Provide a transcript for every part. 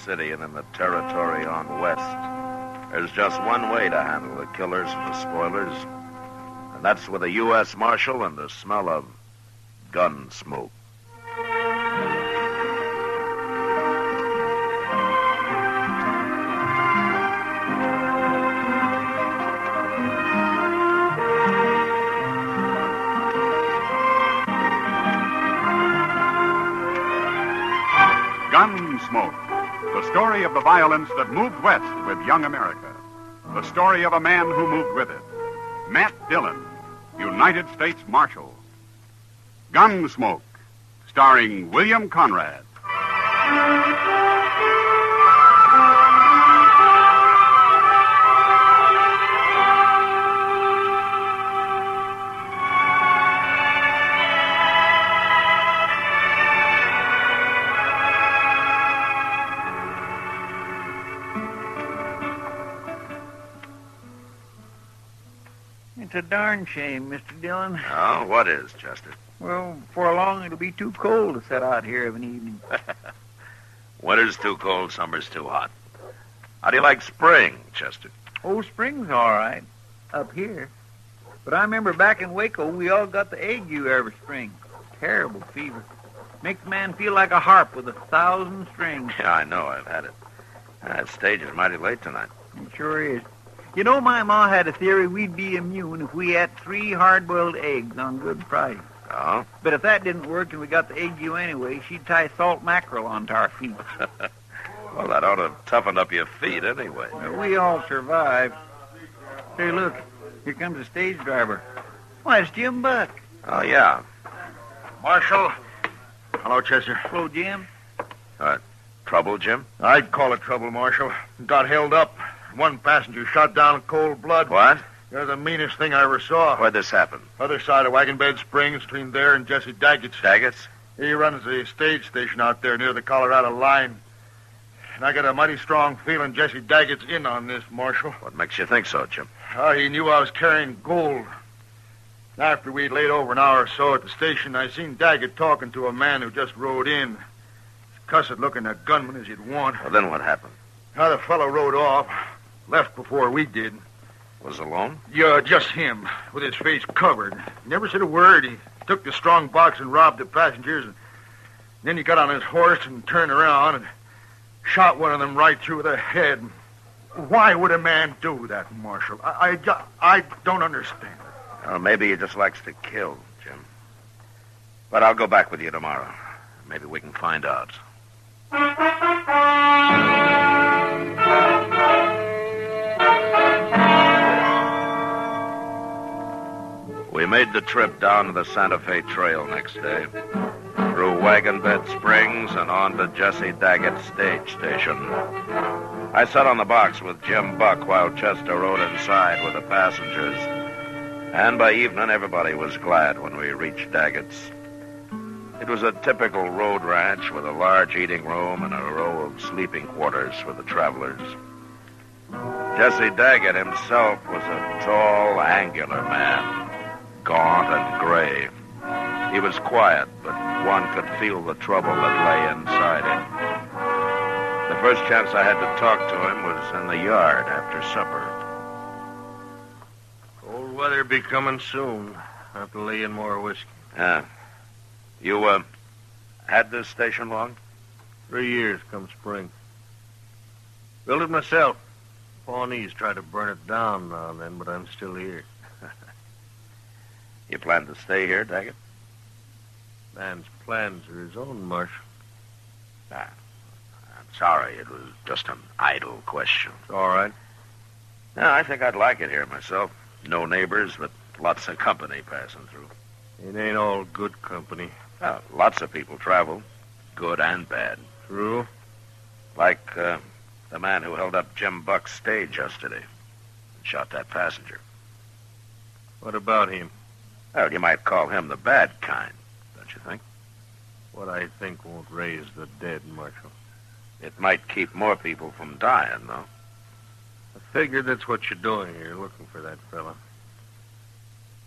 city and in the territory on west, there's just one way to handle the killers and the spoilers, and that's with a U.S. Marshal and the smell of gun smoke. Gunsmoke, the story of the violence that moved west with young America. The story of a man who moved with it. Matt Dillon, United States Marshal. Gunsmoke, starring William Conrad. It's a darn shame, Mr. Dillon. Oh, what is, Chester? Well, before long it'll be too cold to set out here of an evening. Winter's too cold, summer's too hot. How do you like spring, Chester? Oh, spring's all right, up here. But I remember back in Waco, we all got the ague every spring. Terrible fever. Makes a man feel like a harp with 1,000 strings. Yeah, I know. I've had it. That stage is mighty late tonight. It sure is. You know, my ma had a theory we'd be immune if we ate 3 hard-boiled eggs on Good Friday. Oh? But if that didn't work and we got the ague anyway, she'd tie salt mackerel onto our feet. Well, that ought to have toughened up your feet anyway. Well, we all survived. Hey, look. Here comes the stage driver. Why, it's Jim Buck. Oh, yeah. Marshal. Hello, Chester. Hello, Jim. Trouble, Jim? I'd call it trouble, Marshal. Got held up. One passenger shot down in cold blood. What? You're the meanest thing I ever saw. Where'd this happen? Other side of Wagon Bed Springs, between there and Jesse Daggett's. Daggett's? He runs the stage station out there near the Colorado line. And I got a mighty strong feeling Jesse Daggett's in on this, Marshal. What makes you think so, Jim? He knew I was carrying gold. After we'd laid over an hour or so at the station, I seen Daggett talking to a man who just rode in. Cussed-looking a gunman as you'd want. Well, then what happened? The fellow rode off. Left before we did. Was alone? Yeah, just him, with his face covered. Never said a word. He took the strong box and robbed the passengers. And then he got on his horse and turned around and shot one of them right through the head. Why would a man do that, Marshal? I don't understand it. Well, maybe he just likes to kill, Jim. But I'll go back with you tomorrow. Maybe we can find out. We made the trip down to the Santa Fe Trail next day, through Wagon Bed Springs and on to Jesse Daggett's stage station. I sat on the box with Jim Buck while Chester rode inside with the passengers. And by evening, everybody was glad when we reached Daggett's. It was a typical road ranch with a large eating room and a row of sleeping quarters for the travelers. Jesse Daggett himself was a tall, angular man, gaunt and gray. He was quiet, but one could feel the trouble that lay inside him. The first chance I had to talk to him was in the yard after supper. Cold weather be coming soon. Have to lay in more whiskey. Yeah. You, had this station long? 3 years come spring. Built it myself. Pawnees try to burn it down now and then, but I'm still here. You plan to stay here, Daggett? Man's plans are his own, Marshal. I'm sorry. It was just an idle question. It's all right. Yeah, I think I'd like it here myself. No neighbors, but lots of company passing through. It ain't all good company. Well, lots of people travel, good and bad. True. Like the man who held up Jim Buck's stage yesterday and shot that passenger. What about him? Well, you might call him the bad kind, don't you think? What I think won't raise the dead, Marshal. It might keep more people from dying, though. I figured that's what you're doing here, looking for that fella.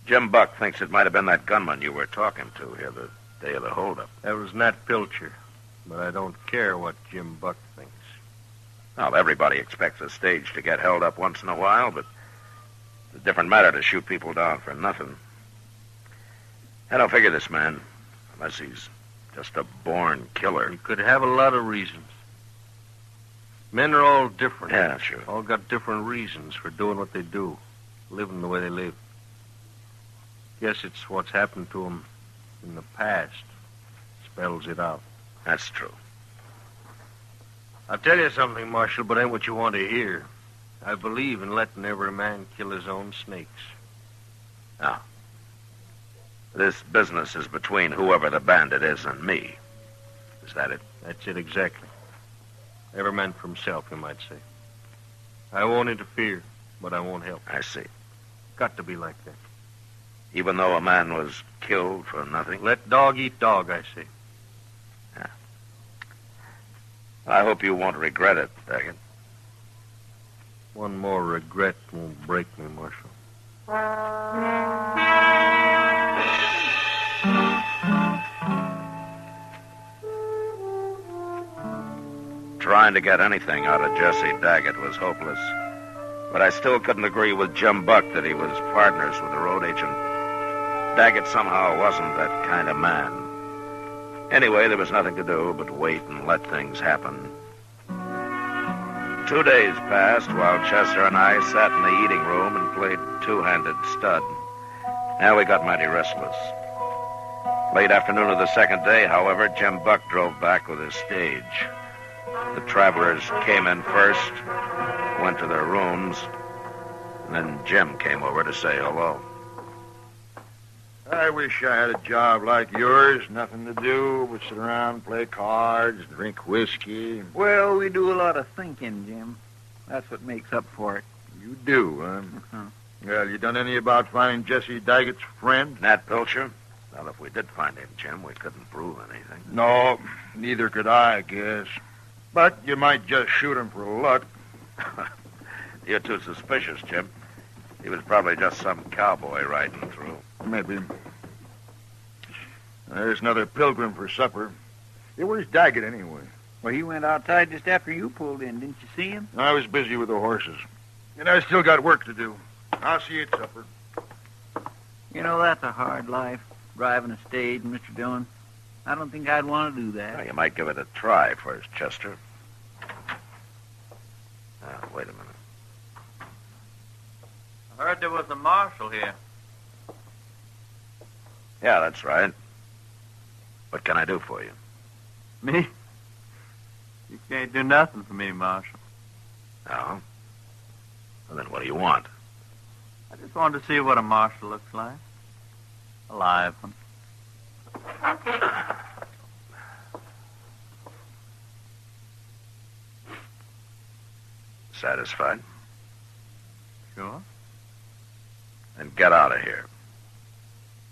Jim Buck thinks it might have been that gunman you were talking to here the day of the holdup. That was Nat Pilcher, but I don't care what Jim Buck thinks. Well, everybody expects a stage to get held up once in a while, but it's a different matter to shoot people down for nothing. I don't figure this man, unless he's just a born killer. He could have a lot of reasons. Men are all different. Yeah, sure. All got different reasons for doing what they do, living the way they live. Guess it's what's happened to them in the past spells it out. That's true. I'll tell you something, Marshal, but ain't what you want to hear. I believe in letting every man kill his own snakes. Now, this business is between whoever the bandit is and me. Is that it? That's it exactly. Every man for himself, you might say. I won't interfere, but I won't help. I see. Got to be like that. Even though a man was killed for nothing? Let dog eat dog, I say. Yeah. I hope you won't regret it, Daggett. One more regret won't break me, Marshal. Trying to get anything out of Jesse Daggett was hopeless. But I still couldn't agree with Jim Buck that he was partners with the road agent. Daggett somehow wasn't that kind of man. Anyway, there was nothing to do but wait and let things happen. 2 days passed while Chester and I sat in the eating room and played two-handed stud. Now we got mighty restless. Late afternoon of the second day, however, Jim Buck drove back with his stage. The travelers came in first, went to their rooms, and then Jim came over to say hello. I wish I had a job like yours. Nothing to do but sit around, play cards, drink whiskey. Well, we do a lot of thinking, Jim. That's what makes up for it. You do, huh? Uh-huh. Well, you done any about finding Jesse Daggett's friend? Nat Pilcher? Well, if we did find him, Jim, we couldn't prove anything. No, neither could I guess. But you might just shoot him for luck. You're too suspicious, Jim. He was probably just some cowboy riding through. Maybe. There's another pilgrim for supper. Yeah, where's Daggett, anyway? Well, he went outside just after you pulled in. Didn't you see him? I was busy with the horses. And I still got work to do. I'll see you at supper. You know, that's a hard life, driving a stage, Mr. Dillon. I don't think I'd want to do that. Well, you might give it a try first, Chester. Wait a minute. I heard there was a marshal here. Yeah, that's right. What can I do for you? Me? You can't do nothing for me, Marshal. No? Well, then what do you want? I just wanted to see what a marshal looks like. A live one. Satisfied? Sure. Then get out of here.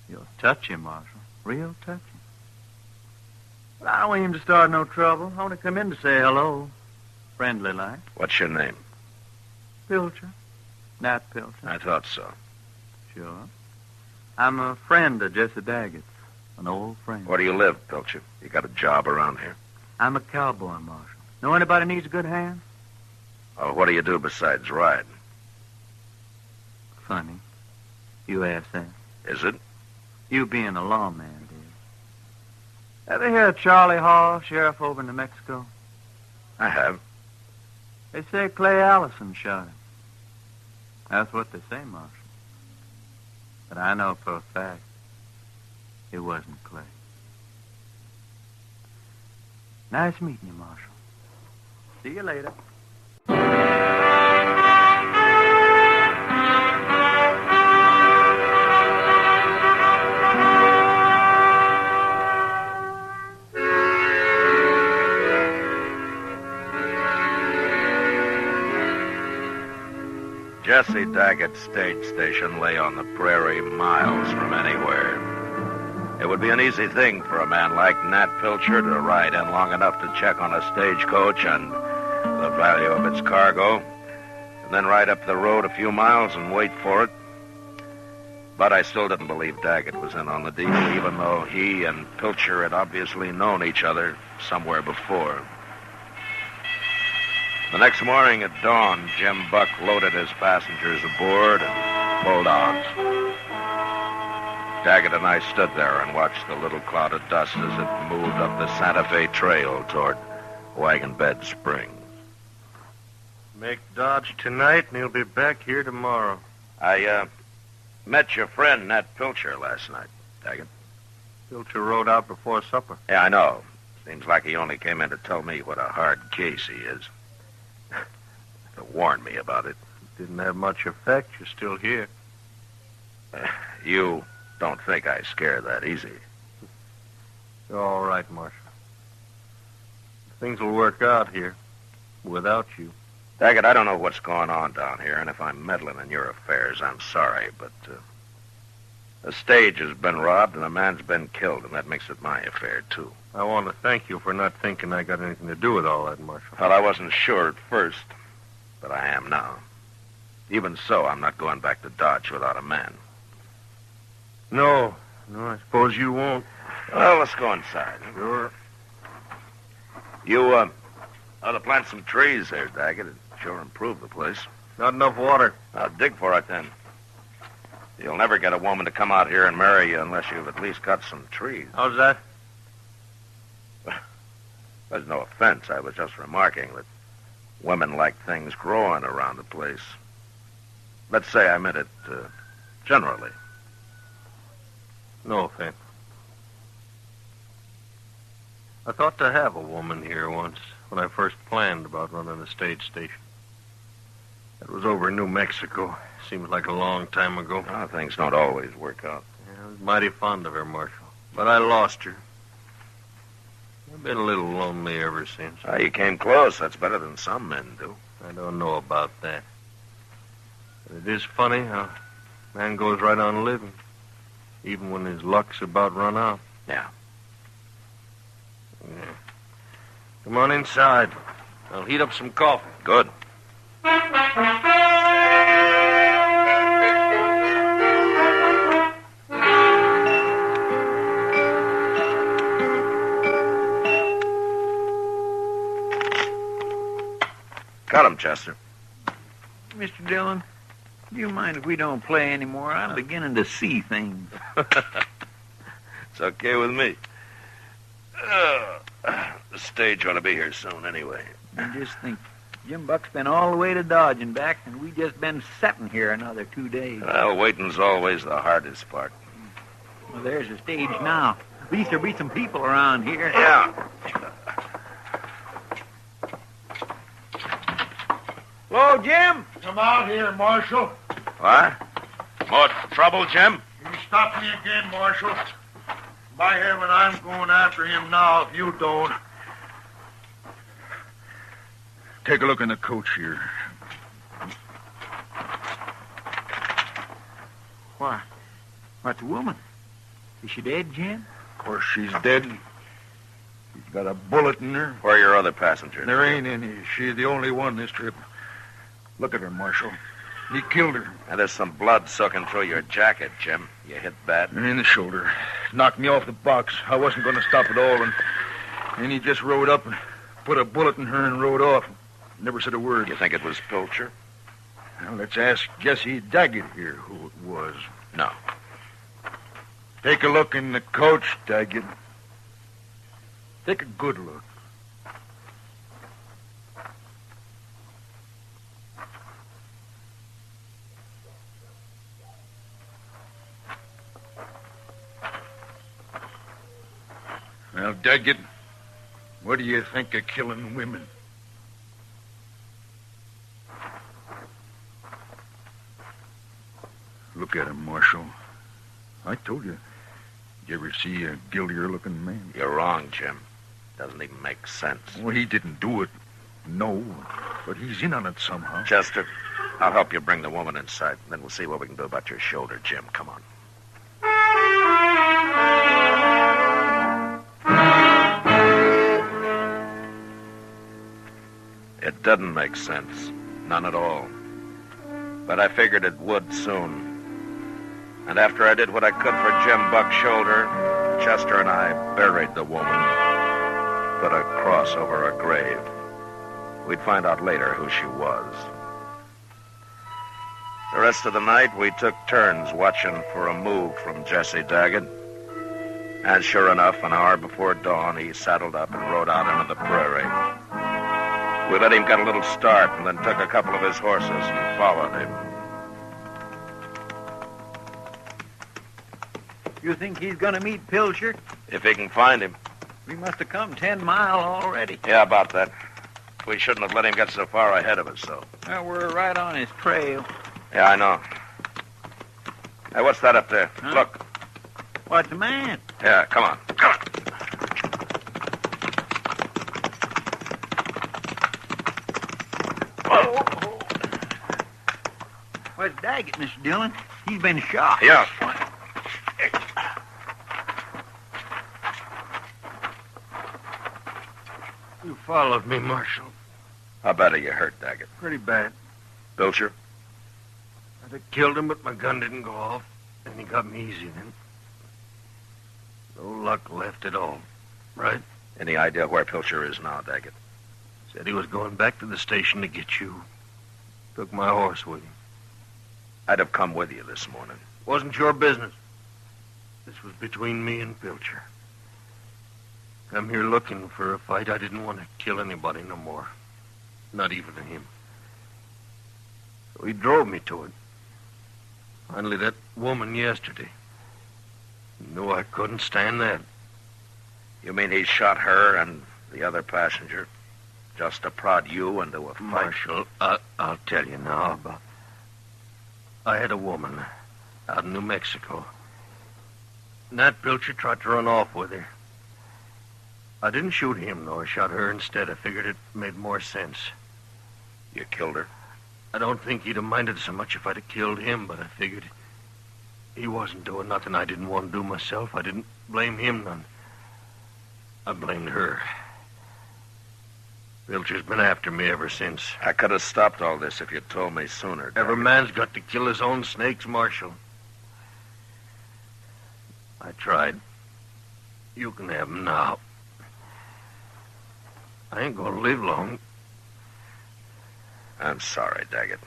You're touchy, Marshal. Real touchy. But I don't want him to start no trouble. I want to come in to say hello. Friendly like. What's your name? Pilcher. Nat Pilcher. I thought so. Sure. I'm a friend of Jesse Daggett's. An old friend. Where do you live, Pilcher? You got a job around here? I'm a cowboy, Marshal. Know anybody needs a good hand? Oh, what do you do besides ride? Funny. You ask that. Is it? You being a lawman, dear. Ever hear of Charlie Hall, sheriff over in New Mexico? I have. They say Clay Allison shot him. That's what they say, Marshal. But I know for a fact it wasn't Clay. Nice meeting you, Marshal. See you later. Jesse Daggett's stage station lay on the prairie miles from anywhere. It would be an easy thing for a man like Nat Pilcher to ride in long enough to check on a stagecoach and the value of its cargo, and then ride up the road a few miles and wait for it. But I still didn't believe Daggett was in on the deal, even though he and Pilcher had obviously known each other somewhere before. The next morning at dawn, Jim Buck loaded his passengers aboard and pulled on. Daggett and I stood there and watched the little cloud of dust as it moved up the Santa Fe Trail toward Wagon Bed Springs. Make Dodge tonight, and he'll be back here tomorrow. I met your friend, Nat Pilcher, last night, Daggett. Pilcher rode out before supper. Yeah, I know. Seems like he only came in to tell me what a hard case he is. To warn me about it. Didn't have much effect. You're still here. You don't think I scare that easy. You're all right, Marshal. Things will work out here without you. Daggett, I don't know what's going on down here, and if I'm meddling in your affairs, I'm sorry, but the stage has been robbed and a man's been killed, and that makes it my affair, too. I want to thank you for not thinking I got anything to do with all that, Marshal. Well, I wasn't sure at first, but I am now. Even so, I'm not going back to Dodge without a man. No, I suppose you won't. Well, let's go inside. Sure. You, ought to plant some trees there, Daggett. It'd sure improve the place. Not enough water. I'll dig for it, then. You'll never get a woman to come out here and marry you unless you've at least got some trees. How's that? There's no offense. I was just remarking that women like things growing around the place. Let's say I meant it generally. No offense. I thought to have a woman here once when I first planned about running a stage station. That was over in New Mexico. Seems like a long time ago. Oh, things don't always work out. Yeah, I was mighty fond of her, Marshal. But I lost her. I've been a little lonely ever since. Oh, you came close. That's better than some men do. I don't know about that. But it is funny how a man goes right on living, even when his luck's about run out. Yeah. Come on inside. I'll heat up some coffee. Good. Cut him, Chester. Mr. Dillon, do you mind if we don't play anymore? I'm beginning to see things. It's okay with me. The stage ought to be here soon anyway. And just think, Jim Buck's been all the way to Dodge and back, and we just been sitting here another 2 days. Well, waiting's always the hardest part. Well, there's the stage now. At least there'll be some people around here. Yeah. Hello, Jim. Come out here, Marshal. What? More trouble, Jim? You stop me again, Marshal. By heaven, I'm going after him now if you don't. Take a look in the coach here. Why? What's the woman? Is she dead, Jim? Of course, she's dead. She's got a bullet in her. Where are your other passengers? There ain't any. She's the only one this trip. Look at her, Marshal. He killed her. And there's some blood soaking through your jacket, Jim. You hit bad? In the shoulder. Knocked me off the box. I wasn't going to stop at all, and he just rode up and put a bullet in her and rode off. Never said a word. You think it was Pilcher? Well, let's ask Jesse Daggett here who it was. No. Take a look in the coach, Daggett. Take a good look. Well, Daggett, what do you think of killing women? Look at him, Marshal. I told you. You ever see a guiltier-looking man? You're wrong, Jim. Doesn't even make sense. Well, he didn't do it. No. But he's in on it somehow. Chester, I'll help you bring the woman inside. Then we'll see what we can do about your shoulder, Jim. Come on. It doesn't make sense. None at all. But I figured it would soon. And after I did what I could for Jim Buck's shoulder, Chester and I buried the woman, put a cross over her grave. We'd find out later who she was. The rest of the night, we took turns watching for a move from Jesse Daggett. And sure enough, an hour before dawn, he saddled up and rode out into the prairie. We let him get a little start and then took a couple of his horses and followed him. You think he's going to meet Pilcher? If he can find him. We must have come 10 miles already. Yeah, about that. We shouldn't have let him get so far ahead of us, so. Well, we're right on his trail. Yeah, I know. Hey, what's that up there? Huh? Look. What's the man? Yeah, come on. Come on. Where's Daggett, Mr. Dillon? He's been shot. Yeah. You followed me, Marshal. How bad are you hurt, Daggett? Pretty bad. Pilcher? I'd have killed him, but my gun didn't go off, and he got me easy then. No luck left at all, right? Any idea where Pilcher is now, Daggett? Said he was going back to the station to get you. Took my horse with him. I'd have come with you this morning. Wasn't your business. This was between me and Pilcher. Come here looking for a fight. I didn't want to kill anybody no more. Not even him. So he drove me to it. Finally, that woman yesterday. Knew I couldn't stand that. You mean he shot her and the other passenger just to prod you into a fight? Marshal, I'll tell you now about... I had a woman out in New Mexico. Nat Pilcher tried to run off with her. I didn't shoot him, though. I shot her instead. I figured it made more sense. You killed her? I don't think he'd have minded so much if I'd have killed him, but I figured he wasn't doing nothing I didn't want to do myself. I didn't blame him none. I blamed her. Pilcher's been after me ever since. I could have stopped all this if you'd told me sooner, Daggett. Every man's got to kill his own snakes, Marshal. I tried. You can have them now. I ain't gonna live long. I'm sorry, Daggett.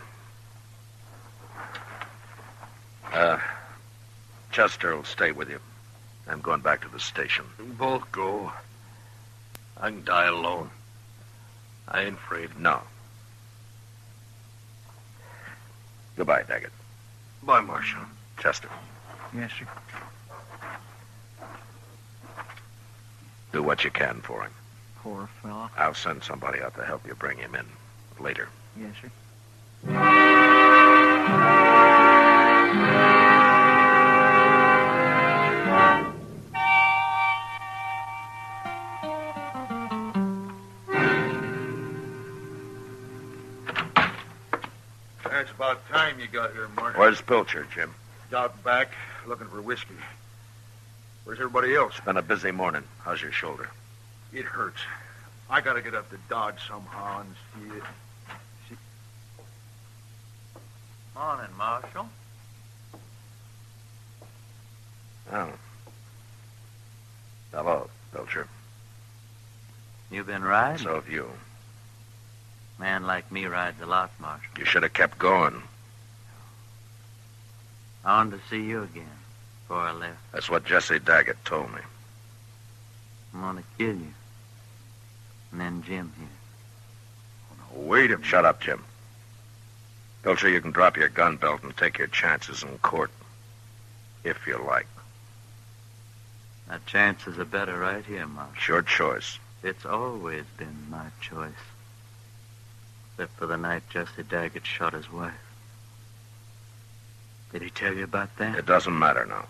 Chester will stay with you. I'm going back to the station. We both go. I can die alone. I ain't afraid. No. Goodbye, Daggett. Bye, Marshal. Chester, Yes, sir. do what you can for him. Poor fellow. I'll send somebody out to help you bring him in later. Yes, sir. It's about time you got here, Marshal. Where's Pilcher, Jim? Out back, looking for whiskey. Where's everybody else? It's been a busy morning. How's your shoulder? It hurts. I gotta get up to Dodge somehow and see it. Morning, Marshal. Oh. Hello, Pilcher. You been riding? So have you. Man like me rides a lot, Marshal. You should have kept going. I wanted to see you again before I left. That's what Jesse Daggett told me. I'm going to kill you. And then Jim here. Wait a minute. Shut up, Jim. Pilcher, you can drop your gun belt and take your chances in court. If you like. My chances are better right here, Marshal. It's your choice. It's always been my choice. Except for the night Jesse Daggett shot his wife. Did he tell you about that? It doesn't matter now.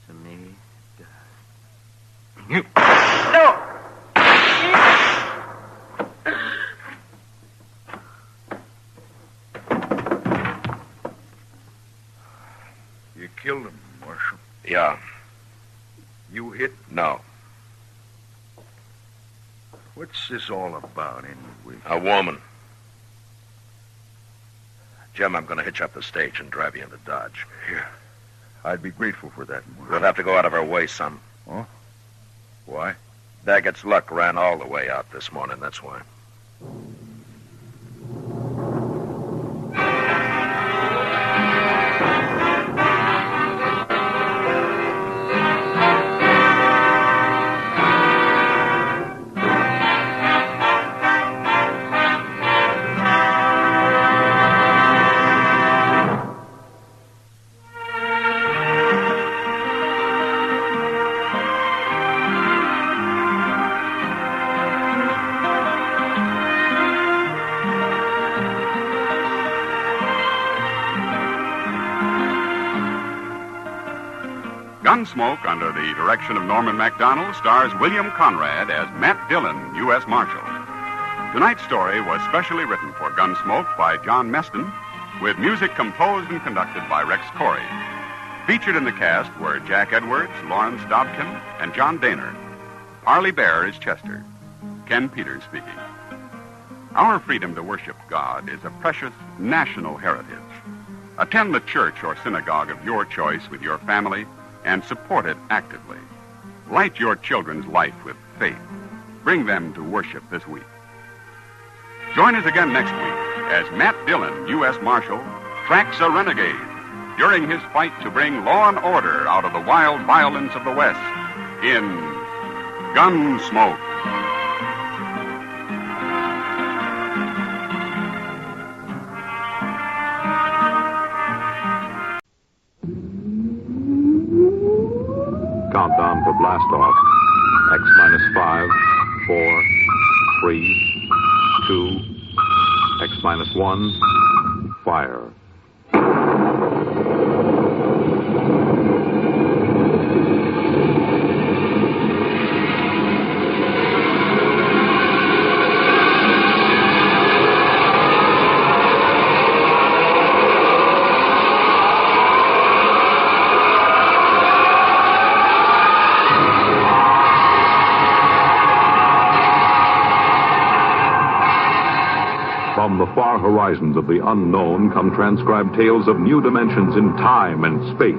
To me, it does. You... No! You killed him, Marshal. Yeah. You hit? No. What's this all about, anyway? A woman. Jim, I'm going to hitch up the stage and drive you into Dodge. Yeah. I'd be grateful for that, Marshal. We'll have to go out of our way some. Oh? Why? Daggett's luck ran all the way out this morning, that's why. Gunsmoke, under the direction of Norman MacDonald, stars William Conrad as Matt Dillon, U.S. Marshal. Tonight's story was specially written for Gunsmoke by John Meston, with music composed and conducted by Rex Corey. Featured in the cast were Jack Edwards, Lawrence Dobkin, and John Daner. Parley Bear is Chester. Ken Peters speaking. Our freedom to worship God is a precious national heritage. Attend the church or synagogue of your choice with your family and support it actively. Light your children's life with faith. Bring them to worship this week. Join us again next week as Matt Dillon, U.S. Marshal, tracks a renegade during his fight to bring law and order out of the wild violence of the West in Gunsmoke. Countdown for blast off. X minus 5, 4, 3, 2, X minus 1, fire. From the far horizons of the unknown come transcribed tales of new dimensions in time and space.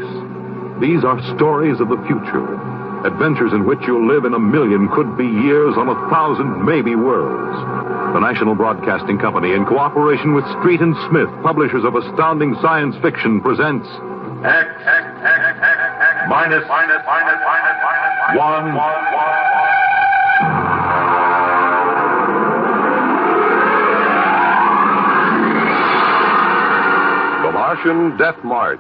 These are stories of the future, adventures in which you'll live in a million could-be years on 1,000 maybe worlds. The National Broadcasting Company, in cooperation with Street and Smith, publishers of astounding science fiction, presents X minus 1. The Martian Death March.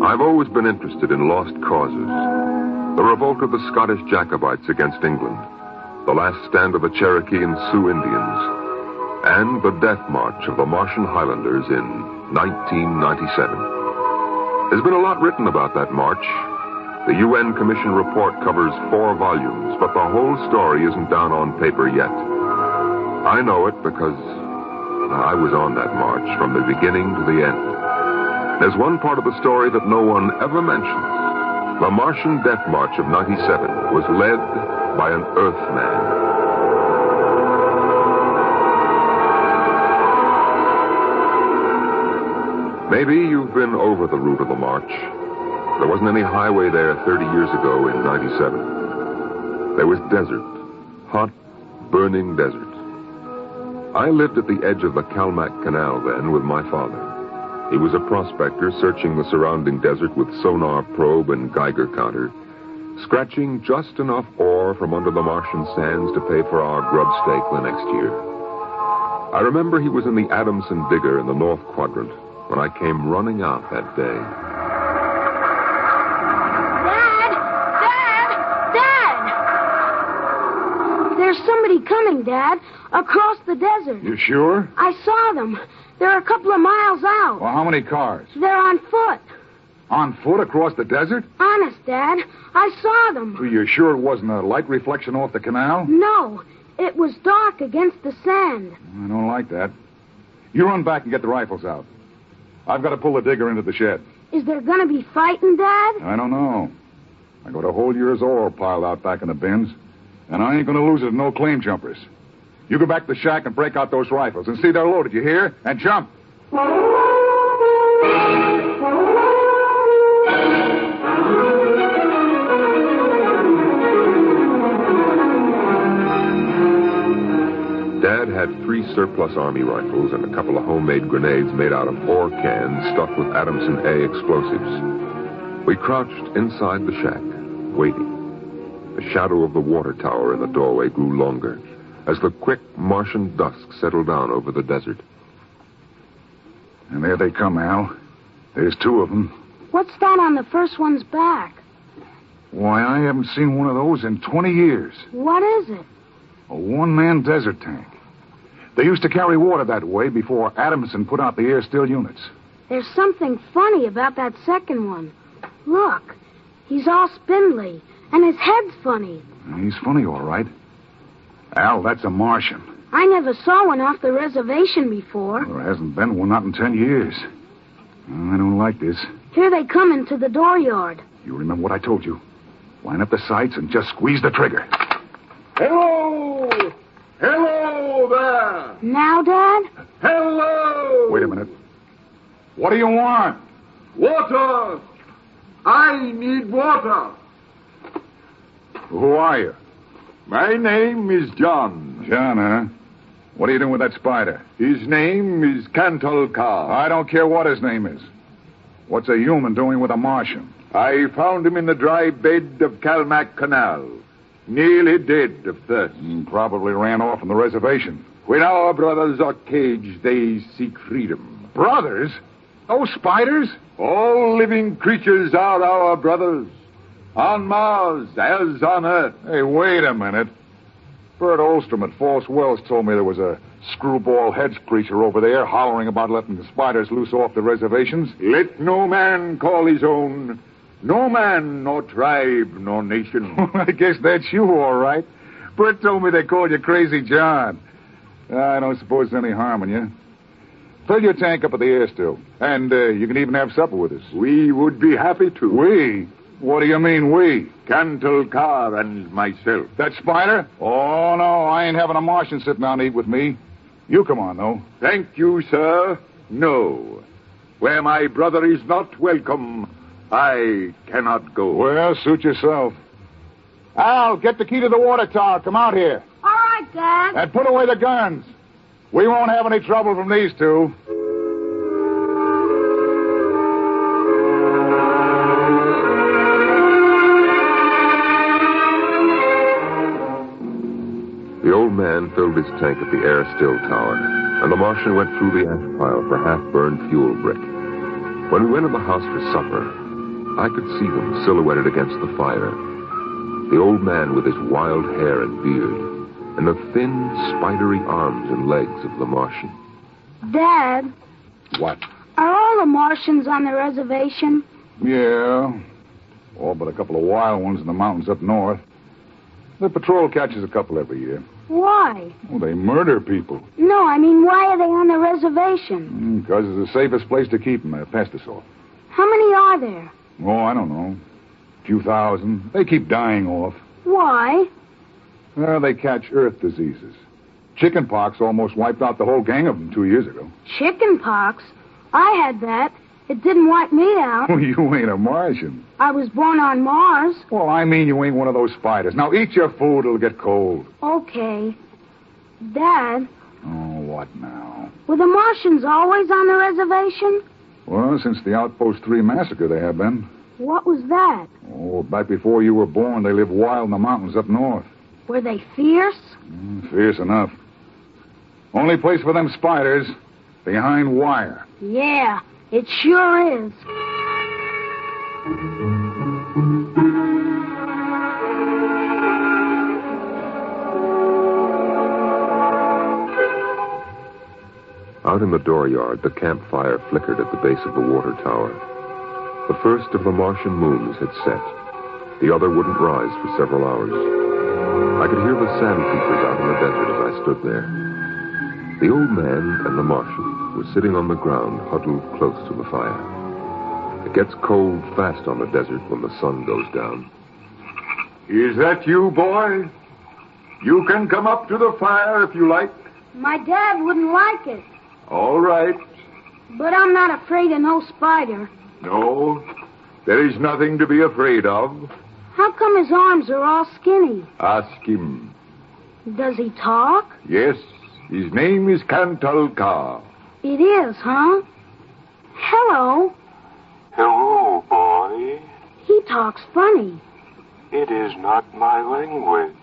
I've always been interested in lost causes. The revolt of the Scottish Jacobites against England, the last stand of the Cherokee and Sioux Indians, and the death march of the Martian Highlanders in 1997. There's been a lot written about that march. The UN Commission report covers 4 volumes, but the whole story isn't down on paper yet. I know it because I was on that march from the beginning to the end. There's one part of the story that no one ever mentions. The Martian Death March of 97 was led by an Earthman. Maybe you've been over the route of the march. There wasn't any highway there 30 years ago in 97. There was desert. Hot, burning desert. I lived at the edge of the Calmac Canal then with my father. He was a prospector searching the surrounding desert with sonar probe and Geiger counter, scratching just enough ore from under the Martian sands to pay for our grub stake the next year. I remember he was in the Adamson digger in the North Quadrant when I came running out that day. Dad! There's somebody coming, Dad, across the desert. You sure? I saw them. They're a couple of miles out. Well, how many cars? They're on foot. On foot across the desert? Honest, Dad. I saw them. Are you sure it wasn't a light reflection off the canal? No. It was dark against the sand. I don't like that. You run back and get the rifles out. I've got to pull the digger into the shed. Is there going to be fighting, Dad? I don't know. I got a whole year's ore piled out back in the bins, and I ain't going to lose it to no claim jumpers. You go back to the shack and break out those rifles and see they're loaded, you hear? And jump. Dad had 3 surplus Army rifles and a couple of homemade grenades made out of ore cans stuffed with Adamson A explosives. We crouched inside the shack, waiting. The shadow of the water tower in the doorway grew longer as the quick Martian dusk settled down over the desert. And there they come, Al. There's 2 of them. What's that on the first one's back? Why, I haven't seen one of those in 20 years. What is it? A one-man desert tank. They used to carry water that way before Adamson put out the air-still units. There's something funny about that second one. Look, he's all spindly, and his head's funny. He's funny, all right. Al, that's a Martian. I never saw one off the reservation before. There hasn't been one, not in 10 years. I don't like this. Here they come into the dooryard. You remember what I told you. Line up the sights and just squeeze the trigger. Hello! Hello there! Now, Dad? Hello! Wait a minute. What do you want? Water! I need water! Who are you? My name is John. John, huh? What are you doing with that spider? His name is Cantalcar. I don't care what his name is. What's a human doing with a Martian? I found him in the dry bed of Calmac Canal, nearly dead of thirst. Probably ran off from the reservation. When our brothers are caged, they seek freedom. Brothers? Those spiders? All living creatures are our brothers. On Mars, as on Earth. Hey, wait a minute. Bert Olstrom at False Wells told me there was a screwball heads creature over there hollering about letting the spiders loose off the reservations. Let no man call his own. No man, nor tribe, nor nation. I guess that's you, all right. Bert told me they called you Crazy John. I don't suppose there's any harm in you. Fill your tank up at the air still. And you can even have supper with us. We would be happy to. We? What do you mean, we? Cantalcar and myself. That spider? Oh, no, I ain't having a Martian sit down to eat with me. You come on, though. Thank you, sir. No. Where my brother is not welcome, I cannot go. Well, suit yourself. Al, get the key to the water tower. Come out here. All right, Dad. And put away the guns. We won't have any trouble from these 2. The old man filled his tank at the air-still tower, and the Martian went through the ash pile for half-burned fuel brick. When we went in the house for supper, I could see them silhouetted against the fire. The old man with his wild hair and beard, and the thin, spidery arms and legs of the Martian. Dad? What? Are all the Martians on the reservation? Yeah. All but a couple of wild ones in the mountains up north. The patrol catches a couple every year. Why? Well, they murder people. No, I mean, why are they on the reservation? Because it's the safest place to keep them. They're pesticide. How many are there? Oh, I don't know. A few thousand. They keep dying off. Why? Well, they catch earth diseases. Chickenpox almost wiped out the whole gang of them 2 years ago. Chickenpox? I had that. It didn't wipe me out. Well, you ain't a Martian. I was born on Mars. Well, I mean you ain't one of those spiders. Now eat your food, it'll get cold. Okay. Dad? Oh, what now? Were the Martians always on the reservation? Well, since the Outpost 3 massacre, they have been. What was that? Oh, back before you were born, they lived wild in the mountains up north. Were they fierce? Fierce enough. Only place for them spiders, behind wire. Yeah, it sure is. Out in the dooryard, the campfire flickered at the base of the water tower. The first of the Martian moons had set. The other wouldn't rise for several hours. I could hear the sandpeepers out in the desert as I stood there. The old man and the Martian were sitting on the ground, huddled close to the fire. It gets cold fast on the desert when the sun goes down. Is that you, boy? You can come up to the fire if you like. My dad wouldn't like it. All right. But I'm not afraid of no spider. No, there is nothing to be afraid of. How come his arms are all skinny? Ask him. Does he talk? Yes, his name is Cantalca. It is, huh? Hello. Hello, boy. He talks funny. It is not my language.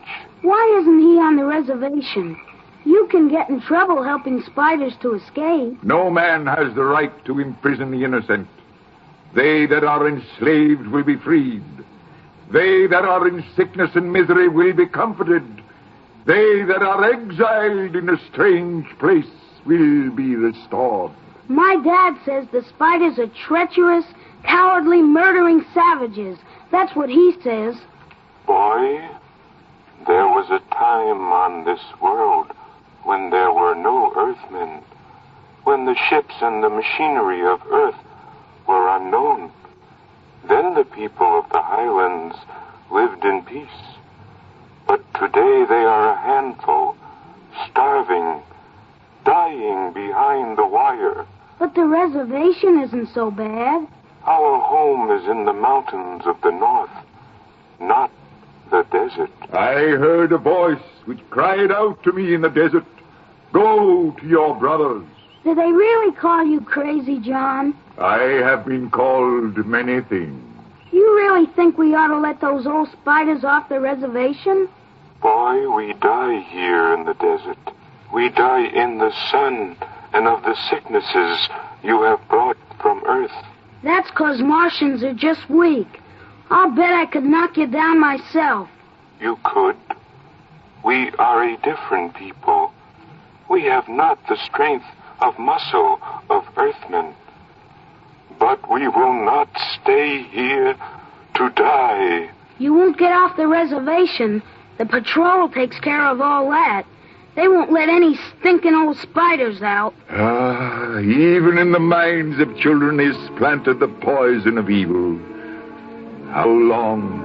Why isn't he on the reservation? You can get in trouble helping spiders to escape. No man has the right to imprison the innocent. They that are enslaved will be freed. They that are in sickness and misery will be comforted. They that are exiled in a strange place will be restored. My dad says the spiders are treacherous, cowardly, murdering savages. That's what he says. Boy, there was a time on this world when there were no earthmen, when the ships and the machinery of Earth were unknown. Then the people of the highlands lived in peace. But today they are a handful, starving, dying behind the wire. But the reservation isn't so bad. Our home is in the mountains of the north, not the desert. I heard a voice which cried out to me in the desert, "Go to your brothers." Do they really call you crazy, John? I have been called many things. You really think we ought to let those old spiders off the reservation? Boy, we die here in the desert. We die in the sun and of the sicknesses you have brought from Earth. That's 'cause Martians are just weak. I'll bet I could knock you down myself. You could. We are a different people. We have not the strength of muscle of Earthmen. But we will not stay here to die. You won't get off the reservation. The patrol takes care of all that. They won't let any stinking old spiders out. Even in the minds of children is planted the poison of evil. How long?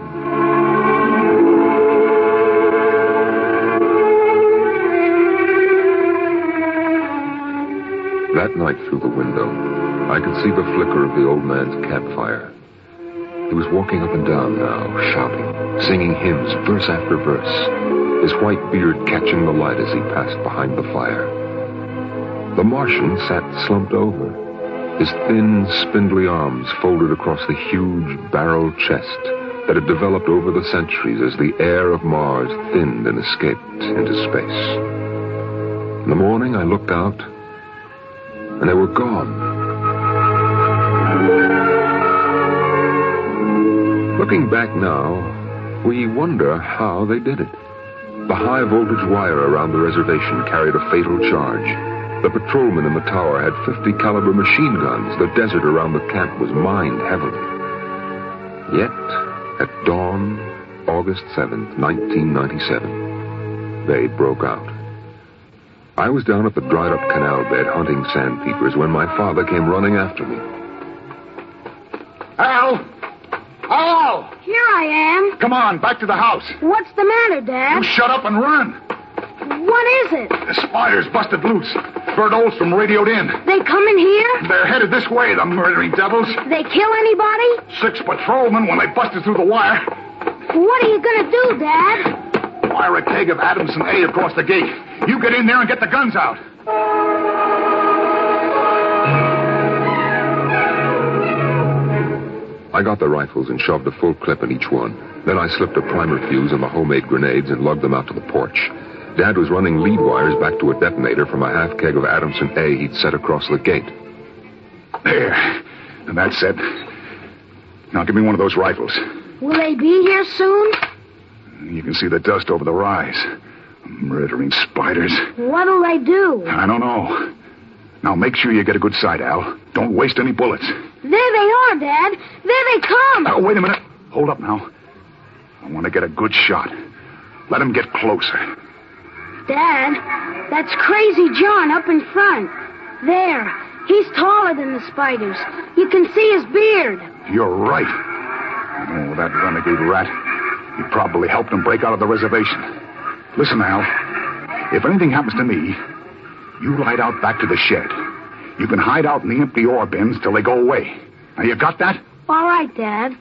That night through the window, I could see the flicker of the old man's campfire. He was walking up and down now, shouting, singing hymns, verse after verse, his white beard catching the light as he passed behind the fire. The Martian sat slumped over, his thin, spindly arms folded across the huge barrel chest that had developed over the centuries as the air of Mars thinned and escaped into space. In the morning, I looked out, and they were gone. Looking back now, we wonder how they did it. The high-voltage wire around the reservation carried a fatal charge. The patrolmen in the tower had 50-caliber machine guns. The desert around the camp was mined heavily. Yet, at dawn, August 7th, 1997, they broke out. I was down at the dried-up canal bed hunting sandpeepers when my father came running after me. Al! Al! Here I am. Come on, back to the house. What's the matter, Dad? You shut up and run. What is it? The spiders busted loose. Bert Olstrom radioed in. They come in here? They're headed this way, the murdering devils. They kill anybody? 6 patrolmen when they busted through the wire. What are you gonna do, Dad? Fire a keg of Adamson A across the gate. You get in there and get the guns out. I got the rifles and shoved a full clip in each one. Then I slipped a primer fuse on the homemade grenades and lugged them out to the porch. Dad was running lead wires back to a detonator from a half keg of Adamson A he'd set across the gate. There. And that's it. Now give me one of those rifles. Will they be here soon? You can see the dust over the rise. Murdering spiders. What'll they do? I don't know. Now make sure you get a good sight, Al. Don't waste any bullets. There they are, Dad. There they come. Now, wait a minute. Hold up now. I want to get a good shot. Let him get closer. Dad, that's Crazy John up in front. There. He's taller than the spiders. You can see his beard. You're right. Oh, that renegade rat. He probably helped him break out of the reservation. Listen, Al. If anything happens to me, you ride out back to the shed. You can hide out in the empty ore bins till they go away. Now, you got that? All right, Dad.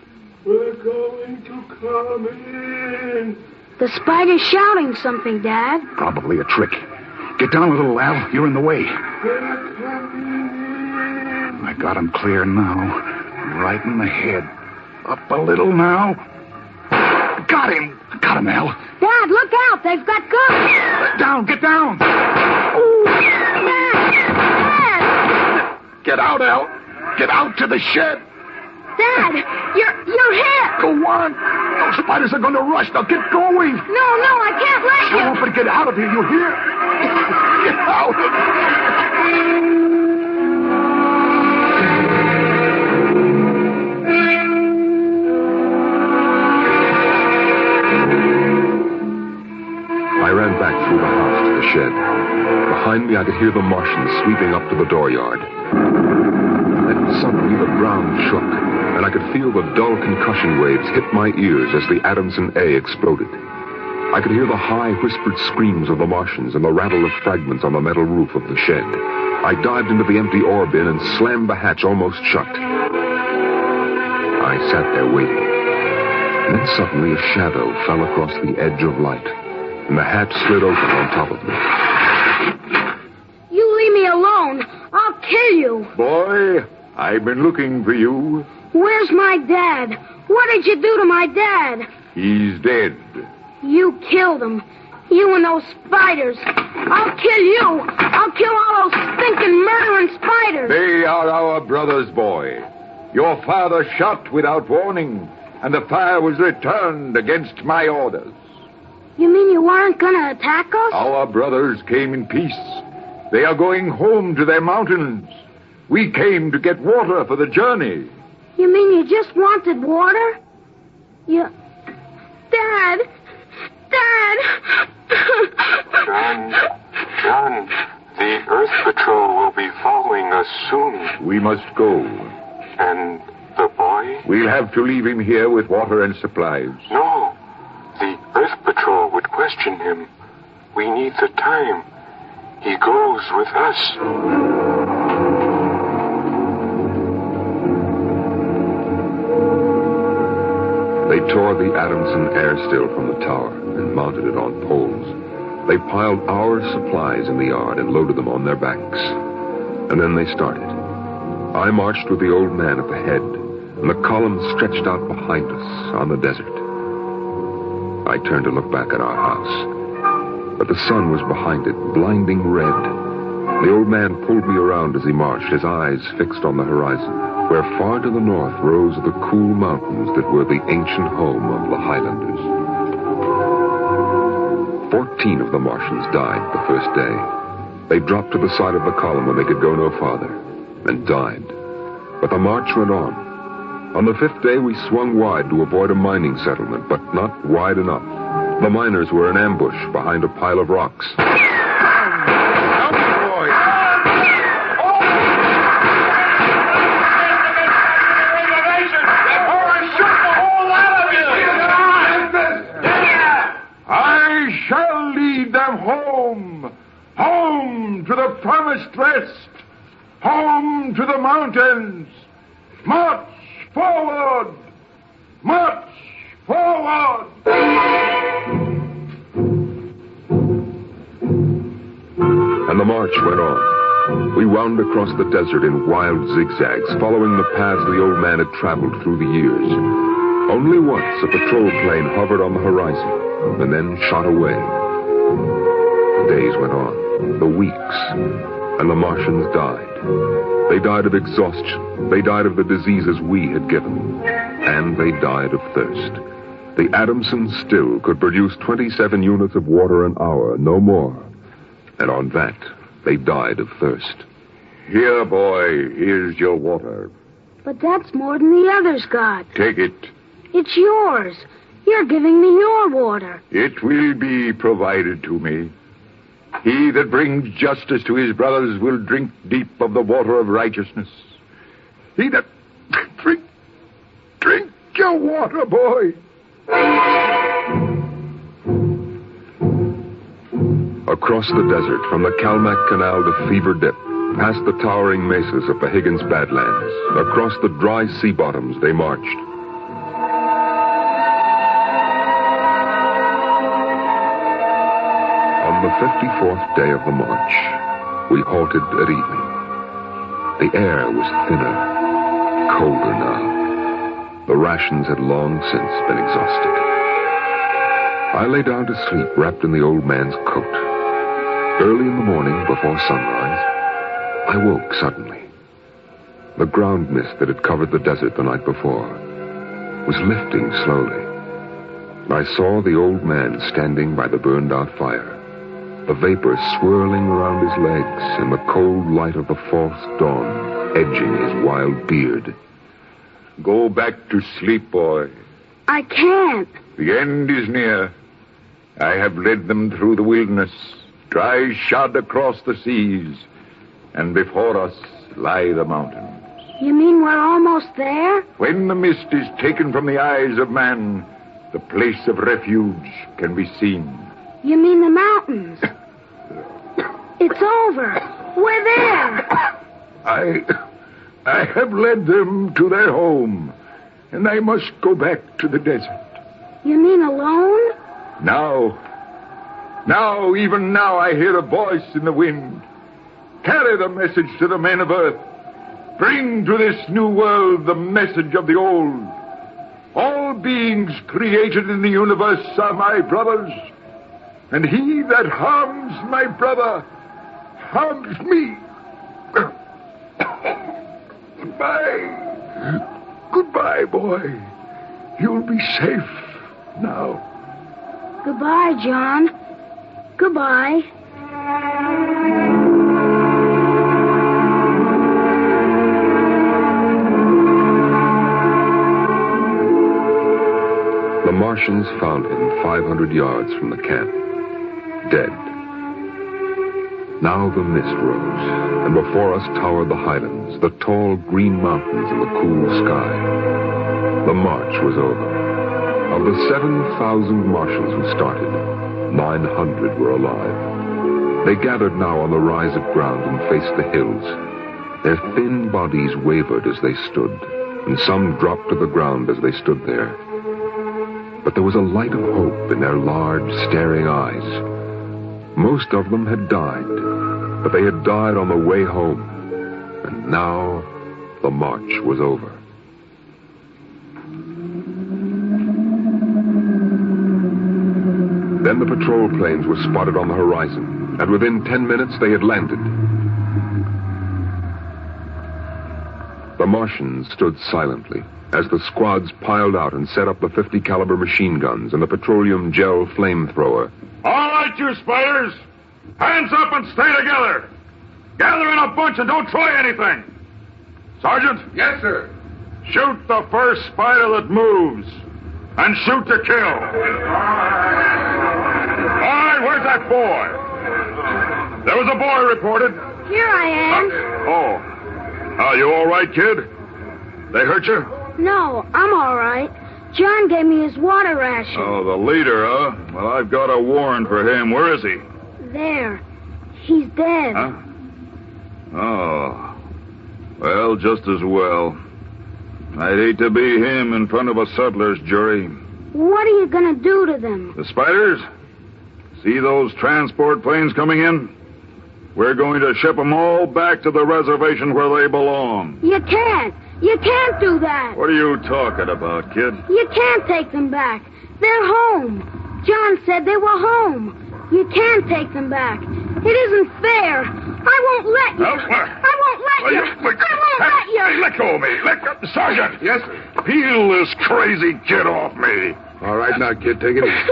We're going to come in. The spider's shouting something, Dad. Probably a trick. Get down a little, Al. You're in the way. We're coming in. I got him clear now. Right in the head. Up a little now. Got him. Got him, Al. Dad, look out. They've got guns. Get down. Ooh. Dad. Get out, Al. Get out to the shed. Dad, you're hit. Go on. Those spiders are going to rush. Now get going. No, I can't let you. Shut up and get out of here, you hear? Get out. I ran back through the house to the shed. Behind me, I could hear the Martians sweeping up to the dooryard. Then suddenly the ground shook, and I could feel the dull concussion waves hit my ears as the Adamson A exploded. I could hear the high, whispered screams of the Martians and the rattle of fragments on the metal roof of the shed. I dived into the empty ore bin and slammed the hatch almost shut. I sat there waiting. And then suddenly a shadow fell across the edge of light, and the hatch slid open on top of me. You leave me alone. I'll kill you. Boy, I've been looking for you. Where's my dad? What did you do to my dad? He's dead. You killed him. You and those spiders. I'll kill you. I'll kill all those stinking murdering spiders. They are our brothers, boy. Your father shot without warning, and the fire was returned against my orders. You mean you weren't going to attack us? Our brothers came in peace. They are going home to their mountains. We came to get water for the journey. You mean you just wanted water? Dad! John, the Earth Patrol will be following us soon. We must go. And the boy? We'll have to leave him here with water and supplies. No. The Earth Patrol would question him. We need the time. He goes with us. They tore the Adamson air still from the tower and mounted it on poles. They piled our supplies in the yard and loaded them on their backs. And then they started. I marched with the old man at the head, and the column stretched out behind us on the desert. I turned to look back at our house, but the sun was behind it, blinding red. The old man pulled me around as he marched, his eyes fixed on the horizon, where far to the north rose the cool mountains that were the ancient home of the Highlanders. 14 of the Martians died the first day. They dropped to the side of the column when they could go no farther, and died. But the march went on. On the 5th day, we swung wide to avoid a mining settlement, but not wide enough. The miners were in ambush behind a pile of rocks. I shall lead them home. Home to the promised rest. Home to the mountains. March forward! March forward! And the march went on. We wound across the desert in wild zigzags, following the paths the old man had traveled through the years. Only once a patrol plane hovered on the horizon, and then shot away. The days went on, the weeks, and the Martians died. They died of exhaustion. They died of the diseases we had given them. And they died of thirst. The Adamson still could produce 27 units of water an hour, no more. And on that, they died of thirst. Here, boy, here's your water. But that's more than the others got. Take it. It's yours. You're giving me your water. It will be provided to me. He that brings justice to his brothers will drink deep of the water of righteousness. He that... Drink your water, boy. Across the desert, from the Calmac Canal to Fever Dip, past the towering mesas of the Higgins Badlands, across the dry sea bottoms they marched. On the 54th day of the march, we halted at evening. The air was thinner, colder now. The rations had long since been exhausted. I lay down to sleep wrapped in the old man's coat. Early in the morning, before sunrise, I woke suddenly. The ground mist that had covered the desert the night before was lifting slowly. I saw the old man standing by the burned-out fire, the vapor swirling around his legs and the cold light of the false dawn edging his wild beard. Go back to sleep, boy. I can't. The end is near. I have led them through the wilderness, dry shod across the seas, and before us lie the mountains. You mean we're almost there? When the mist is taken from the eyes of man, the place of refuge can be seen. You mean the mountains? It's over. We're there. I have led them to their home, and I must go back to the desert. You mean alone? Even now, I hear a voice in the wind. Carry the message to the men of Earth. Bring to this new world the message of the old. All beings created in the universe are my brothers, and he that harms my brother harms me. Goodbye. Goodbye, boy. You'll be safe now. Goodbye, John. Goodbye. The Martians found him 500 yards from the camp, dead. Now the mist rose, and before us towered the highlands, the tall green mountains in the cool sky. The march was over. Of the 7,000 marshals who started, 900 were alive. They gathered now on the rise of ground and faced the hills. Their thin bodies wavered as they stood, and some dropped to the ground as they stood there. But there was a light of hope in their large, staring eyes. Most of them had died, but they had died on the way home. And now the march was over. Then the patrol planes were spotted on the horizon, and within 10 minutes they had landed. The Martians stood silently as the squads piled out and set up the 50 caliber machine guns and the petroleum gel flamethrower. All right, you spiders. Hands up and stay together. Gather in a bunch and don't try anything. Sergeant? Yes, sir. Shoot the first spider that moves. And shoot to kill. All right, where's that boy? There was a boy reported. Here I am. Are you all right, kid? They hurt you? No, I'm all right. John gave me his water ration. Oh, the leader, huh? Well, I've got a warrant for him. Where is he? There. He's dead. Huh? Oh. Well, just as well. I'd hate to be him in front of a settler's jury. What are you going to do to them? The spiders? See those transport planes coming in? We're going to ship them all back to the reservation where they belong. You can't. You can't do that. What are you talking about, kid? You can't take them back. They're home. John said they were home. You can't take them back. It isn't fair. I won't let you. I won't let you. I won't let you. Hey, let go of me. Let go. Sergeant. Yes, sir. Peel this crazy kid off me. All right, now, kid, take it easy.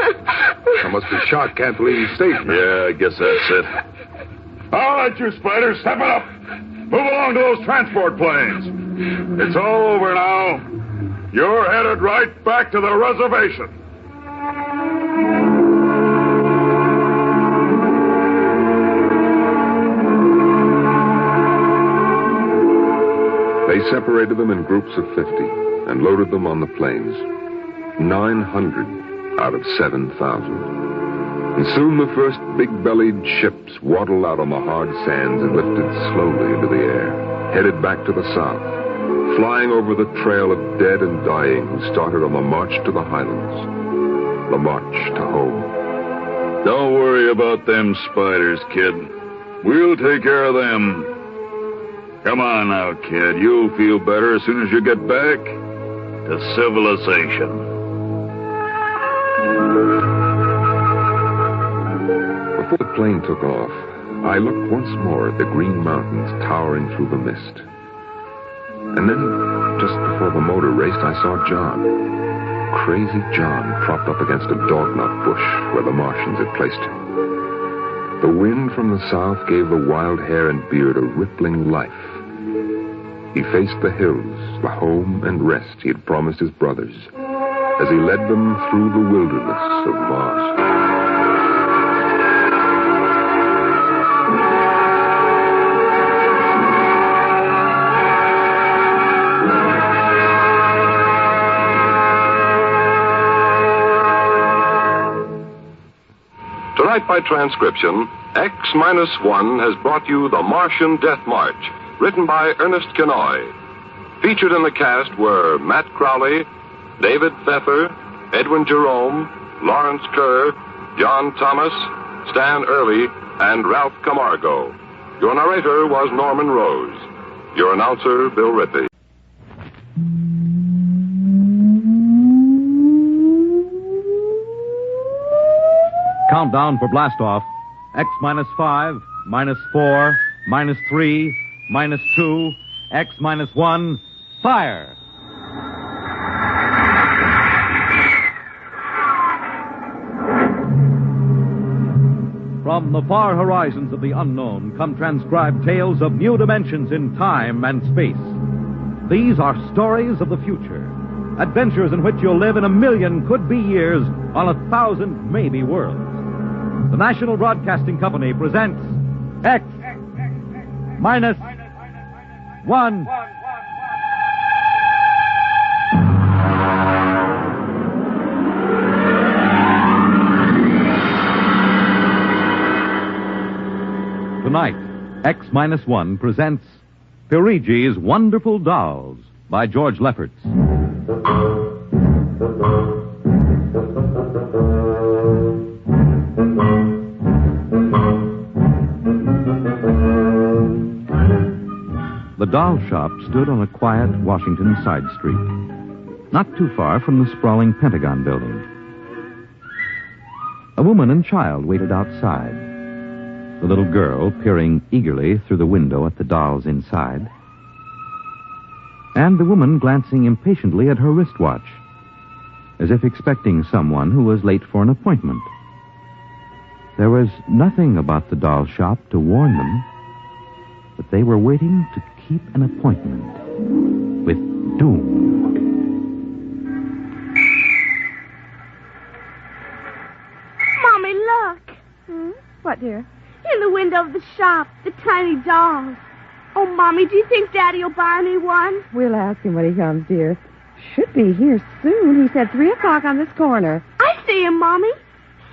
I must be shot. Can't believe he's safe. Yeah, I guess that's it. All right, you spiders, step it up. Move along to those transport planes. It's all over now. You're headed right back to the reservation. They separated them in groups of 50 and loaded them on the planes. 900 out of 7,000. And soon the first big-bellied ships waddled out on the hard sands and lifted slowly into the air, headed back to the south, flying over the trail of dead and dying who started on the march to the highlands, the march to home. Don't worry about them spiders, kid. We'll take care of them. Come on now, kid. You'll feel better as soon as you get back to civilization. Before the plane took off, I looked once more at the green mountains towering through the mist. And then, just before the motor raced, I saw John. Crazy John propped up against a dognut bush where the Martians had placed him. The wind from the south gave the wild hair and beard a rippling life. He faced the hills, the home and rest he had promised his brothers, as he led them through the wilderness of Mars. Tonight by transcription, X-1 has brought you The Martian Death March, written by Ernest Kenoy. Featured in the cast were Matt Crowley, David Pfeffer, Edwin Jerome, Lawrence Kerr, John Thomas, Stan Early, and Ralph Camargo. Your narrator was Norman Rose. Your announcer, Bill Rippey. Countdown for blastoff. X-5, -4, -3, -2, X-1, fire! From the far horizons of the unknown come transcribed tales of new dimensions in time and space. These are stories of the future. Adventures in which you'll live in 1,000,000 could-be years on 1,000 maybe worlds. The National Broadcasting Company presents X-1. Tonight, X-1 presents Perigi's Wonderful Dolls by George Lefferts. The doll shop stood on a quiet Washington side street, not too far from the sprawling Pentagon building. A woman and child waited outside, the little girl peering eagerly through the window at the dolls inside, and the woman glancing impatiently at her wristwatch, as if expecting someone who was late for an appointment. There was nothing about the doll shop to warn them, but they were waiting to keep an appointment with doom. Mommy, look. What, dear? In the window of the shop, the tiny dolls. Oh, Mommy, do you think Daddy will buy me one? We'll ask him when he comes, dear. Should be here soon. He said 3 o'clock on this corner. I see him, Mommy.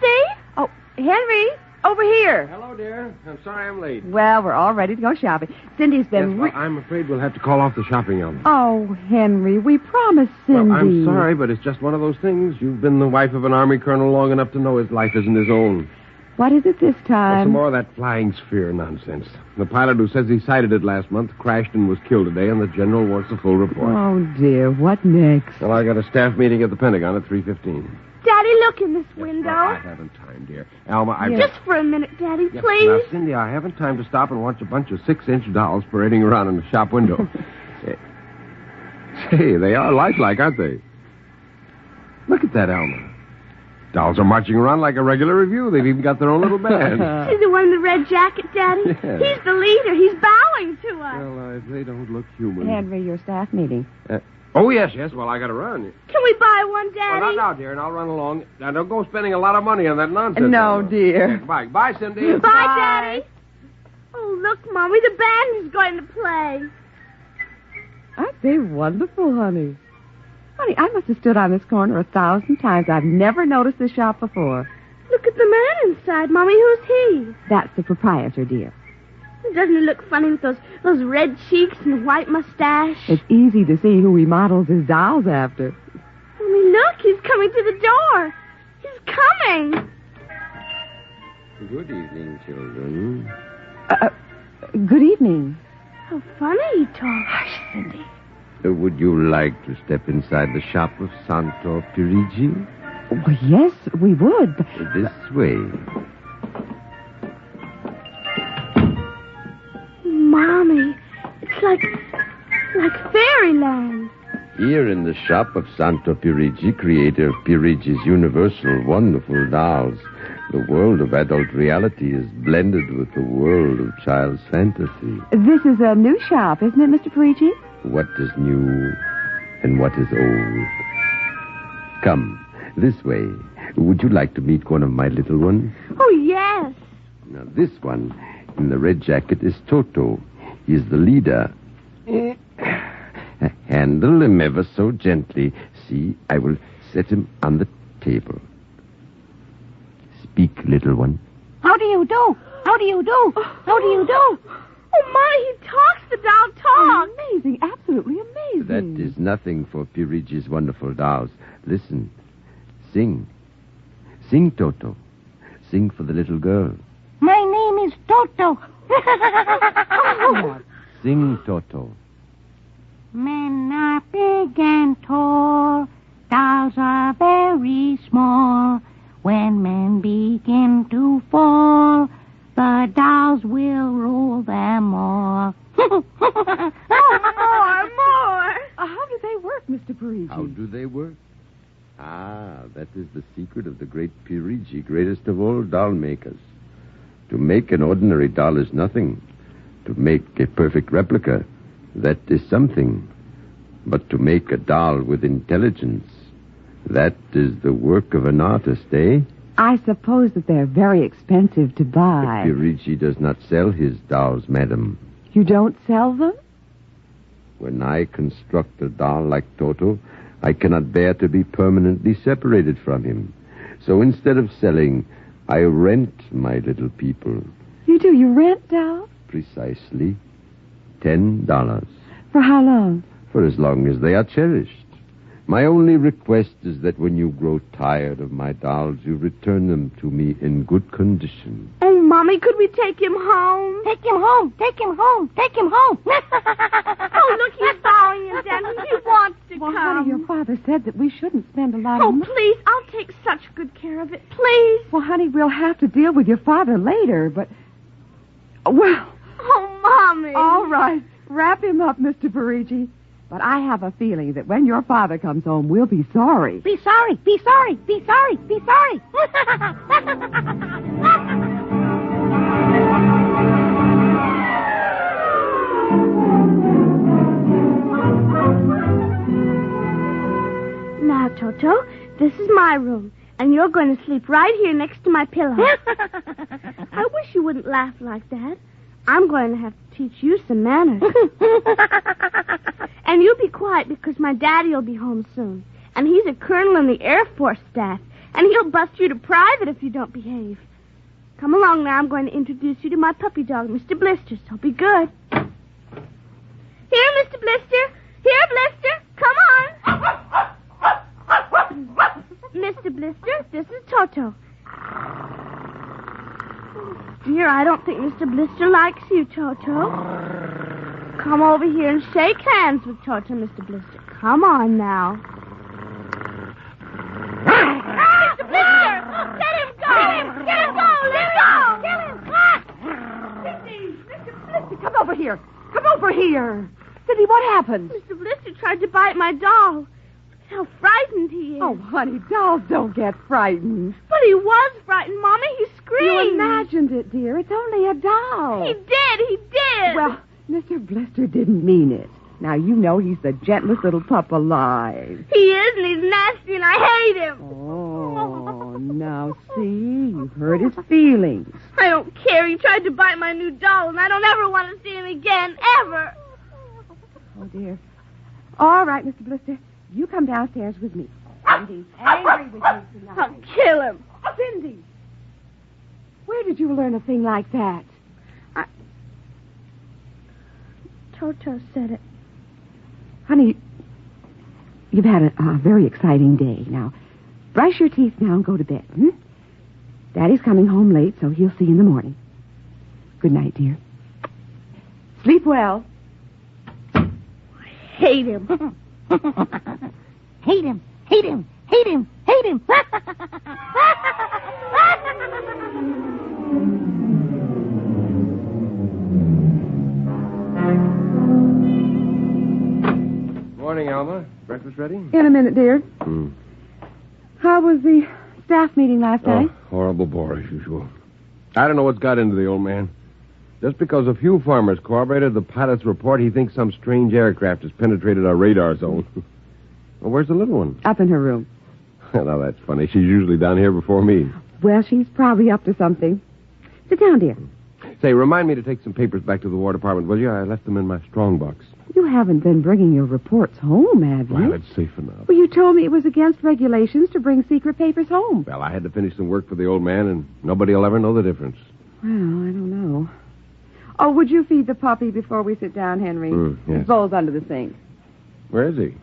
See? Oh, Henry, over here. Hello, dear. I'm sorry I'm late. Well, we're all ready to go shopping. Cindy's been... Yes, well, I'm afraid we'll have to call off the shopping element. Oh, Henry, we promised Cindy. Well, I'm sorry, but it's just one of those things. You've been the wife of an Army colonel long enough to know his life isn't his own. What is it this time? Some more of that flying sphere nonsense. The pilot who says he sighted it last month crashed and was killed today, and the general wants a full report. Oh, dear. What next? Well, I got a staff meeting at the Pentagon at 3:15. Daddy, look in this window. Well, I haven't time, dear. Alma, I've... Just for a minute, Daddy, Yes, please. Now, Cindy, I haven't time to stop and watch a bunch of 6-inch dolls parading around in the shop window. Say, they are lifelike, aren't they? Look at that, Alma. Dolls are marching around like a regular review. They've even got their own little band. See the one in the red jacket, Daddy? Yeah. He's the leader. He's bowing to us. Well, they don't look human. Henry, your staff meeting. Oh, yes. Well, I got to run. Can we buy one, Daddy? Well, not now, dear, and I'll run along. Now, don't go spending a lot of money on that nonsense. No, dear. Bye. Bye, Cindy. Bye, Daddy. Oh, look, Mommy, the band is going to play. Aren't they wonderful, honey? Honey, I must have stood on this corner 1,000 times. I've never noticed this shop before. Look Look at the man inside, Mommy. Who's he? That's the proprietor, dear. Doesn't he look funny with those red cheeks and white mustache? It's easy to see who he models his dolls after. Mommy, look. He's coming to the door. He's coming. Good evening, children. Good evening. How funny he talks. Hush, Cindy. Would you like to step inside the shop of Santo Perigi? Well, yes, we would. This way. Mommy, it's like fairyland. Here in the shop of Santo Perigi, creator of Perigi's universal wonderful dolls, the world of adult reality is blended with the world of child's fantasy. This is a new shop, isn't it, Mr. Perigi? What is new and what is old? Come, this way. Would you like to meet one of my little ones? Oh, yes. Now, this one in the red jacket is Toto. He is the leader. Handle him ever so gently. See, I will set him on the table. Speak, little one. How do you do? How do you do? How do you do? Oh, Mommy, he talks. The doll talks. Amazing, absolutely amazing. That is nothing for Perigi's wonderful dolls. Listen. Sing. Sing, Toto. Sing for the little girl. My name is Toto. Sing, Toto. Men are big and tall. Dolls are very small. When men begin to fall, the dolls will rule them all. More. How do they work, Mr. Perigi? How do they work? That is the secret of the great Perigi, greatest of all doll makers. To make an ordinary doll is nothing. To make a perfect replica, that is something. But to make a doll with intelligence, that is the work of an artist, eh? I suppose that they're very expensive to buy. But Perigi does not sell his dolls, madam. You don't sell them? When I construct a doll like Toto, I cannot bear to be permanently separated from him. So instead of selling, I rent my little people. You do? You rent dolls? Precisely. $10. For how long? For as long as they are cherished. My only request is that when you grow tired of my dolls, you return them to me in good condition. Oh, Mommy, could we take him home? Take him home. Take him home. Take him home. Oh, look, he's bowing and dancing. He wants to come. Honey, your father said that we shouldn't spend a lot of money. Oh, please, I'll take such good care of it. Please. Well, honey, we'll have to deal with your father later, but... Well... Oh, Mommy. All right. Wrap him up, Mr. Perigi. But I have a feeling that when your father comes home, we'll be sorry. Be sorry. Be sorry. Be sorry. Be sorry. Now, Toto, this is my room, and you're going to sleep right here next to my pillow. I wish you wouldn't laugh like that. I'm going to have to teach you some manners. And you be quiet because my daddy will be home soon. And he's a colonel in the Air Force staff. And he'll bust you to private if you don't behave. Come along now. I'm going to introduce you to my puppy dog, Mr. Blister, so be good. Here, Mr. Blister. Here, Blister. Come on. Mr. Blister, this is Toto. Dear, I don't think Mr. Blister likes you, Toto. Come over here and shake hands with Toto, Mr. Blister. Come on now. Mr. Blister! Let him go! Let him go! Let him go! Cindy! Mr. Blister, come over here. Come over here. Cindy, what happened? Mr. Blister tried to bite my doll. How frightened he is. Oh, honey, dolls don't get frightened. But he was frightened, Mommy. He screamed. You imagined it, dear. It's only a doll. He did. Well, Mr. Blister didn't mean it. Now, you know he's the gentlest little pup alive. He is, and he's nasty, and I hate him. Oh, now, see? You've hurt his feelings. I don't care. He tried to bite my new doll, and I don't ever want to see him again, ever. Oh, dear. All right, Mr. Blister. You come downstairs with me. Cindy's angry with you tonight. I'll kill him. Cindy! Where did you learn a thing like that? Toto said it. Honey, you've had a very exciting day. Now, brush your teeth now and go to bed, hmm? Daddy's coming home late, so he'll see you in the morning. Good night, dear. Sleep well. Hate him. Hate him. Hate him. Hate him. Hate him. Morning, Alma. Breakfast ready? In a minute, dear. How was the staff meeting last night? Horrible bore as usual. I don't know what's got into the old man. Just because a few farmers corroborated the pilot's report, he thinks some strange aircraft has penetrated our radar zone. Well, where's the little one? Up in her room. Now, that's funny. She's usually down here before me. Well, she's probably up to something. Sit down, dear. Say, remind me to take some papers back to the War Department, will you? I left them in my strong box. You haven't been bringing your reports home, have you? Well, it's safe enough. Well, you told me it was against regulations to bring secret papers home. Well, I had to finish some work for the old man, and nobody will ever know the difference. Well, I don't know. Oh, would you feed the puppy before we sit down, Henry? Yes. His bowl's under the sink. Where is he?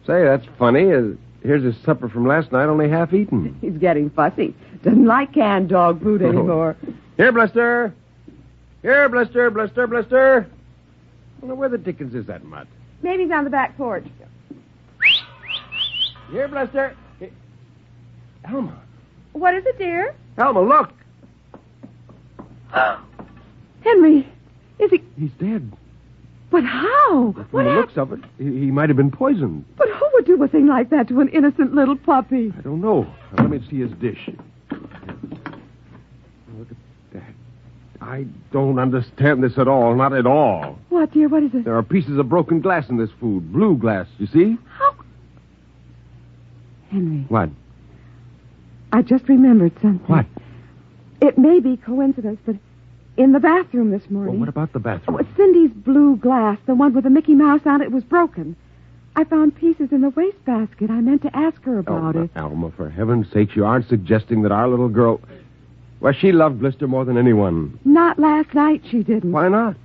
Say, that's funny. Here's his supper from last night, only half eaten. He's getting fussy. Doesn't like canned dog food anymore. Here, Blister. Here, Blister, Blister, Blister. I wonder where the dickens is that mutt? Maybe he's on the back porch. Here, Blister. Here. Alma. What is it, dear? Alma, look. Henry, is he... He's dead. But how? From the looks of it, he might have been poisoned. But who would do a thing like that to an innocent little puppy? I don't know. Now, let me see his dish. Look at that. I don't understand this at all. Not at all. What, dear? What is it? There are pieces of broken glass in this food. Blue glass, you see? How? Henry. What? I just remembered something. What? It may be coincidence, but in the bathroom this morning... Well, what about the bathroom? Oh, Cindy's blue glass, the one with the Mickey Mouse on it, was broken. I found pieces in the wastebasket. I meant to ask her about it. Alma, for heaven's sake, you aren't suggesting that our little girl... Well, she loved Blister more than anyone. Not last night, she didn't. Why not?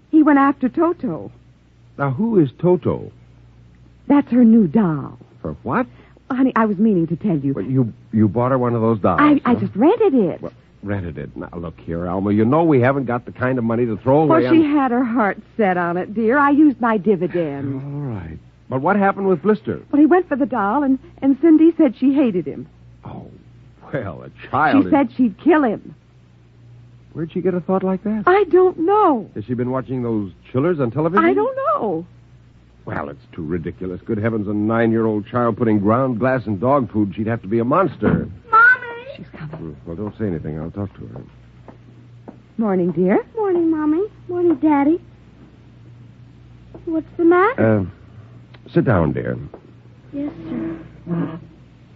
He went after Toto. Now, who is Toto? That's her new doll. For what? Honey, I was meaning to tell you. Well, you bought her one of those dolls. I just rented it. Well, rented it. Now, look here, Alma. You know we haven't got the kind of money to throw away. Well, she had her heart set on it, dear. I used my dividends. All right. But what happened with Blister? Well, he went for the doll, and Cindy said she hated him. Oh, well, a child... She said she'd kill him. Where'd she get a thought like that? I don't know. Has she been watching those chillers on television? I don't know. Well, it's too ridiculous. Good heavens, a 9-year-old child putting ground glass in dog food. She'd have to be a monster. Mommy! She's coming. Well, don't say anything. I'll talk to her. Morning, dear. Morning, Mommy. Morning, Daddy. What's the matter? Sit down, dear. Yes, sir.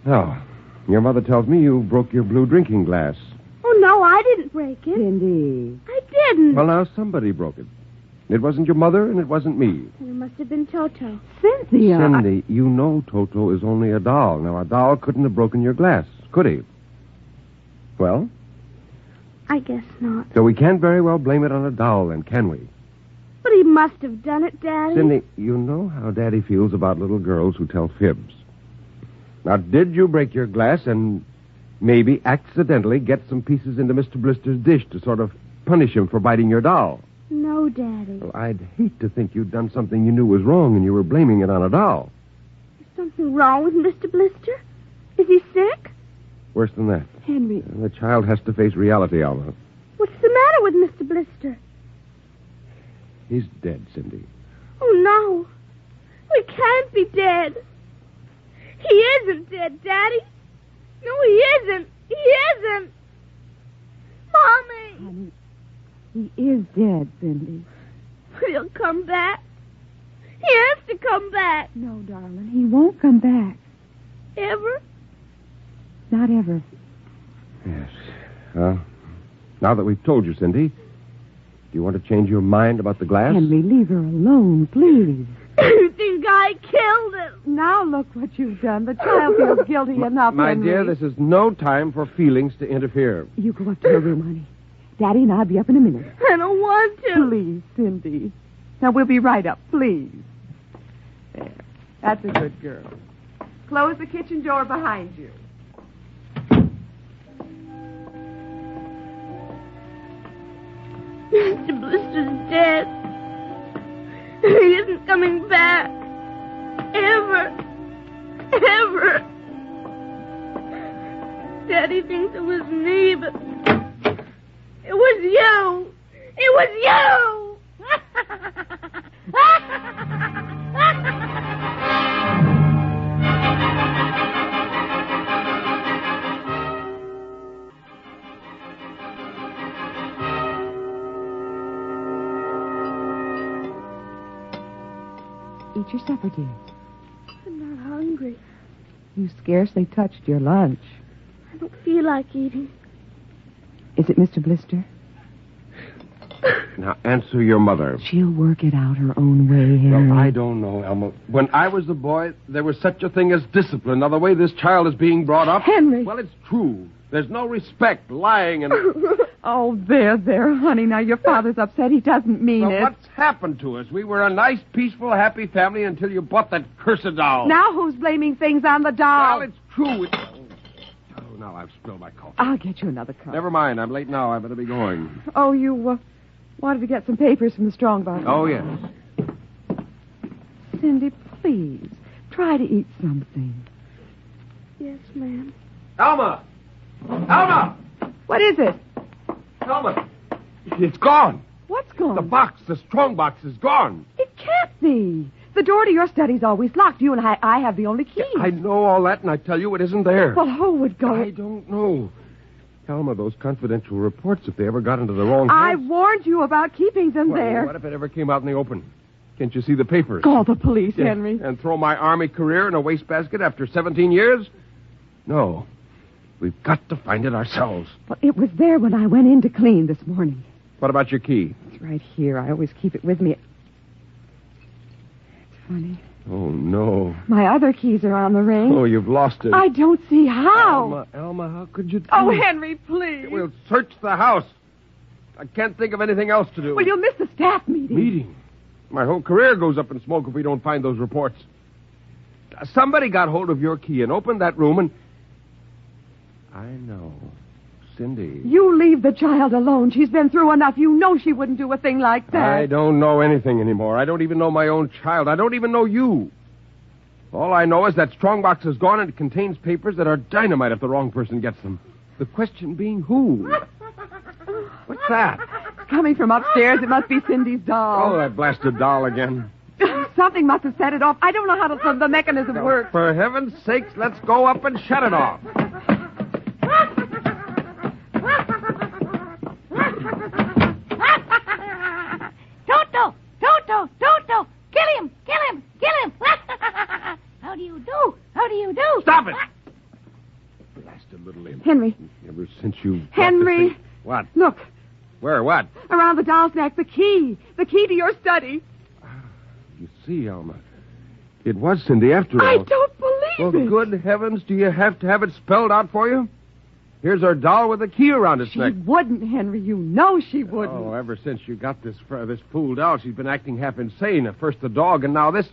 Now, your mother tells me you broke your blue drinking glass. Oh, no, I didn't break it. Cindy. I didn't. Well, now, somebody broke it. It wasn't your mother, and it wasn't me. It must have been Toto. Cynthia. Cindy, you know Toto is only a doll. Now, a doll couldn't have broken your glass, could he? Well? I guess not. So we can't very well blame it on a doll, then, can we? But he must have done it, Daddy. Cindy, you know how Daddy feels about little girls who tell fibs. Now, did you break your glass and maybe accidentally get some pieces into Mr. Blister's dish to sort of punish him for biting your doll? No, Daddy. Well, I'd hate to think you'd done something you knew was wrong and you were blaming it on a doll. Is something wrong with Mr. Blister? Is he sick? Worse than that. Henry. The child has to face reality, Alma. What's the matter with Mr. Blister? He's dead, Cindy. Oh, no. We can't be dead. He isn't dead, Daddy. No, he isn't. He isn't. Mommy. Honey, he is dead, Cindy. But he'll come back. He has to come back. No, darling, he won't come back. Ever? Not ever. Yes. Well, now that we've told you, Cindy, do you want to change your mind about the glass? Henry, leave her alone, please. You think I killed him? Now look what you've done. The child feels guilty enough, My Henry. dear, this is no time for feelings to interfere. You go up to your room, honey. Daddy and I'll be up in a minute. I don't want to. Please, Cindy. Now, we'll be right up, please. There. That's a good girl. Close the kitchen door behind you. Mr. Blister's dead. He isn't coming back. Ever. Ever. Daddy thinks it was me, but it was you. It was you. Eat your supper, dear. I'm not hungry. You scarcely touched your lunch. I don't feel like eating. Is it Mr. Blister? Now, answer your mother. She'll work it out her own way, Henry. Well, I don't know, Elma. When I was a boy, there was such a thing as discipline. Now, the way this child is being brought up... Henry! Well, it's true. There's no respect, lying, and... Oh, there, honey. Now, your father's upset. He doesn't mean Well, it. what's happened to us? We were a nice, peaceful, happy family until you bought that cursed doll. Now who's blaming things on the doll? Well, it's true. Oh, now I've spilled my coffee. I'll get you another cup. Never mind. I'm late now. I better be going. Oh, you wanted to get some papers from the strongbox. Oh, yes. Cindy, please, try to eat something. Yes, ma'am. Alma! Alma! What is it? Alma! It's gone. What's gone? The box, the strong box, is gone. It can't be. The door to your study's always locked. You and I have the only key. I know all that, and I tell you it isn't there. Well, who would go? I don't know. Alma, those confidential reports, if they ever got into the wrong I hands... warned you about keeping them Well, there. what if it ever came out in the open? Can't you see the papers? Call the police, Yeah, Henry. And throw my Army career in a wastebasket after 17 years? No. We've got to find it ourselves. Well, it was there when I went in to clean this morning. What about your key? It's right here. I always keep it with me. It's funny. Oh, no. My other keys are on the ring. Oh, you've lost it. I don't see how. Alma, how could you do Oh, it? Henry, please. We'll search the house. I can't think of anything else to do. Well, you'll miss the staff meeting. Meeting? My whole career goes up in smoke if we don't find those reports. Somebody got hold of your key and opened that room and... I know. Cindy. You leave the child alone. She's been through enough. You know she wouldn't do a thing like that. I don't know anything anymore. I don't even know my own child. I don't even know you. All I know is that strongbox is gone and it contains papers that are dynamite if the wrong person gets them. The question being who? What's that? It's coming from upstairs. It must be Cindy's doll. Oh, that blasted doll again. Something must have set it off. I don't know how the mechanism works. For heaven's sakes, let's go up and shut it off. Toto! Kill him! How do you do? Stop it! Blasted little imp. Henry. Ever since you... Henry. What? Look. Where? What? Around the doll's neck. The key. The key to your study. You see, Alma. It was Cindy after all. I don't believe Well, it. good heavens, do you have to have it spelled out for you? Here's our doll with a key around its She neck. wouldn't, Henry. You know she wouldn't. Oh, ever since you got this fool doll, she's been acting half insane. At first the dog, and now this.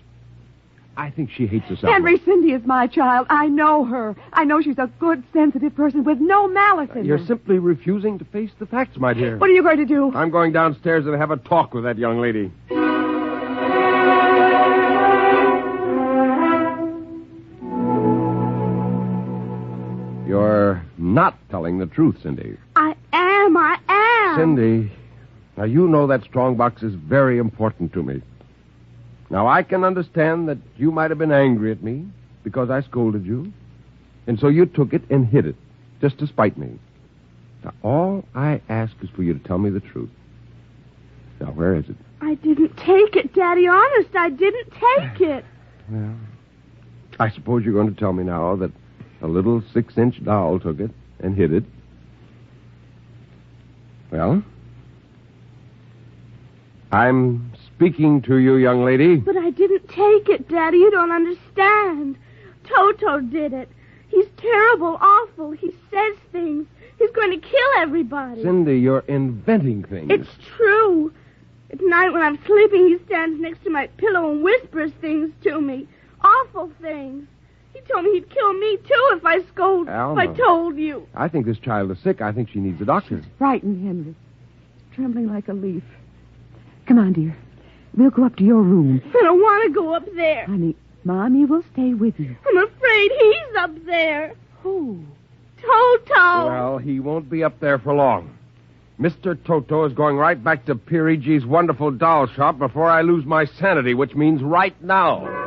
I think she hates us, Alma. Henry, Cindy is my child. I know her. I know she's a good, sensitive person with no malice in You're her. simply refusing to face the facts, my dear. What are you going to do? I'm going downstairs and have a talk with that young lady. You're not telling the truth, Cindy. I am. Cindy, now you know that strongbox is very important to me. Now, I can understand that you might have been angry at me because I scolded you, and so you took it and hid it, just to spite me. Now, all I ask is for you to tell me the truth. Now, where is it? I didn't take it, Daddy. Honest, I didn't take it. Well, I suppose you're going to tell me now that a little 6-inch doll took it and hid it. Well, I'm speaking to you, young lady. But I didn't take it, Daddy. You don't understand. Toto did it. He's terrible, awful. He says things. He's going to kill everybody. Cindy, you're inventing things. It's true. At night when I'm sleeping, he stands next to my pillow and whispers things to me. Awful things. He told me he'd kill me, too, if I Alma. if I told you. I think this child is sick. I think she needs a doctor. She's frightened, Henry. Trembling like a leaf. Come on, dear. We'll go up to your room. I don't want to go up there. Honey, Mommy will stay with you. I'm afraid he's up there. Who? Toto. Well, he won't be up there for long. Mr. Toto is going right back to Perigi's wonderful doll shop before I lose my sanity, which means right now.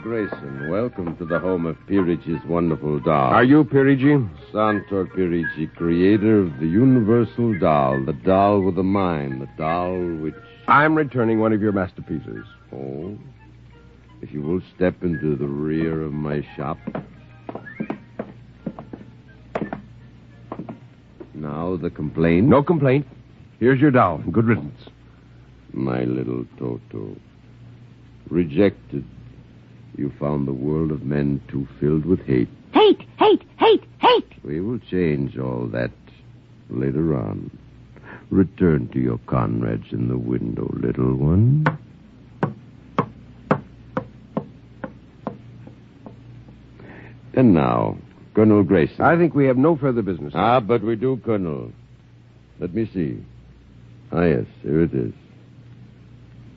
Grayson, welcome to the home of Perigi's wonderful doll. Are you Perigi? Santor Perigi, creator of the universal doll, the doll with a mind, the doll which... I'm returning one of your masterpieces. Oh? If you will step into the rear of my shop. Now the complaint? No complaint. Here's your doll. Good riddance. My little Toto. Rejected. You found the world of men too filled with hate. Hate, hate, hate, hate. We will change all that later on. Return to your comrades in the window, little one. And now, Colonel Grayson. I think we have no further business. But we do, Colonel. Let me see. Yes, here it is.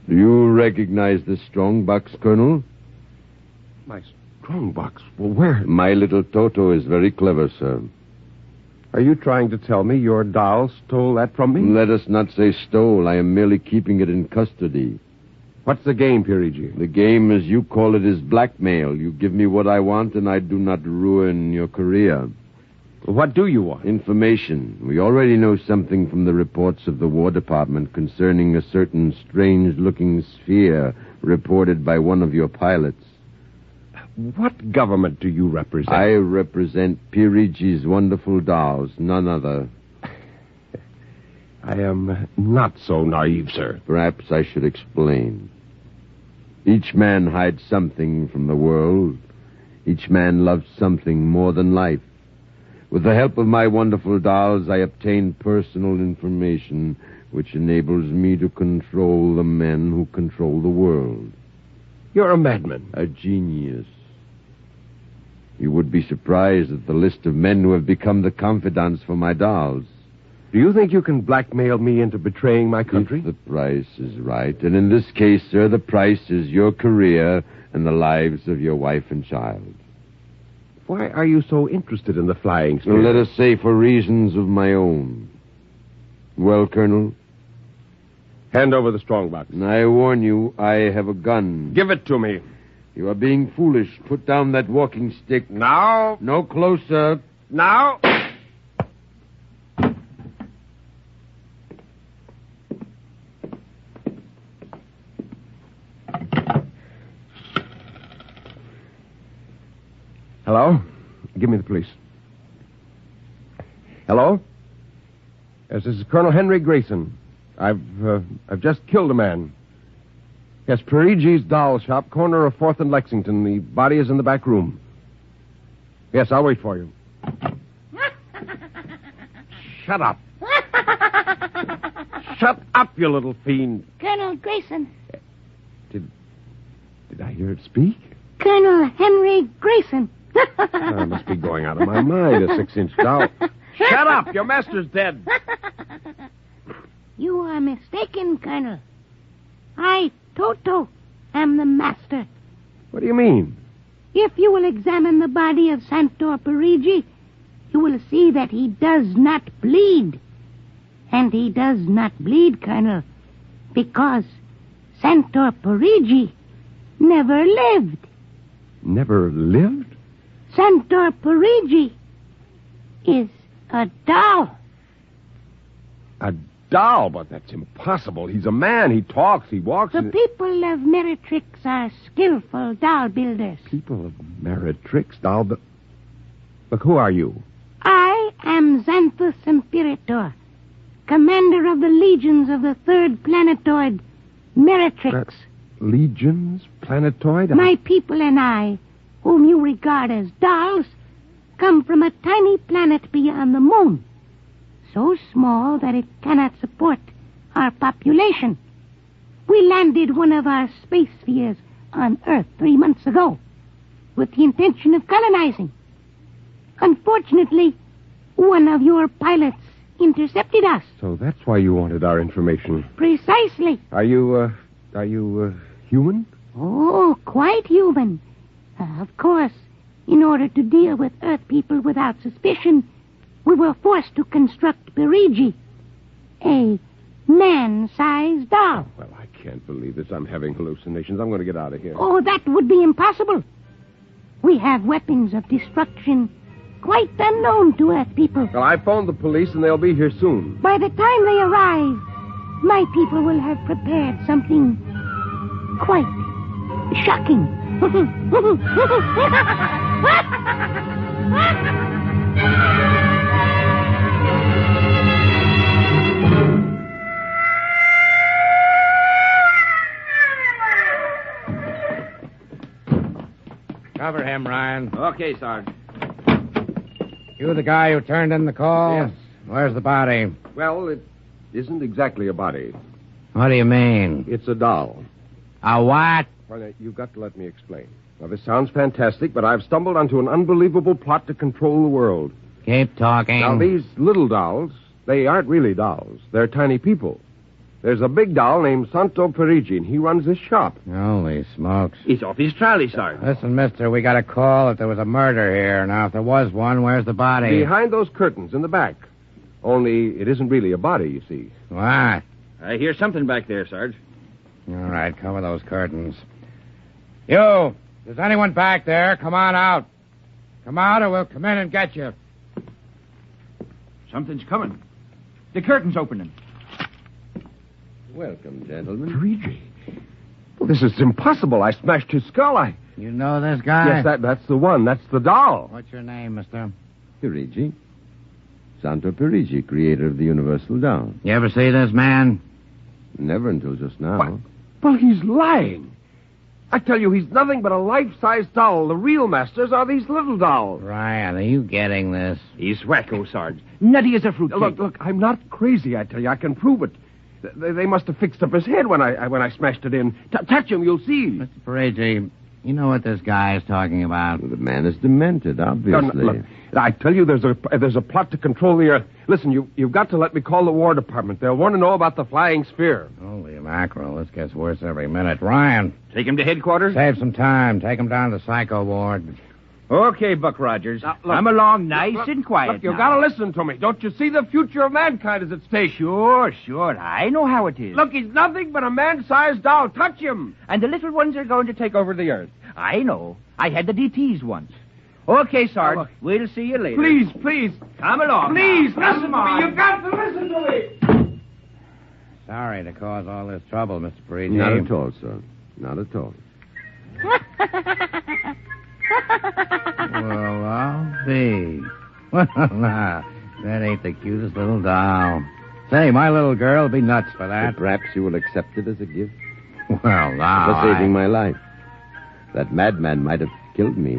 Do you recognize this strong box, Colonel? My strong box? Well, where? My little Toto is very clever, sir. Are you trying to tell me your doll stole that from me? Let us not say stole. I am merely keeping it in custody. What's the game, Perigi? The game, as you call it, is blackmail. You give me what I want, and I do not ruin your career. What do you want? Information. We already know something from the reports of the War Department concerning a certain strange-looking sphere reported by one of your pilots. What government do you represent? I represent Perigi's wonderful dolls, none other. I am not so naive, sir. Perhaps I should explain. Each man hides something from the world. Each man loves something more than life. With the help of my wonderful dolls, I obtain personal information which enables me to control the men who control the world. You're a madman. A genius. You would be surprised at the list of men who have become the confidants for my dolls. Do you think you can blackmail me into betraying my country? If the price is right. And in this case, sir, the price is your career and the lives of your wife and child. Why are you so interested in the flying sphere? Let us say for reasons of my own. Well, Colonel? Hand over the strongbox. I warn you, I have a gun. Give it to me. You are being foolish. Put down that walking stick. Now. No closer. Now. Hello? Give me the police. Hello? Yes, this is Colonel Henry Grayson. I've just killed a man. Yes, Perigi's doll shop, corner of 4th and Lexington. The body is in the back room. Yes, I'll wait for you. Shut up. Shut up, you little fiend. Colonel Grayson. Did I hear it speak? Colonel Henry Grayson. I must be going out of my mind, a 6-inch doll. Shut up! Your master's dead. You are mistaken, Colonel. I, Toto, am the master. What do you mean? If you will examine the body of Santor Perigi, you will see that he does not bleed. And he does not bleed, Colonel, because Santor Perigi never lived. Never lived? Santor Perigi is a doll. A doll, but that's impossible. He's a man. He talks, he walks. The people of Meretrix are skillful doll builders. People of Meretrix, doll. Look, who are you? I am Xanthus Imperator, commander of the legions of the third planetoid, Meretrix. Legions? Planetoid? My people and I, whom you regard as dolls, come from a tiny planet beyond the moon, so small that it cannot support our population. We landed one of our space spheres on Earth 3 months ago with the intention of colonizing. Unfortunately, one of your pilots intercepted us. So that's why you wanted our information. Precisely. Are you human? Oh, quite human. Of course, in order to deal with Earth people without suspicion, we were forced to construct Perigi, a man-sized doll. Well, I can't believe this. I'm having hallucinations. I'm going to get out of here. Oh, that would be impossible. We have weapons of destruction quite unknown to Earth people. Well, I phoned the police, and they'll be here soon. By the time they arrive, my people will have prepared something quite shocking. Cover him, Ryan. Okay, Sarge. You the guy who turned in the call? Yes. Where's the body? Well, it isn't exactly a body. What do you mean? It's a doll. A what? Well, you've got to let me explain. Now, this sounds fantastic, but I've stumbled onto an unbelievable plot to control the world. Keep talking. Now, these little dolls, they aren't really dolls. They're tiny people. There's a big doll named Santo Perigi, and he runs this shop. Holy smokes. He's off his trolley, Sarge. Listen, mister, we got a call that there was a murder here. Now, if there was one, where's the body? Behind those curtains in the back. Only it isn't really a body, you see. What? I hear something back there, Sarge. All right, cover those curtains. You! Is anyone back there? Come on out. Come out or we'll come in and get you. Something's coming. The curtain's opening. Welcome, gentlemen. Perigi. Well, this is impossible. I smashed his skull. You know this guy? Yes, that's the one. That's the doll. What's your name, mister? Perigi. Santo Perigi, creator of the Universal Doll. You ever see this man? Never until just now. What? Well, he's lying. I tell you, he's nothing but a life-size doll. The real masters are these little dolls. Ryan, are you getting this? He's wacko, Sarge. Nutty as a fruitcake. Look, I'm not crazy, I tell you. I can prove it. They must have fixed up his head when I smashed it in. Touch him, you'll see. Mr. Perigi, you know what this guy is talking about? Well, the man is demented, obviously. No, look, I tell you, there's a plot to control the Earth. Listen, you've got to let me call the War Department. They'll want to know about the flying sphere. Holy mackerel, this gets worse every minute. Ryan. Take him to headquarters? Save some time. Take him down to the psycho ward. Okay, Buck Rogers. I'm along nice and quiet. Look, you've got to listen to me. Don't you see the future of mankind is at stake? Sure. I know how it is. Look, he's nothing but a man-sized doll. Touch him. And the little ones are going to take over the Earth. I know. I had the DTs once. Okay, Sarge. We'll see you later. Please. Come along. Please, now. listen to me. You've got to listen to me. Sorry to cause all this trouble, Mr. Perigi. Not at all, sir. Not at all. Well, I'll see. Well, that ain't the cutest little doll. Say, my little girl will be nuts for that. But perhaps you will accept it as a gift. Well, now. For saving my life. That madman might have killed me.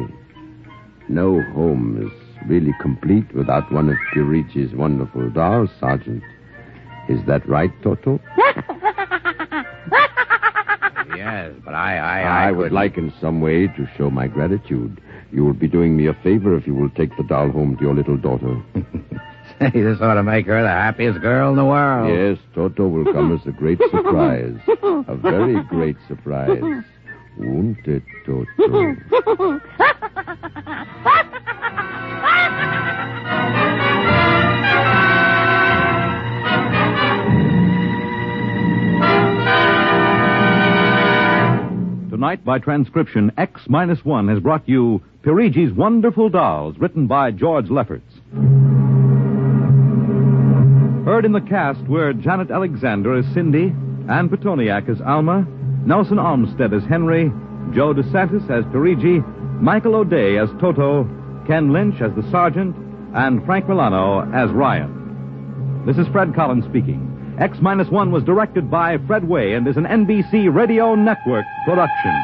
No home is really complete without one of Perigi's wonderful dolls, Sergeant. Is that right, Toto? Yes, but I would like in some way to show my gratitude. You will be doing me a favor if you will take the doll home to your little daughter. Say, this ought to make her the happiest girl in the world. Yes, Toto will come as a great surprise. A very great surprise. Won't it, Toto? Tonight, by transcription, X-1 has brought you Perigi's Wonderful Dolls, written by George Lefferts. Heard in the cast were Janet Alexander as Cindy, Ann Petoniak as Alma, Nelson Olmsted as Henry, Joe DeSantis as Perigi, Michael O'Day as Toto, Ken Lynch as the Sergeant, and Frank Milano as Ryan. This is Fred Collins speaking. X-1 was directed by Fred Way and is an NBC Radio Network production.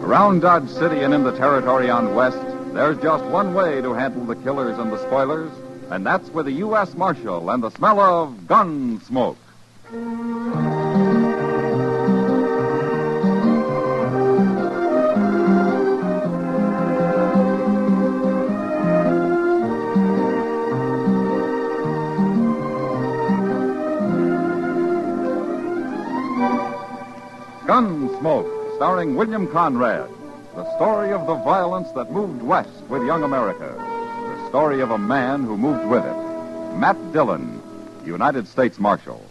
Around Dodge City and in the territory on West, there's just one way to handle the killers and the spoilers, and that's with a U.S. Marshal and the smell of Gunsmoke. Gunsmoke, starring William Conrad. The story of the violence that moved west with young America. The story of a man who moved with it. Matt Dillon, United States Marshal.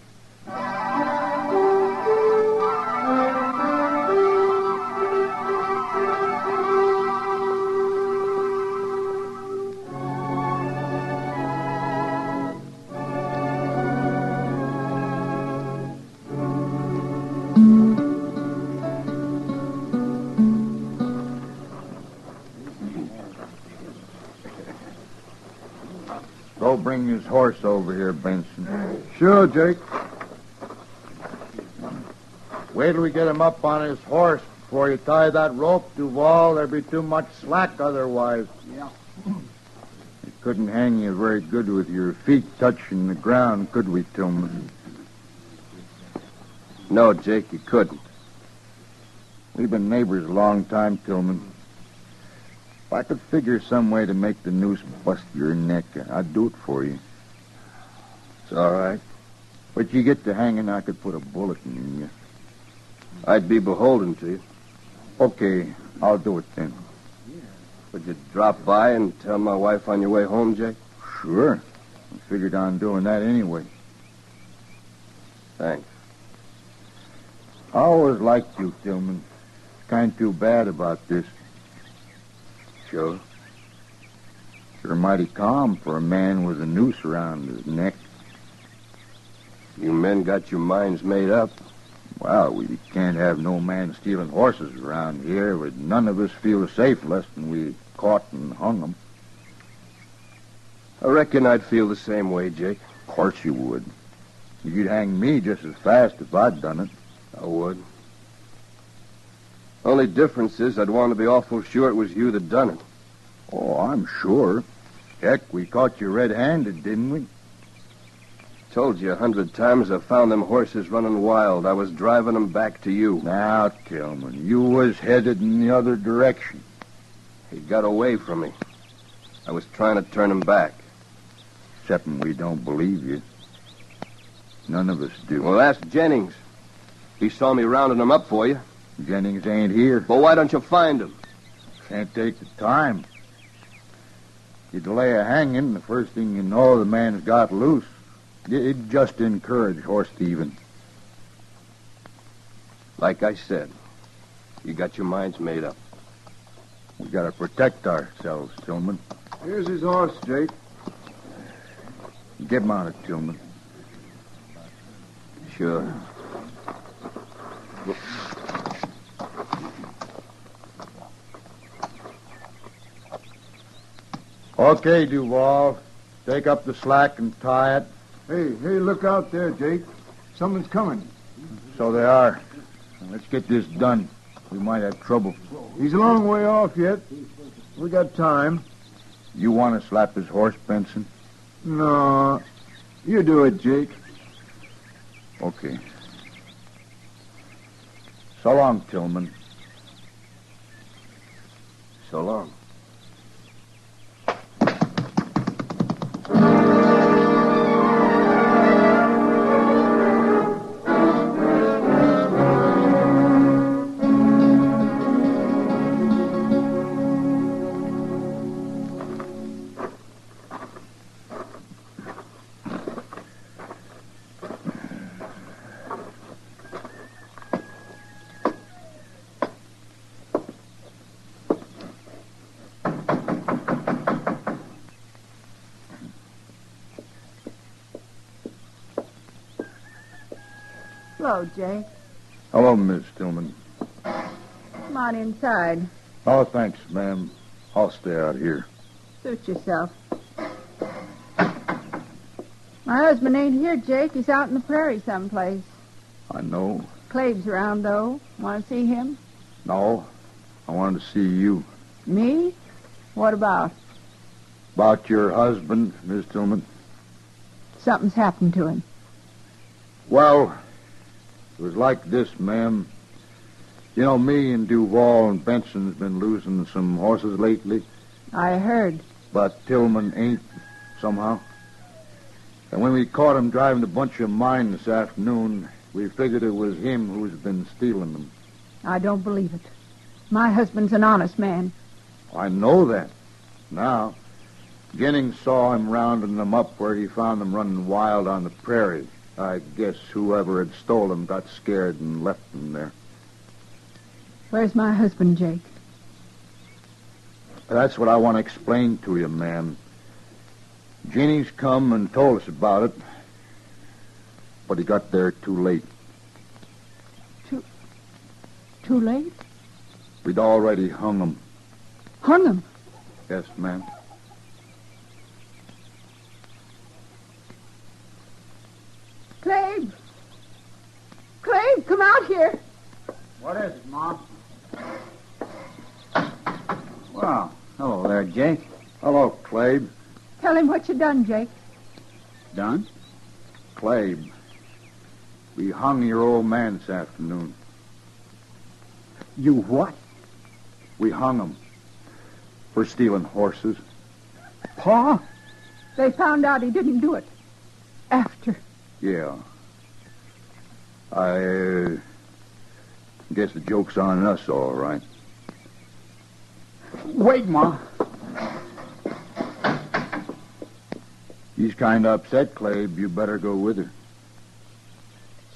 Go bring his horse over here, Benson. Sure, Jake. Wait till we get him up on his horse before you tie that rope, Duval. There'd be too much slack otherwise. Yeah. We couldn't hang you very good with your feet touching the ground, could we, Tillman? No, Jake, you couldn't. We've been neighbors a long time, Tillman. If I could figure some way to make the noose bust your neck, I'd do it for you. It's all right. But you get to hanging, I could put a bullet in you. I'd be beholden to you. Okay, I'll do it then. Would you drop by and tell my wife on your way home, Jake? Sure. I figured on doing that anyway. Thanks. I always liked you, Tillman. Kind of too bad about this. Sure. You're mighty calm for a man with a noose around his neck. You men got your minds made up. Well, we can't have no man stealing horses around here, but none of us feel safe less than we caught and hung them. I reckon I'd feel the same way, Jake. Of course you would. You'd hang me just as fast if I'd done it. I would. Only difference is I'd want to be awful sure it was you that done it. Oh, I'm sure. Heck, we caught you red-handed, didn't we? Told you 100 times I found them horses running wild. I was driving them back to you. Now, Tillman, you was headed in the other direction. He got away from me. I was trying to turn him back. Excepting we don't believe you. None of us do. Well, ask Jennings. He saw me rounding him up for you. Jennings ain't here. Well, why don't you find him? Can't take the time. You delay a hanging, the first thing you know, the man's got loose. It just encourage horse thieving. Like I said, you got your minds made up. We gotta protect ourselves, Tillman. Here's his horse, Jake. Get him on it, Tillman. Sure. Okay, Duval. Take up the slack and tie it. Hey, look out there, Jake. Someone's coming. So they are. Let's get this done. We might have trouble. He's a long way off yet. We got time. You want to slap his horse, Benson? No. You do it, Jake. Okay. So long, Tillman. So long. Hello, Jake. Hello, Miss Tillman. Come on inside. Oh, thanks, ma'am. I'll stay out here. Suit yourself. My husband ain't here, Jake. He's out in the prairie someplace. I know. Clave's around, though. Want to see him? No, I wanted to see you. Me? What about? About your husband, Miss Tillman. Something's happened to him. Well, it was like this, ma'am. You know, me and Duval and Benson's been losing some horses lately. I heard. But Tillman ain't, somehow. And when we caught him driving a bunch of mine this afternoon, we figured it was him who's been stealing them. I don't believe it. My husband's an honest man. I know that. Now, Jennings saw him rounding them up where he found them running wild on the prairie. I guess whoever had stole them got scared and left them there. Where's my husband, Jake? That's what I want to explain to you, ma'am. Jennings come and told us about it, but he got there too late. Too late? We'd already hung him. Hung him? Yes, ma'am. Clave! Clave, come out here. What is it, Mom? Well, hello there, Jake. Hello, Clabe. Tell him what you done, Jake. Done? Clabe, we hung your old man this afternoon. You what? We hung him for stealing horses. Pa? They found out he didn't do it. After. Yeah. I guess the joke's on us, all right. Wait, Ma. He's kind of upset, Clabe. You better go with her.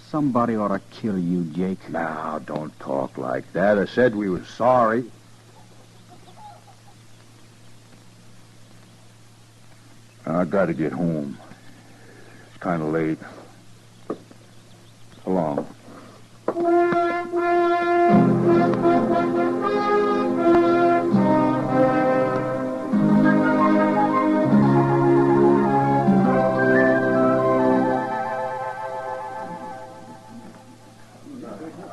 Somebody ought to kill you, Jake. Now, don't talk like that. I said we was sorry. I got to get home. It's kind of late. So long.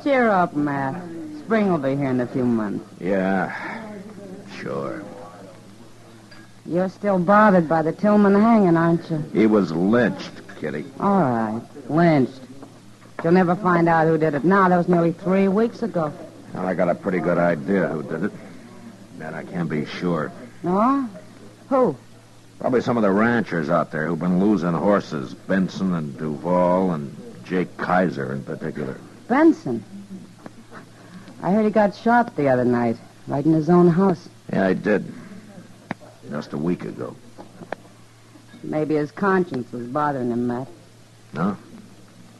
Cheer up, Matt. Spring will be here in a few months. Yeah, sure. You're still bothered by the Tillman hanging, aren't you? He was lynched, Kitty. All right. Lynched. You'll never find out who did it now. That was nearly 3 weeks ago. Well, I got a pretty good idea who did it. But I can't be sure. No? Who? Probably some of the ranchers out there who've been losing horses. Benson and Duval and Jake Kaiser in particular. Benson? I heard he got shot the other night, right in his own house. Yeah, I did. Just a week ago. Maybe his conscience was bothering him, Matt. No?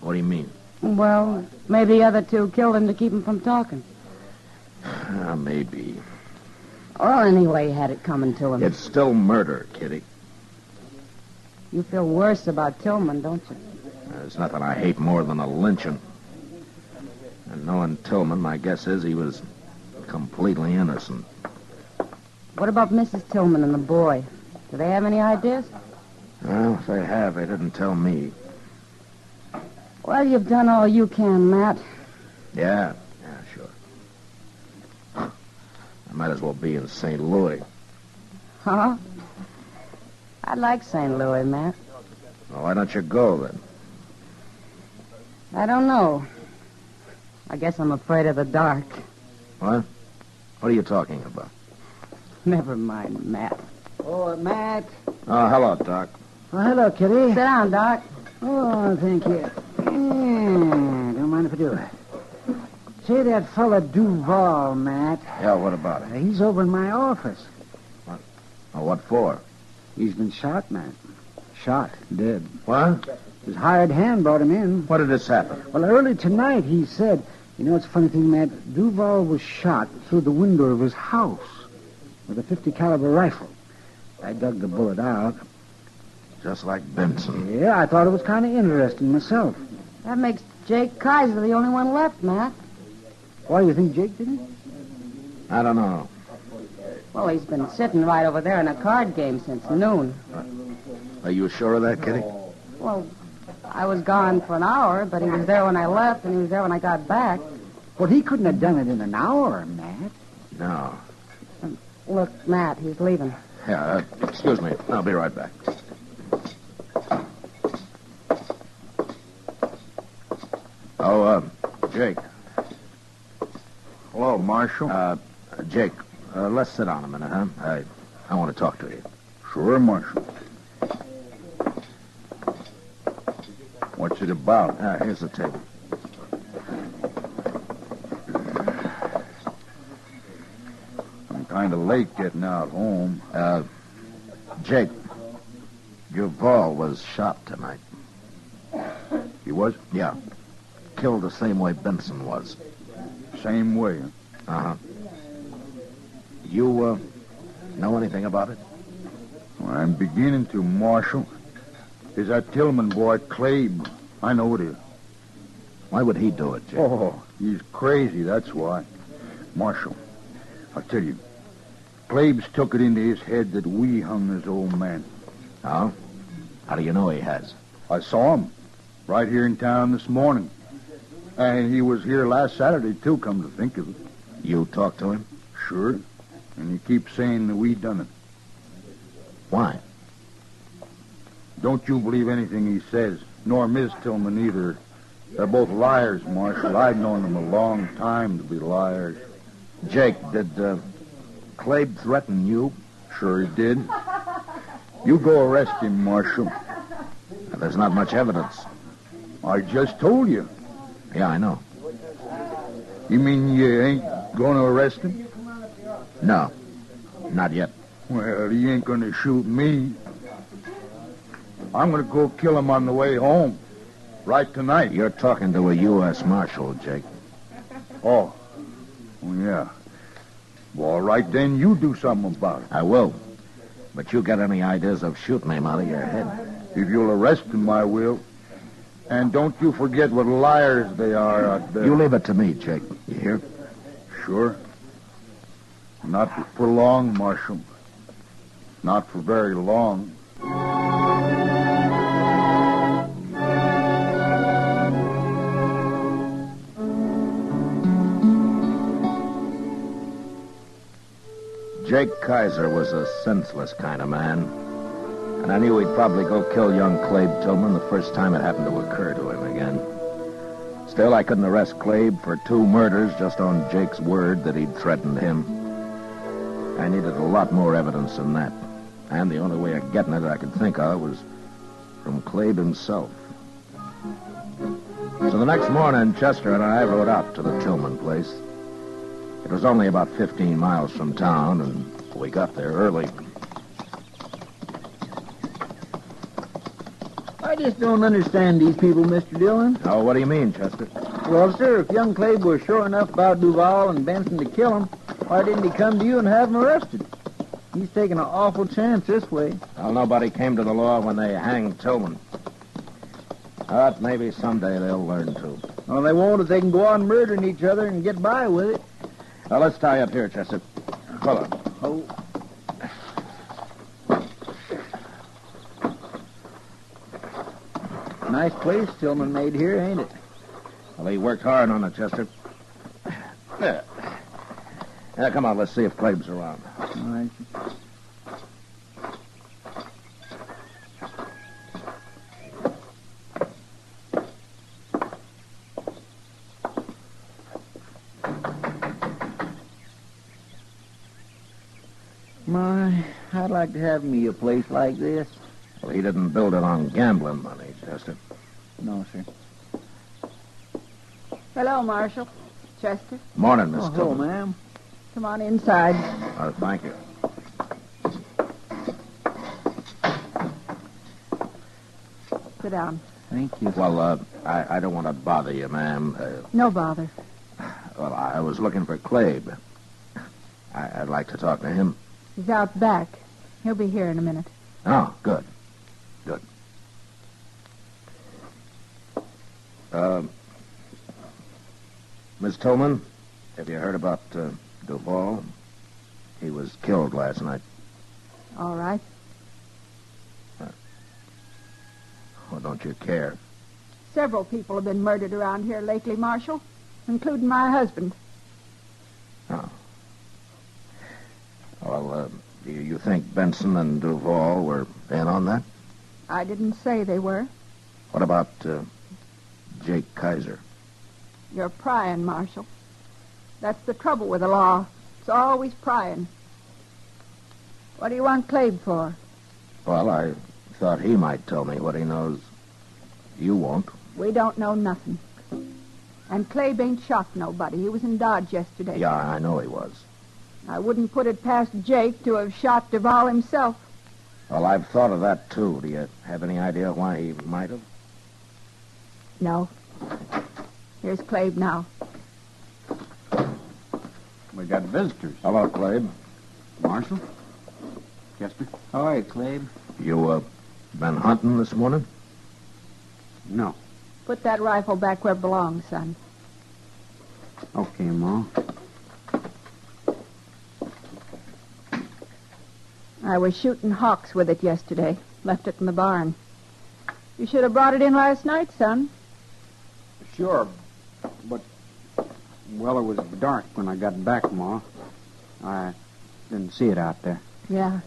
What do you mean? Well, maybe the other two killed him to keep him from talking. Maybe. Well, anyway, he had it coming to him. It's still murder, Kitty. You feel worse about Tillman, don't you? There's nothing I hate more than a lynching. And knowing Tillman, my guess is he was completely innocent. What about Mrs. Tillman and the boy? Do they have any ideas? Well, if they have, they didn't tell me. Well, you've done all you can, Matt. Yeah, sure. I might as well be in St. Louis. Huh? I like St. Louis, Matt. Well, why don't you go, then? I don't know. I guess I'm afraid of the dark. What? What are you talking about? Never mind, Matt. Oh, Matt. Oh, hello, Doc. Oh, hello, Kitty. Sit down, Doc. Oh, thank you. Yeah, don't mind if I do. Say, that fella Duval, Matt. Yeah, what about it? He's over in my office. What? Oh, what for? He's been shot, Matt. Shot, dead. What? His hired hand brought him in. What did this happen? Well, early tonight, he said... You know, it's a funny thing, Matt. Duval was shot through the window of his house with a .50 caliber rifle. I dug the bullet out. Just like Benson. Yeah, I thought it was kind of interesting myself. That makes Jake Kaiser, the only one left, Matt. Why do you think Jake did it? I don't know. Well, he's been sitting right over there in a card game since noon. Are you sure of that, Kitty? Well, I was gone for an hour, but he was there when I left, and he was there when I got back. Well, he couldn't have done it in an hour, Matt. No. Look, Matt, he's leaving. Yeah, excuse me. I'll be right back. Oh, Jake. Hello, Marshal. Jake, let's sit down a minute, huh? I want to talk to you. Sure, Marshal. What's it about? Here's the table. I'm kind of late getting out home. Jake, Duval was shot tonight. He was? Yeah. Killed the same way Benson was. Same way, huh? Uh-huh. You, know anything about it? Well, I'm beginning to, Marshal. Is that Tillman boy, Clabe. I know it is. Why would he do it, Jake? Oh, he's crazy, that's why. Marshal, I'll tell you. Clabe's took it into his head that we hung his old man. Oh? How do you know he has? I saw him right here in town this morning. And he was here last Saturday, too, come to think of it. You talked to him? Sure. And he keeps saying that we done it. Why? Don't you believe anything he says, nor Miss Tillman either. They're both liars, Marshal. I've known them a long time to be liars. Jake, did Clabe threaten you? Sure he did. You go arrest him, Marshal. There's not much evidence. I just told you. Yeah, I know. You mean you ain't going to arrest him? No, not yet. Well, he ain't going to shoot me. I'm going to go kill him on the way home. Right tonight. You're talking to a U.S. Marshal, Jake. Oh, yeah. Well, all right, then you do something about it. I will. But you got any ideas of shooting him out of your head? If you'll arrest him, I will. And don't you forget what liars they are out there. You leave it to me, Jake. You hear? Sure. Not for long, Marshal. Not for very long. Jake Kaiser was a senseless kind of man. And I knew he'd probably go kill young Clabe Tillman the first time it happened to occur to him again. Still, I couldn't arrest Clabe for 2 murders just on Jake's word that he'd threatened him. I needed a lot more evidence than that. And the only way of getting it I could think of was from Clabe himself. So the next morning, Chester and I rode out to the Tillman place. It was only about 15 miles from town, and we got there early. I just don't understand these people, Mr. Dillon. Oh, what do you mean, Chester? Well, sir, if young Clabe was sure enough about Duval and Benson to kill him, why didn't he come to you and have him arrested? He's taking an awful chance this way. Well, nobody came to the law when they hanged Tillman. But maybe someday they'll learn to. Well, they won't if they can go on murdering each other and get by with it. Well, let's tie up here, Chester. Hold on. Oh. Nice place Tillman made here, ain't it? Well, he worked hard on it, Chester. There. Now, come on, let's see if Clabe's around. All right. My, I'd like to have me a place like this. Well, he didn't build it on gambling money, Chester. No, sir. Hello, Marshal. Chester. Morning, Miss Hello, Tillman. ma'am. Come on inside. Thank you. Sit down. Thank you. Well, I don't want to bother you, ma'am. No bother. Well, I was looking for Clabe. I'd like to talk to him. He's out back. He'll be here in a minute. Oh, good. Good. Miss Tillman, have you heard about Duval? He was killed last night. All right. Well, don't you care? Several people have been murdered around here lately, Marshal, including my husband. Oh. Well, do you think Benson and Duval were in on that? I didn't say they were. What about Jake Kaiser? You're prying, Marshal. That's the trouble with the law. It's always prying. What do you want Clabe for? Well, I thought he might tell me what he knows. You won't. We don't know nothing. And Clabe ain't shot nobody. He was in Dodge yesterday. Yeah, I know he was. I wouldn't put it past Jake to have shot Duval himself. Well, I've thought of that, too. Do you have any idea why he might have? No. Here's Clabe now. We got visitors. Hello, Clabe. Marshal? Chester? All right, Clabe. You, been hunting this morning? No. Put that rifle back where it belongs, son. Okay, Ma. I was shooting hawks with it yesterday. Left it in the barn. You should have brought it in last night, son. Sure, but, well, it was dark when I got back, Ma. I didn't see it out there. Yeah.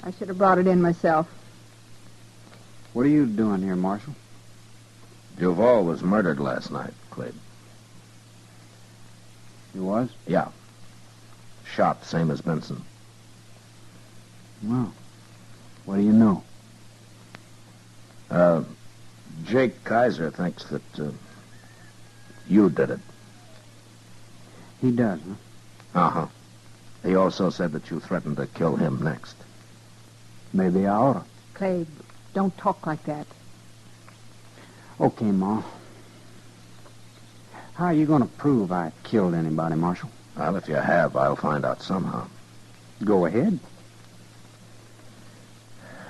I should have brought it in myself. What are you doing here, Marshal? Duval was murdered last night, Clabe. He was? Yeah. Shot, same as Benson. Well, what do you know? Jake Kaiser thinks that you did it. He does, huh? Uh-huh. He also said that you threatened to kill him next. Maybe I oughta. Clabe, don't talk like that. Okay, Ma. How are you going to prove I killed anybody, Marshal? Well, if you have, I'll find out somehow. Go ahead.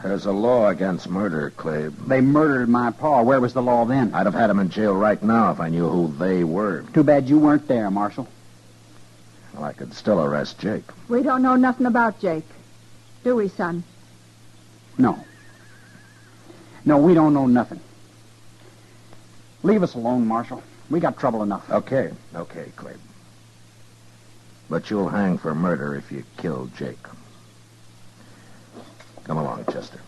There's a law against murder, Clabe. They murdered my pa. Where was the law then? I'd have had him in jail right now if I knew who they were. Too bad you weren't there, Marshal. Well, I could still arrest Jake. We don't know nothing about Jake. Do we, son? No. No, we don't know nothing. Leave us alone, Marshal. We got trouble enough. Okay, Clabe. But you'll hang for murder if you kill Jake. Come along, Chester.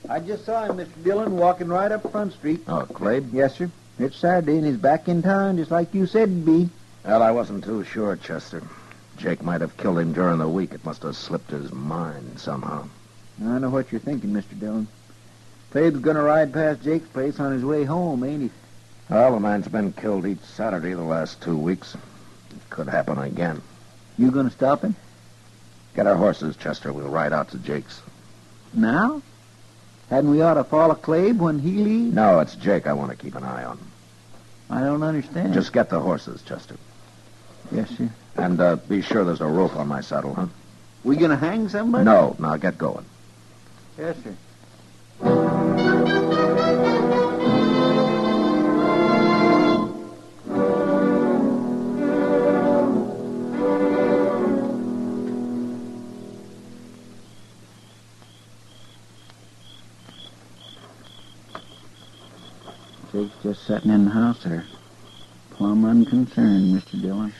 I just saw him, Mr. Dillon, walking right up Front Street. Oh, Clabe? Yes, sir. It's Saturday, and he's back in town, just like you said he'd be. Well, I wasn't too sure, Chester. Jake might have killed him during the week. It must have slipped his mind somehow. I know what you're thinking, Mr. Dillon. Clabe's gonna ride past Jake's place on his way home, ain't he? Well, the man's been killed each Saturday the last 2 weeks. It could happen again. You gonna stop him? Get our horses, Chester. We'll ride out to Jake's. Now? Hadn't we ought to follow Clabe when he leaves? No, it's Jake I want to keep an eye on. I don't understand. Just get the horses, Chester. Yes, sir. And be sure there's a rope on my saddle, huh? We gonna hang somebody? No. Now get going. Yes, sir. Jake's just sitting in the house there. Plumb unconcerned, Mr. Dillon.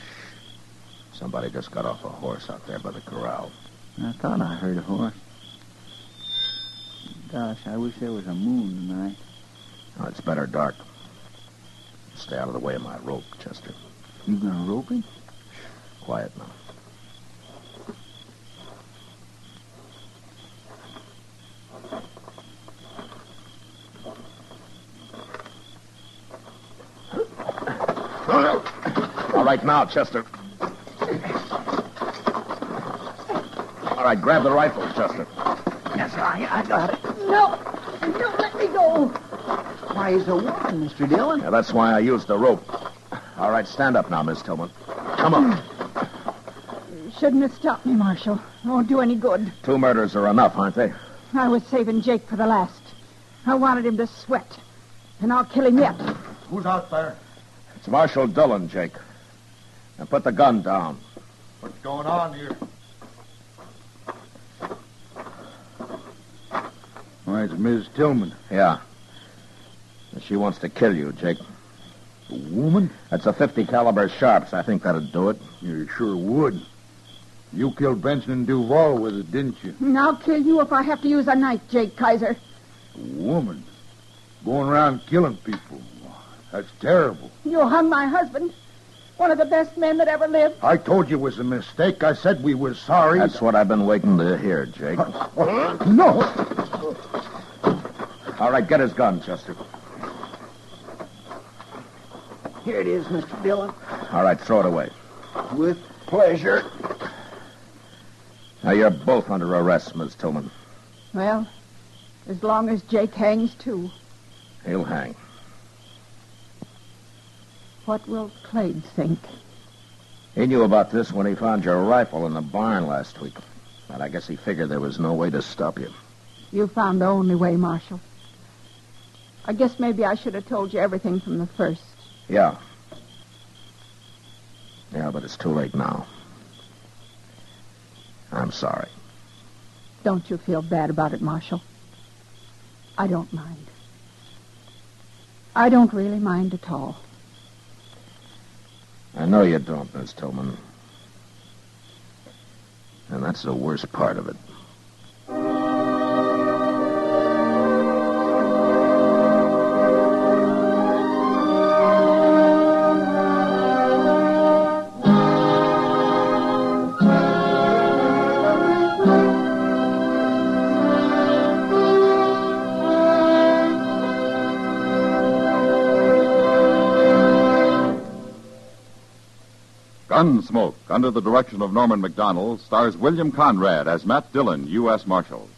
Somebody just got off a horse out there by the corral. I thought I heard a horse. Gosh, I wish there was a moon tonight. Oh, it's better dark. Stay out of the way of my rope, Chester. You gonna rope him? Quiet now. All right, now, Chester. All right, grab the rifle, Chester. Yes, I got it. No, don't let me go. Why, he's a woman, Mr. Dillon. Yeah, that's why I used the rope. All right, stand up now, Miss Tillman. Come on. Shouldn't have stopped me, Marshal. It won't do any good. 2 murders are enough, aren't they? I was saving Jake for the last. I wanted him to sweat. And I'll kill him yet. Who's out there? It's Marshal Dillon, Jake. Now put the gun down. What's going on here? Why, it's Ms. Tillman. Yeah. She wants to kill you, Jake. A woman? That's a 50 caliber Sharps. I think that'd do it. You sure would. You killed Benson and Duval with it, didn't you? And I'll kill you if I have to use a knife, Jake Kaiser. A woman? Going around killing people. That's terrible. You hung my husband. One of the best men that ever lived. I told you it was a mistake. I said we were sorry. That's what I've been waiting to hear, Jake. No. All right, get his gun, Chester. Here it is, Mr. Dillon. All right, throw it away. With pleasure. Now, you're both under arrest, Miss Tillman. Well, as long as Jake hangs, too. He'll hang. What will Clade think? He knew about this when he found your rifle in the barn last week. And I guess he figured there was no way to stop you. You found the only way, Marshal. I guess maybe I should have told you everything from the first. Yeah. Yeah, but it's too late now. I'm sorry. Don't you feel bad about it, Marshal? I don't mind. I don't really mind at all. I know you don't, Miss Tillman. And that's the worst part of it. Gunsmoke, under the direction of Norman Macdonald, stars William Conrad as Matt Dillon, U.S. Marshal.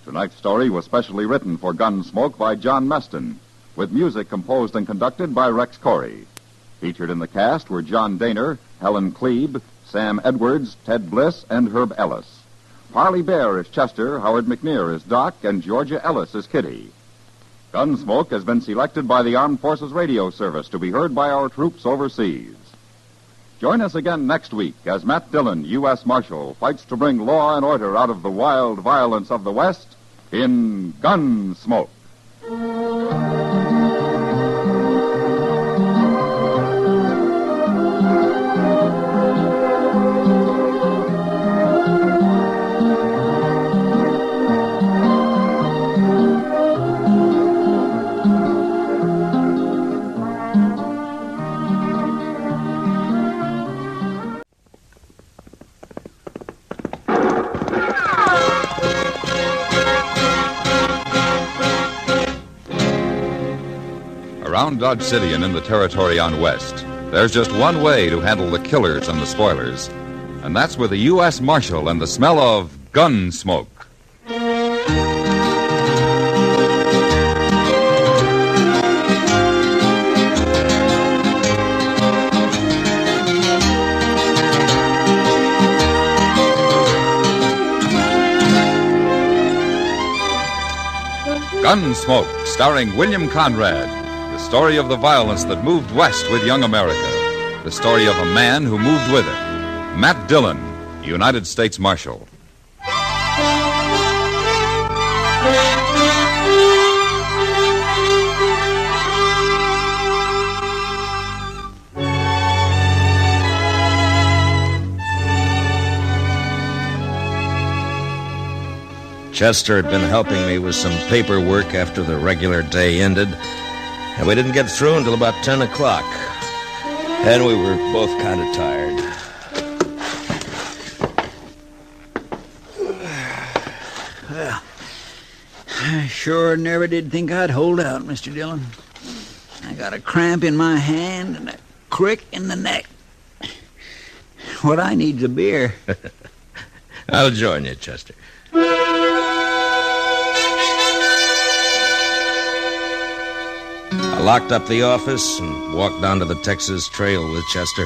Tonight's story was specially written for Gunsmoke by John Maston, with music composed and conducted by Rex Corey. Featured in the cast were John Daner, Helen Klebe, Sam Edwards, Ted Bliss, and Herb Ellis. Parley Bear is Chester, Howard McNear is Doc, and Georgia Ellis is Kitty. Gunsmoke has been selected by the Armed Forces Radio Service to be heard by our troops overseas. Join us again next week as Matt Dillon, U.S. Marshal, fights to bring law and order out of the wild violence of the West in Gunsmoke. Around Dodge City and in the territory on West, there's just one way to handle the killers and the spoilers, and that's with a U.S. Marshal and the smell of Gunsmoke. Gunsmoke, starring William Conrad. The story of the violence that moved west with young America. The story of a man who moved with it. Matt Dillon, United States Marshal. Chester had been helping me with some paperwork after the regular day ended, and we didn't get through until about 10 o'clock. And we were both kind of tired. Well, I sure never did think I'd hold out, Mr. Dillon. I got a cramp in my hand and a crick in the neck. What I need's a beer. I'll join you, Chester. A locked up the office and walked down to the Texas Trail with Chester.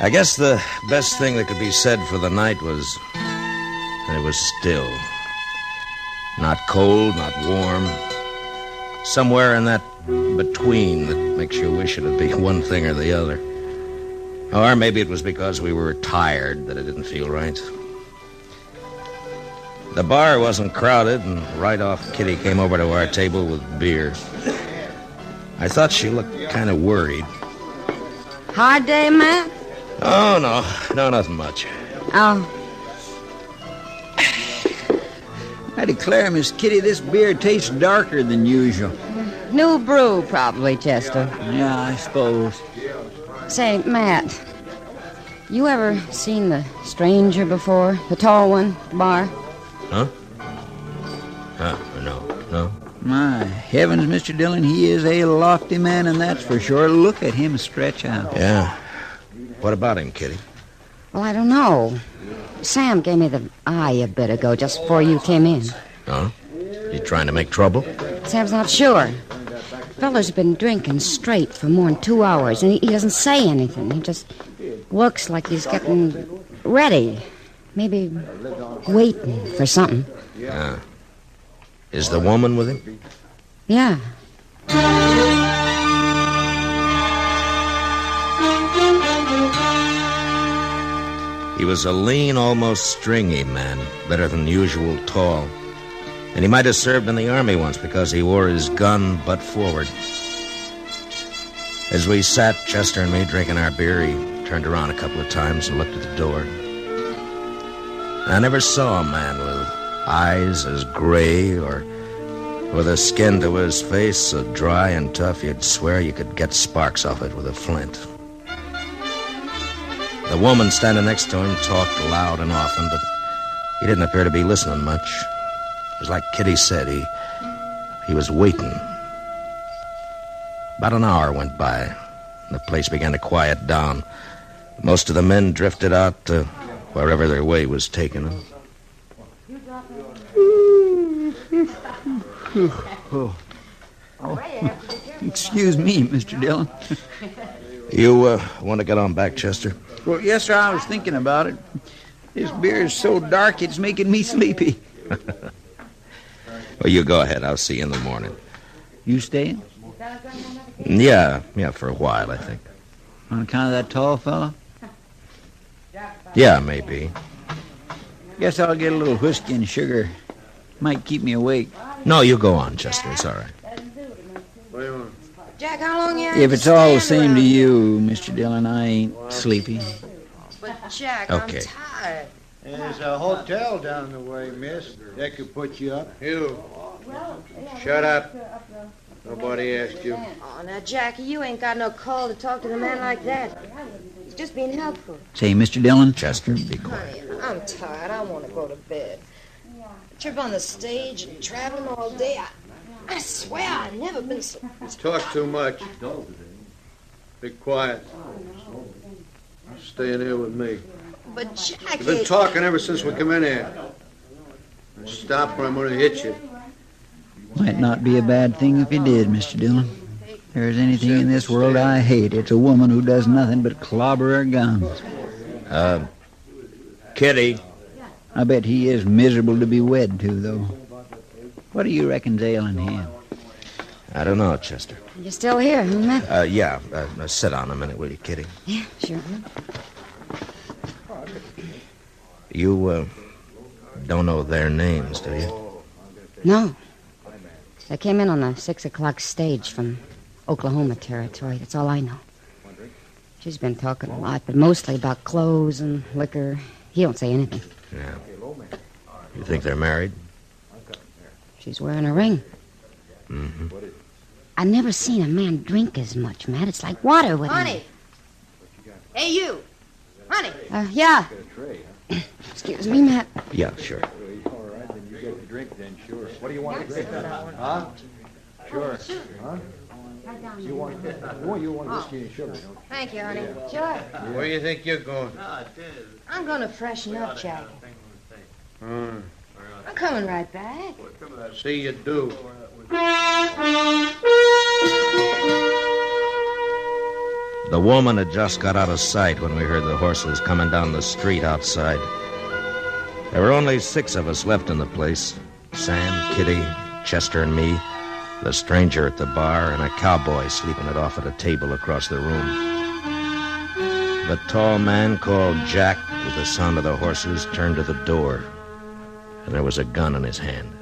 I guess the best thing that could be said for the night was that it was still. Not cold, not warm. Somewhere in that between that makes you wish it'd be one thing or the other. Or maybe it was because we were tired that it didn't feel right. The bar wasn't crowded, and right off, Kitty came over to our table with beer. I thought she looked kind of worried. Hard day, Matt? Oh, no, nothing much. Oh. I declare, Miss Kitty, this beer tastes darker than usual. New brew, probably, Chester. Yeah, I suppose. Say, Matt, you ever seen the stranger before? The tall one, at the bar? Huh? No. My heavens, Mr. Dillon, he is a lofty man, and that's for sure. Look at him stretch out. Yeah. What about him, Kitty? Well, I don't know. Sam gave me the eye a bit ago, just before you came in. Oh? You trying to make trouble? Sam's not sure. Feller's been drinking straight for more than 2 hours, and he doesn't say anything. He just looks like he's getting ready. Maybe waiting for something. Yeah. Is the woman with him? Yeah. He was a lean, almost stringy man, better than usual tall. And he might have served in the army once because he wore his gun butt forward. As we sat, Chester and me, drinking our beer, he turned around a couple of times and looked at the door. I never saw a man with eyes as gray or with a skin to his face so dry and tough you'd swear you could get sparks off it with a flint. The woman standing next to him talked loud and often, but he didn't appear to be listening much. It was like Kitty said, he was waiting. About an hour went by, and the place began to quiet down. Most of the men drifted out to wherever their way was taking them. Excuse me, Mr. Dillon. You want to get on back, Chester? Well, yes, sir, I was thinking about it. This beer is so dark, it's making me sleepy. Well, you go ahead. I'll see you in the morning. You staying? Yeah, for a while, I think. On account of that tall fellow? Yeah, maybe. Guess I'll get a little whiskey and sugar. Might keep me awake. No, you go on, Chester. It's all right. Jack, how long you If it's all the same to you, Mr. Dillon, I ain't sleepy. But, Jack, Okay. I'm tired. There's a hotel down the way, miss. They could put you up. You. Shut up. Nobody asked you. Oh, now, Jackie, you ain't got no call to talk to the man like that. He's just being helpful. Say, Mr. Dillon. Chester, be quiet. Honey, I'm tired. I want to go to bed. Trip on the stage and traveling all day. I swear I've never been so... Talk too much. Be quiet. Stay in here with me. But, Jackie... You've been talking ever since we come in here. Stop or I'm going to hit you. Might not be a bad thing if you did, Mr. Dillon. If there's anything in this world I hate, it's a woman who does nothing but clobber her guns. Kitty. I bet he is miserable to be wed to, though. What do you reckon's ailing him? I don't know, Chester. You still here, huh, Matt? Yeah. Sit down a minute, will you, Kitty? Yeah, sure. You, don't know their names, do you? No. They came in on the 6 o'clock stage from Oklahoma territory. That's all I know. She's been talking a lot, but mostly about clothes and liquor. He don't say anything. Yeah. You think they're married? She's wearing a ring. Mm-hmm. I've never seen a man drink as much, Matt. It's like water with him. Honey. Hey, you. Honey. Yeah. Excuse me, Matt. Yeah, sure. What do you want to drink? Huh? Sure. Huh? You want whiskey and sugar, don't you? Thank you, honey. Sure. Where do you think you're going? I'm going to freshen up, Jack. I'm coming right back. See you do. The woman had just got out of sight when we heard the horses coming down the street outside. There were only 6 of us left in the place. Sam, Kitty, Chester, and me, the stranger at the bar, and a cowboy sleeping it off at a table across the room. The tall man called Jack, with the sound of the horses, turned to the door, and there was a gun in his hand.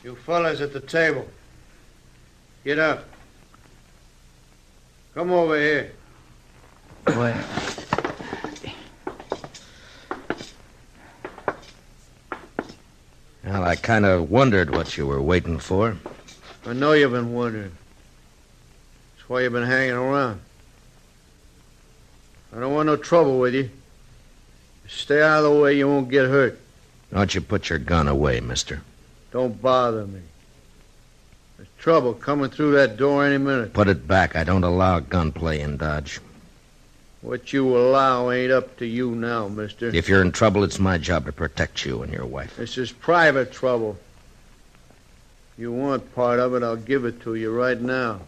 You fellas at the table, get up. Come over here. Well, Well, I kind of wondered what you were waiting for. I know you've been wondering. That's why you've been hanging around. I don't want no trouble with you. Stay out of the way, you won't get hurt. Don't you put your gun away, mister. Don't bother me. There's trouble coming through that door any minute. Put it back. I don't allow gunplay in Dodge. What you allow ain't up to you now, mister. If you're in trouble, it's my job to protect you and your wife. This is private trouble. If you want part of it, I'll give it to you right now.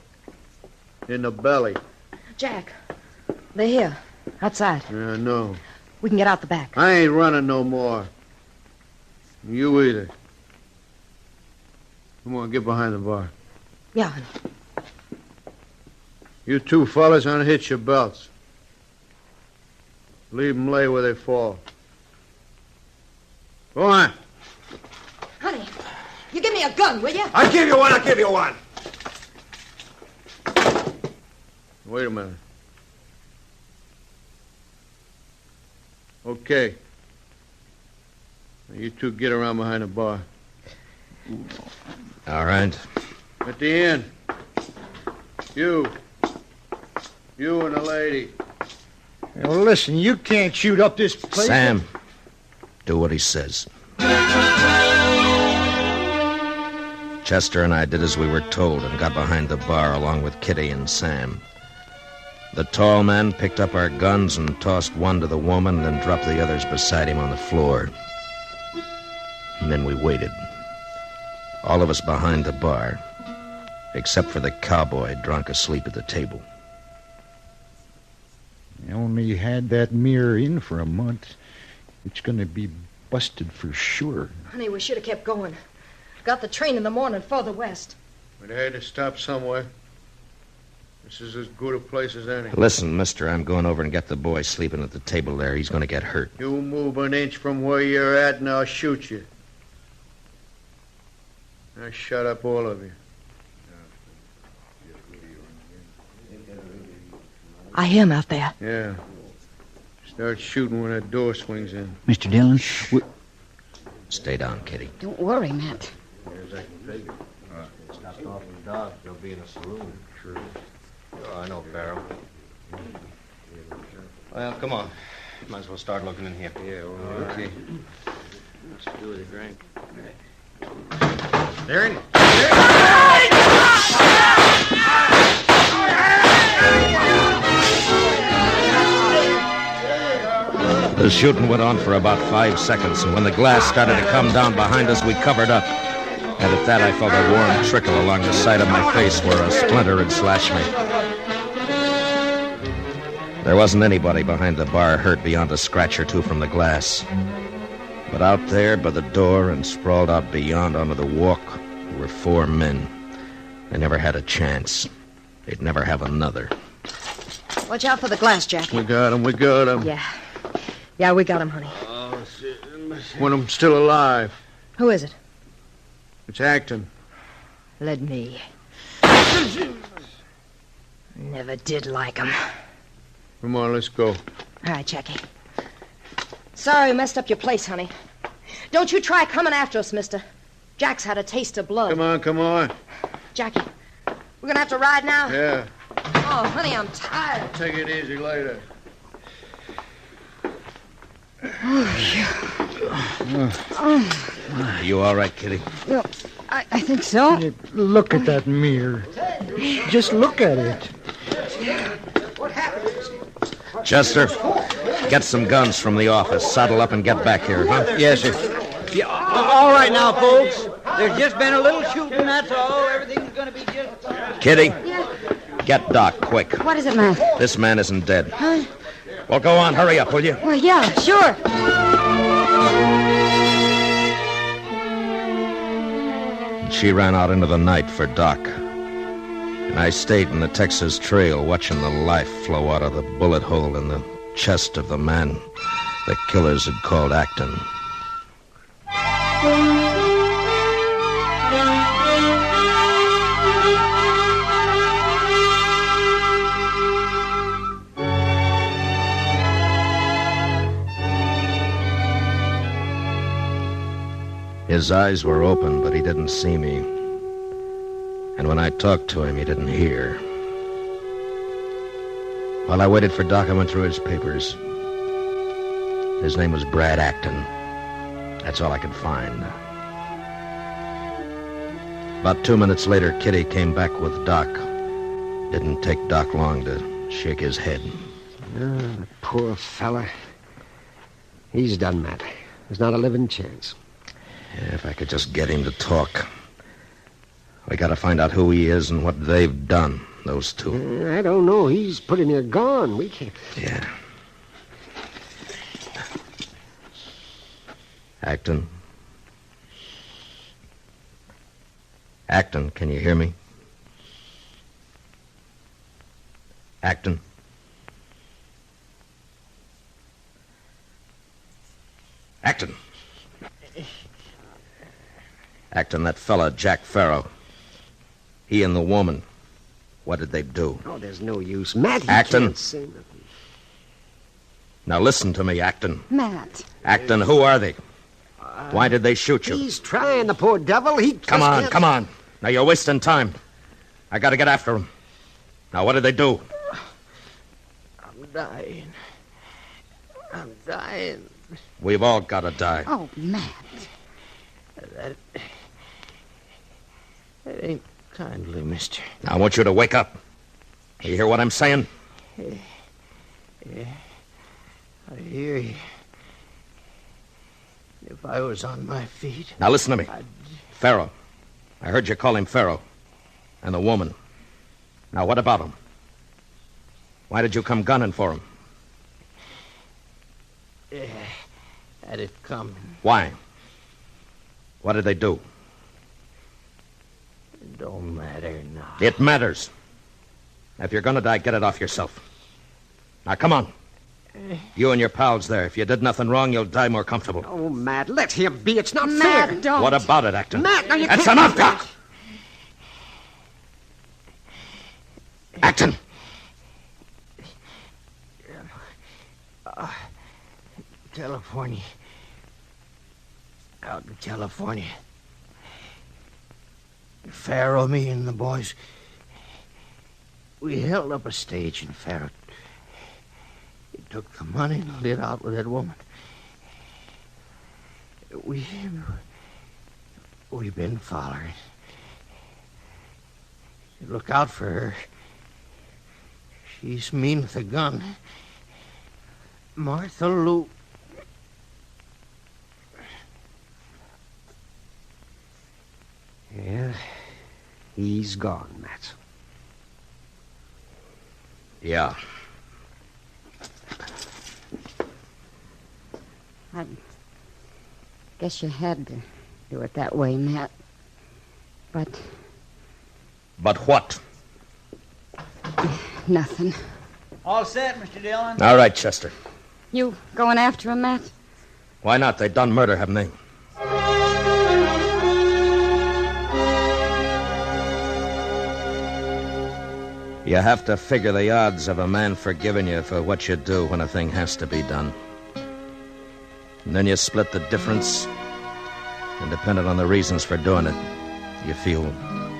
In the belly. Jack, they're here, outside. Yeah, I know. We can get out the back. I ain't running no more. You either. Come on, get behind the bar. Yeah, honey. You two fellas unhitch your belts. Leave them lay where they fall. Go on. Honey, you give me a gun, will you? I'll give you one, I'll give you one. Wait a minute. Okay. Now you two get around behind the bar. All right. At the end. You and the lady. Now, listen, you can't shoot up this place. Sam, do what he says. Chester and I did as we were told and got behind the bar along with Kitty and Sam. The tall man picked up our guns and tossed one to the woman, then dropped the others beside him on the floor. And then we waited. All of us behind the bar, except for the cowboy drunk asleep at the table. I only had that mirror in for a month. It's going to be busted for sure. Honey, we should have kept going. Got the train in the morning further west. We'd had to stop somewhere. This is as good a place as any. Listen, mister, I'm going over and get the boy sleeping at the table there. He's going to get hurt. You move an inch from where you're at and I'll shoot you. Now shut up, all of you. I hear him out there. Yeah. Start shooting when that door swings in. Mr. Dillon, Stay down, Kitty. Don't worry, Matt. Stopped off with Doc. They'll be in a saloon. Sure. Oh, I know, Barrow. Well, come on. Might as well start looking in here. Yeah, well, okay. What's to do with a drink? There it is. The shooting went on for about 5 seconds, and when the glass started to come down behind us, we covered up. And at that, I felt a warm trickle along the side of my face where a splinter had slashed me. There wasn't anybody behind the bar hurt beyond a scratch or two from the glass. But out there by the door and sprawled out beyond onto the walk were 4 men. They never had a chance. They'd never have another. Watch out for the glass, Jack. We got him. Yeah, we got him, honey. Oh, shit. One of them's still alive. Who is it? It's Acton. Let me. Never did like him. Come on, let's go. All right, Jackie. Sorry we messed up your place, honey. Don't you try coming after us, mister. Jack's had a taste of blood. Come on. Jackie, we're going to have to ride now? Yeah. Oh, honey, I'm tired. Take it easy later. You all right, Kitty? Well, I think so. Hey, look at that mirror. Just look at it. Chester, get some guns from the office. Saddle up and get back here, huh? Yes, sir. Yeah, all right now, folks. There's just been a little shooting, that's all. Everything's going to be just... Kitty, Get Doc, quick. What is it, Matt? This man isn't dead. Huh? Well, go on. Hurry up, will you? Well, yeah, sure. She ran out into the night for Doc. And I stayed in the Texas Trail watching the life flow out of the bullet hole in the chest of the man the killers had called Acton. His eyes were open, but he didn't see me. And when I talked to him, he didn't hear. While I waited for Doc, I went through his papers. His name was Brad Acton. That's all I could find. About 2 minutes later, Kitty came back with Doc. Didn't take Doc long to shake his head. The poor fella. He's done, Matt. There's not a living chance. Yeah, if I could just get him to talk. We gotta find out who he is and what they've done, those two. I don't know. He's pretty near gone. We can't... Yeah. Acton. Acton, can you hear me? Acton. Acton. Acton, that fella, Jack Farrow. He and the woman. What did they do? Oh, there's no use. Matt, he Acton. can't say nothing. Now listen to me, Acton. Matt. Acton, who are they? Why did they shoot you? He's trying, the poor devil. He Come just on, can't- come on. Now you're wasting time. I gotta get after him. Now what did they do? I'm dying. I'm dying. We've all gotta die. Oh, Matt. That ain't kindly, mister. Now I want you to wake up. You hear what I'm saying? Yeah. I hear you. If I was on my feet... Now listen to me. Farrow. I heard you call him Farrow. And the woman. Now what about him? Why did you come gunning for him? Yeah, had it coming. Why? What did they do? It don't matter now. It matters. If you're gonna die, get it off yourself. Now come on. You and your pals there. If you did nothing wrong, you'll die more comfortable. Oh, Matt, let him be. It's not Matt, fair. don't. What about it, Acton? Matt, now you That's can't... enough, Doc! Acton! California. Out in California. Farrow, me and the boys, we held up a stage in Farrow. He took the money and lit out with that woman. We've been following. Look out for her. She's mean with a gun. Martha Lou. Yeah, he's gone, Matt. Yeah. I guess you had to do it that way, Matt. But But what? nothing. All set, Mr. Dillon? All right, Chester. You going after him, Matt? Why not? They done murder, haven't they? You have to figure the odds of a man forgiving you for what you do when a thing has to be done. And then you split the difference. And depending on the reasons for doing it, you feel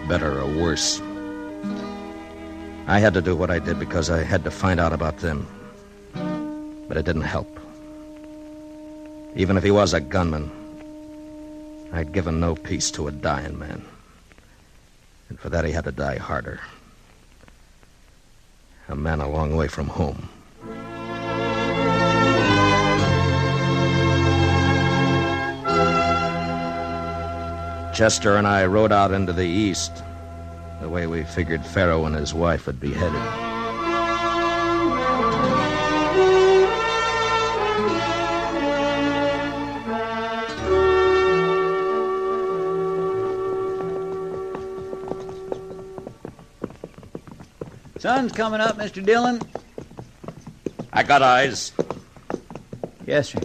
better or worse. I had to do what I did because I had to find out about them. But it didn't help. Even if he was a gunman, I'd given no peace to a dying man. And for that he had to die harder. A man a long way from home. Chester and I rode out into the east. the way we figured Pharaoh and his wife would be headed. Sun's coming up, Mr. Dillon. I got eyes. Yes, sir.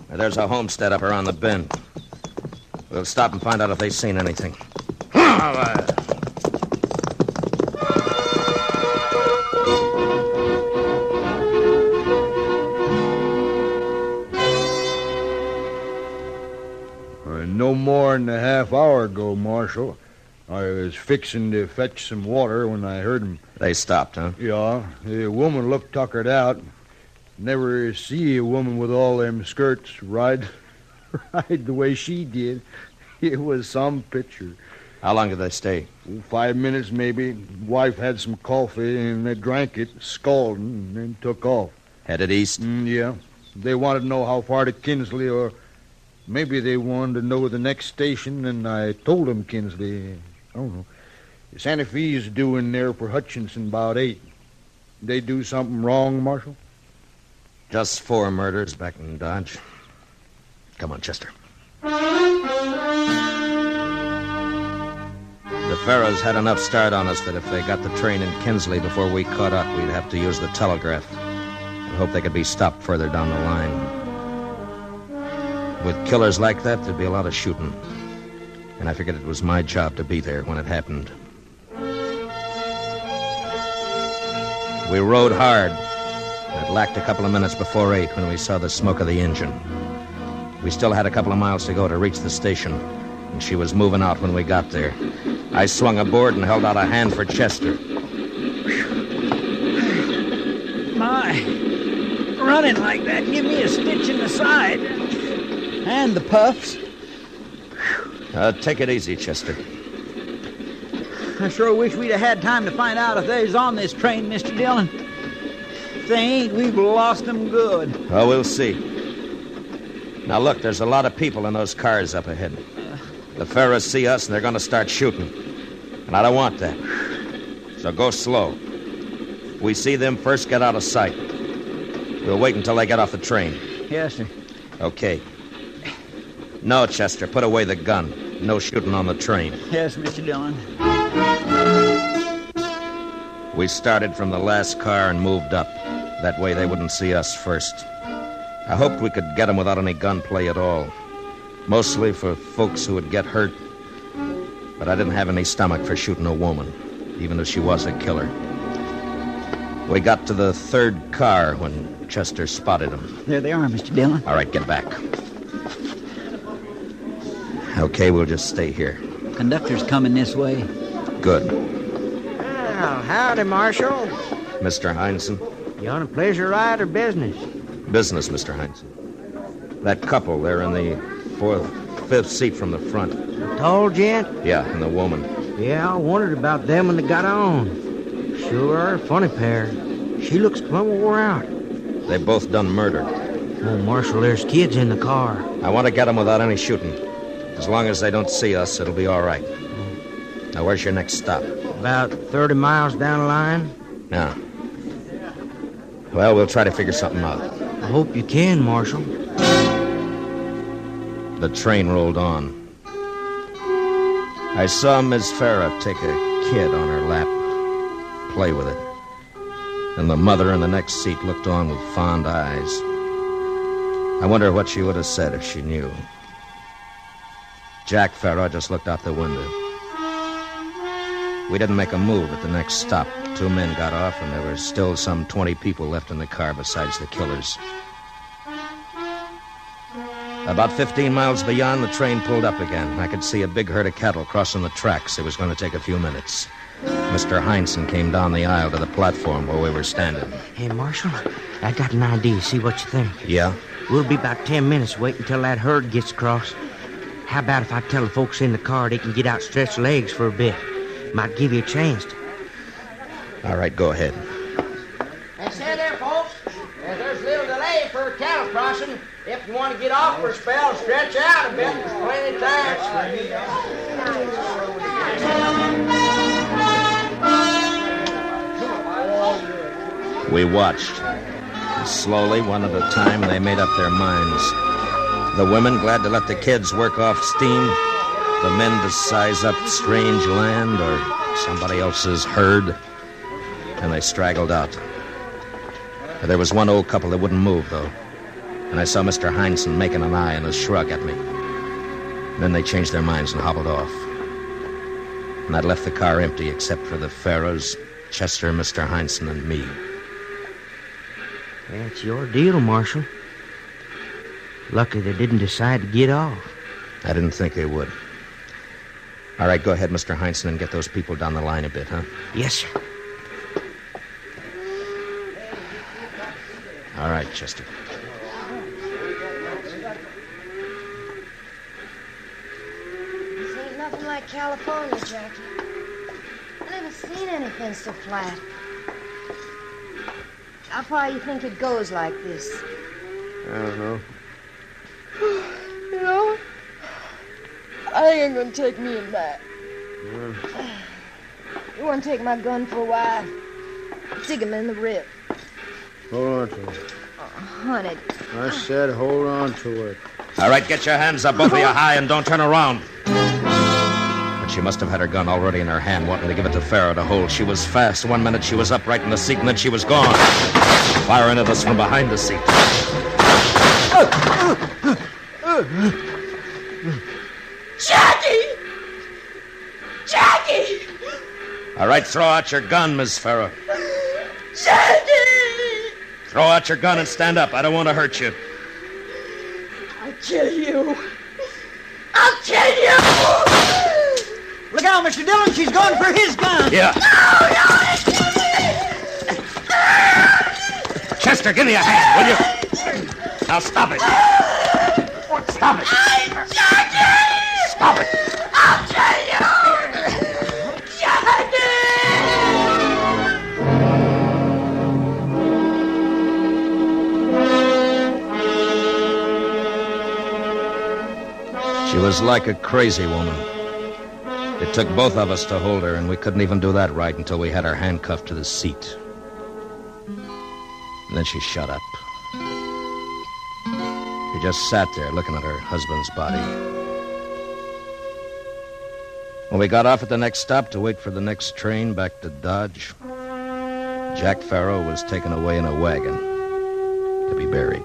There's a homestead up around the bend. We'll stop and find out if they've seen anything. No more than a half hour ago, Marshal. I was fixing to fetch some water when I heard them. They stopped, huh? Yeah. The woman looked tuckered out. Never see a woman with all them skirts ride the way she did. It was some picture. How long did they stay? 5 minutes, maybe. Wife had some coffee, and they drank it, scalding, and then took off. Headed east? Yeah. They wanted to know how far to Kinsley, or maybe they wanted to know the next station, and I told them Kinsley. I don't know. Santa Fe's due in there for Hutchinson about 8. They do something wrong, Marshal? Just 4 murders back in Dodge. Come on, Chester. The Pharaohs had enough start on us that if they got the train in Kinsley before we caught up, we'd have to use the telegraph and hope they could be stopped further down the line. With killers like that, there'd be a lot of shooting. And I figured it was my job to be there when it happened. We rode hard. It lacked a couple of minutes before 8 when we saw the smoke of the engine. We still had a couple of miles to go to reach the station, and she was moving out when we got there. I swung aboard and held out a hand for Chester. My, running like that give me a stitch in the side. And the puffs. Take it easy, Chester. I sure wish we'd have had time to find out if they's on this train, Mr. Dillon. If they ain't, we've lost them good. Oh, we'll see. Now, look, there's a lot of people in those cars up ahead. The Pharaohs see us, and they're going to start shooting. And I don't want that. So go slow. If we see them first, get out of sight. We'll wait until they get off the train. Yes, sir. Okay. No, Chester, put away the gun. No shooting on the train. Yes, Mr. Dillon. We started from the last car and moved up. That way they wouldn't see us first. I hoped we could get them without any gunplay at all. Mostly for folks who would get hurt. But I didn't have any stomach for shooting a woman, even if she was a killer. We got to the 3rd car when Chester spotted them. There they are, Mr. Dillon. All right, get back. Okay, we'll just stay here. Conductor's coming this way. Good. Well, howdy, Marshal. Mr. Heinsohn? You on a pleasure ride or business? Business, Mr. Heinsohn. That couple, they're in the 4th, 5th seat from the front. Tall gent? Yeah, and the woman. Yeah, I wondered about them when they got on. Sure are a funny pair. She looks plumb wore out. They both done murder. Oh, Marshal, there's kids in the car. I want to get them without any shooting. As long as they don't see us, it'll be all right. Now, where's your next stop? About 30 miles down the line. Yeah. Well, we'll try to figure something out. I hope you can, Marshal. The train rolled on. I saw Miss Farah take a kid on her lap, play with it. And the mother in the next seat looked on with fond eyes. I wonder what she would have said if she knew. Jack Farah just looked out the window. We didn't make a move at the next stop. 2 men got off, and there were still some 20 people left in the car besides the killers. About 15 miles beyond, the train pulled up again. I could see a big herd of cattle crossing the tracks. It was going to take a few minutes. Mr. Heinsohn came down the aisle to the platform where we were standing. Hey, Marshal, I got an idea. See what you think. Yeah? We'll be about 10 minutes waiting until that herd gets across. How about if I tell the folks in the car they can get out, stretch legs for a bit? Might give you a chance to. All right, go ahead. They say they're there, folks. There's little delay for cattle crossing. If you want to get off for a spell, stretch out a bit. There's plenty of time. We watched. Slowly, one at a time, they made up their minds. The women glad to let the kids work off steam. The men to size up strange land or somebody else's herd. And they straggled out. There was one old couple that wouldn't move, though. And I saw Mr. Heinsohn making an eye and a shrug at me. Then they changed their minds and hobbled off. And I'd left the car empty except for the Pharaohs, Chester, Mr. Heinsohn, and me. That's your deal, Marshal. Lucky they didn't decide to get off. I didn't think they would. All right, go ahead, Mr. Heinsohn, and get those people down the line a bit, huh? Yes, sir. All right, Chester. This ain't nothing like California, Jackie. I never seen anything so flat. How far you think it goes like this? I don't know. You know, I think I'm gonna take me and Matt. You want to take my gun for a while? Dig him in the rib. Hold on to it. Oh, honey. I said hold on to it. All right, get your hands up, both of you high, and don't turn around. But she must have had her gun already in her hand, wanting to give it to Pharaoh to hold. She was fast. 1 minute she was upright in the seat, and then she was gone. Firing at us from behind the seat. Jackie! Jackie! All right, throw out your gun, Miss Pharaoh. Jackie! Throw out your gun and stand up. I don't want to hurt you. I'll kill you. I'll kill you! Look out, Mr. Dillon. She's going for his gun. Yeah. No! Chester, give me a hand, will you? Now stop it. Stop it. Jackie! Stop it. I'll kill you! Jackie! She was like a crazy woman. It took both of us to hold her, and we couldn't even do that right until we had her handcuffed to the seat. And then she shut up. She just sat there looking at her husband's body. When we got off at the next stop to wait for the next train back to Dodge, Jack Pharaoh was taken away in a wagon to be buried.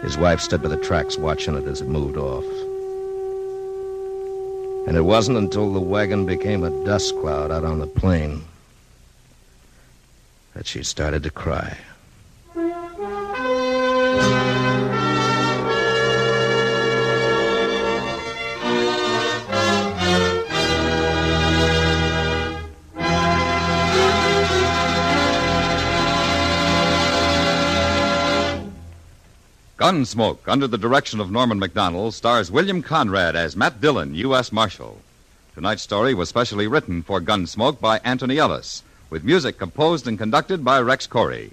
His wife stood by the tracks watching it as it moved off. And it wasn't until the wagon became a dust cloud out on the plain that she started to cry. Gunsmoke, under the direction of Norman Macdonald, stars William Conrad as Matt Dillon, U.S. Marshal. Tonight's story was specially written for Gunsmoke by Anthony Ellis, with music composed and conducted by Rex Corey.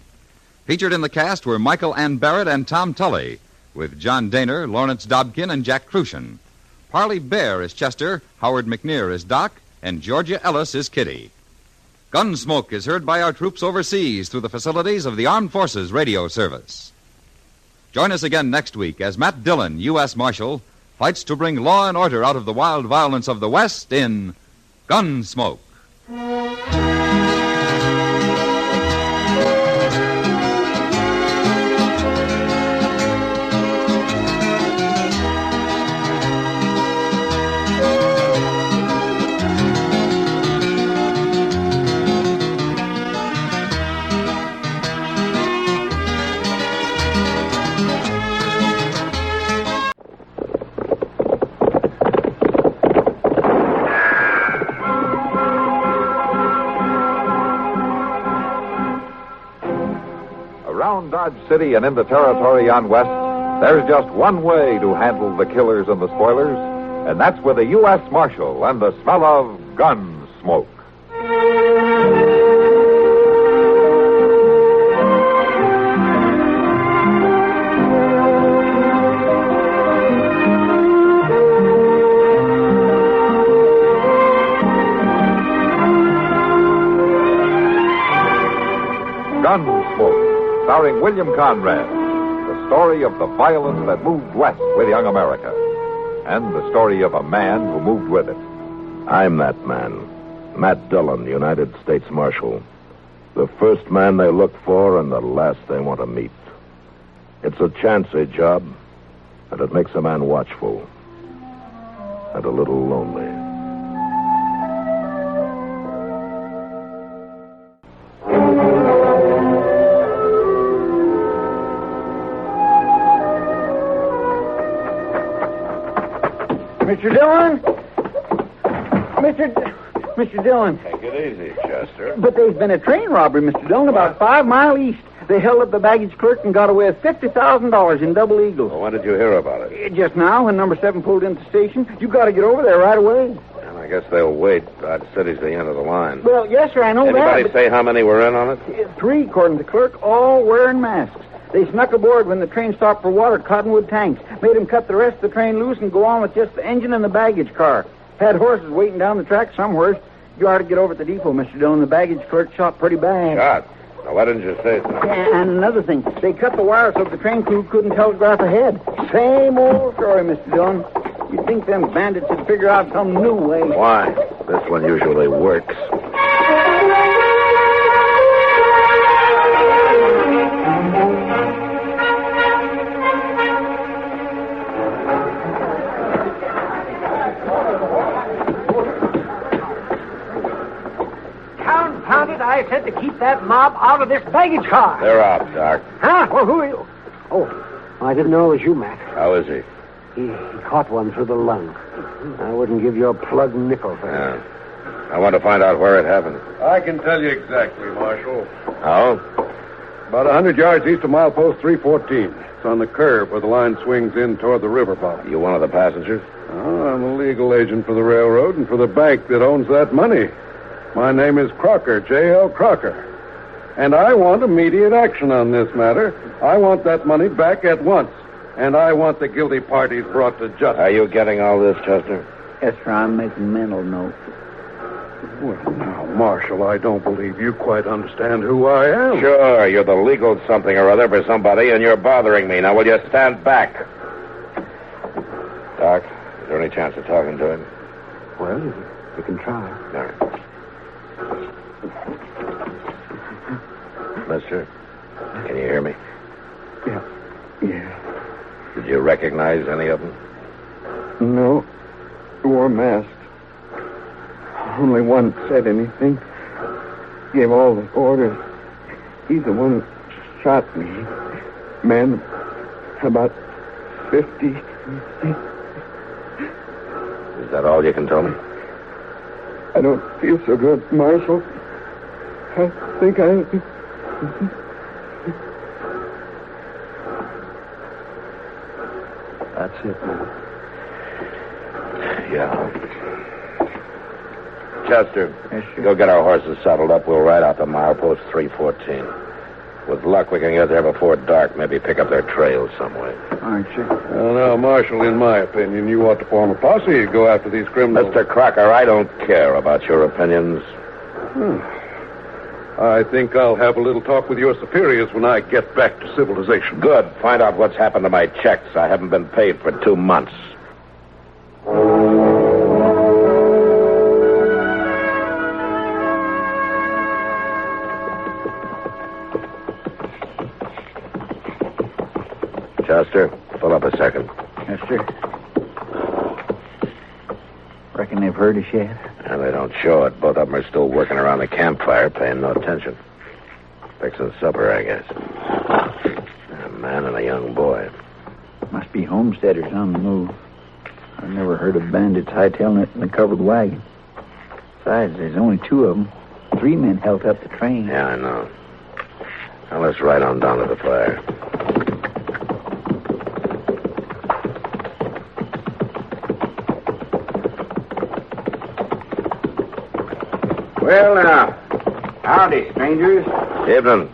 Featured in the cast were Michael Ann Barrett and Tom Tully, with John Daner, Lawrence Dobkin, and Jack Crucian. Parley Bear is Chester, Howard McNear is Doc, and Georgia Ellis is Kitty. Gunsmoke is heard by our troops overseas through the facilities of the Armed Forces Radio Service. Join us again next week as Matt Dillon, U.S. Marshal, fights to bring law and order out of the wild violence of the West in Gunsmoke. Around Dodge City and in the territory on West, there's just one way to handle the killers and the spoilers, and that's with a U.S. Marshal and the smell of gun smoke. Gunsmoke, starring William Conrad. The story of the violence that moved west with young America. And the story of a man who moved with it. I'm that man. Matt Dillon, United States Marshal. The first man they look for and the last they want to meet. It's a chancy job, and it makes a man watchful. And a little lonely. Mr. Dillon? Mr. Dillon. Take it easy, Chester. But there's been a train robbery, Mr. Dillon, about 5 miles east. They held up the baggage clerk and got away with $50,000 in double eagles. Well, when did you hear about it? Just now, when number 7 pulled into the station. You got to get over there right away. And I guess they'll wait. Dodge City's the end of the line. Well, yes, sir, I know Anybody that. say how many were in on it? 3, according to the clerk, all wearing masks. They snuck aboard when the train stopped for water at Cottonwood tanks. Made them cut the rest of the train loose and go on with just the engine and the baggage car. Had horses waiting down the track somewhere. You ought to get over at the depot, Mr. Dillon. The baggage clerk shot pretty bad. Shot? Now, why didn't you say so? Yeah, and another thing. They cut the wire so the train crew couldn't telegraph ahead. Same old story, Mr. Dillon. You'd think them bandits would figure out some new way. Why? This one usually works. Confound it, I said to keep that mob out of this baggage car. They're out, Doc. Huh? Well, who are you? Oh, I didn't know it was you, Matt. How is he? He caught one through the lung. I wouldn't give you a plug nickel for that. Yeah. I want to find out where it happened. I can tell you exactly, Marshal. How? About 100 yards east of milepost 314. It's on the curve where the line swings in toward the river bottom. You one of the passengers? Oh, I'm a legal agent for the railroad and for the bank that owns that money. My name is Crocker, J.L. Crocker. And I want immediate action on this matter. I want that money back at once. And I want the guilty parties brought to justice. Are you getting all this, Chester? Yes, sir, I'm making mental notes. Well, now, Marshal, I don't believe you quite understand who I am. Sure, you're the legal something or other for somebody, and you're bothering me. Now, will you stand back? Doc, is there any chance of talking to him? Well, you can try. All right. Mister, can you hear me? Yeah. Did you recognize any of them? No. Wore masks. Only one said anything. Gave all the orders. He's the one who shot me. Man, about 50. Is that all you can tell me? I don't feel so good, Marshal. I think I... That's it, man. Yeah. Chester, Yes, sir. go get our horses saddled up. We'll ride out to milepost 314. With luck, we can get there before dark. Maybe pick up their trail some way. All right, sir. Well, now, Marshal, in my opinion, you ought to form a posse to go after these criminals. Mr. Crocker, I don't care about your opinions. I think I'll have a little talk with your superiors when I get back to civilization. Good. Find out what's happened to my checks. I haven't been paid for 2 months. Chester, pull up a second. Yes, sir. Reckon they've heard us yet? And they don't show it. Both of them are still working around the campfire, paying no attention. Fixing supper, I guess. A man and a young boy. Must be homesteaders on the move. I've never heard of bandits hightailing it in a covered wagon. Besides, there's only 2 of them. 3 men held up the train. Yeah, I know. Now let's ride on down to the fire. Well, now, howdy, strangers. Evening.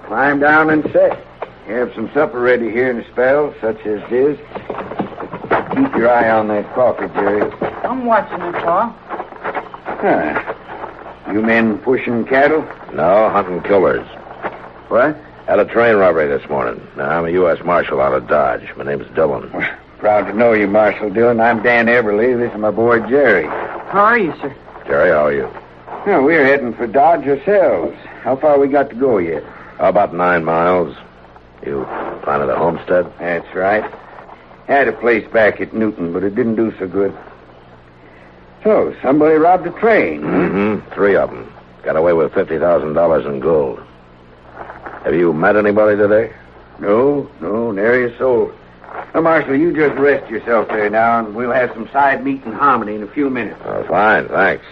Climb down and sit. Have some supper ready here in a spell, such as this. Keep your eye on that coffee, Jerry. I'm watching it, Pa. You men pushing cattle? No, hunting killers. What? Had a train robbery this morning. Now, I'm a U.S. Marshal out of Dodge. My name's Dillon. Proud to know you, Marshal Dillon. I'm Dan Everly. This is my boy, Jerry. How are you, sir? Jerry, how are you? Well, we're heading for Dodge ourselves. How far we got to go yet? About 9 miles. You planted a homestead? That's right. Had a place back at Newton, but it didn't do so good. So, somebody robbed a train, huh? Mm-hmm. 3 of them. Got away with $50,000 in gold. Have you met anybody today? No, nary a soul. Now, Marshal, you just rest yourself there now, and we'll have some side meat and hominy in a few minutes. Oh, fine, thanks.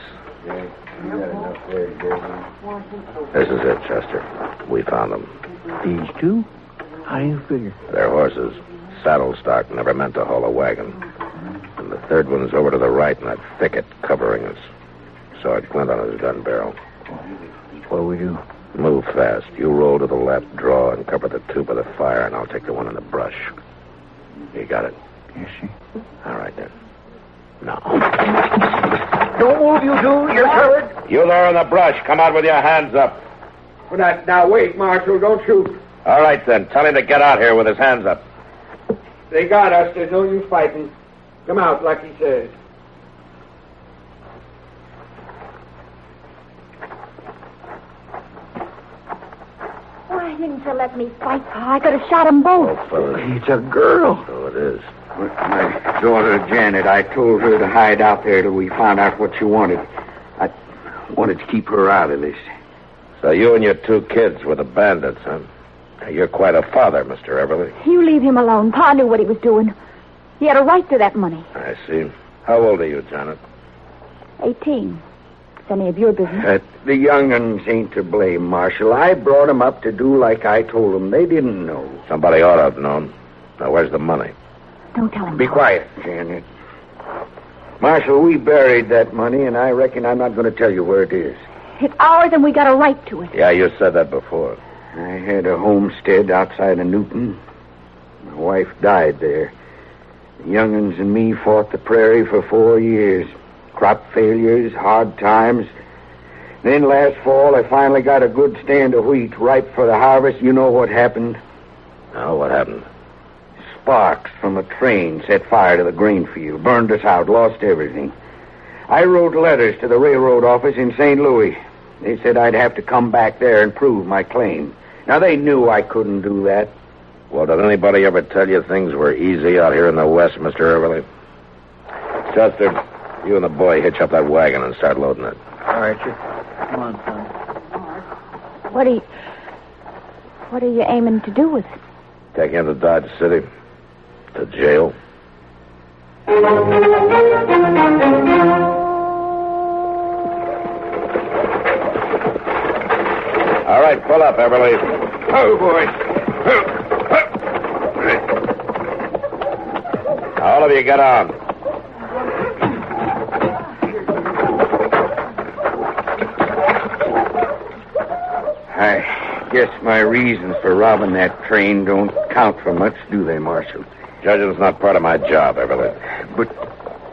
Yeah, you got enough there, Jerry. This is it, Chester. We found them. These two? How do you figure? They're horses. Saddle stock, never meant to haul a wagon. And the third one's over to the right in that thicket covering us. Saw a glint on his gun barrel. What do we do? Move fast. You roll to the left, draw, and cover the two by the fire, and I'll take the one in the brush. You got it? Yes, sir. All right, then. Now. Don't move, you two. You're covered. You there in the brush. Come out with your hands up. Well, now, wait, Marshal. Don't shoot. All right, then. Tell him to get out here with his hands up. They got us. There's no use fighting. Come out, like he says. Why didn't you let me fight, Pa? I could have shot them both. Oh, fellas. It's a girl. So it is. My daughter, Janet, I told her to hide out there till we found out what she wanted. I wanted to keep her out of this. So you and your 2 kids were the bandits, huh? Now, you're quite a father, Mr. Everly. You leave him alone. Pa knew what he was doing. He had a right to that money. I see. How old are you, Janet? 18. It's any of your business. The young'uns ain't to blame, Marshal. I brought 'em up to do like I told 'em. They didn't know. Somebody ought to have known. Now, where's the money? Don't tell him. Be quiet, Janet. Marshal, we buried that money, and I reckon I'm not going to tell you where it is. It's ours, and we got a right to it. Yeah, you said that before. I had a homestead outside of Newton. My wife died there. The young'uns and me fought the prairie for 4 years. Crop failures, hard times. Then last fall, I finally got a good stand of wheat ripe for the harvest. You know what happened? Now, what happened? Sparks from a train set fire to the grain field, burned us out, lost everything. I wrote letters to the railroad office in St. Louis. They said I'd have to come back there and prove my claim. Now, they knew I couldn't do that. Well, did anybody ever tell you things were easy out here in the West, Mr. Everly? Chester, you and the boy hitch up that wagon and start loading it. All right, sir. Come on, son. What are you aiming to do with it? Take him to Dodge City. To jail. All right, pull up, Everly. Oh, boy. All of you get on. I guess my reasons for robbing that train don't count for much, do they, Marshal? Judging's not part of my job, Everly. But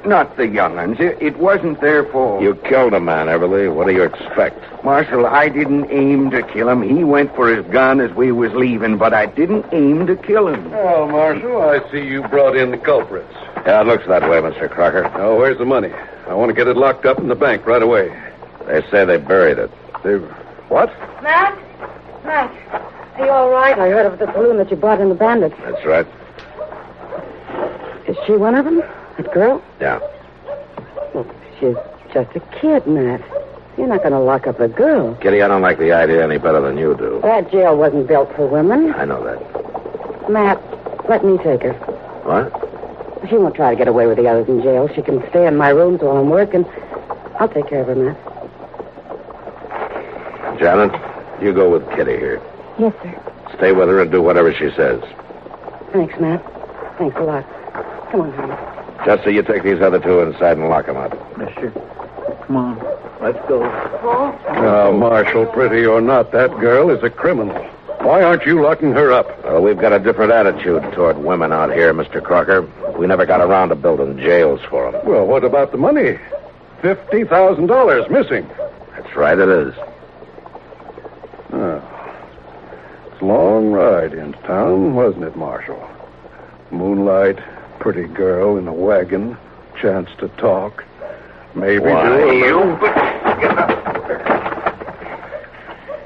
not the young'uns. It wasn't their fault. You killed a man, Everly. What do you expect? Marshal, I didn't aim to kill him. He went for his gun as we was leaving, but I didn't aim to kill him. Well, Marshal, I see you brought in the culprits. Yeah, it looks that way, Mr. Crocker. Oh, where's the money? I want to get it locked up in the bank right away. They say they buried it. What? Matt? Matt, are you all right? I heard of the balloon that you bought in the bandits. That's right. Is she one of them? That girl? Yeah. Look, she's just a kid, Matt. You're not going to lock up a girl. Kitty, I don't like the idea any better than you do. That jail wasn't built for women. I know that. Matt, let me take her. What? She won't try to get away with the others in jail. She can stay in my rooms while I'm working. I'll take care of her, Matt. Janet, you go with Kitty here. Yes, sir. Stay with her and do whatever she says. Thanks, Matt. Thanks a lot. Come on, honey. Just so you take these other 2 inside and lock them up. Yes, sir. Come on. Let's go. Now, Marshal, pretty or not, that girl is a criminal. Why aren't you locking her up? Well, we've got a different attitude toward women out here, Mr. Crocker. We never got around to building jails for them. Well, what about the money? $50,000 missing. That's That's right, it is. It's a long ride into town, wasn't it, Marshal? Moonlight, pretty girl in a wagon, chance to talk. Maybe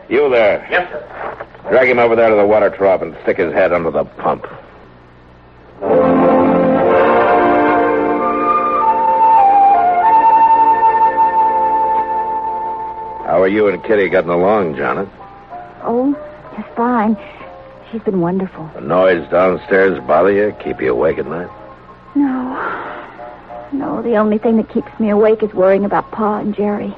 You there. Yes, sir. Drag him over there to the water trough and stick his head under the pump. How are you and Kitty getting along, Janet? Oh, just fine. She's been wonderful. The noise downstairs bother you? Keep you awake at night? No, the only thing that keeps me awake is worrying about Pa and Jerry.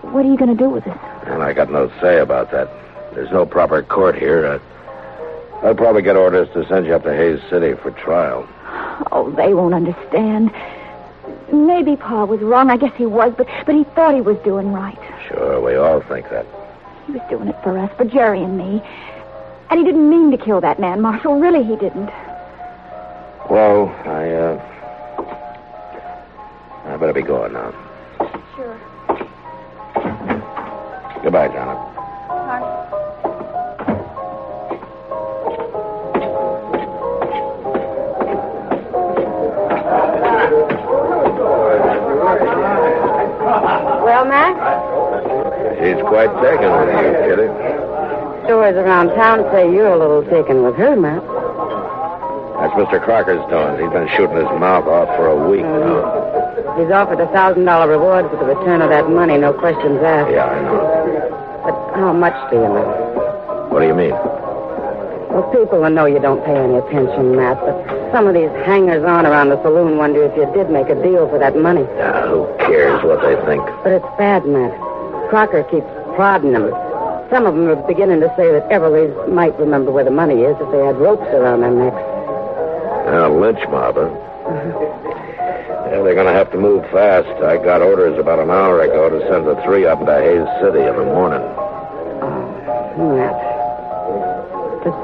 What are you going to do with us? And I got no say about that. There's no proper court here. I'll probably get orders to send you up to Hayes City for trial. Oh, they won't understand. Maybe Pa was wrong. I guess he was, but he thought he was doing right. Sure, we all think that. He was doing it for us, for Jerry and me. And he didn't mean to kill that man, Marshal. Really, he didn't. Well, I better be going now. Sure. Goodbye, Janet. Well, Mac? She's quite taken with you, Kitty. Stories around town say you're a little taken with her, Mac. That's Mr. Crocker's doing. He's been shooting his mouth off for a week now. He's offered a $1,000 reward for the return of that money, no questions asked. Yeah, I know. But how much do you know? What do you mean? Well, people will know you don't pay any attention, Matt, but some of these hangers-on around the saloon wonder if you did make a deal for that money. Who cares what they think? But it's bad, Matt. Crocker keeps prodding them. Some of them are beginning to say that Everleigh might remember where the money is if they had ropes around their necks. A lynch mob, huh? Yeah, they're going to have to move fast. I got orders about an hour ago to send the 3 up to Hayes City in the morning. Oh, Matt. Does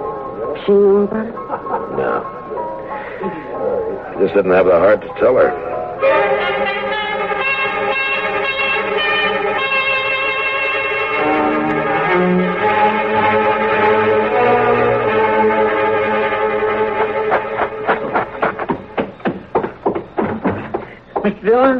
she know about it? No. Just didn't have the heart to tell her. Mr. Dillon?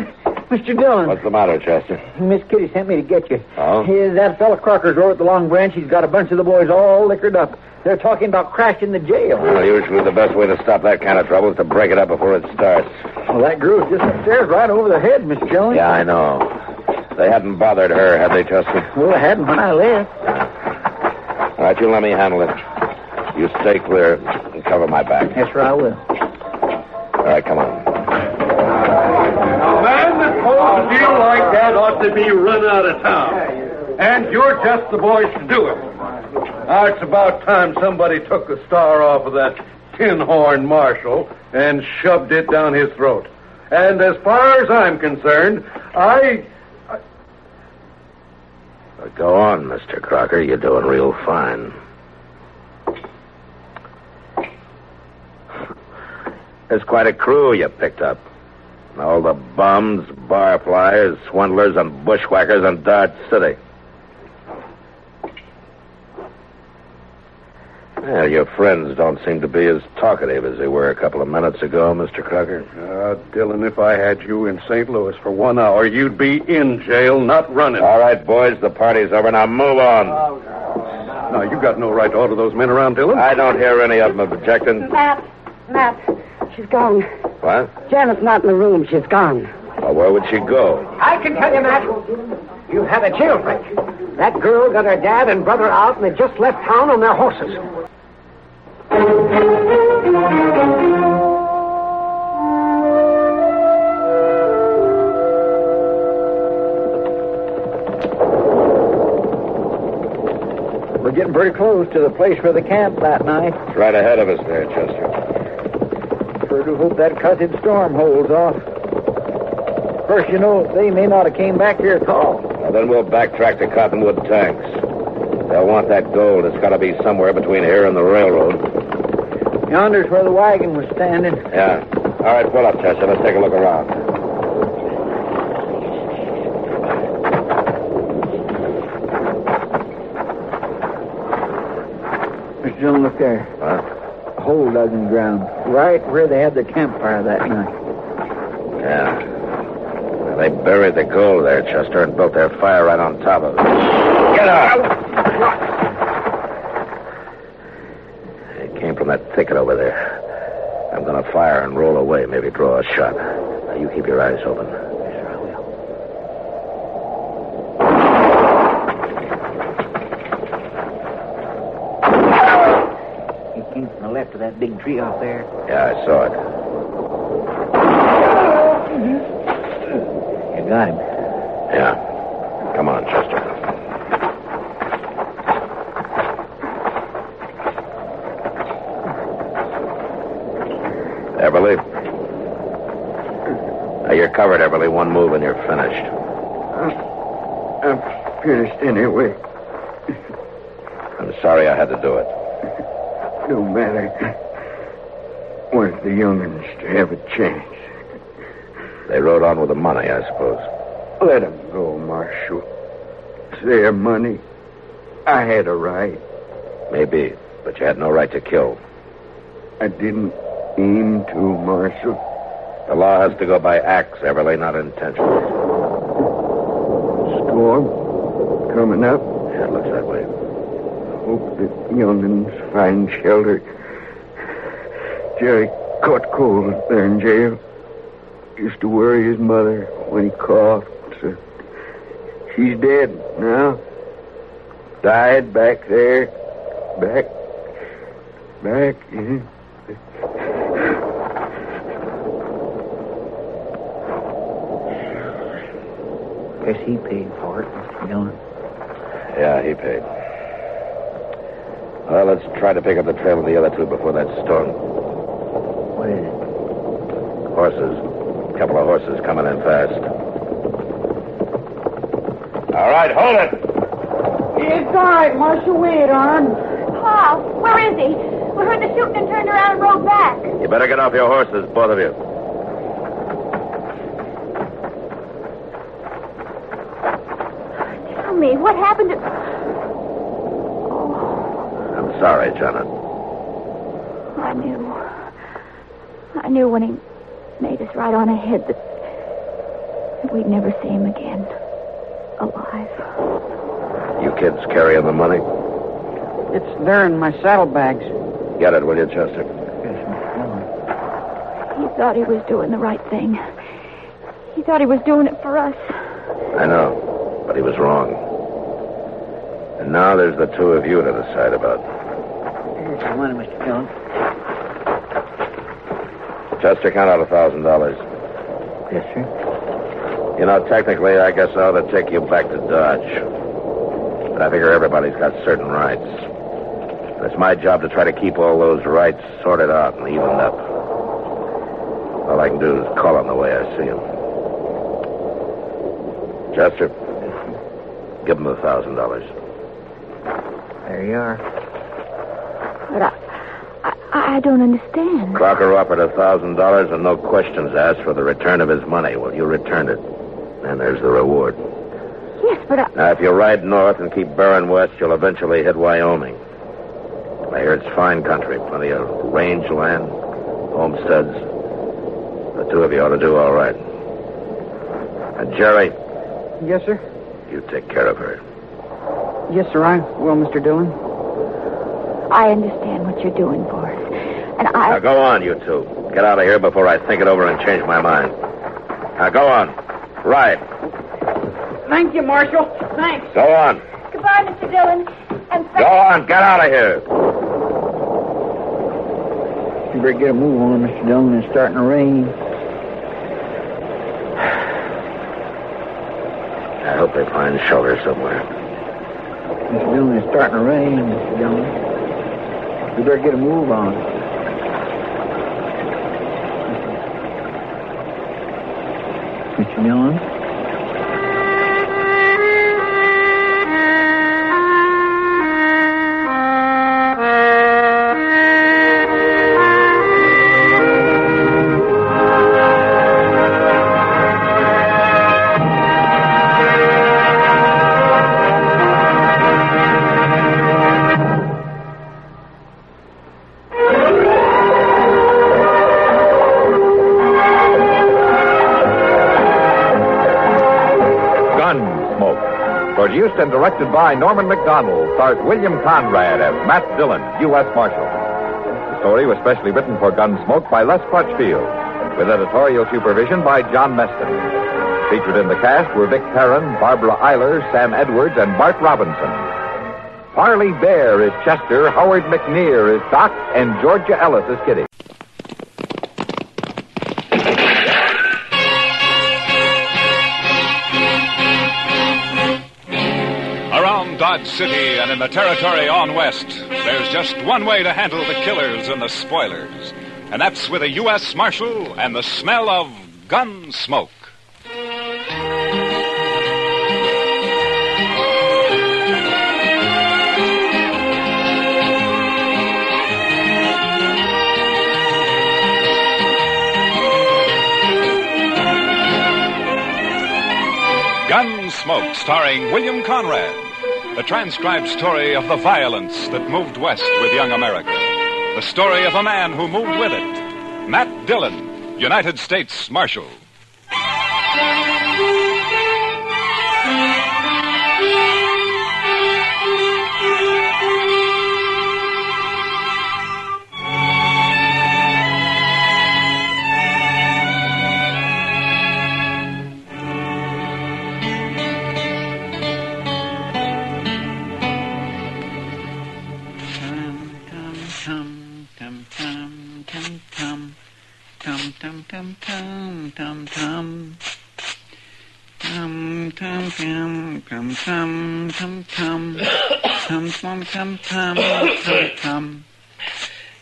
Mr. Dillon. What's the matter, Chester? Miss Kitty sent me to get you. Oh? That fella Crocker's over at the Long Branch. He's got a bunch of the boys all liquored up. They're talking about crashing the jail. Well, usually the best way to stop that kind of trouble is to break it up before it starts. Well, that girl's just upstairs right over the head, Mr. Dillon. Yeah, I know. They hadn't bothered her, had they, Chester? Well, they hadn't when I left. All right, you let me handle it. You stay clear and cover my back. Yes, sir, I will. All right, come on. A man that pulls a deal like that ought to be run out of town. And you're just the boys to do it. Now, it's about time somebody took the star off of that tin horn Marshal and shoved it down his throat. And as far as I'm concerned, Go on, Mr. Crocker. You're doing real fine. There's quite a crew you picked up. All the bums, barflies, swindlers, and bushwhackers in Dodge City. Well, your friends don't seem to be as talkative as they were a couple of minutes ago, Mr. Crocker. Dillon, if I had you in St. Louis for 1 hour, you'd be in jail, not running. All right, boys, the party's over. Now move on. Now, you got no right to order those men around, Dillon. I don't hear any of them objecting. Matt, she's gone. What? Janet's not in the room. She's gone. Well, where would she go? I can tell you, Matt. You had a jailbreak. That girl got her dad and brother out, and they just left town on their horses. We're getting pretty close to the place where they camped that night. It's right ahead of us there, Chester. Sure do hope that cussed storm holds off. First, they may not have came back here at all. Well, then we'll backtrack to Cottonwood Tanks. They'll want that gold. It's got to be somewhere between here and the railroad. Yonder's where the wagon was standing. Yeah. All right, pull up, Chester. Let's take a look around. Mr. Dillon, look there. What? A hole dug in the ground. Right where they had their campfire that night. Yeah. Well, they buried the gold there, Chester, and built their fire right on top of it. Get out! It came from that thicket over there. I'm going to fire and roll away, maybe draw a shot. Now, you keep your eyes open. From the left of that big tree out there. Yeah, I saw it. You got him. Yeah. Come on, Chester. Everly. Now, you're covered, Everly. One move and you're finished. I'm finished anyway. I'm sorry I had to do it. No matter. Want the young'uns to have a chance. They rode on with the money, I suppose. Let them go, Marshal. It's their money. I had a right. Maybe, but you had no right to kill. I didn't aim to, Marshal. The law has to go by acts, Everly, not intentions. Storm coming up? Yeah, it looks that way. Hope the young'uns find shelter. Jerry caught cold there in jail. Used to worry his mother when he coughed. So she's dead now. Died back there. Back. Yeah. Guess he paid for it, Mr. Dillon. Yeah, he paid. Well, let's try to pick up the trail of the other two before that storm. What is it? Horses. A couple of horses coming in fast. All right, hold it. It's all right, Marshal. Wait on. Pa, where is he? We heard the shooting and turned around and rode back. You better get off your horses, both of you. Tell me, what happened to... I'm sorry, Janet. I knew when he made us right on ahead that we'd never see him again. Alive. You kids carrying the money? It's there in my saddlebags. Get it, will you, Chester? He thought he was doing the right thing. He thought he was doing it for us. I know, but he was wrong. And now there's the two of you to decide about. Here's the money, Mr. Dillon. Chester, count out $1,000. Yes, sir. You know, technically, I guess I ought to take you back to Dodge. But I figure everybody's got certain rights. And it's my job to try to keep all those rights sorted out and evened up. All I can do is call them the way I see them. Chester, give him the $1,000. There you are. But I don't understand. Crocker offered $1,000 and no questions asked for the return of his money. Well, you returned it. And there's the reward. Yes, but Now, if you ride north and keep bearing west, you'll eventually hit Wyoming. I hear it's fine country, plenty of range land, homesteads. The two of you ought to do all right. And Jerry. Yes, sir? You take care of her. Yes, sir, I will, Mr. Dillon. I understand what you're doing for us. And Now, go on, you two. Get out of here before I think it over and change my mind. Now, go on. Ride. Thank you, Marshal. Thanks. Go on. Goodbye, Mr. Dillon. And Go on. Get out of here. You better get a move on, Mr. Dillon. It's starting to rain. I hope they find shelter somewhere. Mr. Dillon, it's starting to rain, Mr. Dillon. You better get a move on. Mr. Dillon? produced and directed by Norman McDonald, stars William Conrad as Matt Dillon, U.S. Marshal. The story was specially written for Gunsmoke by Les Crutchfield, with editorial supervision by John Meston. Featured in the cast were Vic Perrin, Barbara Eiler, Sam Edwards, and Bart Robinson. Parley Bear is Chester, Howard McNear is Doc, and Georgia Ellis is Kitty. Around Dodge City and in the territory on west, there's just one way to handle the killers and the spoilers. And that's with a U.S. Marshal and the smell of gun smoke. Gunsmoke, starring William Conrad. The transcribed story of the violence that moved west with young America. The story of a man who moved with it. Matt Dillon, United States Marshal.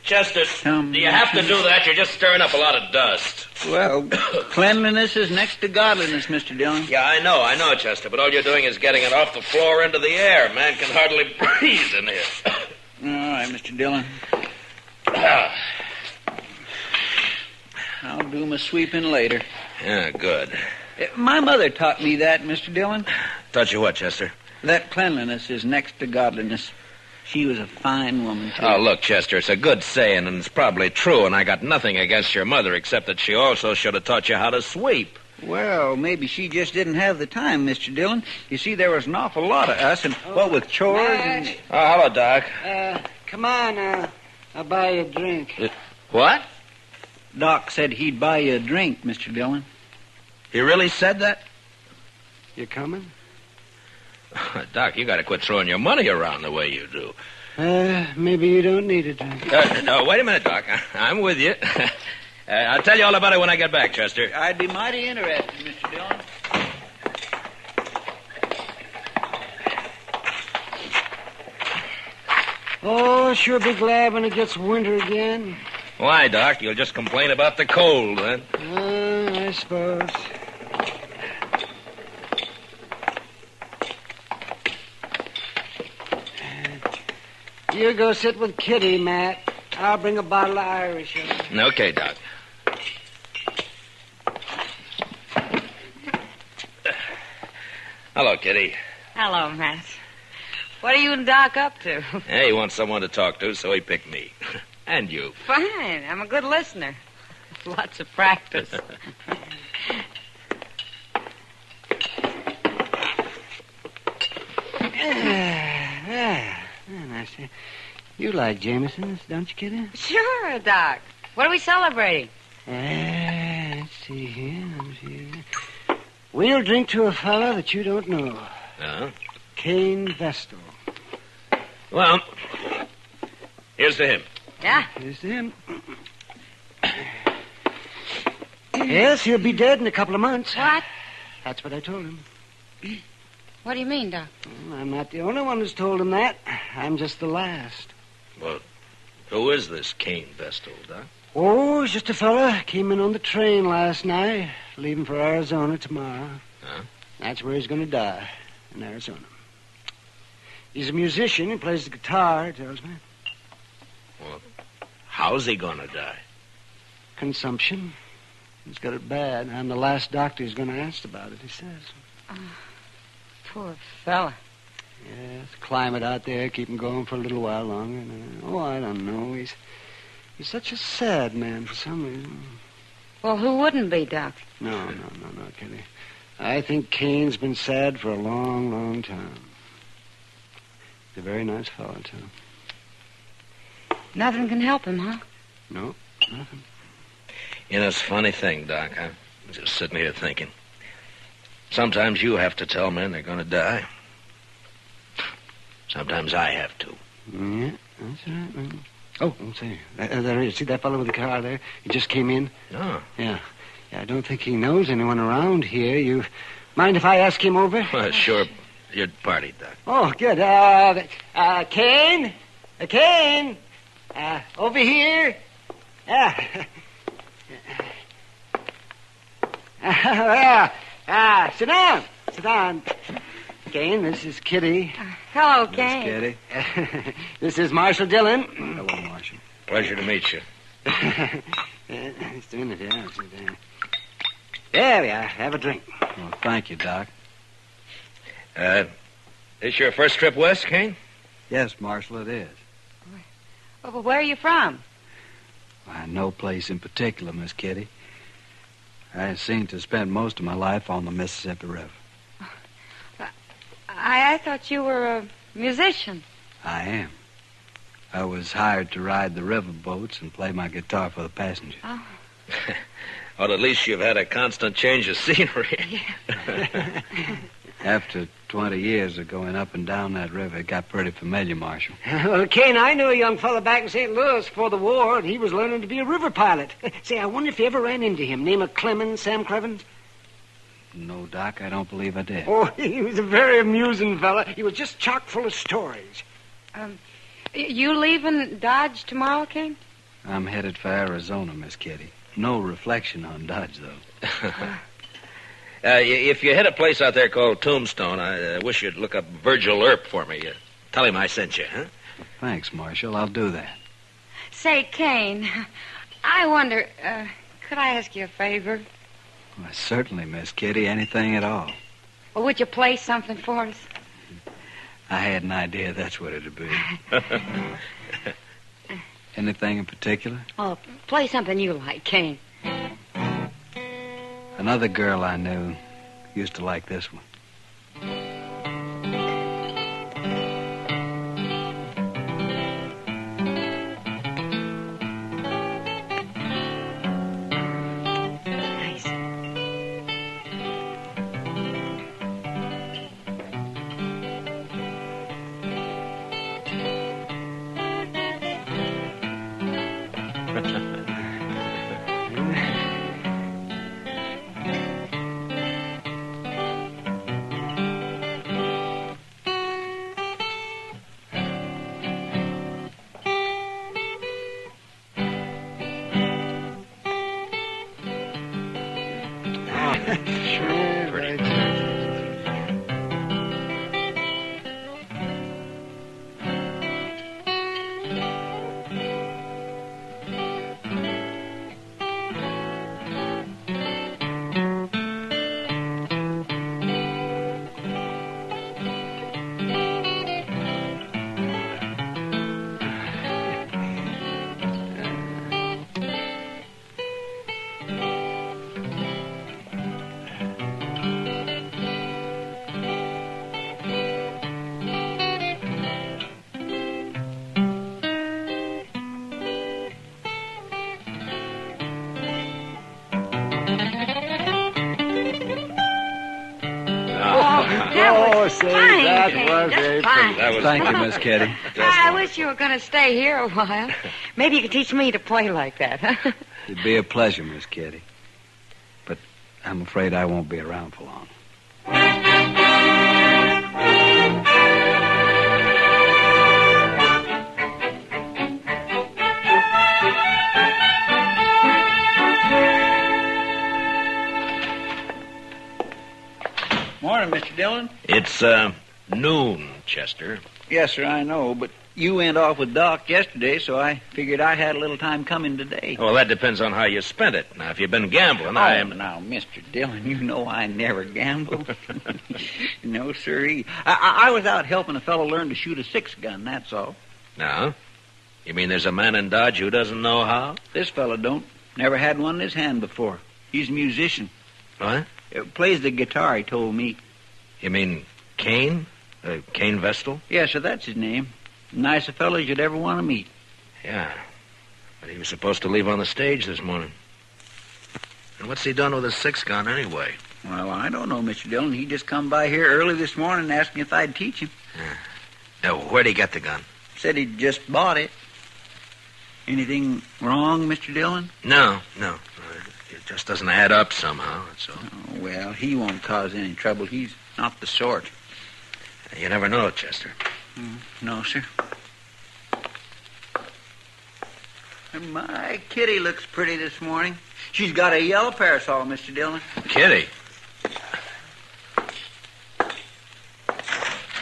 Chester, do you have to do that? You're just stirring up a lot of dust. Well, cleanliness is next to godliness, Mr. Dillon. Yeah, I know, Chester, but all you're doing is getting it off the floor into the air. Man can hardly breathe in here. All right, Mr. Dillon. I'll do my sweeping later. Yeah, good. My mother taught me that, Mr. Dillon. Taught you what, Chester? That cleanliness is next to godliness. She was a fine woman, too. Oh, look, Chester, it's a good saying, and it's probably true, and I got nothing against your mother, except that she also should have taught you how to sweep. Well, maybe she just didn't have the time, Mr. Dillon. You see, there was an awful lot of us, and what with chores and... Oh, hello, Doc. Come on, I'll buy you a drink. What? Doc said he'd buy you a drink, Mr. Dillon. He really said that? You coming? Doc, you got to quit throwing your money around the way you do. Maybe you don't need a drink. No, wait a minute, Doc. I'm with you. I'll tell you all about it when I get back, Chester. I'd be mighty interested, Mr. Dillon. Oh, sure be glad when it gets winter again. Why, Doc? You'll just complain about the cold, then? I suppose. You go sit with Kitty, Matt. I'll bring a bottle of Irish over. Okay, Doc. Hello, Kitty. Hello, Matt. What are you and Doc up to? Hey, he wants someone to talk to, so he picked me. And you. Fine. I'm a good listener. Lots of practice. Nice. You like Jameson's, don't you, Kitty? Sure, Doc. What are we celebrating? Let's see here. We'll drink to a fella that you don't know. Cain Vestal. Well, here's to him. Yeah? Here's to him. Yes, he'll be dead in a couple of months. What? That's what I told him. What do you mean, Doc? Well, I'm not the only one who's told him that. I'm just the last. Well, who is this Cain Vestal, Doc? Oh, he's just a fella. Came in on the train last night, leaving for Arizona tomorrow. Huh? That's where he's going to die, in Arizona. He's a musician. He plays the guitar, he tells me. Well, how's he going to die? Consumption. He's got it bad. I'm the last doctor who's going to ask about it, he says. Poor fella. Yes, climate out there, keep him going for a little while longer. I don't know. He's such a sad man for some reason. Well, who wouldn't be, Doc? No, Kitty. I think Cain's been sad for a long, long time. He's a very nice fellow, too. Nothing can help him, huh? No, nothing. You know, it's a funny thing, Doc. I'm just sitting here thinking. Sometimes you have to tell men they're going to die. Sometimes I have to. Yeah, that's right, man. Oh, say, there he is. See that fellow with the car there? He just came in. Oh. Yeah, I don't think he knows anyone around here. You mind if I ask him over? Well, sure. Your party, Doc. Oh, good. Cain? Cain? Over here? Sit down. Sit down. Cain, this is Kitty. Hello, Miss Cain. Kitty. This is Marshal Dillon. Hello, Marshal. Pleasure to meet you. He's doing it, yeah. There we are. Have a drink. Well, thank you, Doc. This your first trip west, Cain? Yes, Marshal, it is. Well, where are you from? Why, no place in particular, Miss Kitty. I seem to spend most of my life on the Mississippi River. I thought you were a musician. I am. I was hired to ride the river boats and play my guitar for the passengers. Oh. Well, at least you've had a constant change of scenery. After 20 years of going up and down that river, it got pretty familiar, Marshal. Well, Cain, I knew a young fellow back in St. Louis before the war, and he was learning to be a river pilot. Say, I wonder if you ever ran into him. Name of Clemens, Sam Crevens? No, Doc, I don't believe I did. Oh, he was a very amusing fella. He was just chock full of stories. You leaving Dodge tomorrow, Cain? I'm headed for Arizona, Miss Kitty. No reflection on Dodge, though. If you hit a place out there called Tombstone, I wish you'd look up Virgil Earp for me. Tell him I sent you, huh? Thanks, Marshal. I'll do that. Say, Cain, I wonder, could I ask you a favor? Well, certainly, Miss Kitty. Anything at all. Well, would you play something for us? I had an idea that's what it'd be. Anything in particular? Oh, play something you like, Cain. Another girl I knew used to like this one. Thank you, Miss Kitty. I wish you were going to stay here a while. Maybe you could teach me to play like that, huh? It'd be a pleasure, Miss Kitty. But I'm afraid I won't be around for long. Morning, Mr. Dillon. It's, noon, Chester. Yes, sir, I know, but you went off with Doc yesterday, so I figured I had a little time coming today. Well, that depends on how you spent it. Now, if you've been gambling, Now, Mr. Dillon, you know I never gamble. No, sir. I was out helping a fellow learn to shoot a 6-gun, that's all. Now? You mean there's a man in Dodge who doesn't know how? This fellow don't. Never had one in his hand before. He's a musician. What? Plays the guitar, he told me. You mean Cain? Cain Vestal? Yes, sir, that's his name. Nice a fellow as you'd ever want to meet. Yeah. But he was supposed to leave on the stage this morning. And what's he done with his 6-gun anyway? Well, I don't know, Mr. Dillon. He just come by here early this morning and asked me if I'd teach him. Now, where'd he get the gun? Said he just bought it. Anything wrong, Mr. Dillon? No. It just doesn't add up somehow, that's all. Oh, well, he won't cause any trouble. He's not the sort. You never know, Chester. No, sir. And my Kitty looks pretty this morning. She's got a yellow parasol, Mr. Dillon. Kitty?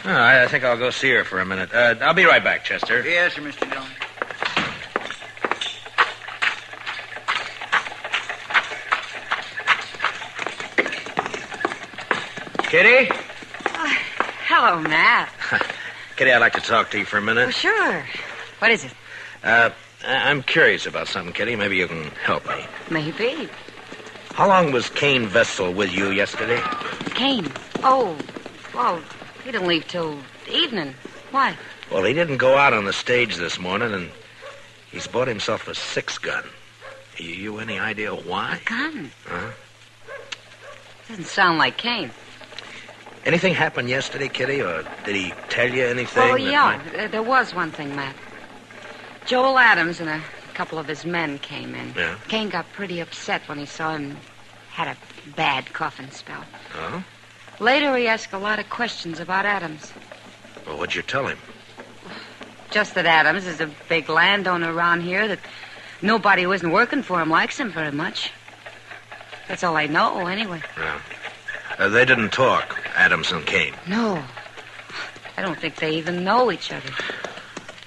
I think I'll go see her for a minute. I'll be right back, Chester. Yes, sir, Mr. Dillon. Kitty? Hello, Matt. Kitty, I'd like to talk to you for a minute. Well, sure. What is it? I'm curious about something, Kitty. Maybe you can help me. Maybe. How long was Cain Vestal with you yesterday? Cain? Oh, well, he didn't leave till evening. Why? Well, he didn't go out on the stage this morning, and he's bought himself a 6-gun. You any idea why? A gun? Huh? Doesn't sound like Cain. Anything happened yesterday, Kitty, or did he tell you anything? Oh, yeah, there was one thing, Matt. Joel Adams and a couple of his men came in. Yeah? Cain got pretty upset when he saw him had a bad coughing spell. Oh? Later, he asked a lot of questions about Adams. Well, what'd you tell him? Just that Adams is a big landowner around here, that nobody who isn't working for him likes him very much. That's all I know, anyway. Yeah. They didn't talk, Adams and Cain. No. I don't think they even know each other.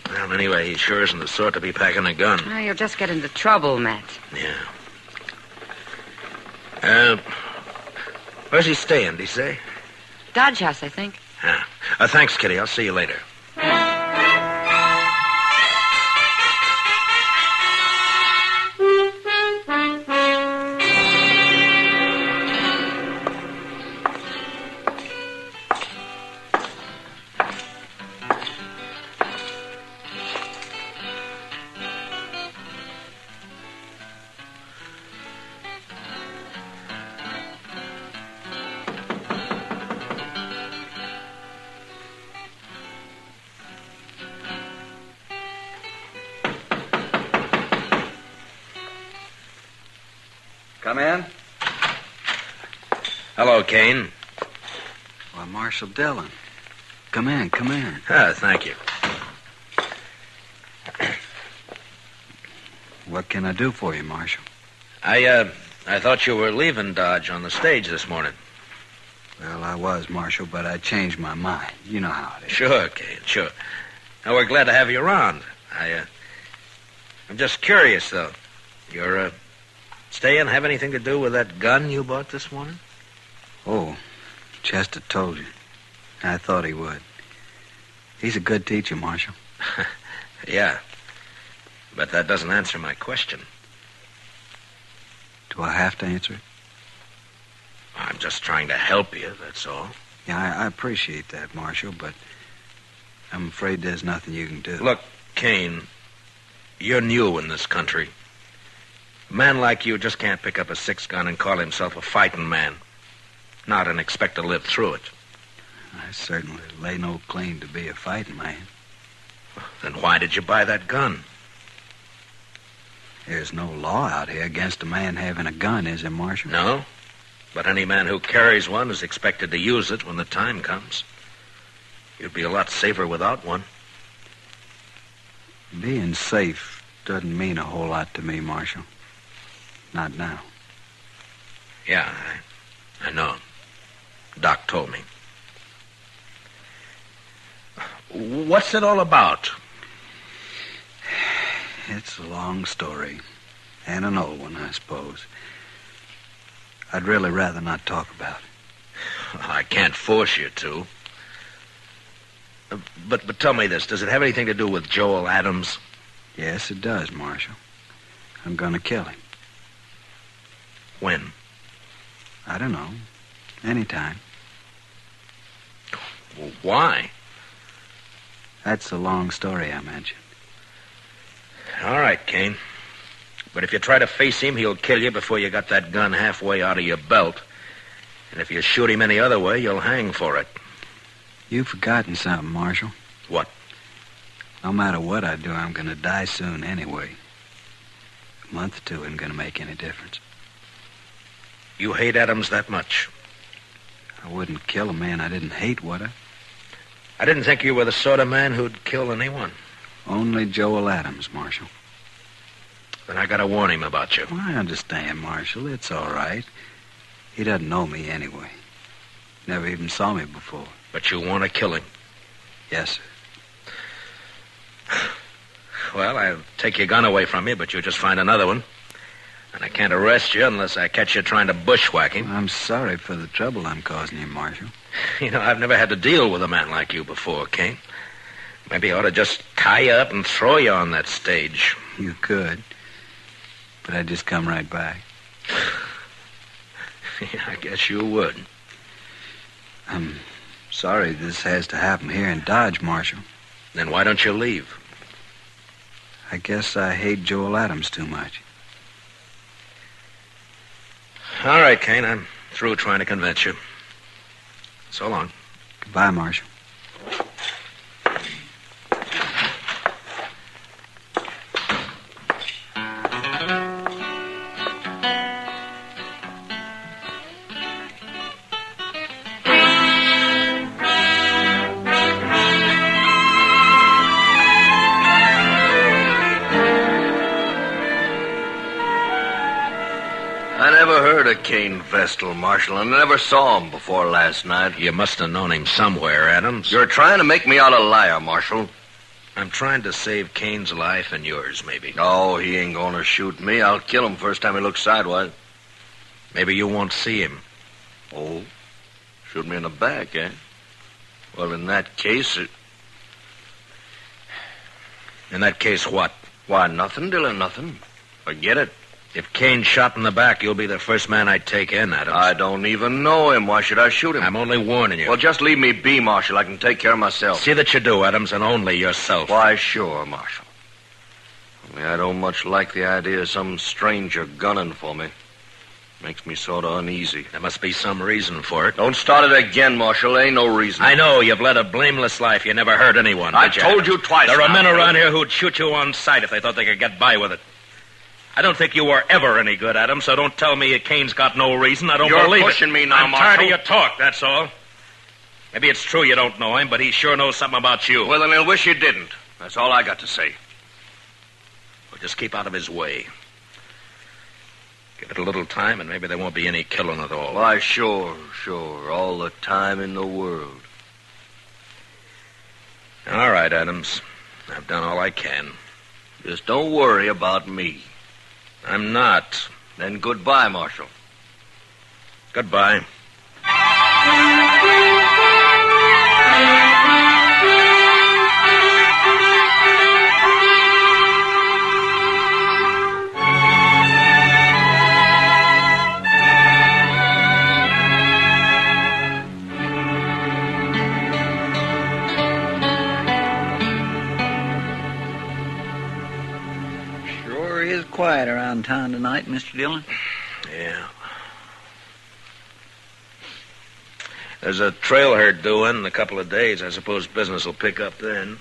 Well, anyway, he sure isn't the sort to be packing a gun. Well, you'll just get into trouble, Matt. Yeah. Where's he staying, did he say? Dodge House, I think. Yeah. Thanks, Kitty. I'll see you later. Come in. Hello, Cain. Why, Marshal Dillon. Come in, come in. Thank you. What can I do for you, Marshal? I thought you were leaving Dodge on the stage this morning. Well, I was, Marshal, but I changed my mind. You know how it is. Sure, Cain, sure. Now, we're glad to have you around. I'm just curious, though. Your staying have anything to do with that gun you bought this morning? Oh, Chester told you. I thought he would. He's a good teacher, Marshal. Yeah. But that doesn't answer my question. Do I have to answer it? I'm just trying to help you, that's all. Yeah, I appreciate that, Marshal, but I'm afraid there's nothing you can do. Look, Cain, you're new in this country. A man like you just can't pick up a 6-gun and call himself a fighting man. Not and expect to live through it. I certainly lay no claim to be a fighting man. Then why did you buy that gun? There's no law out here against a man having a gun, is there, Marshal? No. But any man who carries one is expected to use it when the time comes. You'd be a lot safer without one. Being safe doesn't mean a whole lot to me, Marshal. Not now. Yeah, I know. Doc told me. What's it all about? It's a long story. And an old one, I suppose. I'd really rather not talk about it. I can't force you to. But tell me this. Does it have anything to do with Joel Adams? Yes, it does, Marshal. I'm going to kill him. When? I don't know. Anytime. Well, why? That's the long story I mentioned. All right, Cain. But if you try to face him, he'll kill you before you got that gun halfway out of your belt. And if you shoot him any other way, you'll hang for it. You've forgotten something, Marshal. What? No matter what I do, I'm going to die soon anyway. A month or two isn't going to make any difference. You hate Adams that much? I wouldn't kill a man I didn't hate, would I? I didn't think you were the sort of man who'd kill anyone. Only Joel Adams, Marshal. Then I gotta warn him about you. Well, I understand, Marshal. It's all right. He doesn't know me anyway. Never even saw me before. But you want to kill him? Yes, sir. Well, I'll take your gun away from you, but you'll just find another one. And I can't arrest you unless I catch you trying to bushwhack him. I'm sorry for the trouble I'm causing you, Marshal. You know, I've never had to deal with a man like you before, Cain. Maybe I ought to just tie you up and throw you on that stage. You could. But I'd just come right back. Yeah, I guess you would. I'm sorry this has to happen here in Dodge, Marshal. Then why don't you leave? I guess I hate Joel Adams too much. All right, Cain, I'm through trying to convince you. So long. Goodbye, Marshal. Cain Vestal, Marshal, and I never saw him before last night. You must have known him somewhere, Adams. You're trying to make me out a liar, Marshal. I'm trying to save Cain's life and yours, maybe. Oh, he ain't gonna shoot me. I'll kill him first time he looks sidewise. Maybe you won't see him. Oh, shoot me in the back, eh? Well, in that case... In that case, what? Why, nothing, Dillon, nothing. Forget it. If Cain's shot in the back, you'll be the first man I take in, Adams. I don't even know him. Why should I shoot him? I'm only warning you. Well, just leave me be, Marshal. I can take care of myself. See that you do, Adams, and only yourself. Why, sure, Marshal. Only I don't much like the idea of some stranger gunning for me. Makes me sort of uneasy. There must be some reason for it. Don't start it again, Marshal. Ain't no reason. I know. You've led a blameless life. You never hurt anyone. I told you twice. There are men around here who'd shoot you on sight if they thought they could get by with it. I don't think you were ever any good, Adams, so don't tell me Cain's got no reason. I don't believe it. You're pushing me now, I'm Marshal. tired of your talk, that's all. Maybe it's true you don't know him, but he sure knows something about you. Well, then he'll wish you didn't. That's all I got to say. Well, just keep out of his way. Give it a little time, and maybe there won't be any killing at all. Why, sure. All the time in the world. All right, Adams. I've done all I can. Just don't worry about me. I'm not. Then goodbye, Marshal. Goodbye. Quiet around town tonight, Mr. Dillon. Yeah. There's a trail herd due in a couple of days. I suppose business will pick up then.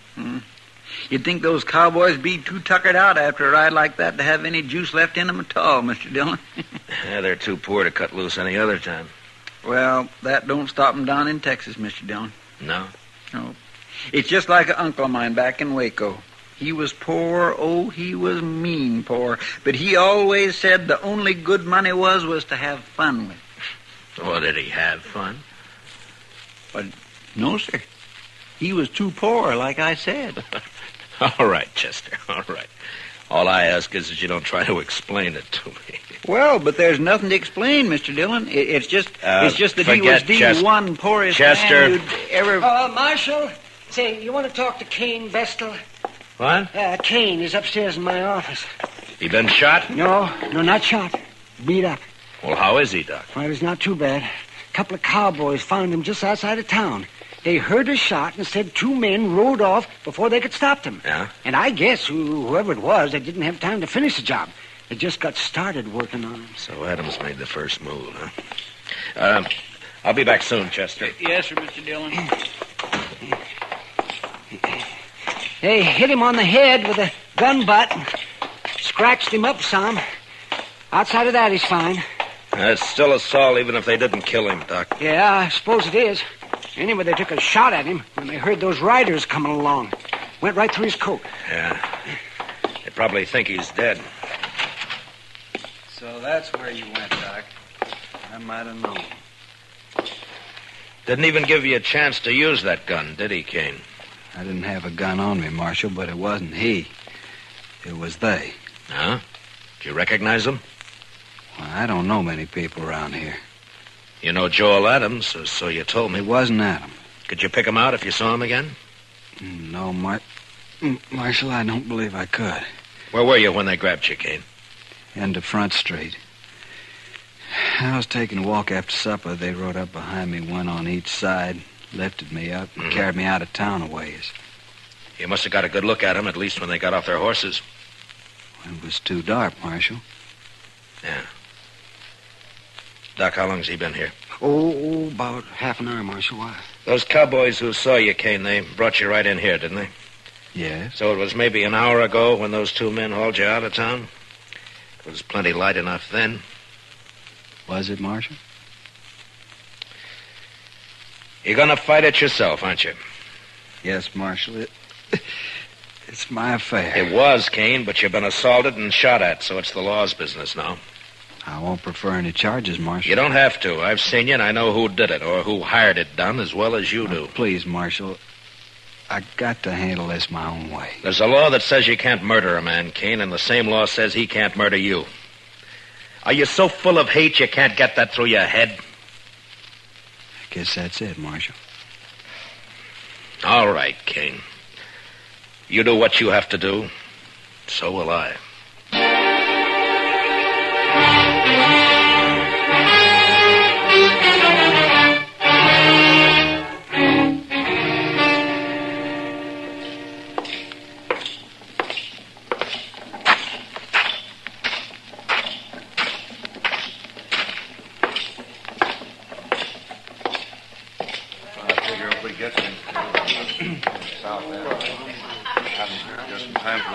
You'd think those cowboys be too tuckered out after a ride like that to have any juice left in them at all, Mr. Dillon. Yeah, they're too poor to cut loose any other time. Well, that don't stop them down in Texas, Mr. Dillon. No? No. It's just like an uncle of mine back in Waco. He was poor, he was mean poor. But he always said the only good money was to have fun with. Well, did he have fun? But no, sir. He was too poor, like I said. All right, Chester, all right. All I ask is that you don't try to explain it to me. Well, but there's nothing to explain, Mr. Dillon. It's just that he was the one poorest man you'd ever... Marshal, say, you want to talk to Cain Vestal? What? Cain is upstairs in my office. He been shot? No, not shot. Beat up. Well, how is he, Doc? Well, he's not too bad. A couple of cowboys found him just outside of town. They heard a shot and said 2 men rode off before they could stop them. Yeah? And I guess whoever it was, they didn't have time to finish the job. They just got started working on him. So Adams made the first move, huh? I'll be back soon, Chester. Yes, sir, Mr. Dillon. They hit him on the head with a gun butt. Scratched him up some. Outside of that, he's fine. It's still assault, even if they didn't kill him, Doc. Yeah, I suppose it is. Anyway, they took a shot at him when they heard those riders coming along. Went right through his coat. Yeah. They probably think he's dead. So that's where you went, Doc. I might have known. Didn't even give you a chance to use that gun, did he, Cain? I didn't have a gun on me, Marshal, but it wasn't he. It was they. Huh? Did you recognize them? Well, I don't know many people around here. You know Joel Adams, or so you told me. It wasn't Adam. Could you pick him out if you saw him again? No, Marshal, I don't believe I could. Where were you when they grabbed you, Cain? End of Front Street. I was taking a walk after supper. They rode up behind me, one on each side, lifted me up, and carried me out of town a ways. You must have got a good look at him, at least when they got off their horses. It was too dark, Marshal. Yeah. Doc, how long's he been here? Oh, about half an hour, Marshal. Why? Those cowboys who saw you, Cain, they brought you right in here, didn't they? Yes. So it was maybe an hour ago when those 2 men hauled you out of town? It was plenty light enough then. Was it, Marshal? You're gonna fight it yourself, aren't you? Yes, Marshal. It's my affair. It was, Cain, but you've been assaulted and shot at, so it's the law's business now. I won't prefer any charges, Marshal. You don't have to. I've seen you, and I know who did it, or who hired it done, as well as you do. Please, Marshal. I got to handle this my own way. There's a law that says you can't murder a man, Cain, and the same law says he can't murder you. Are you so full of hate you can't get that through your head? I guess that's it, Marshal. All right, Cain. You do what you have to do. So will I.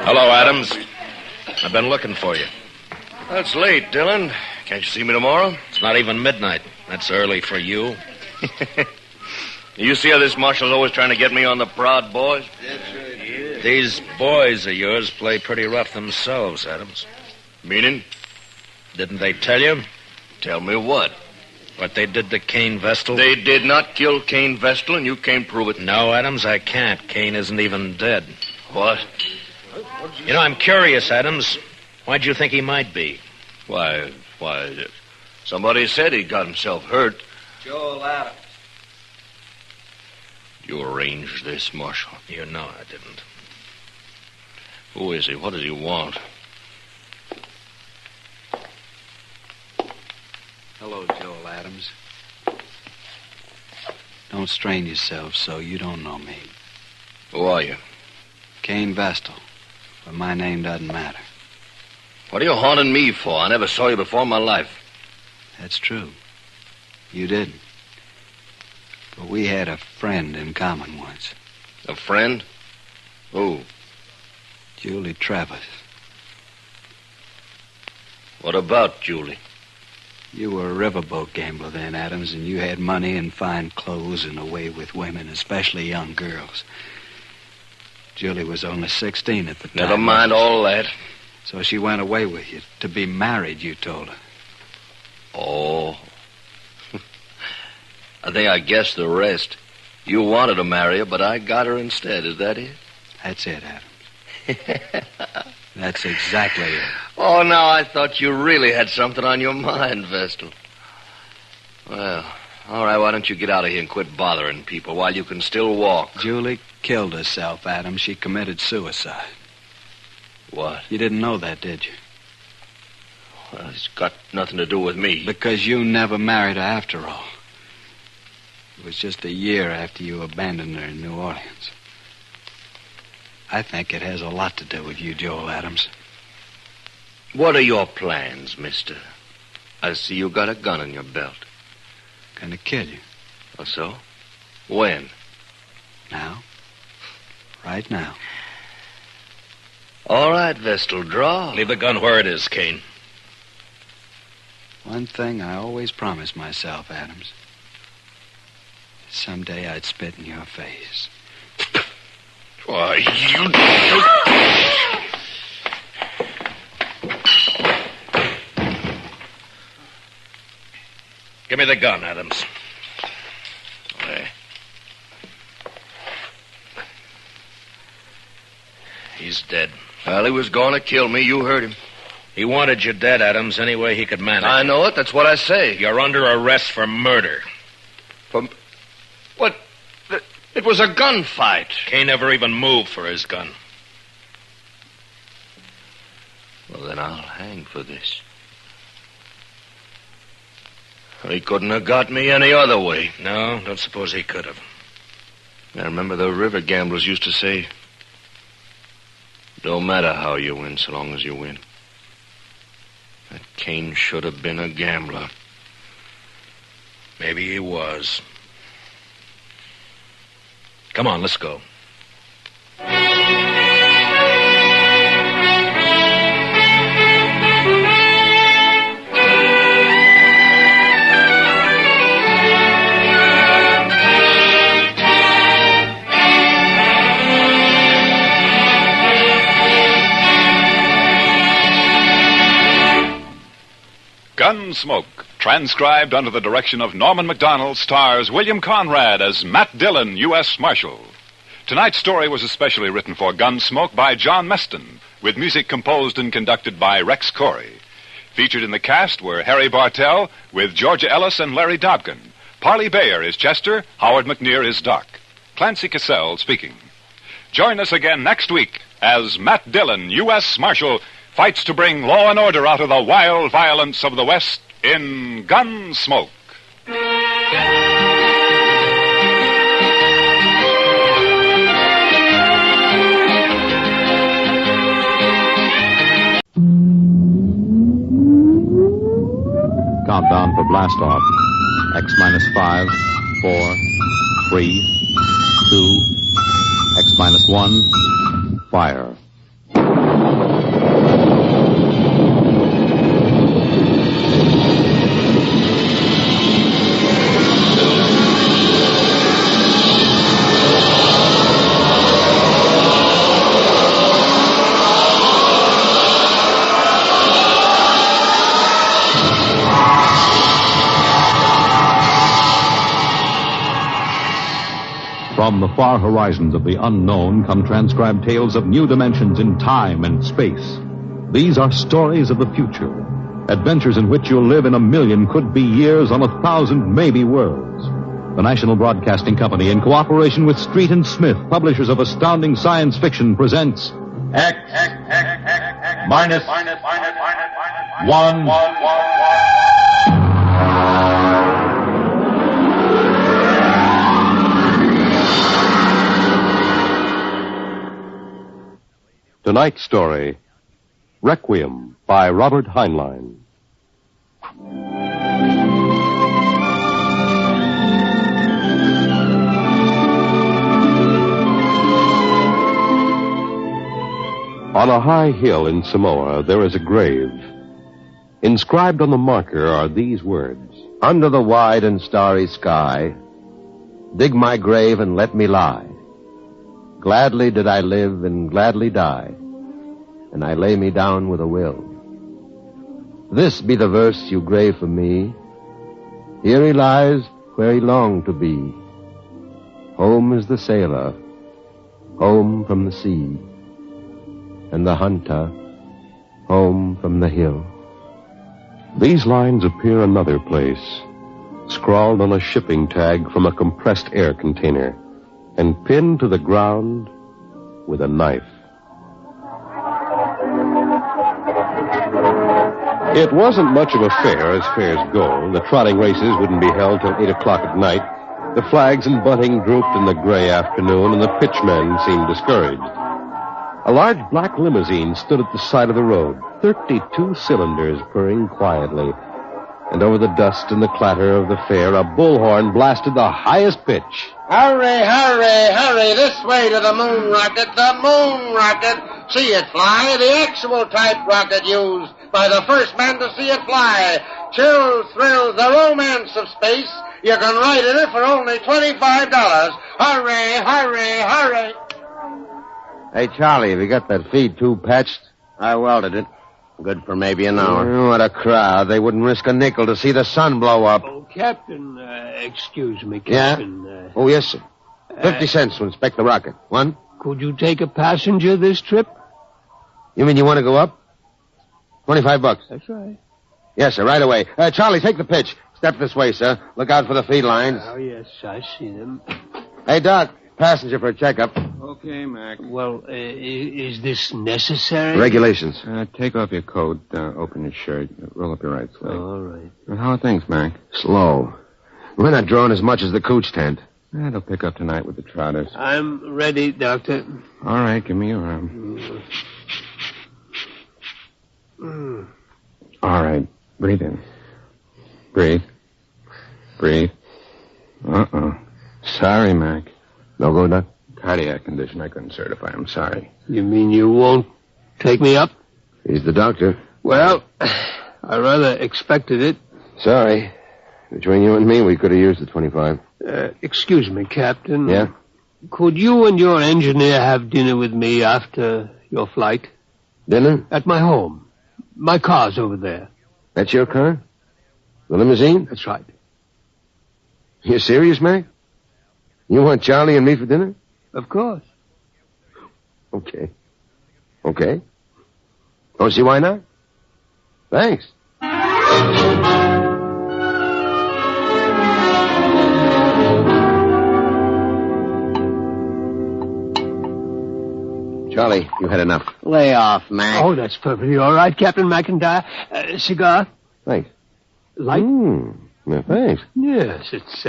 Hello, Adams. I've been looking for you. That's late, Dillon. Can't you see me tomorrow? It's not even midnight. That's early for you. You see how this marshal's always trying to get me on the prod, boys? These boys of yours play pretty rough themselves, Adams. Meaning? Didn't they tell you? Tell me what? What they did to Cain Vestal? They did not kill Cain Vestal, and you can't prove it. No, Adams, I can't. Cain isn't even dead. What? You know, I'm curious, Adams. Why'd you think he might be? Why, somebody said he got himself hurt. Joel Adams. You arranged this, Marshal. You know I didn't. Who is he? What does he want? Hello, Joel Adams. Don't strain yourself so you don't know me. Who are you? Cain Vestal. But my name doesn't matter. What are you haunting me for? I never saw you before in my life. That's true. You didn't. But we had a friend in common once. A friend? Who? Julie Travis. What about Julie? You were a riverboat gambler then, Adams, and you had money and fine clothes and a way with women, especially young girls. Julie was only 16 at the time. Never mind all that. So she went away with you. To be married, you told her. Oh. I think I guessed the rest. You wanted to marry her, but I got her instead. Is that it? That's it, Adams. That's exactly it. Oh, now I thought you really had something on your mind, Vestal. Well, all right, why don't you get out of here and quit bothering people while you can still walk? Julie killed herself, Adam. She committed suicide. What? You didn't know that, did you? Well, it's got nothing to do with me. Because you never married her after all. It was just a year after you abandoned her in New Orleans. I think it has a lot to do with you, Joel Adams. What are your plans, mister? I see you got a gun in your belt. Gonna kill you. Oh, so? When? Now. Right now. All right, Vestal, draw. Leave the gun where it is, Cain. One thing I always promised myself, Adams. Someday I'd spit in your face. Why, you... Give me the gun, Adams. There. He's dead. Well, he was going to kill me. You heard him. He wanted you dead, Adams, any way he could manage. I know it. That's what I say. You're under arrest for murder. What? It was a gunfight. Cain never even moved for his gun. Well, then I'll hang for this. He couldn't have got me any other way. No, don't suppose he could have. I remember the river gamblers used to say, don't matter how you win, so long as you win. That Cain should have been a gambler. Maybe he was. Come on, let's go. Gunsmoke, transcribed under the direction of Norman Macdonald, stars William Conrad as Matt Dillon, U.S. Marshal. Tonight's story was especially written for Gunsmoke by John Mastodon, with music composed and conducted by Rex Corey. Featured in the cast were Harry Bartell with Georgia Ellis and Larry Dobkin. Parley Bayer is Chester, Howard McNear is Doc. Clancy Cassell speaking. Join us again next week as Matt Dillon, U.S. Marshal, fights to bring law and order out of the wild violence of the West in Gunsmoke. Countdown for blast off. X-5, 4, 3, 2, X-1, fire. From the far horizons of the unknown come transcribed tales of new dimensions in time and space. These are stories of the future, adventures in which you'll live in 1,000,000 could-be years on 1,000 maybe worlds. The National Broadcasting Company, in cooperation with Street and Smith, publishers of astounding science fiction, presents X minus 1. Tonight's story, Requiem, by Robert Heinlein. On a high hill in Samoa, there is a grave. Inscribed on the marker are these words: Under the wide and starry sky, dig my grave and let me lie. Gladly did I live and gladly die, and I lay me down with a will. This be the verse you grave for me. Here he lies where he longed to be. Home is the sailor, home from the sea, and the hunter, home from the hill. These lines appear another place, scrawled on a shipping tag from a compressed air container, and pinned to the ground with a knife. It wasn't much of a fair as fairs go. The trotting races wouldn't be held till 8 o'clock at night. The flags and bunting drooped in the gray afternoon, and the pitchmen seemed discouraged. A large black limousine stood at the side of the road, 32 cylinders purring quietly. And over the dust and the clatter of the fair, a bullhorn blasted the highest pitch. Hurry, hurry, hurry, this way to the moon rocket, the moon rocket. See it fly, the actual type rocket used by the first man to see it fly. Chills, thrills, the romance of space. You can ride in it for only $25. Hurry, hurry, hurry. Hey, Charlie, have you got that feed tube patched? I welded it. Good for maybe an hour. Oh, what a crowd. They wouldn't risk a nickel to see the sun blow up. Oh, Captain, excuse me, Captain. Yeah? Oh, yes, sir. 50 cents to inspect the rocket. One? Could you take a passenger this trip? You mean you want to go up? $25. That's right. Yes, sir, right away. Charlie, take the pitch. Step this way, sir. Look out for the feed lines. Oh, yes, I see them. Hey, Doc, passenger for a checkup. Okay, Mac. Well, is this necessary? Regulations. Take off your coat, open your shirt, roll up your right sleeve. All right. How are things, Mac? Slow. We're not drawing as much as the cooch tent. They'll pick up tonight with the trotters. I'm ready, Doctor. All right, give me your arm. All right, breathe in. Breathe. Breathe. Uh-oh. Sorry, Mac. No go, Doc? Cardiac condition I couldn't certify. I'm sorry. You mean you won't take me up? He's the doctor. Well, I rather expected it. Sorry. Between you and me, we could have used the 25. Excuse me, Captain. Yeah? Could you and your engineer have dinner with me after your flight? Dinner? At my home. My car's over there. That's your car? The limousine? That's right. You serious, Mac? You want Charlie and me for dinner? Of course. Okay. Okay. Don't see why not. Thanks. Charlie, you had enough. Lay off, Mac. Oh, that's perfectly all right, Captain McIntyre. Cigar? Thanks. Light? Yeah, thanks. Yes, it's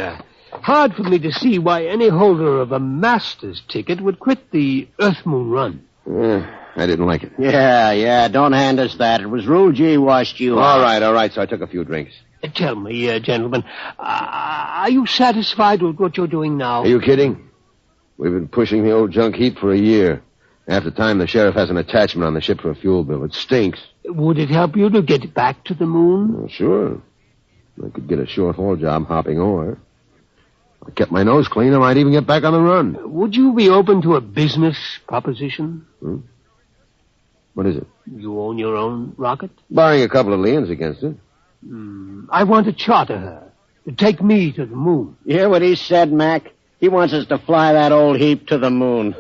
hard for me to see why any holder of a master's ticket would quit the Earth-Moon run. I didn't like it. Yeah, don't hand us that. It was Rule G washed you out. All right, so I took a few drinks. Tell me, gentlemen, are you satisfied with what you're doing now? Are you kidding? We've been pushing the old junk heap for a year. Half the time, the sheriff has an attachment on the ship for a fuel bill. It stinks. Would it help you to get back to the moon? Well, sure. I could get a short-haul job hopping ore. If I kept my nose clean, I might even get back on the run. Would you be open to a business proposition? What is it? You own your own rocket? Barring a couple of liens against it. I want to charter her. To take me to the moon. You hear what he said, Mac? He wants us to fly that old heap to the moon.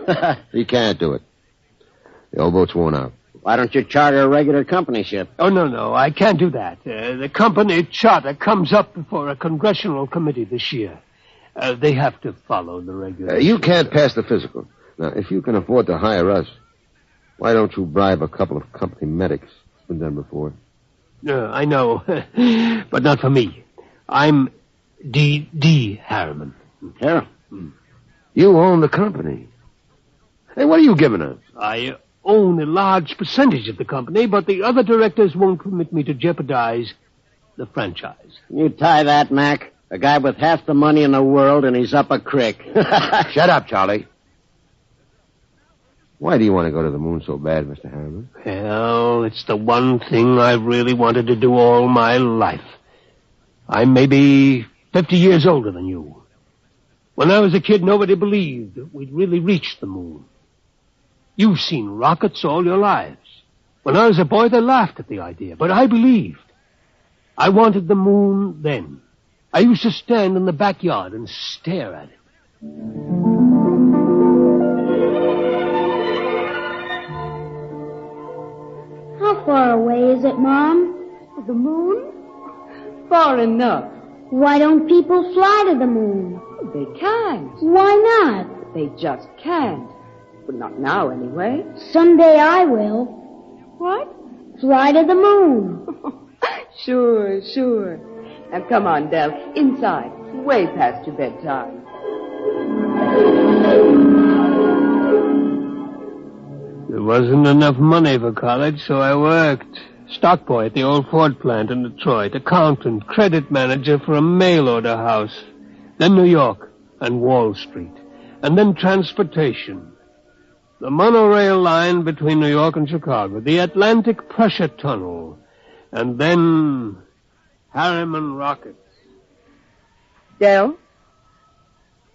He can't do it. The old boat's worn out. Why don't you charter a regular company ship? Oh, no, I can't do that. The company charter comes up before a congressional committee this year. They have to follow the regulations. You can't pass the physical. Now, if you can afford to hire us, why don't you bribe a couple of company medics? It's been done before. I know, but not for me. I'm D. Harriman. Harriman? You own the company. Hey, what are you giving us? I own a large percentage of the company, but the other directors won't permit me to jeopardize the franchise. You tie that, Mac. A guy with half the money in the world, and he's up a creek. Shut up, Charlie. Why do you want to go to the moon so bad, Mr. Harriman? Well, it's the one thing I've really wanted to do all my life. I'm maybe 50 years older than you. When I was a kid, nobody believed that we'd really reached the moon. You've seen rockets all your lives. When I was a boy, they laughed at the idea, but I believed. I wanted the moon then. I used to stand in the backyard and stare at it. How far away is it, Mom? The moon? Far enough. Why don't people fly to the moon? They can't. Why not? They just can't. But not now, anyway. Someday I will. What? Fly to the moon. Sure. Now, come on, Del. Inside. way past your bedtime. There wasn't enough money for college, so I worked. Stock boy at the old Ford plant in Detroit, accountant, credit manager for a mail order house, then New York and Wall Street, and then transportation. The monorail line between New York and Chicago, the Atlantic Pressure Tunnel, and then Harriman rockets. Del?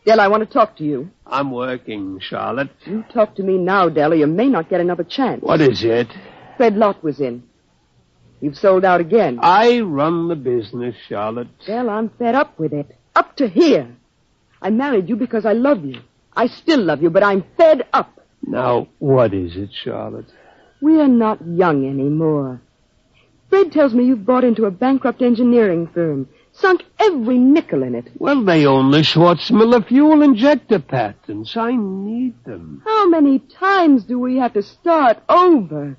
Del, I want to talk to you. I'm working, Charlotte. You talk to me now, Del, or you may not get another chance. What is it? Fred Lott was in. You've sold out again. I run the business, Charlotte. Del, I'm fed up with it. Up to here. I married you because I love you. I still love you, but I'm fed up. Now, what is it, Charlotte? We're not young anymore. Fred tells me you've bought into a bankrupt engineering firm, sunk every nickel in it. Well, they own the Schwarzmiller fuel injector patents. I need them. How many times do we have to start over?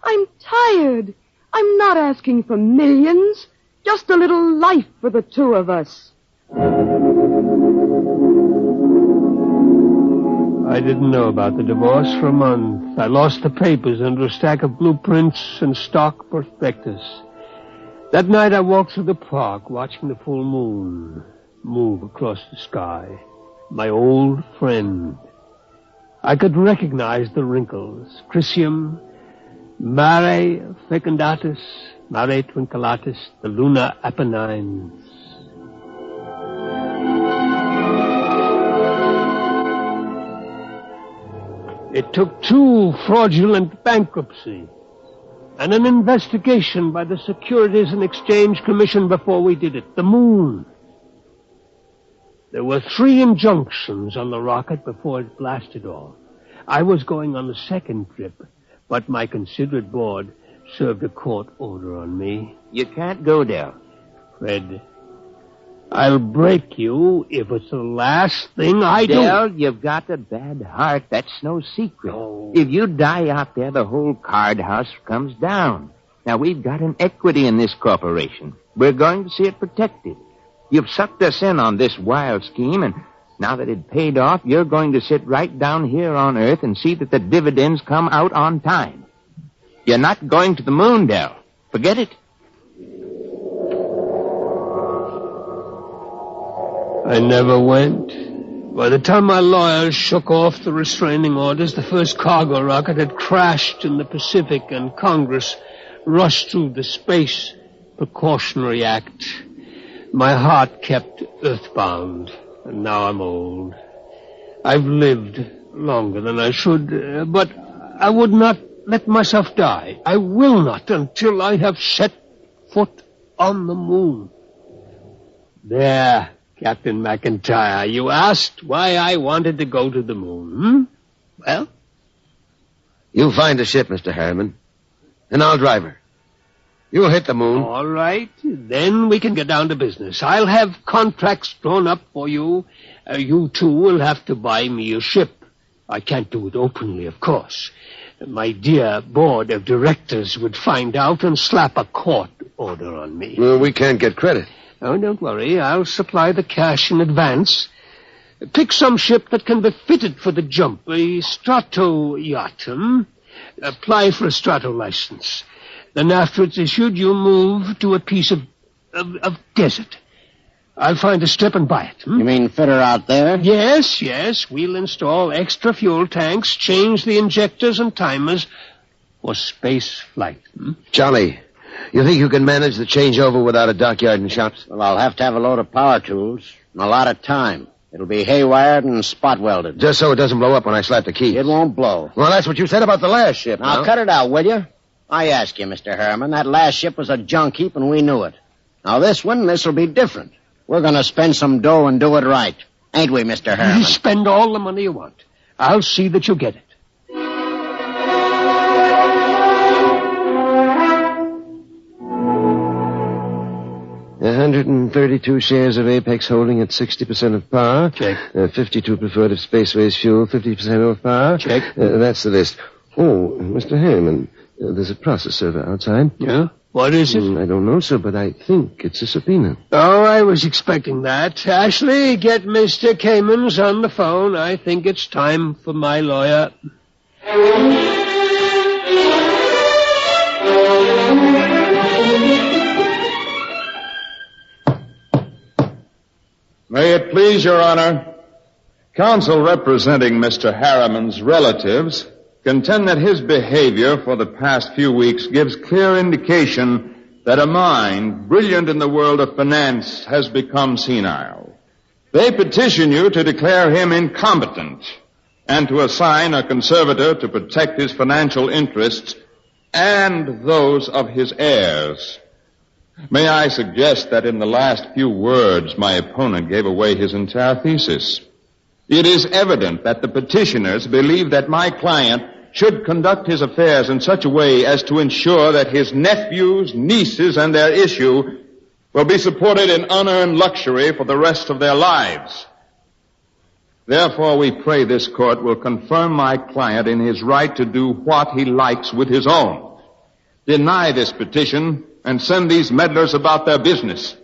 I'm tired. I'm not asking for millions. Just a little life for the two of us. I didn't know about the divorce for a month. I lost the papers under a stack of blueprints and stock prospectus. That night I walked through the park, watching the full moon move across the sky. My old friend. I could recognize the wrinkles. Chrysium, Mare fecundatus, Mare twinkulatus, the lunar Apennines. It took 2 fraudulent bankruptcies and an investigation by the Securities and Exchange Commission before we did it. The moon. There were 3 injunctions on the rocket before it blasted off. I was going on the second trip, but my considerate board served a court order on me. You can't go there. Fred, I'll break you if it's the last thing I do. Del, you've got a bad heart. That's no secret. No. If you die out there, the whole card house comes down. Now, we've got an equity in this corporation. We're going to see it protected. You've sucked us in on this wild scheme, and now that it paid off, you're going to sit right down here on Earth and see that the dividends come out on time. You're not going to the moon, Del. Forget it. I never went. By the time my lawyers shook off the restraining orders, the first cargo rocket had crashed in the Pacific, and Congress rushed through the Space Precautionary Act. My heart kept earthbound, and now I'm old. I've lived longer than I should, but I would not let myself die. I will not until I have set foot on the moon. There, Captain McIntyre, you asked why I wanted to go to the moon, Well, you find a ship, Mr. Harriman, and I'll drive her. You'll hit the moon. All right, then we can get down to business. I'll have contracts drawn up for you. You two will have to buy me a ship. I can't do it openly, of course. My dear board of directors would find out and slap a court order on me. Well, we can't get credit. Oh, don't worry. I'll supply the cash in advance. Pick some ship that can be fitted for the jump. A strato yacht, Apply for a strato license. Then after it's issued, you move to a piece of desert. I'll find a strip and buy it. You mean fit her out there? Yes. We'll install extra fuel tanks, change the injectors and timers for space flight. Charlie, you think you can manage the changeover without a dockyard and shops? Well, I'll have to have a load of power tools and a lot of time. It'll be haywired and spot welded. Just so it doesn't blow up when I slap the key. It won't blow. Well, that's what you said about the last ship. Now, cut it out, will you? I ask you, Mr. Harriman, that last ship was a junk heap and we knew it. Now, this'll be different. We're going to spend some dough and do it right. Ain't we, Mr. Harriman? You spend all the money you want. I'll see that you get it. $132 shares of Apex Holding at 60% of par. Check. 52 preferred of Spaceways Fuel, 50% off par. Check. That's the list. Oh, Mr. Harriman, there's a process server outside. Yeah? What is it? I don't know, sir, but I think it's a subpoena. Oh, I was expecting that. Ashley, get Mr. Caymans on the phone. I think it's time for my lawyer. May it please your honor, counsel representing Mr. Harriman's relatives contend that his behavior for the past few weeks gives clear indication that a mind brilliant in the world of finance has become senile. They petition you to declare him incompetent and to assign a conservator to protect his financial interests and those of his heirs. May I suggest that in the last few words my opponent gave away his entire thesis. It is evident that the petitioners believe that my client should conduct his affairs in such a way as to ensure that his nephews, nieces, and their issue will be supported in unearned luxury for the rest of their lives. Therefore, we pray this court will confirm my client in his right to do what he likes with his own. Deny this petition and send these meddlers about their business.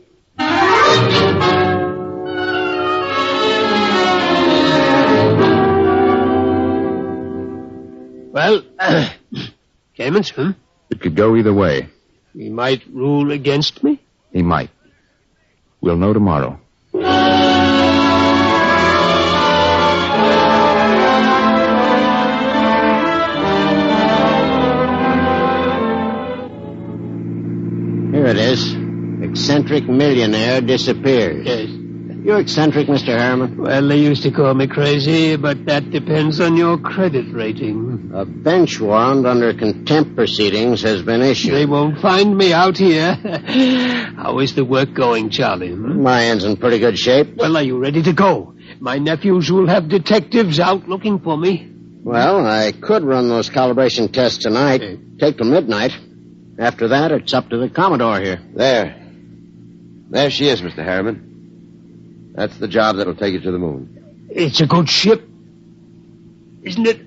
Well, Caymans, It could go either way. He might rule against me? He might. We'll know tomorrow. Here it is. Eccentric millionaire disappears. Yes. You eccentric, Mr. Harriman? Well, they used to call me crazy, but that depends on your credit rating. A bench warrant under contempt proceedings has been issued. They won't find me out here. How is the work going, Charlie? My end's in pretty good shape. Well, are you ready to go? My nephews will have detectives out looking for me. Well, I could run those calibration tests tonight. Take till midnight. After that, it's up to the Commodore here. There she is, Mr. Harriman. That's the job that'll take you to the moon. It's a good ship, isn't it?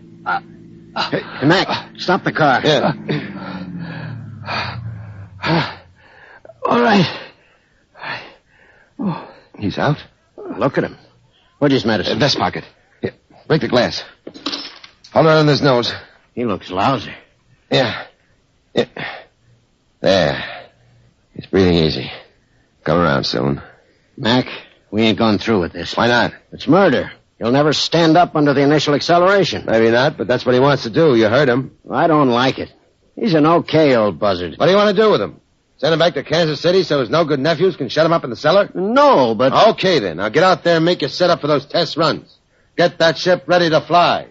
Hey, Mac, stop the car. Yeah. All right. He's out? Look at him. Where's his medicine? Vest pocket. Here, break the glass. Hold it on his nose. He looks lousy. Yeah. There. He's breathing easy. Come around soon. Mac, we ain't going through with this. Why not? It's murder. He'll never stand up under the initial acceleration. Maybe not, but that's what he wants to do. You heard him. I don't like it. He's an okay old buzzard. What do you want to do with him? Send him back to Kansas City so his no-good nephews can shut him up in the cellar? No, but... Okay, then. Now get out there and make your set up for those test runs. Get that ship ready to fly.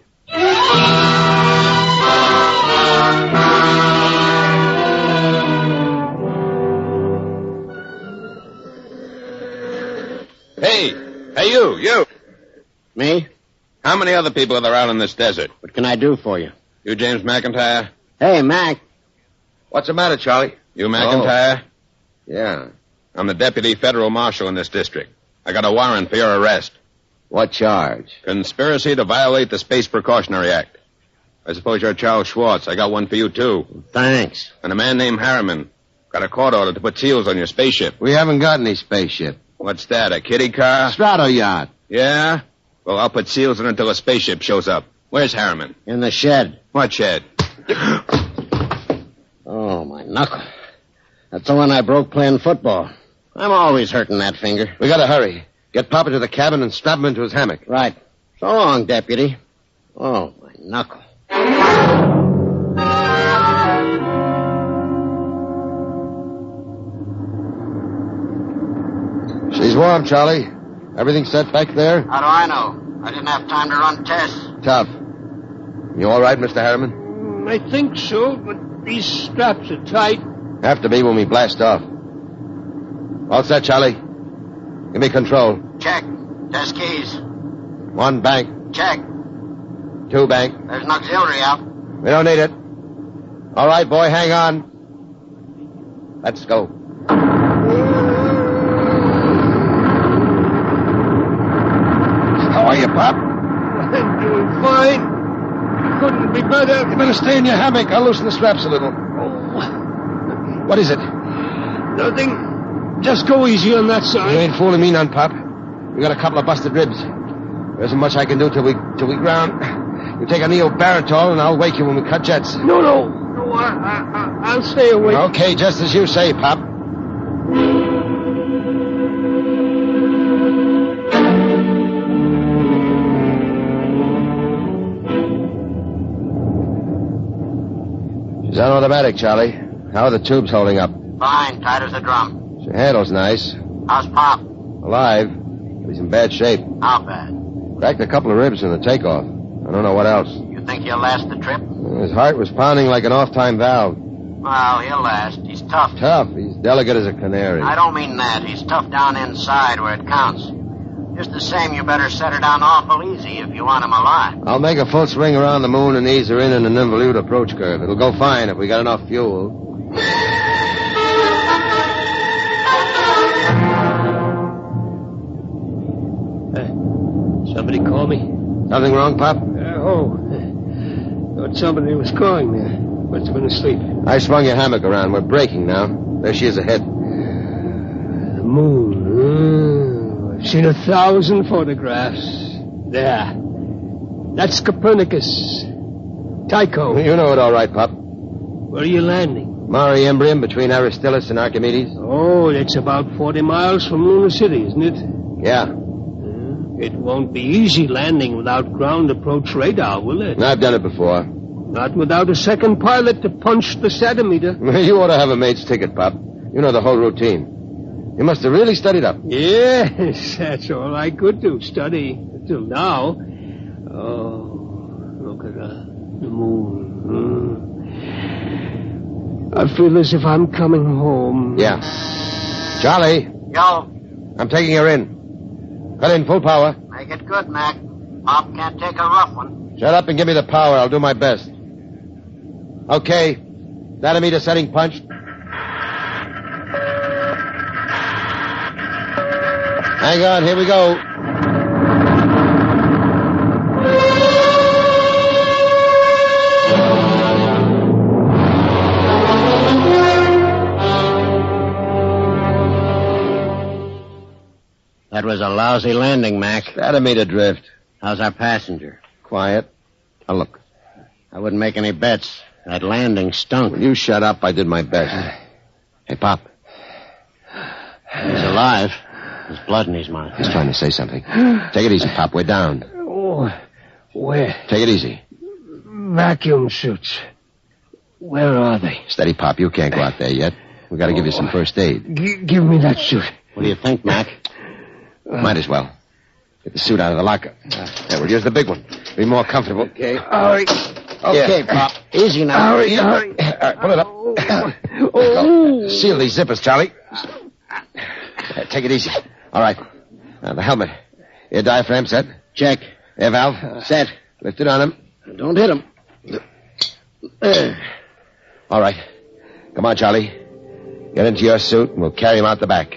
Hey, you. Me? How many other people are there out in this desert? What can I do for you? You James McIntyre? Hey, Mac. What's the matter, Charlie? You McIntyre? Yeah. I'm the deputy federal marshal in this district. I got a warrant for your arrest. What charge? Conspiracy to violate the Space Precautionary Act. I suppose you're Charles Schwartz. I got one for you, too. Thanks. And a man named Harriman. Got a court order to put seals on your spaceship. We haven't got any spaceship. What's that, a kiddie car? Strato yacht. Yeah? Well, I'll put seals on it until a spaceship shows up. Where's Harriman? In the shed. What shed? Oh, my knuckle. That's the one I broke playing football. I'm always hurting that finger. We gotta hurry. Get Papa to the cabin and strap him into his hammock. Right. So long, deputy. Oh, my knuckle. She's warm, Charlie. Everything set back there? How do I know? I didn't have time to run tests. Tough. You all right, Mr. Harriman? I think so, but these straps are tight. Have to be when we blast off. All set, Charlie. Give me control. Check. Test keys. 1 bank. Check. 2 bank. There's an auxiliary out. We don't need it. All right, boy, hang on. Let's go. How are you, Pop? I'm doing fine. Couldn't be better. You better stay in your hammock. I'll loosen the straps a little. What is it? Nothing. Just go easy on that side. You ain't fooling me none, Pop. We got a couple of busted ribs. There isn't much I can do till we ground. You take a neobaritol and I'll wake you when we cut jets. No, I'll stay awake. Okay, just as you say, Pop. She's on automatic, Charlie. How are the tubes holding up? Fine, tight as a drum. Her handle's nice. How's Pop? Alive. But he's in bad shape. How bad? Cracked a couple of ribs in the takeoff. I don't know what else. You think he'll last the trip? His heart was pounding like an off-time valve. Well, he'll last. He's tough. Tough? He's delicate as a canary. I don't mean that. He's tough down inside where it counts. Just the same, you better set her down awful easy if you want him alive. I'll make a full swing around the moon and ease her in an involute approach curve. It'll go fine if we got enough fuel. Somebody call me? Something wrong, Pop? Thought somebody was calling there. Must have been asleep. I swung your hammock around. We're breaking now. There she is ahead. The moon. I've seen 1,000 photographs. There. That's Copernicus. Tycho. You know it all right, Pop. Where are you landing? Mare Imbrium between Aristillus and Archimedes. Oh, that's about 40 miles from Luna City, isn't it? Yeah. It won't be easy landing without ground approach radar, will it? I've done it before. Not without a second pilot to punch the centimeter. You ought to have a mate's ticket, Pop. You know the whole routine. You must have really studied up. Yes, that's all I could do, study until now. Oh, look at the moon. I feel as if I'm coming home. Yeah. Charlie. Yo. I'm taking her in. Cut in full power. Make it good, Mac. Pop can't take a rough one. Shut up and give me the power. I'll do my best. Okay. Nanometer setting punched. Hang on. Here we go. That was a lousy landing, Mac. Nanometer drift. How's our passenger? Quiet. Now look. I wouldn't make any bets. That landing stunk. Will you shut up? I did my best. Hey, Pop. He's alive. There's blood in his mouth. He's trying to say something. Take it easy, Pop. We're down. Oh, where? Take it easy. Vacuum suits. Where are they? Steady, Pop. You can't go out there yet. We got to give you some first aid. Give me that suit. What do you think, Mac? Might as well. Get the suit out of the locker. There, we'll use the big one. Be more comfortable. Okay. Hurry. Okay, Pop. Easy now. Hurry. All right, pull it up. Go. Seal these zippers, Charlie. Take it easy. All right. Now, the helmet. Air diaphragm set. Check. Air valve. Set. Lift it on him. Don't hit him. All right. Come on, Charlie. Get into your suit, and we'll carry him out the back.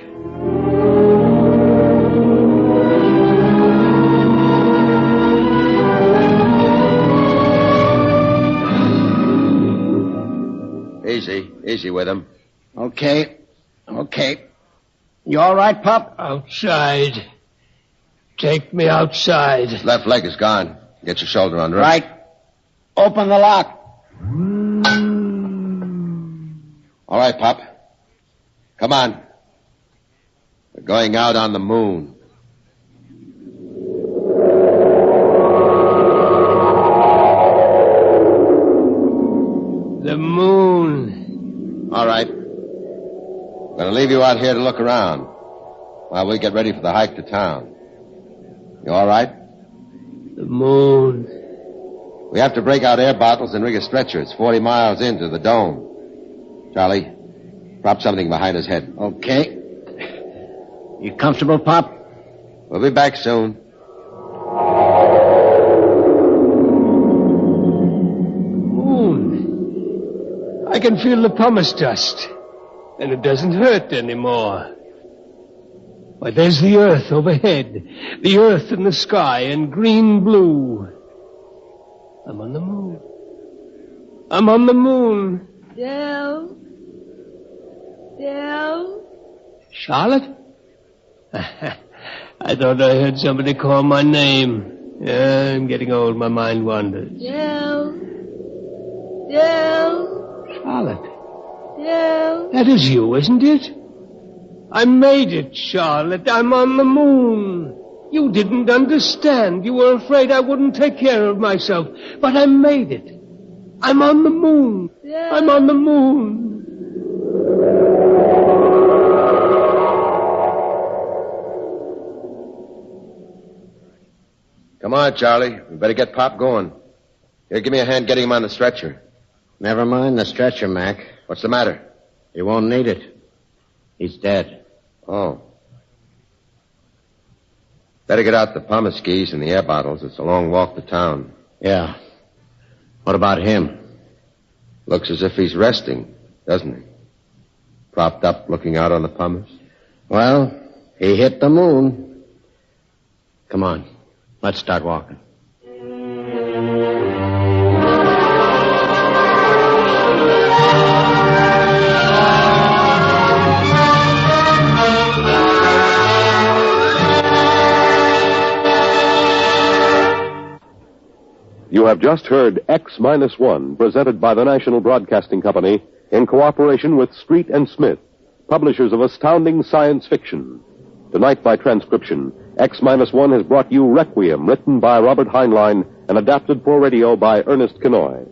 Easy with him. Okay. You all right, Pop? Outside. Take me outside. His left leg is gone. Get your shoulder under it. Right. Open the lock. All right, Pop. Come on. We're going out on the moon. The moon. All right. I'm going to leave you out here to look around while we get ready for the hike to town. You all right? The moon. We have to break out air bottles and rig a stretcher. It's 40 miles into the dome. Charlie, prop something behind his head. Okay. You comfortable, Pop? We'll be back soon. I can feel the pumice dust, and it doesn't hurt anymore. Why, there's the earth overhead, the earth in the sky in green blue. I'm on the moon. I'm on the moon. Del? Del? Charlotte? I thought I heard somebody call my name. Yeah, I'm getting old. My mind wanders. Del? Del? Charlotte. Del? That is you, isn't it? I made it, Charlotte. I'm on the moon. You didn't understand. You were afraid I wouldn't take care of myself. But I made it. I'm on the moon. Del? I'm on the moon. Come on, Charlie. We better get Pop going. Here, give me a hand getting him on the stretcher. Never mind the stretcher, Mac. What's the matter? He won't need it. He's dead. Oh. Better get out the pumice skis and the air bottles. It's a long walk to town. Yeah. What about him? Looks as if he's resting, doesn't he? Propped up, looking out on the pumice. Well, he hit the moon. Come on. Let's start walking. You have just heard X-1, presented by the National Broadcasting Company in cooperation with Street and Smith, publishers of astounding science fiction. Tonight, by transcription, X-1 has brought you Requiem, written by Robert Heinlein and adapted for radio by Ernest Kenoy.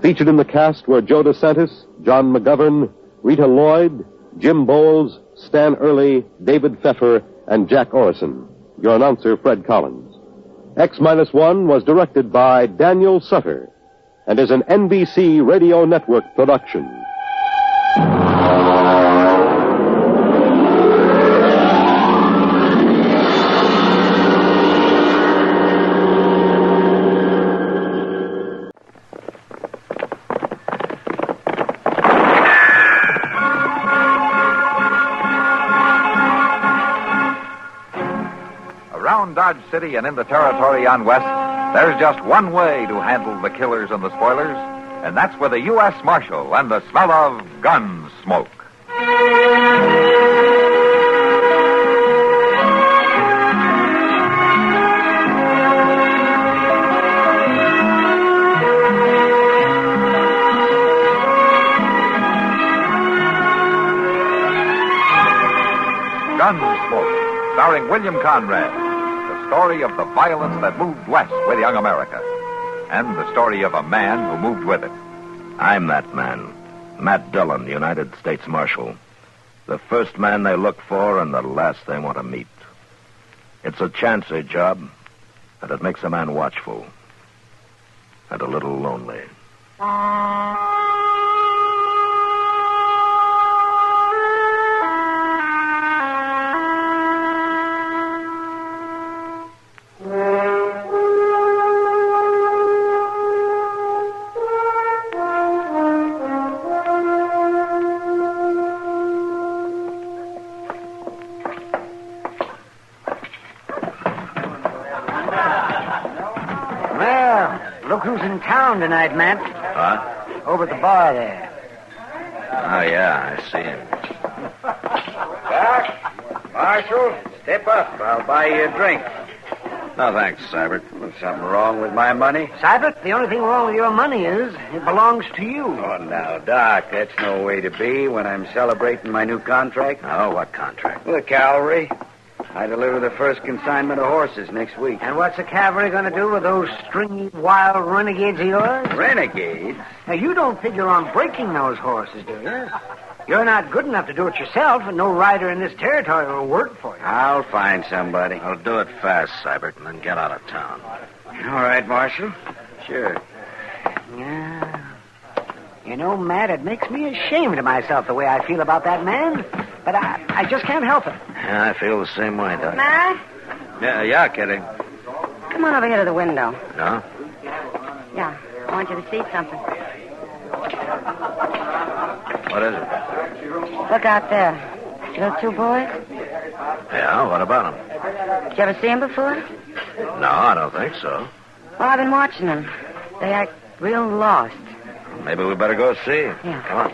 Featured in the cast were Joe DeSantis, John McGovern, Rita Lloyd, Jim Bowles, Stan Early, David Pfeffer, and Jack Orison. Your announcer, Fred Collins. X-1 was directed by Daniel Sutter and is an NBC Radio Network production. Around Dodge City and in the territory on West, there's just one way to handle the killers and the spoilers, and that's with a U.S. Marshal and the smell of Gunsmoke. Gunsmoke, starring William Conrad. The story of the violence that moved west with young America. And the story of a man who moved with it. I'm that man. Matt Dillon, United States Marshal. The first man they look for and the last they want to meet. It's a chancy job, and it makes a man watchful. And a little lonely. Look who's in town tonight, Matt. Huh? Over at the bar there. Oh, yeah, I see him. Doc, Marshal, step up. I'll buy you a drink. No, thanks, Seibert. There's something wrong with my money? Seibert, the only thing wrong with your money is it belongs to you. Oh, now, Doc, that's no way to be when I'm celebrating my new contract. Oh, what contract? The cavalry. I deliver the first consignment of horses next week. And what's the cavalry going to do with those stringy, wild renegades of yours? Renegades? Now, you don't figure on breaking those horses, do you? You're not good enough to do it yourself, and no rider in this territory will work for you. I'll find somebody. I'll do it fast, Seibert, and then get out of town. All right, Marshal. Sure. Yeah. You know, Matt, it makes me ashamed of myself the way I feel about that man. But I just can't help it. Yeah, I feel the same way, Doc. Matt? Yeah, Kitty. Come on over here to the window. No? Yeah, I want you to see something. What is it? Look out there. See those two boys? Yeah, what about them? Did you ever see them before? No, I don't think so. Well, I've been watching them. They act real lost. Maybe we better go see. Yeah. Come on.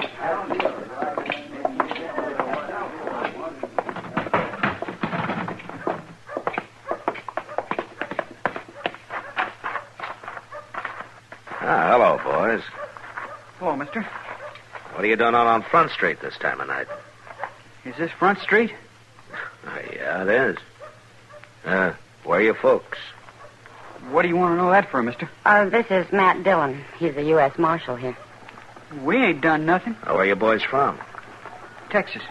Hello, mister. What are you doing out on Front Street this time of night? Is this Front Street? Yeah, it is. Where are your folks? What do you want to know that for, mister? This is Matt Dillon. He's the U.S. Marshal here. We ain't done nothing. Where are you boys from? Texas.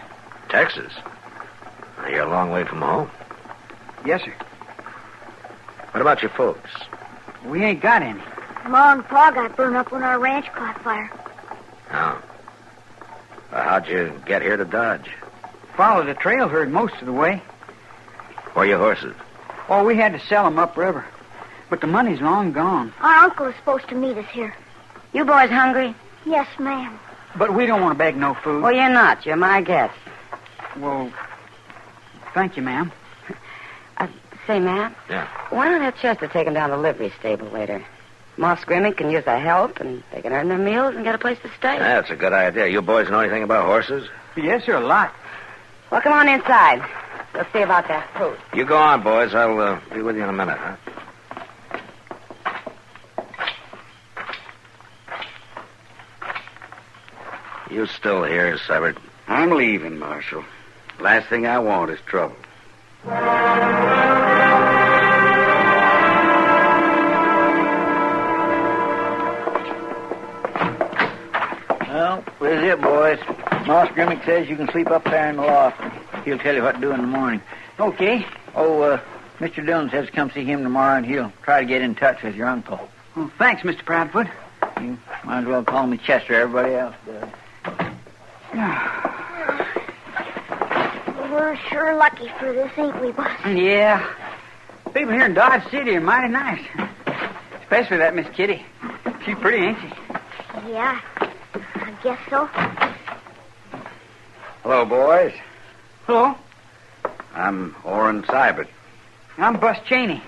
Texas? You're a long way from home. Yes, sir. What about your folks? We ain't got any. Ma and Pa got burned up when our ranch caught fire. Oh. How'd you get here to Dodge? Followed the trail herd most of the way. Where are your horses? Oh, we had to sell them upriver. But the money's long gone. Our uncle is supposed to meet us here. You boys hungry? Yes, ma'am. But we don't want to beg no food. Well, you're not. You're my guest. Well, thank you, ma'am. Say, Matt. Yeah. Why not have Chester take him down to the livery stable later? Moss Grimmick can use the help, and they can earn their meals and get a place to stay. That's a good idea. You boys know anything about horses? Yes, sir, a lot. Well, come on inside. Let's see about that fruit. You go on, boys. I'll be with you in a minute, huh? You still here, Severed? I'm leaving, Marshal. Last thing I want is trouble. Well, this is it, boys. Moss Grimmick says you can sleep up there in the loft. He'll tell you what to do in the morning. Okay. Oh, Mr. Dillon says come see him tomorrow, and he'll try to get in touch with your uncle. Well, thanks, Mr. Proudfoot. You might as well call me Chester. Everybody else does. We're sure lucky for this, ain't we, boss? Yeah. People here in Dodge City are mighty nice. Especially that Miss Kitty. She's pretty, ain't she? Yeah, I guess so. Hello, boys. Hello. I'm Orrin Seibert. I'm Bus Cheney.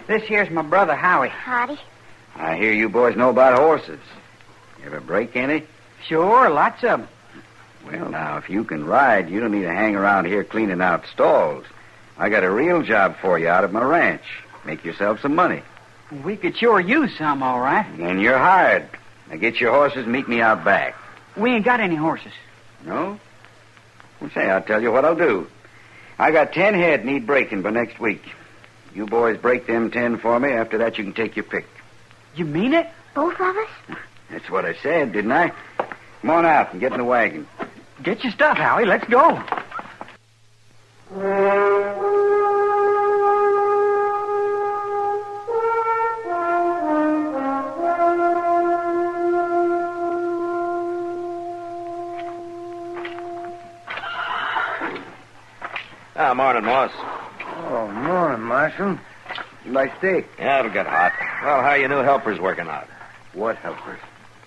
This here's my brother, Howie. Howdy. I hear you boys know about horses. You ever break any? Sure, lots of them. Well, now, if you can ride, you don't need to hang around here cleaning out stalls. I got a real job for you out at my ranch. Make yourself some money. We could sure use some, all right. And you're hired. Now get your horses, meet me out back. We ain't got any horses. No? Well, say, I'll tell you what I'll do. I got 10 head need breaking by next week. You boys break them 10 for me. After that, you can take your pick. You mean it? Both of us? That's what I said, didn't I? Come on out and get in the wagon. Get your stuff, Howie. Let's go. Morning, Moss. Oh, morning, Marshal. Nice steak. Yeah, it'll get hot. Well, how are your new helpers working out? What helpers?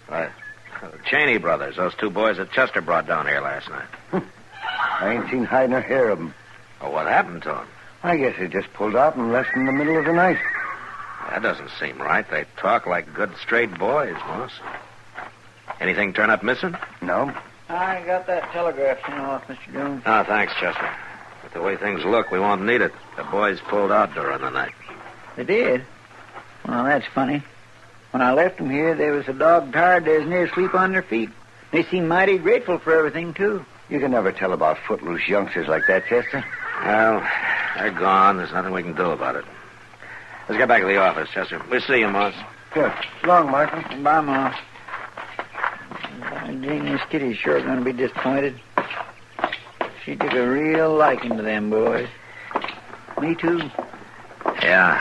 The Cheney brothers, those two boys that Chester brought down here last night. I ain't seen hide nor hair of them. Oh, what happened to them? I guess they just pulled out and left in the middle of the night. That doesn't seem right. They talk like good, straight boys, Moss. Anything turn up missing? No. I got that telegraph sent off, Mr. Jones. Oh, thanks, Chester. But the way things look, we won't need it. The boys pulled out during the night. They did? Well, that's funny. When I left them here, they was so dog tired they was near asleep on their feet. They seemed mighty grateful for everything, too. You can never tell about footloose youngsters like that, Chester. Well, they're gone. There's nothing we can do about it. Let's get back to the office, Chester. We'll see you, Moss. Good. So long, Marshal. Bye, Moss. Dang, Miss Kitty's sure going to be disappointed. She took a real liking to them boys. Me, too. Yeah,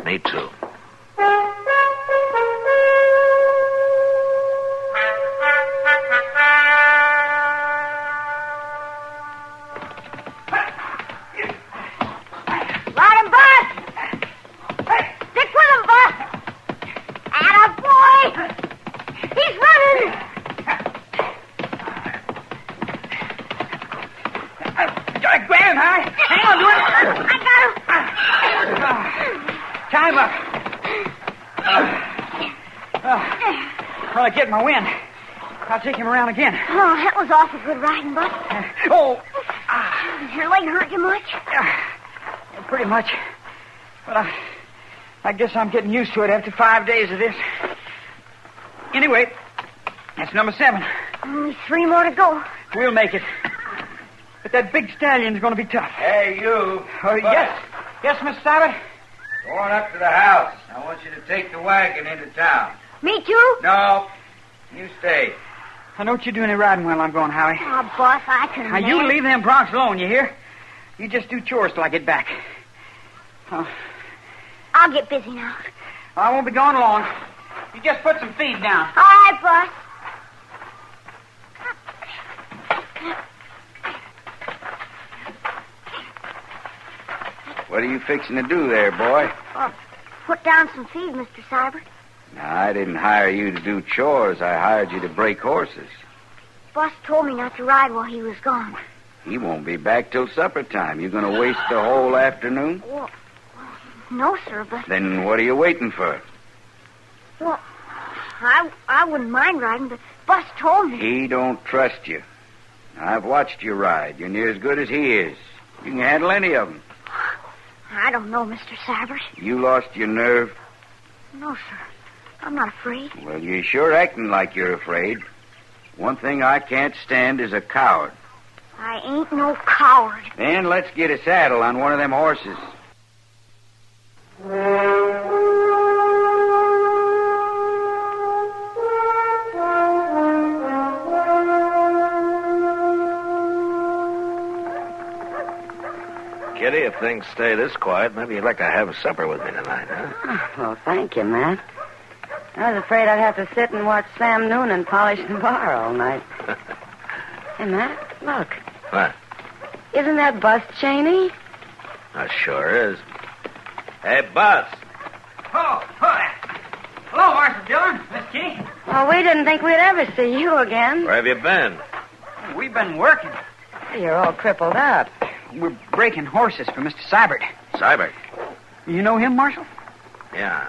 me, too. Ride him, Bus! Stick with him, Bus! Attaboy! He's running! Grab him, Howie. Hang on to him. I got him. Tie him up. Well, I get my wind. I'll take him around again. Oh, that was awful good riding, Bus. Oh. Does your leg hurt you much? Pretty much. But I guess I'm getting used to it after 5 days of this. Anyway, That's number 7. Only 3 more to go. We'll make it. But that big stallion's going to be tough. Hey, you. Oh, yes. Yes, Mr. Sabbath? Go on up to the house. I want you to take the wagon into town. Me too? No. You stay. I don't you do any riding while I'm gone, Howie. Oh, boss, I can Now, you leave them broncs alone, you hear? You just do chores till I get back. Oh, I'll get busy now. I won't be gone long. You just put some feed down. All right, boss. What are you fixing to do there, boy? Put down some feed, Mr. Seibert. Now, I didn't hire you to do chores. I hired you to break horses. Boss told me not to ride while he was gone. He won't be back till supper time. You going to waste the whole afternoon? Well, no, sir, but... Then what are you waiting for? Well, I wouldn't mind riding, but Boss told me. He don't trust you. I've watched you ride. You're near as good as he is. You can handle any of them. I don't know, Mr. Seibert. You lost your nerve? No, sir. I'm not afraid. Well, you're sure acting like you're afraid. One thing I can't stand is a coward. I ain't no coward. Then let's get a saddle on one of them horses. Kitty, if things stay this quiet, maybe you'd like to have supper with me tonight, huh? Well, thank you, Matt. I was afraid I'd have to sit and watch Sam Noonan polish the bar all night. Hey, Matt, look. What? Isn't that Bus Cheney? Sure is. Hey, Bus. Oh, hello, Marshal Dillon, Miss Kitty. Well, we didn't think we'd ever see you again. Where have you been? We've been working. You're all crippled up. We're breaking horses for Mr. Seibert. Seibert? You know him, Marshal? Yeah.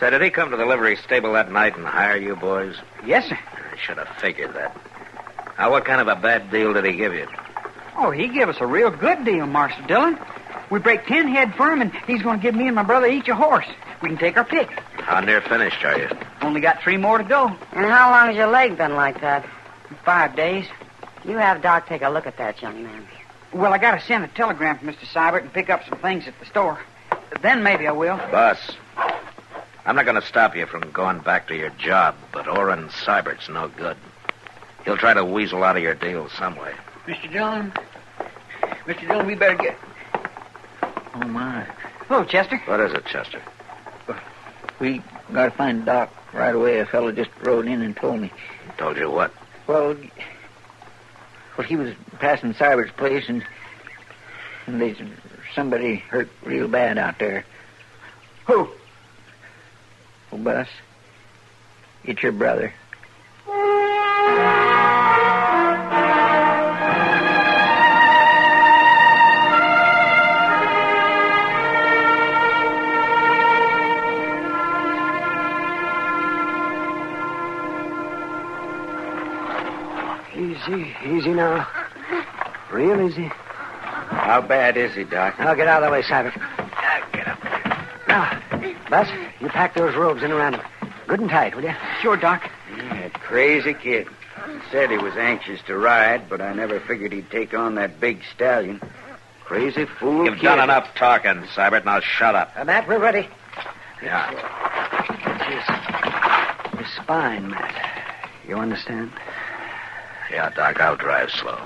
Say, did he come to the livery stable that night and hire you boys? Yes, sir. I should have figured that. Now, what kind of a bad deal did he give you? Oh, he gave us a real good deal, Marshal Dillon. We break 10 head for him, and he's going to give me and my brother each a horse. We can take our pick. How near finished are you? Only got 3 more to go. And how long has your leg been like that? 5 days. You have Doc take a look at that, young man. Well, I got to send a telegram for Mr. Seibert and pick up some things at the store. Then maybe I will. Bus, I'm not going to stop you from going back to your job, but Orrin Seibert's no good. He'll try to weasel out of your deal some way. Mr. Dillon, we better get... Oh, my. Hello, Chester. What is it, Chester? We got to find Doc right away. A fellow just rode in and told me. Told you what? Well, he was passing Seibert's place, and there's somebody hurt real bad out there. Who? Oh, Bus, it's your brother. Easy now. Real easy. How bad is he, Doc? Now get out of the way, Seibert. Get up. Now, Bus, you pack those robes in around him. Good and tight, will you? Sure, Doc. That crazy kid. He said he was anxious to ride, but I never figured he'd take on that big stallion. Crazy fool You've kid. done enough talking, Seibert. Now shut up. Matt, we're ready. Yeah. His spine, Matt. You understand? Yeah, Doc, I'll drive slow.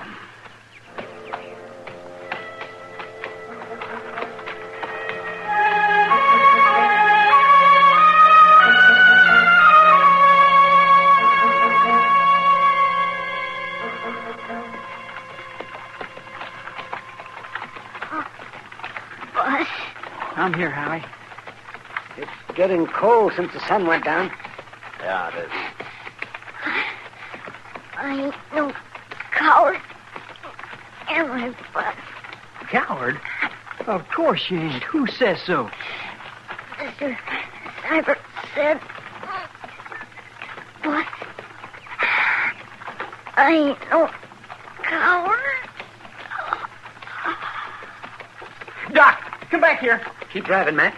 Bus. I'm here, Howie. It's getting cold since the sun went down. Yeah, it is. I ain't no coward. Am I, Bus? Coward? Of course you ain't. Who says so? Mr. Seibert said... Bus, I ain't no coward. Doc, come back here. Keep driving, Matt.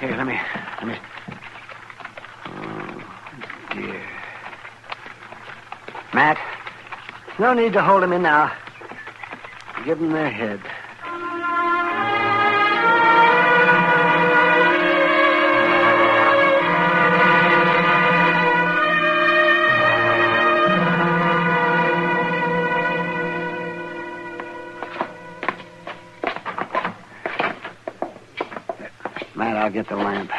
Here, let me. Matt, no need to hold him in now. Give them their head. Matt, I'll get the lamp.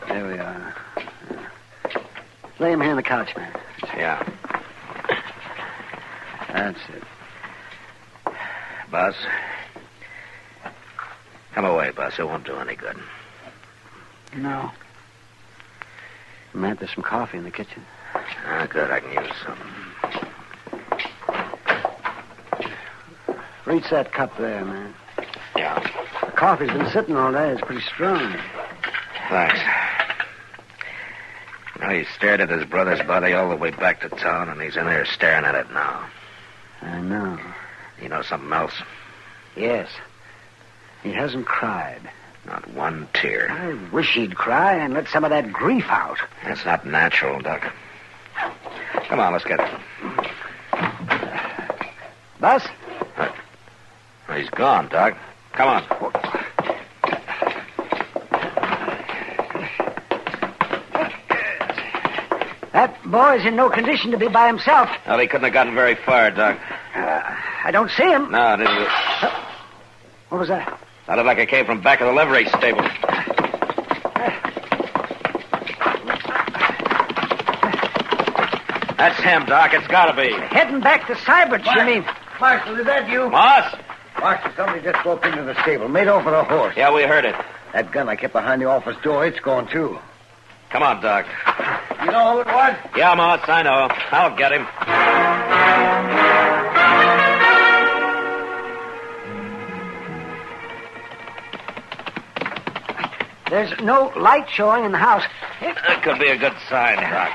There we are. Lay him here on the couch, man. Yeah. That's it. Bus. Come away, Bus. It won't do any good. No. Matt, there's some coffee in the kitchen. Ah, good. I can use some. Reach that cup there, man. Yeah. The coffee's been sitting all day. It's pretty strong. Thanks. Well, he stared at his brother's body all the way back to town, and he's in there staring at it now. I know. You know something else? Yes. He hasn't cried. Not one tear. I wish he'd cry and let some of that grief out. That's not natural, Doc. Come on, let's get it. Bus? He's gone, Doc. Come on. That boy's in no condition to be by himself. Well, he couldn't have gotten very far, Doc. I don't see him. No, didn't you? What was that? Sounded like it came from back of the livery stable. That's him, Doc. It's got to be. Heading back to Cybert, you mean? Marshal, is that you? Moss? Marshal, somebody just broke into the stable. Made off with a horse. Yeah, we heard it. That gun I kept behind the office door, it's gone, too. Come on, Doc. You know who it was? Yeah, Moss, I know. I'll get him. There's no light showing in the house. That could be a good sign, Doc.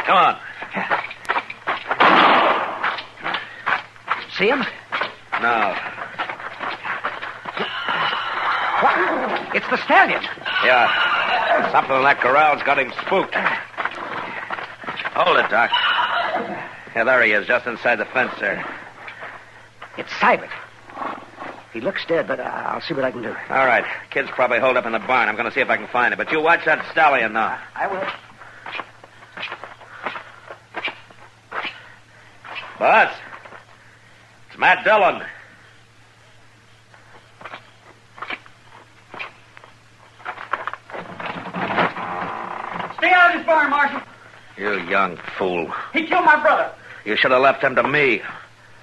Come on. See him? No. What? It's the stallion. Yeah. Something in that corral's got him spooked. Hold it, Doc. Yeah, there he is, just inside the fence there. It's Cybert. He looks dead, but I'll see what I can do. All right. Kid's probably holed up in the barn. I'm going to see if I can find it. But you watch that stallion now. I will. Boss. It's Matt Dillon. Stay out of this barn, Marshal. You young fool. He killed my brother. You should have left him to me.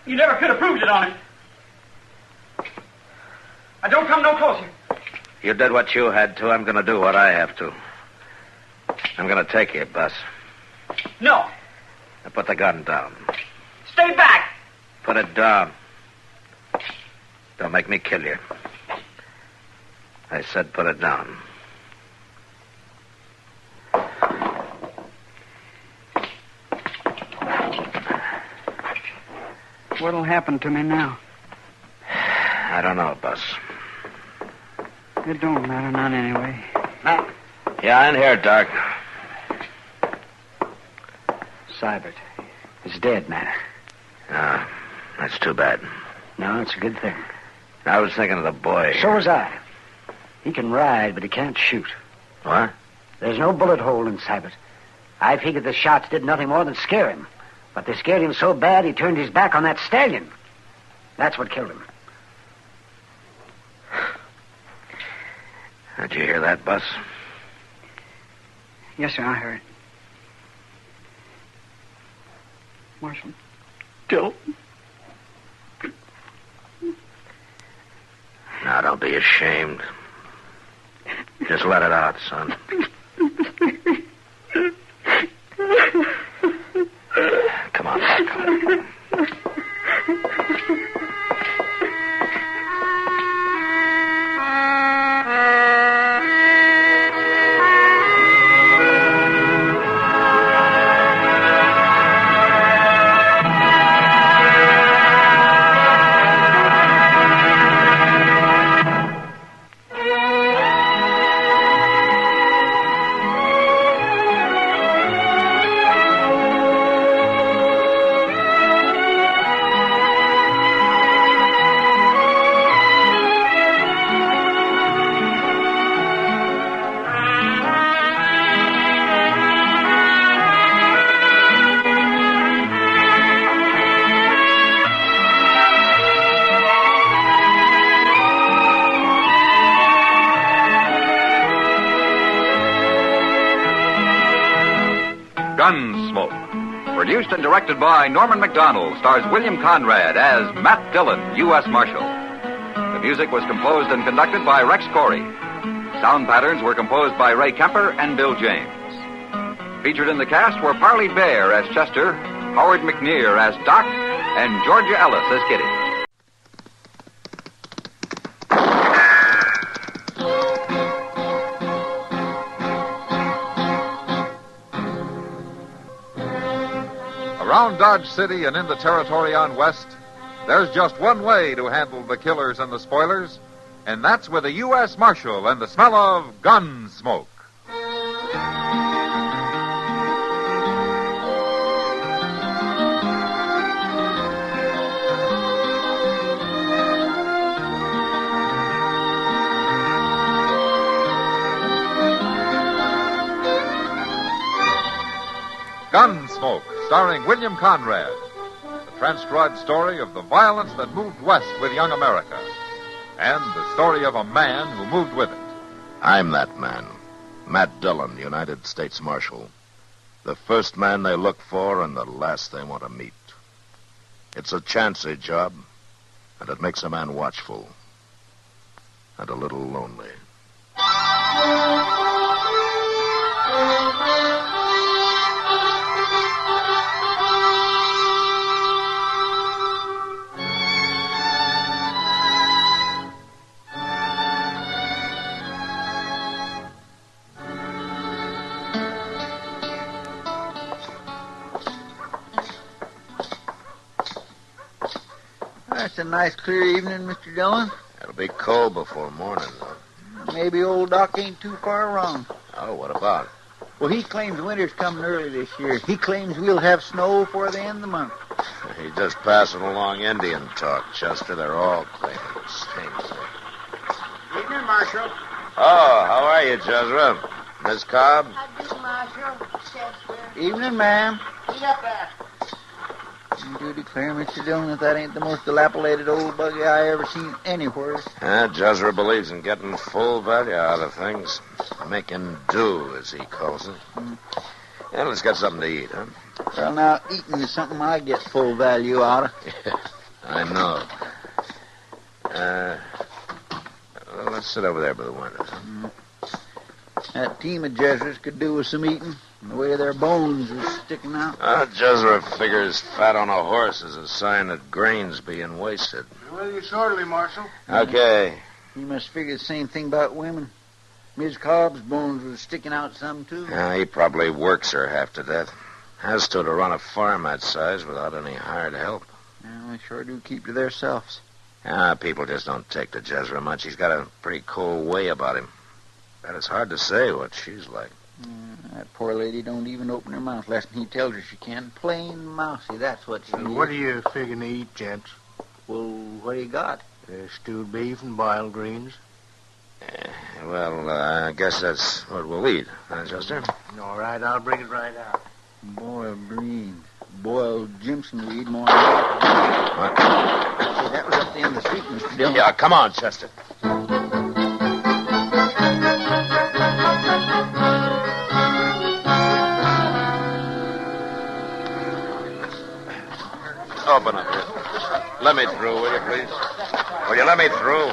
You never could have proved it on him. Now, don't come no closer. You did what you had to. I'm going to do what I have to. I'm going to take you, Bus. No. Now put the gun down. Stay back. Put it down. Don't make me kill you. I said put it down. What'll happen to me now? I don't know, Bus. It don't matter none anyway. Matt. Yeah, in here, Doc. Cybert. He's dead, Matt. Ah, that's too bad. No, it's a good thing. I was thinking of the boy. So was I. He can ride, but he can't shoot. What? There's no bullet hole in Cybert. I figured the shots did nothing more than scare him. But they scared him so bad he turned his back on that stallion. That's what killed him. Did you hear that, Bus? Yes, sir, I heard. Marshal Dillon. Now, don't be ashamed. Just let it out, son. Come on, Doc. Come on. Gunsmoke. Produced and directed by Norman MacDonald, stars William Conrad as Matt Dillon, U.S. Marshal. The music was composed and conducted by Rex Corey. Sound patterns were composed by Ray Kemper and Bill James. Featured in the cast were Parley Bear as Chester, Howard McNear as Doc, and Georgia Ellis as Kitty. Around Dodge City and in the territory on West, there's just one way to handle the killers and the spoilers, and that's with a U.S. Marshal and the smell of Gunsmoke. Gunsmoke, starring William Conrad. The transcribed story of the violence that moved west with young America. And the story of a man who moved with it. I'm that man. Matt Dillon, United States Marshal. The first man they look for and the last they want to meet. It's a chancy job, and it makes a man watchful. And a little lonely. It's a nice, clear evening, Mr. Dillon. It'll be cold before morning, though. Maybe old Doc ain't too far wrong. Oh, what about? Well, he claims winter's coming early this year. He claims we'll have snow before the end of the month. He's just passing along Indian talk, Chester. They're all claiming the same thing. Evening, Marshal. Oh, how are you, Jezra? Miss Cobb? How do, Marshal? Chester. Evening, ma'am. Eat up there. You do declare, Mr. Dillon, that ain't the most dilapidated old buggy I ever seen anywhere. Jezra believes in getting full value out of things. Making do, as he calls it. Yeah, let's get something to eat, huh? Well, now, eating is something I get full value out of. Yeah, I know. Well, let's sit over there by the window. That team of Jesuits could do with some eating. The way their bones are sticking out. Jezra figures fat on a horse is a sign that grain's being wasted. Will you shortly, Marshal? Okay. You must figure the same thing about women. Miss Cobb's bones were sticking out some, too. He probably works her half to death. Has to run a farm that size without any hired help. Well, they sure do keep to themselves. People just don't take to Jezra much. He's got a pretty cold way about him. But it's hard to say what she's like. That poor lady don't even open her mouth less than he tells her she can. Plain mousy, that's what she is. What are you figuring to eat, gents? Well, what do you got? Stewed beef and boiled greens. I guess that's what we'll eat, Chester? All right, I'll bring it right out. Boiled greens. Boiled Jimson weed more than what? Hey, that was up the end of the street, Mr. Dillon. Yeah, come on, Chester. Open up here. Let me through, will you, please? Will you let me through?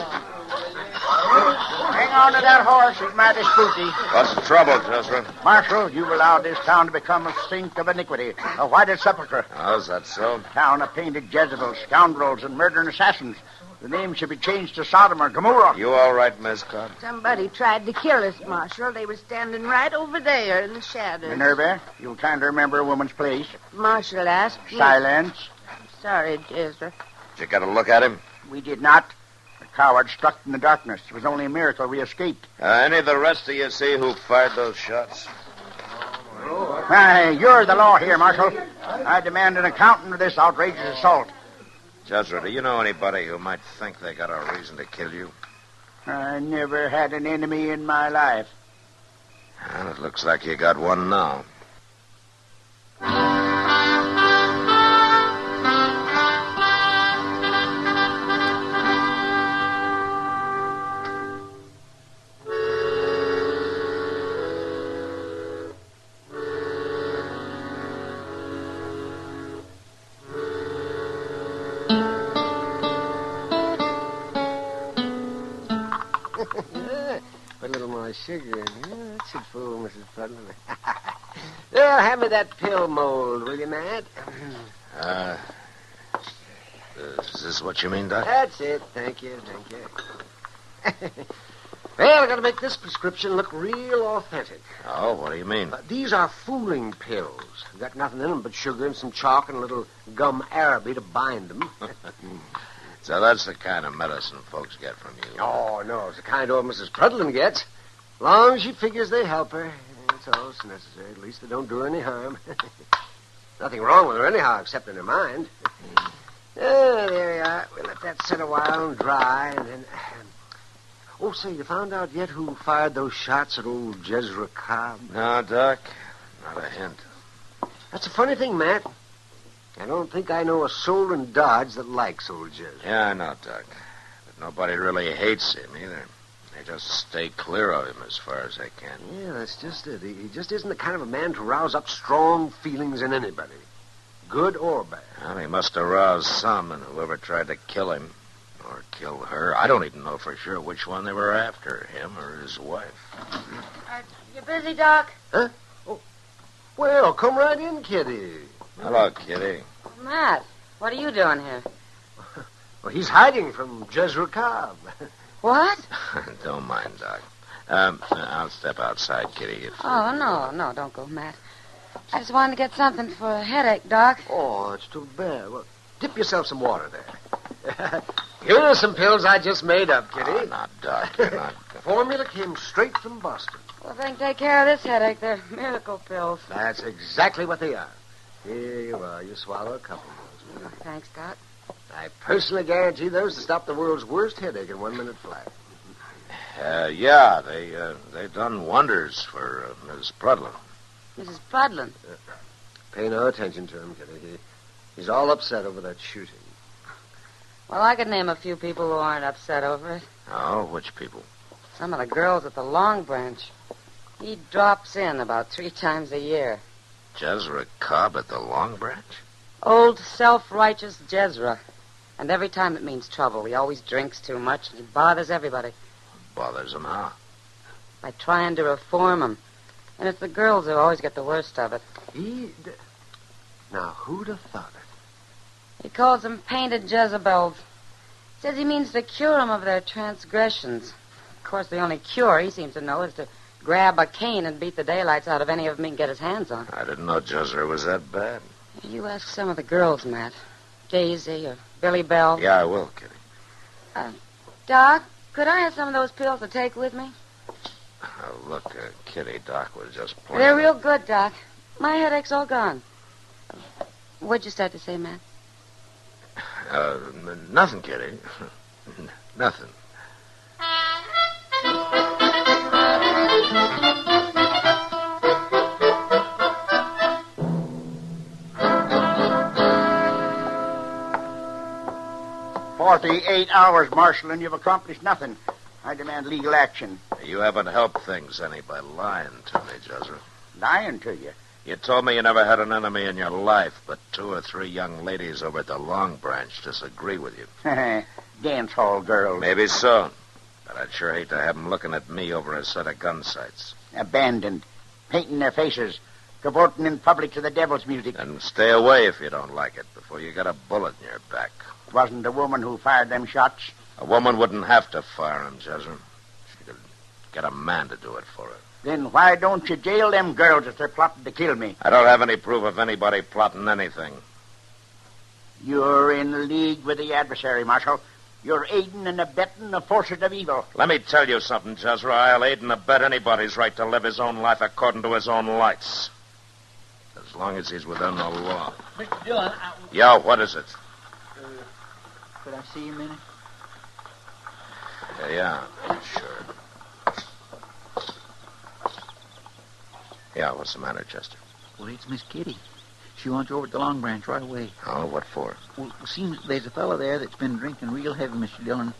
Hang on to that horse. He's mighty spooky. What's the trouble, Chester? Marshal, you've allowed this town to become a sink of iniquity, a whited sepulchre. Oh, is that so? Town of painted Jezebels, scoundrels, and murdering assassins. The name should be changed to Sodom or Gomorrah. You all right, Miss Cobb? Somebody tried to kill us, Marshal. They were standing right over there in the shadows. Minerva, you'll kind of remember a woman's place. Marshal asked me. Silence. Sorry, Ezra. Did you get a look at him? We did not. The coward struck in the darkness. It was only a miracle we escaped. Any of the rest of you see who fired those shots? Why, you're the law here, Marshal. I demand an accounting of this outrageous assault. Jezra, do you know anybody who might think they got a reason to kill you? I never had an enemy in my life. Well, it looks like you got one now. Yeah, put a little more sugar in. Yeah, that should fool Mrs. Pudlin. Well, hand me that pill mold, will you, Matt? Is this what you mean, Doc? That's it. Thank you. Well, I got to make this prescription look real authentic. Oh, what do you mean? These are fooling pills. Got nothing in them but sugar and some chalk and a little gum araby to bind them. So that's the kind of medicine folks get from you. Oh, no, it's the kind old Mrs. Prudlin gets. As long as she figures they help her. That's all that's necessary. At least they don't do her any harm. Nothing wrong with her anyhow, except in her mind. There you are. We'll let that sit a while and dry, and then... Oh, say, you found out yet who fired those shots at old Jezra Cobb? No, Doc. Not a hint. That's a funny thing, Matt. I don't think I know a soul in Dodge that likes old Jezra. Yeah, I know, Doc. But nobody really hates him either. They just stay clear of him as far as they can. Yeah, that's just it. He just isn't the kind of a man to rouse up strong feelings in anybody, good or bad. Well, he must have roused some in whoever tried to kill him. Or kill her. I don't even know for sure which one they were after, him or his wife. You busy, Doc? Huh? Oh, well, come right in, Kitty. Hello, Kitty. Matt, what are you doing here? Well, he's hiding from Jezra Cobb. What? Don't mind, Doc. I'll step outside, Kitty. Oh, no, don't go, Matt. I just wanted to get something for a headache, Doc. Oh, it's too bad. Well, dip yourself some water there. Here are some pills I just made up, Kitty. Oh, not Doc. You're not... Formula came straight from Boston. Well, if they can take care of this headache, they're miracle pills. That's exactly what they are. Here you are. You swallow a couple of those. Thanks, Doc. I personally guarantee those to stop the world's worst headache in 1 minute flat. Yeah, they done wonders for Miss Prudlin. Mrs. Prudlin? Pay no attention to him, Kitty. He's all upset over that shooting. Well, I could name a few people who aren't upset over it. Oh, which people? Some of the girls at the Long Branch. He drops in about 3 times a year. Jezra Cobb at the Long Branch? Old self-righteous Jezra. And every time it means trouble. He always drinks too much and he bothers everybody. Bothers him how? By trying to reform him. And it's the girls who always get the worst of it. Now, who'd have thought it? He calls them painted Jezebels. Says he means to cure them of their transgressions. Of course, the only cure he seems to know is to grab a cane and beat the daylights out of any of them he can get his hands on. I didn't know Jezra was that bad. You ask some of the girls, Matt. Daisy or Billy Bell. Yeah, I will, Kitty. Doc, could I have some of those pills to take with me? Look, Kitty, Doc was just playing. They're real good, Doc. My headache's all gone. What'd you start to say, Matt? Nothing, Kitty. Nothing. "48 hours, Marshal, and you've accomplished nothing. I demand legal action." You haven't helped things any by lying to me, Jezra. Lying to you? You told me you never had an enemy in your life, but 2 or 3 young ladies over at the Long Branch disagree with you. Dance hall girls. Maybe so. But I'd sure hate to have them looking at me over a set of gun sights. Abandoned. Painting their faces. Cavorting in public to the devil's music. And stay away if you don't like it before you get a bullet in your back. It wasn't the woman who fired them shots. A woman wouldn't have to fire them, Jezra. She could get a man to do it for her. Then why don't you jail them girls if they're plotting to kill me? I don't have any proof of anybody plotting anything. You're in league with the adversary, Marshal. You're aiding and abetting the forces of evil. Let me tell you something, Jezra. I'll aid and abet anybody's right to live his own life according to his own lights. As long as he's within the law. Mr. Dillon, Yeah, what is it? Could I see you a minute? Yeah, sure. Yeah, what's the matter, Chester? Well, it's Miss Kitty. She wants you over at the Long Branch right away. Oh, what for? Well, it seems there's a fellow there that's been drinking real heavy, Mr. Dillon,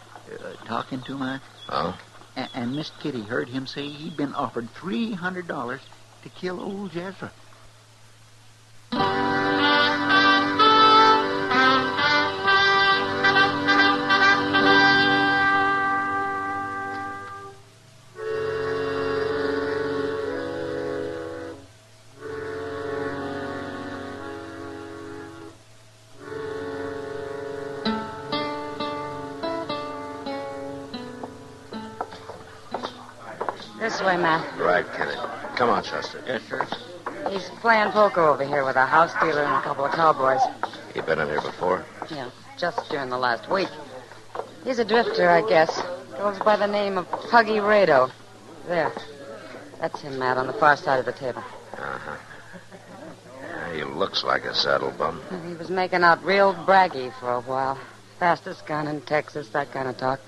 talking too much. Oh? And Miss Kitty heard him say he'd been offered $300 to kill old Jezra. This way, Matt. Right, Kitty. Come on, Chester. Yes, sir. He's playing poker over here with a house dealer and a couple of cowboys. You been in here before? Yeah, just during the last week. He's a drifter, I guess. Goes by the name of Puggy Rado. There. That's him, Matt, on the far side of the table. Uh-huh. Yeah, he looks like a saddle bum. He was making out real braggy for a while. Fastest gun in Texas, that kind of talk.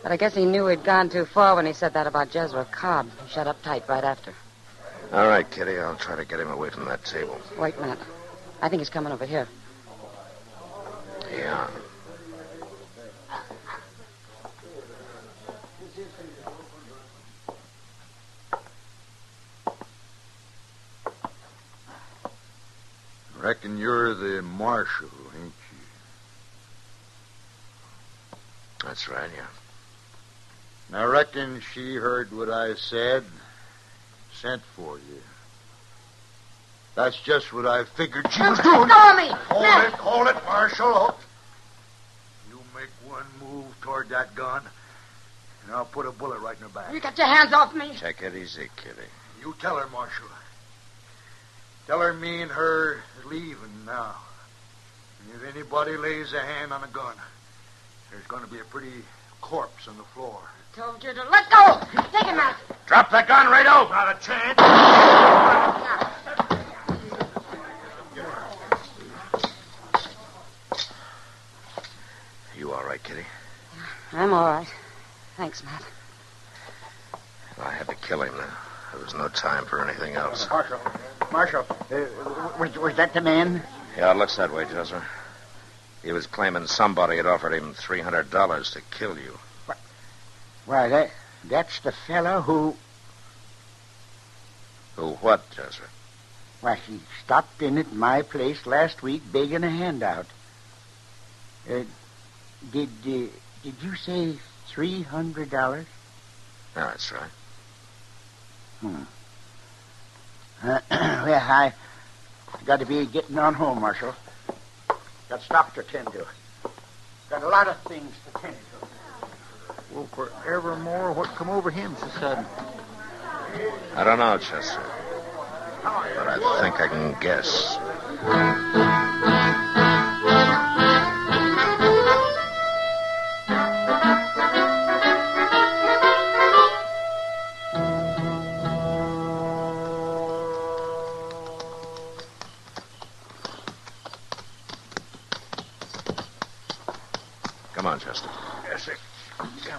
But I guess he knew he'd gone too far when he said that about Jezra Cobb. He shut up tight right after. All right, Kitty, I'll try to get him away from that table. Wait a minute. I think he's coming over here. Yeah. Reckon you're the marshal, ain't you? That's right, yeah. I reckon she heard what I said, sent for you. That's just what I figured she was doing. Go me! Hold it, Marshal. You make one move toward that gun, and I'll put a bullet right in her back. You got your hands off me. Take it easy, Kitty. You tell her, Marshal. Tell her me and her is leaving now. And if anybody lays a hand on a gun, there's going to be a pretty corpse on the floor. Told you to let go. Take him out. Drop the gun, Rado. Not a chance. You all right, Kitty? I'm all right. Thanks, Matt. I had to kill him now. There was no time for anything else. Marshal, was that the man? Yeah, it looks that way, Jezra. He was claiming somebody had offered him $300 to kill you. Why, that's the fellow who... Who what, Jezra? Why, he stopped in at my place last week begging a handout. Did you say $300? Yeah, that's right. Well, I got to be getting on home, Marshal. Got stock to tend to. Got a lot of things to tend to. Well, forevermore, what come over him so sudden? I don't know, Chester. But I think I can guess. Come on, Chester. Yes, sir. Yeah.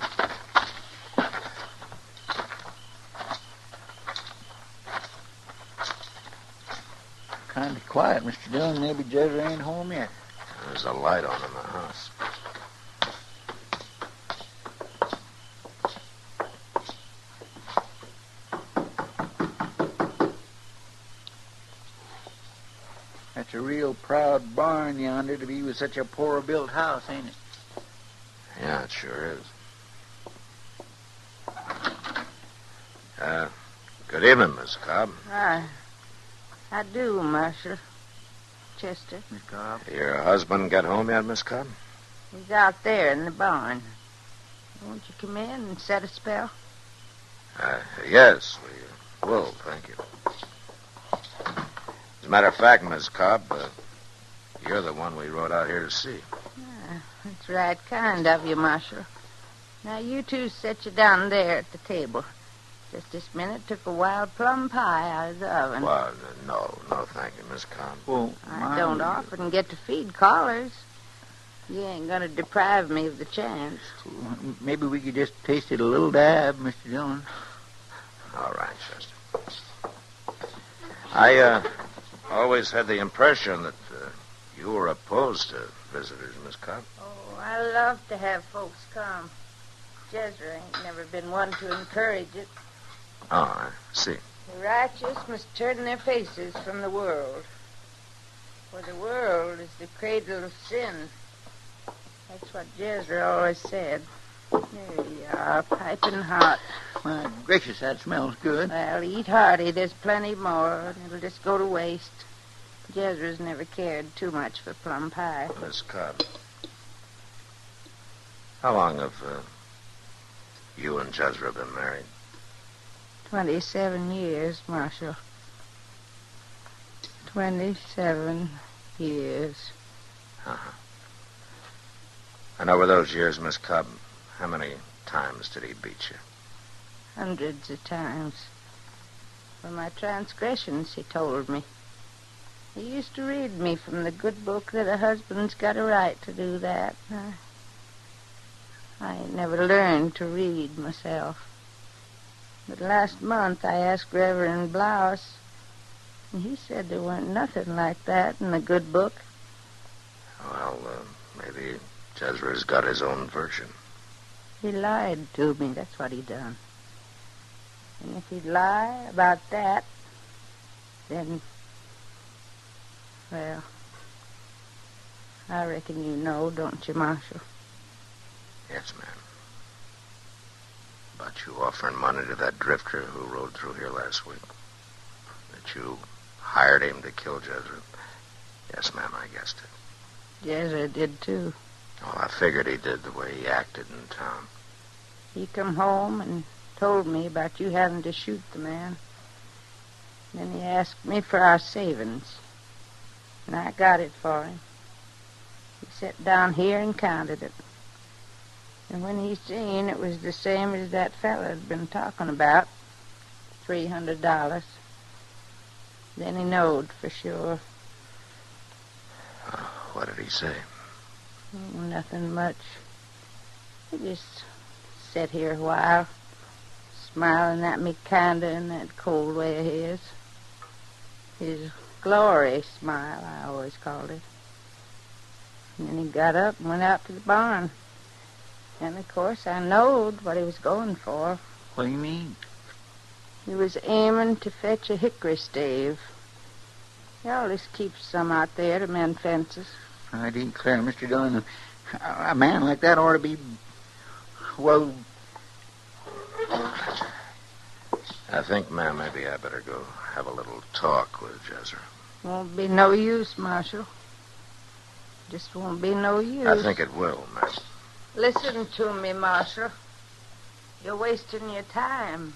Kind of quiet, Mr. Dillon. Maybe Jezra ain't home yet. There's a light on in the house. That's a real proud barn yonder to be with such a poor-built house, ain't it? Yeah, it sure is. Good evening, Miss Cobb. I do, Marshal. Chester. Miss Cobb. Your husband get home yet, Miss Cobb? He's out there in the barn. Won't you come in and set a spell? Yes, we will, thank you. As a matter of fact, Miss Cobb, you're the one we rode out here to see. That's right kind of you, Marshal. Now, you two sit you down there at the table. Just this minute took a wild plum pie out of the oven. Well, no, thank you, Miss Cobb. Well, I don't often get to feed callers. You ain't going to deprive me of the chance. Maybe we could just taste it a little dab, Mr. Dillon. All right, Chester. I always had the impression that you were opposed to visitors, Miss Cobb. Oh, I love to have folks come. Jezra ain't never been one to encourage it. Oh, I see. The righteous must turn their faces from the world. For the world is the cradle of sin. That's what Jezra always said. There you are, piping hot. My gracious, that smells good. Well, eat hearty. There's plenty more. It'll just go to waste. Jezra's never cared too much for plum pie. Miss Cobb, how long have you and Jezra been married? 27 years, Marshal. 27 years. Uh-huh. And over those years, Miss Cobb, how many times did he beat you? Hundreds of times. For my transgressions, he told me. He used to read me from the good book that a husband's got a right to do that. I ain't never learned to read myself. But last month I asked Reverend Blouse, and he said there weren't nothing like that in the good book. Well, maybe Jezra's got his own version. He lied to me, that's what he done. And if he'd lie about that, then, well, I reckon you know, don't you, Marshal? Yes, ma'am. About you offering money to that drifter who rode through here last week. That you hired him to kill Jezra. Yes, ma'am, I guessed it. Jezra did, too. Oh, I figured he did the way he acted in town. He come home and told me about you having to shoot the man. Then he asked me for our savings. And I got it for him. He sat down here and counted it. And when he seen it was the same as that fella had been talking about, $300, then he knowed for sure. What did he say? Oh, nothing much. He just sat here a while, smiling at me kinda in that cold way of his. His glory smile, I always called it. And then he got up and went out to the barn. And, of course, I knowed what he was going for. What do you mean? He was aiming to fetch a hickory stave. He always keeps some out there to mend fences. I declare, Mr. Dillon, a man like that ought to be, well... I think, ma'am, maybe I better go have a little talk with Jezra. Won't be no use, Marshal. Just won't be no use. I think it will, ma'am. Listen to me, Marshal. You're wasting your time.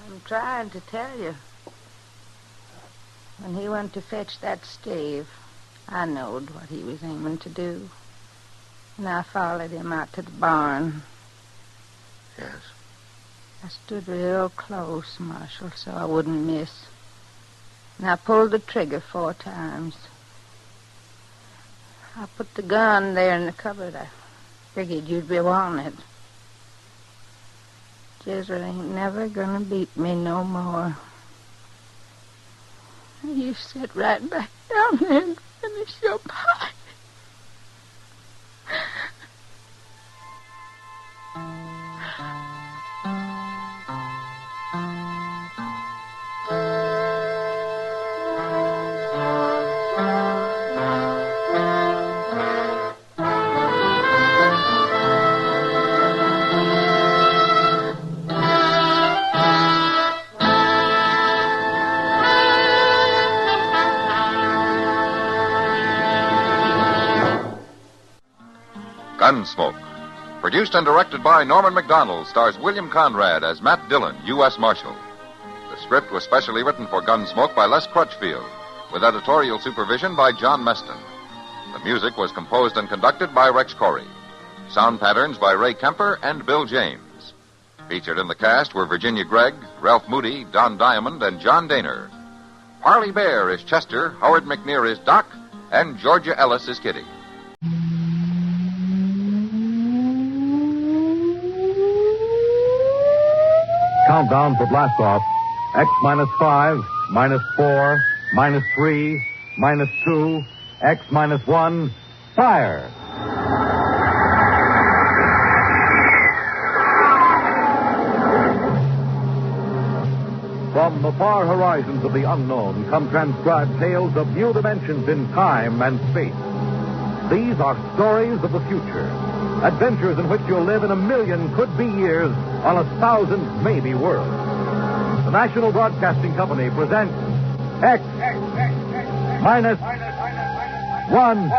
I'm trying to tell you. When he went to fetch that stave, I knowed what he was aiming to do. And I followed him out to the barn. Yes? I stood real close, Marshal, so I wouldn't miss. And I pulled the trigger 4 times. I put the gun there in the cupboard. I figured you'd be wanting it. Jezra ain't never gonna beat me no more. You sit right back down there and finish your pie. Gunsmoke. Produced and directed by Norman MacDonald, stars William Conrad as Matt Dillon, U.S. Marshal. The script was specially written for Gunsmoke by Les Crutchfield, with editorial supervision by John Meston. The music was composed and conducted by Rex Corey. Sound patterns by Ray Kemper and Bill James. Featured in the cast were Virginia Gregg, Ralph Moody, Don Diamond, and John Daner. Parley Bear is Chester, Howard McNear is Doc, and Georgia Ellis is Kitty. Countdown for blastoff. X minus 5, minus 4, minus 3, minus 2, X minus 1. Fire! From the far horizons of the unknown come transcribed tales of new dimensions in time and space. These are stories of the future. Adventures in which you'll live in 1,000,000 could-be years on 1,000 maybe worlds. The National Broadcasting Company presents X minus 1.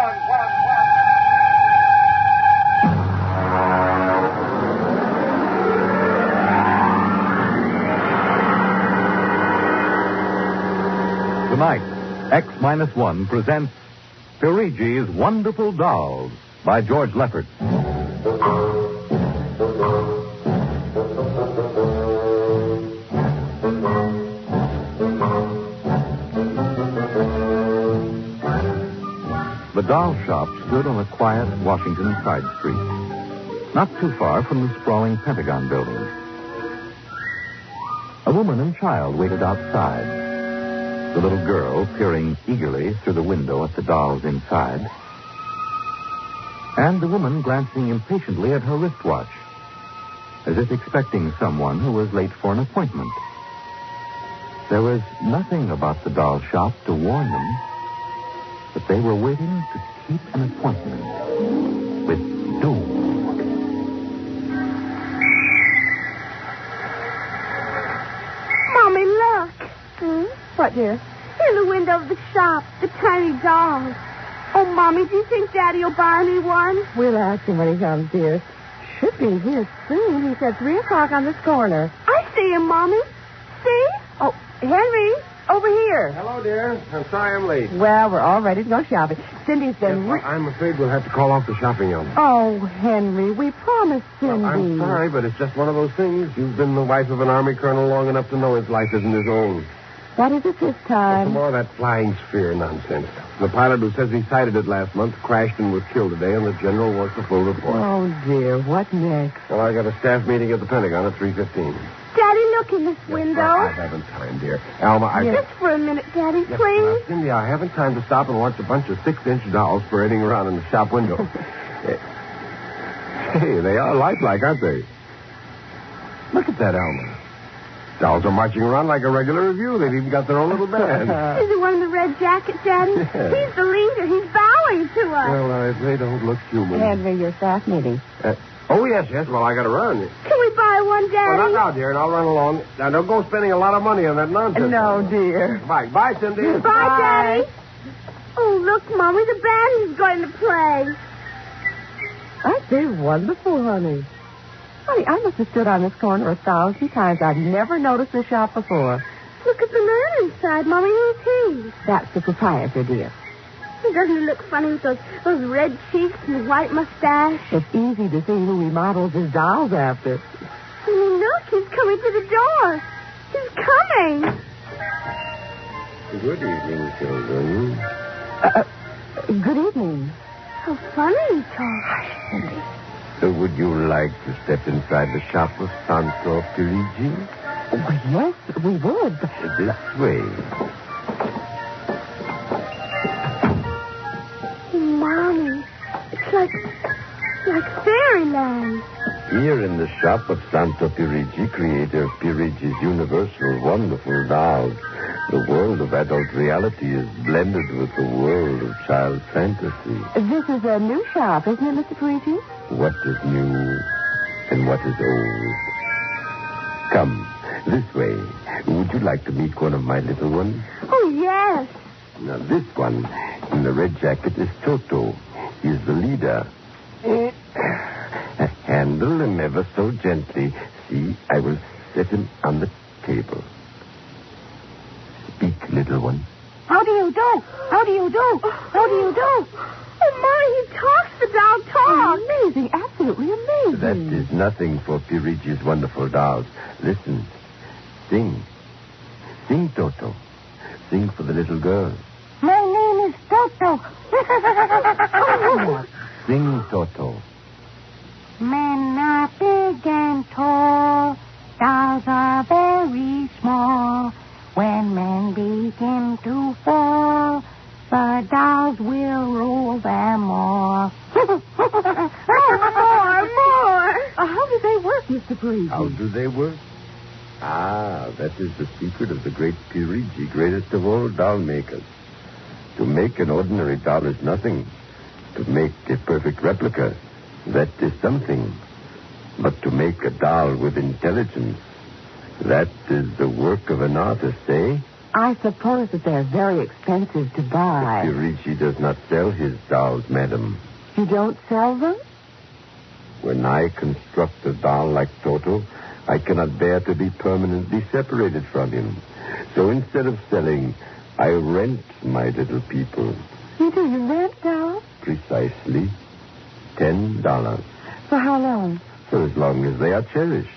Tonight, X-1 presents Perigi's Wonderful Dolls by George Leffert. The doll shop stood on a quiet Washington side street, not too far from the sprawling Pentagon building. A woman and child waited outside, the little girl peering eagerly through the window at the dolls inside, and the woman glancing impatiently at her wristwatch, as if expecting someone who was late for an appointment. There was nothing about the doll shop to warn them that they were waiting to keep an appointment with doom. Mommy, look. What, dear? In the window of the shop, the tiny dolls. Oh, Mommy, do you think Daddy will buy me one? We'll ask him when he comes, dear. Should be here soon. He said 3 o'clock on this corner. I see him, Mommy. See? Oh, Henry, over here. Hello, dear. I'm sorry I'm late. Well, we're all ready to go shopping. Cindy's been... Yes, well, I'm afraid we'll have to call off the shopping element. Oh, Henry, we promised Cindy. Well, I'm sorry, but it's just one of those things. You've been the wife of an Army colonel long enough to know his life isn't his own. What is it this time? Some more of that flying sphere nonsense. The pilot who says he sighted it last month crashed and was killed today, and the general wants the full report. Oh, dear. What next? Well, I got a staff meeting at the Pentagon at 3:15. Daddy, look in this window. I haven't time, dear. Alma, Just for a minute, Daddy, Yes, please. now, Cindy, I haven't time to stop and watch a bunch of 6-inch dolls parading around in the shop window. Hey, they are lifelike, aren't they? Look at that, Alma. Dolls are marching around like a regular review. They've even got their own little band. Is it one in the red jacket, Daddy? Yes. He's the leader. He's bowing to us. Well, they don't look human. Henry, your staff meeting. Oh, yes. Well, I got to run. Can we buy one, Daddy? Well, not now, dear, and I'll run along. Now, don't go spending a lot of money on that nonsense. No, dear. Bye, Cindy. Bye, Daddy. Oh, look, Mommy, the band is going to play. Aren't they wonderful, honey? Honey, I must have stood on this corner 1,000 times. I've never noticed the shop before. Look at the man inside, Mommy. Who's he? That's the proprietor, dear. Doesn't he look funny with those red cheeks and the white mustache? It's easy to see who he models his dolls after. Look, he's coming to the door. He's coming. Good evening, children. Good evening. How funny he talks. Would you like to step inside the shop of Santo Perigi? Oh, yes, we would. This way. Mommy, it's like fairyland. Here in the shop of Santo Perigi, creator of Perigi's universal wonderful dolls, the world of adult reality is blended with the world of child fantasy. This is a new shop, isn't it, Mr. Perigi? What is new and what is old? Come, this way. Would you like to meet one of my little ones? Oh, yes. Now, this one in the red jacket is Toto. He's the leader. Handle him ever so gently. See, I will set him on the table. Speak, little one. How do you do? How do you do? How do you do? Oh, Mommy, he talks. The doll talks. Amazing. Absolutely amazing. That is nothing for Perigi's wonderful dolls. Listen. Sing. Sing, Toto. Sing for the little girl. My name is Toto. Sing, Toto. Men are big and tall. Dolls are very small. When men begin to fall, the dolls will rule them all. More. How do they work, Mr. Perigi? How do they work? That is the secret of the great Perigi, greatest of all doll makers. To make an ordinary doll is nothing. To make a perfect replica, that is something. But to make a doll with intelligence, that is the work of an artist, eh? I suppose that they're very expensive to buy. Perigi does not sell his dolls, madam. You don't sell them? When I construct a doll like Toto, I cannot bear to be permanently separated from him. So instead of selling, I rent my little people. You do? You rent, Darrell? Precisely. $10. For how long? For as long as they are cherished.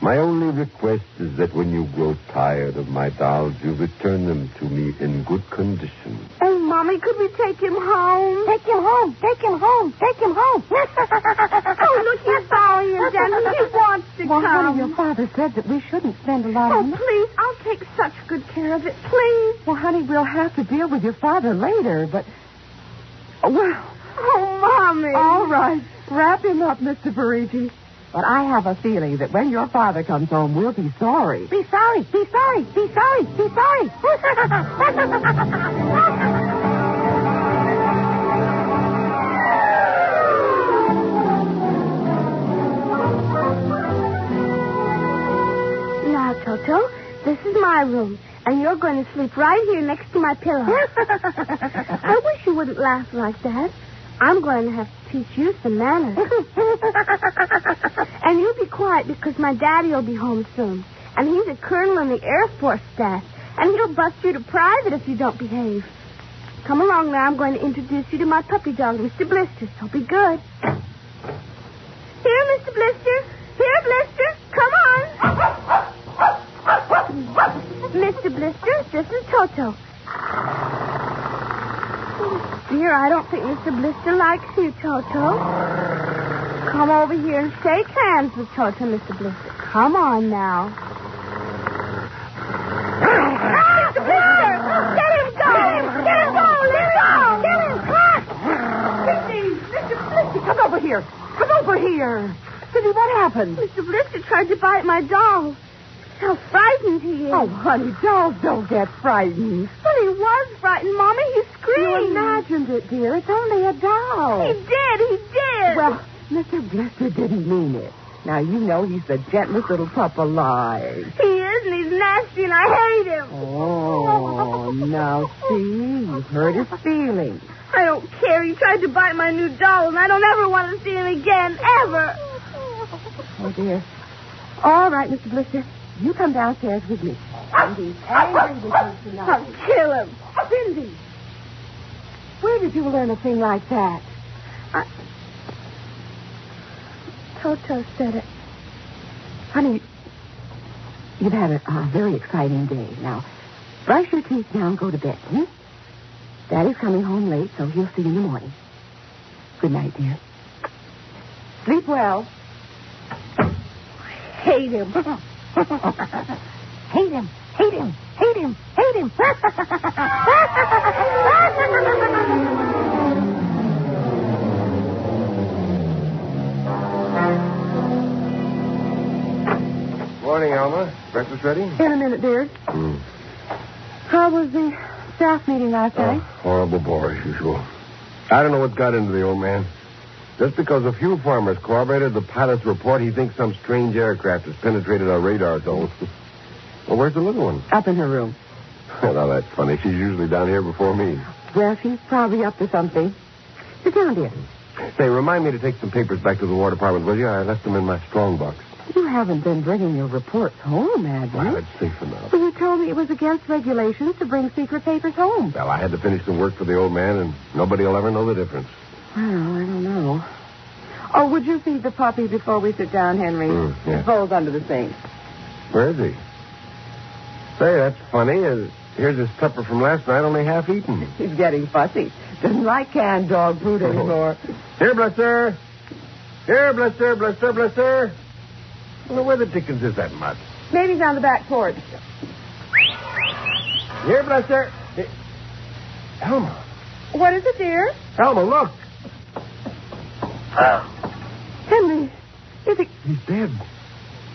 My only request is that when you grow tired of my dolls, you return them to me in good condition. Oh, Mommy, could we take him home? Take him home. Take him home. Take him home. Oh, look, he's bowing and dancing. He wants to come. Honey, your father said that we shouldn't spend a lot of money. Please, I'll take such good care of it. Please. Well, honey, we'll have to deal with your father later, but... Well... Oh, Mommy. All right. Wrap him up, Mr. Perigi. But I have a feeling that when your father comes home, we'll be sorry. Be sorry. Be sorry. Be sorry. Be sorry. Now, Toto, this is my room, and you're going to sleep right here next to my pillow. I wish you wouldn't laugh like that. I'm going to have to teach you some manners. And you be quiet because my daddy will be home soon. And he's a colonel in the Air Force staff. And he'll bust you to private if you don't behave. Come along now. I'm going to introduce you to my puppy dog, Mr. Blister. So be good. Here, Mr. Blister. Here, Blister. Come on. Mr. Blister, this is Toto. Dear, I don't think Mr. Blister likes you, Toto. Come over here and shake hands with Toto, Mr. Blister. Come on now. Mr. Blister! Let him go! Let him go! Let him go! Let him go! Mr. Blister, come over here. Come over here. Cindy, what happened? Mr. Blister tried to bite my doll. How frightened he is. Oh, honey, dolls don't get frightened. But he was frightened, Mommy. He screamed. You imagined it, dear. It's only a doll. He did. Well, Mr. Blister didn't mean it. Now, you know he's the gentlest little pup alive. He is, and he's nasty, and I hate him. Oh, now, see, you've hurt his feelings. I don't care. He tried to bite my new doll, and I don't ever want to see him again, ever. Oh, dear. All right, Mr. Blister. You come downstairs with me. Cindy's angry with you tonight. I'll kill him. Cindy, where did you learn a thing like that? Toto said it. Honey, you've had a very exciting day. Now, brush your teeth now and go to bed, hmm? Daddy's coming home late, so he'll see you in the morning. Good night, dear. Sleep well. I hate him. Hate him. Hate him. Hate him. Hate him. Morning, Alma. Breakfast ready? In a minute, dear. How was the staff meeting last night? Horrible bore as usual. I don't know what got into the old man. Just because a few farmers corroborated the pilot's report, he thinks some strange aircraft has penetrated our radar zone. Well, where's the little one? Up in her room. Now, that's funny. She's usually down here before me. Well, she's probably up to something. Sit down, dear. Say, remind me to take some papers back to the War Department, will you? I left them in my strong box. You haven't been bringing your reports home, have you? Well, it's safe enough. Well, you told me it was against regulations to bring secret papers home. Well, I had to finish some work for the old man, and nobody will ever know the difference. Well, I don't know. Oh, would you feed the puppy before we sit down, Henry? Yeah. His bowl's under the sink. Where is he? Say, that's funny. Here's his supper from last night, only half eaten. He's getting fussy. Doesn't like canned dog food anymore. Here, Blister. Here, Blister, Blister, Blister. Well, where the dickens is that mutt? Maybe he's on the back porch. Here, Blister. Here. Elma. What is it, dear? Elma, look. Henry, is it... He's dead.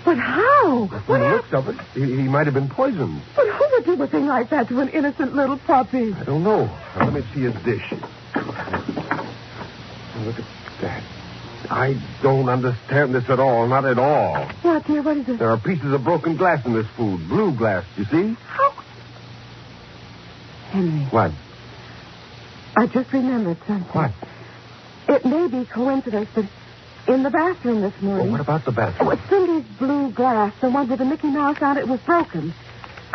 But how? From the looks of it, he might have been poisoned. But who would do a thing like that to an innocent little puppy? I don't know. Now, let me see his dish. Look at that. I don't understand this at all. Not at all. What, dear? What is it? There are pieces of broken glass in this food. Blue glass, you see? How? Henry. What? I just remembered something. What? It may be coincidence, but in the bathroom this morning... Oh, what about the bathroom? Oh, it's Cindy's blue glass, the one with the Mickey Mouse on it, was broken.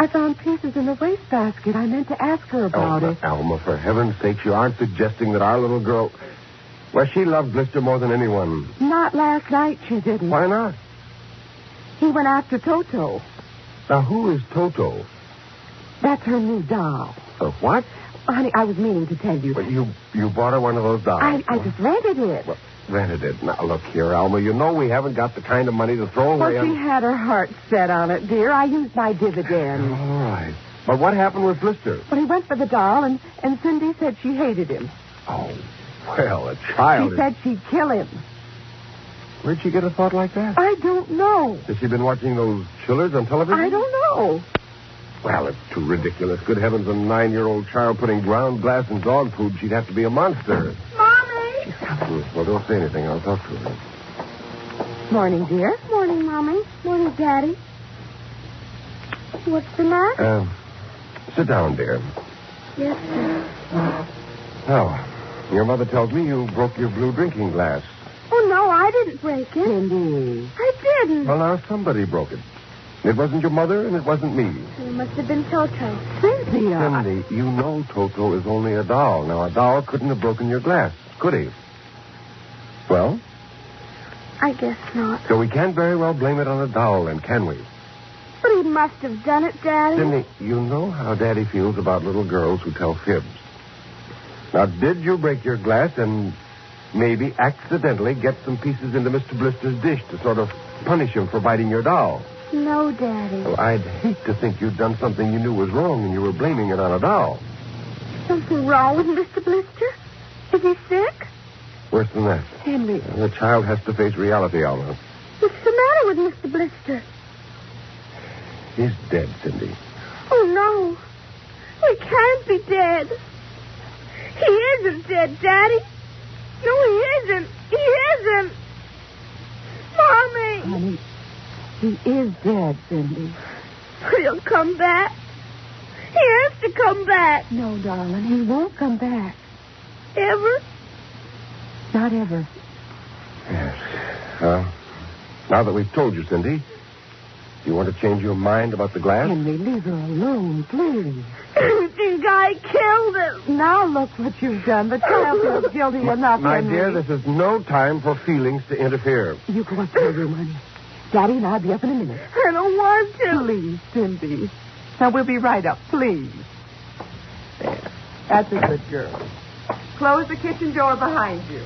I found pieces in the wastebasket. I meant to ask her about it. Alma, for heaven's sake, you aren't suggesting that our little girl... Well, she loved Blister more than anyone. Not last night, she didn't. Why not? He went after Toto. Now, who is Toto? That's her new doll. What? Honey, I was meaning to tell you. But you bought her one of those dolls. I just rented it. Well, rented it. Now, look here, Alma. You know we haven't got the kind of money to throw away. Well, she had her heart set on it, dear. I used my dividend. All right. But what happened with Blister? Well, he went for the doll, and Cindy said she hated him. Oh, well, a child... She said she'd kill him. Where'd she get a thought like that? I don't know. Has she been watching those chillers on television? I don't know. Well, it's too ridiculous. Good heavens, a 9-year-old child putting ground glass in dog food, she'd have to be a monster. Mommy! Well, don't say anything. I'll talk to her. Morning, dear. Morning, Mommy. Morning, Daddy. What's the matter? Sit down, dear. Yes, sir. Now, your mother tells me you broke your blue drinking glass. Oh, no, I didn't break it. Cindy. I didn't. Well, now, somebody broke it. It wasn't your mother, and it wasn't me. It must have been Toto. Cynthia. Cindy, you know Toto is only a doll. Now, a doll couldn't have broken your glass, could he? Well? I guess not. So we can't very well blame it on a doll, then, can we? But he must have done it, Daddy. Cindy, you know how Daddy feels about little girls who tell fibs. Now, did you break your glass and maybe accidentally get some pieces into Mr. Blister's dish to sort of punish him for biting your doll? No, Daddy. Well, I'd hate to think you'd done something you knew was wrong and you were blaming it on a doll. Something wrong with Mr. Blister? Is he sick? Worse than that. Henry. The child has to face reality, Alma. What's the matter with Mr. Blister? He's dead, Cindy. Oh, no. He can't be dead. He isn't dead, Daddy. No, he isn't. He isn't. Mommy. Honey, he is dead, Cindy. He'll come back. He has to come back. No, darling, he won't come back. Ever? Not ever. Yes. Now that we've told you, Cindy, do you want to change your mind about the glass? Henry, leave her alone, please. You think I killed him? Now look what you've done. The child feels guilty enough, My Henry. dear, this is no time for feelings to interfere. You go up to your room, honey. Daddy and I'll be up in a minute. I don't want to. Please, Cindy. Now, we'll be right up, please. There. That's a good girl. Close the kitchen door behind you.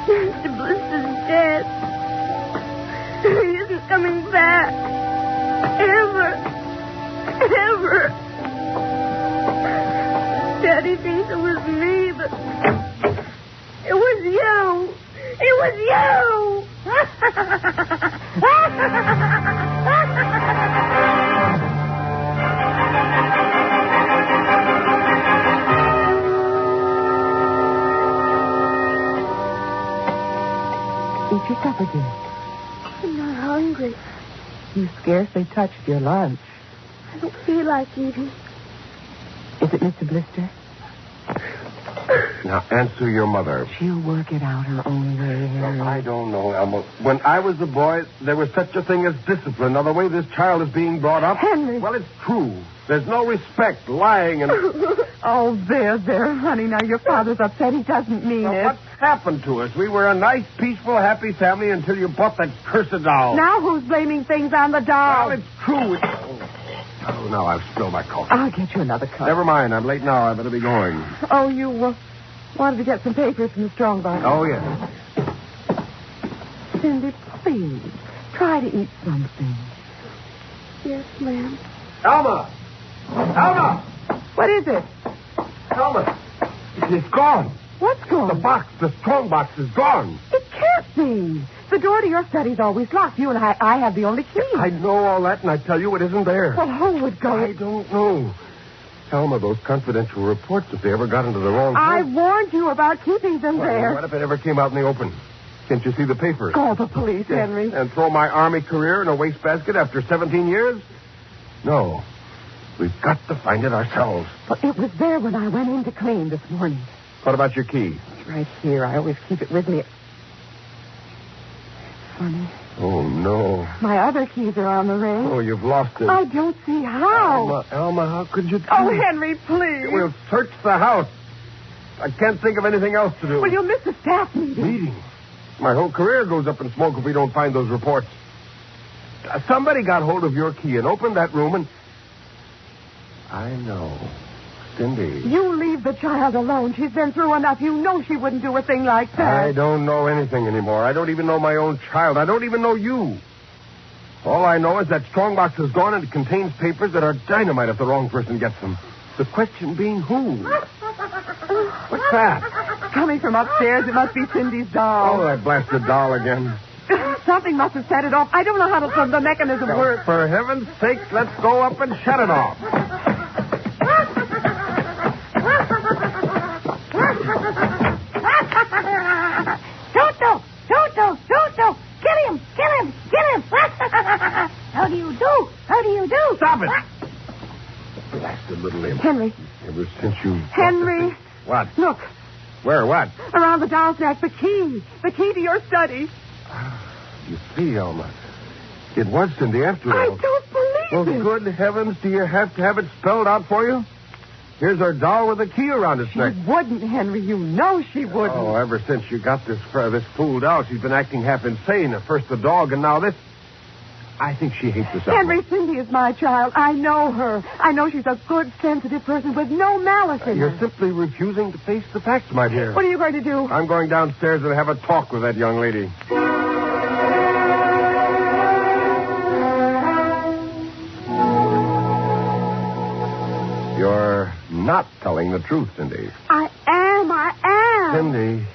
Mr. Blister's dead. He isn't coming back. Ever. Ever. Daddy thinks it was me, but it was you. It was you. Eat your supper, dear. I'm not hungry. You scarcely touched your lunch. I don't feel like eating. Is it Mr. Blister? Now, answer your mother. She'll work it out her own way, Henry. I don't know, Elmo. When I was a boy, there was such a thing as discipline. Now, the way this child is being brought up... Henry. Well, it's true. There's no respect, lying, and... Oh, there, honey. Now, your father's upset. He doesn't mean Now, it. what's happened to us? We were a nice, peaceful, happy family until you bought that cursed doll. Now who's blaming things on the doll? Well, it's true. Oh, no, I've spilled my coffee. I'll get you another cup. Never mind. I'm late now. I better be going. Oh, you wanted to get some papers from the strong box. Oh, yes. Cindy, please, try to eat something. Yes, ma'am. Alma! Alma! What is it? Alma! It's gone. What's gone? The box, the strong box is gone. It can't be. The door to your study's always locked. You and I have the only key. I know all that, and I tell you it isn't there. Well, who would go? I don't know. Alma, those confidential reports, if they ever got into the wrong I place... warned you about keeping them there. What if it ever came out in the open? Can't you see the papers? Call the police, Henry. And throw my Army career in a wastebasket after 17 years? No. We've got to find it ourselves. Well, it was there when I went in to clean this morning. What about your key? It's right here. I always keep it with me. funny. Oh, no. My other keys are on the ring. Oh, you've lost it. I don't see how. Alma, how could you do Oh, it? Henry, please. We'll search the house. I can't think of anything else to do. Well, you'll miss the staff meeting. Meeting? My whole career goes up in smoke if we don't find those reports. Somebody got hold of your key and opened that room and... I know. Cindy. You leave the child alone. She's been through enough. You know she wouldn't do a thing like that. I don't know anything anymore. I don't even know my own child. I don't even know you. All I know is that strongbox is gone and it contains papers that are dynamite if the wrong person gets them. The question being who? What's that? Coming from upstairs. It must be Cindy's doll. Oh, that blasted doll again. Something must have set it off. I don't know how the mechanism works. For heaven's sake, let's go up and shut it off. Toto! Kill him! How do you do? Stop it! Blasted little imp. Henry. Ever since you... Henry. What? Look. Where? What? Around the doll's neck. The key. The key to your study. You see, Alma. It was Cindy after all. I don't believe well, it. Good heavens, do you have to have it spelled out for you? Here's our doll with a key around its neck. She wouldn't, Henry. You know she wouldn't. Oh, ever since you got this fool doll, she's been acting half insane. At first the dog, and now this. I think she hates us. Henry, Cindy is my child. I know her. I know she's a good, sensitive person with no malice in her. You're simply refusing to face the facts, my dear. What are you going to do? I'm going downstairs and have a talk with that young lady. You're not telling the truth, Cindy. I am. Cindy,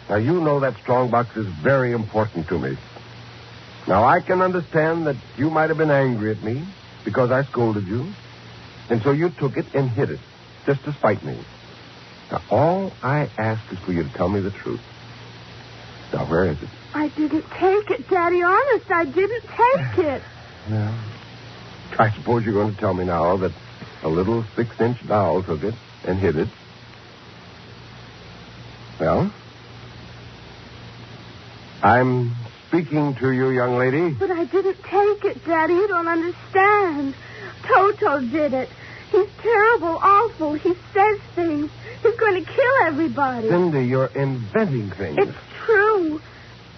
now you know that strongbox is very important to me. Now, I can understand that you might have been angry at me because I scolded you, and so you took it and hid it, just to spite me. Now, all I ask is for you to tell me the truth. Now, where is it? I didn't take it, Daddy. Honest, I didn't take it. Yeah. I suppose you're going to tell me now that a little 6-inch doll took it and hid it. Well, I'm speaking to you, young lady. But I didn't take it, Daddy. You don't understand. Toto did it. He's terrible, awful. He says things. He's going to kill everybody. Cindy, you're inventing things. It's true.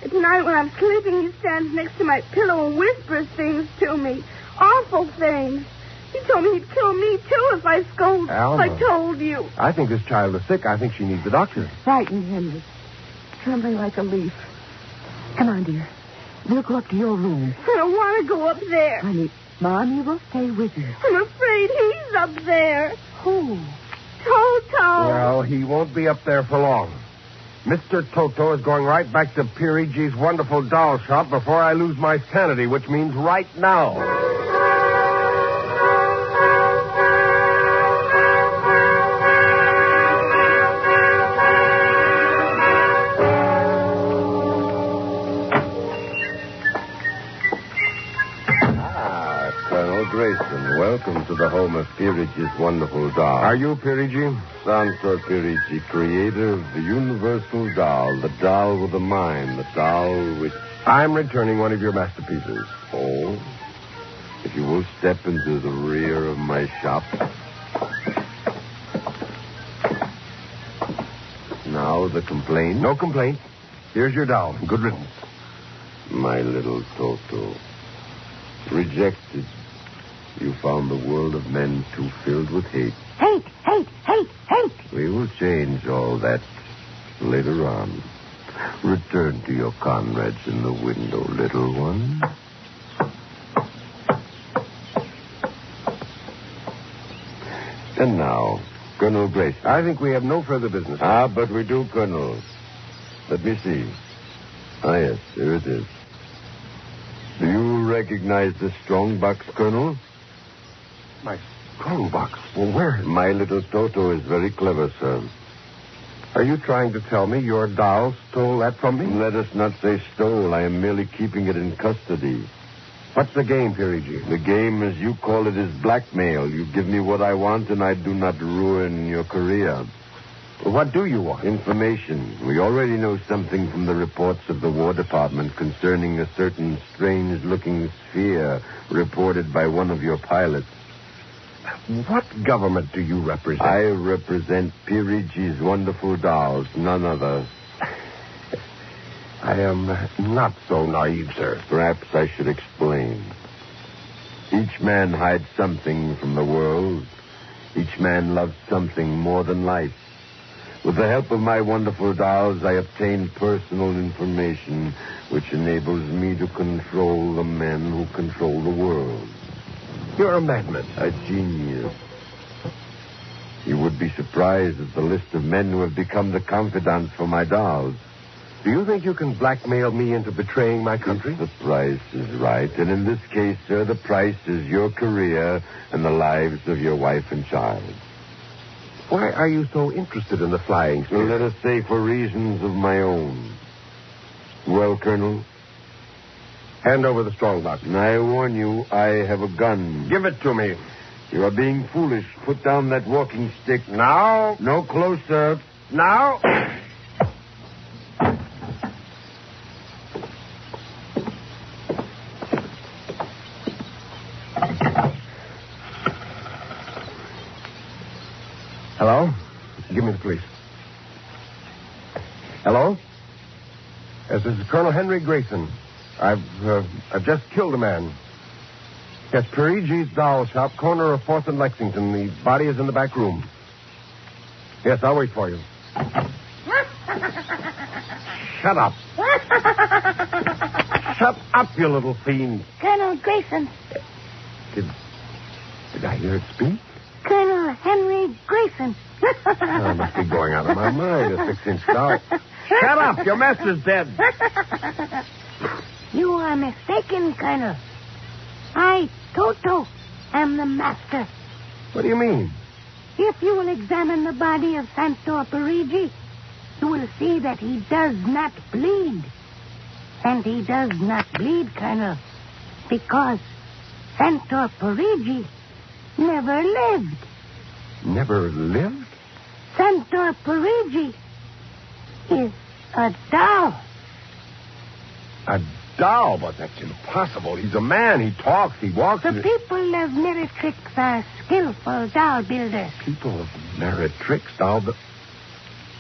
At night when I'm sleeping, he stands next to my pillow and whispers things to me. Awful things. He told me he'd kill me, too, if I scolded. Alma. I told you. I think this child is sick. I think she needs a doctor. Frightened, Henry. Trembling like a leaf. Come on, dear. We'll go up to your room. I don't want to go up there. Honey, Mommy will stay with you. I'm afraid he's up there. Who? Toto. Well, he won't be up there for long. Mr. Toto is going right back to Perigi's wonderful doll shop before I lose my sanity, which means right now. Grayson, welcome to the home of Perigi's wonderful doll. Are you Perigi? Santo Perigi, creator of the universal doll, the doll with a mind, the doll which... I'm returning one of your masterpieces. Oh? If you will step into the rear of my shop. Now the complaint? No complaint. Here's your doll. Good riddance. My little Toto. Rejected. You found the world of men too filled with hate. Hate. We will change all that later on. Return to your comrades in the window, little one. And now, Colonel Grace. I think we have no further business. But we do, Colonel. Let me see. Yes, here it is. Do you recognize this strongbox, Colonel? My strongbox? Well, where? My little Toto is very clever, sir. Are you trying to tell me your doll stole that from me? Let us not say stole. I am merely keeping it in custody. What's the game, Perigi? The game, as you call it, is blackmail. You give me what I want, and I do not ruin your career. What do you want? Information. We already know something from the reports of the War Department concerning a certain strange-looking sphere reported by one of your pilots. What government do you represent? I represent Perigi's wonderful dolls, none other. I am not so naive, sir. Perhaps I should explain. Each man hides something from the world. Each man loves something more than life. With the help of my wonderful dolls, I obtain personal information which enables me to control the men who control the world. You're a madman. A genius. You would be surprised at the list of men who have become the confidants for my dolls. Do you think you can blackmail me into betraying my country? If the price is right. And in this case, sir, the price is your career and the lives of your wife and child. Why are you so interested in the flying sphere? Well, let us say for reasons of my own. Well, Colonel? Hand over the strong box. And I warn you, I have a gun. Give it to me. You are being foolish. Put down that walking stick. Now. No closer. Now. Hello? Give me the police. Hello? Yes, this is Colonel Henry Grayson. I've just killed a man. Yes, Perigi's doll shop, corner of 4th and Lexington. The body is in the back room. Yes, I'll wait for you. Shut up. Shut up, you little fiend. Colonel Grayson. Did I hear it speak? Colonel Henry Grayson. I must be going out of my mind. A 6-inch doll. Shut up. Your master's dead. You are mistaken, Colonel. I, Toto, am the master. What do you mean? If you will examine the body of Santor Perigi, you will see that he does not bleed. And he does not bleed, Colonel, because Santor Perigi never lived. Never lived? Santor Perigi is a doll. A doll? But that's impossible. He's a man. He talks. He walks. The people of Meretrix are skillful doll builders. People of Meretrix doll builders?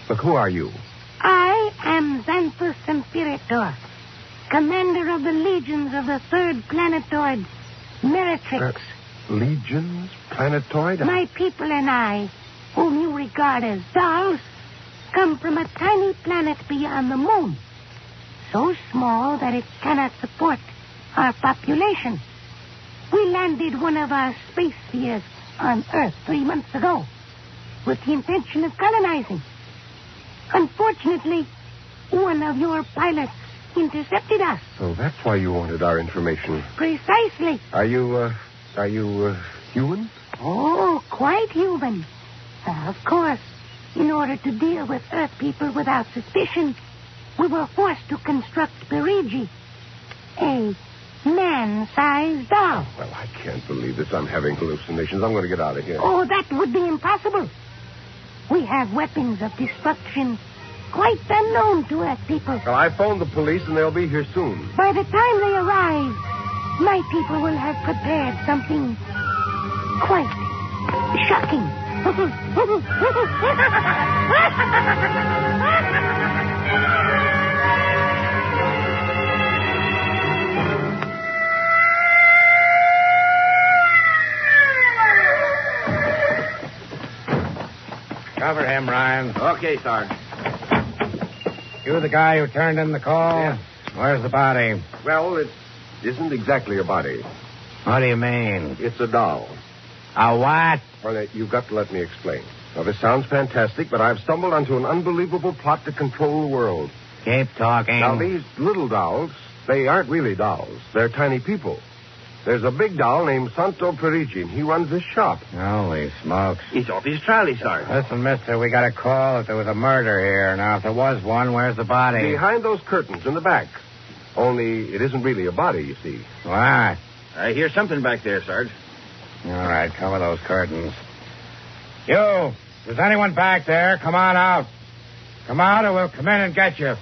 Look, who are you? I am Xanthus Imperator, commander of the legions of the 3rd planetoid, Meretrix. Legions? Planetoid? My people and I, whom you regard as dolls, come from a tiny planet beyond the moon. So small that it cannot support our population. We landed one of our space spheres on Earth 3 months ago with the intention of colonizing. Unfortunately, one of your pilots intercepted us. So that's why you wanted our information. Precisely. Are you human? Oh, quite human. Of course, in order to deal with Earth people without suspicion, we were forced to construct Perigi, a man-sized doll. Well, I can't believe this. I'm having hallucinations. I'm going to get out of here. Oh, that would be impossible. We have weapons of destruction quite unknown to Earth people. Well, I phoned the police, and they'll be here soon. By the time they arrive, my people will have prepared something quite shocking. Cover him, Ryan. Okay, Sarge. You the guy who turned in the call? Yeah. Where's the body? Well, it isn't exactly a body. What do you mean? It's a doll. A what? Well, you've got to let me explain. Now, this sounds fantastic, but I've stumbled onto an unbelievable plot to control the world. Keep talking. Now, these little dolls, they aren't really dolls. They're tiny people. There's a big doll named Santo Perigi, and he runs this shop. Holy smokes. He's off his trolley, Sarge. Listen, mister, we got a call that there was a murder here. Now, if there was one, where's the body? Behind those curtains in the back. Only it isn't really a body, you see. What? I hear something back there, Sarge. All right, cover those curtains. You, If there's anyone back there, come on out. Come out or we'll come in and get you.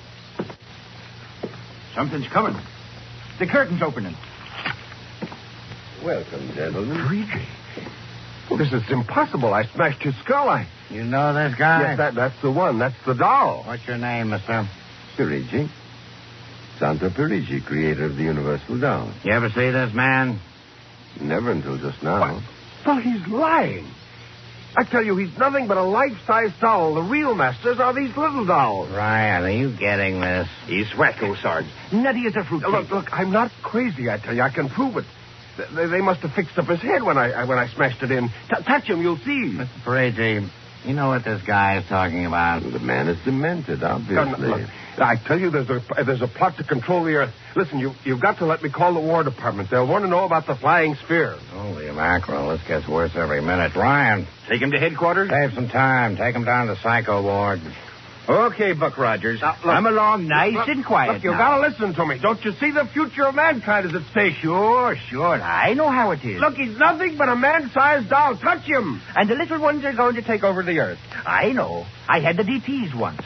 Something's coming. The curtain's opening. Welcome, gentlemen. Perigi. Well, this is impossible. I smashed his skull. You know this guy? Yes, that's the one. That's the doll. What's your name, mister? Perigi. Santo Perigi, creator of the Universal Doll. You ever see this man? Never until just now. What? Well, he's lying. I tell you, he's nothing but a life-size doll. The real masters are these little dolls. Ryan, are you getting this? He's wacko, Sarge. Nutty as a fruit cake. Look, I'm not crazy, I tell you. I can prove it. They must have fixed up his head when I smashed it in. Touch him, you'll see. Mr. Perigi, you know what this guy is talking about? The man is demented, obviously. Look, I tell you, there's a plot to control the Earth. Listen, you've got to let me call the War Department. They'll want to know about the flying sphere. Holy mackerel, this gets worse every minute. Ryan. Take him to headquarters? Save some time. Take him down to the psycho ward. Okay, Buck Rogers. I'm along nice and quiet. Look, you've got to listen to me. Don't you see the future of mankind is at stake? Sure. I know how it is. Look, he's nothing but a man-sized doll. Touch him. And the little ones are going to take over the Earth. I know. I had the DTs once.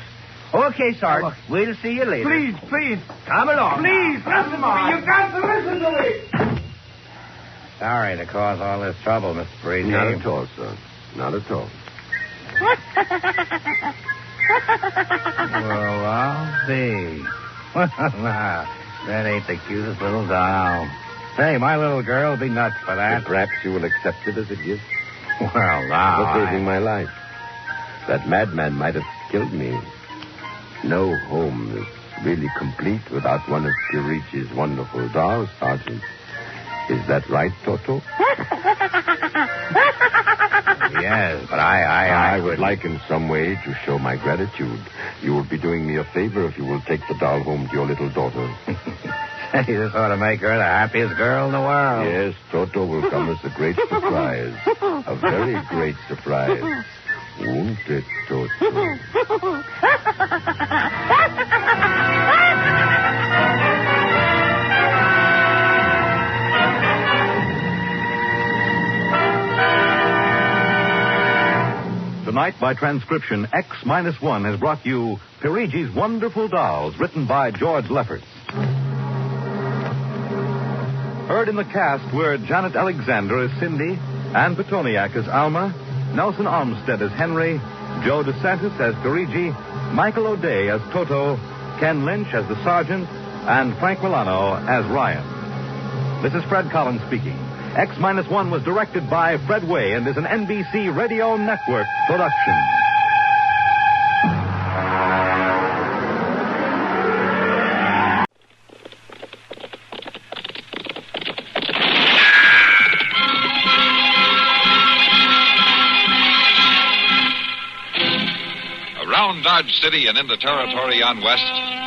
Okay, Sarge. We'll see you later. Please. Come along. Please, listen to me. You've got to listen to me. Sorry to cause all this trouble, Mr. Perigi. Not at all, sir. Not at all. Well, I'll see. That ain't the cutest little doll. Say, my little girl will be nuts for that. Well, perhaps you will accept it as a gift. Well, now. For saving my life. That madman might have killed me. No home is really complete without one of Perigi's wonderful dolls, Sergeant. Is that right, Toto? Yes, but I would like in some way to show my gratitude. You will be doing me a favor if you will take the doll home to your little daughter. Hey, this ought to make her the happiest girl in the world. Yes, Toto will come as a great surprise. A very great surprise. Won't it, Toto? Tonight, by transcription, X-1 has brought you Perigi's Wonderful Dolls, written by George Lefferts. Heard in the cast were Janet Alexander as Cindy, Ann Petoniak as Alma, Nelson Armstead as Henry, Joe DeSantis as Perigi, Michael O'Day as Toto, Ken Lynch as the Sergeant, and Frank Milano as Ryan. This is Fred Collins speaking. X-1 was directed by Fred Way and is an NBC Radio Network production. Around Dodge City and into territory on west,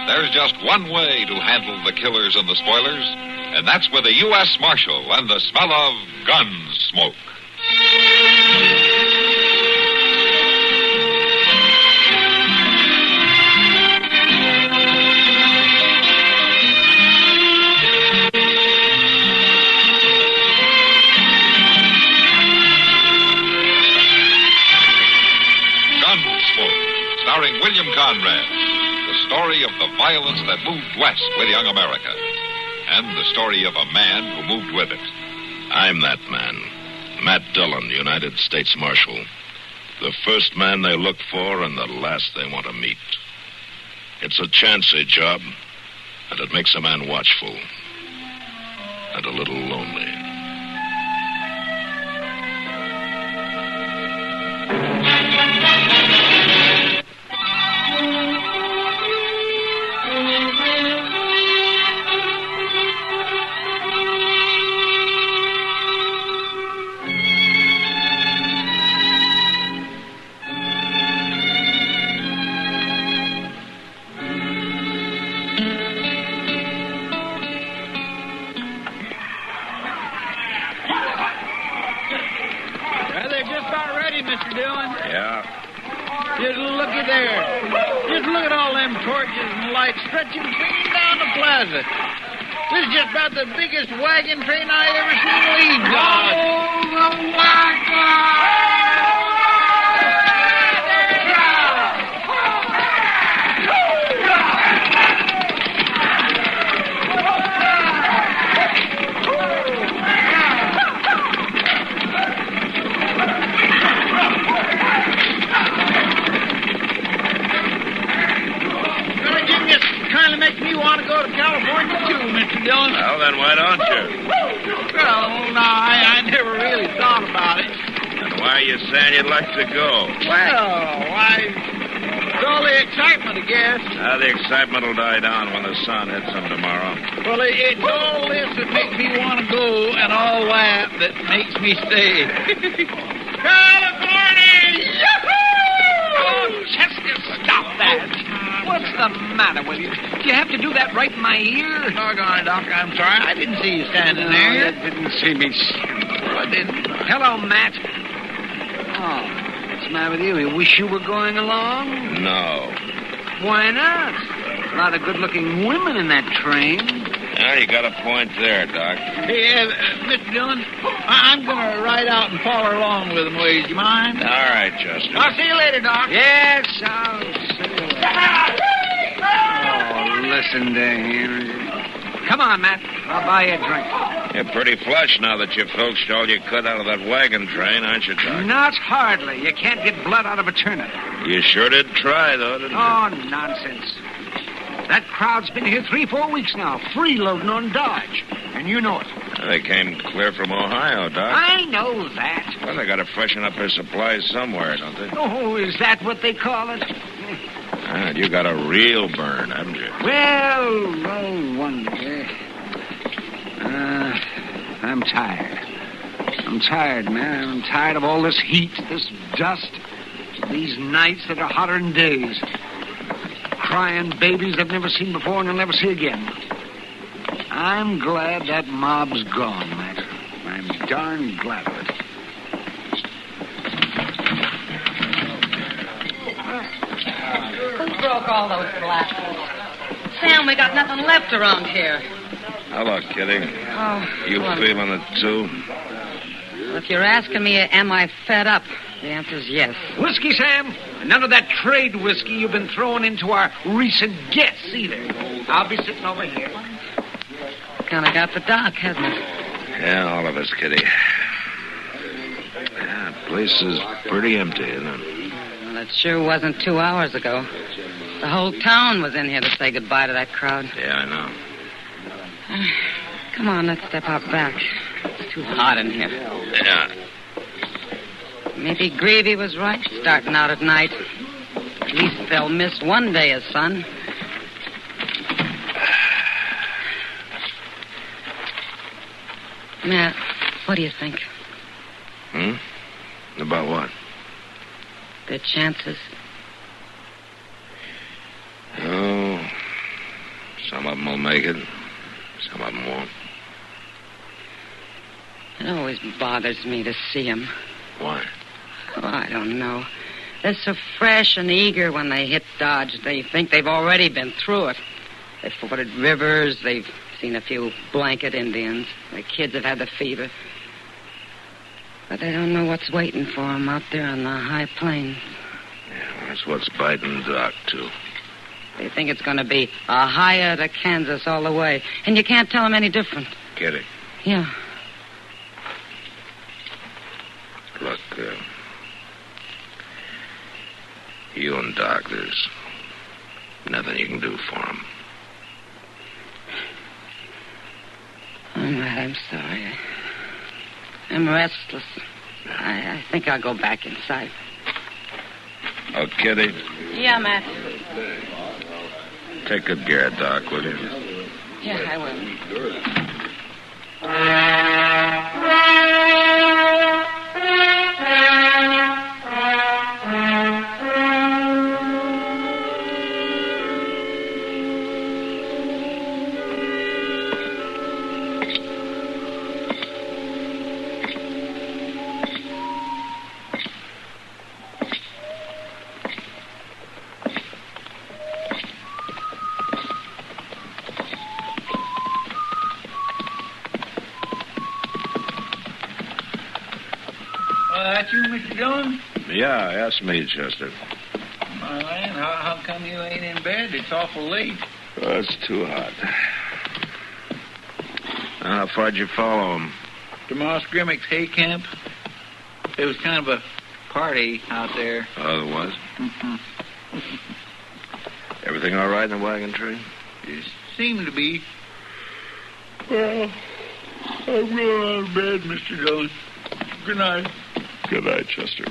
there's just one way to handle the killers and the spoilers. And that's with a U.S. Marshal and the smell of Gunsmoke. Gunsmoke, starring William Conrad. The story of the violence that moved west with young America. And the story of a man who moved with it. I'm that man. Matt Dillon, United States Marshal. The first man they look for and the last they want to meet. It's a chancy job, and it makes a man watchful. And a little lonely. Mr. Dillon? Yeah? Just looky there. Just look at all them torches and lights stretching clean down the plaza. This is just about the biggest wagon train I ever seen leave, Dodge. want to go to California, too, Mr. Dillon. Well, then why don't you? Well, no, I never really thought about it. And why are you saying you'd like to go? Well, it's all the excitement, I guess. The excitement will die down when the sun hits them tomorrow. Well, it's all this that makes me want to go and all that makes me stay. California! Yahoo! Oh, Chester, stop that. What's the matter with you? Do you have to do that right in my ear? Doggone it, Doc. I'm sorry. I didn't see you standing there. You didn't see me. I didn't. Hello, Matt. Oh, what's the matter with you? You wish you were going along? No. Why not? A lot of good-looking women in that train. You got a point there, Doc. Hey, Mr. Dillon, I'm going to ride out and follow along with him, will you mind? All right, Chester. I'll see you later, Doc. Yes, I'll see you later. Oh, listen to him. Come on, Matt. I'll buy you a drink. You're pretty flush now that you filched all you could out of that wagon train, aren't you, Doc? Not hardly. You can't get blood out of a turnip. You sure did try, though, didn't you? Oh, nonsense. That crowd's been here 3-4 weeks now, freeloading on Dodge. And you know it. They came clear from Ohio, Doc. I know that. Well, they got to freshen up their supplies somewhere, don't they? Oh, is that what they call it? You got a real burn, haven't you? Well, no wonder. I'm tired. I'm tired, man. I'm tired of all this heat, this dust, these nights that are hotter than days. Crying babies I've never seen before and I'll never see again. I'm glad that mob's gone, Matt. I'm darn glad of it. Who broke all those glasses? Sam, we got nothing left around here. Hello, Kitty. Oh, You well, feeling it, too? if you're asking me, am I fed up? The answer's yes. Whiskey, Sam? None of that trade whiskey you've been throwing into our recent guests, either. I'll be sitting over here. Kind of got the doc, hasn't it? Yeah, all of us, Kitty. Yeah, the place is pretty empty, isn't it? Well, it sure wasn't 2 hours ago. The whole town was in here to say goodbye to that crowd. Yeah, I know. Come on, let's step out back. It's too hot in here. Yeah. Maybe Greavy was right, starting out at night. At least they'll miss one day of sun. Matt, what do you think? About what? Their chances. Oh, some of them will make it. Some of them won't. It always bothers me to see them. Why? Oh, I don't know. They're so fresh and eager when they hit Dodge. They think they've already been through it. They've forded rivers. They've seen a few blanket Indians. Their kids have had the fever. But they don't know what's waiting for them out there on the high plains. Yeah, that's what's biting Doc, too. They think it's going to be Ohio to Kansas all the way. And you can't tell them any different. Kitty. Yeah. Look, you and Doc, there's nothing you can do for them. All right, I'm sorry. I'm restless. I think I'll go back inside. Oh, Kitty, Yeah, Matt. take good care of Doc, will you? Yeah, I will. That you, Mr. Dillon? Yeah, ask me, Chester. My man, how come you ain't in bed? It's awful late. Oh, it's too hot. How far'd you follow him? To Moss Grimmick's hay camp. There was kind of a party out there. Oh, there was? Mm-hmm. Everything all right in the wagon train? seem to be. Well, I'm going out of bed, Mr. Dillon. Good night. Good night, Chester.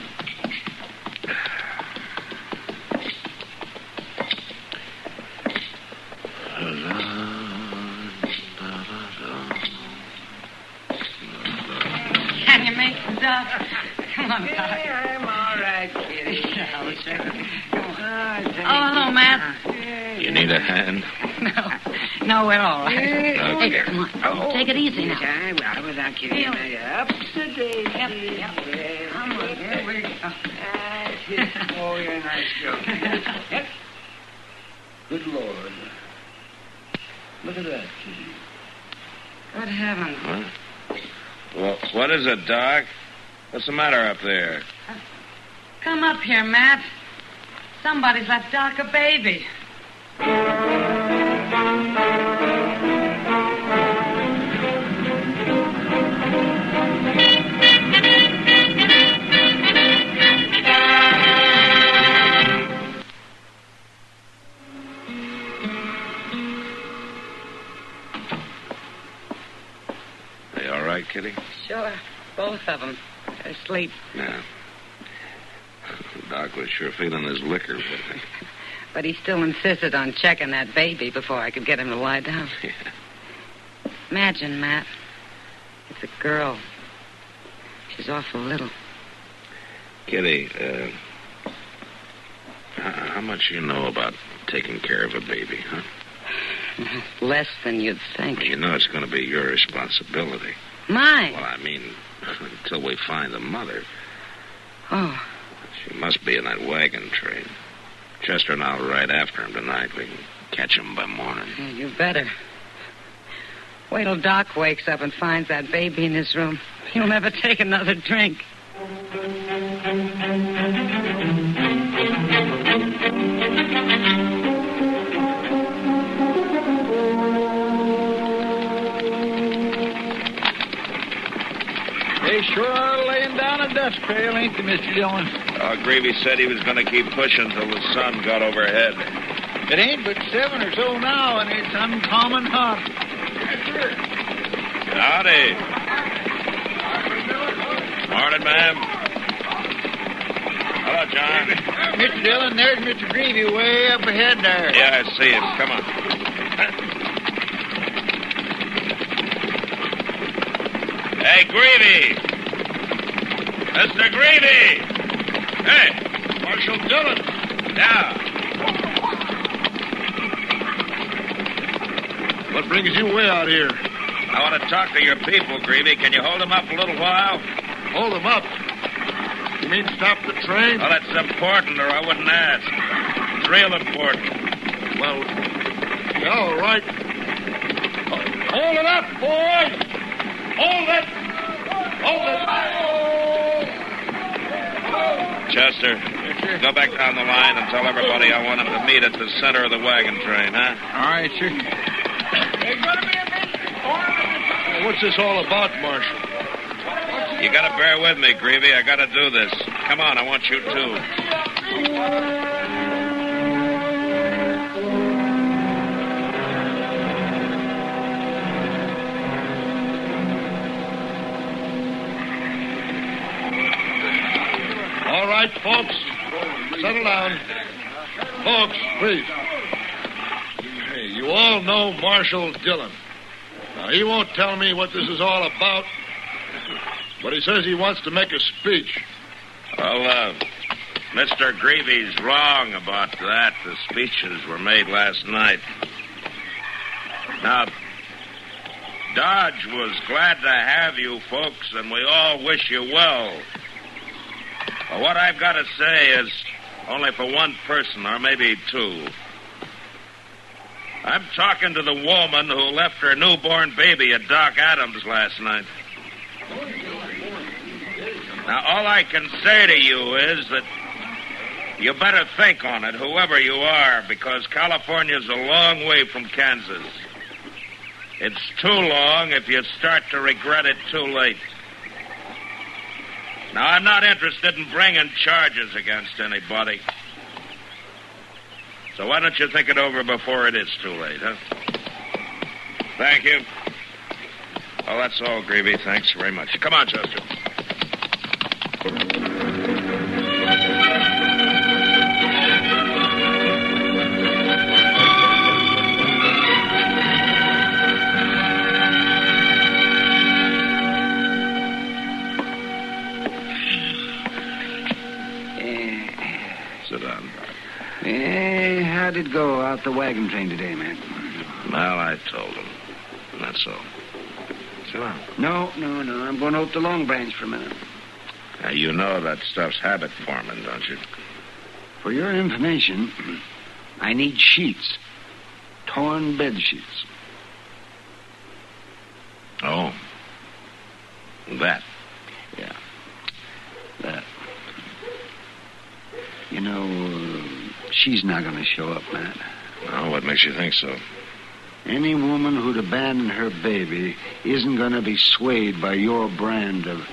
Can you make the duck? Come on, Doc. Yeah, I'm all right, kid. Oh, hello, Matt. You need a hand? No, we're all right. Okay. Hey, come on. Oh, Take it easy now. I will, without kidding. Up to date. Yep. Come on, here we go. Oh, you're a nice joke. Yep. Good Lord. Look at that, kitty. Good heavens. What? Well, what is it, Doc? What's the matter up there? Come up here, Matt. Somebody's let Doc a baby. They all right, Kitty? Sure. Both of them. They're asleep. Yeah. Doc was sure feeling his liquor. But he still insisted on checking that baby before I could get him to lie down. Yeah. Imagine, Matt. It's a girl. She's awful little. Kitty, how much you know about taking care of a baby, huh? Less than you'd think. You know it's going to be your responsibility. Mine? Well, I mean, until we find the mother. Oh. She must be in that wagon train. Chester and I'll ride after him tonight. We can catch him by morning. Yeah, you better. Wait till Doc wakes up and finds that baby in his room. He'll never take another drink. They sure are laying down a dust trail, ain't they, Mr. Dillon? Gravy said he was going to keep pushing till the sun got overhead. It ain't but 7 or so now, and it's uncommon hot. Howdy. Morning, ma'am. Hello, John. Mr. Dillon, there's Mr. Greavy way up ahead there. Yeah, I see him. Come on. Hey, Greavy! Mr. Greavy! Hey! Marshal Dillon! Yeah. What brings you way out here? I want to talk to your people, Greavy. Can you hold them up a little while? Hold them up? You mean stop the train? Well, that's important, or I wouldn't ask. It's real important. Well, yeah, all right. Hold it up, boys! Hold it! Hold it! Chester, go back down the line and tell everybody I want them to meet at the center of the wagon train, huh? All right, sir. What's this all about, Marshal? You gotta bear with me, Greavy. I gotta do this. Come on, I want you too. All right, folks. Settle down. Folks, please. Hey, you all know Marshal Dillon. Now, he won't tell me what this is all about, but he says he wants to make a speech. Well, Mr. Greavy's wrong about that. The speeches were made last night. Now, Dodge was glad to have you folks, and we all wish you well. But what I've got to say is only for one person, or maybe two. I'm talking to the woman who left her newborn baby at Doc Adams last night. Now, all I can say to you is that you better think on it, whoever you are, because California's a long way from Kansas. It's too long if you start to regret it too late. Now, I'm not interested in bringing charges against anybody. So why don't you think it over before it is too late, huh? Thank you. Oh, that's all, Greavy. Thanks very much. Come on, Chester. Sit down. How'd it go out the wagon train today, Matt? Well, I told him. That's all. Sit down. No. I'm going out to Long Branch for a minute. Now, you know that stuff's habit forming, don't you? For your information, I need sheets. Torn bed sheets. Oh. That. Yeah. That. You know, she's not going to show up, Matt. Oh, what makes you think so? Any woman who'd abandon her baby isn't going to be swayed by your brand of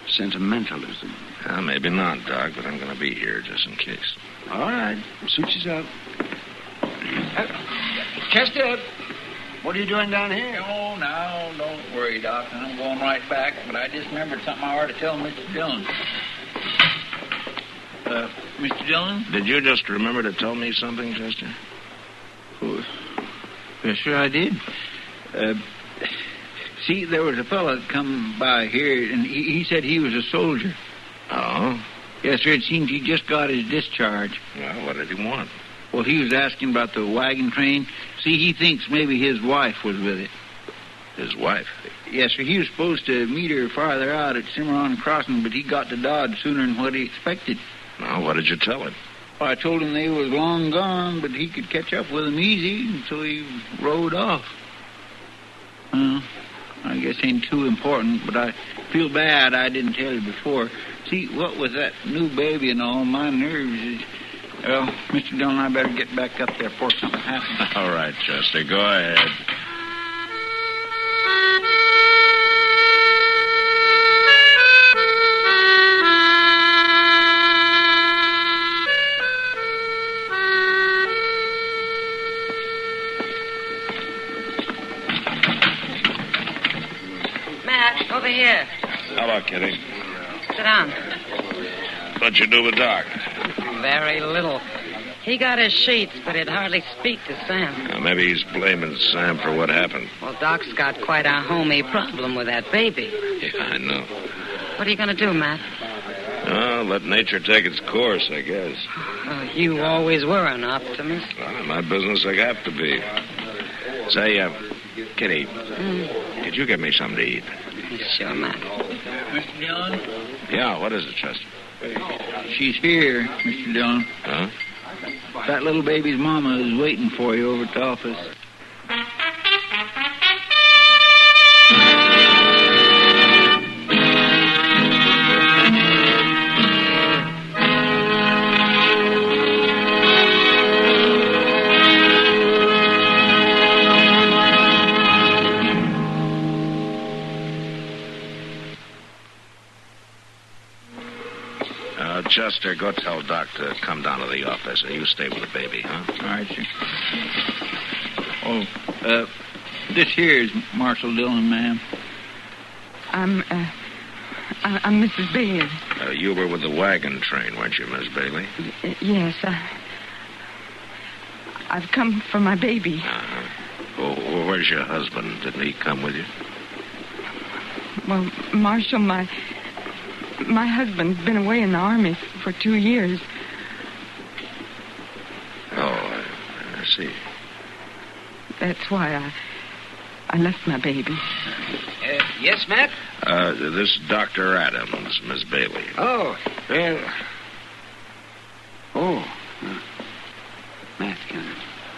sentimentalism. Well, maybe not, Doc, but I'm going to be here just in case. All right. Suit yourself. Chester, what are you doing down here? Oh, now, don't worry, Doc. I'm going right back, but I just remembered something I ought to tell Mr. Dillon. Mr. Dillon? Did you just remember to tell me something, Chester? Oh, yes, sure I did. See, there was a fellow that come by here, and he said he was a soldier. Oh? Yes, sir. It seems he just got his discharge. Well, what did he want? Well, he was asking about the wagon train. See, he thinks maybe his wife was with it. His wife? Yes, sir. He was supposed to meet her farther out at Cimarron Crossing, but he got to Dodge sooner than what he expected. Well, what did you tell him? Well, I told him they was long gone, but he could catch up with them easy, and so he rode off. Well, I guess ain't too important, but I feel bad I didn't tell you before. See, what with that new baby and all, my nerves is... Well, Mr. Dillon, I better get back up there before something happens. All right, Chester, go ahead. Matt, over here. Hello, Kitty. Sit down. What'd you do with Doc? Very little. He got his sheets, but he'd hardly speak to Sam. Well, maybe he's blaming Sam for what happened. Well, Doc's got quite a homey problem with that baby. Yeah, I know. What are you going to do, Matt? Oh, let nature take its course, I guess. You always were an optimist. Well, in my business, I have to be. Say, Kitty, could you get me something to eat? Sure, Matt. Mr. Dillon? Yeah, what is it, Chester? She's here, Mr. Dillon. Huh? That little baby's mama is waiting for you over at the office. Chester, go tell Doc to come down to the office, and you stay with the baby, huh? All right, sir. Oh, this here is Marshal Dillon, ma'am. I'm Mrs. Bailey. You were with the wagon train, weren't you, Miss Bailey? Yes, I've come for my baby. Oh, where's your husband? Didn't he come with you? Well, Marshal, my husband's been away in the Army for 2 years. Oh, I see. That's why I left my baby. Yes, Matt? This is Dr. Adams, Miss Bailey. Oh, well... Oh. Matt, can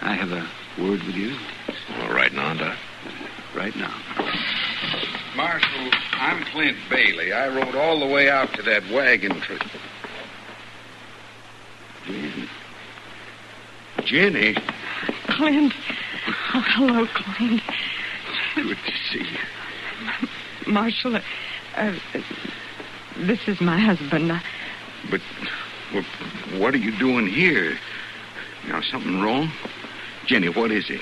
I have a word with you? Well, right now, Doc? Right now. Marshal, I'm Clint Bailey. I rode all the way out to that wagon train. Jenny? Clint. Oh, hello, Clint. Good to see you. Marshal, this is my husband. But what are you doing here? Now, something wrong? Jenny, what is it?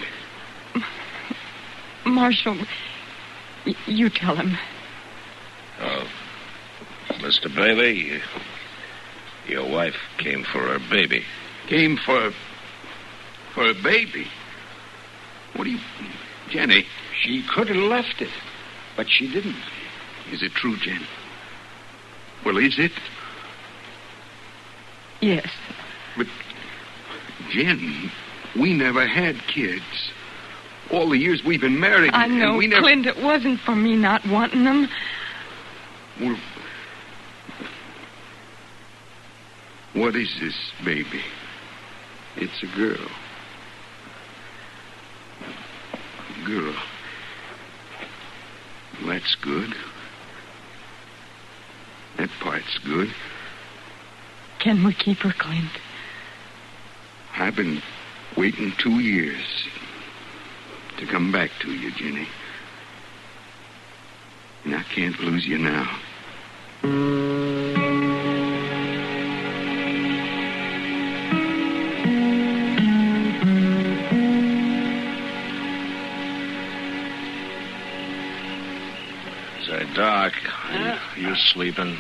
Marshal, you tell him. Oh, Mr. Bailey, your wife came for her baby. Came for a baby? What do you... Jenny. She could have left it, but she didn't. Is it true, Jen? Well, is it? Yes. But, Jen, we never had kids. All the years we've been married. I know, and we never... Clint, it wasn't for me not wanting them. Well, what is this baby? It's a girl. Girl. Well, that's good. That part's good. Can we keep her, Clint? I've been waiting 2 years to come back to you, Jenny. And I can't lose you now. Say, Doc, you sleeping?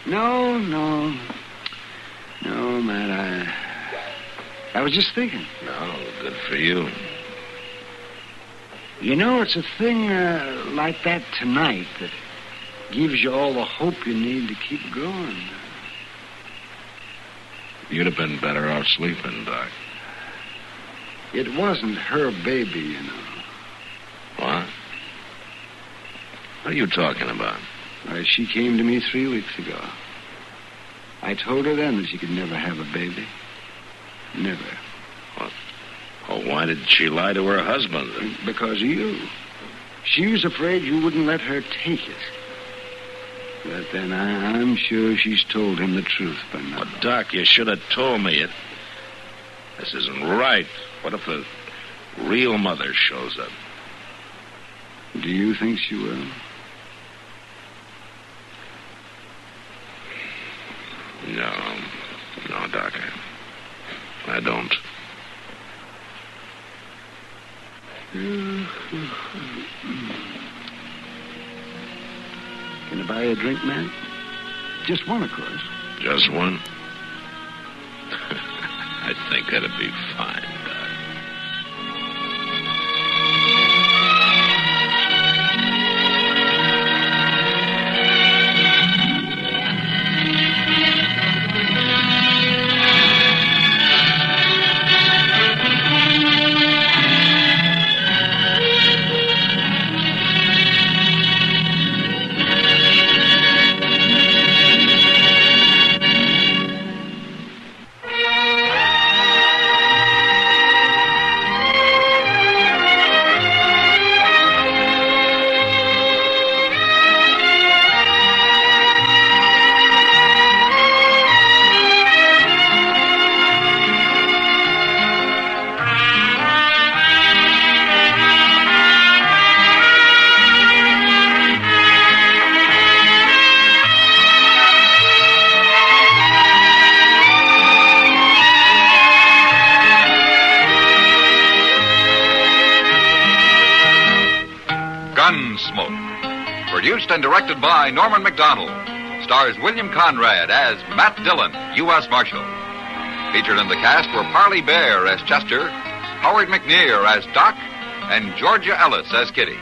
No, Matt, I was just thinking. No, good for you. You know, it's a thing like that tonight that gives you all the hope you need to keep going. You'd have been better off sleeping, Doc. It wasn't her baby, you know. What? What are you talking about? Why, she came to me 3 weeks ago. I told her then that she could never have a baby. Never. What? Oh, why did she lie to her husband? Because of you. She was afraid you wouldn't let her take it. But then I'm sure she's told him the truth by now. But, Doc, you should have told me. This isn't right. What if the real mother shows up? Do you think she will? No, Doc. I don't. Can I buy you a drink, man? Just one, of course. Just one? I think that'd be fine, Doc. Gunsmoke. Produced and directed by Norman McDonald. Stars William Conrad as Matt Dillon, U.S. Marshal. Featured in the cast were Parley Bear as Chester, Howard McNear as Doc, and Georgia Ellis as Kitty.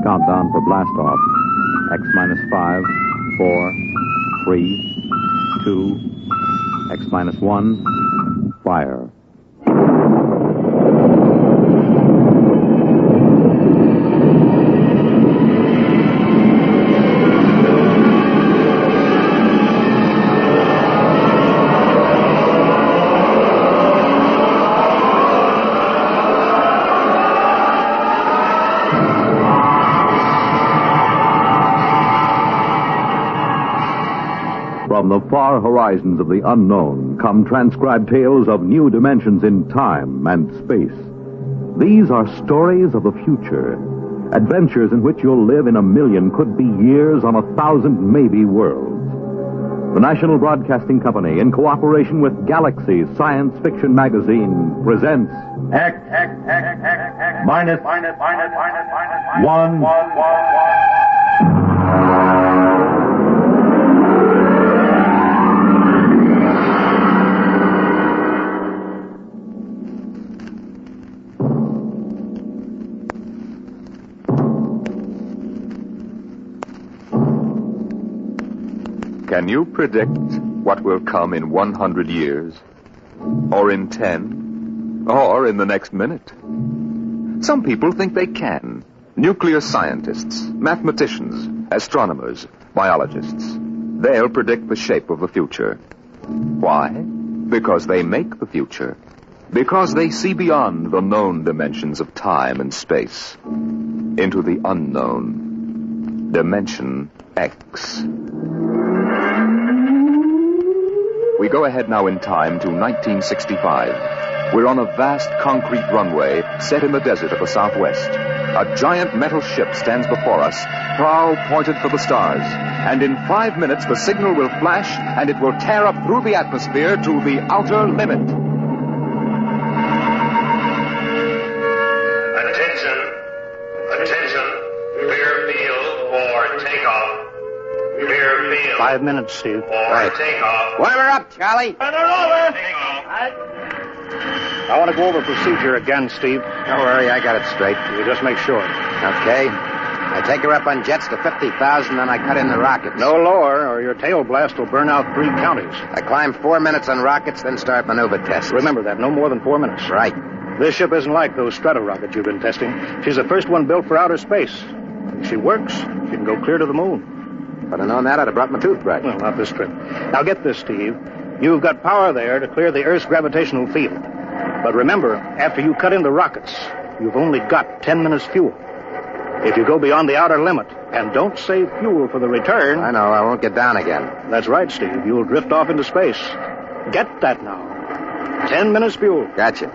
Countdown for blast off. X minus 5, 4, 3, 2, X minus 1, fire. From the far horizons of the unknown come transcribed tales of new dimensions in time and space. These are stories of the future, adventures in which you'll live in 1,000,000 could-be years on 1,000 maybe worlds. The National Broadcasting Company, in cooperation with Galaxy Science Fiction Magazine, presents X, minus 1. Can you predict what will come in 100 years? Or in 10? Or in the next minute? Some people think they can. Nuclear scientists, mathematicians, astronomers, biologists. They'll predict the shape of the future. Why? Because they make the future. Because they see beyond the known dimensions of time and space into the unknown. Dimension X. We go ahead now in time to 1965. We're on a vast concrete runway set in the desert of the Southwest. A giant metal ship stands before us, prow pointed for the stars. And in 5 minutes, the signal will flash, and it will tear up through the atmosphere to the outer limit. Attention. Clear field for takeoff. Clear field. 5 minutes, Steve. For takeoff. Warmer up, Charlie. Turn her over. I want to go over procedure again, Steve. Don't worry, I got it straight. You just make sure. Okay. I take her up on jets to 50,000, then I cut in the rockets. No lower, or your tail blast will burn out 3 counties. I climb 4 minutes on rockets, then start maneuver tests. Remember that, no more than 4 minutes. Right. This ship isn't like those strato-rockets you've been testing. She's the first one built for outer space. If she works, she can go clear to the moon. If I'd have known that, I'd have brought my toothbrush. Well, not this trip. Now get this, Steve. You've got power there to clear the Earth's gravitational field. But remember, after you cut in the rockets, you've only got 10 minutes fuel. If you go beyond the outer limit and don't save fuel for the return... I know, I won't get down again. That's right, Steve. You'll drift off into space. Get that now. 10 minutes fuel. Gotcha.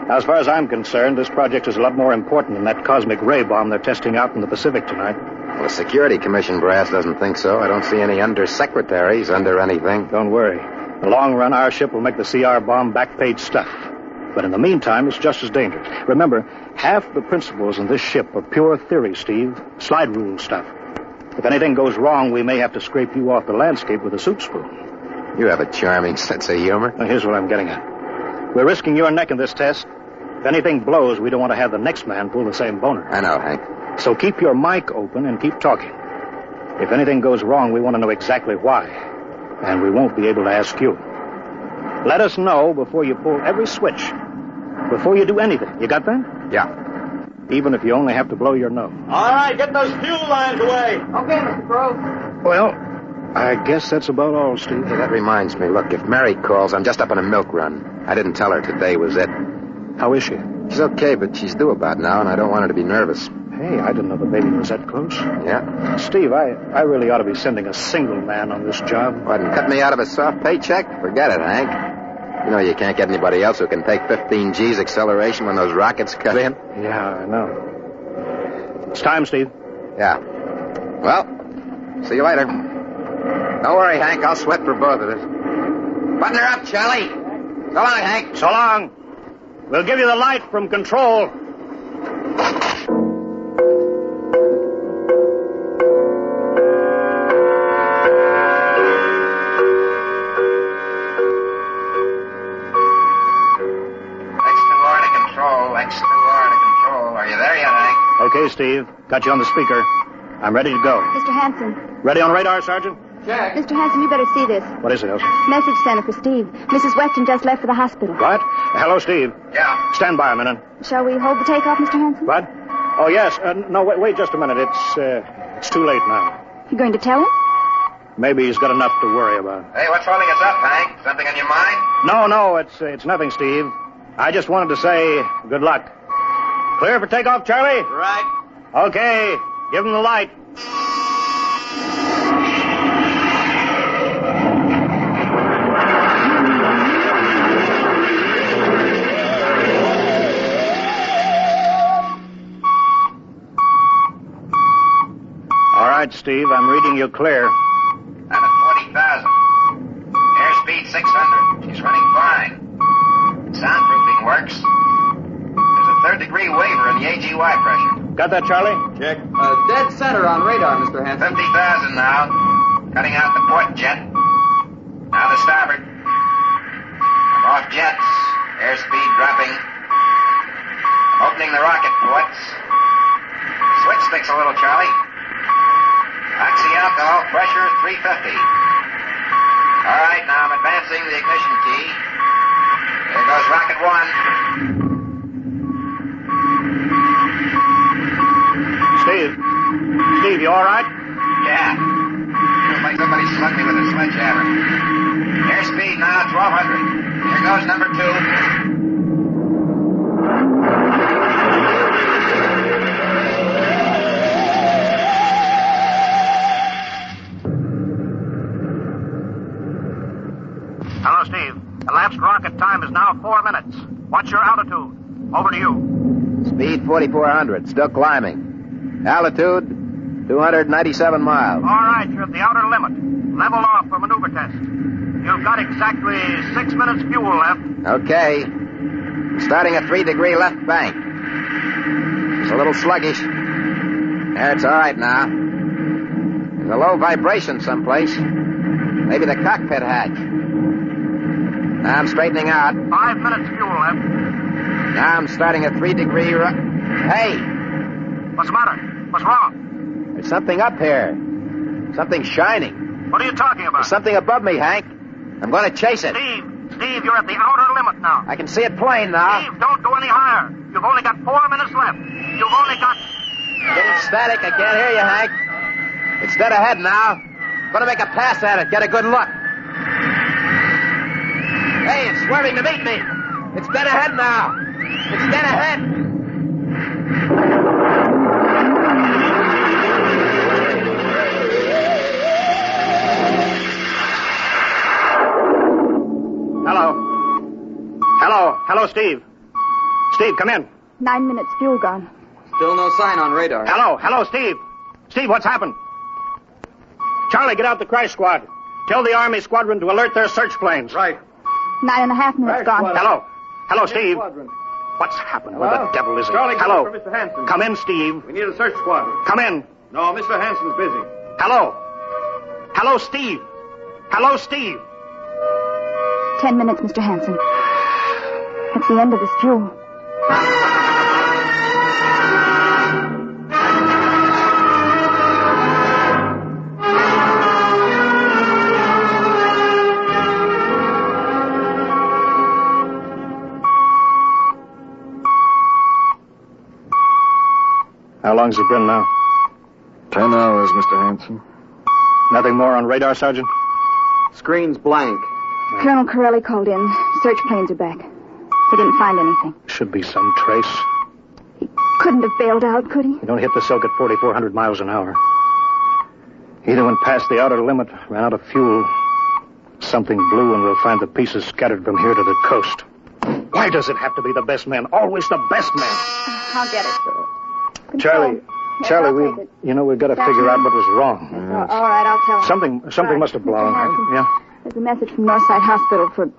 Now, as far as I'm concerned, this project is a lot more important than that cosmic ray bomb they're testing out in the Pacific tonight. Well, the Security Commission brass doesn't think so. I don't see any undersecretaries under anything. Don't worry. In the long run, our ship will make the CR bomb back-page stuff. But in the meantime, it's just as dangerous. Remember, half the principles in this ship are pure theory, Steve. Slide rule stuff. If anything goes wrong, we may have to scrape you off the landscape with a soup spoon. You have a charming sense of humor. Now, here's what I'm getting at. We're risking your neck in this test. If anything blows, we don't want to have the next man pull the same boner. I know, Hank. So keep your mic open and keep talking. If anything goes wrong, we want to know exactly why. And we won't be able to ask you. Let us know before you pull every switch. Before you do anything. You got that? Yeah. Even if you only have to blow your nose. All right, get those fuel lines away. Okay, Mr. Crow. Well, I guess that's about all, Steve. Hey, that reminds me. Look, if Mary calls, I'm just up on a milk run. I didn't tell her today was it. How is she? She's okay, but she's due about now, and I don't want her to be nervous. Hey, I didn't know the baby was that close. Yeah? Steve, I really ought to be sending a single man on this job. What, and cut me out of a soft paycheck? Forget it, Hank. You know you can't get anybody else who can take 15 G's acceleration when those rockets cut in. Yeah, I know. It's time, Steve. Yeah. Well, see you later. Don't worry, Hank. I'll sweat for both of us. Button her up, Charlie. So long, Hank. So long. We'll give you the light from control. Okay, Steve. Got you on the speaker. I'm ready to go. Mr. Hanson. Ready on radar, Sergeant? Check. Mr. Hanson, you better see this. What is it, Elsie? Message center for Steve. Mrs. Weston just left for the hospital. What? Hello, Steve. Yeah. Stand by a minute. Shall we hold the takeoff, Mr. Hanson? What? Oh, yes. No, wait just a minute. It's too late now. You going to tell him? Maybe he's got enough to worry about. Hey, what's holding us up, Hank? Something on your mind? No, it's nothing, Steve. I just wanted to say good luck. Clear for takeoff, Charlie? Right. Okay, give him the light. All right, Steve, I'm reading you clear. I'm at 40,000. Airspeed 600. She's running fine. Soundproofing works. waiver in the AGY pressure. Got that, Charlie? Check. Dead center on radar, Mr. Hanson. 50,000 now. Cutting out the port jet. Now the starboard. I'm off jets. Airspeed dropping. I'm opening the rocket ports. Switch sticks a little, Charlie. Oxy alcohol pressure is 350. All right, now I'm advancing the ignition key. There goes rocket one. Steve, you all right? Yeah. Feels like somebody slugged me with a sledgehammer. Airspeed now 1,200. Here goes number 2. Hello, Steve. Elapsed rocket time is now 4 minutes. What's your altitude? Over to you. Speed 4,400. Still climbing. Altitude 297 miles. All right, you're at the outer limit. Level off for maneuver test. You've got exactly 6 minutes fuel left. Okay. Starting a 3-degree left bank. It's a little sluggish. There, it's all right now. There's a low vibration someplace. Maybe the cockpit hatch. Now I'm straightening out. 5 minutes fuel left. Now I'm starting a 3-degree Hey! What's the matter? What's wrong? There's something up here. Something shining. What are you talking about? There's something above me, Hank. I'm going to chase it. Steve, you're at the outer limit now. I can see it plain now. Steve, don't go any higher. You've only got 4 minutes left. You've only got... Getting static. I can't hear you, Hank. It's dead ahead now. I'm going to make a pass at it. Get a good look. Hey, it's swerving to meet me. It's dead ahead now. It's dead ahead. Hello, Steve. Steve, come in. 9 minutes fuel gone. Still no sign on radar. Hello, Steve. Steve, what's happened? Charlie, get out the crash squad. Tell the Army squadron to alert their search planes. Right. 9.5 minutes gone. Hello, Steve. Squadron. What's happened? Where the devil is he? Charlie, hello. for Mr. Hanson. Come in, Steve. We need a search squadron. Come in. No, Mr. Hanson's busy. Hello, Steve. Hello, Steve. 10 minutes, Mr. Hanson. That's the end of this fuel. How long's it been now? 10 hours, Mr. Hanson. Nothing more on radar, Sergeant? Screen's blank. Colonel Corelli called in. Search planes are back. He didn't find anything. Should be some trace. He couldn't have bailed out, could he? You don't hit the silk at 4,400 miles an hour. Either went past the outer limit, ran out of fuel. Something blew, and we'll find the pieces scattered from here to the coast. Why does it have to be the best man? Always the best man. I'll get it. Charlie, we've got to figure out what was wrong. All right, I'll tell him. Something must have blown. Yeah. There's a message from Northside Hospital for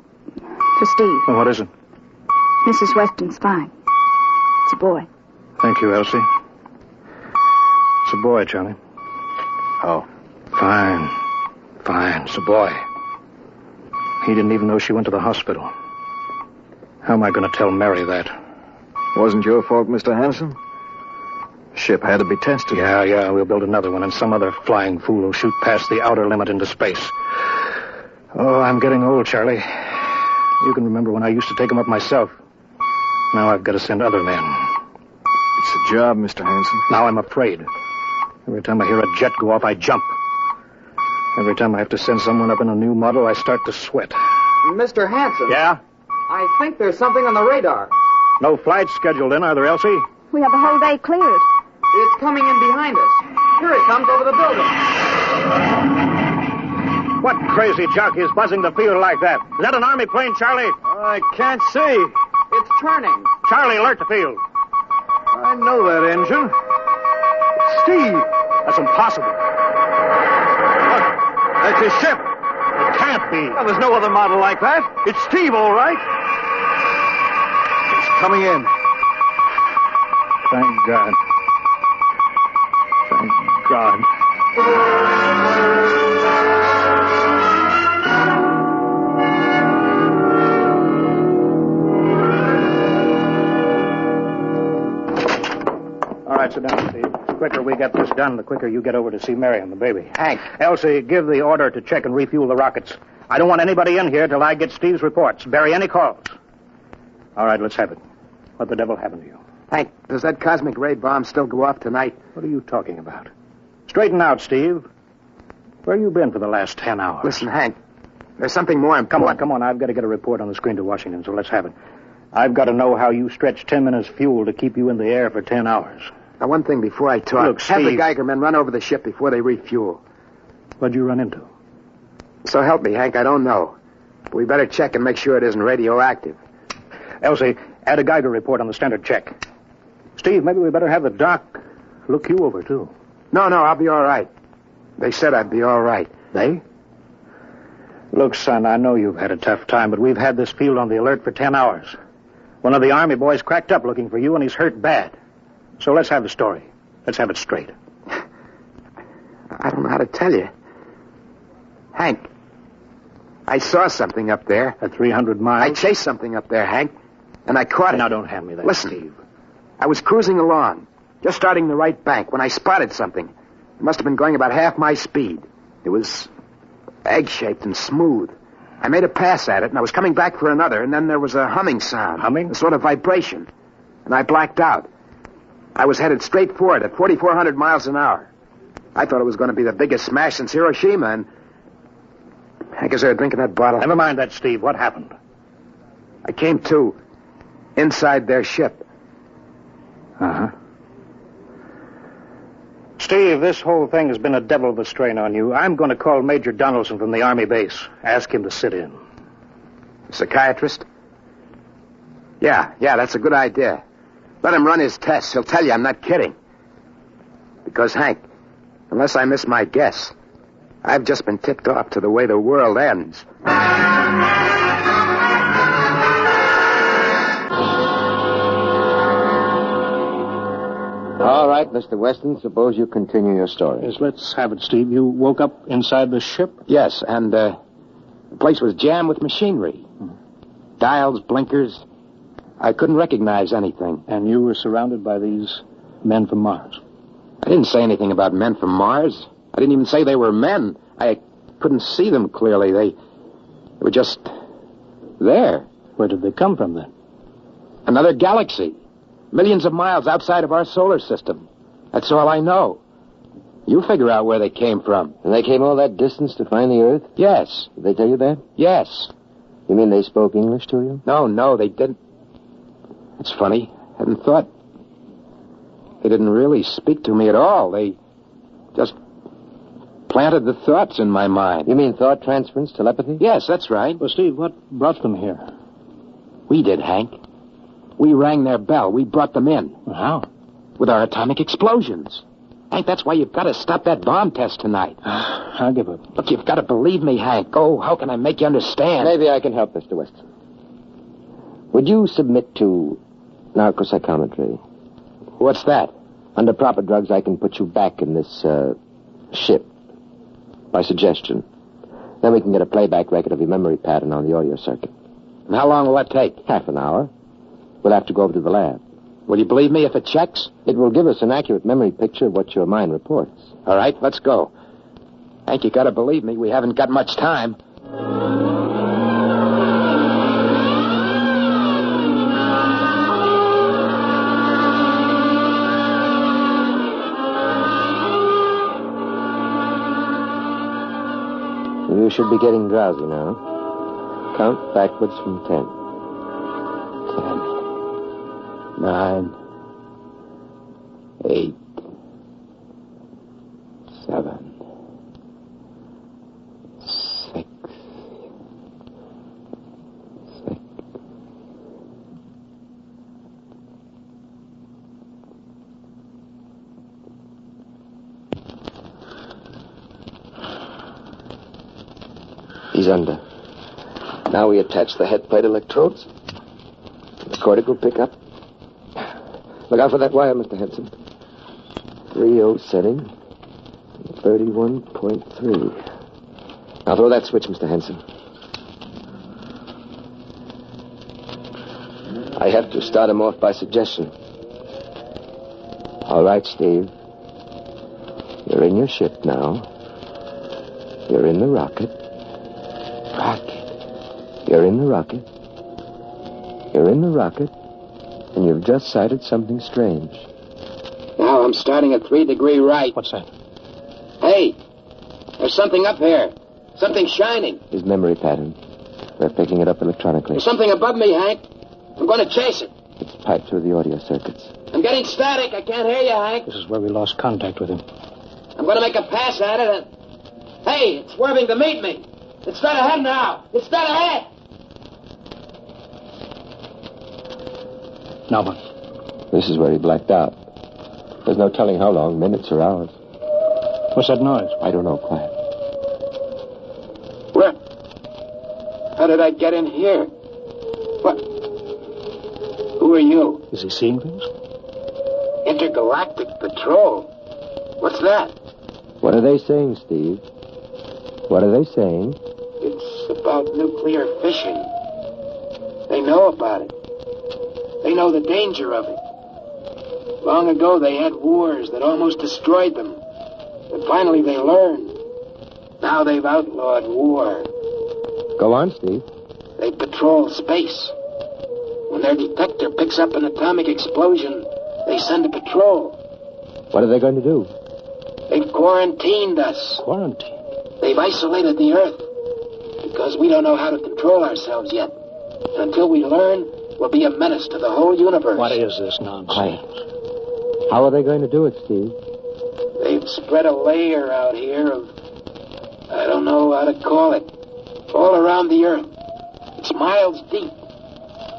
Steve. Well, what is it? Mrs. Weston's fine. It's a boy. Thank you, Elsie. It's a boy, Charlie. Oh. Fine. It's a boy. He didn't even know she went to the hospital. How am I going to tell Mary that? Wasn't your fault, Mr. Hanson. Ship had to be tested. Yeah, we'll build another one, and some other flying fool will shoot past the outer limit into space. Oh, I'm getting old, Charlie. You can remember when I used to take them up myself. Now I've got to send other men. It's a job, Mr. Hanson. Now I'm afraid. Every time I hear a jet go off, I jump. Every time I have to send someone up in a new model, I start to sweat. Mr. Hanson? Yeah? I think there's something on the radar. No flights scheduled in, are there, Elsie? We have the whole day cleared. It's coming in behind us. Here it comes over the building. What crazy jockey is buzzing the field like that? Is that an Army plane, Charlie? I can't see. It's turning. Charlie, alert the field. I know that engine. Steve. That's impossible. Look, that's his ship. It can't be. Well, there's no other model like that. It's Steve, all right. It's coming in. Thank God. Thank God. All right, sit down, Steve. The quicker we get this done, the quicker you get over to see Mary and the baby. Hank. Elsie, give the order to check and refuel the rockets. I don't want anybody in here till I get Steve's reports. Bury any calls. All right, let's have it. What the devil happened to you? Hank, does that cosmic ray bomb still go off tonight? What are you talking about? Straighten out, Steve. Where you been for the last 10 hours? Listen, Hank, there's something more important. Come on. I've got to get a report on the screen to Washington, so let's have it. I've got to know how you stretched 10 minutes fuel to keep you in the air for 10 hours. Now, one thing before I talk. Look, Steve. Have the Geiger men run over the ship before they refuel. What'd you run into? So help me, Hank, I don't know. But we better check and make sure it isn't radioactive. Elsie, add a Geiger report on the standard check. Steve, maybe we better have the doc look you over, too. No, I'll be all right. They said I'd be all right. They? Look, son, I know you've had a tough time, but we've had this field on the alert for 10 hours. One of the Army boys cracked up looking for you, and he's hurt bad. So let's have the story. Let's have it straight. I don't know how to tell you. Hank, I saw something up there. At 300 miles? I chased something up there, Hank, and I caught it. Now, don't hand me that, Listen, Steve. I was cruising along, just starting the right bank, when I spotted something. It must have been going about half my speed. It was egg-shaped and smooth. I made a pass at it, and I was coming back for another, and then there was a humming sound. Humming? A sort of vibration. And I blacked out. I was headed straight for it at 4,400 miles an hour. I thought it was going to be the biggest smash since Hiroshima, and I guess they were drinking that bottle. Never mind that, Steve. What happened? I came to inside their ship. Uh-huh. Steve, this whole thing has been a devil of a strain on you. I'm going to call Major Donaldson from the Army base. Ask him to sit in. Psychiatrist? Yeah, that's a good idea. Let him run his tests. He'll tell you I'm not kidding. Because, Hank, unless I miss my guess, I've just been tipped off to the way the world ends. All right, Mr. Weston, suppose you continue your story. Yes, let's have it, Steve. You woke up inside the ship? Yes, and the place was jammed with machinery. Dials, blinkers. I couldn't recognize anything. And you were surrounded by these men from Mars? I didn't say anything about men from Mars. I didn't even say they were men. I couldn't see them clearly. They were just there. Where did they come from, then? Another galaxy. Millions of miles outside of our solar system. That's all I know. You figure out where they came from. And they came all that distance to find the Earth? Yes. Did they tell you that? Yes. You mean they spoke English to you? No, they didn't. It's funny. I hadn't thought. They didn't really speak to me at all. They just planted the thoughts in my mind. You mean thought transference, telepathy? Yes, that's right. Well, Steve, what brought them here? We did, Hank. We rang their bell. We brought them in. How? With our atomic explosions. Hank, that's why you've got to stop that bomb test tonight. I'll give up. Look, you've got to believe me, Hank. Oh, how can I make you understand? Maybe I can help, Mr. Weston. Would you submit to narcopsychometry? What's that? Under proper drugs, I can put you back in this ship by suggestion. Then we can get a playback record of your memory pattern on the audio circuit. And how long will that take? Half an hour. We'll have to go over to the lab. Will you believe me if it checks? It will give us an accurate memory picture of what your mind reports. All right, let's go. Hank, you got to believe me. We haven't got much time. You should be getting drowsy now. Count backwards from 10. 9, 8, 7, 6. He's under. Now we attach the head plate electrodes. The cortical pickup. Look out for that wire, Mr. Henson. 3-0 setting. 31.3. Now throw that switch, Mr. Henson. I have to start him off by suggestion. All right, Steve. You're in your ship now. You're in the rocket. You're in the rocket. You're in the rocket. And you've just sighted something strange. Now I'm starting at 3 degree right. What's that? Hey, there's something up here. Something shining. His memory pattern. We're picking it up electronically. There's something above me, Hank. I'm going to chase it. It's piped through the audio circuits. I'm getting static. I can't hear you, Hank. This is where we lost contact with him. I'm going to make a pass at it and... Hey, it's swerving to meet me. It's dead ahead now. It's dead ahead. Now what? This is where he blacked out. There's no telling how long, minutes or hours. What's that noise? I don't know. Quiet. Where? How did I get in here? What? Who are you? Is he seeing things? Intergalactic Patrol. What's that? What are they saying, Steve? What are they saying? It's about nuclear fission. They know about it. They know the danger of it. Long ago, they had wars that almost destroyed them. But finally, they learned. Now they've outlawed war. Go on, Steve. They patrol space. When their detector picks up an atomic explosion, they send a patrol. What are they going to do? They've quarantined us. Quarantine? They've isolated the Earth. Because we don't know how to control ourselves yet. And until we learn, we'll be a menace to the whole universe. What is this nonsense? Quiet. How are they going to do it, Steve? They've spread a layer out here of... I don't know how to call it. All around the Earth. It's miles deep.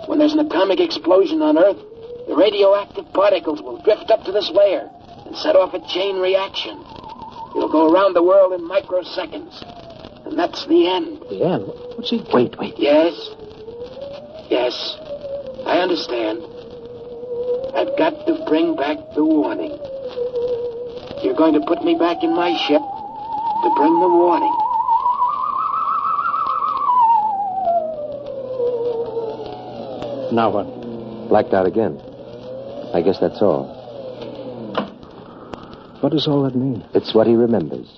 When there's an atomic explosion on Earth, the radioactive particles will drift up to this layer and set off a chain reaction. It'll go around the world in microseconds. And that's the end. The end? What's he... Wait. Yes. Yes. I understand. I've got to bring back the warning. You're going to put me back in my ship to bring the warning. Now what? Blacked out again. I guess that's all. What does all that mean? It's what he remembers.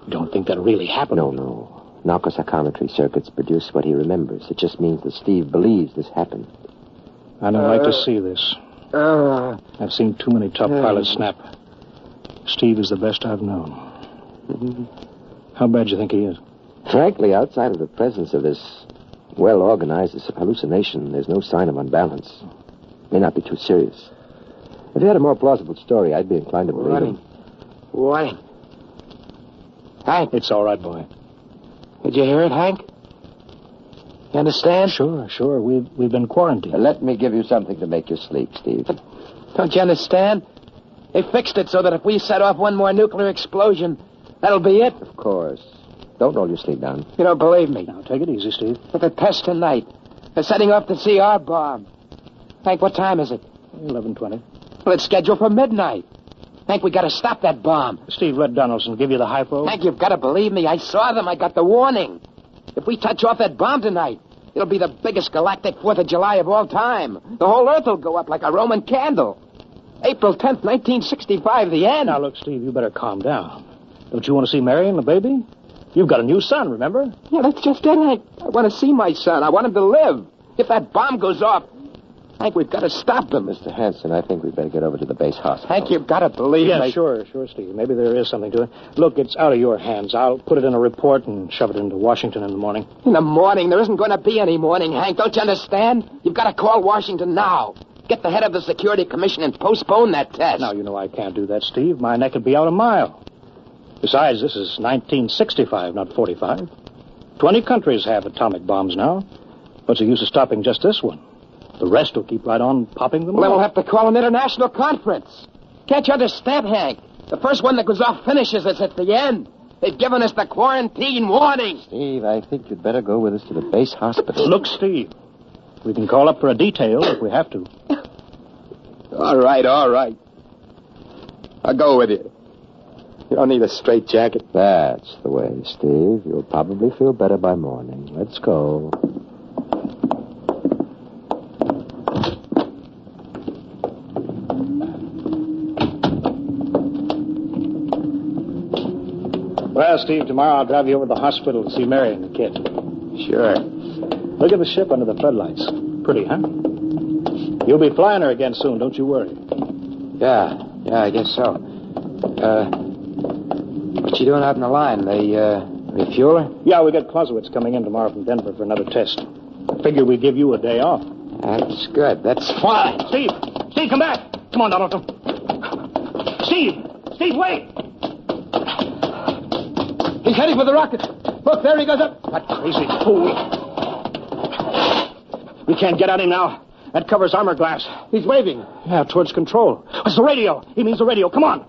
You don't think that really happened? No. Narcopsychometry circuits produce what he remembers. It just means that Steve believes this happened. I don't like to see this. I've seen too many tough pilots snap. Steve is the best I've known. How bad do you think he is? Frankly, outside of the presence of this well-organized hallucination, there's no sign of unbalance. May not be too serious. If he had a more plausible story, I'd be inclined to believe him. Warning. Hank. It's all right, boy. Did you hear it, Hank? You understand? Sure. We've been quarantined. Let me give you something to make you sleep, Steve. But don't you understand? They fixed it so that if we set off one more nuclear explosion, that'll be it. Of course. Don't roll your sleep down. You don't believe me. Now, take it easy, Steve. But the test tonight. They're setting off the CR bomb. Hank, what time is it? 11:20. Well, it's scheduled for midnight. Hank, we got to stop that bomb. Steve, let Donaldson give you the hypo. Hank, you've got to believe me. I saw them. I got the warning. If we touch off that bomb tonight, it'll be the biggest galactic 4th of July of all time. The whole Earth will go up like a Roman candle. April 10th, 1965, the end. Now, look, Steve, you better calm down. Don't you want to see Mary and the baby? You've got a new son, remember? Yeah, that's just it, Hank. I want to see my son. I want him to live. If that bomb goes off, Hank, we've got to stop them. Mr. Hanson, I think we'd better get over to the base hospital. Hank, you've got to believe me. Yeah, sure, Steve. Maybe there is something to it. Look, it's out of your hands. I'll put it in a report and shove it into Washington in the morning. In the morning? There isn't going to be any morning, Hank. Don't you understand? You've got to call Washington now. Get the head of the Security Commission and postpone that test. Now, you know I can't do that, Steve. My neck would be out a mile. Besides, this is 1965, not 45. 20 countries have atomic bombs now. What's the use of stopping just this one? The rest will keep right on popping them Well, then off. we'll have to call an international conference. Can't you understand, Hank? The first one that goes off finishes us at the end. They've given us the quarantine warning. Steve, I think you'd better go with us to the base hospital. Look, Steve, we can call up for a detail if we have to. All right. I'll go with you. You don't need a straitjacket. That's the way, Steve. You'll probably feel better by morning. Let's go. Well, Steve, tomorrow I'll drive you over to the hospital to see Mary and the kid. Sure. Look at the ship under the floodlights. Pretty, huh? You'll be flying her again soon, don't you worry. Yeah, I guess so. What you doing out in the line? They refuel her? Yeah, we got Clausewitz coming in tomorrow from Denver for another test. I figure we give you a day off. That's good. That's fine. Steve, come back. Come on, Donaldson. Steve, wait. He's heading for the rocket. Look, there he goes up. That crazy fool. We can't get at him now. That covers armor glass. He's waving. Yeah, towards control. It's the radio. He means the radio. Come on.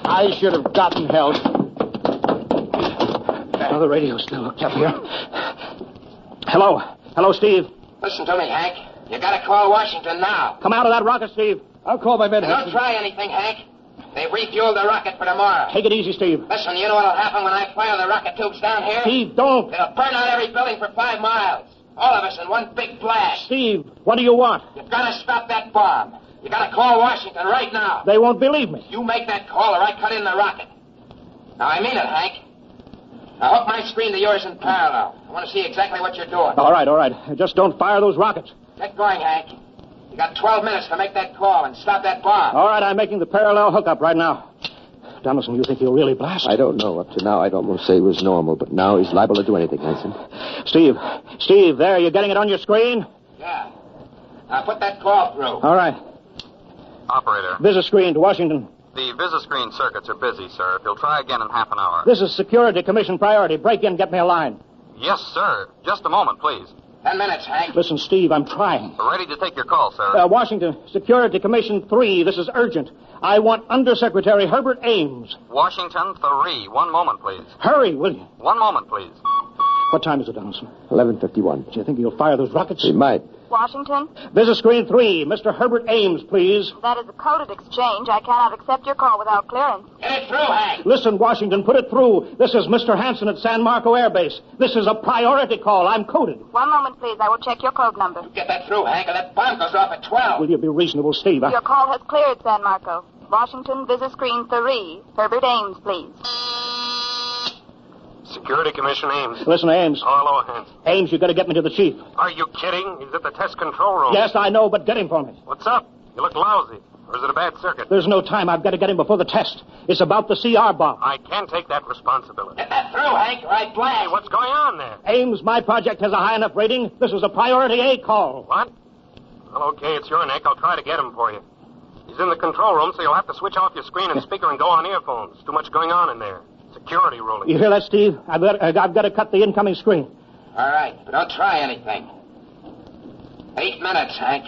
I should have gotten help. Now the radio's still hooked up here. Hello, Steve. Listen to me, Hank. You gotta call Washington now. Come out of that rocket, Steve. I'll call my men. Don't try anything, Hank. They've refueled the rocket for tomorrow. Take it easy, Steve. Listen, you know what'll happen when I fire the rocket tubes down here? Steve, don't. It'll burn out every building for 5 miles. All of us in one big blast. Steve, what do you want? You've got to stop that bomb. You got to call Washington right now. They won't believe me. You make that call or I cut in the rocket. Now, I mean it, Hank. Now, hook my screen to yours in parallel. I want to see exactly what you're doing. All right. Just don't fire those rockets. Get going, Hank. You got 12 minutes to make that call and stop that bomb. All right, I'm making the parallel hookup right now. Donaldson, you think he'll really blast? I don't know. Up to now, I'd almost say he was normal, but now he's liable to do anything, Hanson. Steve, there, you getting it on your screen? Yeah. Now put that call through. All right. Operator. Visit screen to Washington. The Visiscreen circuits are busy, sir. If you'll try again in half an hour. This is Security Commission priority. Break in, get me a line. Yes, sir. Just a moment, please. 10 minutes, Hank. Listen, Steve, I'm trying. Ready to take your call, sir. Washington, Security Commission 3. This is urgent. I want Undersecretary Herbert Ames. Washington 3. 1 moment, please. Hurry, will you? 1 moment, please. What time is it, Donaldson? 11:51. Do you think he'll fire those rockets? He might. Washington? Visit screen 3. Mr. Herbert Ames, please. That is a coded exchange. I cannot accept your call without clearance. Get it through, Hank. Listen, Washington, put it through. This is Mr. Hanson at San Marco Air Base. This is a priority call. I'm coded. 1 moment, please. I will check your code number. Get that through, Hank, or that bomb goes off at 12. Will you be reasonable, Steve? Your call has cleared, San Marco. Washington, visit screen 3. Herbert Ames, please. Security Commission Ames. Listen, Ames. Oh, hello, Hanson. Ames, you got to get me to the chief. Are you kidding? He's at the test control room. Yes, I know, but get him for me. What's up? You look lousy. Or is it a bad circuit? There's no time. I've got to get him before the test. It's about the CR bomb. I can't take that responsibility. Get that through, Hank, or I blast. Hey, what's going on there? Ames, my project has a high enough rating. This is a priority A call. What? Well, okay, it's your neck. I'll try to get him for you. He's in the control room, so you'll have to switch off your screen and speaker and go on earphones. Too much going on in there. Security ruling. You hear that, Steve? I've got to cut the incoming screen. All right, but don't try anything. 8 minutes, Hank.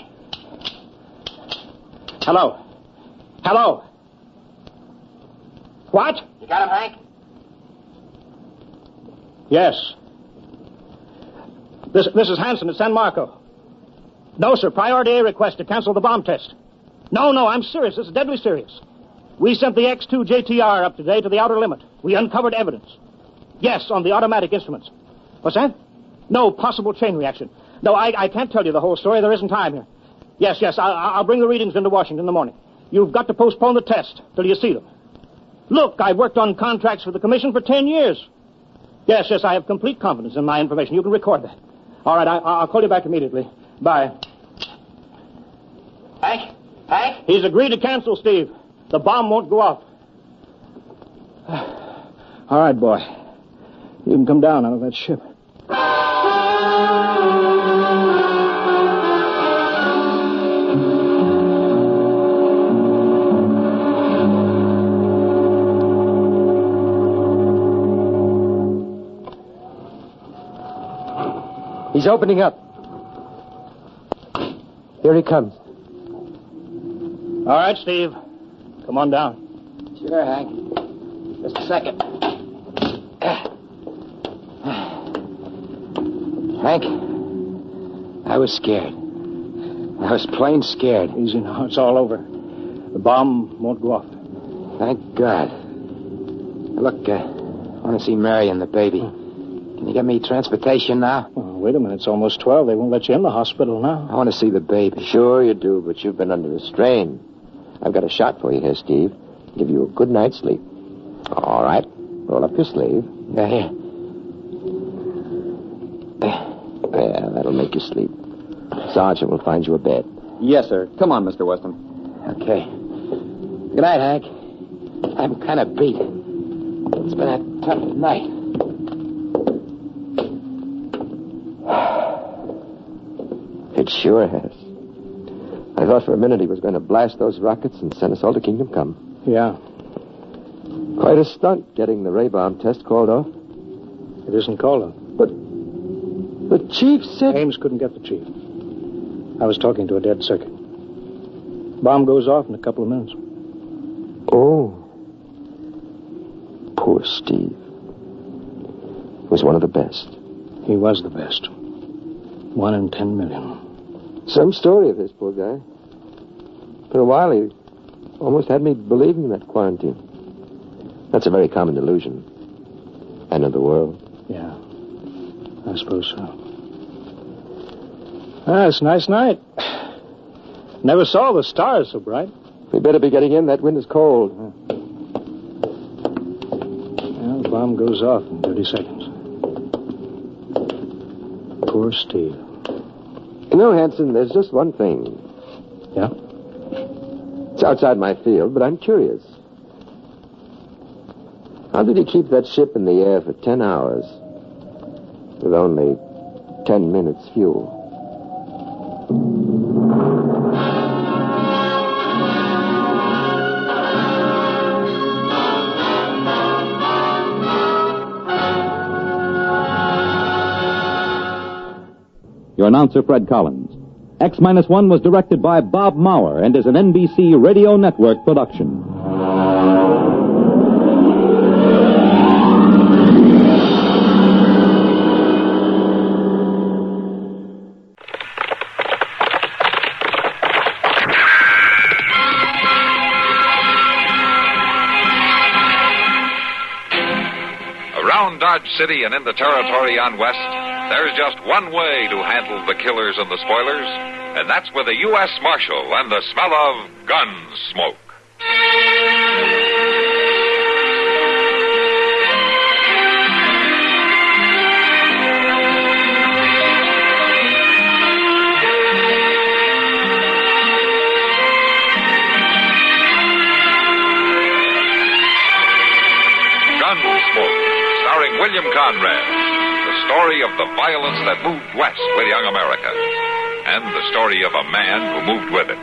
Hello. What? You got him, Hank? Yes. This is Hanson at San Marco. No, sir. Priority A request to cancel the bomb test. No, I'm serious. This is deadly serious. We sent the X2 JTR up today to the outer limit. We uncovered evidence. Yes, on the automatic instruments. What's that? No, possible chain reaction. No, I can't tell you the whole story. There isn't time here. Yes, I'll bring the readings into Washington in the morning. You've got to postpone the test till you see them. Look, I've worked on contracts for the Commission for 10 years. Yes, I have complete confidence in my information. You can record that. All right, I'll call you back immediately. Bye. Hank? He's agreed to cancel, Steve. The bomb won't go off. All right, boy. You can come down out of that ship. He's opening up. Here he comes. All right, Steve. Come on down. Sure, Hank. Just a second. Hank, I was scared. I was plain scared. Easy now. It's all over. The bomb won't go off. Thank God. Look, I want to see Mary and the baby. Can you get me transportation now? Oh, wait a minute. It's almost 12. They won't let you in the hospital now. I want to see the baby. Sure you do, but you've been under a strain. I've got a shot for you here, Steve. Give you a good night's sleep. All right. Roll up your sleeve. Yeah, here. Yeah, that'll make you sleep. Sergeant will find you a bed. Yes, sir. Come on, Mr. Weston. Okay. Good night, Hank. I'm kind of beat. It's been a tough night. It sure has. I thought for a minute he was going to blast those rockets and send us all to Kingdom Come. Yeah. Quite a stunt getting the ray bomb test called off. It isn't called off. But the chief said... Ames couldn't get the chief. I was talking to a dead circuit. Bomb goes off in a couple of minutes. Oh. Poor Steve. He was one of the best. He was the best. 1 in 10 million. Some story of his, poor guy. For a while, he almost had me believing in that quarantine. That's a very common delusion. End of the world. Yeah, I suppose so. Ah, it's a nice night. Never saw the stars so bright. We better be getting in. That wind is cold. Well, the bomb goes off in 30 seconds. Poor Steve. You know, Hanson, there's just one thing. Yeah? It's outside my field, but I'm curious. How did he keep that ship in the air for 10 hours with only 10 minutes fuel? Your announcer, Fred Collins. X-1 was directed by Bob Maurer and is an NBC Radio Network production. Around Dodge City and in the territory on West, there's just one way to handle the killers and the spoilers, and that's with a U.S. Marshal and the smell of Gunsmoke. Gunsmoke, starring William Conrad. The story of the violence that moved west with young America. And the story of a man who moved with it.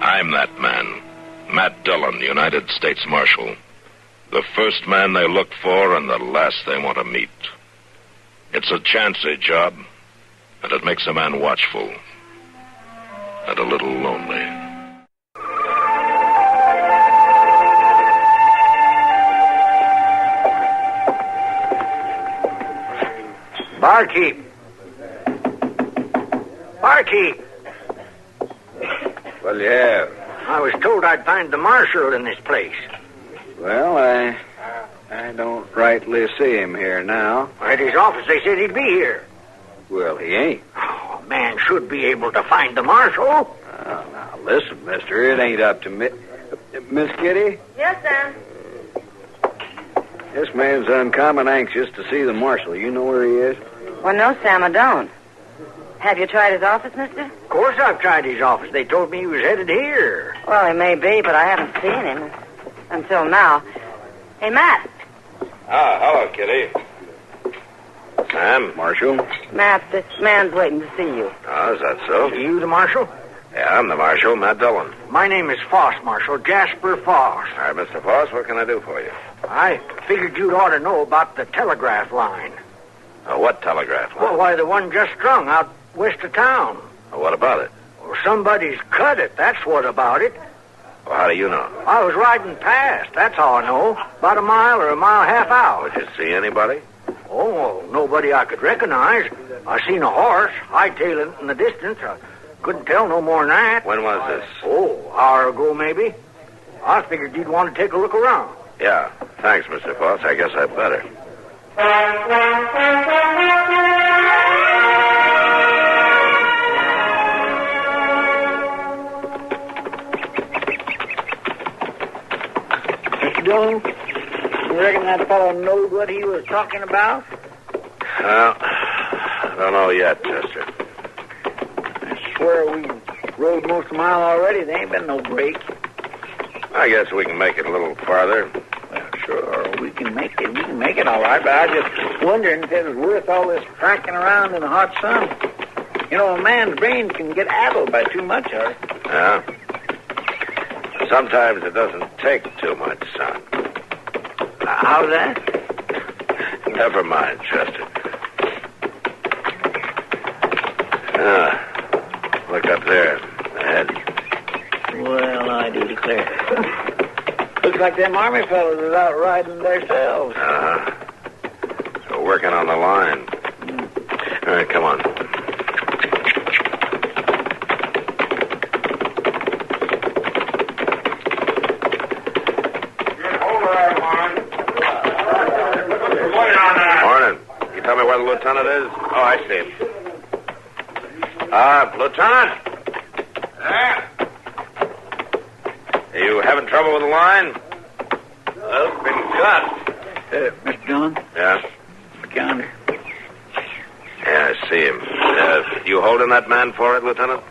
I'm that man. Matt Dillon, United States Marshal. The first man they look for and the last they want to meet. It's a chancy job, and it makes a man watchful. And a little lonely. Barkeep! Barkeep! What'll you have? I was told I'd find the marshal in this place. Well, I don't rightly see him here now. At his office, they said he'd be here. Well, he ain't. Oh, a man should be able to find the marshal. Oh, now, listen, mister, it ain't up to me. Miss Kitty? Yes, Sam. This man's uncommon anxious to see the marshal. You know where he is? Well, no, Sam, I don't. Have you tried his office, mister? Of course I've tried his office. They told me he was headed here. Well, he may be, but I haven't seen him until now. Hey, Matt. Ah, hello, Kitty. Sam, Marshal. Matt, this man's waiting to see you. Oh, is that so? Are you the marshal? Yeah, I'm the Marshal, Matt Dillon. My name is Foss, Marshal. Jasper Foss. All right, Mr. Foss, what can I do for you? I figured you'd ought to know about the telegraph line. What telegraph line? Well, why, the one just strung out west of town. What about it? Well, somebody's cut it. That's what about it. Well, how do you know? I was riding past. That's all I know. About a mile or a mile and a half out. Did you see anybody? Oh, well, nobody I could recognize. I seen a horse hightailing in the distance. Couldn't tell no more than that. When was this? Oh, hour ago, maybe. I figured you'd want to take a look around. Yeah. Thanks, Mr. Foss. I guess I better. Mr. Dillon, you reckon that fellow knows what he was talking about? Well, I don't know yet, Chester. I swear we rode most of the mile already. There ain't been no break. I guess we can make it a little farther. Well, sure, we can make it. We can make it all right, but I was just wondering if it was worth all this tracking around in the hot sun. You know, a man's brain can get addled by too much of it. Yeah. Sometimes it doesn't take too much sun. How's that? Never mind, Chester. Look up there, ahead. Well, I do declare. Looks like them army fellows is out riding themselves. So working on the line. All right, come on. Morning. You tell me where the lieutenant is? Oh, I see him. Lieutenant? Yeah? Are you having trouble with the line? Well, it's been cut. Mr. Dillon? Yeah? Look yonder. Yeah, I see him. You holding that man for it, Lieutenant?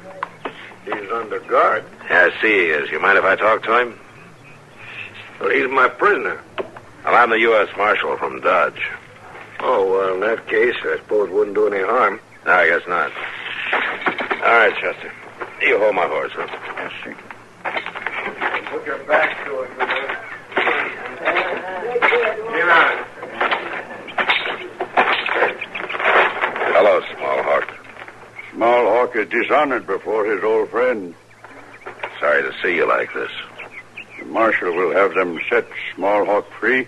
He's under guard. Yeah, I see he is. You mind if I talk to him? Well, he's my prisoner. Well, I'm the U.S. Marshal from Dodge. Oh, well, in that case, I suppose it wouldn't do any harm. No, I guess not. All right, Chester. You hold my horse, huh? Yes, sir. Put your back to it, Get on. Hello, Small Hawk. Small Hawk is dishonored before his old friend. Sorry to see you like this. The marshal will have them set Small Hawk free.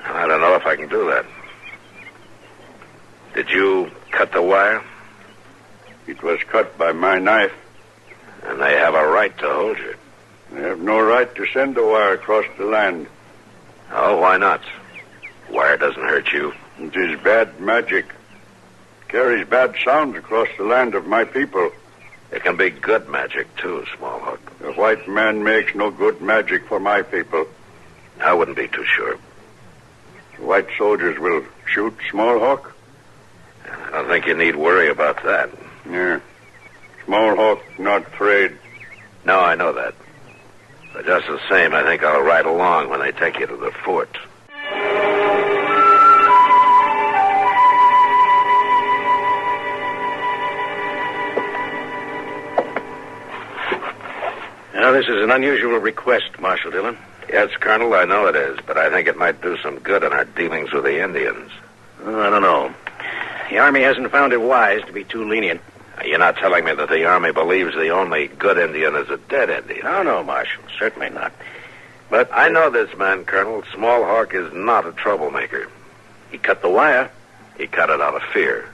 I don't know if I can do that. Did you cut the wire? It was cut by my knife. And they have a right to hold you. They have no right to send the wire across the land. Oh, why not? Wire doesn't hurt you. It is bad magic. It carries bad sounds across the land of my people. It can be good magic, too, Small Hawk. The white man makes no good magic for my people. I wouldn't be too sure. The white soldiers will shoot Small Hawk? I don't think you need worry about that. Yeah. Small Hawk not afraid. No, I know that. But just the same, I think I'll ride along when they take you to the fort. Now, this is an unusual request, Marshal Dillon. Yes, Colonel, I know it is, but I think it might do some good in our dealings with the Indians. I don't know. The Army hasn't found it wise to be too lenient. You're not telling me that the Army believes the only good Indian is a dead Indian? No, Marshal. Certainly not. But I know this man, Colonel. Small Hawk is not a troublemaker. He cut the wire. He cut it out of fear.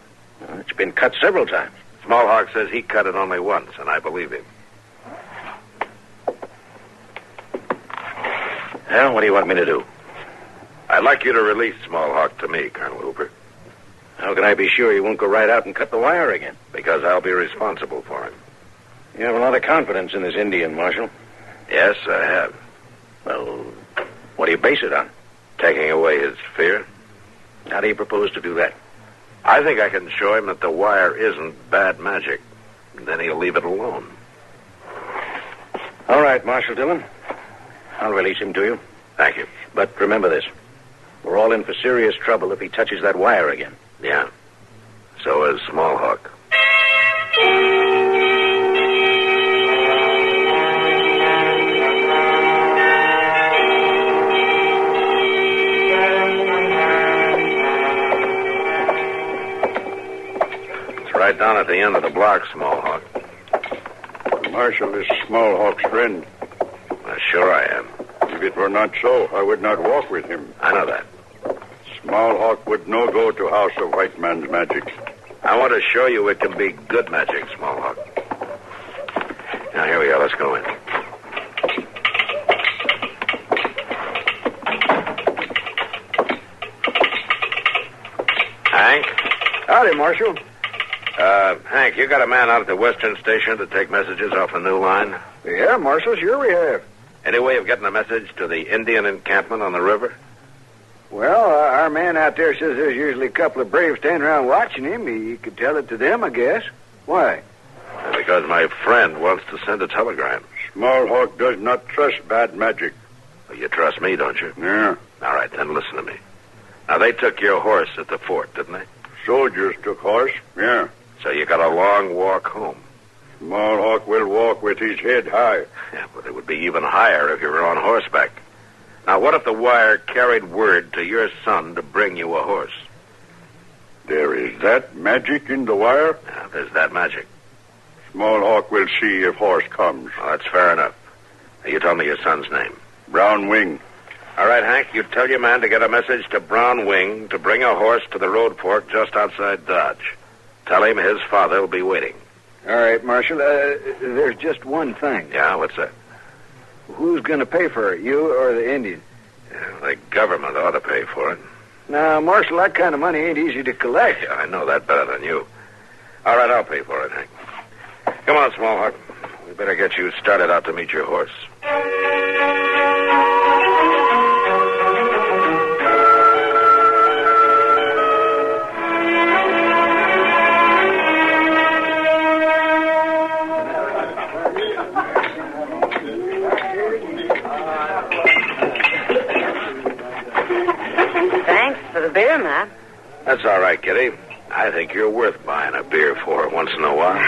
It's been cut several times. Small Hawk says he cut it only once, and I believe him. Well, what do you want me to do? I'd like you to release Small Hawk to me, Colonel Hooper. How can I be sure he won't go right out and cut the wire again? Because I'll be responsible for him. You have a lot of confidence in this Indian, Marshal. Yes, I have. Well, what do you base it on? Taking away his fear. How do you propose to do that? I think I can show him that the wire isn't bad magic. Then he'll leave it alone. All right, Marshal Dillon. I'll release him to you. Thank you. But remember this. We're all in for serious trouble if he touches that wire again. Yeah. So is Small Hawk. It's right down at the end of the block, Small Hawk. The Marshal is Small Hawk's friend. Sure I am. If it were not so, I would not walk with him. I know that. Small Hawk would no go to house of white man's magic. I want to show you it can be good magic, Small Hawk. let's go in. Hank? Howdy, Marshal. Hank, you got a man out at the Western Station to take messages off the new line? Yeah, Marshal, sure we have. Any way of getting a message to the Indian encampment on the river? Well, our man out there says there's usually a couple of braves standing around watching him. He could tell it to them, I guess. Why? Because my friend wants to send a telegram. Smallhawk does not trust bad magic. Well, you trust me, don't you? Yeah. All right, then listen to me. Now, they took your horse at the fort, didn't they? Soldiers took horse, yeah. So you got a long walk home. Smallhawk will walk with his head high. Yeah, but it would be even higher if you were on horseback. Now, what if the wire carried word to your son to bring you a horse? There is that magic in the wire? Yeah, there's that magic. Smallhawk will see if horse comes. Well, that's fair enough. Now, you tell me your son's name. Brown Wing. All right, Hank, you tell your man to get a message to Brown Wing to bring a horse to the road fork just outside Dodge. Tell him his father will be waiting. All right, Marshal. There's just one thing. Yeah, what's that? Who's going to pay for it, you or the Indian? Yeah, the government ought to pay for it. Now, Marshal, that kind of money ain't easy to collect. Yeah, I know that better than you. All right, I'll pay for it, Hank. Come on, Smallhawk. We better get you started out to meet your horse. Beer, man. That's all right, Kitty. I think you're worth buying a beer for once in a while.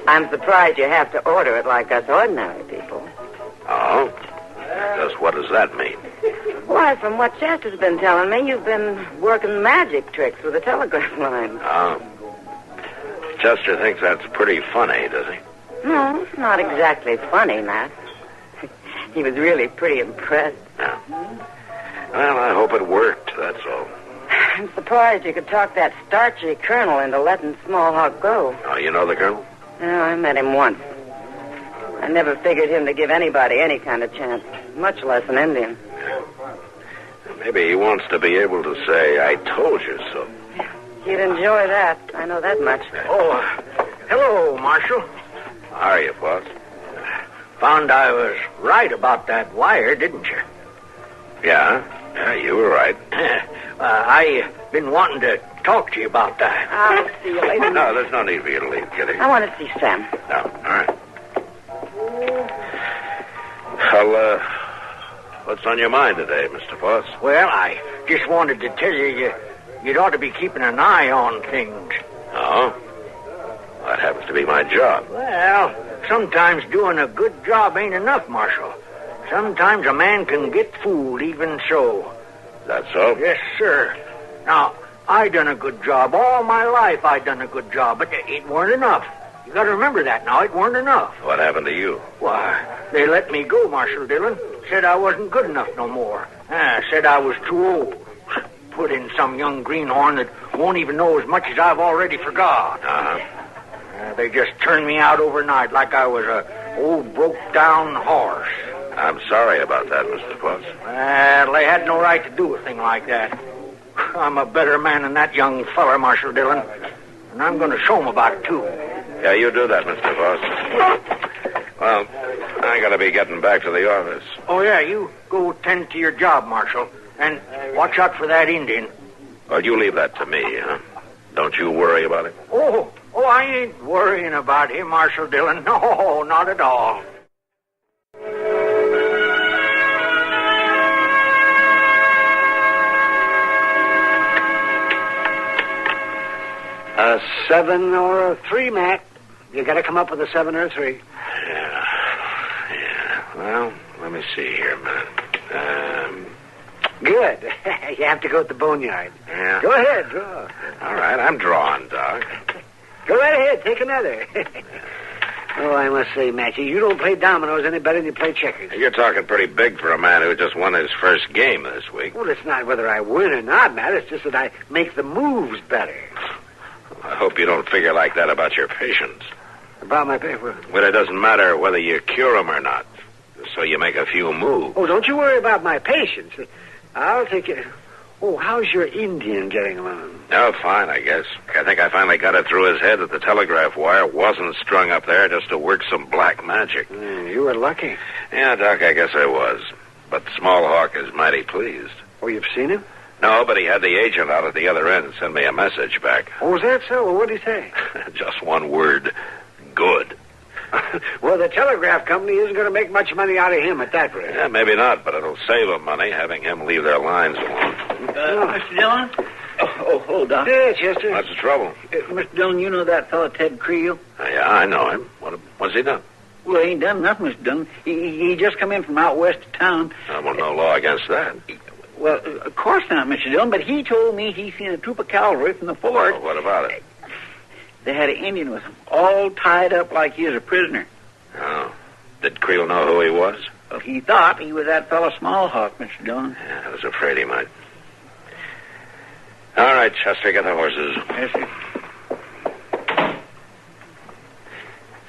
I'm surprised you have to order it like us ordinary people. Oh? Just what does that mean? Why, from what Chester's been telling me, you've been working magic tricks with the telegraph line. Oh. Chester thinks that's pretty funny, does he? No, not exactly funny, Matt. He was really pretty impressed. Yeah. Well, I hope it worked, that's all. I'm surprised you could talk that starchy colonel into letting Smallhawk go. Oh, you know the colonel? Yeah, I met him once. I never figured him to give anybody any kind of chance, much less an Indian. Yeah. Maybe he wants to be able to say, I told you so. You'd enjoy that. I know that much. Oh, hello, Marshal. How are you, boss? Found I was right about that wire, didn't you? Yeah, you were right. I've been wanting to talk to you about that. I'll see you later. No, there's no need for you to leave, Kitty. I want to see Sam. No, all right. Well, what's on your mind today, Mr. Foss? Well, I just wanted to tell you you'd ought to be keeping an eye on things. Oh? That happens to be my job. Well, sometimes doing a good job ain't enough, Marshal. Sometimes a man can get fooled even so. That so? Yes, sir. Now, I done a good job. All my life I done a good job, but it weren't enough. You got to remember that now. It weren't enough. What happened to you? Why, they let me go, Marshal Dillon. Said I wasn't good enough no more. Said I was too old. Put in some young greenhorn that won't even know as much as I've already forgot. They just turned me out overnight like I was a old broke-down horse. I'm sorry about that, Mr. Foss. Well, they had no right to do a thing like that. I'm a better man than that young feller, Marshal Dillon. And I'm going to show him about it, too. Yeah, you do that, Mr. Foss. Well, I got to be getting back to the office. Oh, yeah, you go tend to your job, Marshal. And watch out for that Indian. Well, you leave that to me, huh? Don't you worry about it. Oh, I ain't worrying about him, Marshal Dillon. No, not at all. A 7 or a 3, Matt. You got to come up with a 7 or a 3. Yeah. Well, let me see here, man. Good. You have to go at the boneyard. Yeah. Go ahead, draw. All right, I'm drawing, Doc. Go right ahead, take another. Oh, I must say, Matchy, you don't play dominoes any better than you play checkers. You're talking pretty big for a man who just won his first game this week. Well, it's not whether I win or not, Matt. It's just that I make the moves better. I hope you don't figure like that about your patients. About my paper. Well, it doesn't matter whether you cure them or not. So you make a few moves. Oh, don't you worry about my patients. I'll take it. Oh, how's your Indian getting along? Oh, fine, I guess. I think I finally got it through his head that the telegraph wire wasn't strung up there just to work some black magic. You were lucky. Yeah, Doc, I guess I was. But Small Hawk is mighty pleased. Oh, you've seen him? No, but he had the agent out at the other end send me a message back. Oh, is that so? Well, what did he say? Just one word. Good. Well, the telegraph company isn't going to make much money out of him at that rate. Yeah, maybe not, but it'll save them money having him leave their lines alone. Mr. Dillon? Oh, Doc. Yeah, Chester. What's the trouble? Mr. Dillon, you know that fellow Ted Creel? Yeah, I know him. What's he done? Well, he ain't done nothing, Mr. Dillon. He just come in from out west of town. Well, no law against that. Well, of course not, Mr. Dillon, but he told me he seen a troop of cavalry from the fort. Well, what about it? They had an Indian with him, all tied up like he was a prisoner. Oh. Did Creel know who he was? Well, he thought he was that fellow Small Hawk, Mr. Dillon. Yeah, I was afraid he might. All right, Chester, get the horses. Yes, sir.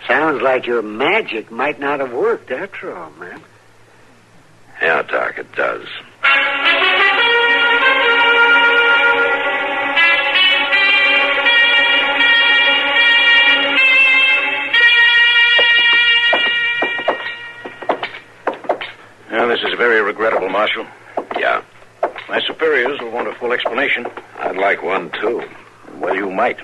Sounds like your magic might not have worked after all, man. Yeah, Doc, it does. Well, this is very regrettable, Marshal. Yeah. My superiors will want a full explanation. I'd like one, too. Well, you might.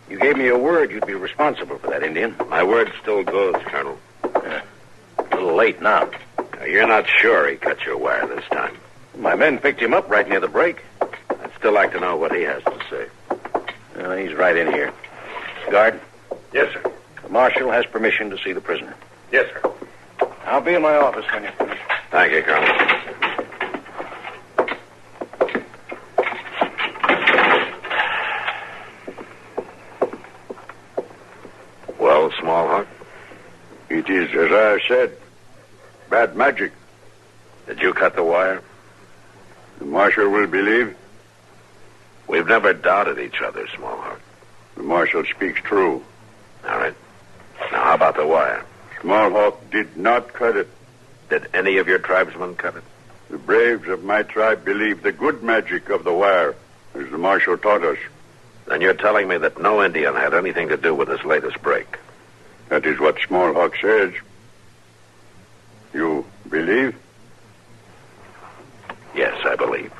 You gave me your word you'd be responsible for that Indian. My word still goes, Colonel. A little late now. You're not sure he cut your wire this time? My men picked him up right near the break. I'd still like to know what he has to say. Well, he's right in here. Guard? Yes, sir. The Marshal has permission to see the prisoner. Yes, sir. I'll be in my office when you're finished. Thank you, Colonel. Well, Small Hawk? It is, as I said, bad magic. Did you cut the wire? The Marshal will believe. We've never doubted each other, Small Hawk. The Marshal speaks true. All right. Now, how about the wire? Small Hawk did not cut it. Did any of your tribesmen cut it? The braves of my tribe believe the good magic of the wire, as the Marshal taught us. Then you're telling me that no Indian had anything to do with this latest break? That is what Small Hawk says. You believe? Yes, I believe.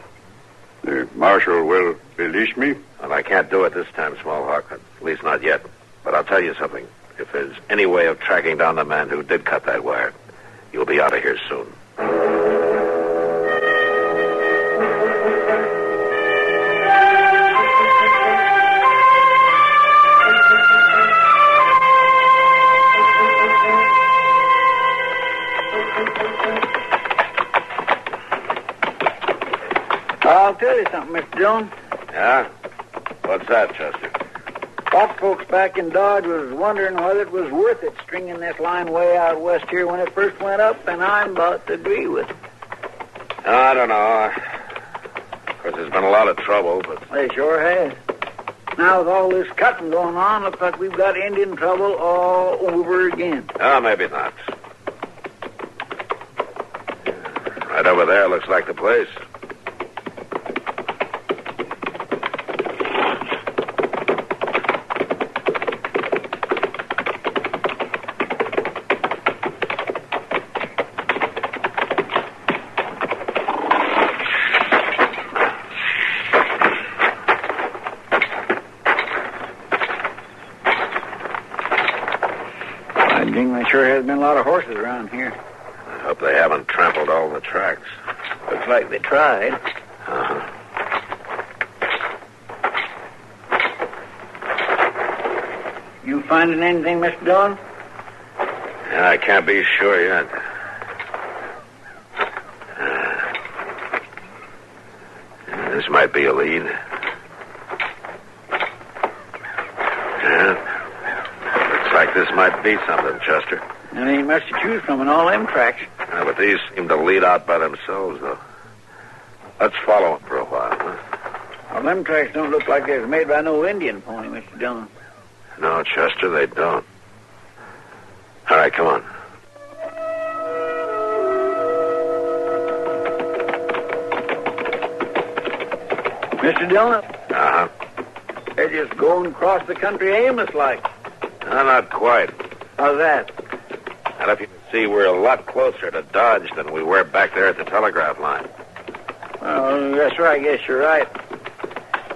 The Marshal will release me? Well, I can't do it this time, Small Hawk. At least not yet. But I'll tell you something. If there's any way of tracking down the man who did cut that wire, you'll be out of here soon. I'll tell you something, Mr. Dillon. Yeah? What's that, Chester? Lot folks back in Dodge was wondering whether it was worth it stringing this line way out west here when it first went up, and I'm about to agree with it. I don't know. Of course, there's been a lot of trouble, but... They sure has. Now, with all this cutting going on, looks like we've got Indian trouble all over again. Oh, maybe not. Right over there looks like the place. Sure has been a lot of horses around here. I hope they haven't trampled all the tracks. Looks like they tried. Uh-huh. You finding anything, Mr. Dillon? Yeah, I can't be sure yet. This might be a lead. Like this might be something, Chester. There ain't much to choose from in all them tracks. Yeah, but these seem to lead out by themselves, though. Let's follow them for a while, huh? Well, them tracks don't look like they was made by no Indian pony, Mr. Dillon. No, Chester, they don't. All right, come on. Mr. Dillon? Uh-huh. They're just going across the country aimless like. No, not quite. How's that? And if you can see, we're a lot closer to Dodge than we were back there at the telegraph line. Oh, that's right. I guess you're right.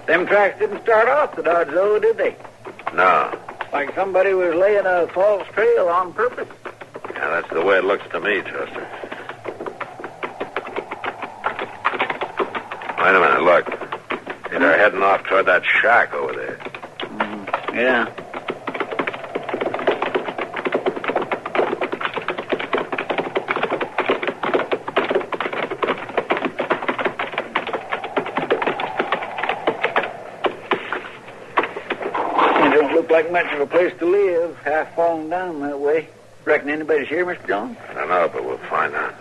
Them tracks didn't start off the Dodge, though, did they? No. Like somebody was laying a false trail on purpose. Yeah, that's the way it looks to me, Chester. Wait a minute, look. See, they're heading off toward that shack over there. Yeah. It don't look like much of a place to live, half fallen down that way. Reckon anybody's here, Mr. Jones? I don't know, but we'll find out.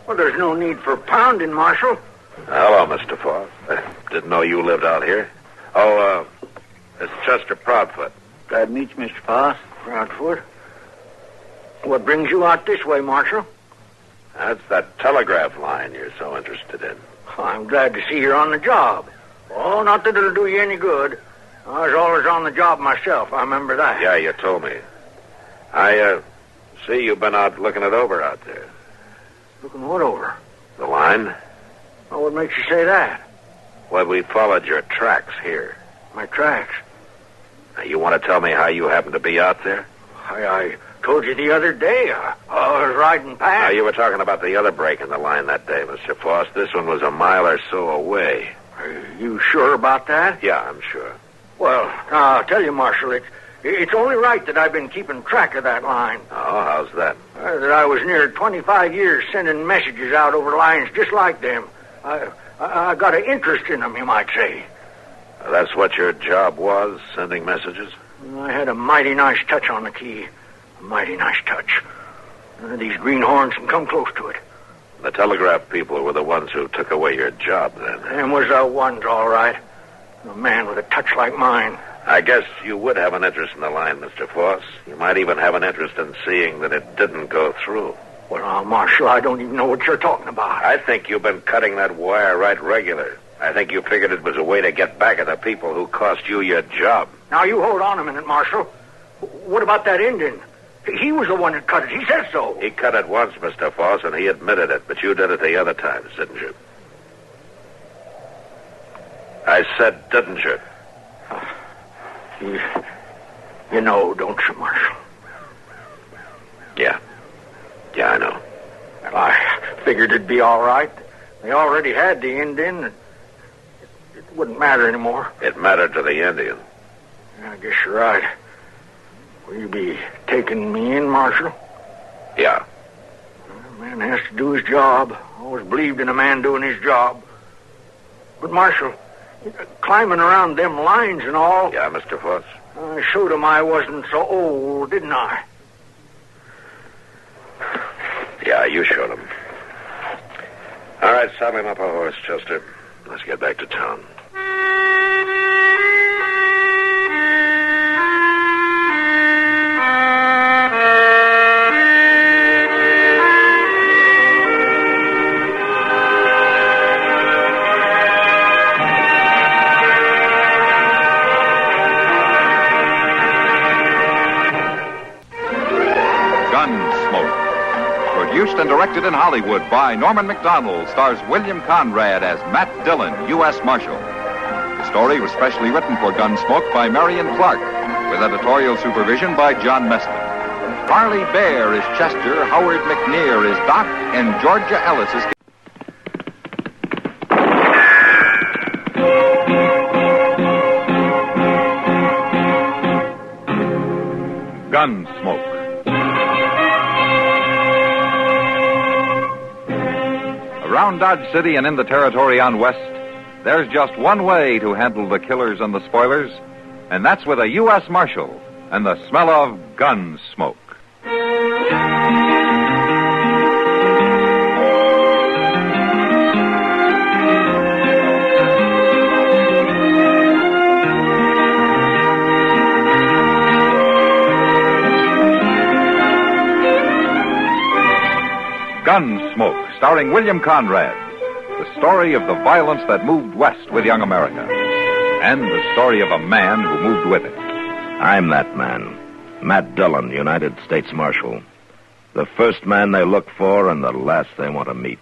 Well, there's no need for pounding, Marshal. Hello, Mr. Foss. I didn't know you lived out here. Oh, it's Chester Proudfoot. Glad to meet you, Mr. Foss. Proudfoot? What brings you out this way, Marshal? That's that telegraph line you're so interested in. I'm glad to see you're on the job. Oh, not that it'll do you any good. I was always on the job myself. I remember that. Yeah, you told me. I see you've been out looking it over out there. Looking what over? The line? Oh, what makes you say that? Well, we followed your tracks here. My tracks? Now, you want to tell me how you happened to be out there? I told you the other day. I was riding past. Now, you were talking about the other break in the line that day, Mr. Foss. This one was a mile or so away. Are you sure about that? Yeah, I'm sure. Well, I'll tell you, Marshal, it's only right that I've been keeping track of that line. Oh, how's that? That I was near 25 years sending messages out over lines just like them. I got an interest in them, you might say. That's what your job was, sending messages? I had a mighty nice touch on the key. A mighty nice touch. These greenhorns can come close to it. The telegraph people were the ones who took away your job, then. Them was the ones, all right. A man with a touch like mine. I guess you would have an interest in the line, Mr. Foss. You might even have an interest in seeing that it didn't go through. Well, Marshal, I don't even know what you're talking about. I think you've been cutting that wire right regular. I think you figured it was a way to get back at the people who cost you your job. Now, you hold on a minute, Marshal. What about that Indian? He was the one that cut it. He said so. He cut it once, Mr. Foss, and he admitted it, but you did it the other times, didn't you? I said, didn't you? You know, don't you, Marshal? Yeah. Yeah, I know. Well, I figured it'd be all right. They already had the Indian. It wouldn't matter anymore. It mattered to the Indian. I guess you're right. Will you be taking me in, Marshal? Yeah. A man has to do his job. Always believed in a man doing his job. But, Marshal, climbing around them lines and all... Yeah, Mr. Foss? I showed him I wasn't so old, didn't I? Yeah, you showed him. All right, saddle him up a horse, Chester. Let's get back to town. Gunsmoke. Produced and directed in Hollywood by Norman Macdonald, stars William Conrad as Matt Dillon, U.S. Marshal. The story was specially written for Gunsmoke by Marion Clark, with editorial supervision by John Meston. Farley Bear is Chester, Howard McNear is Doc, and Georgia Ellis is... Gunsmoke. Around Dodge City and in the territory on west, there's just one way to handle the killers and the spoilers, and that's with a U.S. Marshal and the smell of Gunsmoke. Gunsmoke, starring William Conrad. The story of the violence that moved west with young America. And the story of a man who moved with it. I'm that man. Matt Dillon, United States Marshal. The first man they look for and the last they want to meet.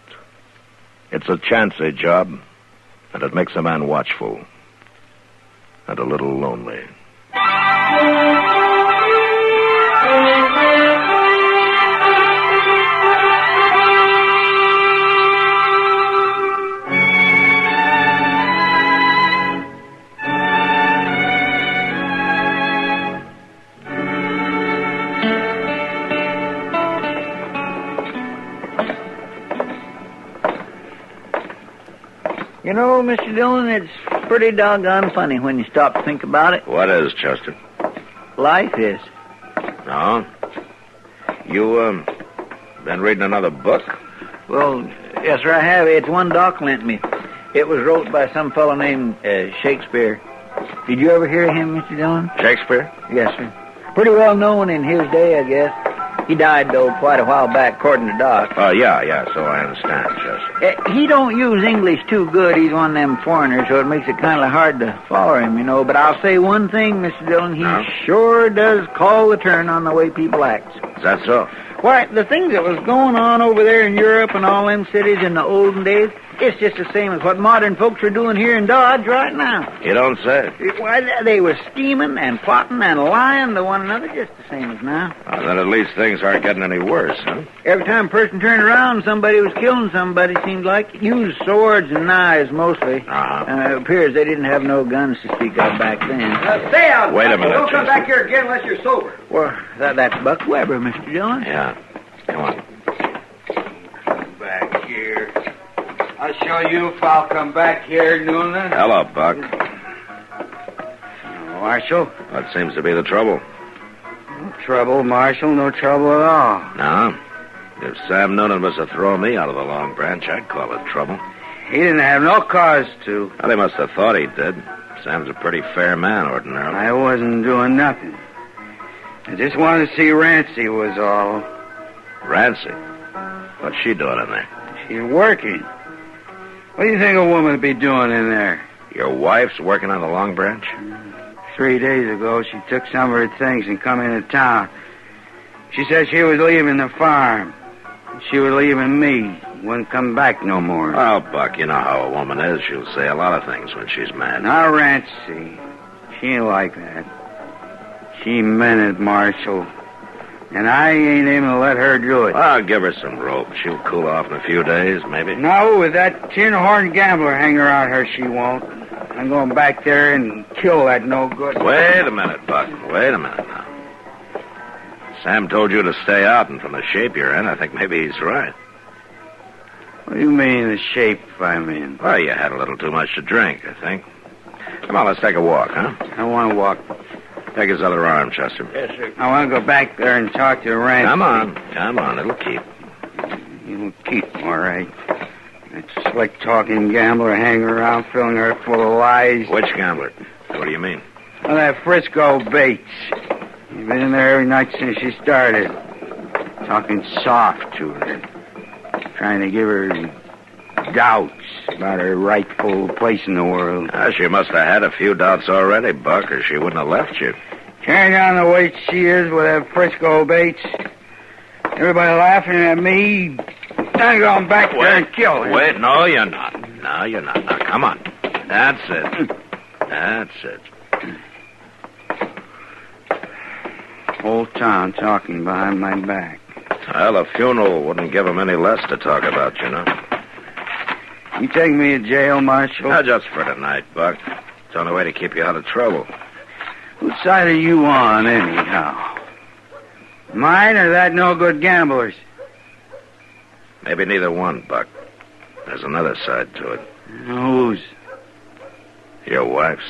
It's a chancy job, and it makes a man watchful. And a little lonely. You know, Mr. Dillon, it's pretty doggone funny when you stop to think about it. What is, Chester? Life is. No? You, been reading another book? Well, yes, sir, I have. It's one Doc lent me. It was wrote by some fellow named Shakespeare. Did you ever hear of him, Mr. Dillon? Shakespeare? Yes, sir. Pretty well known in his day, I guess. He died, though, quite a while back, according to Doc. Oh, yeah, so I understand, Chester. He don't use English too good. He's one of them foreigners, so it makes it kind of hard to follow him, you know. But I'll say one thing, Mr. Dillon. He sure does call the turn on the way people act. Is that so? Why, the things that was going on over there in Europe and all them cities in the olden days, it's just the same as what modern folks are doing here in Dodge right now. You don't say. Why, they were scheming and plotting and lying to one another just the same as now. Well, then at least things aren't getting any worse, huh? Every time a person turned around, somebody was killing somebody, seemed like. Used swords and knives, mostly. It appears they didn't have no guns to speak of back then. Stay out! Wait a minute, Don't come Chester. back here again unless you're sober. Well, that's Buck Weber, Mr. Dillon. Yeah. Come on. Come back here. I'll show you if I'll come back here, Noonan. Hello, Buck. Marshal? What seems to be the trouble? No trouble, Marshal. No trouble at all. No? If Sam Noonan was to throw me out of the Long Branch, I'd call it trouble. He didn't have no cause to. Well, he must have thought he did. Sam's a pretty fair man, ordinarily. I wasn't doing nothing. I just wanted to see Rancy was all. Rancy? What's she doing in there? She's working. What do you think a woman would be doing in there? Your wife's working on the Long Branch? 3 days ago, she took some of her things and come into town. She said she was leaving the farm. She was leaving me. Wouldn't come back no more. Oh, Buck, you know how a woman is. She'll say a lot of things when she's mad. Now, Rancy, she ain't like that. She meant it, Marshal. And I ain't aiming to let her do it. I'll give her some rope. She'll cool off in a few days, maybe. No, with that tin-horn gambler hanging around her, she won't. I'm going back there and kill that no good. Wait a minute, Buck. Wait a minute now. Sam told you to stay out, and from the shape you're in, I think maybe he's right. What do you mean, the shape I'm in? Well, you had a little too much to drink, I think. Come on, let's take a walk, huh? I want to walk. Take his other arm, Chester. Yes, sir. I want to go back there and talk to Rancy. Come on, it'll keep. It'll keep, all right. That slick-talking gambler hanging around, filling her full of lies. Which gambler? What do you mean? Well, that Frisco Bates. He's been in there every night since she started. Talking soft to her. Trying to give her doubts about her rightful place in the world. She must have had a few doubts already, Buck, or she wouldn't have left you. Carrying on the way she is with that Frisco Bates. Everybody laughing at me. I'm going back there and kill her. Wait, no, you're not. No, you're not. Now, come on. That's it. That's it. Whole town talking behind my back. Well, a funeral wouldn't give him any less to talk about, you know. You take me to jail, Marshal? Not just for tonight, Buck. It's the only way to keep you out of trouble. Whose side are you on, anyhow? Mine or that no-good gambler's? Maybe neither one, Buck. There's another side to it. Whose? Your wife's.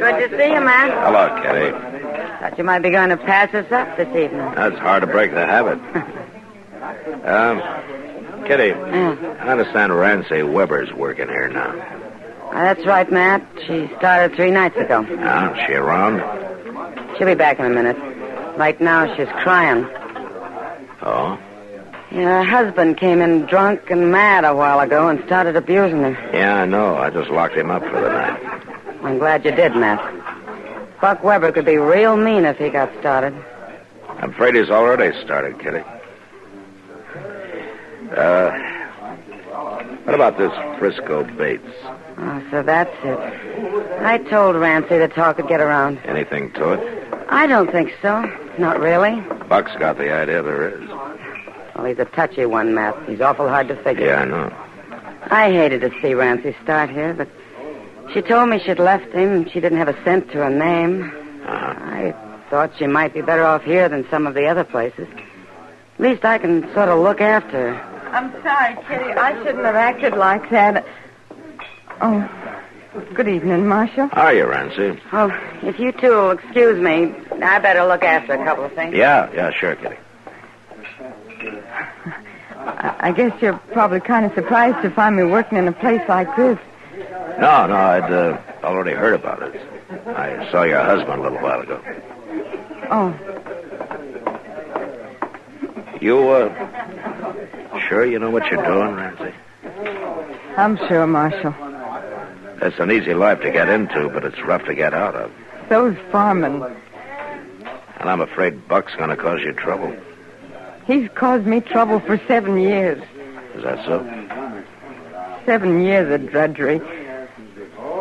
Good to see you, man. Hello, Kitty. Thought you might be going to pass us up this evening. That's hard to break the habit. Kitty, I understand Rancy Weber's working here now. That's right, Matt. She started 3 nights ago. Is she around? She'll be back in a minute. Right now, she's crying. Oh? Yeah, her husband came in drunk and mad a while ago and started abusing her. Yeah, I know. I just locked him up for the night. I'm glad you did, Matt. Buck Weber could be real mean if he got started. I'm afraid he's already started, Kitty. What about this Frisco Bates? Oh, so that's it. I told Rancy the talk would get around. Anything to it? I don't think so. Not really. Buck's got the idea there is. Well, he's a touchy one, Matt. He's awful hard to figure. Yeah, I know. I hated to see Rancy start here, but she told me she'd left him. She didn't have a cent to her name. I thought she might be better off here than some of the other places. At least I can sort of look after her. I'm sorry, Kitty. I shouldn't have acted like that. Oh, good evening, Marshal. How are you, Rancy? Oh, if you two will excuse me, I better look after a couple of things. Yeah, sure, Kitty. I guess you're probably kind of surprised to find me working in a place like this. No, I'd already heard about it. I saw your husband a little while ago. Oh. You, sure you know what you're doing, Rancy? I'm sure, Marshal. It's an easy life to get into, but it's rough to get out of. So's farming. And I'm afraid Buck's going to cause you trouble. He's caused me trouble for 7 years. Is that so? 7 years of drudgery.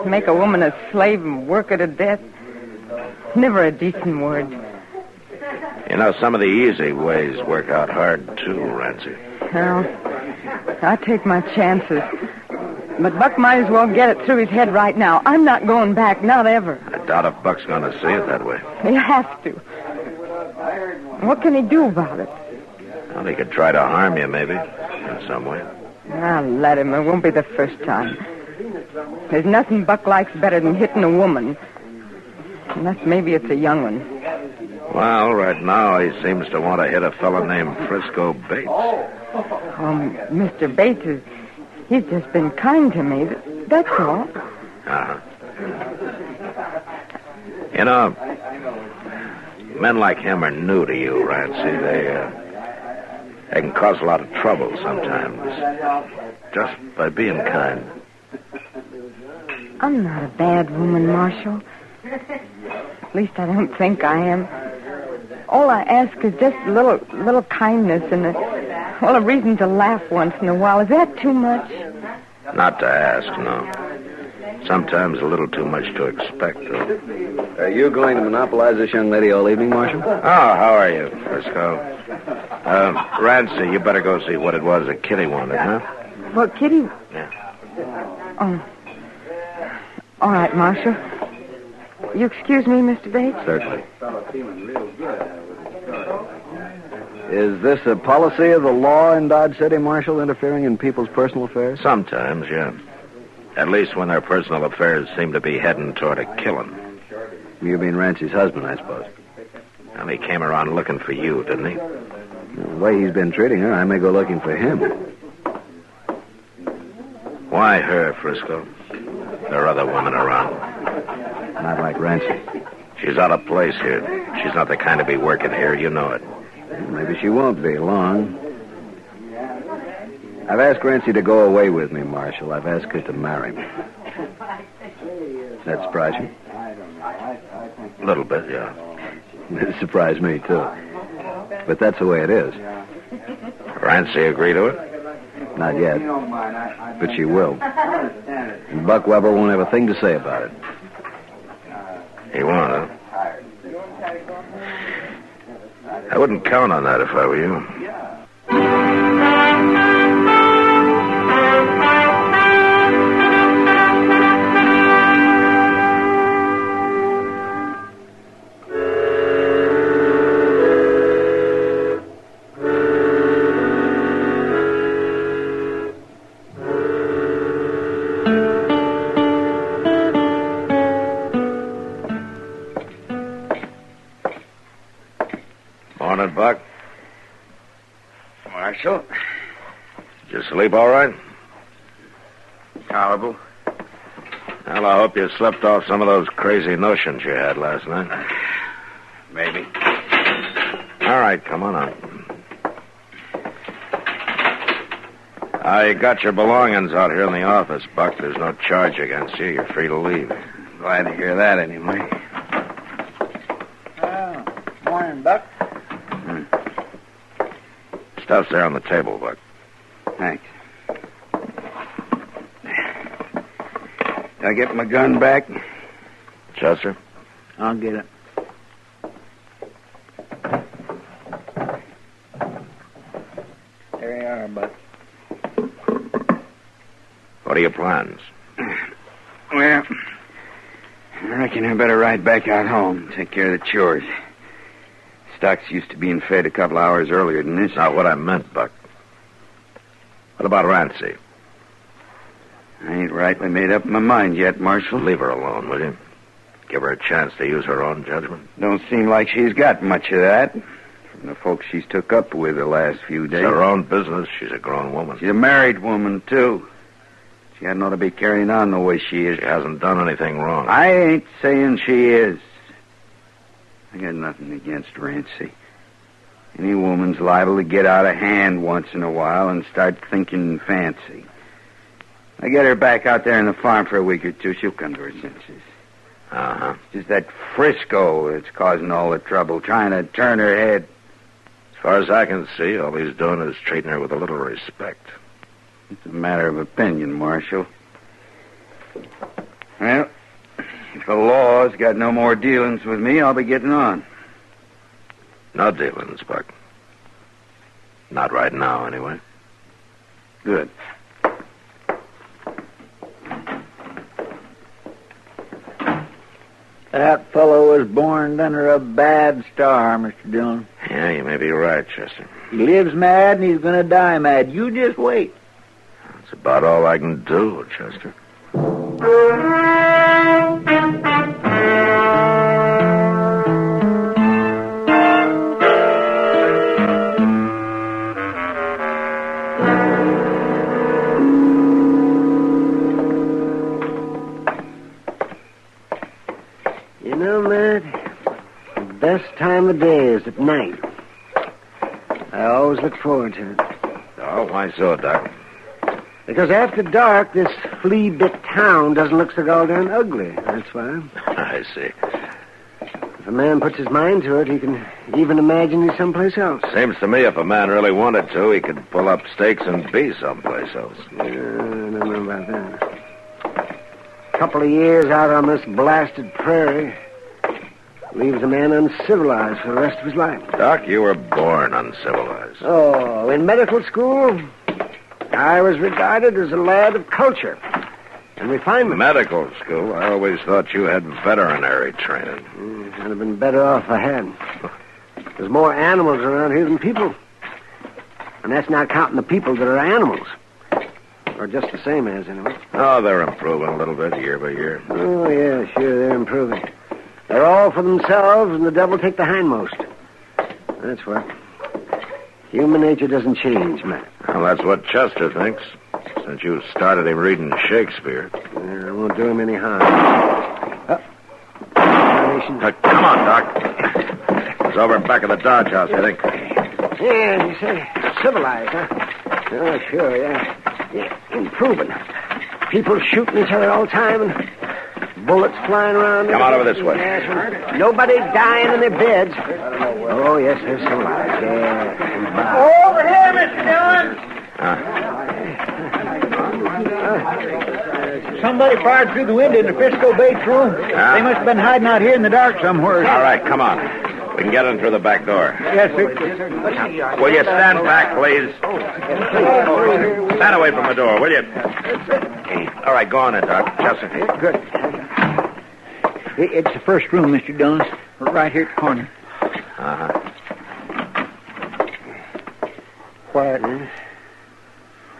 Make a woman a slave and work her to death. Never a decent word. You know, some of the easy ways work out hard, too, Rancy. Well, I take my chances. But Buck might as well get it through his head right now. I'm not going back, not ever. I doubt if Buck's going to see it that way. He has to. What can he do about it? Well, he could try to harm you, maybe, in some way. I'll let him. It won't be the first time. There's nothing Buck likes better than hitting a woman. Unless maybe it's a young one. Well, right now he seems to want to hit a fellow named Frisco Bates. Mr. Bates he's just been kind to me. That's all. Uh-huh. You know, men like him are new to you, Rancy. They can cause a lot of trouble sometimes. Just by being kind. I'm not a bad woman, Marshal. At least I don't think I am. All I ask is just a little kindness and a reason to laugh once in a while. Is that too much? Not to ask, no. Sometimes a little too much to expect, though. Are you going to monopolize this young lady all evening, Marshal? Oh, how are you, Frisco? Rancy, you better go see what it was that Kitty wanted, huh? What, Kitty? Yeah. Oh. All right, Marshal. You excuse me, Mr. Bates? Certainly. Is this a policy of the law in Dodge City, Marshal, interfering in people's personal affairs? Sometimes, yeah. At least when their personal affairs seem to be heading toward a killing. You mean Rancy's husband, I suppose. Well, he came around looking for you, didn't he? The way he's been treating her, I may go looking for him. Why her, Frisco? There are other women around. Not like Rancy. She's out of place here. She's not the kind to be working here, you know it. Maybe she won't be long. I've asked Rancy to go away with me, Marshal. I've asked her to marry me. That surprise you? A little bit, yeah. It surprised me, too. But that's the way it is. Rancy agree to it? Not yet. But she will. And Buck Weber won't have a thing to say about it. He won't, huh? I wouldn't count on that if I were you. Morning, Buck. Marshal? Did you sleep all right? Tolerable. Well, I hope you slept off some of those crazy notions you had last night. Maybe. All right, come on up. I got your belongings out here in the office, Buck. There's no charge against you. You're free to leave. Glad to hear that, anyway. Morning, Buck. Stuff's there on the table, Buck. Thanks. Did I get my gun back? Chester? I'll get it. There you are, Buck. What are your plans? Well, I reckon I better ride back out home, take care of the chores. Stock's used to being fed a couple hours earlier than this. Not what I meant, Buck. What about Rancy? I ain't rightly made up my mind yet, Marshal. Leave her alone, will you? Give her a chance to use her own judgment. Don't seem like she's got much of that. From the folks she's took up with the last few days. It's her own business. She's a grown woman. She's a married woman, too. She hadn't ought to be carrying on the way she is. She hasn't done anything wrong. I ain't saying she is. I got nothing against Rancy. Any woman's liable to get out of hand once in a while and start thinking fancy. I get her back out there in the farm for a week or two, she'll come to her senses. Uh-huh. It's just that Frisco that's causing all the trouble, trying to turn her head. As far as I can see, all he's doing is treating her with a little respect. It's a matter of opinion, Marshal. Well, if the law's got no more dealings with me, I'll be getting on. No dealings, Buck. Not right now, anyway. Good. That fellow was born under a bad star, Mr. Dillon. Yeah, you may be right, Chester. He lives mad and he's going to die mad. You just wait. That's about all I can do, Chester. You know, Matt, the best time of day is at night. I always look forward to it. Oh, why so, Doc? Because after dark, this flea-bit town doesn't look so goddamn ugly. That's why. I see. If a man puts his mind to it, he can even imagine he's someplace else. Seems to me if a man really wanted to, he could pull up stakes and be someplace else. I don't know about that. A couple of years out on this blasted prairie leaves a man uncivilized for the rest of his life. Doc, you were born uncivilized. Oh, in medical school, I was regarded as a lad of culture and refinement. Medical school? I always thought you had veterinary training. I'd have been better off if I had. There's more animals around here than people. And that's not counting the people that are animals. Or just the same as, anyway. Oh, they're improving a little bit year by year. Oh, yeah, sure, they're improving. They're all for themselves, and the devil take the hindmost. That's what. Human nature doesn't change, Matt. Well, that's what Chester thinks, since you started him reading Shakespeare. It won't do him any harm. Come on, Doc. It's over back of the Dodge House, I think. Yeah, you say civilized, huh? Oh, sure, yeah. Improving. People shooting each other all the time and bullets flying around. Come on over this way. Yes, nobody dying in their beds. Oh, yes, they're civilized. Yeah. Over here, Mr. Dillon. Somebody fired through the window in the Frisco Bates room. They must have been hiding out here in the dark somewhere. All right, come on. We can get in through the back door. Yes, sir. Will you stand back, please? Stand away from the door, will you? All right, go on in, Doc. Chester. Good. It's the first room, Mr. Dillon. Right here at the corner. Uh-huh. Quiet.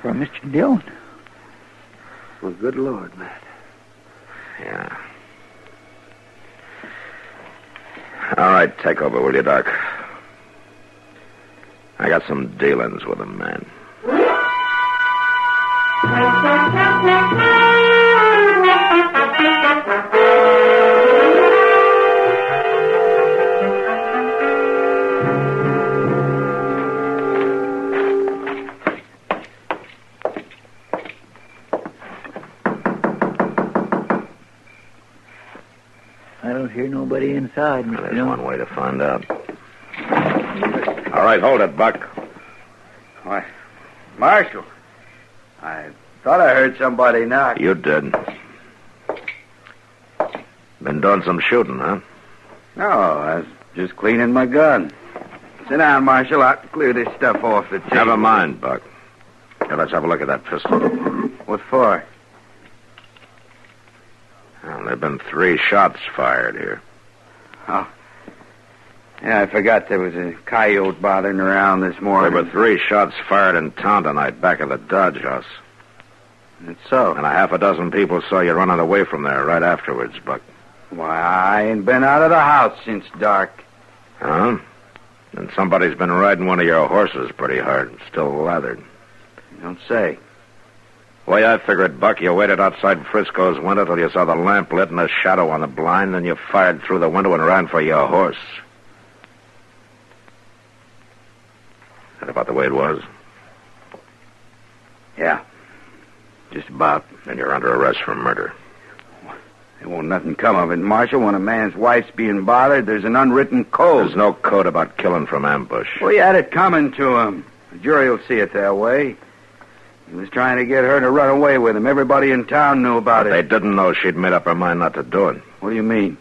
For Mr. Dillon. Well, good Lord, Matt. Yeah. All right, take over, will you, Doc? I got some dealings with him, man. I don't hear nobody inside, Mr. There's Dillon. one way to find out. All right, hold it, Buck. Why, Marshal, I thought I heard somebody knock. You did. Been doing some shooting, huh? No, I was just cleaning my gun. Sit down, Marshal. I'll clear this stuff off the table. Never mind, Buck. Here, let's have a look at that pistol. What for? Well, there have been 3 shots fired here. Oh. Yeah, I forgot there was a coyote bothering around this morning. There were 3 shots fired in town tonight back of the Dodge House. It's so. And a half a dozen people saw you running away from there right afterwards, Buck. Why, I ain't been out of the house since dark. Huh? And somebody's been riding one of your horses pretty hard, still lathered. You don't say. Way I figured, Buck, you waited outside Frisco's window till you saw the lamp lit and a shadow on the blind, then you fired through the window and ran for your horse. Is that about the way it was? Yeah. Just about. And you're under arrest for murder. There won't nothing come of it, Marshal. When a man's wife's being bothered, there's an unwritten code. There's no code about killing from ambush. Well, you had it coming to him. The jury will see it that way. He was trying to get her to run away with him. Everybody in town knew about it. They didn't know she'd made up her mind not to do it. What do you mean?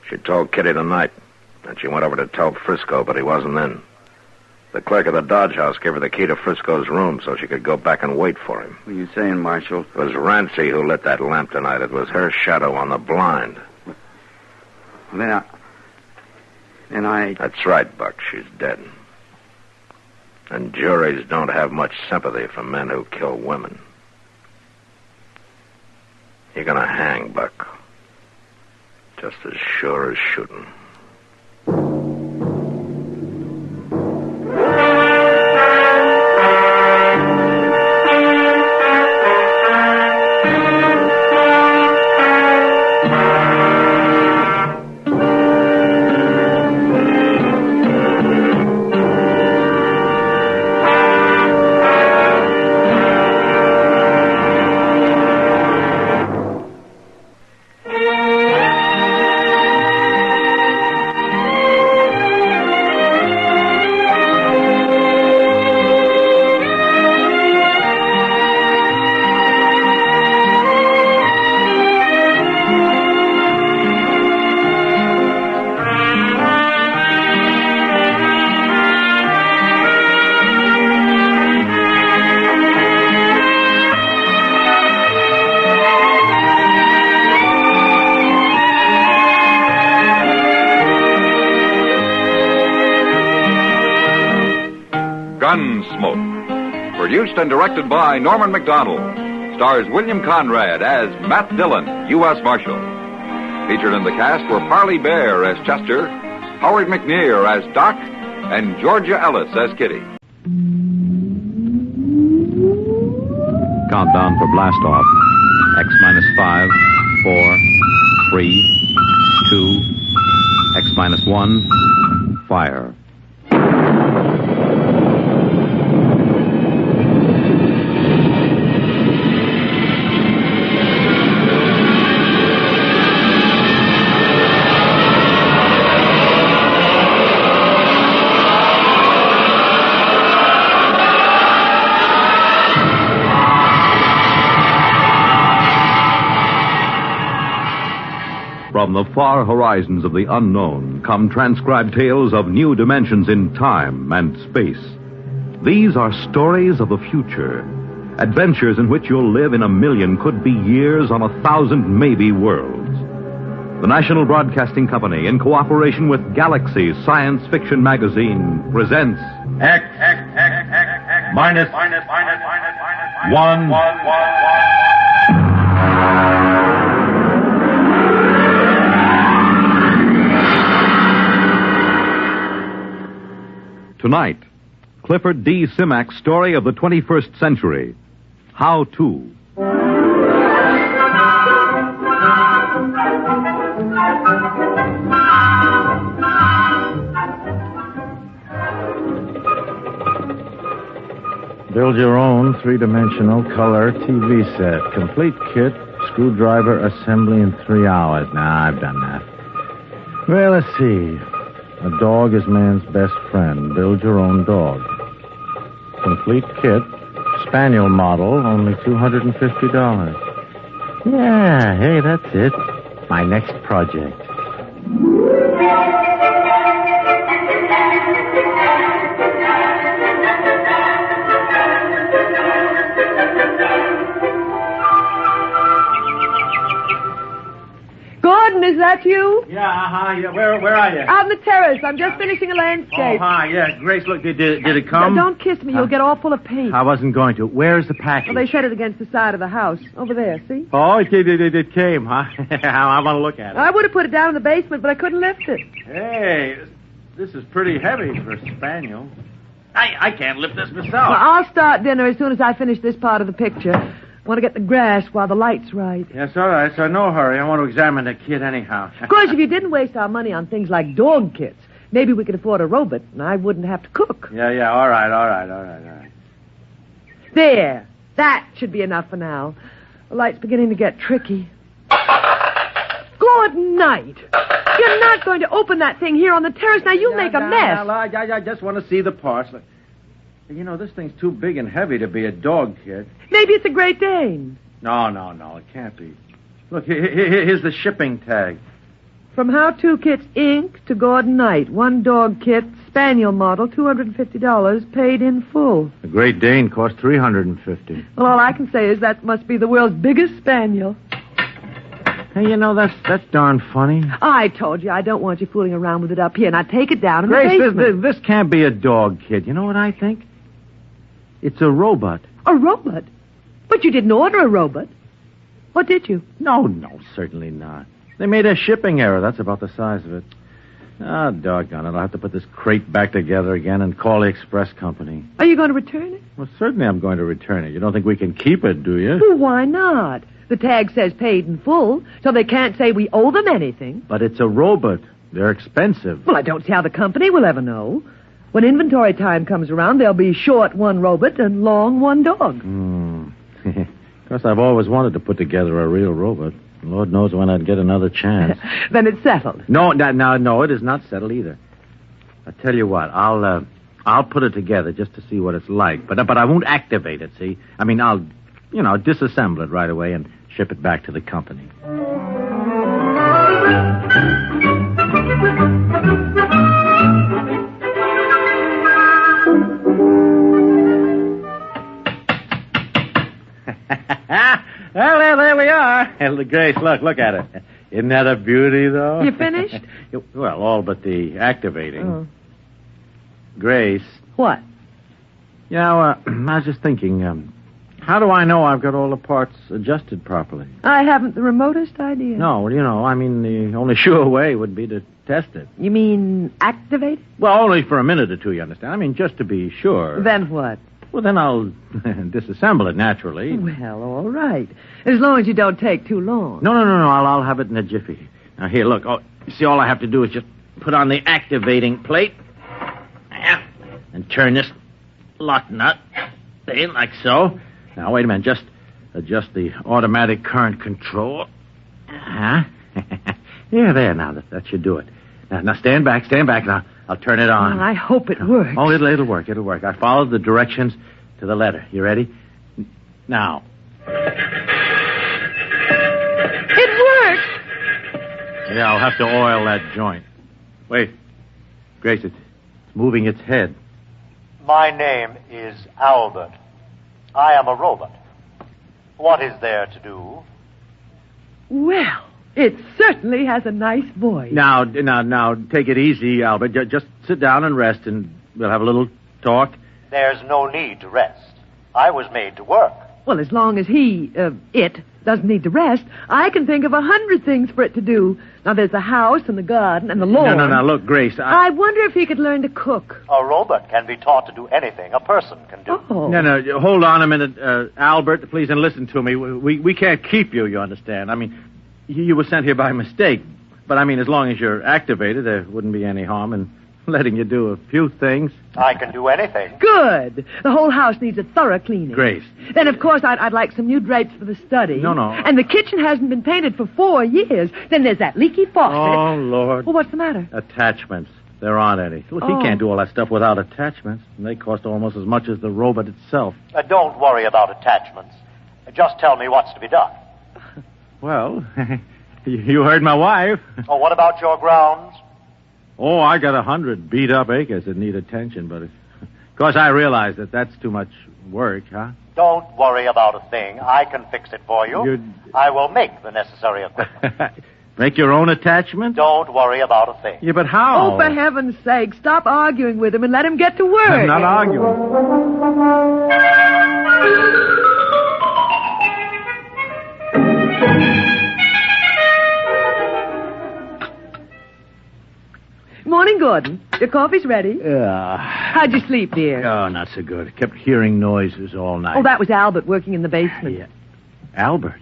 She told Kitty tonight. And she went over to tell Frisco, but he wasn't in. The clerk of the Dodge House gave her the key to Frisco's room so she could go back and wait for him. What are you saying, Marshal? It was Rancy who lit that lamp tonight. It was her shadow on the blind. Then I... That's right, Buck. She's dead. And juries don't have much sympathy for men who kill women. You're gonna hang, Buck. Just as sure as shooting. Gunsmoke. Produced and directed by Norman McDonald. Stars William Conrad as Matt Dillon, U.S. Marshal. Featured in the cast were Parley Bear as Chester, Howard McNear as Doc, and Georgia Ellis as Kitty. Countdown for blast off. X-5, 4, 3, 2, X-1, fire. From the far horizons of the unknown come transcribed tales of new dimensions in time and space. These are stories of the future, adventures in which you'll live in 1,000,000 could-be years on 1,000 maybe worlds. The National Broadcasting Company, in cooperation with Galaxy Science Fiction Magazine, presents X minus 1. Tonight, Clifford D. Simak's story of the 21st century, How To. Build your own three-dimensional color TV set. Complete kit, screwdriver assembly in 3 hours. Nah, I've done that. Well, let's see. A dog is man's best friend. Build your own dog. Complete kit, spaniel model, only $250. Yeah, hey, that's it. My next project. Gordon, is that you? Yeah, yeah. Where are you? Out on the terrace. I'm just finishing a landscape. Oh, hi, yeah. Grace, look, did it come? Don't kiss me. You'll get all full of paint. I wasn't going to. Where's the package? Well, they set it against the side of the house. Over there, see? Oh, it came, huh? I want to look at it. I would have put it down in the basement, but I couldn't lift it. Hey, this is pretty heavy for a spaniel. I can't lift this myself. Well, I'll start dinner as soon as I finish this part of the picture. I want to get the grass while the light's right. Yes, all right. So no hurry. I want to examine the kit anyhow. Of course, if you didn't waste our money on things like dog kits, maybe we could afford a robot, and I wouldn't have to cook. Yeah. All right. There. That should be enough for now. The light's beginning to get tricky. Good night. You're not going to open that thing here on the terrace. Now, you make a mess. I just want to see the parts. You know, this thing's too big and heavy to be a dog kit. Maybe it's a Great Dane. No, it can't be. Look, here's the shipping tag. From How To Kits, Inc. to Gordon Knight. One dog kit, spaniel model, $250, paid in full. The Great Dane cost $350. Well, all I can say is that must be the world's biggest spaniel. Hey, you know, that's darn funny. I told you, I don't want you fooling around with it up here. Now, take it down in Grace, the basement. this can't be a dog kit. You know what I think? It's a robot. A robot? But you didn't order a robot. What did you? No, certainly not. They made a shipping error. That's about the size of it. Ah, doggone it. I'll have to put this crate back together again and call the express company. Are you going to return it? Well, certainly I'm going to return it. You don't think we can keep it, do you? Well, why not? The tag says paid in full, so they can't say we owe them anything. But it's a robot. They're expensive. Well, I don't see how the company will ever know. When inventory time comes around, they'll be short one robot and long one dog. Of course, I've always wanted to put together a real robot. Lord knows when I'd get another chance. Then it's settled. No, it is not settled either. I tell you what, I'll put it together just to see what it's like. But I won't activate it, see? I mean, I'll disassemble it right away and ship it back to the company. Well, there we are. Grace, look at it. Isn't that a beauty, though? You finished? Well, all but the activating. Oh. Grace. What? I was just thinking, how do I know I've got all the parts adjusted properly? I haven't the remotest idea. No, the only sure way would be to test it. You mean activate it? Well, only for a minute or two, you understand? Just to be sure. Then what? Well, then I'll disassemble it, naturally. Well, all right. As long as you don't take too long. No. I'll have it in a jiffy. Now, here, look. Oh, you see, all I have to do is just put on the activating plate. Yeah. And turn this lock nut. See, like so. Now, wait a minute. Just adjust the automatic current control. Yeah, there. Now, that should do it. Now, stand back. Now, I'll turn it on. Well, I hope it works. Oh, it'll work. I followed the directions to the letter. You ready? Now. It worked! Yeah, I'll have to oil that joint. Wait. Grace, it's moving its head. My name is Albert. I am a robot. What is there to do? Well, it certainly has a nice voice. Now, take it easy, Albert. Just sit down and rest, and we'll have a little talk. There's no need to rest. I was made to work. Well, as long as it doesn't need to rest, I can think of 100 things for it to do. Now, there's the house and the garden and the lawn. No, look, Grace, I wonder if he could learn to cook. A robot can be taught to do anything a person can do. Oh. No, hold on a minute, Albert, please, and listen to me. We can't keep you, you understand? I mean, you were sent here by mistake. But, I mean, as long as you're activated, there wouldn't be any harm in letting you do a few things. I can do anything. Good. The whole house needs a thorough cleaning. Grace. Then, of course, I'd like some new drapes for the study. No. And the kitchen hasn't been painted for 4 years. Then there's that leaky faucet. Oh, Lord. Well, what's the matter? Attachments. There aren't any. Look, he can't do all that stuff without attachments. And they cost almost as much as the robot itself. Don't worry about attachments. Just tell me what's to be done. Well, you heard my wife. Oh, what about your grounds? Oh, I got 100 beat-up acres that need attention, but of course I realize that that's too much work, huh? Don't worry about a thing. I can fix it for you. I will make the necessary equipment. Make your own attachment? Don't worry about a thing. Yeah, but how? Oh, for heaven's sake, stop arguing with him and let him get to work. I'm not arguing. Morning, Gordon. Your coffee's ready. How'd you sleep, dear? Oh, not so good. Kept hearing noises all night. Oh, that was Albert working in the basement. Yeah. Albert?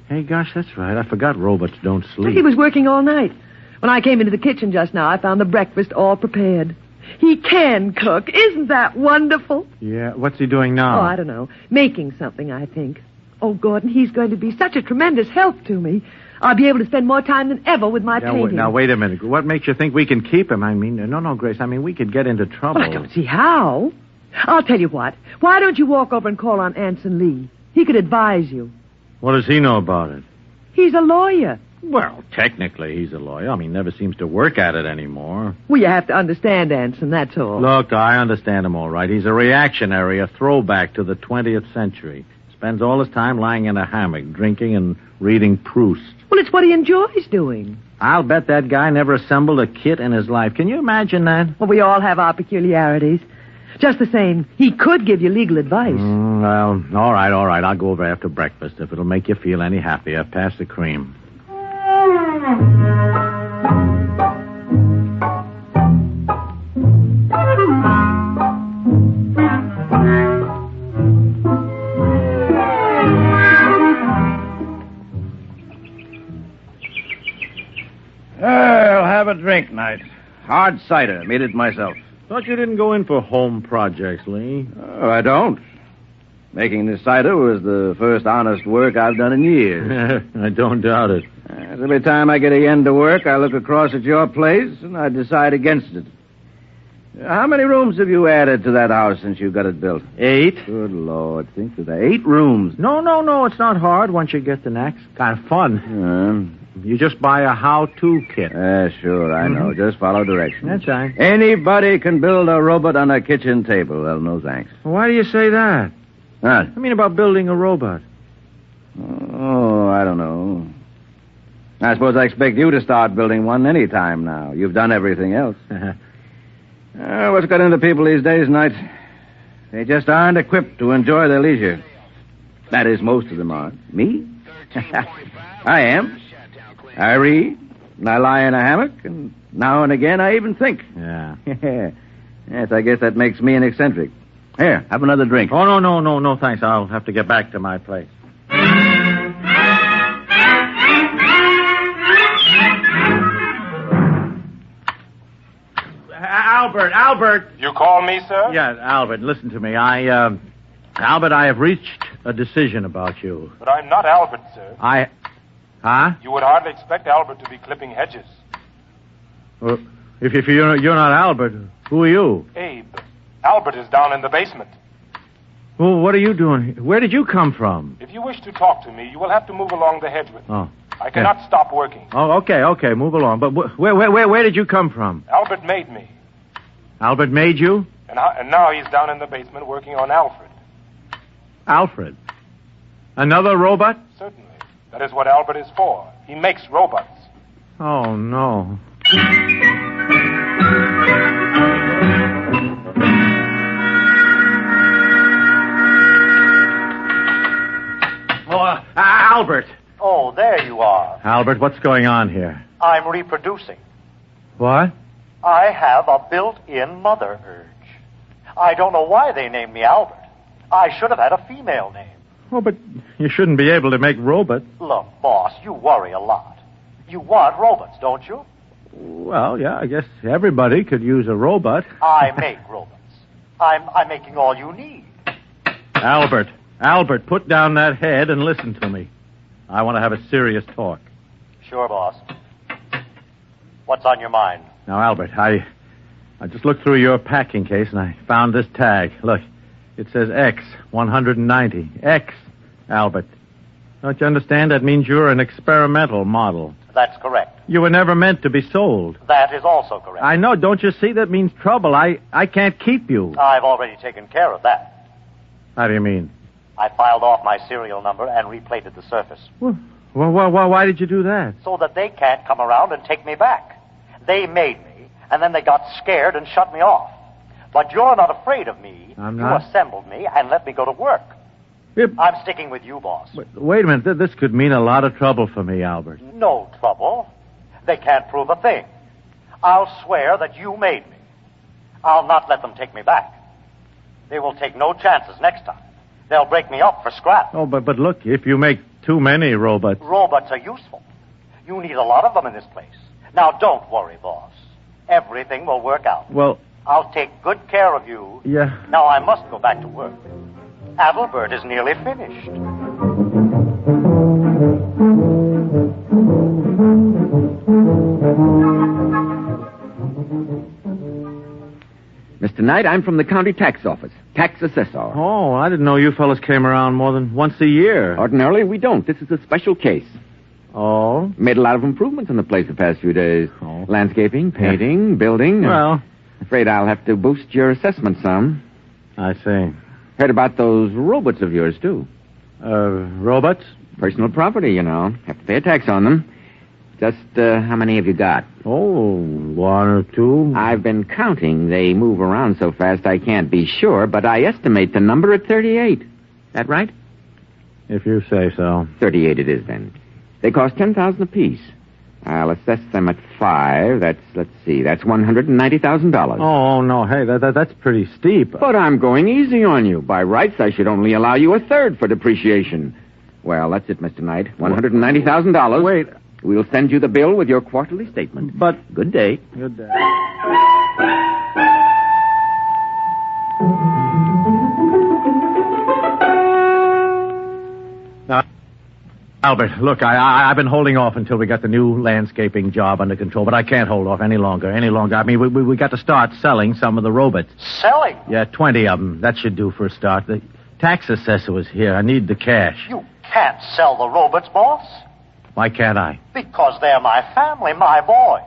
Hey, gosh, that's right. I forgot robots don't sleep. He was working all night. When I came into the kitchen just now, I found the breakfast all prepared. He can cook. Isn't that wonderful? Yeah. What's he doing now? Oh, I don't know. Making something, I think. Oh, Gordon, he's going to be such a tremendous help to me. I'll be able to spend more time than ever with my painting. Now, wait a minute. What makes you think we can keep him? I mean, no, Grace. I mean, we could get into trouble. Well, I don't see how. I'll tell you what. Why don't you walk over and call on Anson Lee? He could advise you. What does he know about it? He's a lawyer. Well, technically, he's a lawyer. I mean, never seems to work at it anymore. Well, you have to understand Anson, that's all. Look, I understand him all right. He's a reactionary, a throwback to the 20th century. Spends all his time lying in a hammock, drinking and reading Proust. Well, it's what he enjoys doing. I'll bet that guy never assembled a kit in his life. Can you imagine that? Well, we all have our peculiarities. Just the same, he could give you legal advice. Well, all right. I'll go over after breakfast if it'll make you feel any happier. Pass the cream. I'll have a drink, Knight. Hard cider. Made it myself. Thought you didn't go in for home projects, Lee. Oh, I don't. Making this cider was the first honest work I've done in years. I don't doubt it. Every time I get a yen to work, I look across at your place and I decide against it. How many rooms have you added to that house since you got it built? 8. Good Lord, think of that. 8 rooms. No, it's not hard once you get the next. Kind of fun. You just buy a how-to kit. Sure, I know. Just follow directions. That's right. Anybody can build a robot on a kitchen table. Well, no thanks. Why do you say that? What? I mean about building a robot. Oh, I don't know. I suppose I expect you to start building one any time now. You've done everything else. What's got into people these days, Knight? They just aren't equipped to enjoy their leisure. That is, most of them aren't. Me? I am. I read, and I lie in a hammock, and now and again I even think. Yeah. Yes, I guess that makes me an eccentric. Here, have another drink. Oh, no, thanks. I'll have to get back to my place. Albert. You call me, sir? Yeah, Albert, listen to me. Albert, I have reached a decision about you. But I'm not Albert, sir. Huh? You would hardly expect Albert to be clipping hedges. Well, if you're not Albert, who are you? Abe. Albert is down in the basement. Well, what are you doing? Where did you come from? If you wish to talk to me, you will have to move along the hedge with me. Oh. I cannot stop working. Oh, okay, move along. But where did you come from? Albert made me. Albert made you? And now he's down in the basement working on Alfred. Alfred? Another robot? Certainly. That is what Albert is for. He makes robots. Oh, no. Albert. Oh, there you are. Albert, what's going on here? I'm reproducing. What? I have a built-in mother urge. I don't know why they named me Albert. I should have had a female name. Oh, but you shouldn't be able to make robots. Look, boss, you worry a lot. You want robots, don't you? Well, yeah, I guess everybody could use a robot. I make robots. I'm making all you need. Albert, put down that head and listen to me. I want to have a serious talk. Sure, boss. What's on your mind? Now, Albert, I just looked through your packing case and I found this tag. Look, it says X, 190. X, Albert. Don't you understand? That means you're an experimental model. That's correct. You were never meant to be sold. That is also correct. I know. Don't you see? That means trouble. I can't keep you. I've already taken care of that. How do you mean? I filed off my serial number and replated the surface. Well, why did you do that? So that they can't come around and take me back. They made me, and then they got scared and shut me off. But you're not afraid of me. I'm not. You assembled me and let me go to work. I'm sticking with you, boss. Wait a minute. This could mean a lot of trouble for me, Albert. No trouble. They can't prove a thing. I'll swear that you made me. I'll not let them take me back. They will take no chances next time. They'll break me up for scrap. Oh, but look, if you make too many robots... Robots are useful. You need a lot of them in this place. Now, don't worry, boss. Everything will work out. Well... I'll take good care of you. Yeah. Now, I must go back to work. Adalbert is nearly finished. Mr. Knight, I'm from the county tax office. Tax assessor. Oh, I didn't know you fellas came around more than once a year. Ordinarily, we don't. This is a special case. Oh? Made a lot of improvements in the place the past few days. Oh. Landscaping, painting, building. Well... Afraid I'll have to boost your assessment some. I see. Heard about those robots of yours, too. Robots? Personal property, you know. Have to pay a tax on them. Just, how many have you got? Oh, one or two. I've been counting. They move around so fast I can't be sure, but I estimate the number at 38. That right? If you say so. 38 it is, then. They cost $10,000 apiece. I'll assess them at 5. That's $190,000. Oh, no, hey, that's pretty steep. But I'm going easy on you. By rights, I should only allow you a third for depreciation. Well, that's it, Mr. Knight. $190,000. Wait. We'll send you the bill with your quarterly statement. But... Good day. Good day. Albert, look, I've been holding off until we got the new landscaping job under control, but I can't hold off any longer. I mean, we got to start selling some of the robots. Selling? Yeah, 20 of them. That should do for a start. The tax assessor was here. I need the cash. You can't sell the robots, boss. Why can't I? Because they're my family, my boys.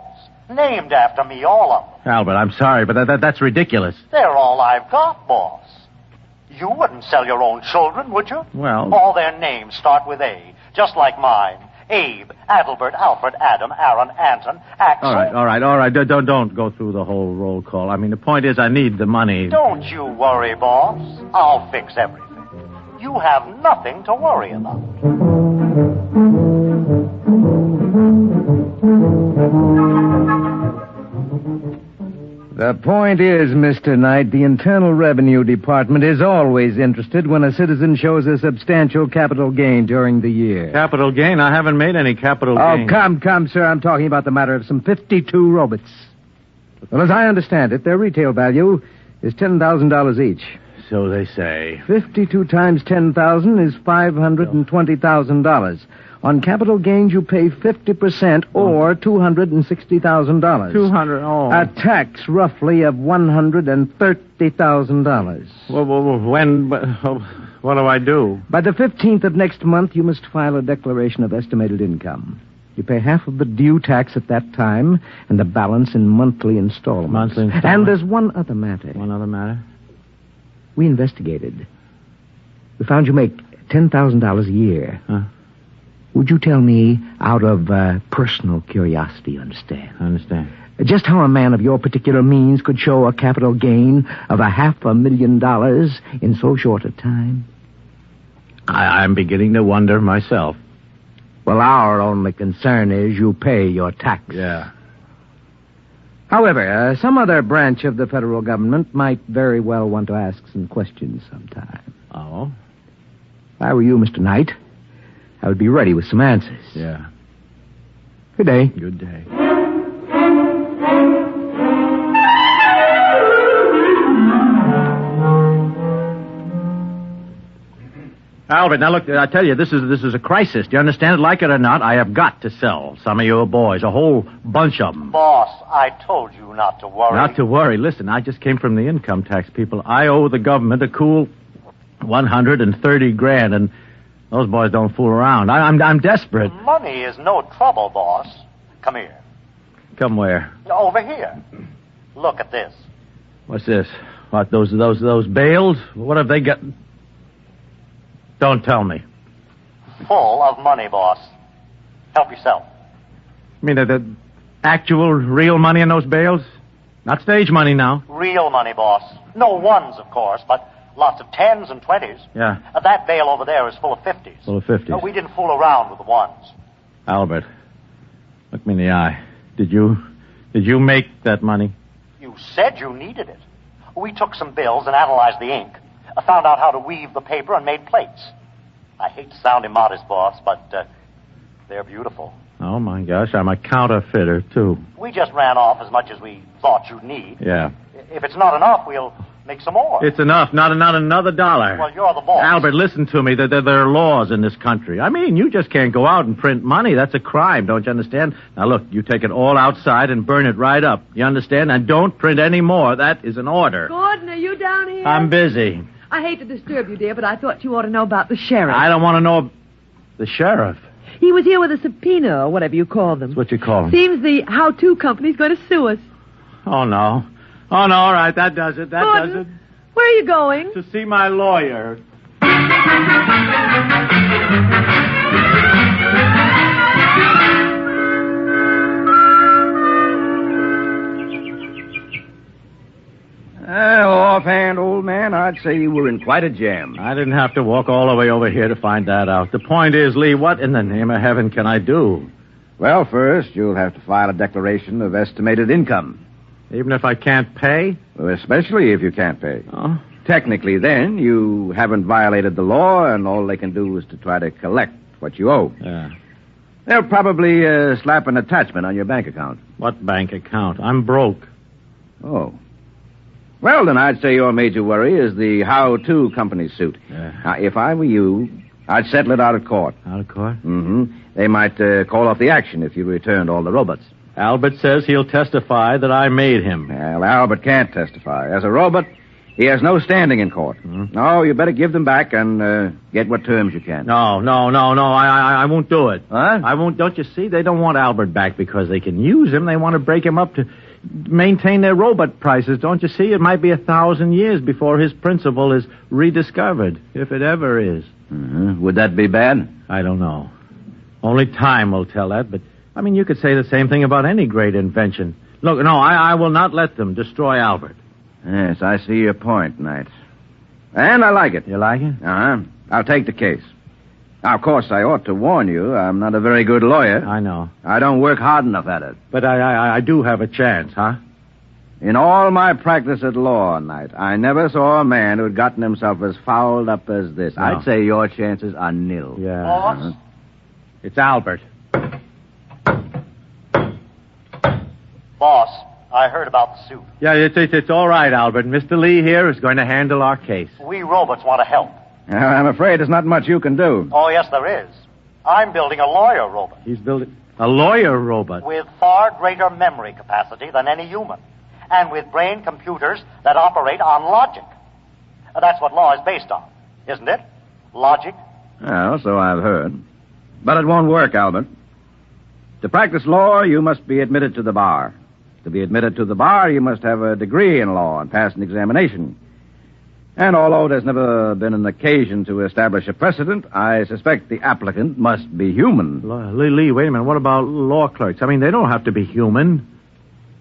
Named after me, all of them. Albert, I'm sorry, but that's ridiculous. They're all I've got, boss. You wouldn't sell your own children, would you? Well... All their names start with A. Just like mine. Abe, Adalbert, Alfred, Adam, Aaron, Anton, Axel. All right. Don't go through the whole roll call. I mean, the point is I need the money. Don't you worry, boss. I'll fix everything. You have nothing to worry about. The point is, Mr. Knight, the Internal Revenue Department is always interested when a citizen shows a substantial capital gain during the year. Capital gain? I haven't made any capital gain. Oh, come, sir. I'm talking about the matter of some 52 robots. Well, as I understand it, their retail value is $10,000 each. So they say. 52 times 10,000 is $520,000. On capital gains, you pay 50% or $260,000. 200, oh. A tax, What do I do? By the 15th of next month, you must file a declaration of estimated income. You pay half of the due tax at that time, and the balance in monthly installments. And there's one other matter. One other matter? We investigated. We found you make $10,000 a year. Huh? Would you tell me, out of personal curiosity, you understand? I understand. Just how a man of your particular means could show a capital gain of $500,000 in so short a time? I'm beginning to wonder myself. Well, our only concern is you pay your tax. Yeah. However, some other branch of the federal government might very well want to ask some questions sometime. Oh? If I were you, Mr. Knight, I would be ready with some answers. Yeah. Good day. Good day. Albert, now look, I tell you, this is a crisis. Do you understand it? Like it or not, I have got to sell some of your boys, a whole bunch of them. Boss, I told you not to worry. Not to worry. Listen, I just came from the income tax people. I owe the government a cool $130,000, and those boys don't fool around. I'm desperate. Money is no trouble, boss. Come here. Come where? Over here. Look at this. What's this? What, those bales? What have they got? Don't tell me. Full of money, boss. Help yourself. You mean the actual, real money in those bales? Not stage money now. Real money, boss. No ones, of course, but lots of 10s and 20s. Yeah. That bale over there is full of 50s. Full of 50s. We didn't fool around with the ones. Albert, look me in the eye. Did you make that money? You said you needed it. We took some bills and analyzed the ink. I found out how to weave the paper and made plates. I hate to sound immodest, boss, but they're beautiful. Oh, my gosh, I'm a counterfeiter, too. We just ran off as much as we thought you'd need. Yeah. If it's not enough, we'll make some more. It's enough, not another dollar. Well, you're the boss. Albert, listen to me. There are laws in this country. I mean, you just can't go out and print money. That's a crime, don't you understand? Now, look, you take it all outside and burn it right up. You understand? And don't print any more. That is an order. Gordon, are you down here? I'm busy. I hate to disturb you, dear, but I thought you ought to know about the sheriff. I don't want to know... The sheriff? He was here with a subpoena, or whatever you call them. That's what you call him. Seems the how-to company's going to sue us. Oh, no. Oh, no, all right, that does it. Gordon, does it. Where are you going? To see my lawyer. Offhand, old man, I'd say you were in quite a jam. I didn't have to walk all the way over here to find that out. The point is, Lee, what in the name of heaven can I do? Well, first, you'll have to file a declaration of estimated income. Even if I can't pay? Well, especially if you can't pay. Oh? Technically, then, you haven't violated the law, and all they can do is to try to collect what you owe. Yeah. They'll probably slap an attachment on your bank account. What bank account? I'm broke. Oh. Well, then I'd say your major worry is the how-to company suit. Now, if I were you, I'd settle it out of court. Out of court? Mm-hmm. They might call off the action if you returned all the robots. Albert says he'll testify that I made him. Well, Albert can't testify. As a robot, he has no standing in court. Mm-hmm. No, you better give them back and get what terms you can. No. I won't do it. Huh? I won't. Don't you see? They don't want Albert back because they can use him. They want to break him up to maintain their robot prices. Don't you see? It might be 1,000 years before his principle is rediscovered, if it ever is. Mm-hmm. Would that be bad? I don't know. Only time will tell that, but, I mean, you could say the same thing about any great invention. Look, no, I will not let them destroy Albert. Yes, I see your point, Knight. And I like it. You like it? Uh-huh. I'll take the case. Now, of course, I ought to warn you, I'm not a very good lawyer. I know. I don't work hard enough at it. But I do have a chance, huh? In all my practice at law, Knight, I never saw a man who'd gotten himself as fouled up as this. No. I'd say your chances are nil. Yeah. Boss? It's Albert. Boss, I heard about the suit. Yeah, it's all right, Albert. Mr. Lee here is going to handle our case. We robots want to help. I'm afraid there's not much you can do. Oh, yes, there is. I'm building a lawyer robot. He's building a lawyer robot? With far greater memory capacity than any human. And with brain computers that operate on logic. That's what law is based on, isn't it? Logic? Well, so I've heard. But it won't work, Albert. To practice law, you must be admitted to the bar. To be admitted to the bar, you must have a degree in law and pass an examination. And although there's never been an occasion to establish a precedent, I suspect the applicant must be human. Lee, wait a minute. What about law clerks? I mean, they don't have to be human.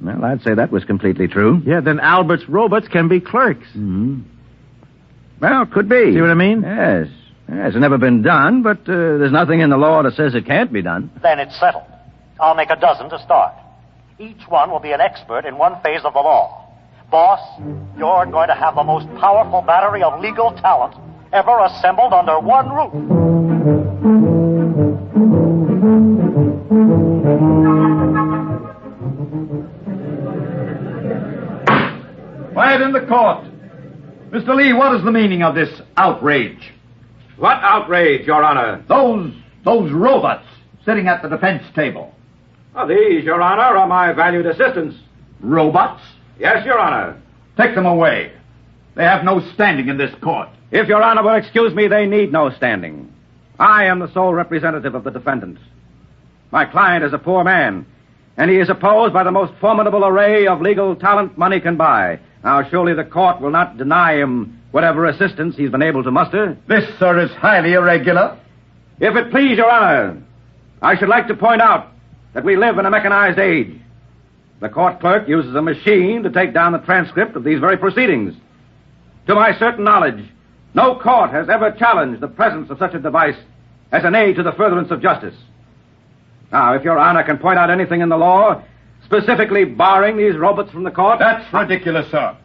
Well, I'd say that was completely true. Yeah, then Albert's robots can be clerks. Mm-hmm. Well, could be. See what I mean? Yes. It's never been done, but there's nothing in the law that says it can't be done. Then it's settled. I'll make a dozen to start. Each one will be an expert in one phase of the law. Boss, you're going to have the most powerful battery of legal talent ever assembled under one roof. Quiet in the court. Mr. Lee, what is the meaning of this outrage? What outrage, Your Honor? Those robots sitting at the defense table. These, Your Honor, are my valued assistants. Robots? Yes, Your Honor. Take them away. They have no standing in this court. If Your Honor will excuse me, they need no standing. I am the sole representative of the defendants. My client is a poor man, and he is opposed by the most formidable array of legal talent money can buy. Now, surely the court will not deny him whatever assistance he's been able to muster. This, sir, is highly irregular. If it please Your Honor, I should like to point out that we live in a mechanized age. The court clerk uses a machine to take down the transcript of these very proceedings. To my certain knowledge, no court has ever challenged the presence of such a device as an aid to the furtherance of justice. Now, if Your Honor can point out anything in the law specifically barring these robots from the court... That's ridiculous, sir.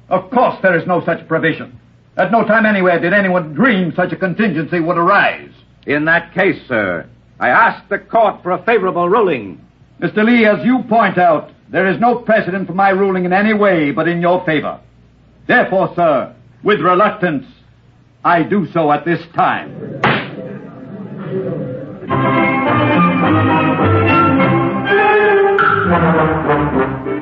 Of course there is no such provision. At no time anywhere did anyone dream such a contingency would arise. In that case, sir, I ask the court for a favorable ruling. Mr. Lee, as you point out, there is no precedent for my ruling in any way but in your favor. Therefore, sir, with reluctance, I do so at this time.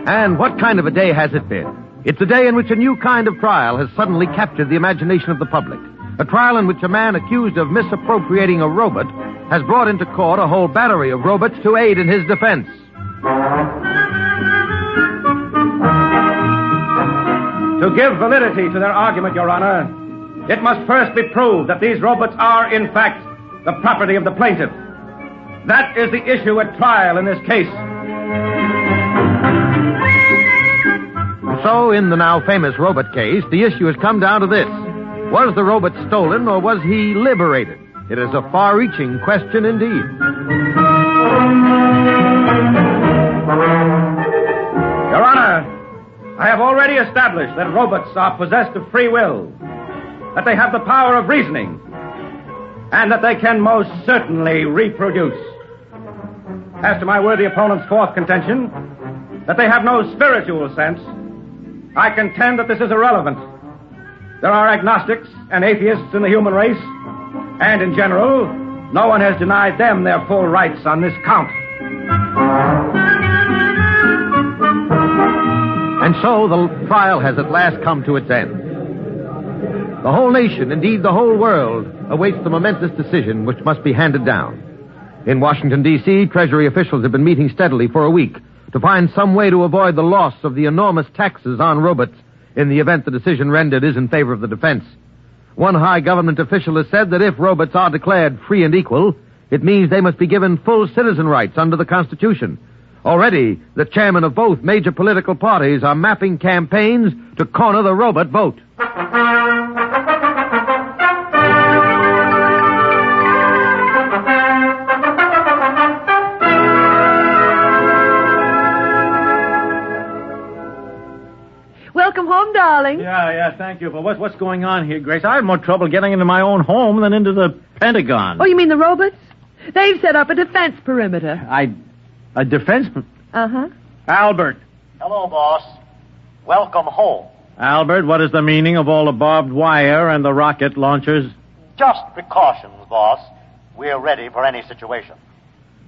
And what kind of a day has it been? It's a day in which a new kind of trial has suddenly captured the imagination of the public. A trial in which a man accused of misappropriating a robot has brought into court a whole battery of robots to aid in his defense. To give validity to their argument, Your Honor, it must first be proved that these robots are, in fact, the property of the plaintiff. That is the issue at trial in this case. So, in the now famous robot case, the issue has come down to this. Was the robot stolen or was he liberated? It is a far-reaching question indeed. Your Honor, I have already established that robots are possessed of free will, that they have the power of reasoning, and that they can most certainly reproduce. As to my worthy opponent's fourth contention, that they have no spiritual sense, I contend that this is irrelevant. There are agnostics and atheists in the human race, and in general, no one has denied them their full rights on this count. And so the trial has at last come to its end. The whole nation, indeed the whole world, awaits the momentous decision which must be handed down. In Washington, D.C., Treasury officials have been meeting steadily for a week to find some way to avoid the loss of the enormous taxes on robots in the event the decision rendered is in favor of the defense. One high government official has said that if robots are declared free and equal, it means they must be given full citizen rights under the Constitution. Already, the chairmen of both major political parties are mapping campaigns to corner the robot vote. Welcome home, darling. Yeah, thank you. But what's going on here, Grace? I had more trouble getting into my own home than into the Pentagon. Oh, you mean the robots? They've set up a defense perimeter. A defense... Uh-huh. Albert. Hello, boss. Welcome home. Albert, what is the meaning of all the barbed wire and the rocket launchers? Just precautions, boss. We're ready for any situation.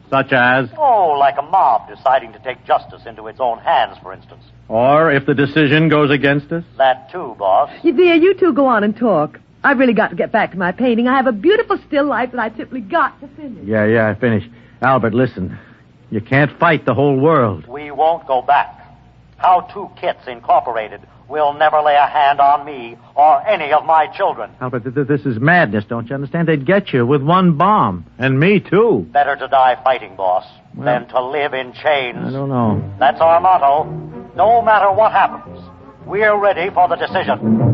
Such as? Oh, like a mob deciding to take justice into its own hands, for instance. Or if the decision goes against us? That too, boss. Dear, you two go on and talk. I've really got to get back to my painting. I have a beautiful still life that I simply got to finish. Yeah, finish. Albert, listen. You can't fight the whole world. We won't go back. How Two Kits Incorporated will never lay a hand on me or any of my children. Albert, this is madness, don't you understand? They'd get you with one bomb. And me, too. Better to die fighting, boss, than to live in chains. I don't know. That's our motto. No matter what happens, we're ready for the decision.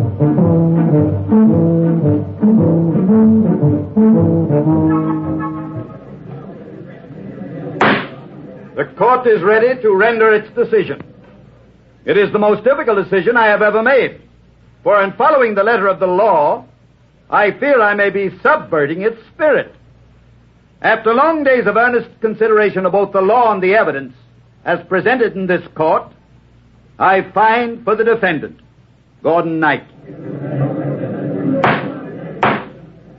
The court is ready to render its decision. It is the most difficult decision I have ever made. For in following the letter of the law, I fear I may be subverting its spirit. After long days of earnest consideration of both the law and the evidence, as presented in this court, I find for the defendant, Gordon Knight.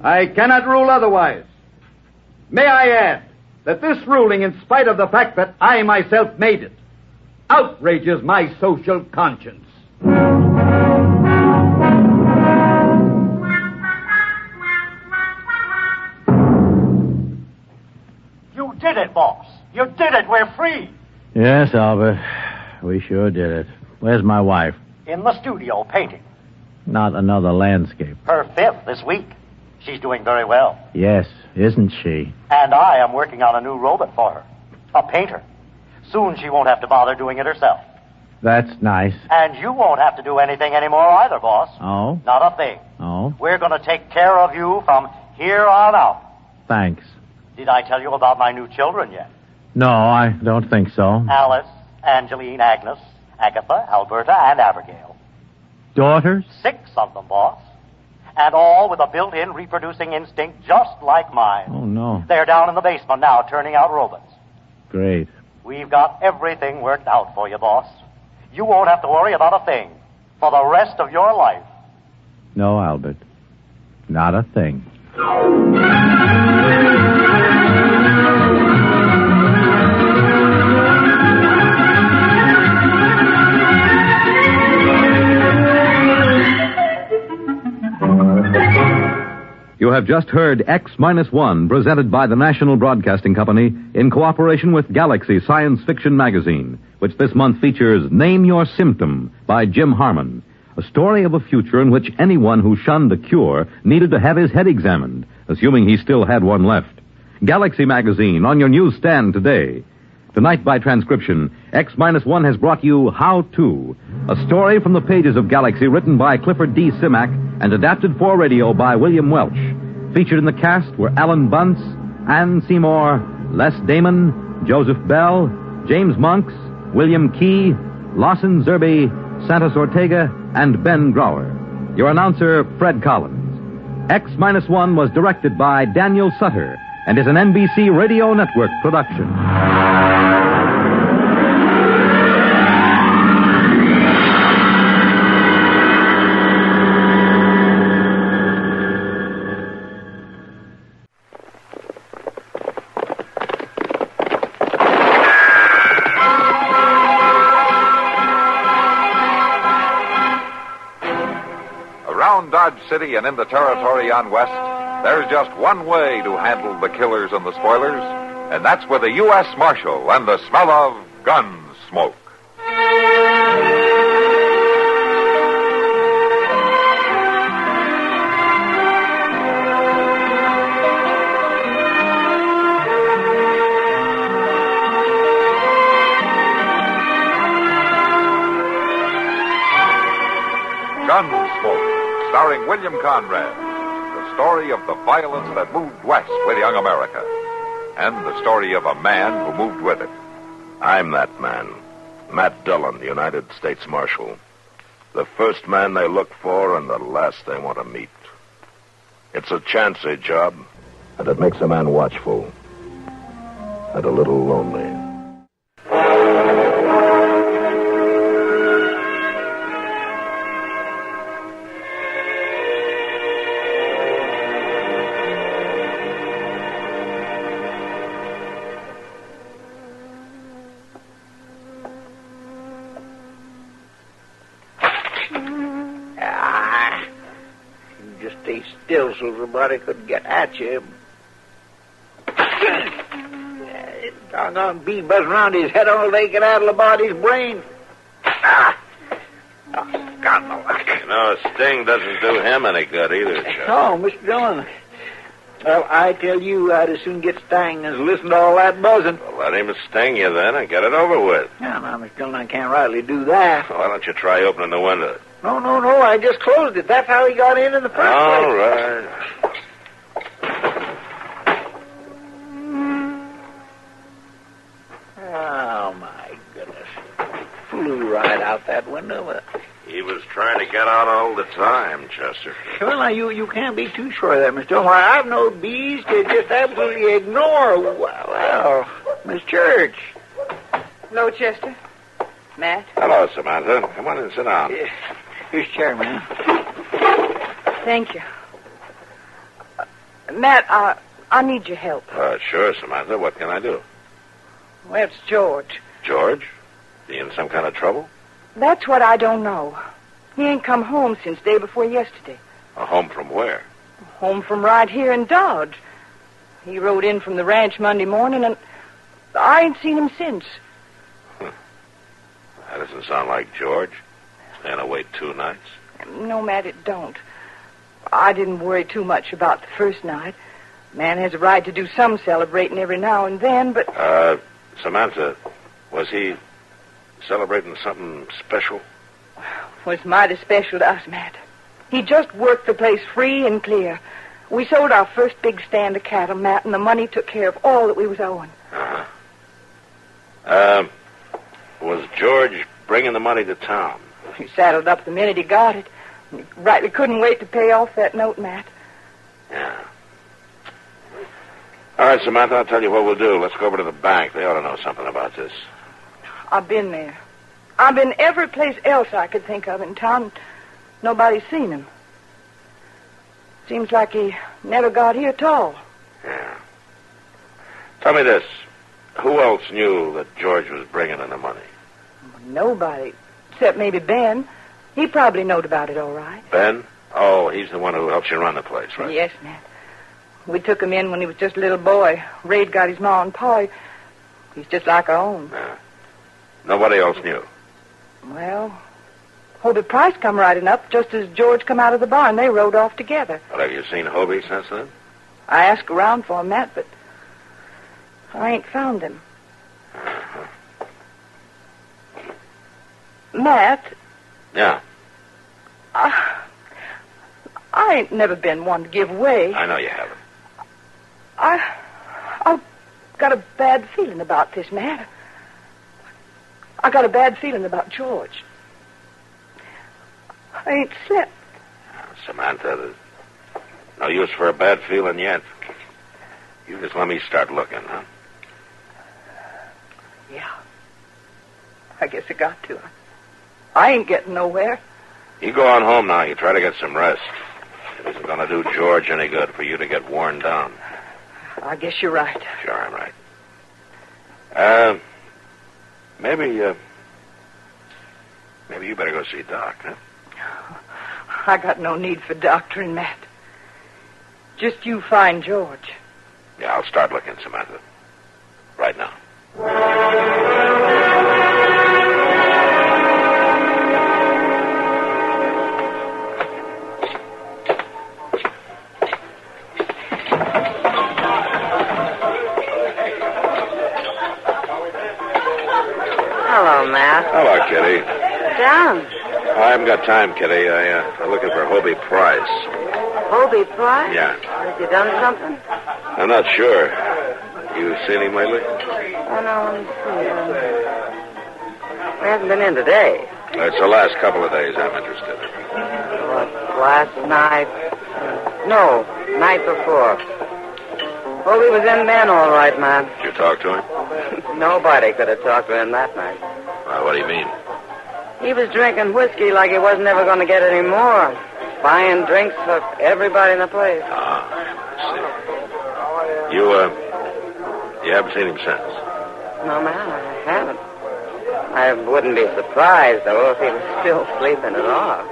I cannot rule otherwise. May I add that this ruling, in spite of the fact that I myself made it, outrages my social conscience. You did it, boss. You did it. We're free. Yes, Albert. We sure did it. Where's my wife? In the studio, painting. Not another landscape. Her 5th this week. She's doing very well. Yes, isn't she? And I am working on a new robot for her. A painter. Soon she won't have to bother doing it herself. That's nice. And you won't have to do anything anymore either, boss. Oh? Not a thing. Oh? We're going to take care of you from here on out. Thanks. Did I tell you about my new children yet? No, I don't think so. Alice, Angeline, Agnes, Agatha, Alberta, and Abigail. Daughters? 6 of them, boss. And all with a built-in reproducing instinct just like mine. Oh, no. They're down in the basement now turning out robots. Great. We've got everything worked out for you, boss. You won't have to worry about a thing for the rest of your life. No, Albert. Not a thing. You have just heard X-1, presented by the National Broadcasting Company in cooperation with Galaxy Science Fiction Magazine, which this month features Name Your Symptom by Jim Harmon, a story of a future in which anyone who shunned a cure needed to have his head examined, assuming he still had one left. Galaxy Magazine on your newsstand today. Tonight, by transcription, X-1 has brought you How To, a story from the pages of Galaxy written by Clifford D. Simak and adapted for radio by William Welch. Featured in the cast were Alan Bunce, Ann Seymour, Les Damon, Joseph Bell, James Monks, William Key, Lawson Zerby, Santos Ortega, and Ben Grauer. Your announcer, Fred Collins. X-1 was directed by Daniel Sutter and is an NBC Radio Network production. Around Dodge City and in the territory on West, there's just one way to handle the killers and the spoilers, and that's with a U.S. Marshal and the smell of Gunsmoke. Gunsmoke, starring William Conrad. The story of the violence that moved west with young America. And the story of a man who moved with it. I'm that man. Matt Dillon, United States Marshal. The first man they look for and the last they want to meet. It's a chancy job, and it makes a man watchful. And a little lonely. stay still so somebody could get at you. Doggone bee buzzing around his head all they can addle about his brain. Ah! Oh, God, no luck. No, a sting doesn't do him any good either, Chuck. Oh, Mr. Dillon. Well, I tell you, I'd as soon get stung as listen to all that buzzing. Well, let him sting you then and get it over with. Now, Mr. Dillon, I can't rightly do that. Why don't you try opening the window? No, I just closed it. That's how he got in the first place. All right. Oh, my goodness. Flew right out that window. He was trying to get out all the time, Chester. Well, now, you can't be too sure of that, Mr. Dillon. Why, I've known bees to just absolutely ignore, well, Miss Church. Hello, Chester. Matt. Hello, Samantha. Come on and sit down. Here's a chair, ma'am. Thank you. Matt, I need your help. Sure, Samantha. What can I do? Well, it's George. George? He in some kind of trouble? That's what I don't know. He ain't come home since day before yesterday. Home from where? Home from right here in Dodge. He rode in from the ranch Monday morning, and I ain't seen him since. That doesn't sound like George. Staying away 2 nights. No, Matt, it don't. I didn't worry too much about the first night. Man has a right to do some celebrating every now and then, but... Samantha, was he celebrating something special? Was mighty special to us, Matt. He just worked the place free and clear. We sold our first big stand of cattle, Matt, and the money took care of all that we was owing. Was George bringing the money to town? He saddled up the minute he got it. He rightly couldn't wait to pay off that note, Matt. Yeah. All right, Samantha, I'll tell you what we'll do. Let's go over to the bank. They ought to know something about this. I've been there. I've been every place else I could think of in town. Nobody's seen him. Seems like he never got here at all. Yeah. Tell me this. Who else knew that George was bringing in the money? Nobody. Except maybe Ben. He probably knowed about it all right. Ben? Oh, he's the one who helps you run the place, right? Yes, Matt. We took him in when he was just a little boy. Ray'd got his ma and pa. He's just like our own. Yeah. Nobody else knew? Well, Hobie Price come riding up just as George come out of the barn. They rode off together. Well, have you seen Hobie since then? I asked around for him, Matt, but I ain't found him. Matt? Yeah? I ain't never been one to give way. I know you haven't. I've got a bad feeling about this, Matt. I got a bad feeling about George. I ain't slept. Samantha, there's no use for a bad feeling yet. You just let me start looking, huh? Yeah. I guess I got to. I ain't getting nowhere. You go on home now. You try to get some rest. It isn't going to do George any good for you to get worn down. I guess you're right. Sure, I'm right. Maybe you better go see Doc, huh? I got no need for doctoring, Matt. Just you find George. Yeah, I'll start looking, Samantha. Right now. Hello, Matt. Hello, Kitty. Down. I haven't got time, Kitty. I'm looking for Hobie Price. Hobie Price? Yeah. Has he done something? I'm not sure. You seen him lately? Oh, no, let me see. We hasn't been in today. It's the last couple of days I'm interested in. What, last night? No, night before. Hobie was in then, all right, man. Did you talk to him? Nobody could have talked to him that night. What do you mean? He was drinking whiskey like he wasn't ever going to get any more. Buying drinks for everybody in the place. I see. You haven't seen him since? No, man, I haven't. I wouldn't be surprised, though, if he was still sleeping it off.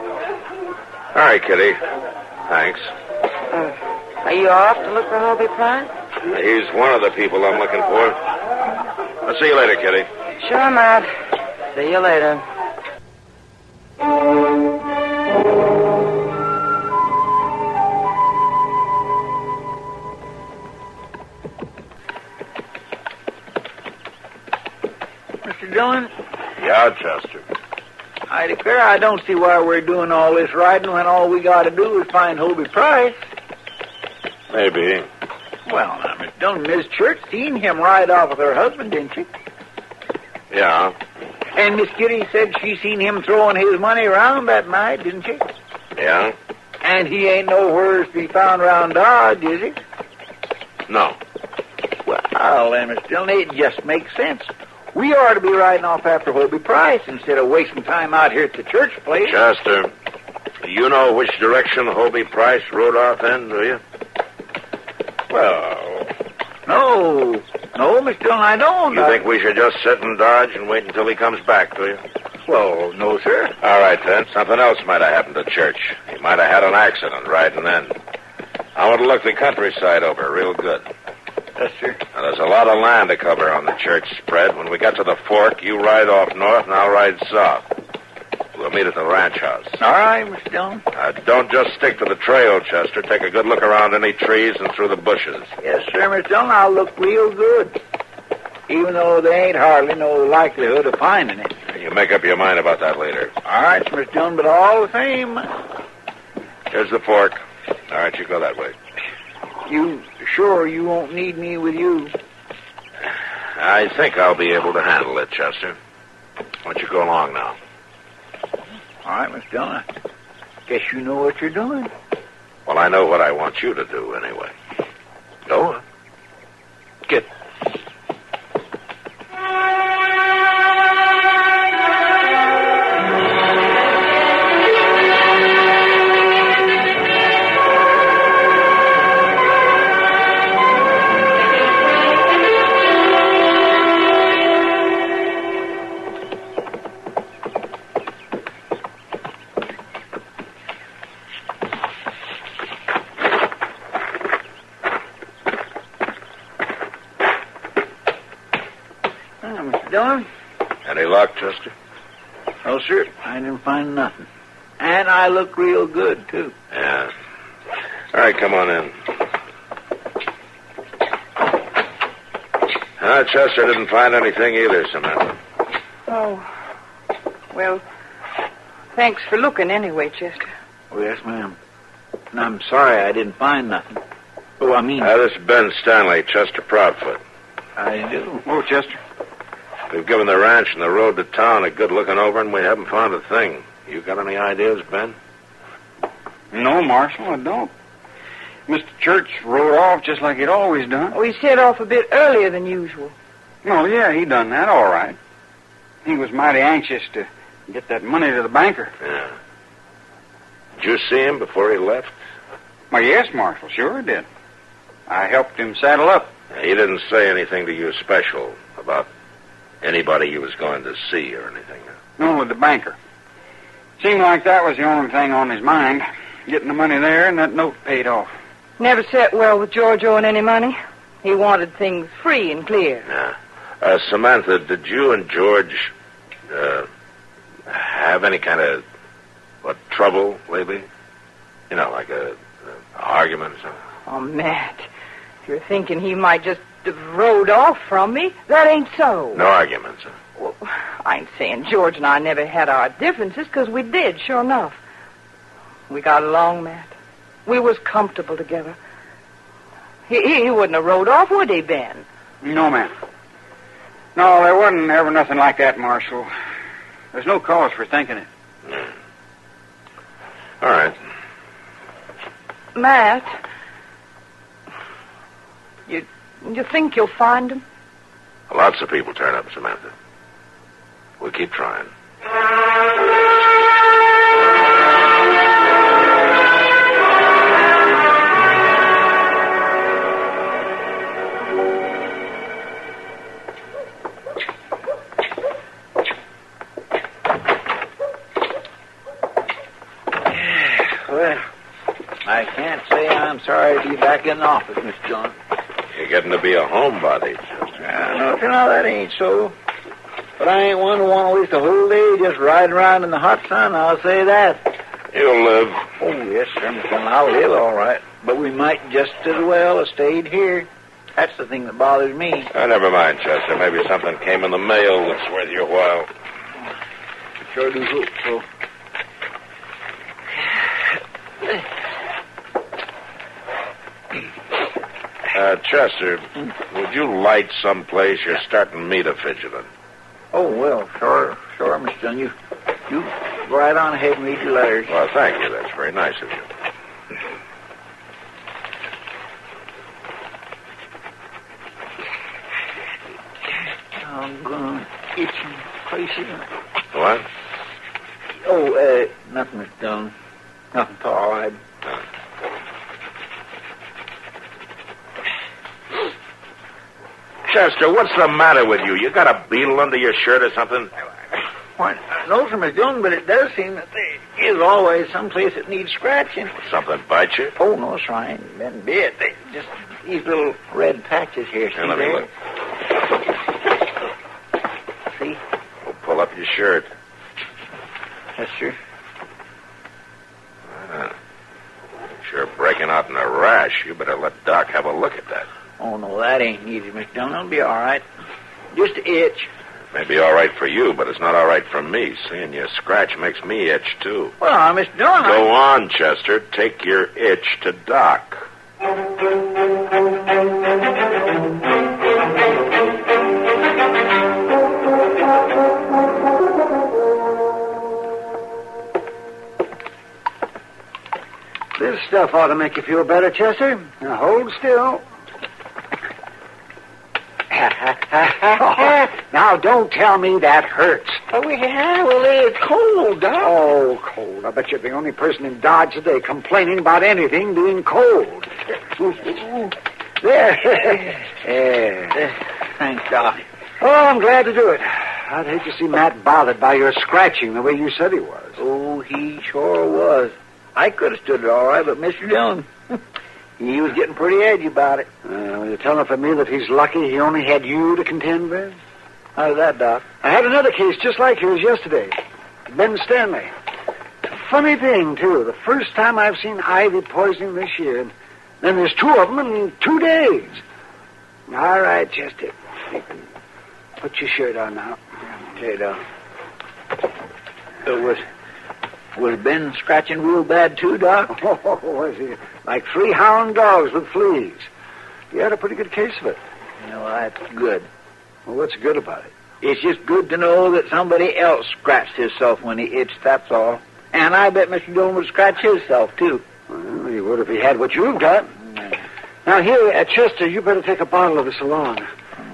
All right, Kitty. Thanks. Are you off to look for Hobie Price? He's one of the people I'm looking for. I'll see you later, Kitty. Sure, Matt. See you later. Mr. Dillon? Yeah, Chester. I declare I don't see why we're doing all this riding when all we got to do is find Hobie Price. Maybe. Well, now, Miss Dillon, Miss Church seen him ride off with her husband, didn't she? Yeah. And Miss Kitty said she seen him throwing his money around that night, didn't she? Yeah? And he ain't nowhere to be found around Dodge, is he? No. Well, then, Miss Dillon, it just makes sense. We ought to be riding off after Hobie Price instead of wasting time out here at the church place. Chester, you know which direction Hobie Price rode off in, do you? Well, no, Miss Dillon, I don't. You think we should just sit and dodge and wait until he comes back, do you? Well, no, sir. All right, then. Something else might have happened to church. He might have had an accident riding in. I want to look the countryside over real good. Yes, sir. Now, there's a lot of land to cover on the church spread. When we get to the fork, you ride off north and I'll ride south. We'll meet at the ranch house. All right, Mr. Dillon. Don't just stick to the trail, Chester. Take a good look around any trees and through the bushes. Yes, sir, Mr. Dillon. I'll look real good. Even though there ain't hardly no likelihood of finding it. You make up your mind about that later. All right, Mr. Dillon, but all the same... Here's the fork. All right, you go that way. You sure you won't need me with you? I think I'll be able to handle it, Chester. Why don't you go along now? All right, Mr. Dillon. I guess you know what you're doing. Well, I know what I want you to do, anyway. Go on. Get. Dillon? Any luck, Chester? No, sir. I didn't find nothing. And I look real good, too. Yeah. All right, come on in. Chester didn't find anything either, Samantha. Oh. Well, thanks for looking anyway, Chester. Oh, yes, ma'am. And I'm sorry I didn't find nothing. Oh, I mean... This is Ben Stanley, Chester Proudfoot. I do. Oh, Chester. We've given the ranch and the road to town a good looking over, and we haven't found a thing. You got any ideas, Ben? No, Marshal, I don't. Mr. Church rode off just like he'd always done. Oh, he set off a bit earlier than usual. Oh, yeah, he done that all right. He was mighty anxious to get that money to the banker. Yeah. Did you see him before he left? Well, yes, Marshal, sure did. I helped him saddle up. He didn't say anything to you special about anybody he was going to see or anything? No, with the banker. Seemed like that was the only thing on his mind. Getting the money there and that note paid off. Never sat well with George owing any money. He wanted things free and clear. Yeah. Samantha, did you and George have any kind of trouble lately? You know, like a argument or something? Oh, Matt, if you're thinking he might just have rode off from me, that ain't so. No arguments, huh? Well, I ain't saying George and I never had our differences, because we did, sure enough. We got along, Matt. We was comfortable together. He wouldn't have rode off, would he, Ben? No, ma'am. No, there wasn't ever nothing like that, Marshal. There's no cause for thinking it. Yeah. All right. Matt, you think you'll find him? Lots of people turn up, Samantha. We'll keep trying. I can't say I'm sorry to be back in the office, Mr. Dillon. You're getting to be a homebody. No, that ain't so. But I ain't one to want to waste a whole day just riding around in the hot sun, I'll say that. You'll live. Oh, yes, sir, Mr. Dillon, I'll live all right. But we might just as well have stayed here. That's the thing that bothers me. Never mind, Chester. Maybe something came in the mail that's worth your while. I sure do hope so. Chester, would you light someplace? You're starting me to fidgeting. Oh, well, sure, Mr. Dillon. You go right on ahead and read your letters. Well, thank you. That's very nice of you. I'm going to itching places. What? Oh, nothing, Mr. Dillon. Nothing at all. Chester, what's the matter with you? You got a beetle under your shirt or something? Why, no, sir, Mr. Dillon, but it does seem that there is always some place that needs scratching. Something bite you? Oh, no, sir, I ain't been bit. They just these little red patches here. See, let me look. See? Well, pull up your shirt. Yes, sir. Sure breaking out in a rash. You better let Doc have a look at that. Oh, no, that ain't easy, Mr. Dillon. It'll be all right. Just an itch. May be all right for you, but it's not all right for me. Seeing you scratch makes me itch, too. Well, Mr. Dillon... Go on, Chester. Take your itch to Doc. This stuff ought to make you feel better, Chester. Now, hold still. Now, don't tell me that hurts. Oh, yeah, well, it's cold, Doc. Oh, cold. I bet you're the only person in Dodge today complaining about anything being cold. There. Thanks, Doc. Oh, I'm glad to do it. I'd hate to see Matt bothered by your scratching the way you said he was. Oh, he sure was. I could have stood it all right, but Mr. Dillon, he was getting pretty edgy about it. You're telling for me that he's lucky he only had you to contend with? How's that, Doc? I had another case just like yours yesterday. Ben Stanley. Funny thing, too. The first time I've seen ivy poisoning this year. And then there's two of them in 2 days. All right, Chester. You can put your shirt on now. Okay, Doc. Was Ben scratching real bad, too, Doc? Oh, was he? Like 3 hound dogs with fleas. He had a pretty good case of it. No, that's good. Well, what's good about it? It's just good to know that somebody else scratched himself when he itched, that's all. And I bet Mr. Dillon would scratch himself, too. Well, he would if he had what you've got. Now, here at Chester, you better take a bottle of this along.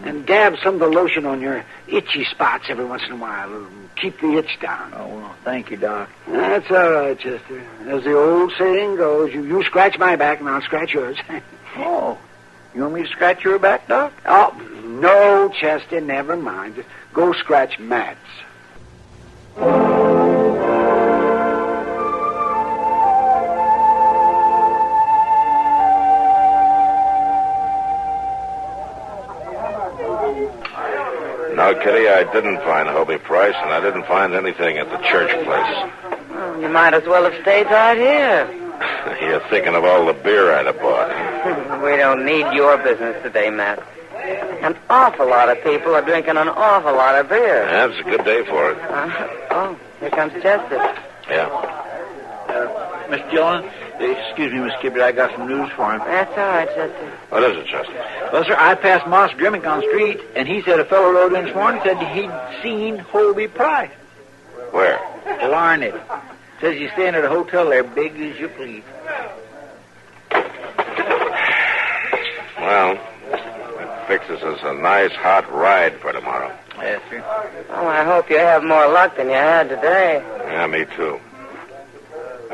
And dab some of the lotion on your itchy spots every once in a while. It'll keep the itch down. Oh, well, thank you, Doc. That's all right, Chester. As the old saying goes, you scratch my back and I'll scratch yours. Oh, you want me to scratch your back, Doc? Oh, no, Chester, never mind. Just go scratch Matt's. No, Kitty, I didn't find Hobie Price, and I didn't find anything at the church place. Well, you might as well have stayed right here. You're thinking of all the beer I'd have bought. We don't need your business today, Matt. An awful lot of people are drinking an awful lot of beer. Yeah, it's a good day for it. Oh, here comes Chester. Yeah. Miss Dillon, excuse me, Miss Kibble, I got some news for him. That's all right, Chester. What is it, Chester? Well, sir, I passed Moss Grimmick on the street, and he said a fellow rode in this morning said he'd seen Hobie Price. Where? Larned. Says he's staying at a hotel there, big as you please. Well, that fixes us a nice hot ride for tomorrow. Yes, sir. Oh, I hope you have more luck than you had today. Yeah, me too.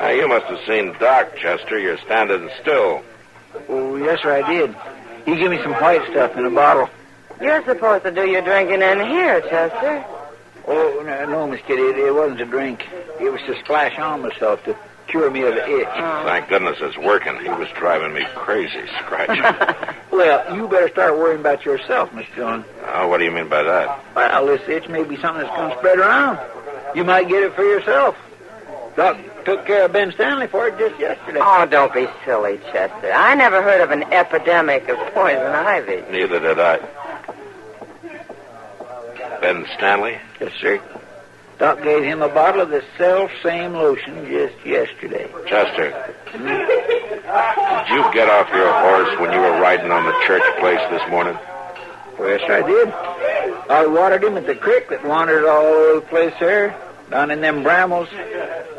You must have seen Doc, Chester. You're standing still. Oh, yes, sir, I did. He gave me some white stuff in a bottle. You're supposed to do your drinking in here, Chester. Oh, no, Miss Kitty, it wasn't a drink. It was to splash on myself, to cure me of the itch. Thank goodness it's working. He was driving me crazy, scratching. Well, you better start worrying about yourself, Mr. Dillon. Oh, what do you mean by that? Well, this itch may be something that's going to spread around. You might get it for yourself. Doc took care of Ben Stanley for it just yesterday. Oh, don't be silly, Chester. I never heard of an epidemic of poison ivy. Neither did I. Ben Stanley? Yes, sir. Doc gave him a bottle of the self-same lotion just yesterday. Chester, did you get off your horse when you were riding on the church place this morning? Well, yes, I did. I watered him at the creek that wandered all over the place there, down in them brambles.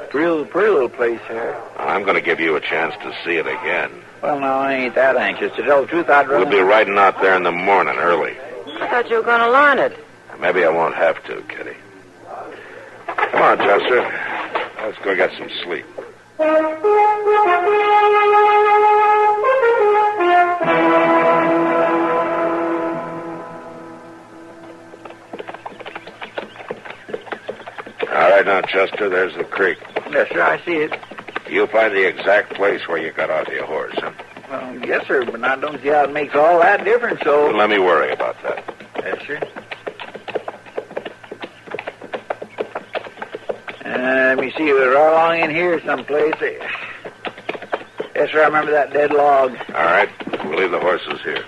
Pretty little place there. I'm going to give you a chance to see it again. Well, no, I ain't that anxious. To tell the truth, I'd rather... We'll be riding out there in the morning early. I thought you were going to learn it. Maybe I won't have to, Kitty. Come on, Chester. Let's go get some sleep. All right, now, Chester, there's the creek. Yes, sir, I see it. You'll find the exact place where you got off your horse, huh? Well, yes, sir, but I don't see how it makes all that difference, so... Well, let me worry about that. Yes, sir. Let me see, we're right along in here someplace. Yes, sir, I remember that dead log. All right, we'll leave the horses here.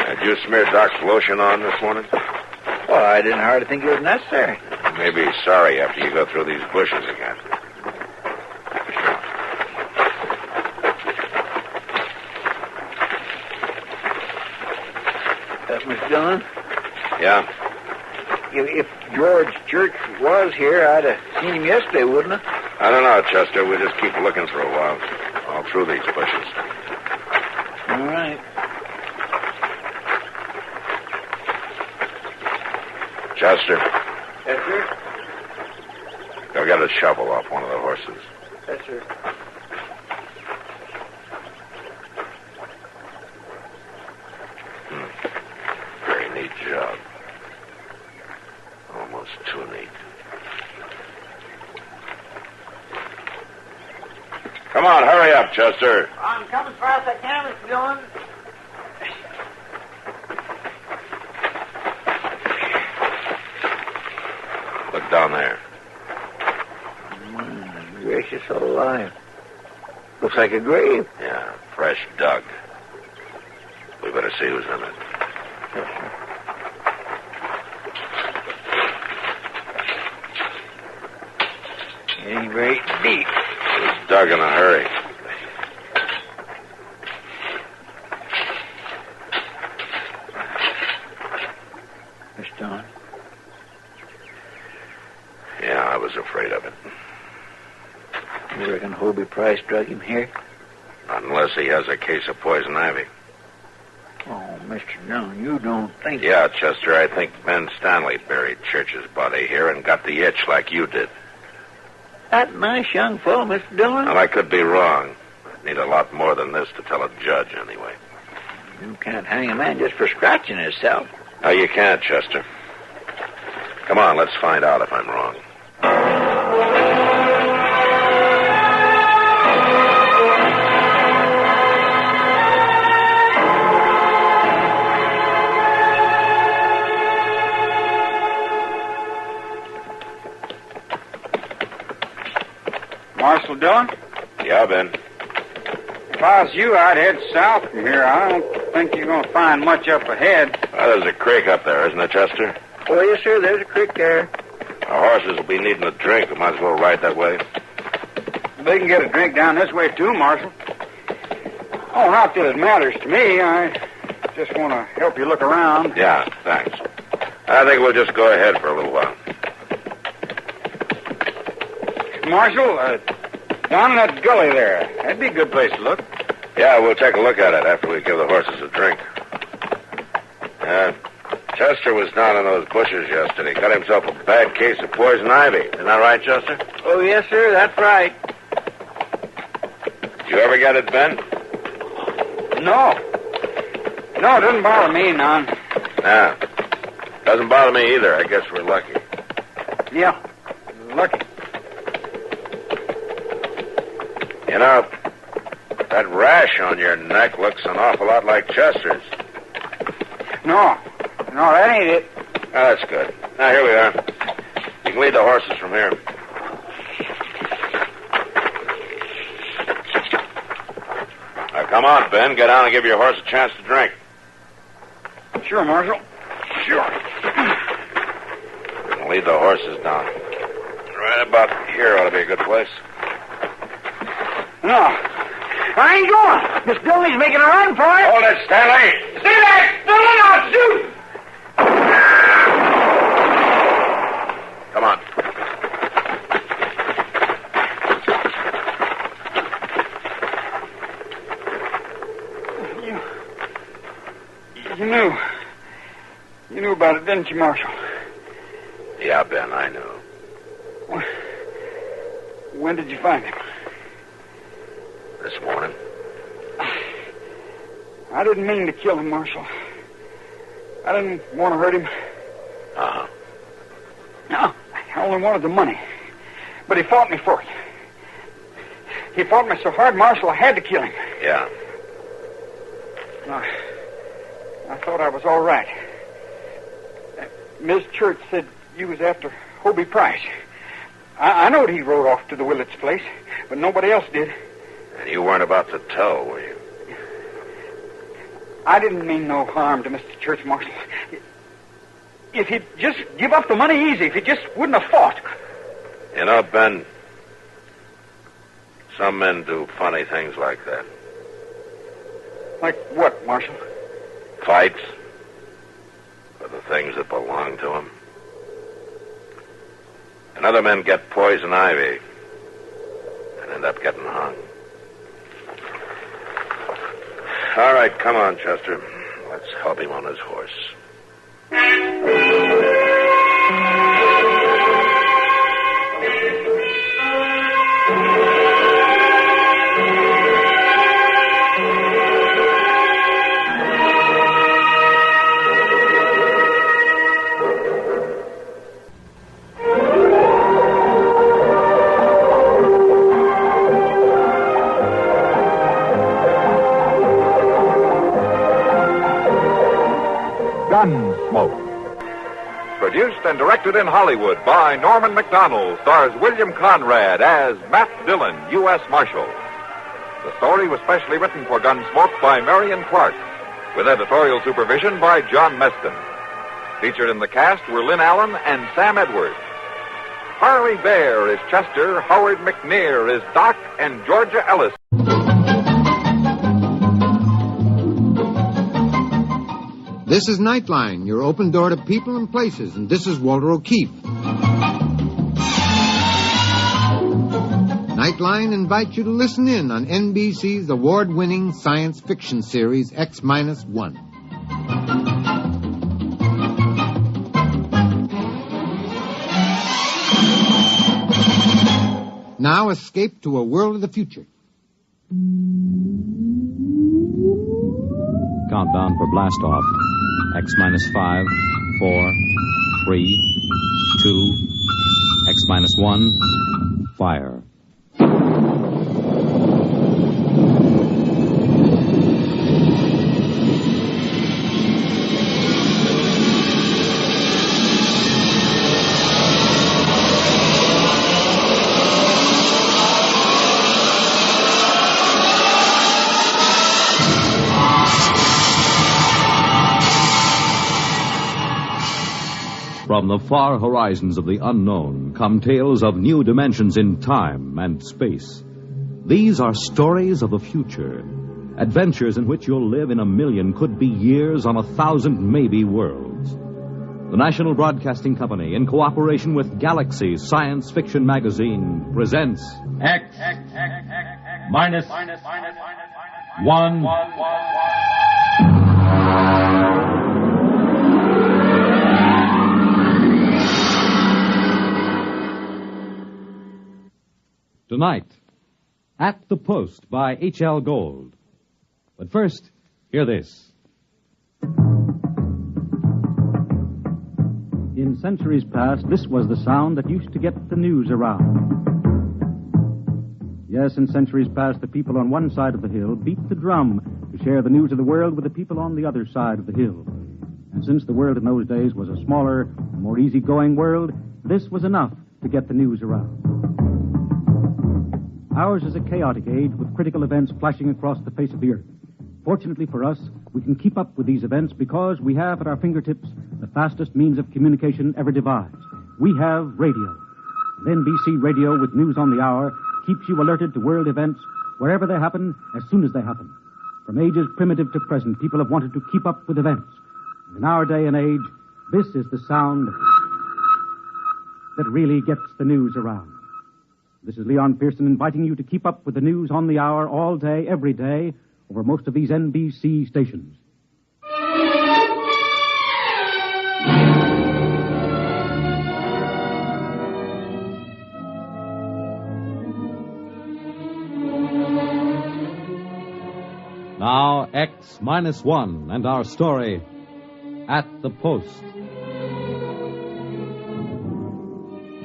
Did you smear Doc's lotion on this morning? Well, I didn't hardly think it was necessary. You may be sorry after you go through these bushes again. Mr. Dillon? Yeah? If George Church was here, I'd have seen him yesterday, wouldn't I? I don't know, Chester. We'll just keep looking for a while. All through these bushes. All right. Chester. Yes, sir? Go get a shovel off one of the horses. Yes, sir. Very neat job. Almost too neat. Come on, hurry up, Chester. I'm coming as fast as I can, Mr. Dillon. Look down there. My gracious alive. Looks like a grave. Yeah, fresh dug. We better see who's in it. Yes, sir. It ain't very deep. It's dug in a hurry. Mr. Dillon. Yeah, I was afraid of it. You reckon Hobie Price drug him here? Unless he has a case of poison ivy. Oh, Mr. Dillon, you don't think... Yeah, Chester, I think Ben Stanley buried Church's body here and got the itch like you did. That nice young fellow, Mr. Dillon? Well, I could be wrong. I'd need a lot more than this to tell a judge, anyway. You can't hang a man just for scratching himself. No, you can't, Chester. Come on, let's find out if I'm wrong. Marshal Dillon? Yeah, Ben. If I was you, I'd head south from here. I don't think you're going to find much up ahead. Well, there's a creek up there, isn't there, Chester? Oh, yes, sir. There's a creek there. Our horses will be needing a drink. We might as well ride that way. They can get a drink down this way, too, Marshal. Oh, not that it matters to me. I just want to help you look around. Yeah, thanks. I think we'll just go ahead for a little while. Marshal, down in that gully there. That'd be a good place to look. Yeah, we'll take a look at it after we give the horses a drink. Chester was down in those bushes yesterday. Got himself a bad case of poison ivy. Isn't that right, Chester? Oh, yes, sir. That's right. You ever get it, Ben? No. No, it doesn't bother me none. Yeah. Doesn't bother me either. I guess we're lucky. Yeah, lucky. You know, that rash on your neck looks an awful lot like Chester's. No, that ain't it. Oh, that's good. Now, here we are. You can lead the horses from here. Now, come on, Ben. Get down and give your horse a chance to drink. Sure, Marshal. Sure. You can lead the horses down. Right about here ought to be a good place. No, I ain't going. Miss Dillon's making a run for it. Hold it, Stanley. See that? Dillon, I'll shoot. Come on. You knew about it, didn't you, Marshal? Yeah, Ben, I know. When did you find him? This morning. I didn't mean to kill him, Marshal. I didn't want to hurt him. Uh-huh. No, I only wanted the money. But he fought me for it. He fought me so hard, Marshal, I had to kill him. Yeah. I thought I was all right. Ms. Church said you was after Hobie Price. I knowed he rode off to the Willets' place, but nobody else did. And you weren't about to tell, were you? I didn't mean no harm to Mr. Church, Marshal. If he'd just give up the money easy, if he just wouldn't have fought. You know, Ben, some men do funny things like that. Like what, Marshal? Fights for the things that belong to them. And other men get poison ivy and end up getting hung. All right, come on, Chester. Let's help him on his horse. Gunsmoke. Produced and directed in Hollywood by Norman Macdonald, stars William Conrad as Matt Dillon, U.S. Marshal. The story was specially written for Gunsmoke by Marion Clark, with editorial supervision by John Meston. Featured in the cast were Lynn Allen and Sam Edwards. Harley Bear is Chester, Howard McNear is Doc, and Georgia Ellis. This is Nightline, your open door to people and places, and this is Walter O'Keefe. Nightline invites you to listen in on NBC's award-winning science fiction series X-1. Now escape to a world of the future. Countdown for blast-off. X-5, 4, 3, 2, X-1, fire. From the far horizons of the unknown come tales of new dimensions in time and space. These are stories of the future, adventures in which you'll live in a million, could be years, on 1,000 maybe worlds. The National Broadcasting Company, in cooperation with Galaxy Science Fiction Magazine, presents X minus 1. Tonight, At the Post by H.L. Gold. But first, hear this. In centuries past, this was the sound that used to get the news around. Yes, in centuries past, the people on one side of the hill beat the drum to share the news of the world with the people on the other side of the hill. And since the world in those days was a smaller, more easygoing world, this was enough to get the news around. Ours is a chaotic age with critical events flashing across the face of the earth. Fortunately for us, we can keep up with these events because we have at our fingertips the fastest means of communication ever devised. We have radio. And NBC Radio with news on the hour keeps you alerted to world events wherever they happen, as soon as they happen. From ages primitive to present, people have wanted to keep up with events. And in our day and age, this is the sound that really gets the news around. This is Leon Pearson inviting you to keep up with the news on the hour all day, every day, over most of these NBC stations. Now, X-1 and our story, At the Post.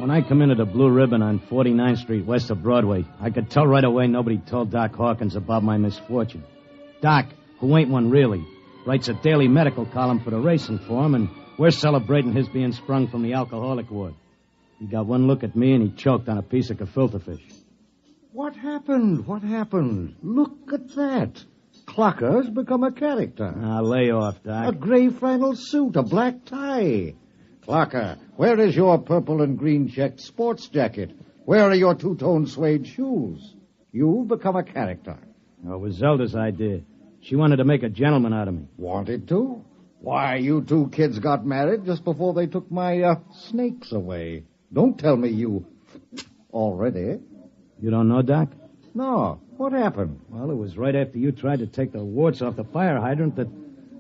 When I come into the Blue Ribbon on 49th Street west of Broadway, I could tell right away nobody told Doc Hawkins about my misfortune. Doc, who ain't one really, writes a daily medical column for the racing form, and we're celebrating his being sprung from the alcoholic ward. He got one look at me, and he choked on a piece of gefilte fish. What happened? What happened? Look at that. Clocker's become a character. Ah, lay off, Doc. A gray flannel suit, a black tie. Clocker, where is your purple and green checked sports jacket? Where are your two-tone suede shoes? You've become a character. Oh, it was Zelda's idea. She wanted to make a gentleman out of me. Wanted to? Why, you two kids got married just before they took my, snakes away. Don't tell me you... already. You don't know, Doc? No. What happened? Well, it was right after you tried to take the warts off the fire hydrant that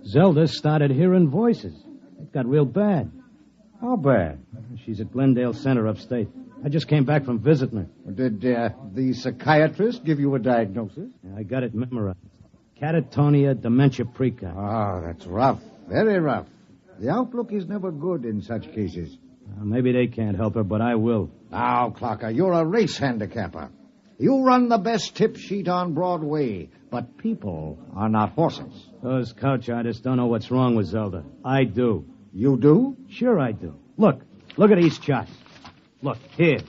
Zelda started hearing voices. It got real bad. How bad? She's at Glendale Center upstate. I just came back from visiting her. Did the psychiatrist give you a diagnosis? I got it memorized. Catatonia dementia precox. Ah, that's rough. Very rough. The outlook is never good in such cases. Maybe they can't help her, but I will. Now, Clocker, you're a race handicapper. You run the best tip sheet on Broadway, but people are not horses. Those couch artists don't know what's wrong with Zelda. I do. You do? Sure I do. Look at these charts. Look, here.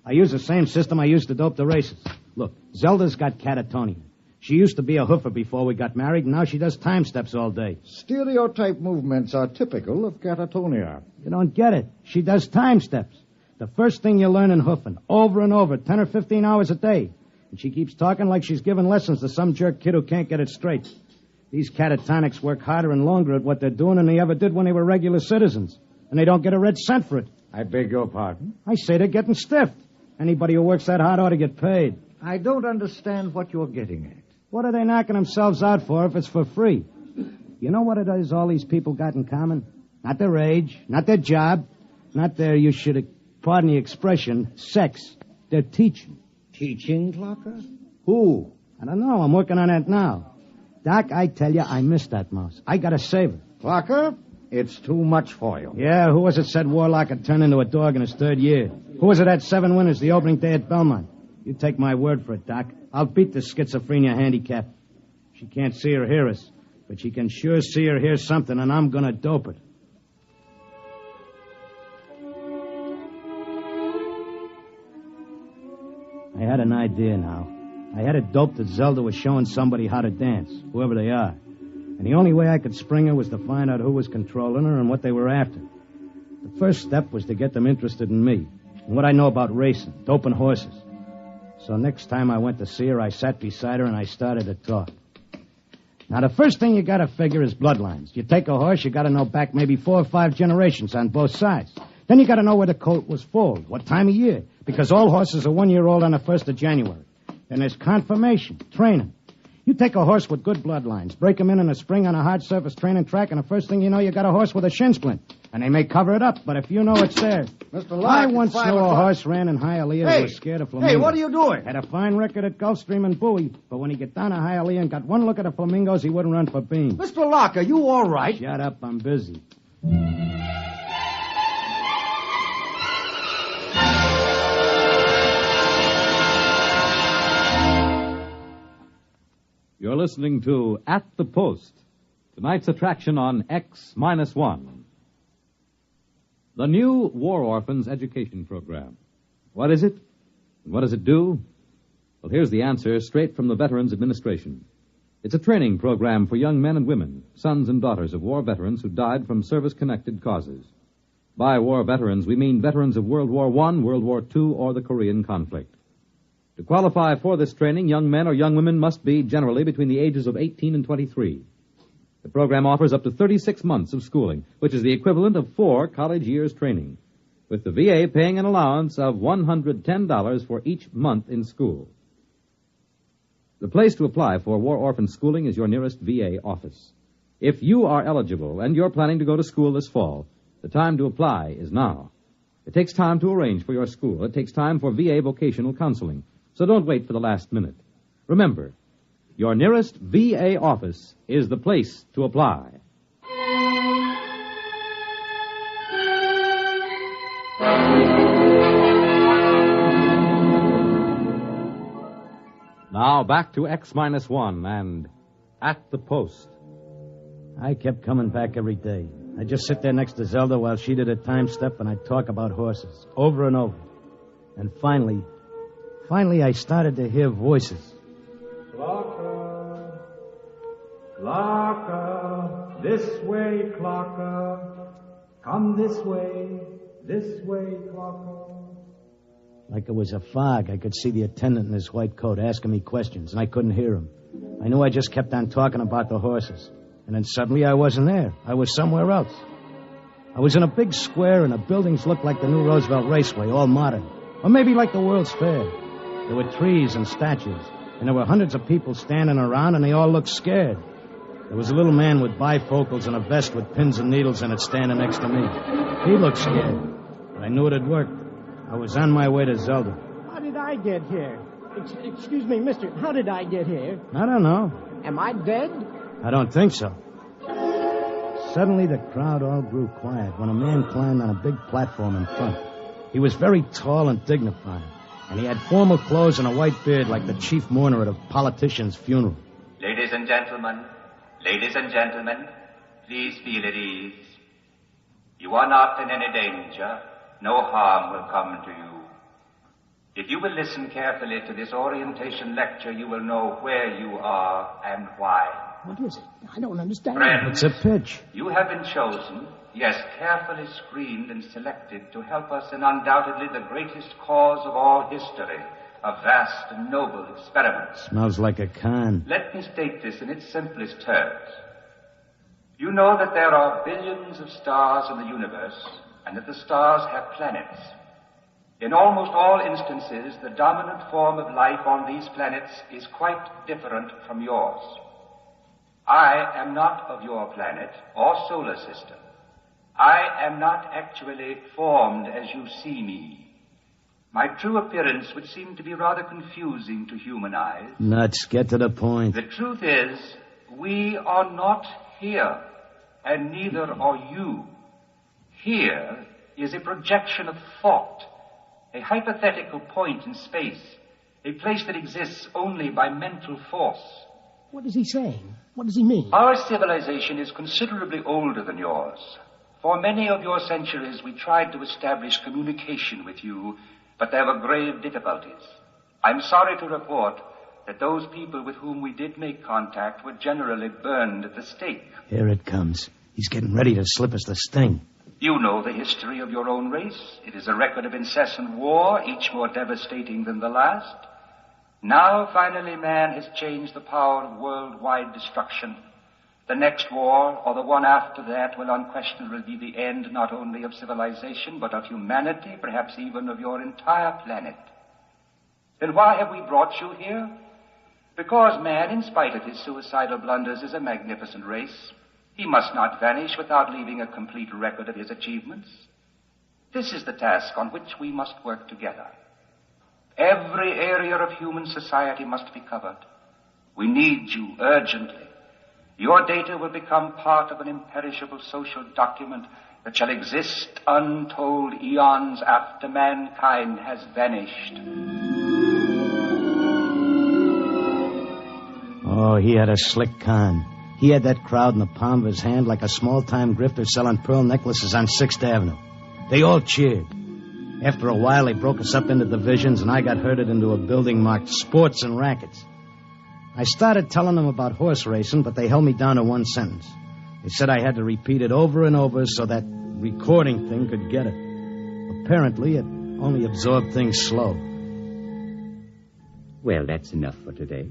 I use the same system I used to dope the races. Look, Zelda's got catatonia. She used to be a hoofer before we got married, and now she does time steps all day. Stereotype movements are typical of catatonia. You don't get it. She does time steps. The first thing you learn in hoofing, over and over, 10 or 15 hours a day. And she keeps talking like she's giving lessons to some jerk kid who can't get it straight. These catatonics work harder and longer at what they're doing than they ever did when they were regular citizens. And they don't get a red cent for it. I beg your pardon? I say they're getting stiffed. Anybody who works that hard ought to get paid. I don't understand what you're getting at. What are they knocking themselves out for if it's for free? You know what it is all these people got in common? Not their age, not their job, not their, you should, pardon the expression, sex. They're teaching. Teaching, Clocker? Who? I don't know. I'm working on that now. Doc, I tell you, I miss that mouse. I gotta save her. Clocker, it's too much for you. Yeah, who was it said Warlock had turned into a dog in his third year? Who was it had 7 winners the opening day at Belmont? You take my word for it, Doc. I'll beat the schizophrenia handicap. She can't see or hear us, but she can sure see or hear something, and I'm gonna dope it. I had an idea now. I had it doped that Zelda was showing somebody how to dance, whoever they are. And the only way I could spring her was to find out who was controlling her and what they were after. The first step was to get them interested in me and what I know about racing, doping horses. So next time I went to see her, I sat beside her and I started to talk. Now, the first thing you gotta figure is bloodlines. You take a horse, you gotta know back maybe 4 or 5 generations on both sides. Then you gotta know where the colt was foaled, what time of year, because all horses are 1 year old on the 1st of January. Then there's confirmation, training. You take a horse with good bloodlines, break him in a spring on a hard surface training track, and the first thing you know, you got a horse with a shin splint. And they may cover it up, but if you know it's there. Mr. Locke, I once knew a horse ran in Hialeah and was scared of flamingos. Hey, what are you doing? Had a fine record at Gulfstream and Bowie, but when he got down to Hialeah and got one look at the flamingos, he wouldn't run for beans. Mr. Locke, are you all right? Shut up, I'm busy. listening to At the Post, tonight's attraction on X-1. The new War Orphans Education Program. What is it? And what does it do? Well, here's the answer straight from the Veterans Administration. It's a training program for young men and women, sons and daughters of war veterans who died from service-connected causes. By war veterans, we mean veterans of World War I, World War II, or the Korean conflict. To qualify for this training, young men or young women must be generally between the ages of 18 and 23. The program offers up to 36 months of schooling, which is the equivalent of 4 college years' training, with the VA paying an allowance of $110 for each month in school. The place to apply for war orphan schooling is your nearest VA office. If you are eligible and you're planning to go to school this fall, the time to apply is now. It takes time to arrange for your school. It takes time for VA vocational counseling. So don't wait for the last minute. Remember, your nearest VA office is the place to apply. Now back to X-1 and At the Post. I kept coming back every day. I'd just sit there next to Zelda while she did a time step, and I'd talk about horses, over and over. And finally, I started to hear voices. Clocker, Clocker, this way, Clocker. Come this way, Clocker. Like it was a fog, I could see the attendant in his white coat asking me questions, and I couldn't hear him. I knew I just kept on talking about the horses. And then suddenly I wasn't there. I was somewhere else. I was in a big square, and the buildings looked like the new Roosevelt Raceway, all modern. Or maybe like the World's Fair. There were trees and statues, and there were hundreds of people standing around, and they all looked scared. There was a little man with bifocals and a vest with pins and needles in it standing next to me. He looked scared, but I knew it had worked. I was on my way to Zelda. How did I get here? Excuse me, mister, how did I get here? I don't know. Am I dead? I don't think so. Suddenly, the crowd all grew quiet when a man climbed on a big platform in front. He was very tall and dignified, and he had formal clothes and a white beard like the chief mourner at a politician's funeral. Ladies and gentlemen, please feel at ease. You are not in any danger. No harm will come to you. If you will listen carefully to this orientation lecture, you will know where you are and why. What is it? I don't understand. Friends, it's a pitch. You have been chosen, yes, carefully screened and selected to help us in undoubtedly the greatest cause of all history, a vast and noble experiment. Smells like a con. Let me state this in its simplest terms. You know that there are billions of stars in the universe, and that the stars have planets. In almost all instances, the dominant form of life on these planets is quite different from yours. I am not of your planet or solar system. I am not actually formed as you see me. My true appearance would seem to be rather confusing to human eyes. Nuts, get to the point. The truth is, we are not here, and neither are you. Here is a projection of thought, a hypothetical point in space, a place that exists only by mental force. What is he saying? What does he mean? Our civilization is considerably older than yours. For many of your centuries, we tried to establish communication with you, but there were grave difficulties. I'm sorry to report that those people with whom we did make contact were generally burned at the stake. Here it comes. He's getting ready to slip us the sting. You know the history of your own race. It is a record of incessant war, each more devastating than the last. Now, finally, man has changed the power of worldwide destruction. The next war, or the one after that, will unquestionably be the end not only of civilization, but of humanity, perhaps even of your entire planet. Then why have we brought you here? Because man, in spite of his suicidal blunders, is a magnificent race. He must not vanish without leaving a complete record of his achievements. This is the task on which we must work together. Every area of human society must be covered. We need you urgently. Your data will become part of an imperishable social document that shall exist untold eons after mankind has vanished. Oh, he had a slick con. He had that crowd in the palm of his hand like a small-time grifter selling pearl necklaces on 6th Avenue. They all cheered. After a while, they broke us up into divisions, and I got herded into a building marked Sports and Rackets. I started telling them about horse racing, but they held me down to one sentence. They said I had to repeat it over and over so that recording thing could get it. Apparently, it only absorbed things slow. Well, that's enough for today.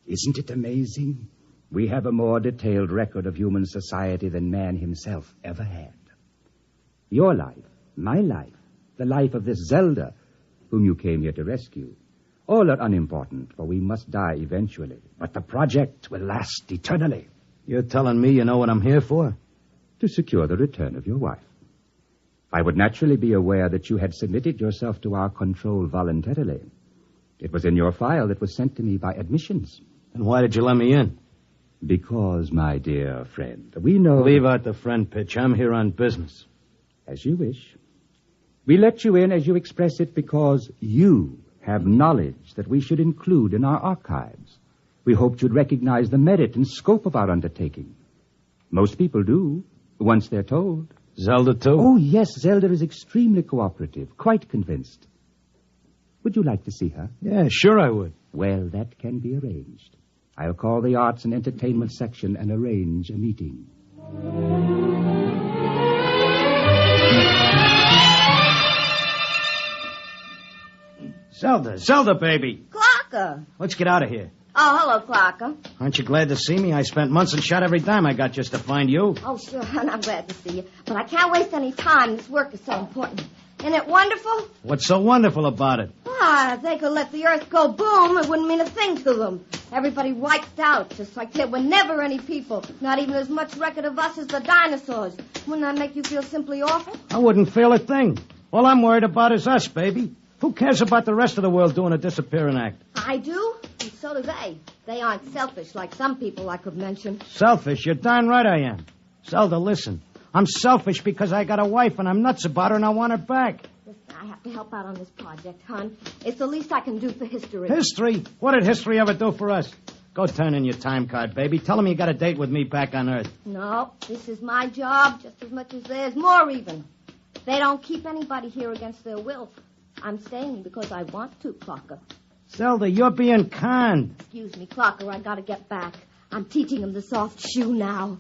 Isn't it amazing? We have a more detailed record of human society than man himself ever had. Your life, my life, the life of this Zelda, whom you came here to rescue, all are unimportant, for we must die eventually. But the project will last eternally. You're telling me you know what I'm here for? To secure the return of your wife. I would naturally be aware that you had submitted yourself to our control voluntarily. It was in your file that was sent to me by admissions. And why did you let me in? Because, my dear friend, we know... Leave out the friend pitch. I'm here on business. As you wish. We let you in, as you express it, because you have knowledge that we should include in our archives. We hoped you'd recognize the merit and scope of our undertaking. Most people do, once they're told. Zelda, too? Oh, yes, Zelda is extremely cooperative, quite convinced. Would you like to see her? Yeah, sure I would. Well, that can be arranged. I'll call the Arts and Entertainment section and arrange a meeting. Zelda, baby. Clocker. Let's get out of here. Oh, hello, Clocker. Aren't you glad to see me? I spent months and shot every dime I got just to find you. Oh, sure, and I'm glad to see you. But I can't waste any time. This work is so important. Isn't it wonderful? What's so wonderful about it? If they could let the earth go boom, it wouldn't mean a thing to them. Everybody wiped out, just like there were never any people. Not even as much record of us as the dinosaurs. Wouldn't that make you feel simply awful? I wouldn't feel a thing. All I'm worried about is us, baby. Who cares about the rest of the world doing a disappearing act? I do, and so do they. They aren't selfish like some people I could mention. Selfish? You're darn right I am. Zelda, listen. I'm selfish because I got a wife and I'm nuts about her and I want her back. Listen, I have to help out on this project, hon. It's the least I can do for history. History? What did history ever do for us? Go turn in your time card, baby. Tell them you got a date with me back on Earth. No, this is my job just as much as theirs, more even. They don't keep anybody here against their will. I'm staying because I want to, Clocker. Zelda, you're being kind. Excuse me, Clocker, I gotta get back. I'm teaching him the soft shoe now.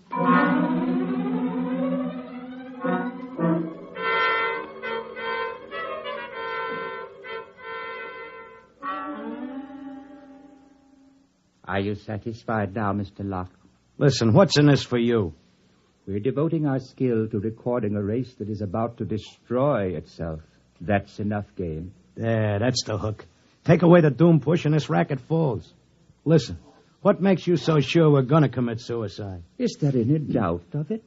Are you satisfied now, Mr. Locke? Listen, what's in this for you? We're devoting our skill to recording a race that is about to destroy itself. That's enough game. There, that's the hook. Take away the doom push and this racket falls. Listen, what makes you so sure we're going to commit suicide? Is there any doubt of it?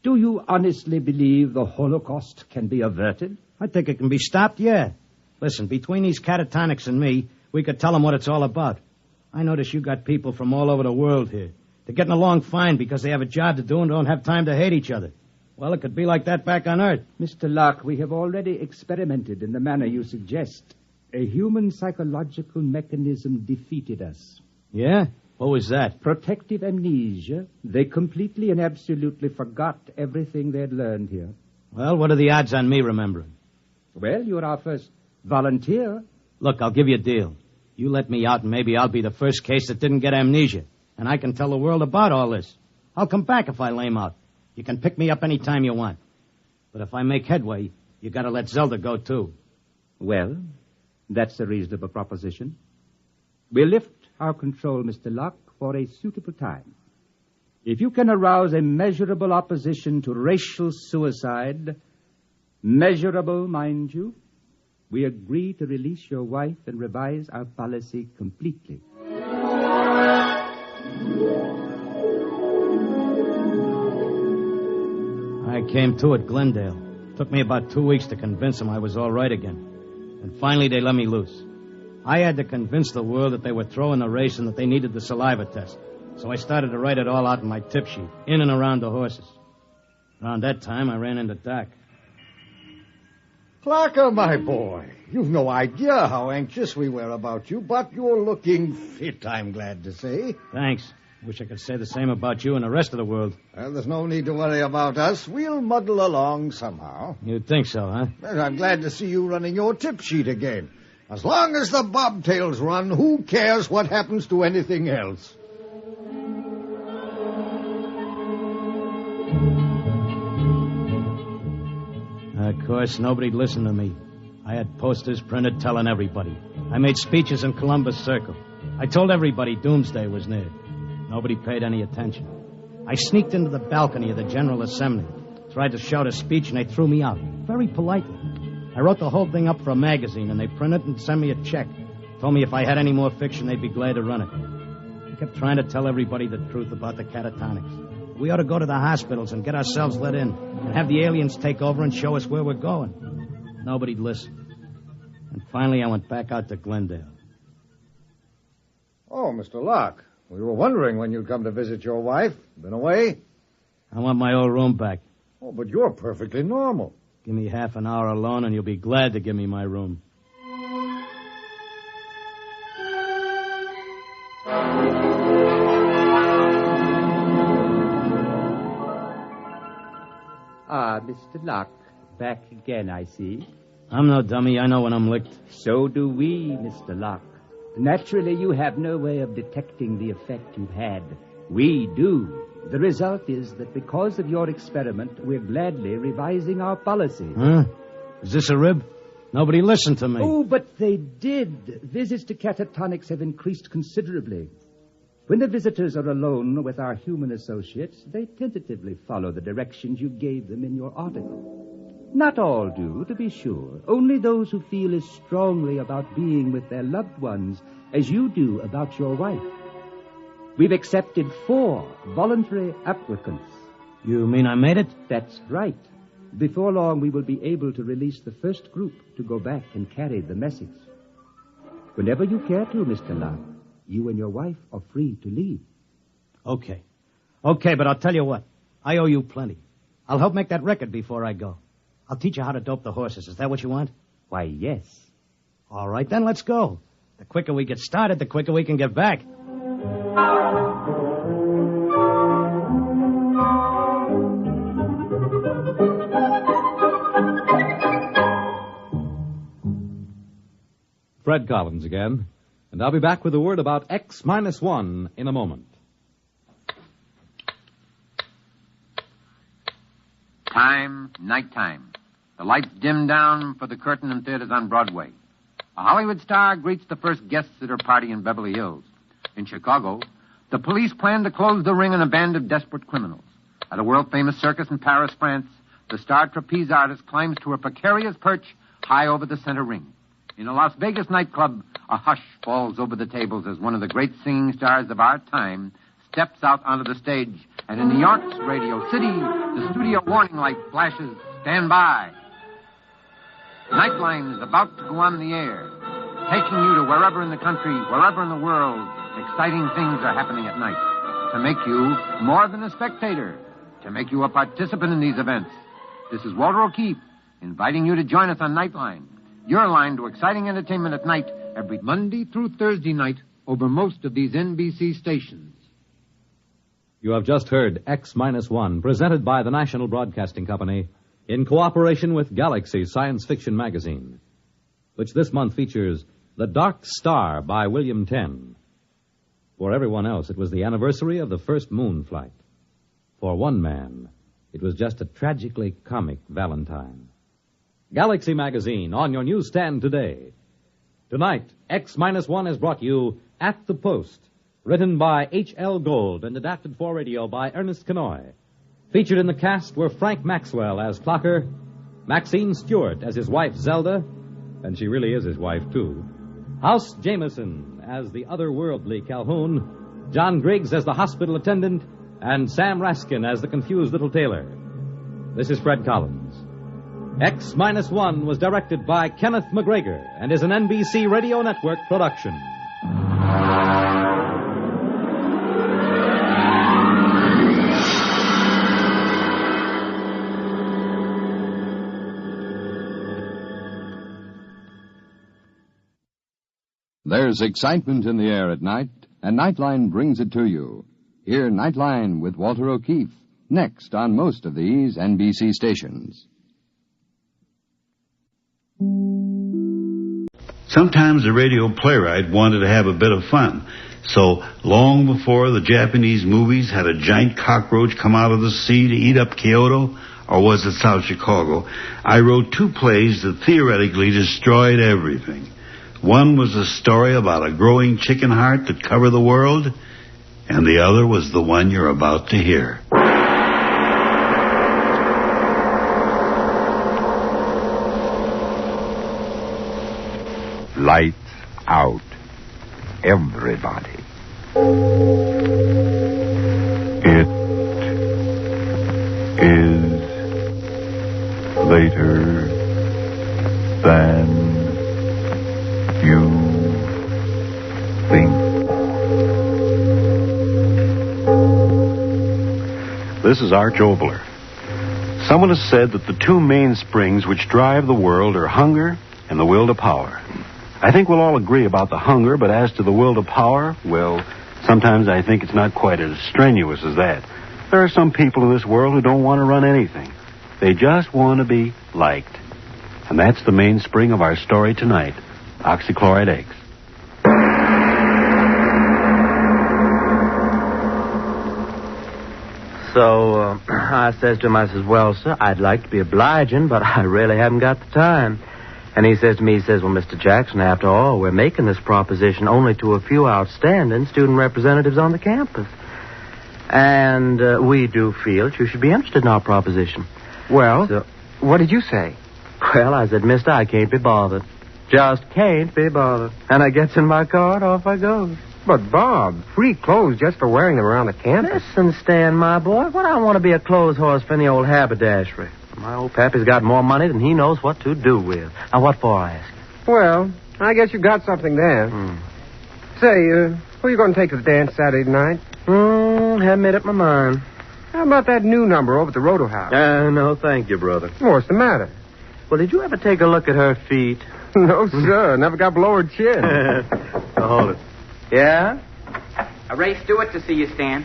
Do you honestly believe the Holocaust can be averted? I think it can be stopped, yeah. Listen, between these catatonics and me, we could tell them what it's all about. I notice you got people from all over the world here. They're getting along fine because they have a job to do and don't have time to hate each other. Well, it could be like that back on Earth. Mr. Locke, we have already experimented in the manner you suggest. A human psychological mechanism defeated us. Yeah? What was that? Protective amnesia. They completely and absolutely forgot everything they'd learned here. Well, what are the odds on me remembering? Well, you're our first volunteer. Look, I'll give you a deal. You let me out and maybe I'll be the first case that didn't get amnesia. And I can tell the world about all this. I'll come back if I lame out. You can pick me up any time you want. But if I make headway, you gotta let Zelda go, too. Well, that's a reasonable proposition. We'll lift our control, Mr. Locke, for a suitable time. If you can arouse a measurable opposition to racial suicide, measurable, mind you, we agree to release your wife and revise our policy completely. I came to at Glendale. Took me about 2 weeks to convince them I was all right again. And finally they let me loose. I had to convince the world that they were throwing the race and that they needed the saliva test. So I started to write it all out in my tip sheet, in and around the horses. Around that time, I ran into Doc. Clocker, my boy, you've no idea how anxious we were about you, but you're looking fit, I'm glad to say. Thanks. Wish I could say the same about you and the rest of the world. Well, there's no need to worry about us. We'll muddle along somehow. You'd think so, huh? Well, I'm glad to see you running your tip sheet again. As long as the bobtails run, who cares what happens to anything else? Of course, nobody'd listen to me. I had posters printed telling everybody. I made speeches in Columbus Circle. I told everybody Doomsday was near. Nobody paid any attention. I sneaked into the balcony of the General Assembly, tried to shout a speech, and they threw me out, very politely. I wrote the whole thing up for a magazine, and they printed it and sent me a check. Told me if I had any more fiction, they'd be glad to run it. I kept trying to tell everybody the truth about the catatonics. We ought to go to the hospitals and get ourselves let in and have the aliens take over and show us where we're going. Nobody'd listen. And finally, I went back out to Glendale. Oh, Mr. Locke, we were wondering when you'd come to visit your wife. Been away? I want my old room back. Oh, but you're perfectly normal. Give me half an hour alone, and you'll be glad to give me my room. Ah, Mr. Locke, back again, I see. I'm no dummy. I know when I'm licked. So do we, Mr. Locke. Naturally, you have no way of detecting the effect you've had. We do. The result is that because of your experiment, we're gladly revising our policy. Huh? Is this a rib? Nobody listened to me. Oh, but they did. Visits to catatonics have increased considerably. When the visitors are alone with our human associates, they tentatively follow the directions you gave them in your article. Not all do, to be sure. Only those who feel as strongly about being with their loved ones as you do about your wife. We've accepted 4 voluntary applicants. You mean I made it? That's right. Before long, we will be able to release the first group to go back and carry the message. Whenever you care to, Mr. Locke, you and your wife are free to leave. Okay. Okay, but I'll tell you what. I owe you plenty. I'll help make that record before I go. I'll teach you how to dope the horses. Is that what you want? Why, yes. All right, then let's go. The quicker we get started, the quicker we can get back. Fred Collins again, and I'll be back with a word about X-1 in a moment. Nighttime. The lights dim down for the curtain in theaters on Broadway. A Hollywood star greets the first guests at her party in Beverly Hills. In Chicago, the police plan to close the ring on a band of desperate criminals. At a world-famous circus in Paris, France, the star trapeze artist climbs to a precarious perch high over the center ring. In a Las Vegas nightclub, a hush falls over the tables as one of the great singing stars of our time steps out onto the stage, and in New York's Radio City, the studio warning light flashes, "Stand by." Nightline is about to go on the air, taking you to wherever in the country, wherever in the world, exciting things are happening at night, to make you more than a spectator, to make you a participant in these events. This is Walter O'Keefe, inviting you to join us on Nightline, your line to exciting entertainment at night, every Monday through Thursday night, over most of these NBC stations. You have just heard X-1, presented by the National Broadcasting Company in cooperation with Galaxy Science Fiction Magazine, which this month features The Dark Star by William Tenn. For everyone else, it was the anniversary of the first moon flight. For one man, it was just a tragically comic Valentine. Galaxy Magazine, on your newsstand today. Tonight, X-1 has brought you At the Post, written by H.L. Gold and adapted for radio by Ernest Kenoy. Featured in the cast were Frank Maxwell as Clocker, Maxine Stewart as his wife Zelda, and she really is his wife, too, House Jameson as the otherworldly Calhoun, John Griggs as the hospital attendant, and Sam Raskin as the confused little tailor. This is Fred Collins. X-1 was directed by Kenneth McGregor and is an NBC Radio Network production. There's excitement in the air at night, and Nightline brings it to you. Hear Nightline with Walter O'Keefe, next on most of these NBC stations. Sometimes the radio playwright wanted to have a bit of fun. So, long before the Japanese movies had a giant cockroach come out of the sea to eat up Kyoto, or was it South Chicago, I wrote 2 plays that theoretically destroyed everything. One was a story about a growing chicken heart that covered the world, and the other was the one you're about to hear. Lights out. Everybody. It is later than you think. This is Arch Obler. Someone has said that the 2 main springs which drive the world are hunger and the will to power. I think we'll all agree about the hunger, but as to the will to power, well, sometimes I think it's not quite as strenuous as that. There are some people in this world who don't want to run anything. They just want to be liked. And that's the mainspring of our story tonight, Oxychloridex. So, I says to him, I says, well, sir, I'd like to be obliging, but I really haven't got the time. And he says to me, well, Mr. Jackson, after all, we're making this proposition only to a few outstanding student representatives on the campus. And we do feel that you should be interested in our proposition. Well, what did you say? Well, I said, mister, I can't be bothered. Just can't be bothered. And I gets in my car and off I goes. But, Bob, free clothes just for wearing them around the campus. Listen, Stan, my boy, what I want to be a clothes horse for any old haberdashery. My old pappy's got more money than he knows what to do with. Now, what for, I ask you? Well, I guess you got something there. Say, who are you going to take to the dance Saturday night? Haven't made up my mind. How about that new number over at the Roto House? No, thank you, brother. What's the matter? Well, did you ever take a look at her feet? No, sir. Never got below her chin. Hold it. Yeah? Ray Stewart to see you, Stan.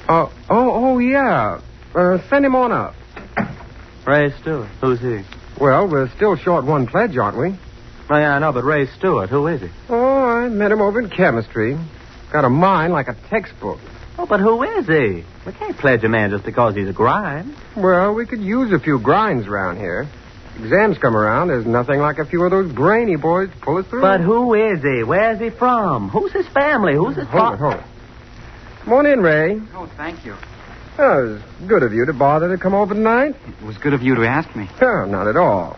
Yeah. Send him on up. Ray Stewart. Who's he? Well, we're still short one pledge, aren't we? Oh, yeah, I know, but Ray Stewart, who is he? Oh, I met him over in chemistry. Got a mind like a textbook. Oh, but who is he? We can't pledge a man just because he's a grind. Well, we could use a few grinds around here. Exams come around, there's nothing like a few of those brainy boys to pull us through. But who is he? Where's he from? Who's his family? Who's his Hold it. Come on in, Ray. Oh, thank you. Oh, it was good of you to bother to come over tonight. It was good of you to ask me. Oh, not at all.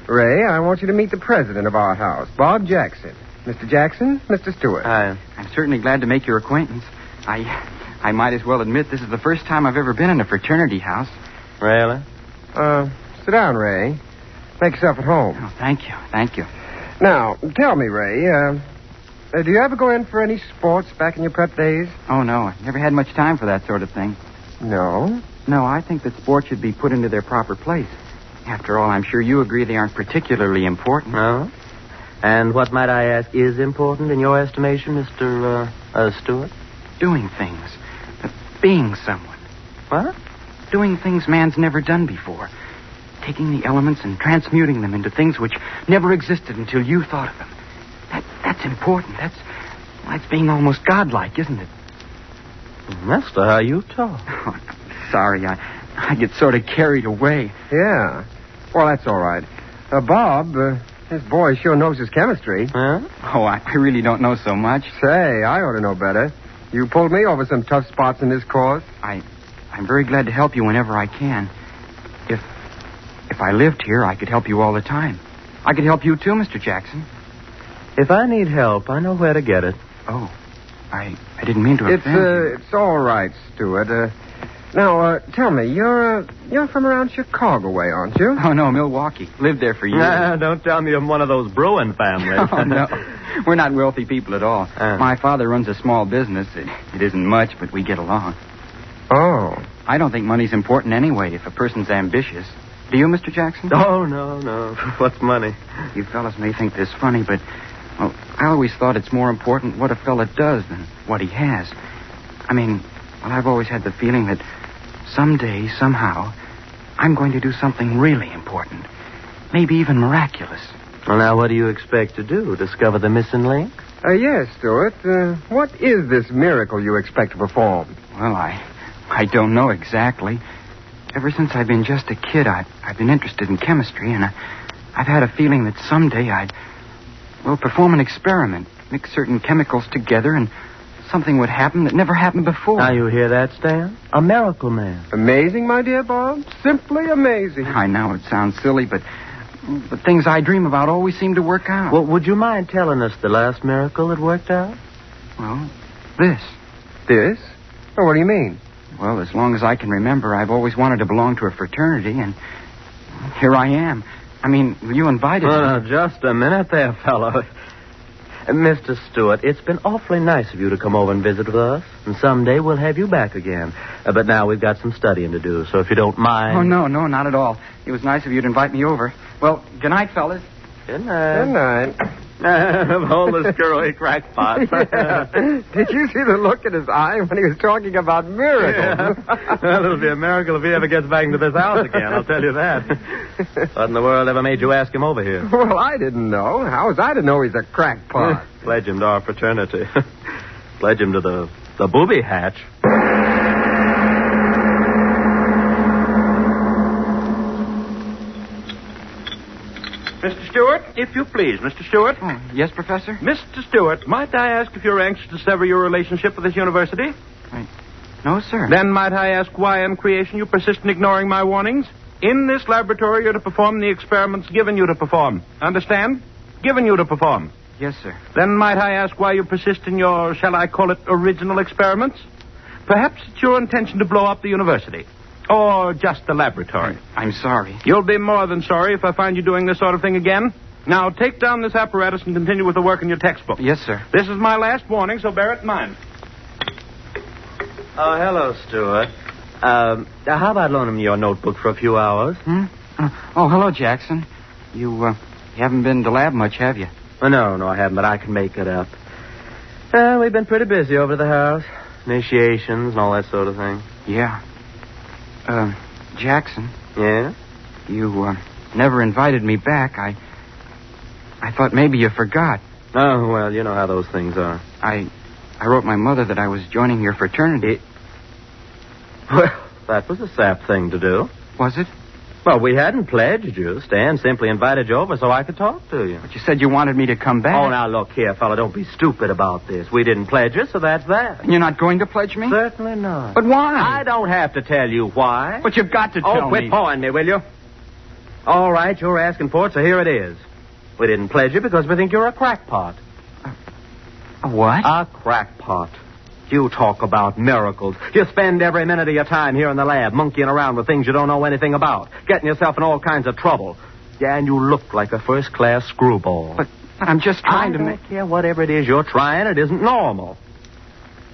Ray, I want you to meet the president of our house, Bob Jackson. Mr. Jackson, Mr. Stewart. I'm certainly glad to make your acquaintance. I might as well admit this is the first time I've ever been in a fraternity house. Really? Sit down, Ray. Make yourself at home. Oh, thank you. Now, tell me, Ray, do you ever go in for any sports back in your prep days? Oh, no. I never had much time for that sort of thing. No? No, I think that sports should be put into their proper place. After all, I'm sure you agree they aren't particularly important. No? And what, might I ask, is important in your estimation, Mr. Stewart? Doing things. Being someone. What? Doing things man's never done before. Taking the elements and transmuting them into things which never existed until you thought of them. That's important. That's being almost godlike, isn't it? Mister, how you talk. Oh, sorry, I get sort of carried away. Yeah. Well, that's all right. Bob, this boy sure knows his chemistry. Huh? Oh, I really don't know so much. Say, I ought to know better. You pulled me over some tough spots in this course. I'm very glad to help you whenever I can. If I lived here, I could help you all the time. I could help you too, Mr. Jackson. If I need help, I know where to get it. Oh, I didn't mean to offend. It's all right, Stewart. Now, tell me, you're from around Chicago way, aren't you? Oh, no, Milwaukee. Lived there for years. Don't tell me I'm one of those brewing families. Oh, no. We're not wealthy people at all. My father runs a small business. It isn't much, but we get along. Oh. I don't think money's important anyway if a person's ambitious. Do you, Mr. Jackson? Oh, no. What's money? You fellas may think this funny, but Well, I always thought it's more important what a fella does than what he has. I mean, well, I've always had the feeling that someday, somehow, I'm going to do something really important. Maybe even miraculous. Well, now, what do you expect to do? Discover the missing link? Yes, Stuart. What is this miracle you expect to perform? Well, I don't know exactly. Ever since I've been just a kid, I've been interested in chemistry, and I've had a feeling that someday I'd perform an experiment, mix certain chemicals together, and something would happen that never happened before. Now, you hear that, Stan? A miracle man. Amazing, my dear Bob. Simply amazing. I know it sounds silly, but things I dream about always seem to work out. Well, would you mind telling us the last miracle that worked out? Well, this. This? Oh, what do you mean? Well, as long as I can remember, I've always wanted to belong to a fraternity, and here I am. I mean, you invited me. Now, just a minute there, fellow. Mr. Stewart, it's been awfully nice of you to come over and visit with us, and someday we'll have you back again. But now we've got some studying to do, so if you don't mind... Oh, no, not at all. It was nice of you to invite me over. Well, good night, fellas. Good night. Good night. Hold the screwy crackpot. Yeah. Did you see the look in his eye when he was talking about miracles? Yeah. Well, it'll be a miracle if he ever gets back into this house again, I'll tell you that. What in the world ever made you ask him over here? Well, I didn't know. How was I to know he's a crackpot? Pledge him to our fraternity. Pledge him to the booby hatch. Mr. Stewart, if you please, Mr. Stewart. Oh, yes, Professor? Mr. Stewart, might I ask if you're anxious to sever your relationship with this university? No, sir. Then might I ask why in creation you persist in ignoring my warnings? In this laboratory, you're to perform the experiments given you to perform. Understand? Given you to perform. Yes, sir. Then might I ask why you persist in your, shall I call it, original experiments? Perhaps it's your intention to blow up the university. Or just the laboratory. I'm sorry. You'll be more than sorry if I find you doing this sort of thing again. Now, take down this apparatus and continue with the work in your textbook. Yes, sir. This is my last warning, so bear it in mind. Oh, hello, Stuart. How about loaning me your notebook for a few hours? Oh, hello, Jackson. You haven't been to lab much, have you? No, I haven't, but I can make it up. We've been pretty busy over at the house. Initiations and all that sort of thing. Yeah. Jackson. Yeah? You, never invited me back. I thought maybe you forgot. Oh, well, you know how those things are. I wrote my mother that I was joining your fraternity. Well, that was a sap thing to do. Was it? Well, we hadn't pledged you. Stan simply invited you over so I could talk to you. But you said you wanted me to come back. Oh, now, look here, fella. Don't be stupid about this. We didn't pledge you, so that's that. And you're not going to pledge me? Certainly not. But why? I don't have to tell you why. But you've got to tell me. Oh, quit pawing me, will you? All right, you're asking for it, so here it is. We didn't pledge you because we think you're a crackpot. A what? A crackpot. You talk about miracles. You spend every minute of your time here in the lab monkeying around with things you don't know anything about, getting yourself in all kinds of trouble. Yeah, and you look like a first-class screwball. But I'm just trying to make... I don't care whatever it is you're trying. It isn't normal.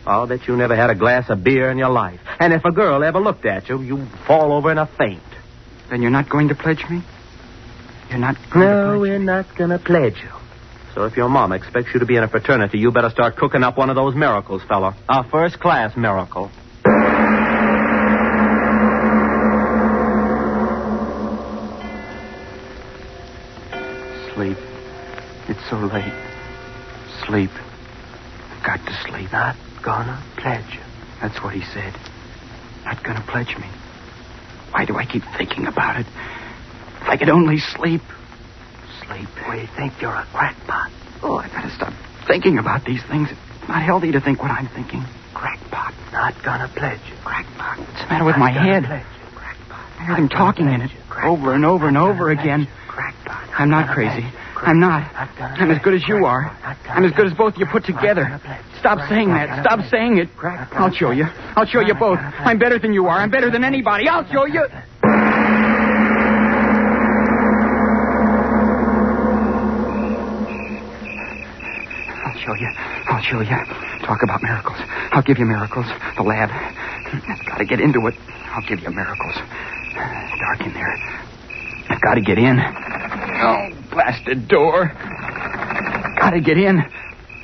I'll bet you never had a glass of beer in your life. And if a girl ever looked at you, you'd fall over in a faint. Then you're not going to pledge me? You're not going to pledge me? No, we're not going to pledge you. So if your mom expects you to be in a fraternity, you better start cooking up one of those miracles, fella. A first-class miracle. Sleep. It's so late. Sleep. I've got to sleep. Not gonna pledge you. That's what he said. Not gonna pledge me. Why do I keep thinking about it? If I could only sleep. Sleep. We think you're a crackpot. Oh, I gotta stop thinking about these things. It's not healthy to think what I'm thinking. Crackpot. Not gonna pledge you. Crackpot. What's the matter with my head? I heard him talking in it over and over and over again. Crackpot. I'm not crazy. I'm not. I'm as good as you are. I'm as good as both of you put together. Stop saying that. Stop saying it. I'll show you. I'll show you both. I'm better than you are. I'm better than anybody. I'll show you. I'll show you. Talk about miracles. I'll give you miracles. The lab. I've got to get into it. I'll give you miracles. It's dark in there. I've got to get in. Oh, blasted door. Gotta get in.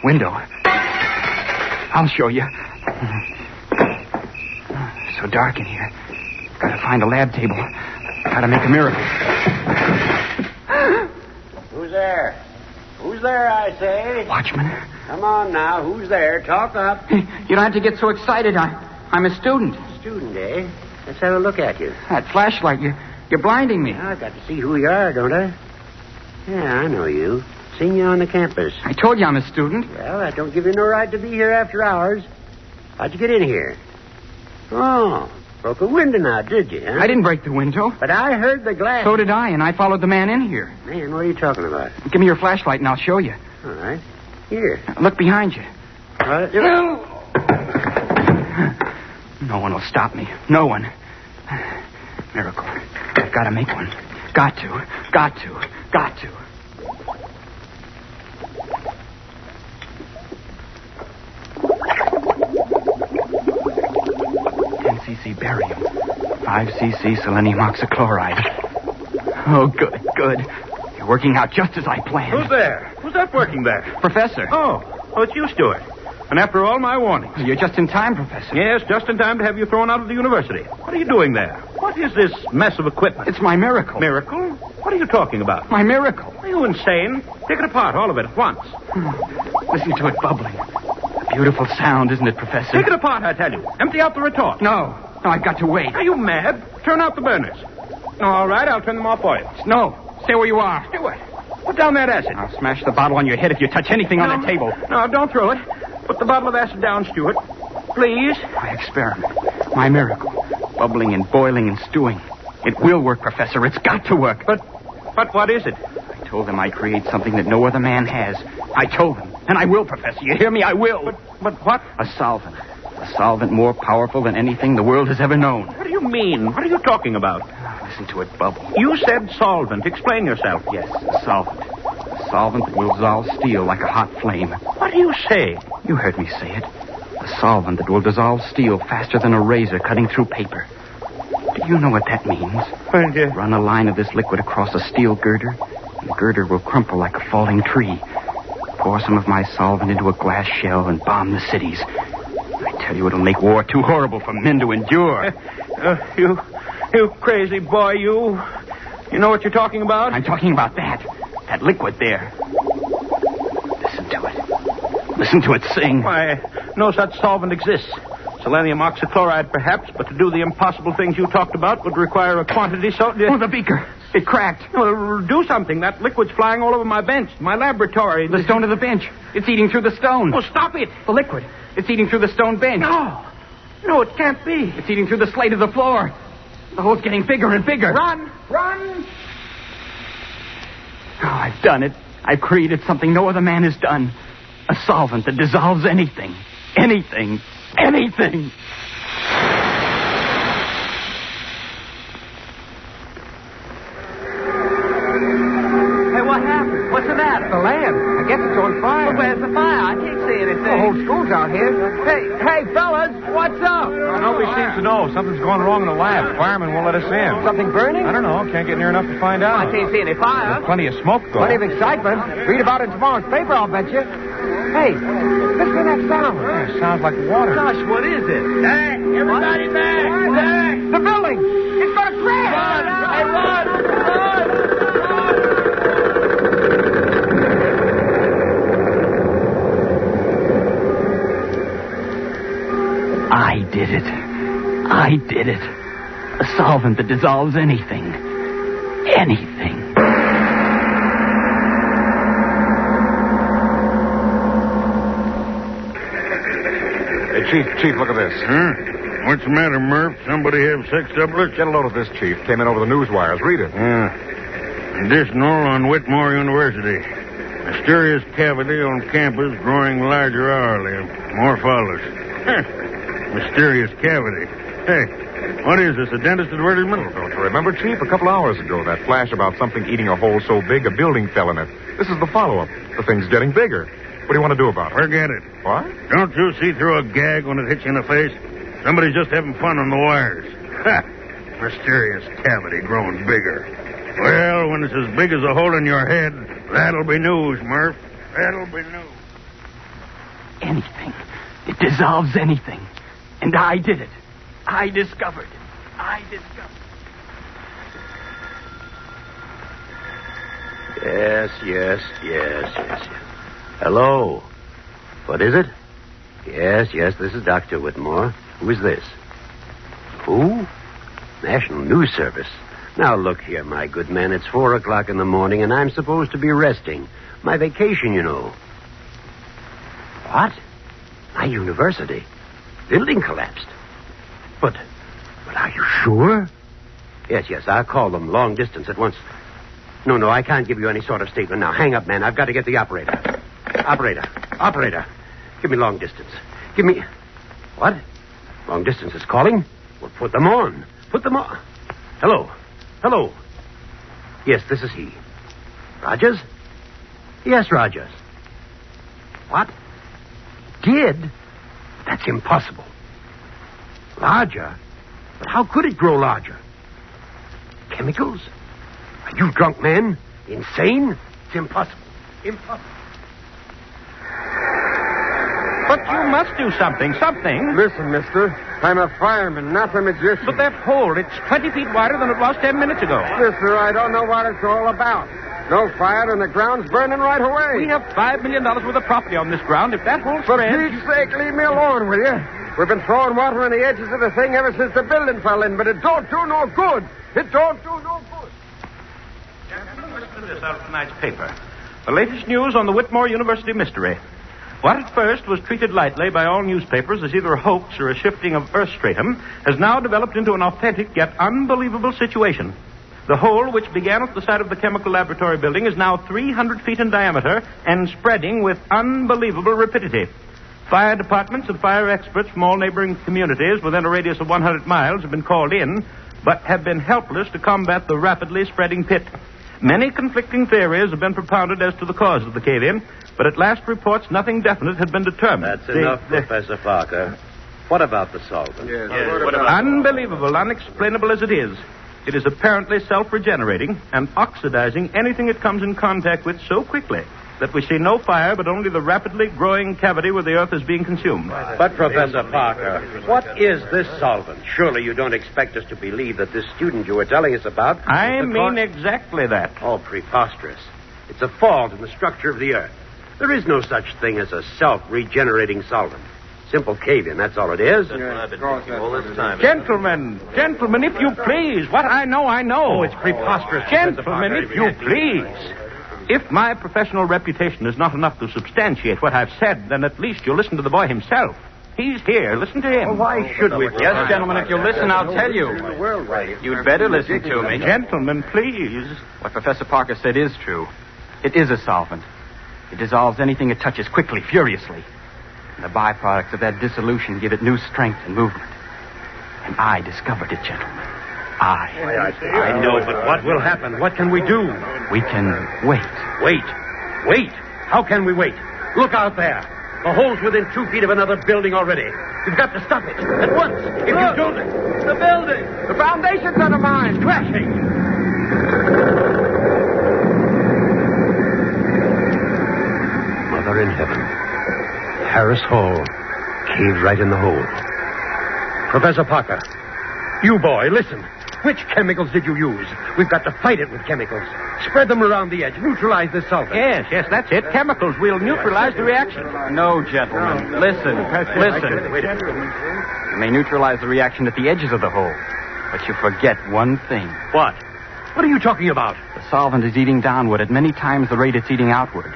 Window. I'll show you. So dark in here. Gotta find a lab table. Gotta make a miracle. Who's there? Who's there, I say? Watchman. Come on now. Who's there? Talk up. Hey, you don't have to get so excited. I'm a student. Student, eh? Let's have a look at you. That flashlight, you're blinding me. I've got to see who you are, don't I? Yeah, I know you. Seen you on the campus. I told you I'm a student. Well, that don't give you no right to be here after hours. How'd you get in here? Oh, broke a window now, did you, huh? I didn't break the window. But I heard the glass. So did I, and I followed the man in here. Man, what are you talking about? Give me your flashlight and I'll show you. All right. Here. Look behind you. Right. No one will stop me. No one. Miracle. I've got to make one. Got to. 10cc barium. 5cc selenium oxychloride. Oh, good. You're working out just as I planned. Who's there? Who's that working there? Professor. Oh, it's you, Stuart. And after all my warnings. You're just in time, Professor. Yes, just in time to have you thrown out of the university. What are you doing there? What is this mess of equipment? It's my miracle. Miracle? What are you talking about? My miracle. Are you insane? Take it apart, all of it, at once. Listen to it bubbling. A beautiful sound, isn't it, Professor? Take it apart, I tell you. Empty out the retort. No, I've got to wait. Are you mad? Turn out the burners. All right, I'll turn them off for you. No, stay where you are. Stuart, put down that acid. I'll smash the bottle on your head if you touch anything on the table. No, don't throw it. Put the bottle of acid down, Stuart. Please. My experiment. My miracle. Bubbling and boiling and stewing. It will work, Professor. It's got to work. But what is it? I told them I'd create something that no other man has. I told them. And I will, Professor. You hear me? I will. But what? A solvent. A solvent more powerful than anything the world has ever known. What do you mean? What are you talking about? Listen to it bubble. You said solvent. Explain yourself. Yes, a solvent. A solvent that will dissolve steel like a hot flame. What do you say? You heard me say it. A solvent that will dissolve steel faster than a razor cutting through paper. Do you know what that means? Run a line of this liquid across a steel girder, and the girder will crumple like a falling tree. Pour some of my solvent into a glass shell and bomb the cities. I tell you, it'll make war too horrible for men to endure. You crazy boy, you. You know what you're talking about? I'm talking about that liquid there. Listen to it sing. Why, no such solvent exists. Selenium oxychloride, perhaps, but to do the impossible things you talked about would require a quantity so... Oh, the beaker. It cracked. Well, do something. That liquid's flying all over my bench, my laboratory. The stone of the bench. It's eating through the stone. Oh, stop it. The liquid. It's eating through the stone bench. No, it can't be. It's eating through the slate of the floor. The hole's getting bigger and bigger. Run! Oh, I've done it. I've created something no other man has done. A solvent that dissolves anything. Anything. Hey, what happened? What's the matter? The land. I guess it's on fire. Well, where's the fire? I can't see anything. The whole school's out here. Hey, fellas, what's up? Nobody seems to know. Something's going wrong in the lab. Firemen won't let us in. Something burning? I don't know. Can't get near enough to find out. I can't see any fire. There's plenty of smoke, though. Plenty of excitement. Read about it in tomorrow's paper, I'll bet you. Hey, listen to that sound. Yeah, it sounds like water. Gosh, what is it? Hey, everybody back! The building! It's going to crash! Run! I did it. A solvent that dissolves anything. Anything. Hey, Chief, look at this. What's the matter, Murph? Somebody have sex doublets? Get a load of this, Chief. Came in over the news wires. Read it. Additional on Whitmore University. Mysterious cavity on campus growing larger hourly. More follows. Mysterious cavity. Hey, what is this, a dentist advertisement? Oh, don't you remember, Chief? A couple hours ago, that flash about something eating a hole so big a building fell in it. This is the follow-up. The thing's getting bigger. What do you want to do about it? Forget it. What? Don't you see through a gag when it hits you in the face? Somebody's just having fun on the wires. Ha! Mysterious cavity growing bigger. Well, when it's as big as a hole in your head, that'll be news, Murph. That'll be new. Anything. It dissolves anything. And I did it. I discovered it. Yes. Hello. What is it? Yes, this is Dr. Whitmore. Who is this? Who? National News Service. Now, look here, my good man. It's 4 o'clock in the morning, and I'm supposed to be resting. My vacation, you know. What? My university. Building collapsed. But are you sure? Yes, I'll call them long distance at once. No, I can't give you any sort of statement now. Hang up, man. I've got to get the operator. Operator. Give me long distance. Give me... What? Long distance is calling? Well, put them on. Hello. Yes, this is he. Rogers? Yes, Rogers. What? Did? That's impossible. Larger? But how could it grow larger? Chemicals? Are you drunk, man? Insane? It's impossible. But you must do something. Listen, mister. I'm a fireman, not a magician. But that hole, it's 20 feet wider than it was 10 minutes ago. Mister, I don't know what it's all about. No fire and the ground's burning right away. We have $5 million worth of property on this ground. If that hole For spreads... Pete's sake, leave me alone, will you? We've been throwing water on the edges of the thing ever since the building fell in, but it don't do no good. Listen to this out of tonight's paper. The latest news on the Whitmore University mystery. What at first was treated lightly by all newspapers as either a hoax or a shifting of earth stratum has now developed into an authentic yet unbelievable situation. The hole, which began at the site of the chemical laboratory building, is now 300 feet in diameter and spreading with unbelievable rapidity. Fire departments and fire experts from all neighboring communities within a radius of 100 miles have been called in, but have been helpless to combat the rapidly spreading pit. Many conflicting theories have been propounded as to the cause of the cave-in, but at last reports nothing definite had been determined. That's enough, Professor Parker. What about the solvent? Unbelievable, unexplainable as it is apparently self-regenerating and oxidizing anything it comes in contact with so quickly that we see no fire but only the rapidly growing cavity where the earth is being consumed. But, Professor Parker, what is this solvent? Surely you don't expect us to believe that this student you were telling us about... I mean exactly that. Oh, preposterous. It's a fault in the structure of the earth. There is no such thing as a self-regenerating solvent. Simple cave-in, that's all it is. That's what I've been thinking all this time. Gentlemen, if you please. What I know. Oh, it's preposterous. Gentlemen, if you please. If my professional reputation is not enough to substantiate what I've said, then at least you'll listen to the boy himself. He's here. Listen to him. Well, why should we? Yes, gentlemen, if you'll listen, I'll tell you. You'd better listen to me. Gentlemen, please. What Professor Parker said is true. It is a solvent. It dissolves anything it touches quickly, furiously. And the byproducts of that dissolution give it new strength and movement. And I discovered it, gentlemen. I know, but what will happen? What can we do? We can wait. Wait? How can we wait? Look out there. The hole's within 2 feet of another building already. We've got to stop it. At once. If you don't... The building! The foundation's undermined. Crashing. Mother in heaven. Harris Hall caved right in the hole. Professor Parker, you boy, listen. Which chemicals did you use? We've got to fight it with chemicals. Spread them around the edge. Neutralize the solvent. Yes, that's it. Chemicals. We'll neutralize the reaction. No, gentlemen. Listen. You may neutralize the reaction at the edges of the hole, but you forget one thing. What? What are you talking about? The solvent is eating downward at many times the rate it's eating outward.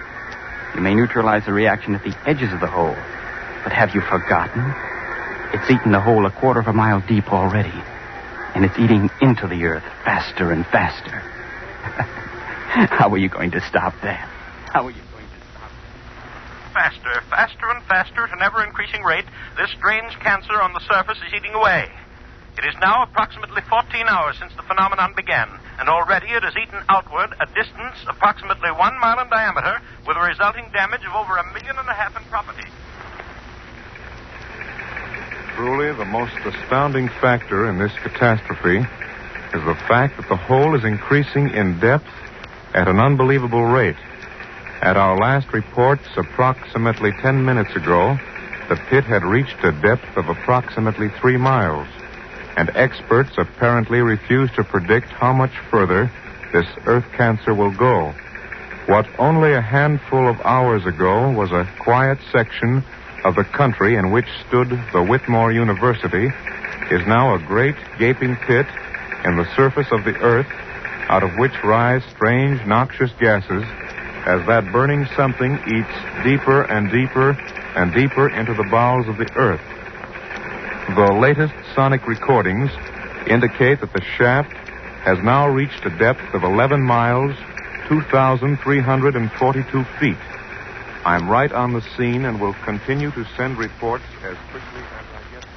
You may neutralize the reaction at the edges of the hole, but have you forgotten? It's eaten the hole 1/4 of a mile deep already, and it's eating into the earth faster and faster. How are you going to stop that? Faster and faster at an ever-increasing rate, this strange cancer on the surface is eating away. It is now approximately 14 hours since the phenomenon began, and already it has eaten outward a distance approximately 1 mile in diameter, with a resulting damage of over 1.5 million in property. Truly, the most astounding factor in this catastrophe is the fact that the hole is increasing in depth at an unbelievable rate. At our last reports, approximately 10 minutes ago, the pit had reached a depth of approximately 3 miles, and experts apparently refuse to predict how much further this earth cancer will go. What only a handful of hours ago was a quiet section of the country in which stood the Whitmore University is now a great gaping pit in the surface of the earth, out of which rise strange noxious gases as that burning something eats deeper and deeper and deeper into the bowels of the earth. The latest sonic recordings indicate that the shaft has now reached a depth of 11 miles, 2,342 feet. I'm right on the scene and will continue to send reports as quickly as I get them.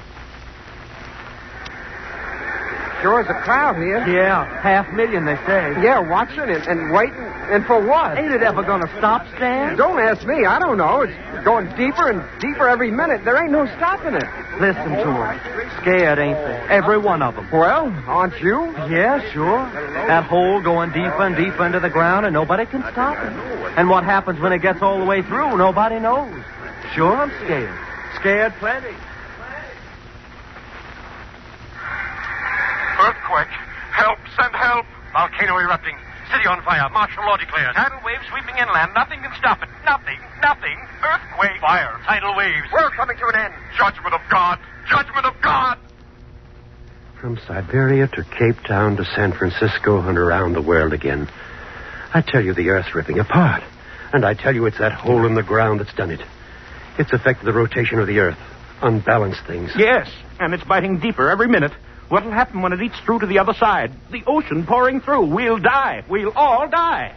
Sure is a crowd here. Yeah, 500,000, they say. Yeah, watching and waiting. And for what? Ain't it ever going to stop, Stan? Don't ask me. I don't know. It's going deeper and deeper every minute. There ain't no stopping it. Listen to them. Scared, ain't they? Every one of them. Well, aren't you? Yeah, sure. That hole going deeper and deeper into the ground, and nobody can stop it. And what happens when it gets all the way through, nobody knows. Sure, I'm scared. Scared plenty. Earthquake. Help. Send help. Volcano erupting. City on fire. Martial law declared. Tidal waves sweeping inland. Nothing can stop it. Nothing. Nothing. Earthquake. Fire. Tidal waves. We're coming to an end. Judgment of God. Judgment of God. From Siberia to Cape Town to San Francisco and around the world again. I tell you, the Earth's ripping apart. And I tell you, it's that hole in the ground that's done it. It's affected the rotation of the Earth. Unbalanced things. Yes, and it's biting deeper every minute. What'll happen when it eats through to the other side? The ocean pouring through. We'll die. We'll all die.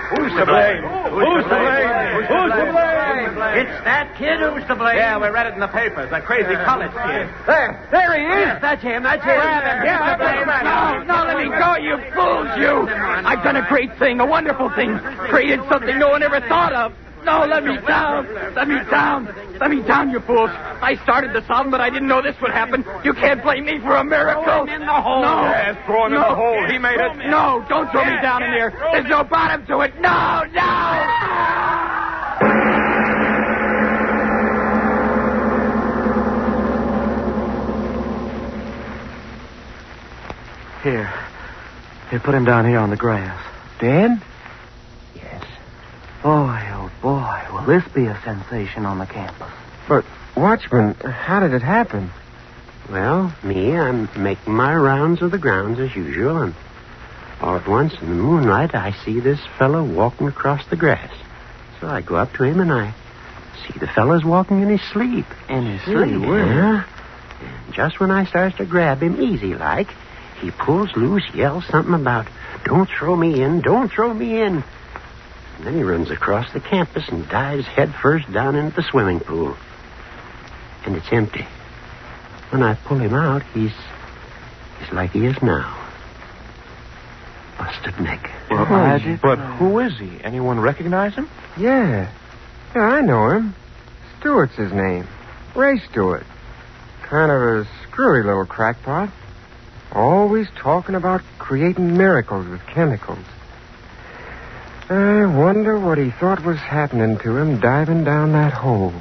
Who's to blame? Who's to blame? Who's to blame? It's that kid who's to blame. Yeah, we read it in the papers. That crazy college kid. There he is. Yes, that's him. That's him. Yeah, No, let me go, you fools, you. I've done a great thing, a wonderful thing. Created something no one ever thought of. No, let me down. Let me down. Let me down, you fools. I started the song, but I didn't know this would happen. You can't blame me for a miracle. Throw him in the hole. No. Yes, throw him in the hole. He made it. No, don't throw me down in there. There's no bottom to it. No, no. Here, put him down here on the grass. Dan? Yes. Boy, oh boy, will this be a sensation on the campus. But, Watchman, how did it happen? Well, I'm making my rounds of the grounds as usual, and all at once in the moonlight I see this fellow walking across the grass. So I go up to him and I see the fellow's walking in his sleep. In his sleep? Yeah. And just when I starts to grab him easy like, he pulls loose, yells something about, "Don't throw me in, don't throw me in." And then he runs across the campus and dives headfirst down into the swimming pool. And it's empty. When I pull him out, he's like he is now. Busted neck. But who is he? Anyone recognize him? Yeah, I know him. Stewart's his name. Ray Stewart. Kind of a screwy little crackpot. Always talking about creating miracles with chemicals. I wonder what he thought was happening to him diving down that hole.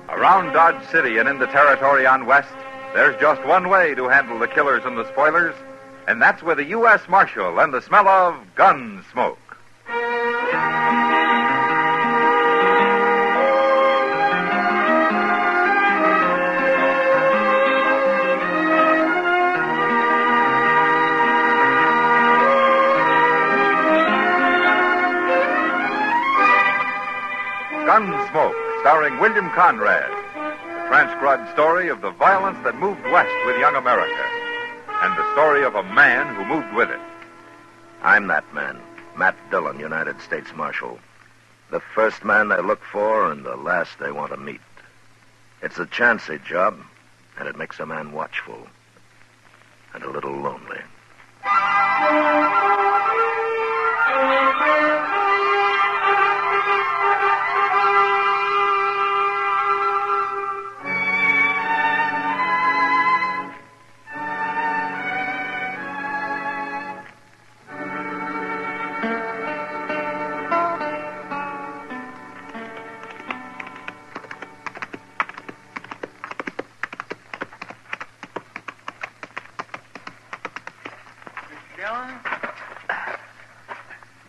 Around Dodge City and in the territory on West, there's just one way to handle the killers and the spoilers, and that's with a U.S. Marshal and the smell of Gunsmoke. Gunsmoke, starring William Conrad. The transcribed story of the violence that moved west with young America. And the story of a man who moved with it. I'm that man, Matt Dillon, United States Marshal. The first man they look for and the last they want to meet. It's a chancy job, and it makes a man watchful and a little lonely.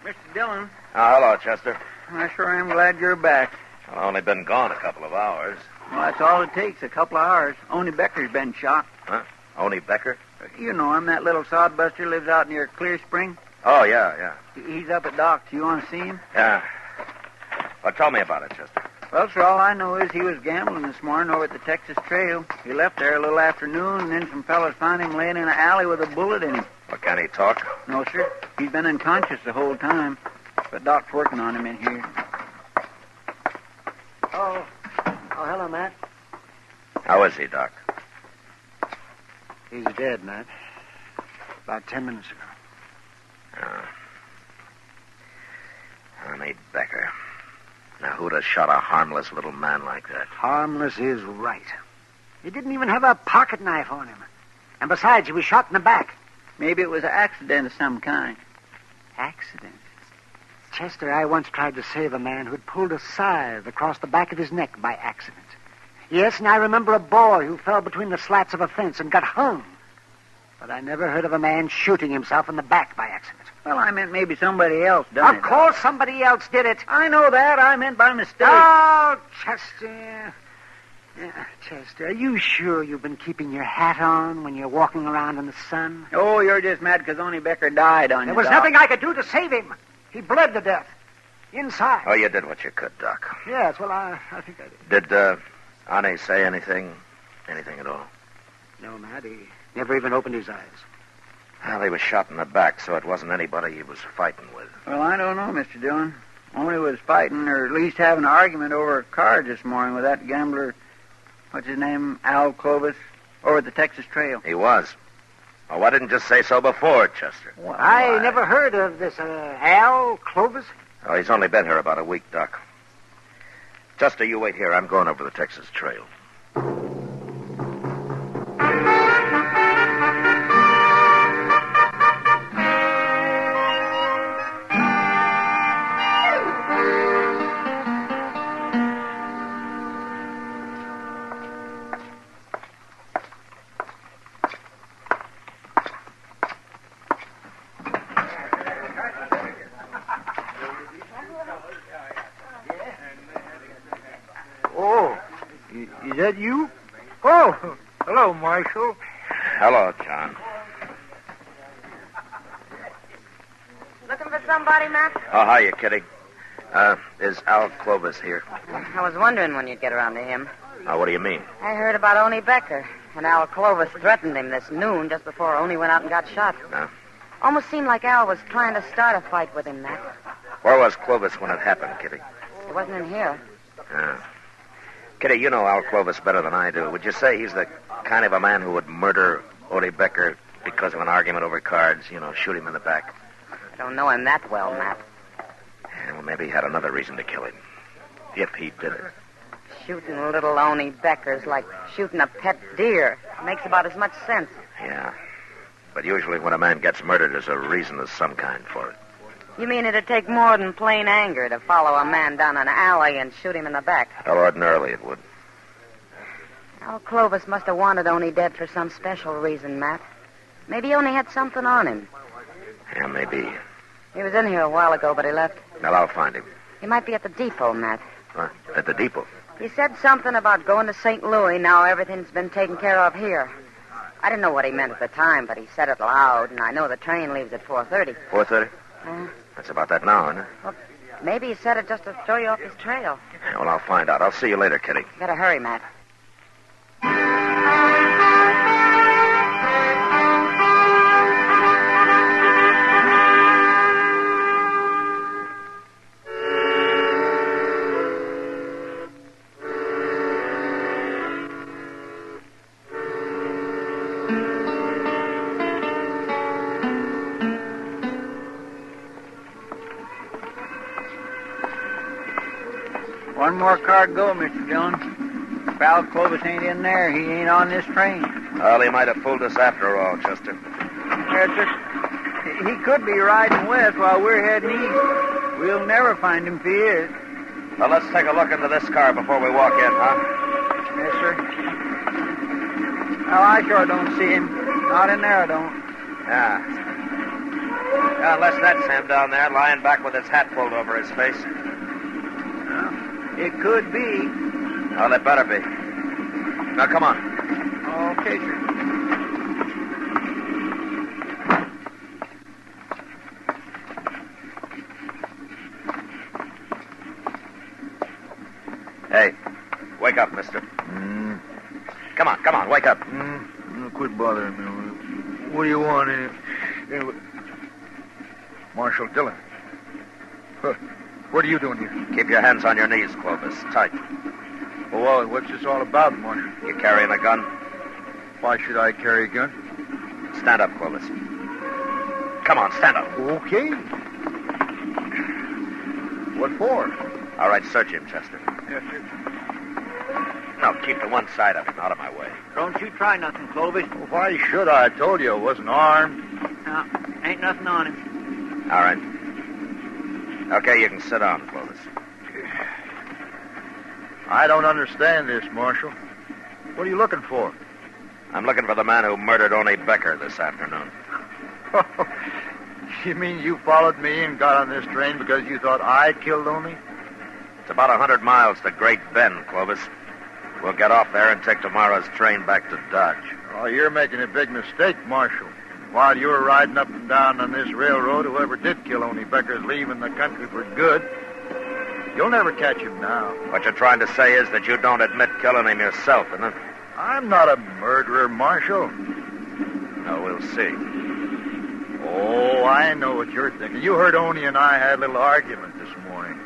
Mr. Dillon. Hello, Chester. I sure am glad you're back. I've only been gone a couple of hours. Well, that's all it takes, a couple of hours. Only Becker's been shot. Huh? Only Becker? You know him, that little sodbuster lives out near Clear Spring. Oh, yeah. He's up at Doc's. You want to see him? Yeah. Well, tell me about it, Chester. Well, sir, all I know is he was gambling this morning over at the Texas Trail. He left there a little afternoon, and then some fellas found him laying in an alley with a bullet in him. Well, can he talk? No, sir. He's been unconscious the whole time. But Doc's working on him in here. Oh, hello, Matt. How is he, Doc? He's dead, Matt. About 10 minutes ago. Honey Becker. Now, who'd have shot a harmless little man like that? Harmless is right. He didn't even have a pocket knife on him. And besides, he was shot in the back. Maybe it was an accident of some kind. Accident? Chester, I once tried to save a man who'd pulled a scythe across the back of his neck by accident. Yes, and I remember a boy who fell between the slats of a fence and got hung. But I never heard of a man shooting himself in the back by accident. Well, I meant maybe somebody else done it. Of course somebody else did it. I know that. I meant by mistake. Oh, Chester. Chester, are you sure you've been keeping your hat on when you're walking around in the sun? Oh, you're just mad because only Becker died on you, There was Doc. nothing I could do to save him. He bled to death. Inside. Oh, you did what you could, Doc. Yes, well, I think I did. Did, Arnie say anything? Anything at all? No, Matt, he never even opened his eyes. Well, he was shot in the back, so it wasn't anybody he was fighting with. Well, I don't know, Mr. Dillon. Only was fighting, or at least having an argument over cards this morning with that gambler, what's his name, Al Clovis, over at the Texas Trail. He was. Well, why didn't you say so before, Chester? Well, I never heard of this, Al Clovis. Oh, he's only been here about a week, Doc. Chester, you wait here. I'm going over the Texas Trail. Is that you? Oh, hello, Marshal. Hello, John. Looking for somebody, Matt? Oh, hiya, Kitty. Is Al Clovis here? I was wondering when you'd get around to him. What do you mean? I heard about Oni Becker, and Al Clovis threatened him this noon just before Oni went out and got shot. Almost seemed like Al was trying to start a fight with him, Matt. Where was Clovis when it happened, Kitty? He wasn't in here. Kitty, you know Al Clovis better than I do. Would you say he's the kind of a man who would murder Odie Becker because of an argument over cards, shoot him in the back? I don't know him that well, Matt. Well, maybe he had another reason to kill him. If he did it. Shooting little Oni Becker's like shooting a pet deer. Makes about as much sense. Yeah. But usually when a man gets murdered, there's a reason of some kind for it. You mean it'd take more than plain anger to follow a man down an alley and shoot him in the back? Well, ordinarily it would. Al Clovis must have wanted Oni dead for some special reason, Matt. Maybe he only had something on him. Yeah, maybe. He was in here a while ago, but he left. Well, I'll find him. He might be at the depot, Matt. What? At the depot? He said something about going to St. Louis. Now everything's been taken care of here. I didn't know what he meant at the time, but he said it loud, and I know the train leaves at 4:30. 4:30? That's about that now, isn't it? Well, maybe he said it just to throw you off his trail. Yeah, well, I'll find out. I'll see you later, Kitty. Better hurry, Matt. One more car to go, Mr. Dillon. If Al Clovis ain't in there, he ain't on this train. Well, he might have fooled us after all, Chester. He could be riding west while we're heading east. We'll never find him if he is. Well, let's take a look into this car before we walk in, huh? Yes, sir. Well, I sure don't see him. Not in there, I don't. Yeah, unless that's him down there, lying back with his hat pulled over his face. It could be. Well, it better be. Now, come on. Okay, sir. Hey, wake up, mister. Come on, wake up. Quit bothering me. What do you want? Anyway? Marshal Dillon. What are you doing here? Keep your hands on your knees, Clovis. Tight. Well, what's this all about, Marshal? You carrying a gun? Why should I carry a gun? Stand up, Clovis. Come on, stand up. Okay. What for? All right, search him, Chester. Yes, sir. No, keep to one side of him, out of my way. Don't you try nothing, Clovis. Well, why should I? I told you I wasn't armed. No, ain't nothing on him. All right. Okay, you can sit down, Clovis. I don't understand this, Marshal. What are you looking for? I'm looking for the man who murdered Oni Becker this afternoon. You mean you followed me and got on this train because you thought I killed Oni? It's about 100 miles to Great Bend, Clovis. We'll get off there and take tomorrow's train back to Dodge. Oh, you're making a big mistake, Marshal. While you were riding up and down on this railroad, whoever did kill Oni Becker's leaving the country for good. You'll never catch him now. What you're trying to say is that you don't admit killing him yourself, isn't it? I'm not a murderer, Marshal. No, we'll see. Oh, I know what you're thinking. You heard Oni and I had a little argument this morning.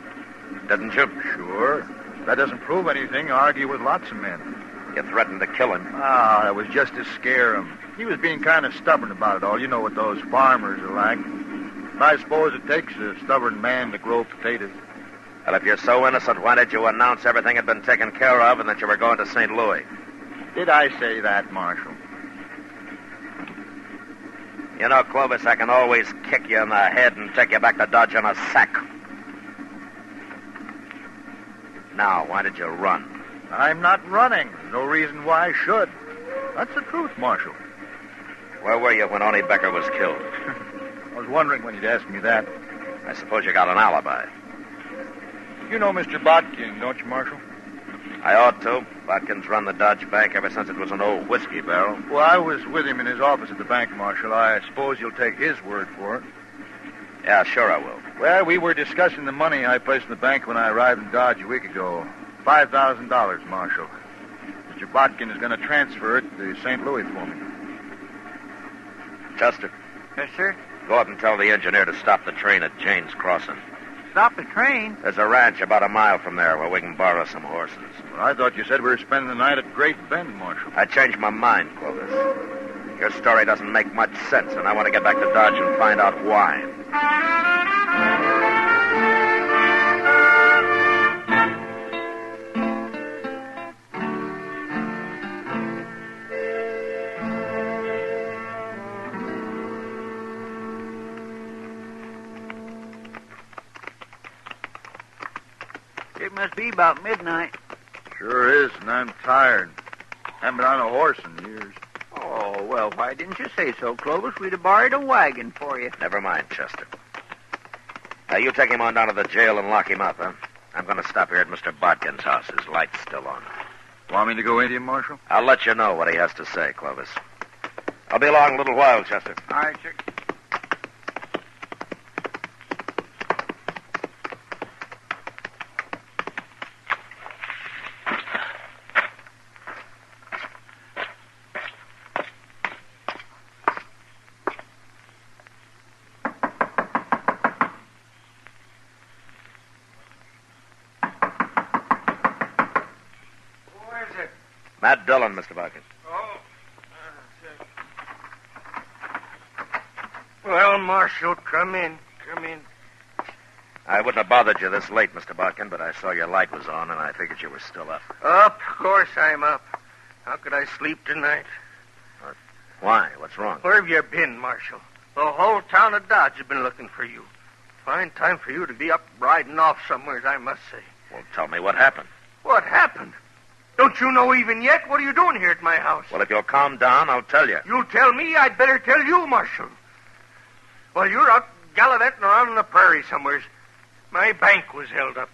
Didn't you? Sure. That doesn't prove anything. I argue with lots of men. You threatened to kill him. Ah, that was just to scare him. He was being kind of stubborn about it all. You know what those farmers are like. I suppose it takes a stubborn man to grow potatoes. Well, if you're so innocent, why did you announce everything had been taken care of and that you were going to St. Louis? Did I say that, Marshal? You know, Clovis, I can always kick you in the head and take you back to Dodge in a sack. Now, why did you run? I'm not running. No reason why I should. That's the truth, Marshal. Where were you when Oni Becker was killed? I was wondering when you'd ask me that. I suppose you got an alibi. You know Mr. Botkin, don't you, Marshal? I ought to. Botkin's run the Dodge Bank ever since it was an old whiskey barrel. Well, I was with him in his office at the bank, Marshal. I suppose you'll take his word for it. Yeah, sure I will. Well, we were discussing the money I placed in the bank when I arrived in Dodge a week ago. $5,000, Marshal. Mr. Botkin is going to transfer it to St. Louis for me. Chester. Yes, sir? Go up and tell the engineer to stop the train at Jane's Crossing. Stop the train? There's a ranch about a mile from there where we can borrow some horses. Well, I thought you said we were spending the night at Great Bend, Marshal. I changed my mind, Clovis. Your story doesn't make much sense, and I want to get back to Dodge and find out why. It must be about midnight. Sure is, and I'm tired. Haven't been on a horse in years. Oh, well, why didn't you say so, Clovis? We'd have borrowed a wagon for you. Never mind, Chester. Now, you take him on down to the jail and lock him up, huh? I'm going to stop here at Mr. Botkin's house. His light's still on. Want me to go into him, Marshal? I'll let you know what he has to say, Clovis. I'll be along a little while, Chester. All right, sir. Matt Dillon, Mr. Botkin. Oh. Well, Marshal, come in. Come in. I wouldn't have bothered you this late, Mr. Botkin, but I saw your light was on, and I figured you were still up. Up? Of course I'm up. How could I sleep tonight? Why? What's wrong? Where have you been, Marshal? The whole town of Dodge has been looking for you. Fine time for you to be up riding off somewheres, I must say. Well, tell me what happened. What happened? Don't you know even yet? What are you doing here at my house? Well, if you'll calm down, I'll tell you. You tell me, I'd better tell you, Marshal. Well, you're out gallivanting around on the prairie somewheres. My bank was held up.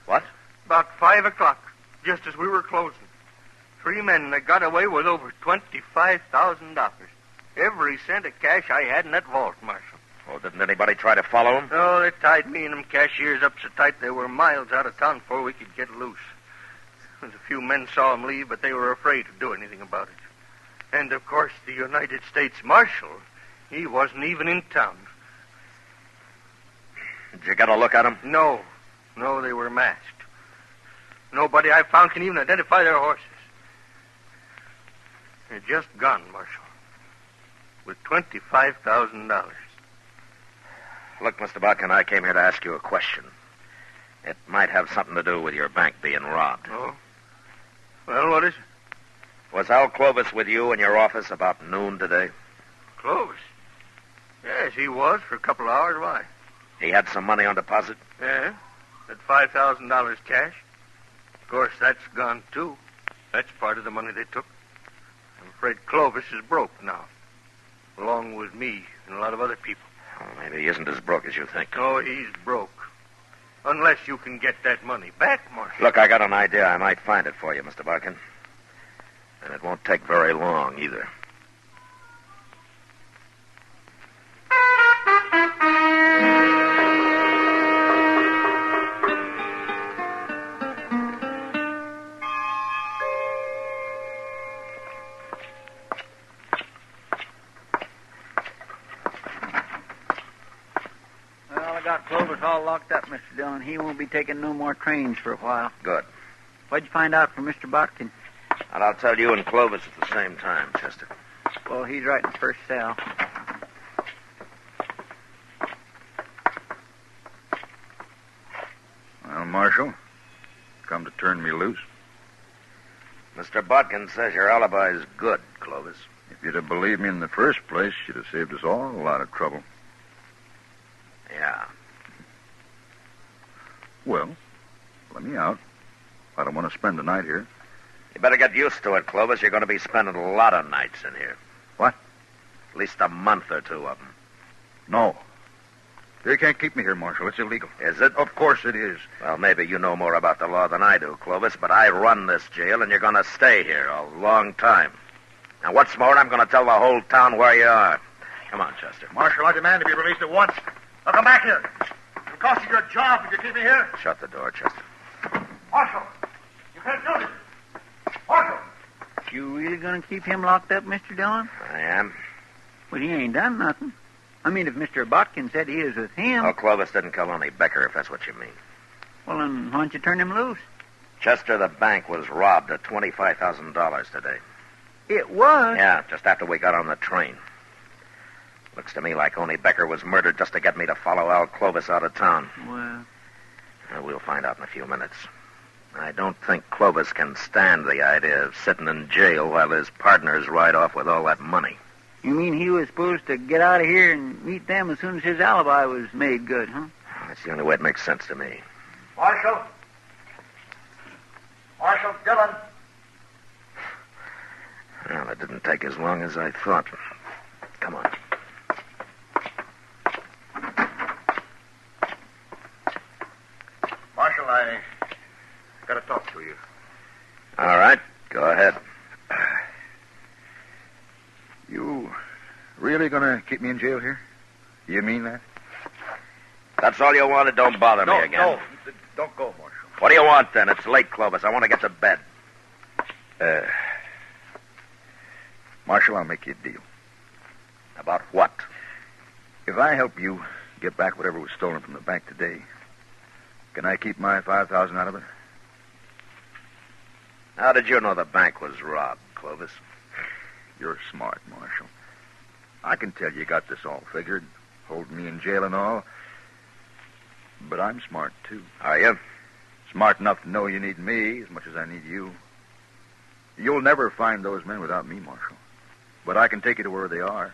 What? About 5 o'clock, just as we were closing. 3 men that got away with over $25,000. Every cent of cash I had in that vault, Marshal. Oh, didn't anybody try to follow him? No, they tied me and them cashiers up so tight they were miles out of town before we could get loose. A few men saw him leave, but they were afraid to do anything about it. And, of course, the United States Marshal, he wasn't even in town. Did you get a look at him? No, they were masked. Nobody I found can even identify their horses. They're just gone, Marshal, with $25,000. Look, Mr. Bodkin, I came here to ask you a question. It might have something to do with your bank being robbed. Oh? Well, what is it? Was Al Clovis with you in your office about noon today? Clovis? Yes, he was for a couple of hours. Why? He had some money on deposit? Yeah, that $5,000 cash. Of course, that's gone, too. That's part of the money they took. I'm afraid Clovis is broke now, along with me and a lot of other people. Oh, maybe he isn't as broke as you think. Oh, he's broke. Unless you can get that money back, Marshal. Look, I got an idea. I might find it for you, Mr. Barkin. And it won't take very long, either. Clovis all locked up, Mr. Dillon. He won't be taking no more trains for a while. Good. What'd you find out from Mr. Botkin? And I'll tell you and Clovis at the same time, Chester. Well, he's right in the first cell. Well, Marshal, come to turn me loose. Mr. Botkin says your alibi is good, Clovis. If you'd have believed me in the first place, you'd have saved us all a lot of trouble. Yeah. Well, let me out. I don't want to spend the night here. You better get used to it, Clovis. You're going to be spending a lot of nights in here. What? At least a month or two of them. No. They can't keep me here, Marshal. It's illegal. Is it? Of course it is. Well, maybe you know more about the law than I do, Clovis, but I run this jail, and you're going to stay here a long time. And what's more, I'm going to tell the whole town where you are. Come on, Chester. Marshal, I demand to be released at once. Now come back here. It'll cost you your job if you keep me here. Shut the door, Chester. Marshal, you can't do this. Marshal! You really going to keep him locked up, Mr. Dillon? I am. Well, he ain't done nothing. I mean, if Mr. Botkin said he was with him... Oh, Clovis didn't kill only Becker, if that's what you mean. Well, then why don't you turn him loose? Chester, the bank was robbed of $25,000 today. It was? Yeah, just after we got on the train. Looks to me like only Becker was murdered just to get me to follow Al Clovis out of town. Well... We'll find out in a few minutes. I don't think Clovis can stand the idea of sitting in jail while his partners ride off with all that money. You mean he was supposed to get out of here and meet them as soon as his alibi was made good, huh? That's the only way it makes sense to me. Marshal! Marshal Dillon! Well, it didn't take as long as I thought. Come on. Marshal, I got to talk to you. All right, go ahead. You really going to keep me in jail here? You mean that? That's all you wanted? Don't bother me again. No, don't go, Marshal. What do you want, then? It's late, Clovis. I want to get to bed. Marshal, I'll make you a deal. About what? If I help you get back whatever was stolen from the bank today, can I keep my $5,000 out of it? How did you know the bank was robbed, Clovis? You're smart, Marshal. I can tell you got this all figured, holding me in jail and all. But I'm smart, too. Are you? Smart enough to know you need me as much as I need you. You'll never find those men without me, Marshal. But I can take you to where they are.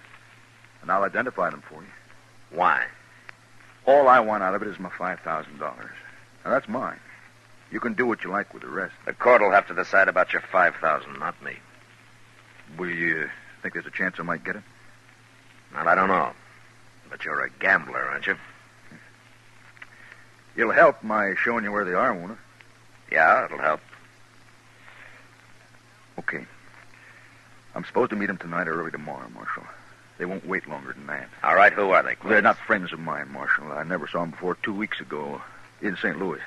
and I'll identify them for you. Why? All I want out of it is my $5,000. Now, that's mine. You can do what you like with the rest. The court will have to decide about your $5,000, not me. Will you think there's a chance I might get it? Well, I don't know. But you're a gambler, aren't you? It'll help my showing you where they are, won't it? Yeah, it'll help. Okay. I'm supposed to meet them tonight or early tomorrow, Marshal. They won't wait longer than that. All right, who are they, Close? They're not friends of mine, Marshal. I never saw them before 2 weeks ago in St. Louis.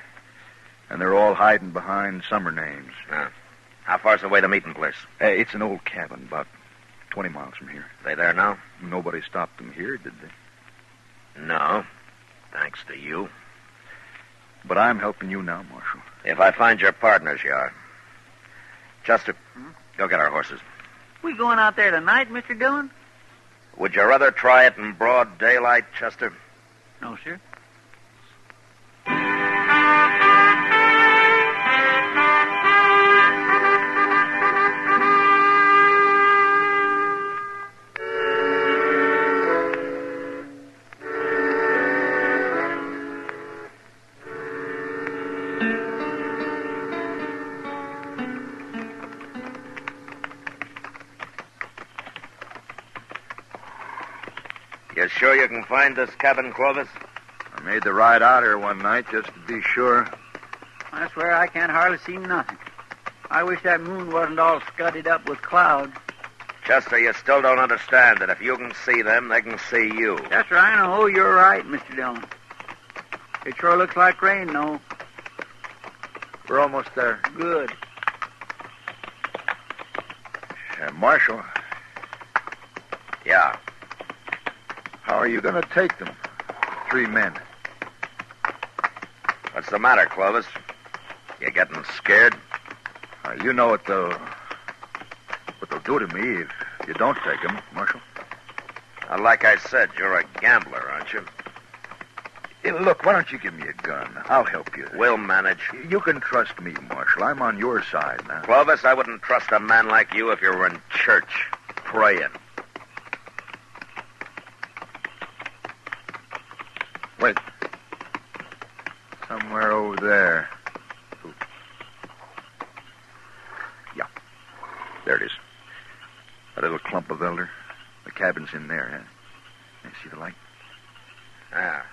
And they're all hiding behind summer names. How far's away the meeting place? It's an old cabin, about 20 miles from here. They there now? Nobody stopped them here, did they? No. Thanks to you. But I'm helping you now, Marshal. If I find your partners, you are. Chester, go get our horses. We going out there tonight, Mr. Dillon? Would you rather try it in broad daylight, Chester? No, sir. You sure you can find this cabin, Clovis? I made the ride out here one night just to be sure. I swear I can't hardly see nothing. I wish that moon wasn't all scudded up with clouds. Chester, you still don't understand that if you can see them, they can see you. Chester, I know you're right, Mr. Dillon. It sure looks like rain, though. We're almost there. Good. Marshal. Yeah. How are you going to take them? 3 men. What's the matter, Clovis? You getting scared? You know what they'll do to me if you don't take them, Marshal. Like I said, you're a gambler, aren't you? Hey, look, why don't you give me a gun? I'll help you. We'll manage. You can trust me, Marshal. I'm on your side now. Clovis, I wouldn't trust a man like you if you were in church, praying. Wait. Somewhere over there. Yeah. There it is. A little clump of elder. The cabin's in there, huh? You see the light? Yeah.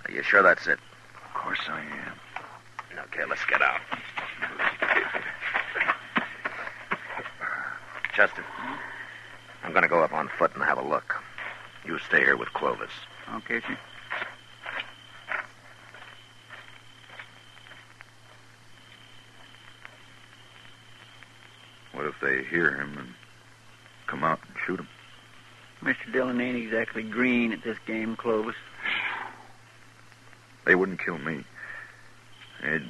Are you sure that's it? Of course I am. Okay, let's get out. Chester, I'm going to go up on foot and have a look. You stay here with Clovis. Okay, sir. What if they hear him and come out and shoot him? Mr. Dillon ain't exactly green at this game, Clovis. They wouldn't kill me. They'd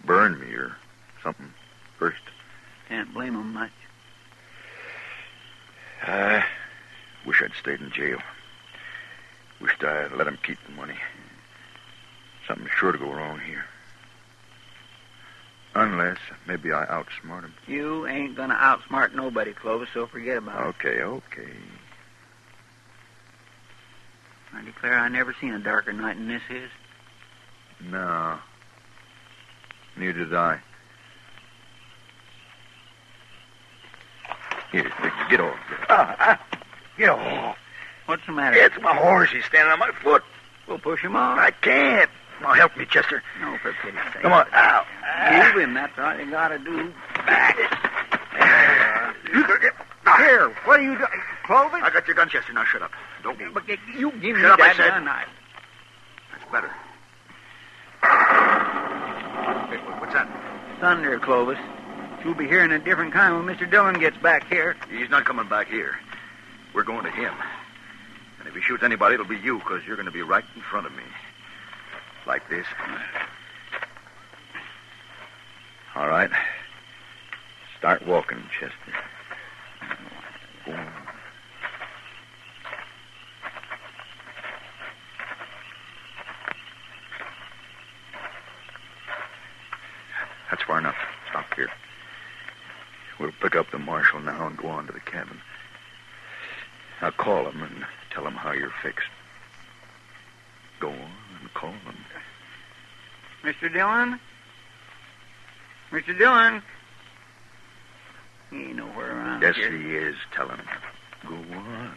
burn me or something first. Can't blame them much. I wish I'd stayed in jail. Wished I'd let him keep the money. Something's sure to go wrong here. Unless maybe I outsmart him. You ain't gonna outsmart nobody, Clovis, so forget about it. Okay. I declare I never seen a darker night than this is. No. Neither did I. Here, get off. Get off. What's the matter? It's my horse. He's standing on my foot. We'll push him off. I can't. Now, help me, Chester. No, for pity's sake. Come on. Ow. Leave him. That's all you gotta do. Back. Here, what are you doing? Clovis? I got your gun, Chester. Now, shut up. Don't move. But you give me Shut up, I that said. gun. That's better. Hey, what's that? Thunder, Clovis. You'll be hearing a different kind when Mr. Dillon gets back here. He's not coming back here. We're going to him. And if he shoots anybody, it'll be you, because you're going to be right in front of me. Like this. All right. Start walking, Chester. Go on. That's far enough. Stop here. We'll pick up the marshal now and go on to the cabin. Now call him and tell him how you're fixed. Go on and call him. Mr. Dillon? Mr. Dillon? He ain't nowhere around Yes, here. he is. Tell him. Go on.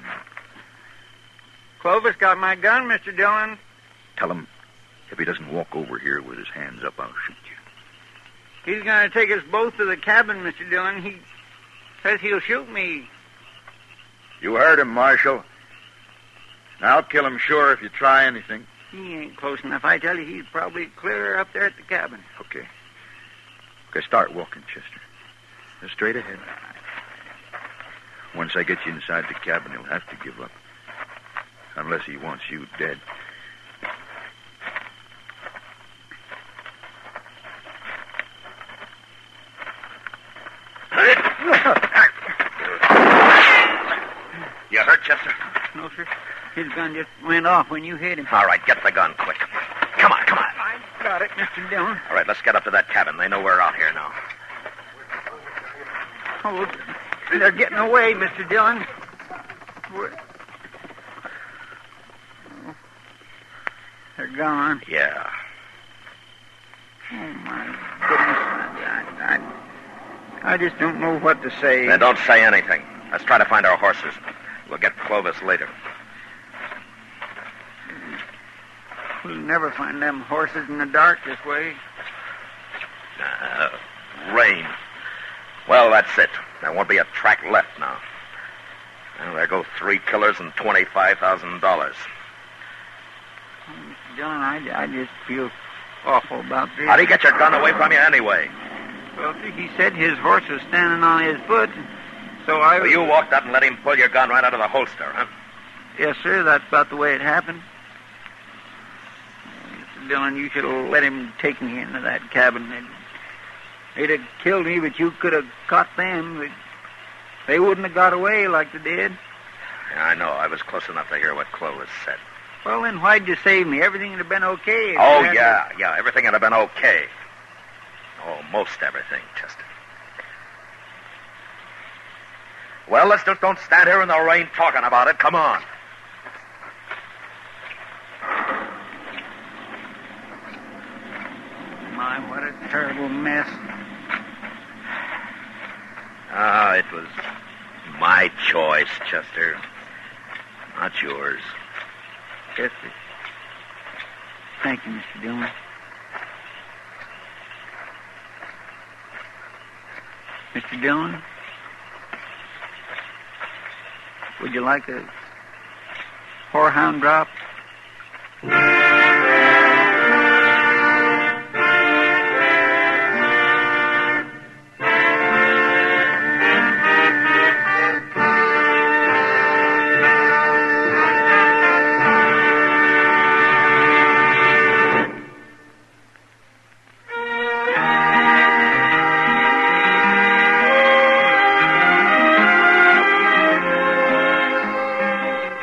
Clovis got my gun, Mr. Dillon. Tell him if he doesn't walk over here with his hands up, I'll shoot you. He's going to take us both to the cabin, Mr. Dillon. He says he'll shoot me. You heard him, Marshal. I'll kill him sure if you try anything. He ain't close enough. I tell you, he's probably clear up there at the cabin. Okay, start walking, Chester. Just straight ahead. Once I get you inside the cabin, he'll have to give up. Unless he wants you dead. You hurt, Chester? No, sir. His gun just went off when you hit him. All right, get the gun quick. Come on. I got it, Mr. Dillon. All right, let's get up to that cabin. They know we're out here now. Oh, they're getting away, Mr. Dillon. They're gone. Yeah. Oh, my goodness. I just don't know what to say. Then don't say anything. Let's try to find our horses. We'll get Clovis later. We'll never find them horses in the dark this way. Rain. Well, that's it. There won't be a track left now. Well, there go 3 killers and $25,000. Mr. Dillon, I just feel awful about this. How'd he get your gun away from you anyway? Well, he said his horse was standing on his foot, so I... So you walked up and let him pull your gun right out of the holster, huh? Yes, sir, that's about the way it happened. Mr. Dillon, you should have let him take me into that cabin. They'd have killed me, but you could have caught them. They wouldn't have got away like they did. Yeah, I know. I was close enough to hear what Clovis said. Well, then why'd you save me? Everything would have been okay. Oh, yeah. Everything would have been okay. Oh, most everything, Chester. Well, let's just don't stand here in the rain talking about it. Come on. My, what a terrible mess. It was my choice, Chester. Not yours. Yes, sir. Thank you, Mr. Dillon. Mr. Dillon? Would you like a whorehound drop?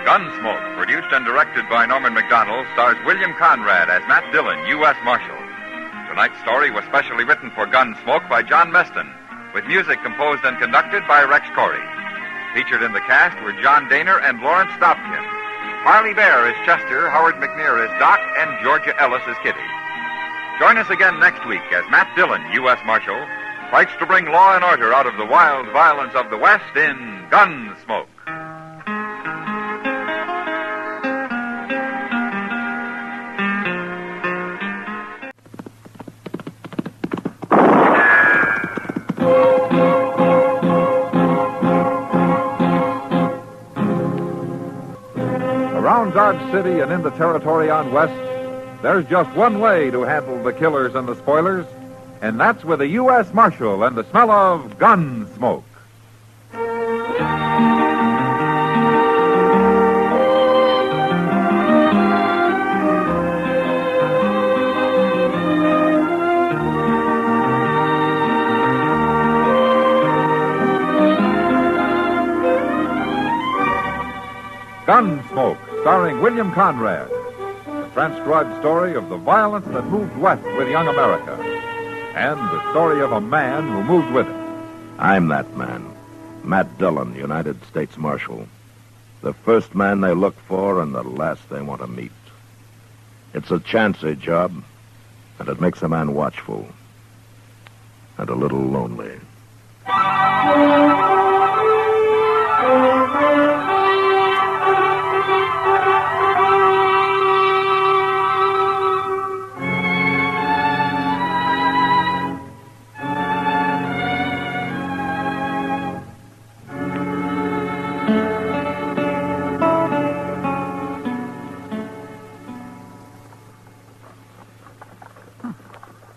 Gunsmoke, produced and directed by Norman Macdonald, stars William Conrad as Matt Dillon, U.S. Marshal. Tonight's story was specially written for Gunsmoke by John Meston, with music composed and conducted by Rex Corey. Featured in the cast were John Daner and Lawrence Stopkin. Marley Bear is Chester, Howard McNear is Doc, and Georgia Ellis is Kitty. Join us again next week as Matt Dillon, U.S. Marshal, fights to bring law and order out of the wild violence of the West in Gunsmoke. Around Dodge City and in the territory on West, there's just one way to handle the killers and the spoilers, and that's with a U.S. Marshal and the smell of Gunsmoke. Gunsmoke, starring William Conrad. The transcribed story of the violence that moved west with young America. And the story of a man who moved with it. I'm that man. Matt Dillon, United States Marshal. The first man they look for and the last they want to meet. It's a chancy job, and it makes a man watchful and a little lonely.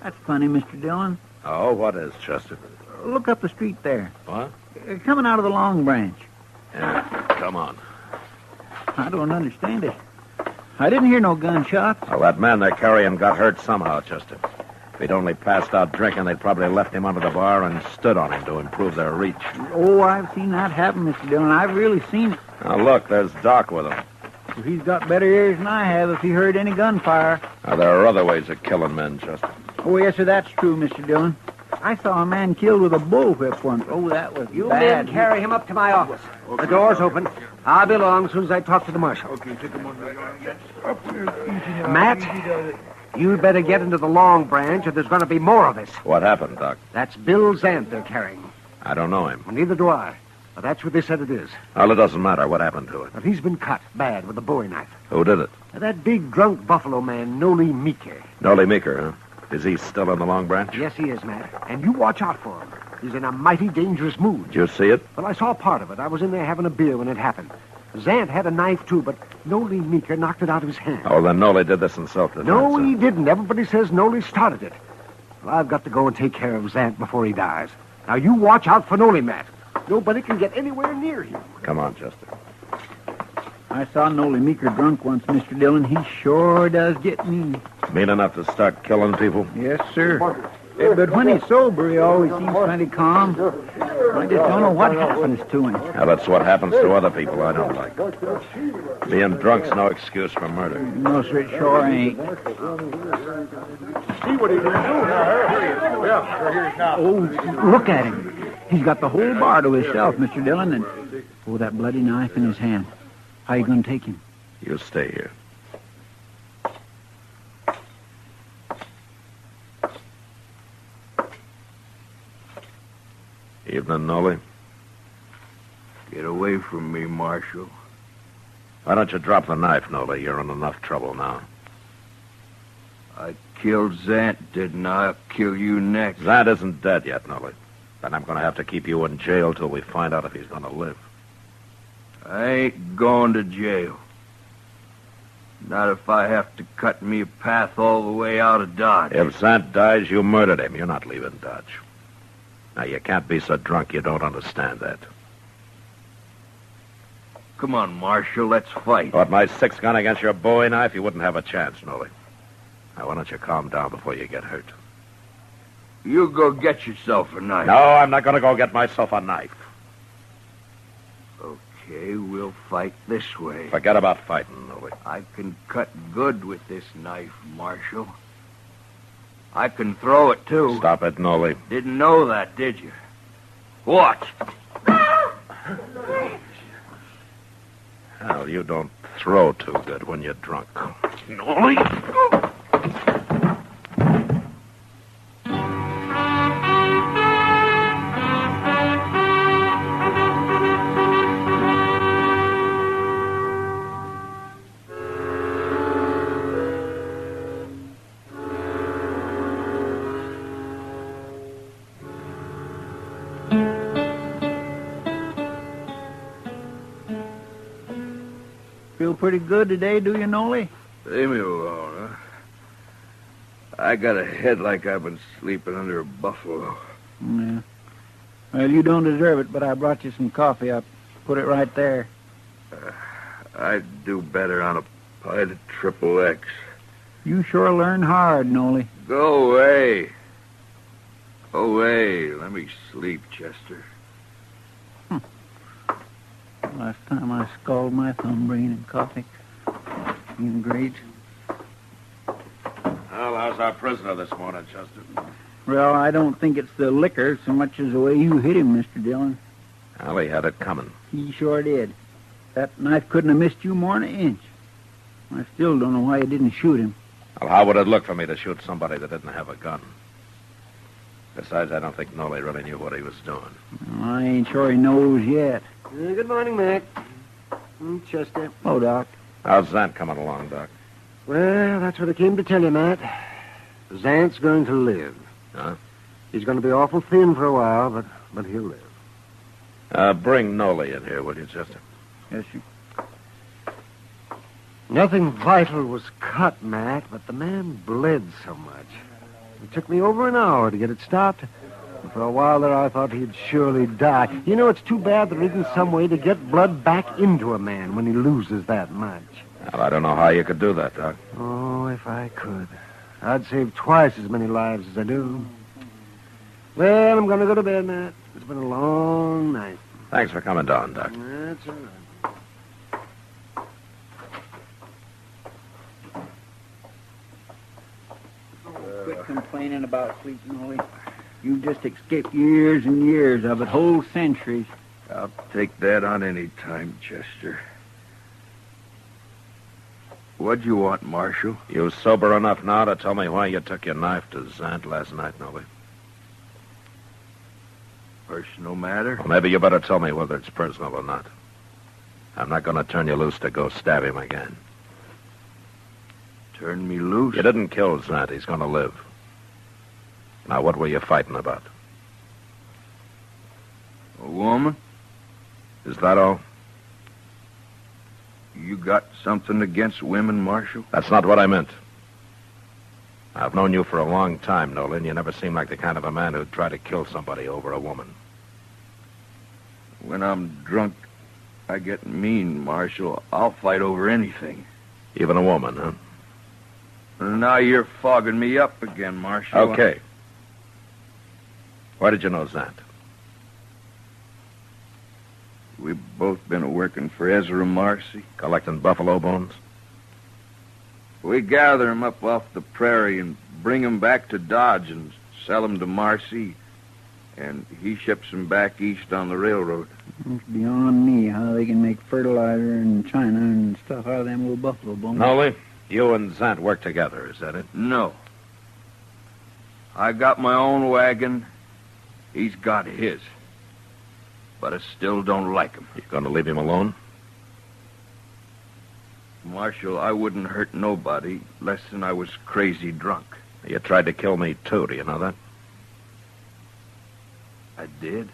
That's funny, Mr. Dillon. Oh, what is, Chester? Look up the street there. What? Coming out of the Long Branch. Yeah, come on. I don't understand it. I didn't hear no gunshots. Well, that man they're carrying got hurt somehow, Chester. If he'd only passed out drinking, they'd probably left him under the bar and stood on him to improve their reach. Oh, I've seen that happen, Mr. Dillon. I've really seen it. Now, look, there's Doc with him. Well, he's got better ears than I have if he heard any gunfire. Now, there are other ways of killing men, Chester. Oh, yes, sir, that's true, Mr. Dillon. I saw a man killed with a bullwhip once. Oh, that was You bad. men carry him up to my office. Okay. The door's open. I'll be along as soon as I talk to the marshal. Okay, take him on Matt, you'd better get into the Long Branch or there's going to be more of this. What happened, Doc? That's Bill Zant they're carrying. I don't know him. Well, neither do I. But that's what they said it is. Well, it doesn't matter. What happened to it? But he's been cut bad with a bowie knife. Who did it? That big drunk buffalo man, Noli Meeker. Noli Meeker, huh? Is he still in the Long Branch? Yes, he is, Matt. And you watch out for him. He's in a mighty dangerous mood. Did you see it? Well, I saw part of it. I was in there having a beer when it happened. Zant had a knife, too, but Noli Meeker knocked it out of his hand. Oh, then Noli did this in self-defense. No, he didn't. Everybody says Noli started it. Well, I've got to go and take care of Zant before he dies. Now, you watch out for Noli, Matt. Nobody can get anywhere near him. Come on, Chester. I saw Noli Meeker drunk once, Mr. Dillon. He sure does get mean. Mean enough to start killing people? Yes, sir. But when he's sober, he always seems plenty calm. I just don't know what happens to him. Now, that's what happens to other people I don't like. Being drunk's no excuse for murder. No, sir, it sure ain't. See what he's going to do now. Yeah, sure, here's now. Oh, look at him. He's got the whole bar to himself, Mr. Dillon, and that bloody knife in his hand. How you going to take him? You stay here. Evening, Noli. Get away from me, Marshal. Why don't you drop the knife, Noli? You're in enough trouble now. I killed Zant, didn't I? I'll kill you next. Zant isn't dead yet, Noli. Then I'm going to have to keep you in jail till we find out if he's going to live. I ain't going to jail. Not if I have to cut me a path all the way out of Dodge. If Zant dies, you murdered him. You're not leaving Dodge. Now, you can't be so drunk you don't understand that. Come on, Marshal, let's fight. With my 6-gun against your bowie knife, you wouldn't have a chance, Noli. Now, why don't you calm down before you get hurt? You go get yourself a knife. No, I'm not going to go get myself a knife. Okay, we'll fight this way. Forget about fighting, Noli. I can cut good with this knife, Marshal. I can throw it, too. Stop it, Noli. Didn't know that, did you? What? Hell, you don't throw too good when you're drunk. Noli? Feel pretty good today, do you, Noli? Leave me alone, huh? I got a head like I've been sleeping under a buffalo. Yeah. Well, you don't deserve it, but I brought you some coffee. I put it right there. I'd do better on a pint of Triple X. You sure learn hard, Noli. Go away. Go away. Let me sleep, Chester. Last time I scalded my thumb bringing in coffee. Even great. Well, how's our prisoner this morning, Chester? Well, I don't think it's the liquor so much as the way you hit him, Mr. Dillon. Well, he had it coming. He sure did. That knife couldn't have missed you more than an inch. I still don't know why you didn't shoot him. Well, how would it look for me to shoot somebody that didn't have a gun? Besides, I don't think Nolly really knew what he was doing. Well, I ain't sure he knows yet. Good morning, Mac. Chester. Oh, Doc. How's Zant coming along, Doc? Well, that's what I came to tell you, Matt. Zant's going to live. Huh? He's going to be awful thin for a while, but he'll live. Bring Nolly in here, will you, Chester? Yes, sir. Nothing vital was cut, Matt, but the man bled so much. It took me over an hour to get it stopped. And for a while there, I thought he'd surely die. You know, it's too bad there isn't some way to get blood back into a man when he loses that much. Well, I don't know how you could do that, Doc. Oh, if I could. I'd save twice as many lives as I do. Well, I'm going to go to bed, Matt. It's been a long night. Thanks for coming down, Doc. That's all right. Quit complaining about sleep, Nolly. You've just escaped years and years of it, whole centuries. I'll take that on any time, Chester. What'd you want, Marshal? You sober enough now to tell me why you took your knife to Zant last night, Nolly? Personal matter? Well, maybe you better tell me whether it's personal or not. I'm not going to turn you loose to go stab him again. Turn me loose? You didn't kill Zant. He's going to live. Now, what were you fighting about? A woman? Is that all? You got something against women, Marshal? That's not what I meant. I've known you for a long time, Nolan. You never seemed like the kind of a man who'd try to kill somebody over a woman. When I'm drunk, I get mean, Marshal. I'll fight over anything. Even a woman, huh? Now you're fogging me up again, Marshal. Okay. Why did you know Zant? We've both been working for Ezra Marcy. Collecting buffalo bones? We gather 'em up off the prairie and bring 'em back to Dodge and sell 'em to Marcy. And he ships 'em back east on the railroad. It's beyond me how they can make fertilizer in China and stuff out of them little buffalo bones. Nolly, you and Zant work together, is that it? No. I got my own wagon. He's got his. But I still don't like him. You going to leave him alone? Marshal, I wouldn't hurt nobody less than I was crazy drunk. You tried to kill me, too. Do you know that? I did?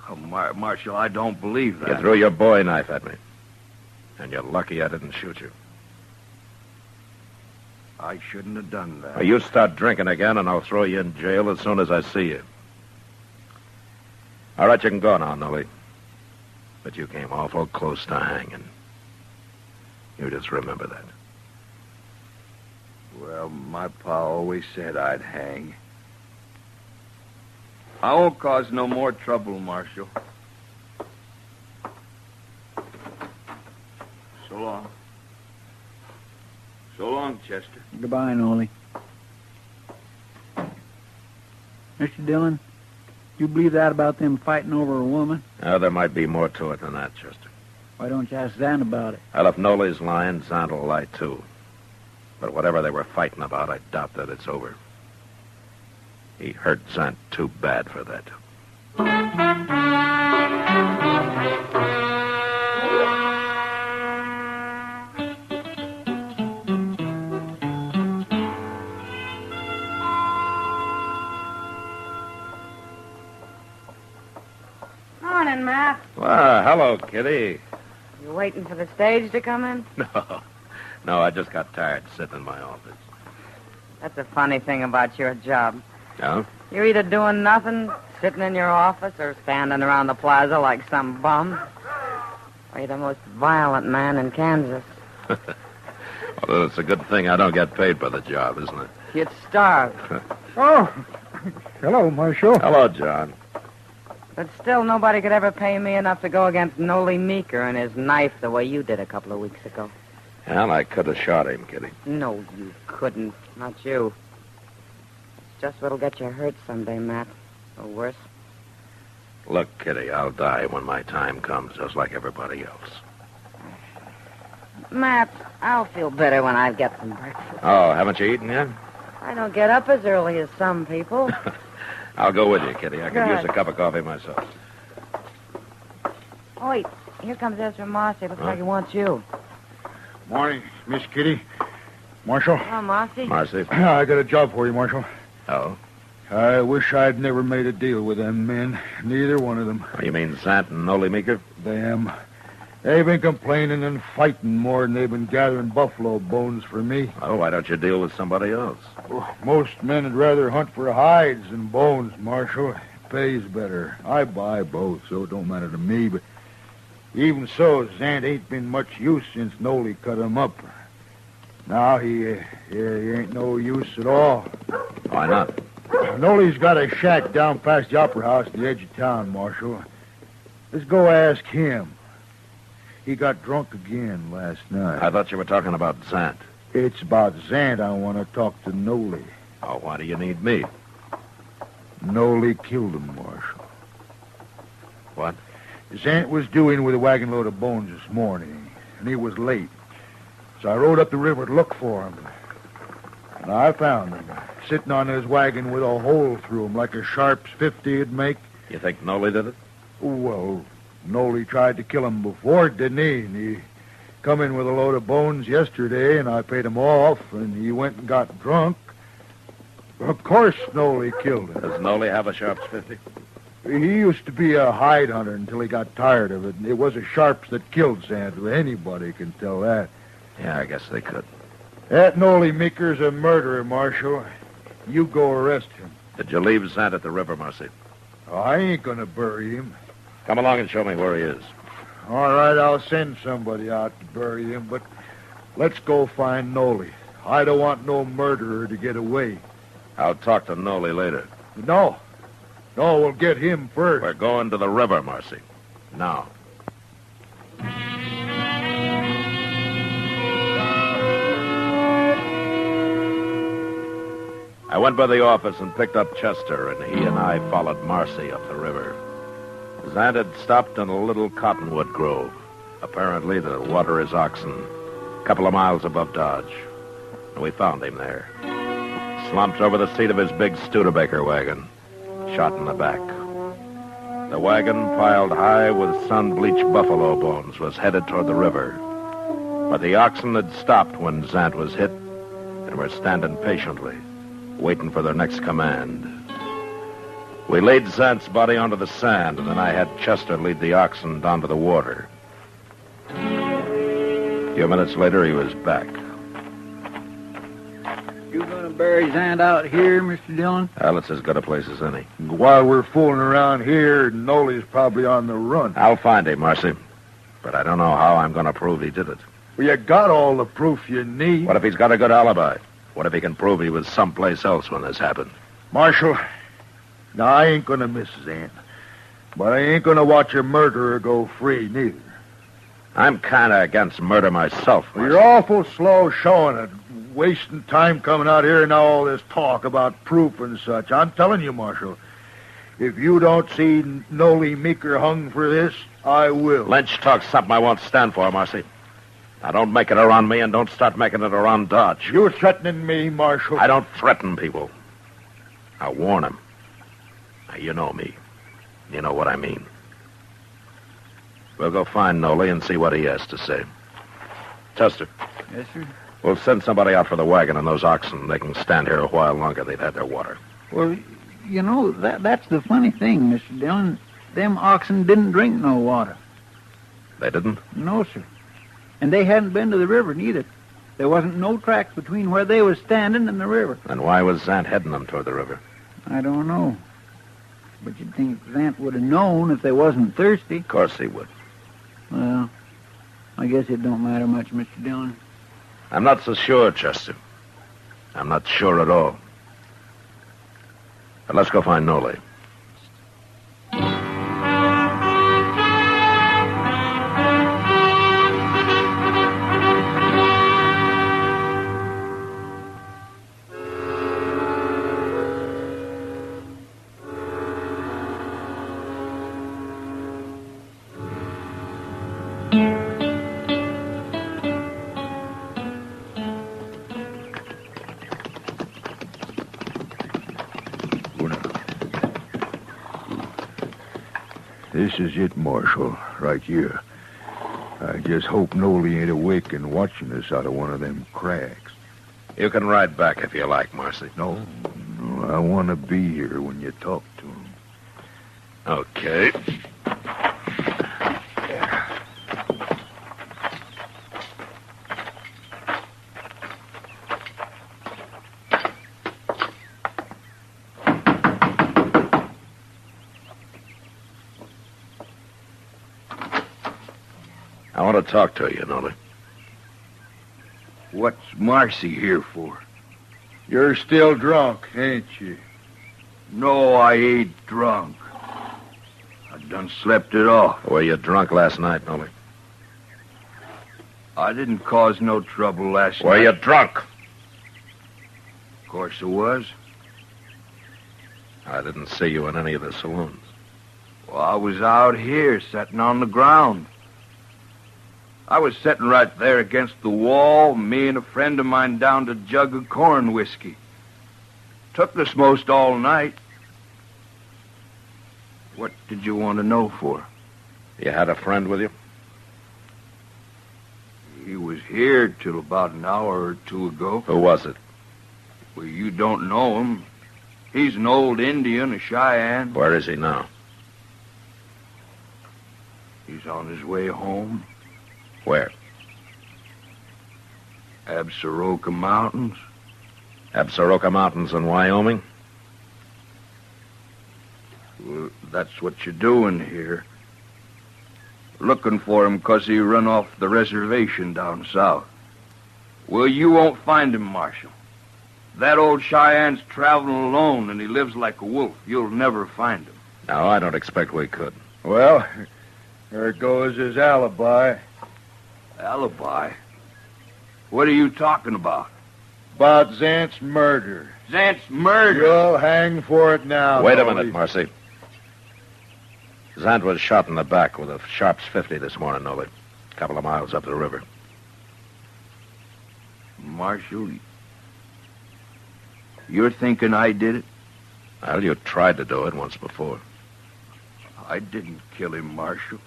Oh, Marshal, I don't believe that. You threw your boy knife at me. And you're lucky I didn't shoot you. I shouldn't have done that. Well, you start drinking again, and I'll throw you in jail as soon as I see you. All right, you can go now, Nolly. But you came awful close to hanging. You just remember that. Well, my pa always said I'd hang. I won't cause no more trouble, Marshal. So long. So long, Chester. Goodbye, Nolly. Mr. Dillon, you believe that about them fighting over a woman? There might be more to it than that, Chester. Why don't you ask Zant about it? Well, if Nolly's lying, Zant will lie, too. But whatever they were fighting about, I doubt that it's over. He hurt Zant too bad for that. Morning, Matt. Well, hello, Kitty. You waiting for the stage to come in? No, I just got tired sitting in my office. That's a funny thing about your job. Yeah? You're either doing nothing, sitting in your office, or standing around the plaza like some bum. Or you're the most violent man in Kansas. Well, it's a good thing I don't get paid for the job, isn't it? You'd starve. Oh, hello, Marshal. Hello, John. But still, nobody could ever pay me enough to go against Nolly Meeker and his knife the way you did a couple of weeks ago. Well, I could have shot him, Kitty. No, you couldn't. Not you. It's just what'll get you hurt someday, Matt. Or worse. Look, Kitty, I'll die when my time comes, just like everybody else. Matt, I'll feel better when I get some breakfast. Oh, haven't you eaten yet? I don't get up as early as some people. I'll go with you, Kitty. I could Good. use a cup of coffee myself. Oh, wait. Here comes Ezra Marcy. Looks like he wants you. Morning, Miss Kitty. Marshal. Oh, Marcy. Marcy. I got a job for you, Marshal. Oh? I wish I'd never made a deal with them men. Neither one of them. Oh, you mean Sant and Noli Meeker? Them. They've been complaining and fighting more than they've been gathering buffalo bones for me. Oh, why don't you deal with somebody else? Most men would rather hunt for hides than bones, Marshal. It pays better. I buy both, so it don't matter to me, but even so, Zant ain't been much use since Noli cut him up. Now he ain't no use at all. Why not? Noli's got a shack down past the Opera House at the edge of town, Marshal. Let's go ask him. He got drunk again last night. I thought you were talking about Zant. It's about Zant I want to talk to Noli. Oh, why do you need me? Noli killed him, Marshal. What? Zant was due in with a wagon load of bones this morning, and he was late. So I rode up the river to look for him. And I found him, sitting on his wagon with a hole through him like a Sharp's 50 would make. You think Noli did it? Well, Noli tried to kill him before, didn't he? And he come in with a load of bones yesterday, and I paid him off, and he went and got drunk. Of course Noli killed him. Does Noli have a Sharp's 50? He used to be a hide hunter until he got tired of it. And it was a Sharps that killed Santa. Anybody can tell that. Yeah, I guess they could. That Noli Meeker's a murderer, Marshal. You go arrest him. Did you leave Zant at the river, Marcy? I ain't gonna bury him. Come along and show me where he is. All right, I'll send somebody out to bury him, but let's go find Noli. I don't want no murderer to get away. I'll talk to Noli later. No, we'll get him first. We're going to the river, Marcy. Now. I went by the office and picked up Chester, and he and I followed Marcy up the river. Zant had stopped in a little cottonwood grove, apparently to water his oxen, a couple of miles above Dodge. And we found him there, slumped over the seat of his big Studebaker wagon, shot in the back. The wagon, piled high with sun-bleached buffalo bones, was headed toward the river. But the oxen had stopped when Zant was hit and were standing patiently, waiting for their next command. We laid Zant's body onto the sand, and then I had Chester lead the oxen down to the water. A few minutes later, he was back. You gonna bury Zant out here, Mr. Dillon? Well, it's as good a place as any. While we're fooling around here, Noli's probably on the run. I'll find him, Marcy. But I don't know how I'm going to prove he did it. Well, you got all the proof you need. What if he's got a good alibi? What if he can prove he was someplace else when this happened? Marshal, now I ain't gonna miss Zant. But I ain't gonna watch a murderer go free, neither. I'm kind of against murder myself. Well, you're awful slow showing it. Wasting time coming out here and now all this talk about proof and such. I'm telling you, Marshal, if you don't see Noli Meeker hung for this, I will. Lynch talks something I won't stand for, Marcy. Now, don't make it around me and don't start making it around Dodge. You're threatening me, Marshal. I don't threaten people. I warn them. Now, you know me. You know what I mean. We'll go find Noli and see what he has to say. Chester. Yes, sir? We'll send somebody out for the wagon and those oxen. They can stand here a while longer. They've had their water. Well, you know, that's the funny thing, Mr. Dillon. Them oxen didn't drink no water. They didn't? No, sir. And they hadn't been to the river, neither. There wasn't no tracks between where they was standing and the river. Then why was Zant heading them toward the river? I don't know. But you'd think Zant would have known if they wasn't thirsty. Of course he would. Well, I guess it don't matter much, Mr. Dillon. I'm not so sure, Chester. I'm not sure at all. But let's go find Noli. This is it, Marshal, right here. I just hope Nolly ain't awake and watching us out of one of them cracks. You can ride back if you like, Marcy. No, I want to be here when you talk to him. Okay. I want to talk to you, Nolly. What's Marcy here for? You're still drunk, ain't you? No, I ain't drunk. I done slept it off. Were you drunk last night, Nolly? I didn't cause no trouble last night. Were you drunk? Of course I was. I didn't see you in any of the saloons. Well, I was out here, sitting on the ground. I was sitting right there against the wall, me and a friend of mine downed a jug of corn whiskey. Took us most all night. What did you want to know for? You had a friend with you? He was here till about an hour or two ago. Who was it? Well, you don't know him. He's an old Indian, a Cheyenne. Where is he now? He's on his way home. Where? Absaroka Mountains. Absaroka Mountains in Wyoming? Well, that's what you're doing here. Looking for him 'cause he run off the reservation down south. Well, you won't find him, Marshal. That old Cheyenne's traveling alone, and he lives like a wolf. You'll never find him. No, I don't expect we could. Well, there goes his alibi. Alibi? What are you talking about? About Zant's murder. Zant's murder? You'll hang for it now. Wait a minute, Marcy. Zant was shot in the back with a Sharps 50 this morning, Nolly. A couple of miles up the river. Marshal, you're thinking I did it? Well, you tried to do it once before. I didn't kill him, Marshal.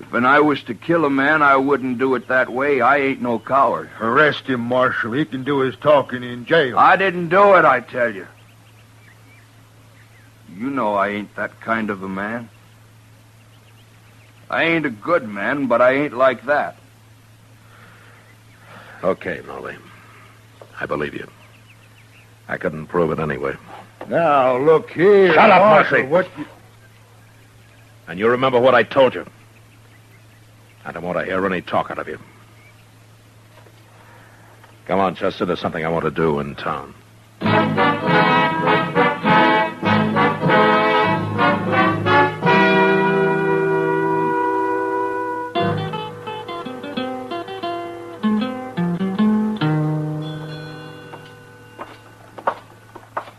If I was to kill a man, I wouldn't do it that way. I ain't no coward. Arrest him, Marshal. He can do his talking in jail. I didn't do it, I tell you. You know I ain't that kind of a man. I ain't a good man, but I ain't like that. Okay, Nolly. I believe you. I couldn't prove it anyway. Now, look here. Shut up, Marshal, Marcy. What you... And you remember what I told you. I don't want to hear any talk out of you. Come on, Chester. There's something I want to do in town.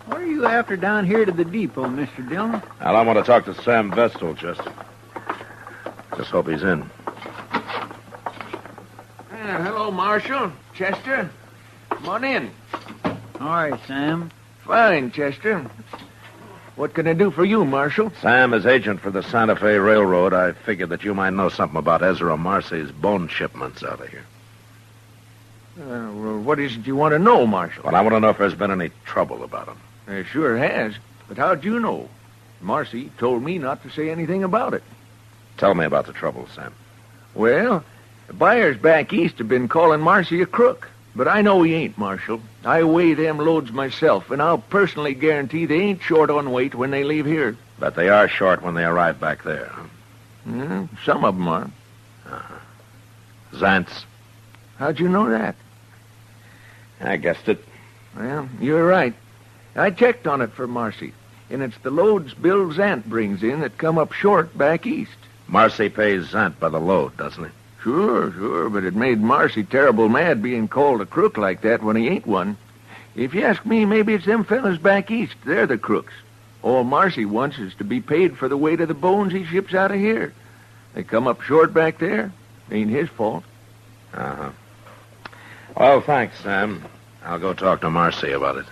What are you after down here to the depot, Mr. Dillon? Well, I want to talk to Sam Vestal, Chester. Just hope he's in. Hello, Marshal. Chester. Come on in. All right, Sam. Fine, Chester. What can I do for you, Marshal? Sam is agent for the Santa Fe Railroad. I figured that you might know something about Ezra Marcy's bone shipments out of here. Well, what is it you want to know, Marshal? Well, I want to know if there's been any trouble about him. There sure has. But how'd you know? Marcy told me not to say anything about it. Tell me about the trouble, Sam. Well, the buyers back east have been calling Marcy a crook. But I know he ain't, Marshal. I weigh them loads myself, and I'll personally guarantee they ain't short on weight when they leave here. But they are short when they arrive back there, huh? Yeah, some of them are. Uh-huh. Zant's? How'd you know that? I guessed it. Well, you're right. I checked on it for Marcy, and it's the loads Bill Zant brings in that come up short back east. Marcy pays Zant by the load, doesn't he? Sure, but it made Marcy terrible mad being called a crook like that when he ain't one. If you ask me, maybe it's them fellas back east. They're the crooks. All Marcy wants is to be paid for the weight of the bones he ships out of here. They come up short back there. Ain't his fault. Uh-huh. Well, thanks, Sam. I'll go talk to Marcy about it.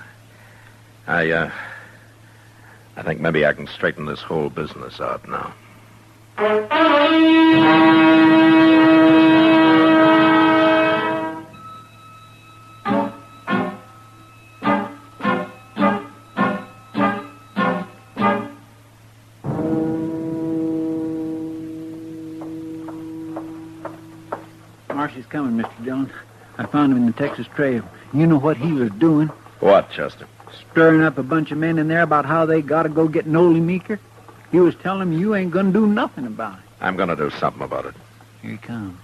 I think maybe I can straighten this whole business out now. Marcy's coming, Mr. Dillon. I found him in the Texas Trail. You know what he was doing? What, Chester? Stirring up a bunch of men in there about how they got to go get Nolly Meeker. He was telling them you ain't going to do nothing about it. I'm going to do something about it. Here he comes.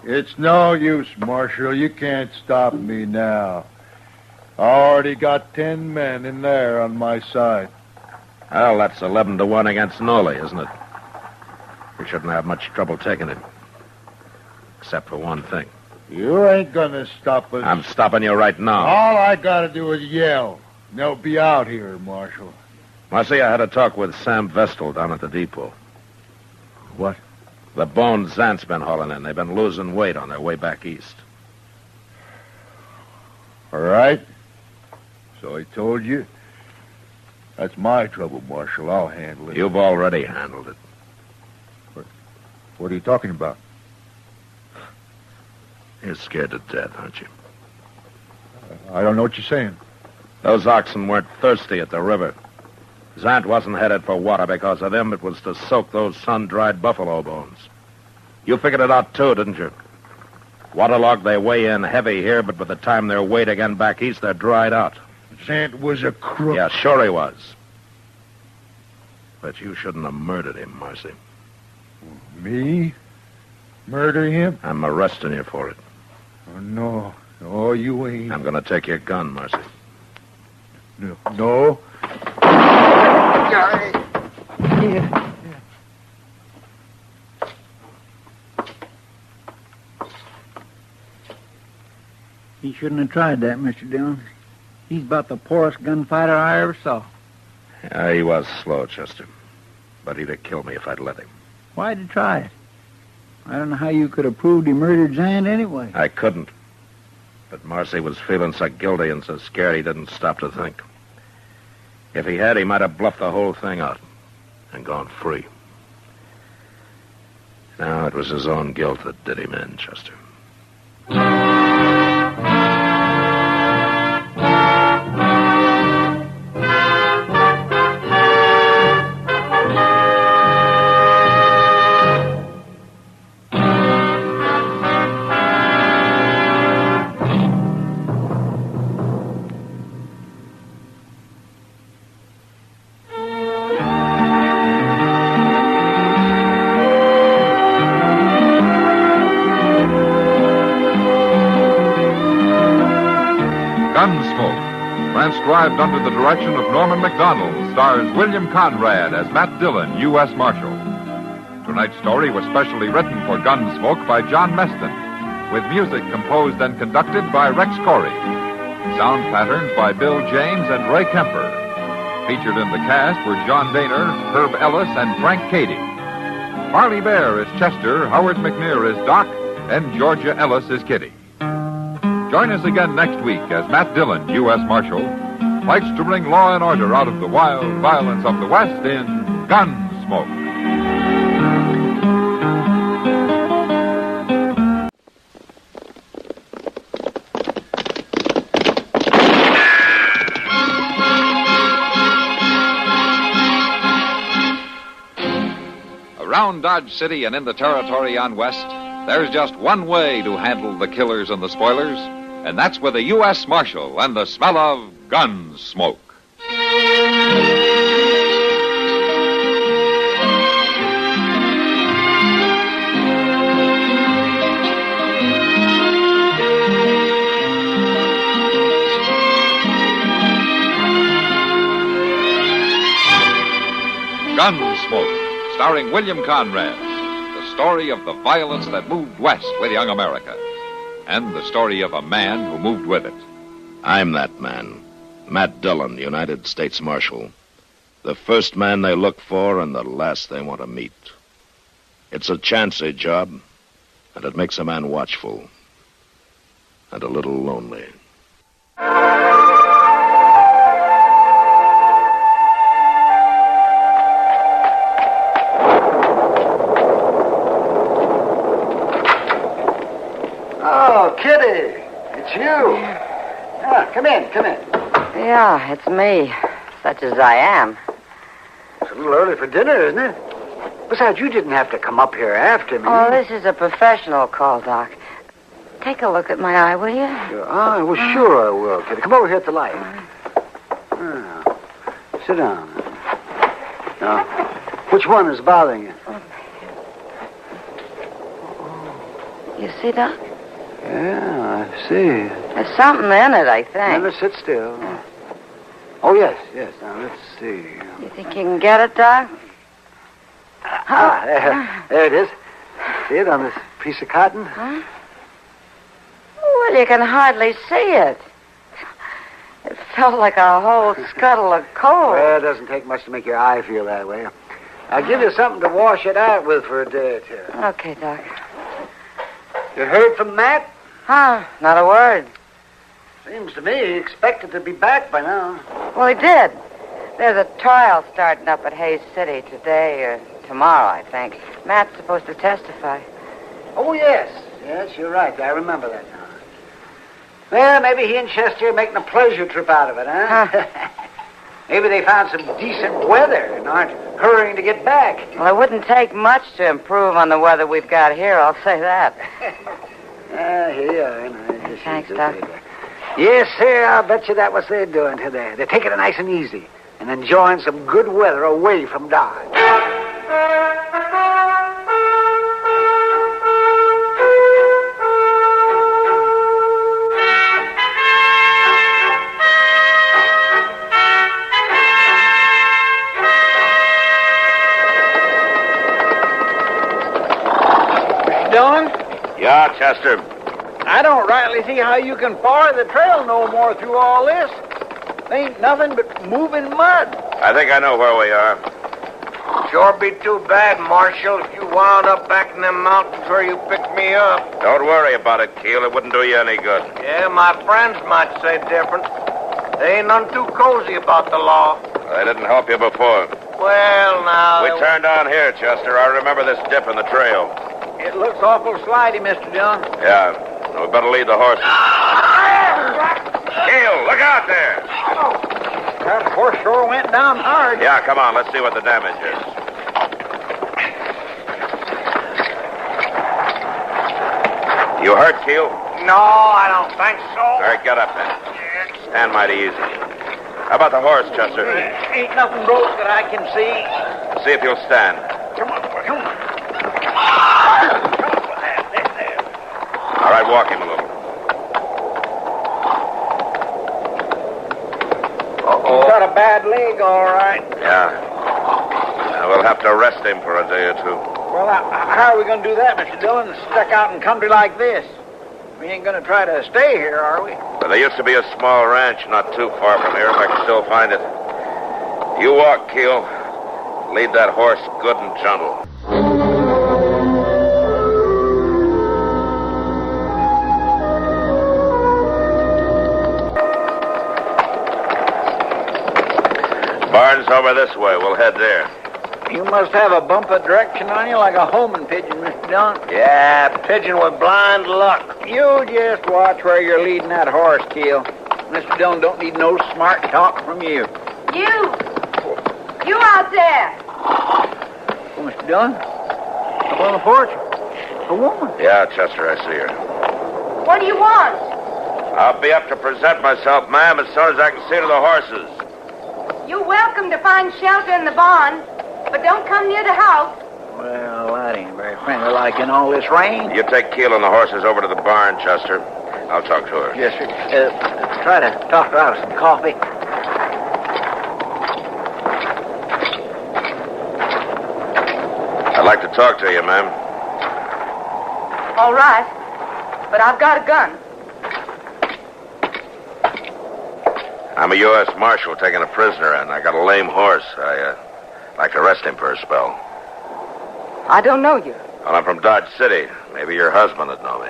It's no use, Marshal. You can't stop me now. I already got 10 men in there on my side. Well, that's 11-1 against Nolly, isn't it? We shouldn't have much trouble taking him. Except for one thing. You ain't gonna stop us. I'm stopping you right now. All I gotta do is yell. And they'll be out here, Marshal. Marcy, I had a talk with Sam Vestal down at the depot. What? The bones Zant's been hauling in. They've been losing weight on their way back east. All right. So I told you. That's my trouble, Marshal. I'll handle it. You've already handled it. What are you talking about? You're scared to death, aren't you? I don't know what you're saying. Those oxen weren't thirsty at the river. Zant wasn't headed for water because of them. It was to soak those sun-dried buffalo bones. You figured it out, too, didn't you? Waterlogged, they weigh in heavy here, but by the time they're weighed again back east, they're dried out. Zant was a crook. Yeah, sure he was. But you shouldn't have murdered him, Marcy. Me? Murder him? I'm arresting you for it. Oh, no. No, you ain't. I'm going to take your gun, Marcy. No. He shouldn't have tried that, Mr. Dillon. He's about the poorest gunfighter I ever saw. Yeah, he was slow, Chester. But he'd have killed me if I'd let him. Why'd you try it? I don't know how you could have proved he murdered Zant anyway. I couldn't. But Marcy was feeling so guilty and so scared he didn't stop to think. If he had, he might have bluffed the whole thing out and gone free. No, it was his own guilt that did him in, Chester. Gunsmoke, transcribed under the direction of Norman Macdonald, stars William Conrad as Matt Dillon, U.S. Marshal. Tonight's story was specially written for Gunsmoke by John Meston, with music composed and conducted by Rex Corey. Sound patterns by Bill James and Ray Kemper. Featured in the cast were John Daner, Herb Ellis, and Frank Cady. Marley Bear is Chester, Howard McNear is Doc, and Georgia Ellis is Kitty. Join us again next week as Matt Dillon, U.S. Marshal, fights to bring law and order out of the wild violence of the West in Gunsmoke. Around Dodge City and in the territory on West, there's just one way to handle the killers and the spoilers, and that's with a U.S. Marshal and the smell of Gunsmoke. Gunsmoke, starring William Conrad. The story of the violence that moved west with young America. And the story of a man who moved with it. I'm that man. Matt Dillon, United States Marshal. The first man they look for and the last they want to meet. It's a chancy job, and it makes a man watchful. and a little lonely. Oh, Kitty, it's you. Yeah, come in. Yeah, it's me, such as I am. It's a little early for dinner, isn't it? Besides, you didn't have to come up here after me. Oh, this is a professional call, Doc. Take a look at my eye, will you? Your eye? Well, sure I will, Kitty. Come over here at the light. Now, sit down. Now, which one is bothering you? You see, Doc? Yeah, I see. There's something in it, I think. Now, let's sit still. Oh, yes. Now, let's see. You think you can get it, Doc? There it is. See it on this piece of cotton? Huh? Well, you can hardly see it. It felt like a whole scuttle of coal. Well, it doesn't take much to make your eye feel that way. I'll give you something to wash it out with for a day or two. Okay, Doc. You heard from Matt? Huh, not a word. Seems to me he expected to be back by now. Well, he did. There's a trial starting up at Hayes City today or tomorrow, I think. Matt's supposed to testify. Oh, yes. Yes, you're right. I remember that now. Well, maybe he and Chester are making a pleasure trip out of it, huh? Maybe they found some decent weather and aren't hurrying to get back. Well, it wouldn't take much to improve on the weather we've got here, I'll say that. Here you are. Thanks, Doc. Yes, sir, I'll bet you that's what they're doing today. They're taking it nice and easy and enjoying some good weather away from Dodge. Dillon? Yeah, Chester. I don't rightly see how you can bar the trail no more through all this. Ain't nothing but moving mud. I think I know where we are. Sure be too bad, Marshal, if you wound up back in them mountains where you picked me up. Don't worry about it, Keel. It wouldn't do you any good. Yeah, my friends might say different. They ain't none too cozy about the law. They didn't help you before. Well, now... We turned on here, Chester. I remember this dip in the trail. It looks awful slidey, Mr. Dillon. Yeah. We better lead the horses. Keel, look out there! That horse sure went down hard. Yeah, come on. Let's see what the damage is. You hurt, Keel? No, I don't think so. All right, get up then. Stand mighty easy. How about the horse, Chester? Ain't nothing broke that I can see. See if you'll stand. Come on. All right, walk him a little. He's got a bad leg, all right. Yeah. We'll have to arrest him for a day or two. Well, how are we going to do that, Mr. Dillon? Stuck out in country like this. We ain't going to try to stay here, are we? But there used to be a small ranch not too far from here, if I can still find it. You walk, Keel. Lead that horse good and gentle. Barn's over this way. We'll head there. You must have a bump of direction on you like a homing pigeon, Mr. Dillon. Yeah, pigeon with blind luck. You just watch where you're leading that horse, Keel. Mr. Dillon don't need no smart talk from you. You out there. Oh, Mr. Dillon? Up on the porch? A woman? Yeah, Chester, I see her. What do you want? I'll be up to present myself, ma'am, as soon as I can see to the horses. You're welcome to find shelter in the barn, but don't come near the house. Well, that ain't very friendly like in all this rain. You take Keel and the horses over to the barn, Chester. I'll talk to her. Yes, sir. Try to talk her out of some coffee. I'd like to talk to you, ma'am. All right, but I've got a gun. I'm a U.S. Marshal taking a prisoner, and I got a lame horse. I'd like to arrest him for a spell. I don't know you. Well, I'm from Dodge City. Maybe your husband would know me.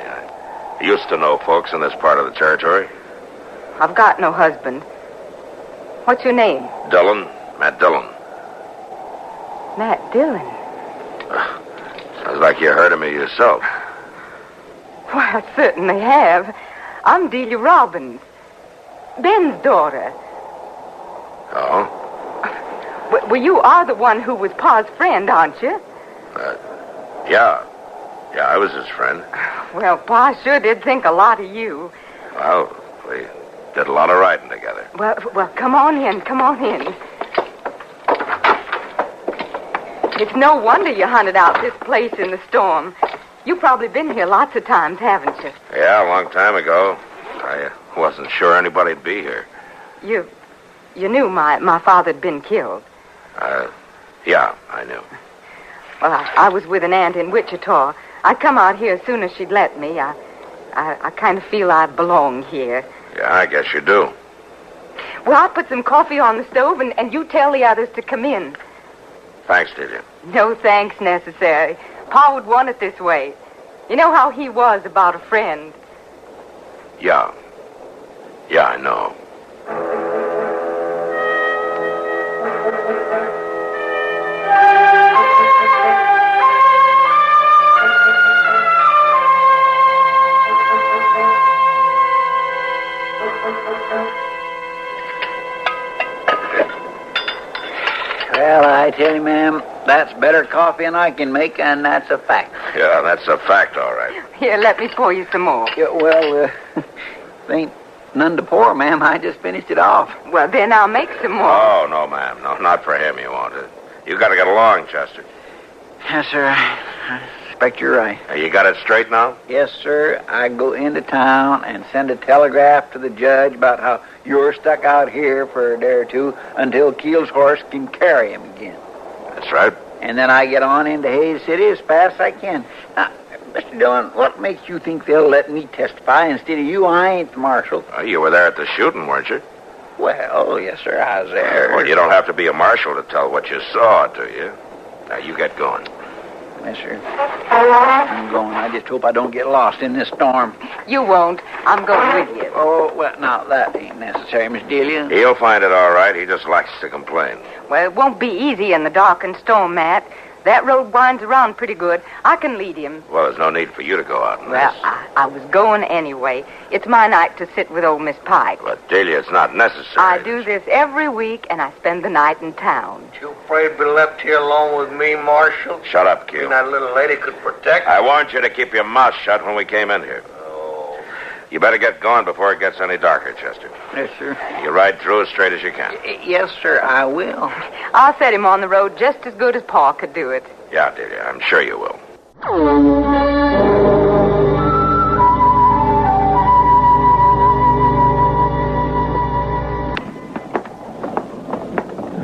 Used to know folks in this part of the territory. I've got no husband. What's your name? Dillon. Matt Dillon. Matt Dillon. Sounds like you heard of me yourself. Well, I certainly have. I'm Delia Robbins, Ben's daughter. Oh? Well, you are the one who was Pa's friend, aren't you? Yeah. Yeah, I was his friend. Well, Pa sure did think a lot of you. Well, we did a lot of riding together. Well, come on in. It's no wonder you hunted out this place in the storm. You've probably been here lots of times, haven't you? Yeah, a long time ago. I wasn't sure anybody'd be here. You knew my father had been killed. Yeah, I knew. Well, I was with an aunt in Wichita. I'd come out here as soon as she'd let me. I kind of feel I belong here. Yeah, I guess you do. Well, I'll put some coffee on the stove, and you tell the others to come in. Thanks, Delia. No thanks necessary. Pa would want it this way. You know how he was about a friend. Yeah. Yeah, I know. Well, I tell you, ma'am, that's better coffee than I can make, and that's a fact. Yeah, that's a fact, all right. Here, let me pour you some more. Yeah, well, ain't none to pour, ma'am. I just finished it off. Well, then I'll make some more. Oh, no, ma'am. No, not for him, you won't. You got to get along, Chester. Yes, sir. I expect you're right. You got it straight now? Yes, sir. I go into town and send a telegraph to the judge about how you're stuck out here for a day or two until Keel's horse can carry him again. That's right. And then I get on into Hayes City as fast as I can. Now, Mr. Dillon, what makes you think they'll let me testify instead of you? I ain't the marshal. You were there at the shooting, weren't you? Well, yes, sir, I was there. Well, you don't have to be a marshal to tell what you saw, do you? Now, you get going. Yes, sir. I'm going. I just hope I don't get lost in this storm. You won't. I'm going with you. Oh, well, now, that ain't necessary, Miss Delia. He'll find it all right. He just likes to complain. Well, it won't be easy in the dark and storm, Matt. That road winds around pretty good. I can lead him. Well, there's no need for you to go out in Well, this. I was going anyway. It's my night to sit with old Miss Pike. But, Delia, it's not necessary. I do this every week, and I spend the night in town. You afraid to be left here alone with me, Marshal? Shut up, Q. That little lady could protect I warned you to keep your mouth shut when we came in here. Oh. You better get going before it gets any darker, Chester. Yes, sir. You ride through as straight as you can. Yes, sir, I will. I'll set him on the road just as good as Pa could do it. Yeah, Delia, I'm sure you will.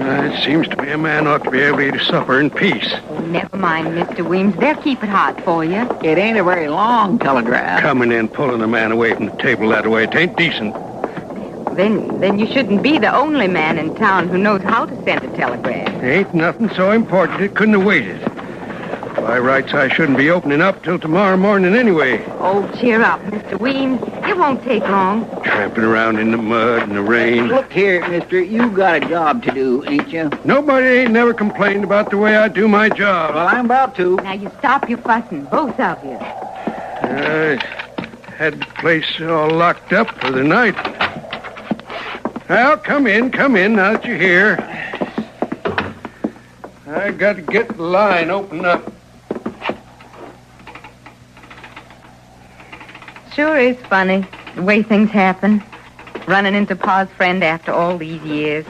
It seems to me a man ought to be able to eat his supper in peace. Oh, never mind, Mr. Weems. They'll keep it hot for you. It ain't a very long telegraph. Coming in, pulling a man away from the table that way, it ain't decent. Then you shouldn't be the only man in town who knows how to send a telegram. Ain't nothing so important it couldn't have waited. By rights, I shouldn't be opening up till tomorrow morning anyway. Oh, cheer up, Mr. Weems. It won't take long. Tramping around in the mud and the rain. Look here, mister, you got a job to do, ain't you? Nobody ain't never complained about the way I do my job. Well, I'm about to. Now, you stop your fussing, both of you. I had the place all locked up for the night. Well, come in, now that you're here. I got to get the line opened up. Sure is funny, the way things happen. Running into Pa's friend after all these years.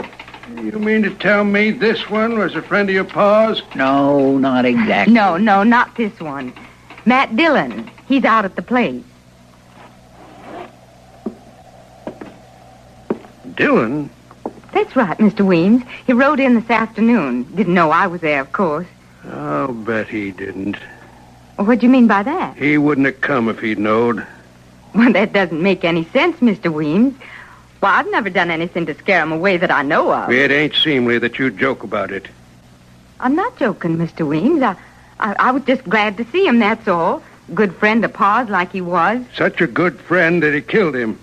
You mean to tell me this one was a friend of your Pa's? No, not exactly. No, not this one. Matt Dillon. He's out at the place. Dillon? That's right, Mr. Weems. He rode in this afternoon. Didn't know I was there, of course. I'll bet he didn't. Well, what do you mean by that? He wouldn't have come if he'd knowed. Well, that doesn't make any sense, Mr. Weems. Well, I've never done anything to scare him away that I know of. It ain't seemly that you joke about it. I'm not joking, Mr. Weems. I was just glad to see him, that's all. Good friend of Pa's like he was. Such a good friend that he killed him.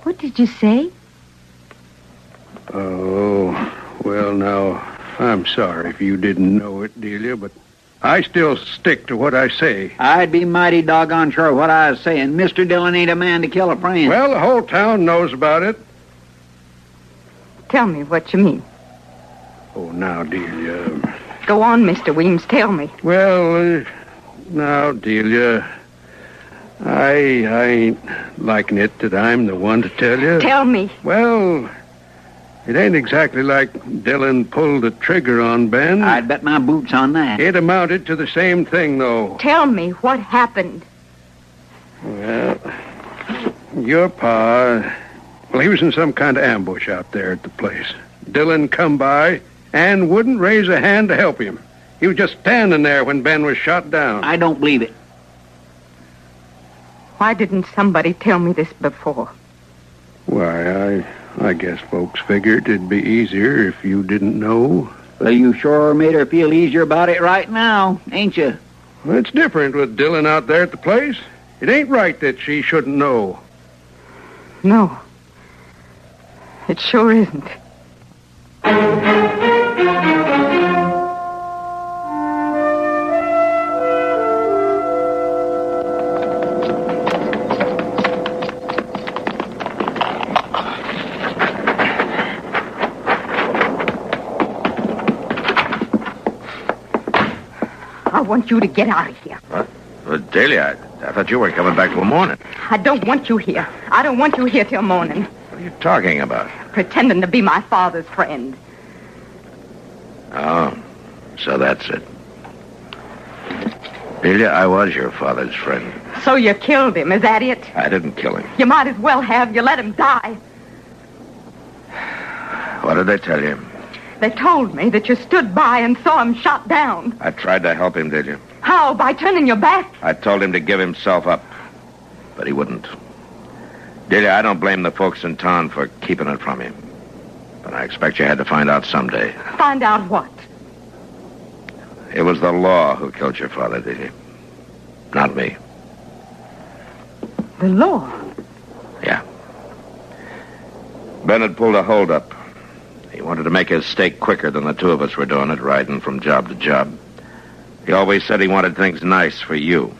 What did you say? Oh, well, now, I'm sorry if you didn't know it, Delia, but I still stick to what I say. I'd be mighty doggone sure what I was saying. Mr. Dillon ain't a man to kill a friend. Well, the whole town knows about it. Tell me what you mean. Oh, now, Delia. Go on, Mr. Weems, tell me. Well, now, Delia, I ain't liking it that I'm the one to tell you. Tell me. Well, it ain't exactly like Dillon pulled the trigger on Ben. I'd bet my boots on that. It amounted to the same thing, though. Tell me what happened. Well, your pa, well, he was in some kind of ambush out there at the place. Dillon come by and wouldn't raise a hand to help him. He was just standing there when Ben was shot down. I don't believe it. Why didn't somebody tell me this before? Why, I guess folks figured it'd be easier if you didn't know. Well, you sure made her feel easier about it right now, ain't you? Well, it's different with Dillon out there at the place. It ain't right that she shouldn't know. No. It sure isn't. I want you to get out of here. What? Well, Delia, I thought you weren't coming back till morning. I don't want you here. I don't want you here till morning. What are you talking about? Pretending to be my father's friend. Oh, so that's it. Delia, I was your father's friend. So you killed him, is that it? I didn't kill him. You might as well have. You let him die. What did they tell you? They told me that you stood by and saw him shot down. I tried to help him, did you? How? By turning your back? I told him to give himself up, but he wouldn't. Delia, I don't blame the folks in town for keeping it from you. But I expect you had to find out someday. Find out what? It was the law who killed your father, Delia. Not me. The law? Yeah. Ben had pulled a holdup. He wanted to make his stake quicker than the two of us were doing it, riding from job to job. He always said he wanted things nice for you.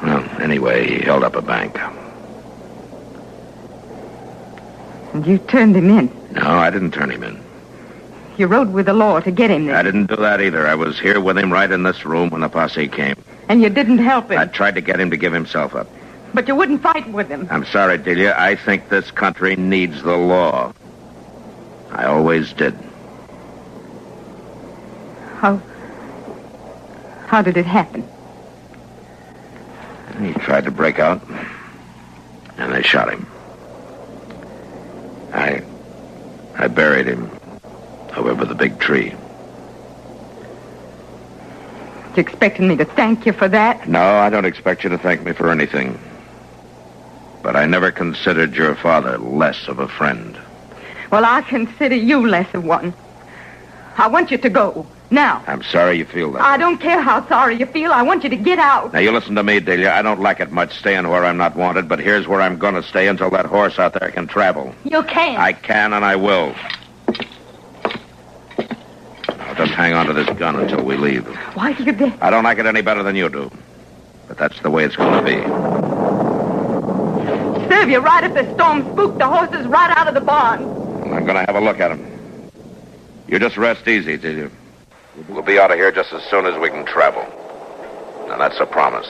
Well, anyway, he held up a bank. And you turned him in? No, I didn't turn him in. You rode with the law to get him there? I didn't do that either. I was here with him right in this room when the posse came. And you didn't help him? I tried to get him to give himself up. But you wouldn't fight with him? I'm sorry, Delia. I think this country needs the law. I always did. How did it happen? He tried to break out, and they shot him. I buried him over by the big tree. You expecting me to thank you for that? No, I don't expect you to thank me for anything. But I never considered your father less of a friend. Well, I consider you less of one. I want you to go. Now. I'm sorry you feel that. I don't care how sorry you feel. I want you to get out. Now, you listen to me, Delia. I don't like it much staying where I'm not wanted, but here's where I'm going to stay until that horse out there can travel. You can't. I can and I will. I'll just hang on to this gun until we leave. Why do you do? I don't like it any better than you do. But that's the way it's going to be. Serve you right if the storm spooked the horses right out of the barn. I'm going to have a look at them. You just rest easy, Delia. We'll be out of here just as soon as we can travel. Now, that's a promise.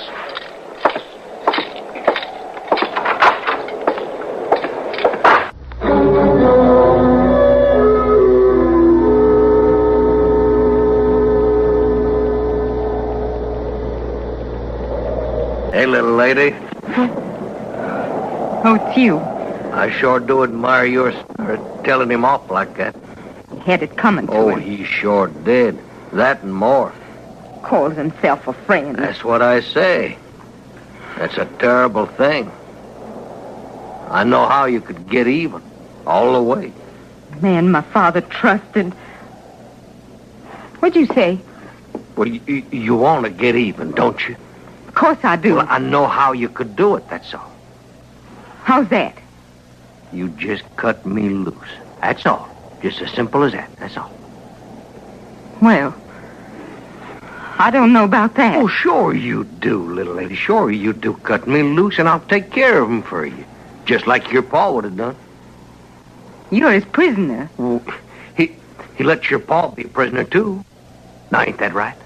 Hey, little lady. Oh, it's you. I sure do admire your spirit, telling him off like that. He had it coming to him. Oh, he sure did. That and more. Calls himself a friend. That's what I say. That's a terrible thing. I know how you could get even. All the way. Man my father trusted. What'd you say? Well, you want to get even, don't you? Of course I do. Well, I know how you could do it, that's all. How's that? You just cut me loose. That's all. Just as simple as that. That's all. Well, I don't know about that. Oh, sure you do, little lady. Sure you do. Cut me loose and I'll take care of him for you. Just like your pa would have done. You're his prisoner. Well, he let your pa be a prisoner, too. Now, ain't that right?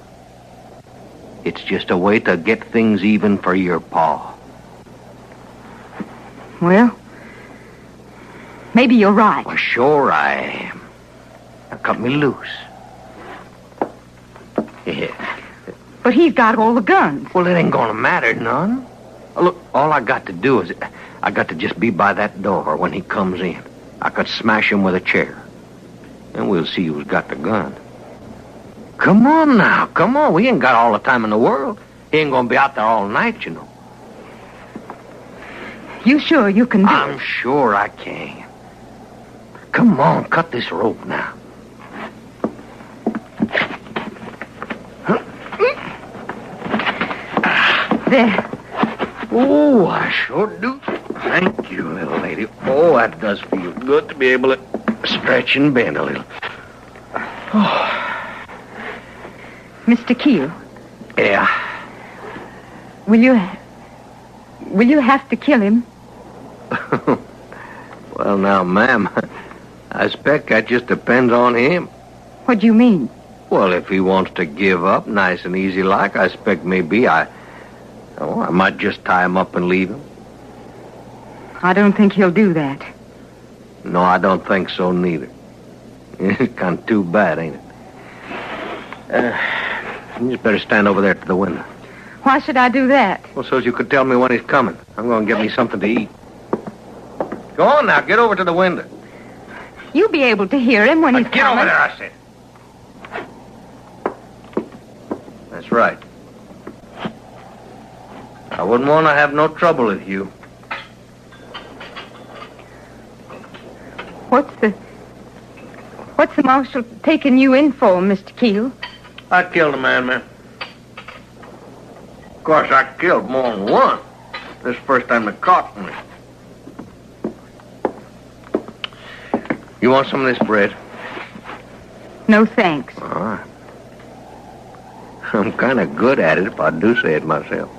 It's just a way to get things even for your pa. Well, maybe you're right. Well, sure I am. Now, cut me loose. Yeah. But he's got all the guns. Well, it ain't gonna matter none. Look, all I got to do is I got to just be by that door when he comes in. I could smash him with a chair. And we'll see who's got the gun. Come on now, come on. We ain't got all the time in the world. He ain't gonna be out there all night, you know. You sure you can do it? I'm sure I can. Come on, cut this rope now. There. Oh, I sure do. Thank you, little lady. Oh, that does feel good to be able to stretch and bend a little. Oh. Mr. Keel. Yeah. Will you have to kill him? Well, now, ma'am, I expect that just depends on him. What do you mean? Well, if he wants to give up nice and easy like, I expect maybe I might just tie him up and leave him. I don't think he'll do that. No, I don't think so neither. It's kind of too bad, ain't it? You just better stand over there to the window. Why should I do that? Well, so you could tell me when he's coming. I'm going to get me something to eat. Go on now, get over to the window. You'll be able to hear him when he's Get coming. over there, I said. That's right. I wouldn't want to have no trouble with you. What's the marshal taking you in for, Mr. Keel? I killed a man. Of course, I killed more than one. This is the first time they caught me. You want some of this bread? No, thanks. All right. I'm kind of good at it, if I do say it myself.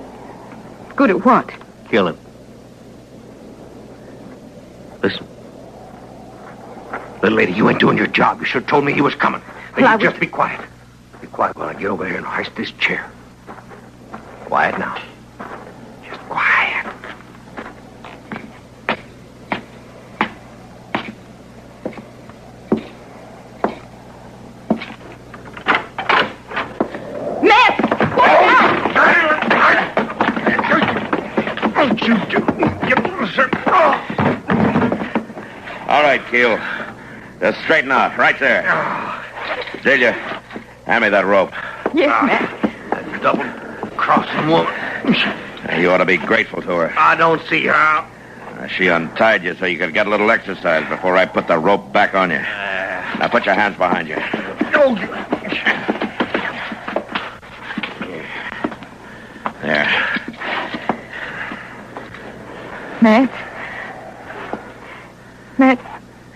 Good at what? Killing. Listen. Little lady, you ain't doing your job. You should have told me he was coming. Now, just be quiet. Be quiet while I get over here and hoist this chair. Quiet now. Just quiet. Don't you do All right, Keel. Just straighten out. Right there. Delia, hand me that rope. Yes, ma'am. Double-crossing woman. You ought to be grateful to her. I don't see how. She untied you so you could get a little exercise before I put the rope back on you. Now put your hands behind you. There. Matt.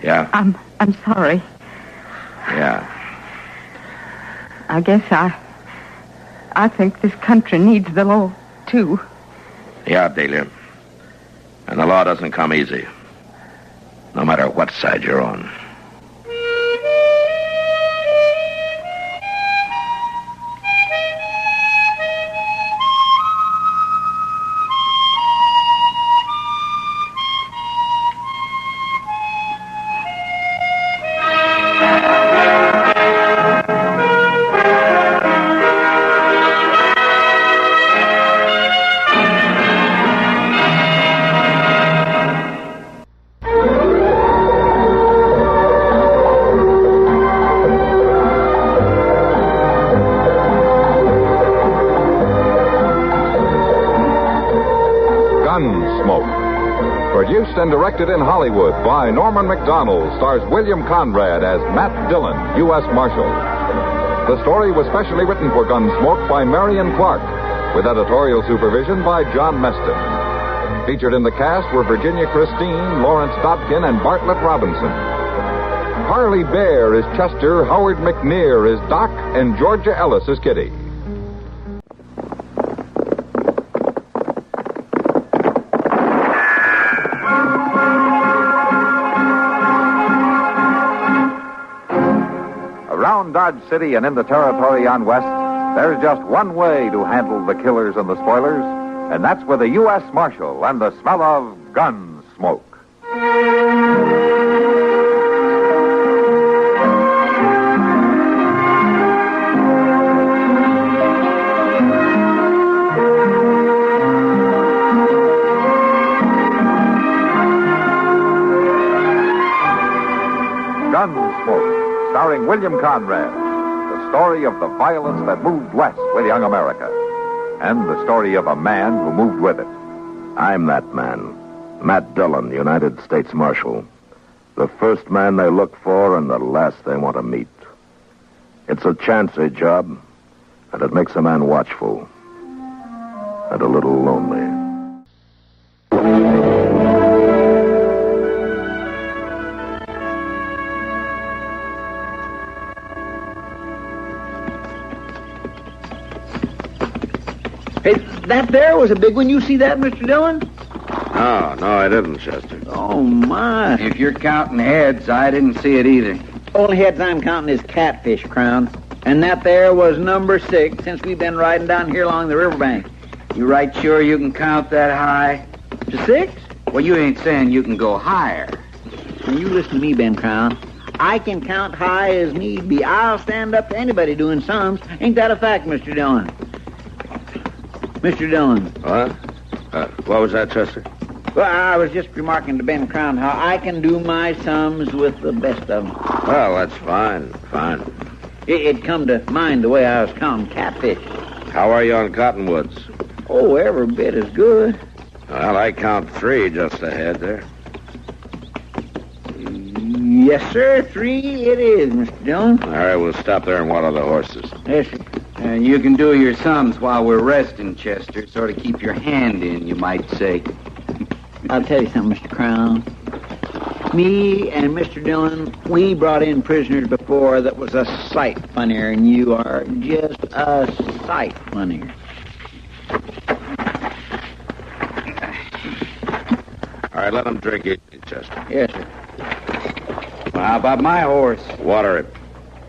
Yeah? I'm sorry. Yeah. I guess I think this country needs the law, too. Yeah, Delia. And the law doesn't come easy. No matter what side you're on. Gunsmoke. Produced and directed in Hollywood by Norman Macdonald, stars William Conrad as Matt Dillon, U.S. Marshal. The story was specially written for Gunsmoke by Marion Clark, with editorial supervision by John Meston. Featured in the cast were Virginia Christine, Lawrence Dodkin, and Bartlett Robinson. Harley Bear is Chester, Howard McNear is Doc, and Georgia Ellis is Kitty. Around Dodge City and in the territory on West, there's just one way to handle the killers and the spoilers, and that's with a U.S. Marshal and the smell of gun smoke. Gunsmoke, starring William Conrad. The story of the violence that moved west with young America. And the story of a man who moved with it. I'm that man. Matt Dillon, United States Marshal. The first man they look for and the last they want to meet. It's a chancy job, and it makes a man watchful. And a little lonely. Hey, that there was a big one. You see that, Mr. Dillon? No, I didn't, Chester. Oh, my. If you're counting heads, I didn't see it either. Only heads I'm counting is catfish, Crown. And that there was number 6 since we've been riding down here along the riverbank. You right sure you can count that high? To 6? Well, you ain't saying you can go higher. Now, you listen to me, Ben Crown. I can count high as need be. I'll stand up to anybody doing sums. Ain't that a fact, Mr. Dillon? Mr. Dillon. What? What was that, Chester? Well, I was just remarking to Ben Crown how I can do my sums with the best of them. Well, that's fine. It come to mind the way I was counting catfish. How are you on Cottonwoods? Oh, every bit as good. Well, I count 3 just ahead there. Yes, sir. 3 it is, Mr. Dillon. All right, we'll stop there and water the horses. Yes, sir. And you can do your sums while we're resting, Chester. Sort of keep your hand in, you might say. I'll tell you something, Mr. Crown. Me and Mr. Dillon, we brought in prisoners before that was a sight funnier, and you are just a sight funnier. All right, let them drink it, Chester. Yes, sir. Well, how about my horse? Water it.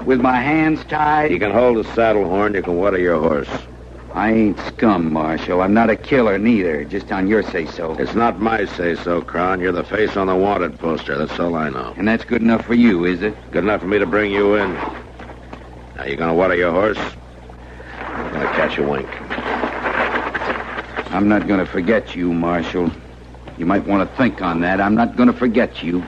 With my hands tied? You can hold the saddle horn, you can water your horse. I ain't scum, Marshal. I'm not a killer, neither. Just on your say-so. It's not my say-so, Crown. You're the face on the wanted poster. That's all I know. And that's good enough for you, is it? Good enough for me to bring you in. Now, you gonna water your horse? I'm gonna catch a wink. I'm not gonna forget you, Marshal. You might want to think on that. I'm not gonna forget you.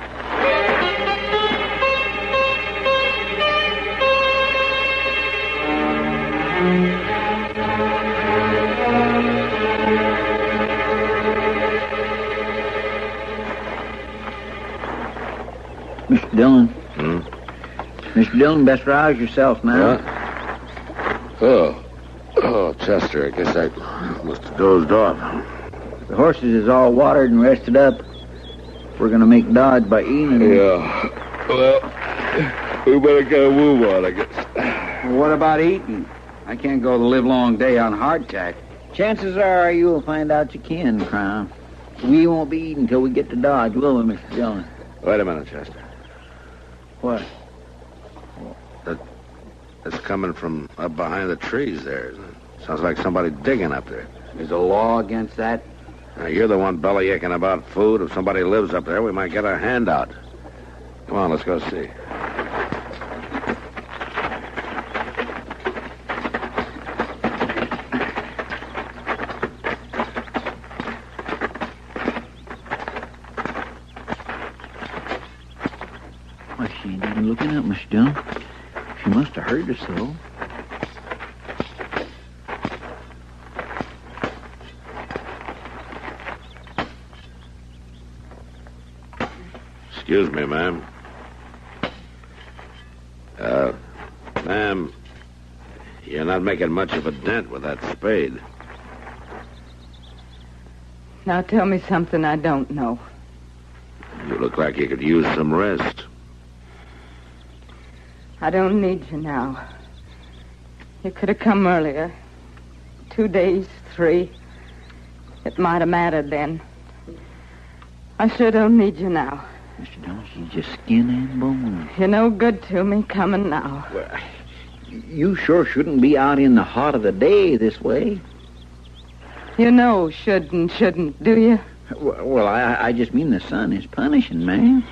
Mr. Dillon. Mr. Dillon, best rouse yourself now. What? Oh, Chester, I guess I must have dozed off. The horses is all watered and rested up. We're going to make Dodge by eating them. Yeah. Well, we better get a move on, I guess. What about eating? I can't go the livelong day on hardtack. Chances are you'll find out you can, Crown. We won't be eating until we get to Dodge, will we, Mr. Dillon? Wait a minute, Chester. What? That's coming from up behind the trees there, isn't it? Sounds like somebody digging up there. There's a law against that? Now, you're the one bellyaching about food. If somebody lives up there, we might get our hand out. Come on, let's go see. Well, she ain't even looking up, Mr. Dillon. She must have heard us, though. Excuse me, ma'am. Ma'am, You're not making much of a dent with that spade. Now tell me something I don't know. You look like you could use some rest. I don't need you now. You could have come earlier. 2 days, 3. It might have mattered then. I sure don't need you now. Mr. Dillon, she's just skin and bone. You're no good to me coming now. Well, you sure shouldn't be out in the heart of the day this way. You know should and shouldn't, do you? Well, I just mean the sun is punishing, man.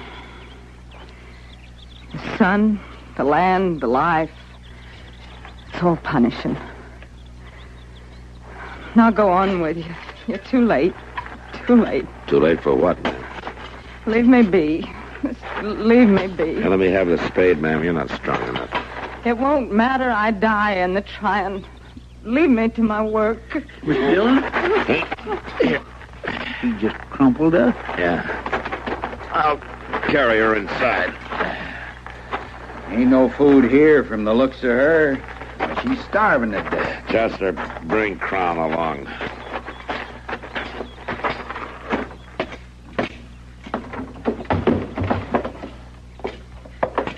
The sun, the land, the life. It's all punishing. Now go on with you. You're too late. Too late. Too late for what, ma'am? Leave me be. Just leave me be. Now, let me have the spade, ma'am. You're not strong enough. It won't matter. I die in the trying. Leave me to my work. Mr. Dillon? Here. He just crumpled up. Yeah. I'll carry her inside. Ain't no food here from the looks of her. She's starving to death. Chester, bring Crown along.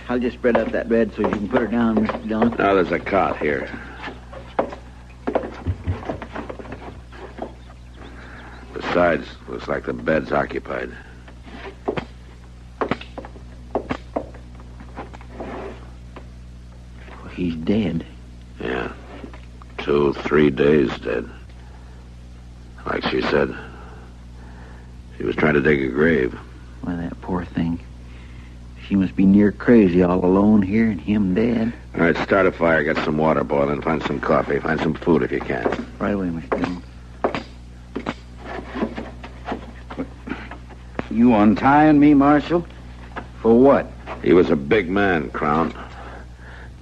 I'll just spread out that bed so you can put her down, Mr. Dillon. Now, there's a cot here. Besides, looks like the bed's occupied. Well, he's dead. Yeah. 2, 3 days dead. Like she said, she was trying to dig a grave. Why, that poor thing. She must be near crazy all alone here and him dead. All right, start a fire, get some water boiling, find some coffee, find some food if you can. Right away, Mr. Dillon. You untying me, Marshal? For what? He was a big man, Crown.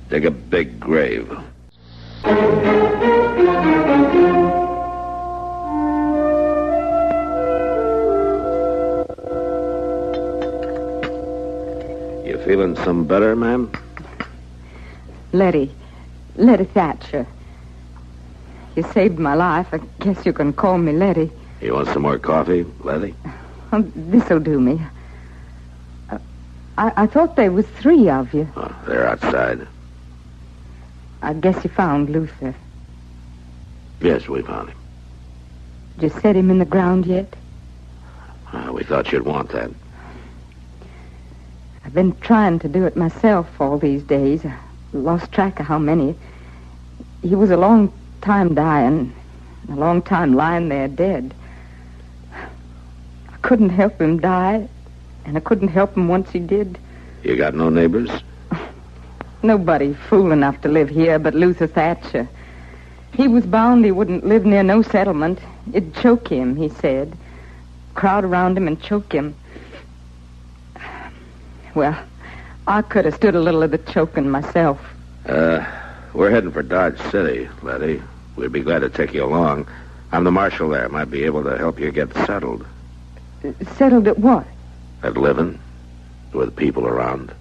Dig a big grave. You feeling some better, ma'am? Letty Thatcher. You saved my life. I guess you can call me Letty. You want some more coffee, Letty? This'll do me. I thought there was 3 of you. Oh, they're outside. I guess you found Luther. Yes, we found him. Did you set him in the ground yet? We thought you'd want that. I've been trying to do it myself all these days. I lost track of how many. He was a long time dying, a long time lying there dead. I couldn't help him die, and I couldn't help him once he did. You got no neighbors? Nobody fool enough to live here but Luther Thatcher. He was bound he wouldn't live near no settlement. It'd choke him, he said. Crowd around him and choke him. Well, I could have stood a little of the choking myself. We're heading for Dodge City, Letty. We'd be glad to take you along. I'm the marshal there. Might be able to help you get settled. Settled at what? At living, with people around.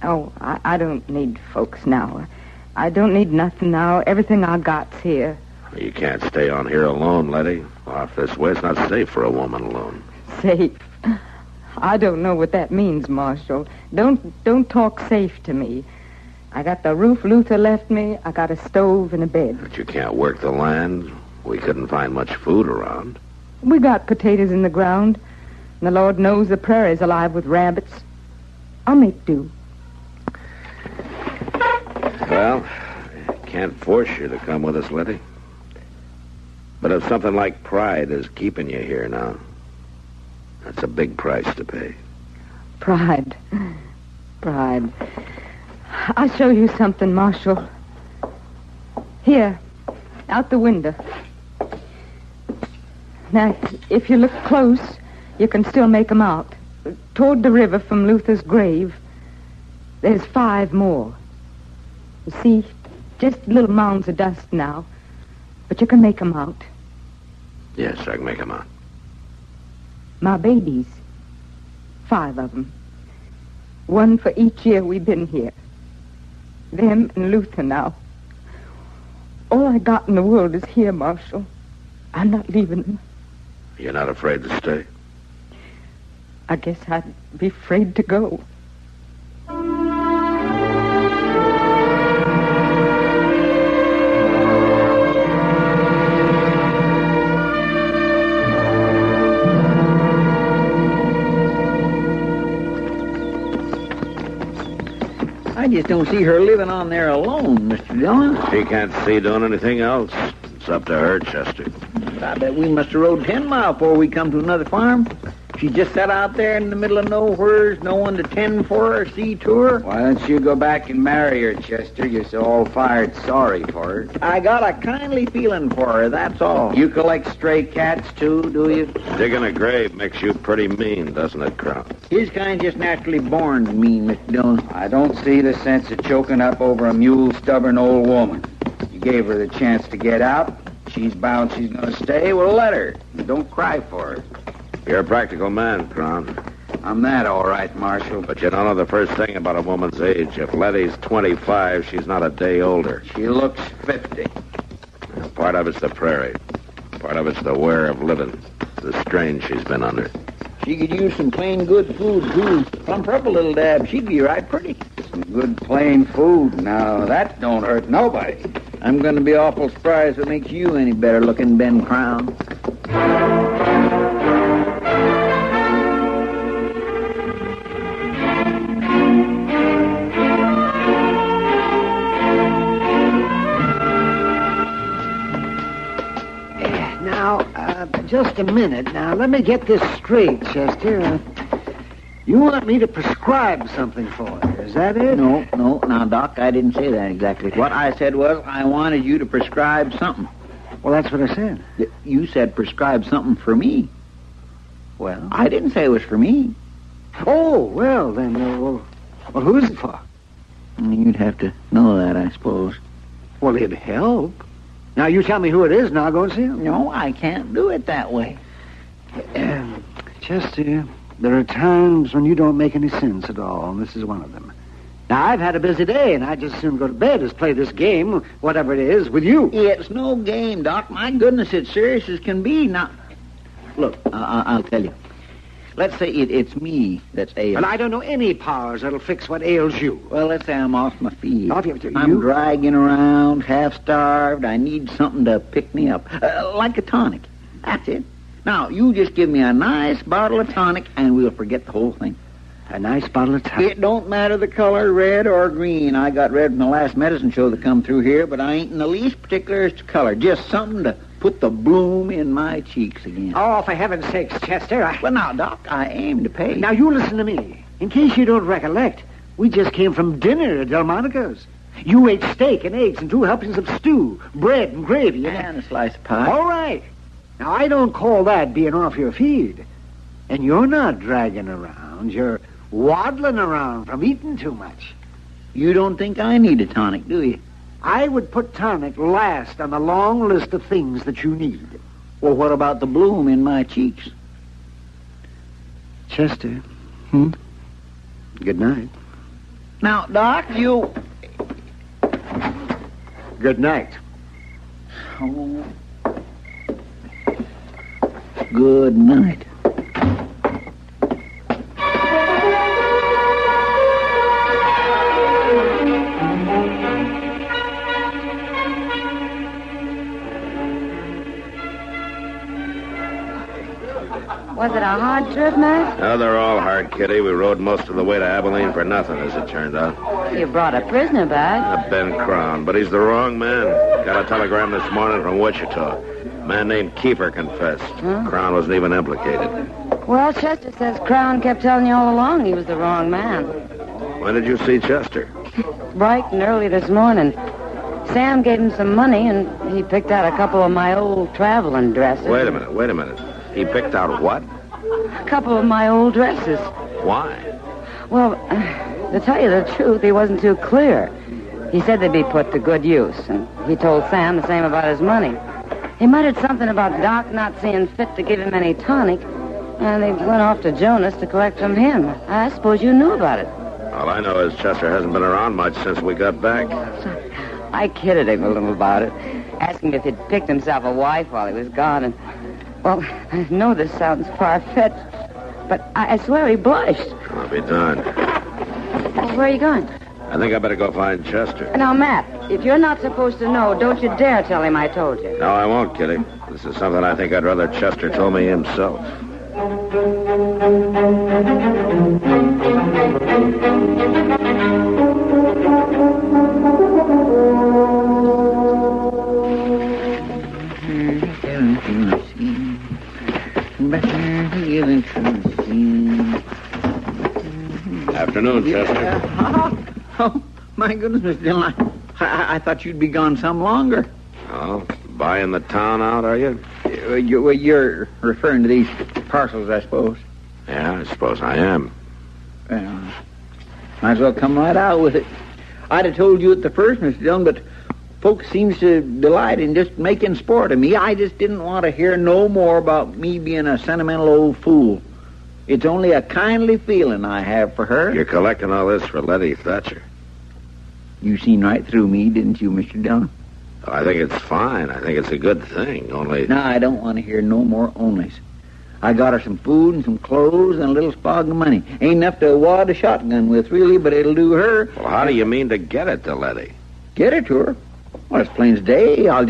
Oh, I don't need folks now. I don't need nothing now. Everything I got's here. You can't stay on here alone, Letty. Off this way, it's not safe for a woman alone. Safe? I don't know what that means, Marshal. Don't talk safe to me. I got the roof Luther left me. I got a stove and a bed. But you can't work the land. We couldn't find much food around. We got potatoes in the ground. And the Lord knows the prairie's alive with rabbits. I'll make do. Well, can't force you to come with us, Letty. But if something like pride is keeping you here now, that's a big price to pay. Pride. I'll show you something, Marshal. Here, out the window. Now, if you look close, you can still make 'em out. Toward the river from Luther's grave, there's 5 more. You see, just little mounds of dust now. But you can make 'em out. Yes, I can make 'em out. My babies. 5 of 'em. 1 for each year we've been here. Them and Luther now. All I got in the world is here, Marshal. I'm not leaving them. You're not afraid to stay? I guess I'd be afraid to go. I just don't see her living on there alone, Mr. Dillon. She can't see doing anything else. It's up to her, Chester. I bet we must have rode 10 miles before we come to another farm. She just sat out there in the middle of nowhere, no one to tend for her, see to her. Why don't you go back and marry her, Chester? You're so all-fired sorry for her. I got a kindly feeling for her, that's all. You collect stray cats, too, do you? Digging a grave makes you pretty mean, doesn't it, Crown? His kind just naturally born mean, Mr. Dillon. I don't see the sense of choking up over a mule-stubborn old woman. You gave her the chance to get out. She's bound she's going to stay. Well, let her. Don't cry for her. You're a practical man, Crown. I'm that, all right, Marshal. But you don't know the first thing about a woman's age. If Letty's 25, she's not a day older. She looks 50. Part of it's the prairie. Part of it's the wear of living. The strain she's been under. She could use some plain good food, too. Plump her up a little dab. She'd be right pretty. Some good plain food. Now, that don't hurt nobody. I'm going to be awful surprised if it makes you any better looking, Ben Crown. Just a minute. Now, let me get this straight, Chester. You want me to prescribe something for her, is that it? No. Now, Doc, I didn't say that exactly. What I said was I wanted you to prescribe something. Well, that's what I said. You said prescribe something for me. Well, I didn't say it was for me. Oh, well, then, well, who is it for? You'd have to know that, I suppose. Well, it'd help. Now, you tell me who it is, and I'll go and see him. No, I can't do it that way. Chester, there are times when you don't make any sense at all, and this is one of them. Now, I've had a busy day, and I'd just as soon go to bed as play this game, whatever it is, with you. It's no game, Doc. My goodness, it's serious as can be. Now, look, I'll tell you. Let's say it's me that's ailing. Well, I don't know any powers that'll fix what ails you. Well, let's say I'm off my feet. You? I'm dragging around, half-starved. I need something to pick me up, like a tonic. That's it. Now, you just give me a nice bottle of tonic, and we'll forget the whole thing. A nice bottle of tonic? It don't matter the color, red or green. I got red from the last medicine show that come through here, but I ain't in the least particular as to color. Just something to put the bloom in my cheeks again. Oh, for heaven's sakes, Chester. Well, now, Doc, I aim to pay. Now, you listen to me. In case you don't recollect, we just came from dinner at Delmonico's. You ate steak and eggs and 2 helpings of stew, bread and gravy. And a slice of pie. All right. Now, I don't call that being off your feed. And you're not dragging around. You're waddling around from eating too much. You don't think I need a tonic, do you? I would put tonic last on the long list of things that you need. Well, what about the bloom in my cheeks? Chester. Good night. Now, Doc, you... Good night. Oh. Good night. Was it a hard trip, Matt? No, they're all hard, Kitty. We rode most of the way to Abilene for nothing, as it turned out. You brought a prisoner back. Ben Crown, but he's the wrong man. Got a telegram this morning from Wichita. A man named Kiefer confessed. Crown wasn't even implicated. Well, Chester says Crown kept telling you all along he was the wrong man. When did you see Chester? Bright and early this morning. Sam gave him some money, and he picked out a couple of my old traveling dresses. Wait a minute. He picked out what? A couple of my old dresses. Why? Well, to tell you the truth, he wasn't too clear. He said they'd be put to good use, and he told Sam the same about his money. He muttered something about Doc not seeing fit to give him any tonic, and they went off to Jonas to collect from him. I suppose you knew about it. All I know is Chester hasn't been around much since we got back. I kidded him a little about it, asking him if he'd picked himself a wife while he was gone. And, well, I know this sounds far-fetched, but I swear he blushed. I'll be darned. Well, where are you going? I think I better go find Chester. Now, Matt, if you're not supposed to know, don't you dare tell him I told you. No, I won't, Kitty. This is something I think I'd rather Chester told me himself. Afternoon, Chester. Oh, my goodness, Mr. Dillon. I thought you'd be gone some longer. Oh, buying the town out, are you? You're referring to these parcels, I suppose. Yeah, I suppose I am. Well, might as well come right out with it. I'd have told you at the first, Mr. Dillon, but folks seems to delight in just making sport of me. I just didn't want to hear no more about me being a sentimental old fool. It's only a kindly feeling I have for her. You're collecting all this for Letty Thatcher. You seen right through me, didn't you, Mr. Dillon? I think it's fine. I think it's a good thing, only... No, I don't want to hear no more onlys. I got her some food and some clothes and a little spog of money. Ain't enough to wad a shotgun with, really, but it'll do her. Well, how do you mean to get it to Letty? Get it to her? Well, it's plain as day. All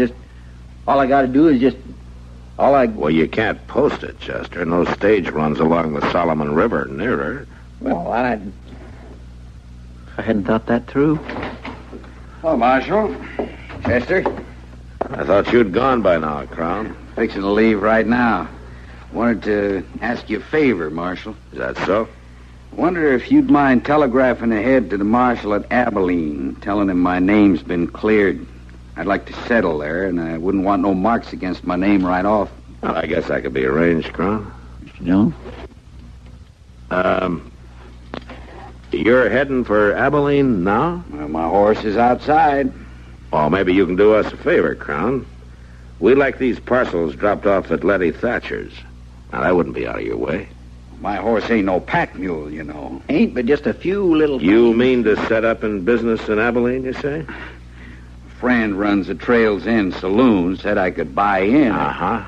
I got to do is just... Well, you can't post it, Chester. No stage runs along the Solomon River near her. Well, I hadn't thought that through. Oh, Marshal. Chester. I thought you'd gone by now, Crown. Fixing to leave right now. Wanted to ask you a favor, Marshal. Is that so? Wonder if you'd mind telegraphing ahead to the Marshal at Abilene, telling him my name's been cleared. I'd like to settle there, and I wouldn't want no marks against my name right off. Well, I guess that could be arranged, Crown. No? You're heading for Abilene now? Well, my horse is outside. Well, maybe you can do us a favor, Crown. We'd like these parcels dropped off at Letty Thatcher's. Now, that wouldn't be out of your way. My horse ain't no pack mule, you know. Ain't but just a few little... You mean to set up in business in Abilene, you say? Friend runs a Trails End saloon, said I could buy in. Uh-huh.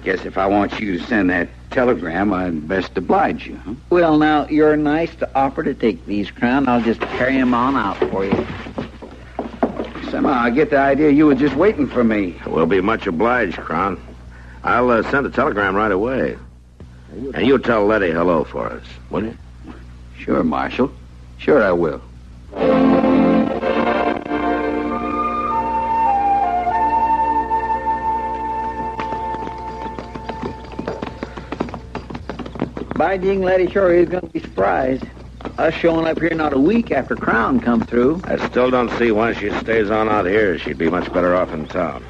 Guess if I want you to send that telegram, I'd best oblige you, huh? Well, now, you're nice to offer to take these, Crown. I'll just carry them on out for you. Somehow I get the idea you were just waiting for me. We'll be much obliged, Crown. I'll send a telegram right away. And you tell Letty hello for us, will you? Sure, Marshal. Sure I will. By ding, Letty sure is going to be surprised. Us showing up here not a week after Crown come through. I still don't see why she stays on out here. She'd be much better off in town.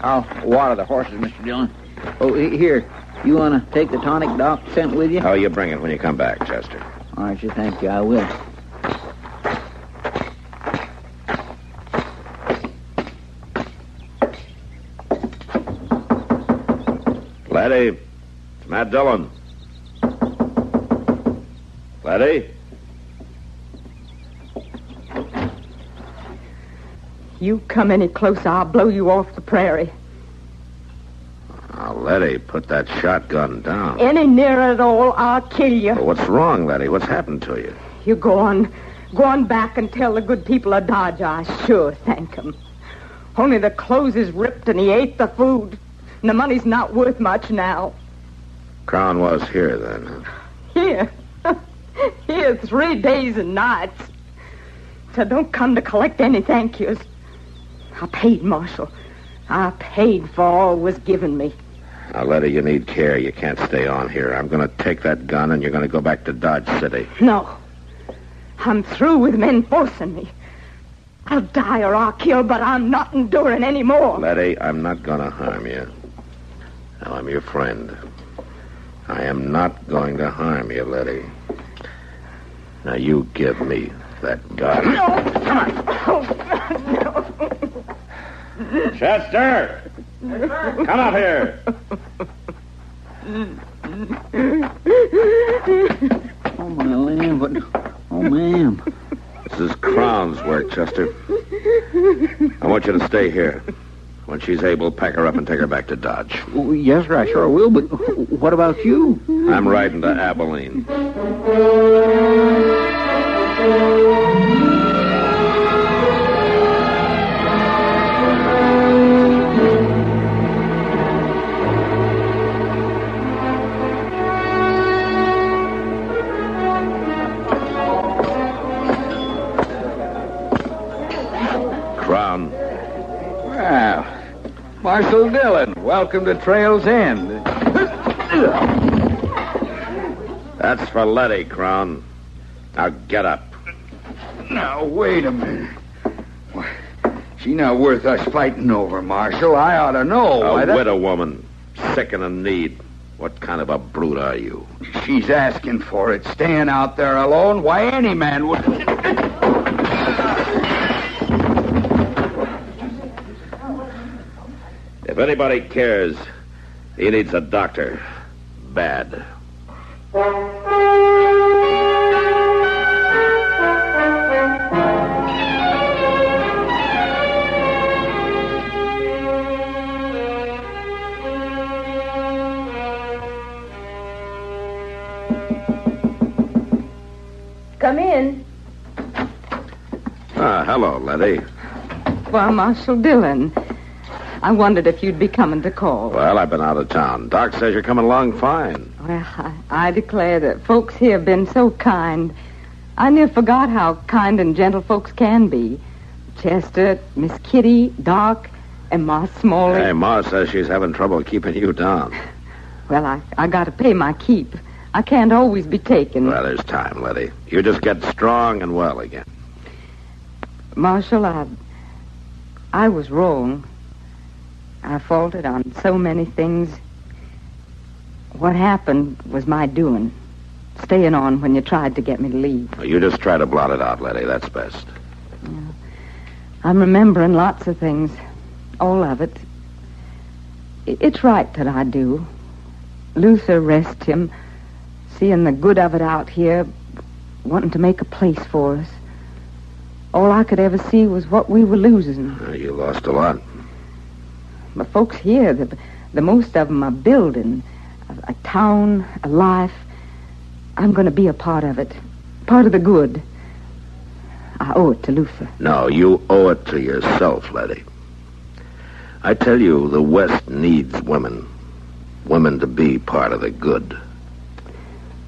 I'll water the horses, Mr. Dillon. Oh, here. You want to take the tonic Doc sent with you? Oh, you bring it when you come back, Chester. All right, sure, thank you. I will. Letty, it's Matt Dillon. Letty? You come any closer, I'll blow you off the prairie. Now, Letty, put that shotgun down. Any nearer at all, I'll kill you. Well, what's wrong, Letty? What's happened to you? You go on back and tell the good people of Dodge I sure thank 'em. Only the clothes is ripped and he ate the food. And the money's not worth much now. Crown was here, then, huh? Here. Here 3 days and nights. So don't come to collect any thank yous. I paid, Marshal. I paid for all was given me. Now, Letty, you need care. You can't stay on here. I'm going to take that gun and you're going to go back to Dodge City. No. I'm through with men forcing me. I'll die or I'll kill, but I'm not enduring any more. Letty, I'm not going to harm you. Now, I'm your friend. I am not going to harm you, Letty. Now, you give me that gun. No. Come on. Oh, no. Chester! Come up here. Oh, my land, ma'am. This is Crown's work, Chester. I want you to stay here. When she's able, pack her up and take her back to Dodge. Oh, yes, sir, I sure will, but what about you? I'm riding to Abilene. Crown. Well, Marshal Dillon, welcome to Trail's End. That's for Letty, Crown. Now get up. Now, wait a minute. She's not worth us fighting over, Marshal. I ought to know. A widow woman, sick and in need. What kind of a brute are you? She's asking for it, staying out there alone. Why, any man would... If anybody cares, he needs a doctor. Bad. Come in. Hello, Letty. Well, Marshal Dillon, I wondered if you'd be coming to call. Well, I've been out of town. Doc says you're coming along fine. Well, I declare that folks here have been so kind. I near forgot how kind and gentle folks can be. Chester, Miss Kitty, Doc, and Ma Smalley. Hey, Ma says she's having trouble keeping you down. Well, I got to pay my keep. I can't always be taken. Well, there's time, Letty. You just get strong and well again. Marshal, I was wrong. I faulted on so many things. What happened was my doing. Staying on when you tried to get me to leave. You just try to blot it out, Letty. That's best. Yeah. I'm remembering lots of things. All of it. It's right that I do. Luther rest him. Seeing the good of it out here. Wanting to make a place for us. All I could ever see was what we were losing. You lost a lot. The folks here, the most of them are building a town, a life. I'm going to be a part of it. Part of the good. I owe it to Luther. No, you owe it to yourself, Letty. I tell you, the West needs women. Women to be part of the good.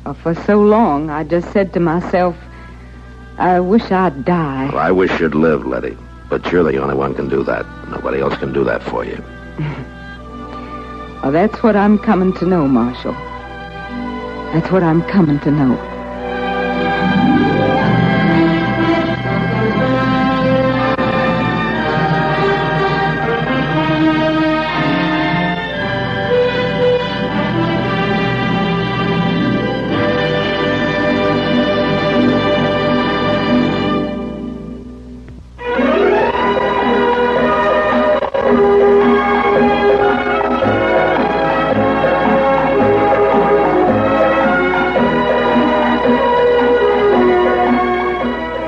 Well, for so long, I just said to myself, I wish I'd die. Well, I wish you'd live, Letty. But you're the only one can do that. Nobody else can do that for you. Well, that's what I'm coming to know, Marshal. That's what I'm coming to know.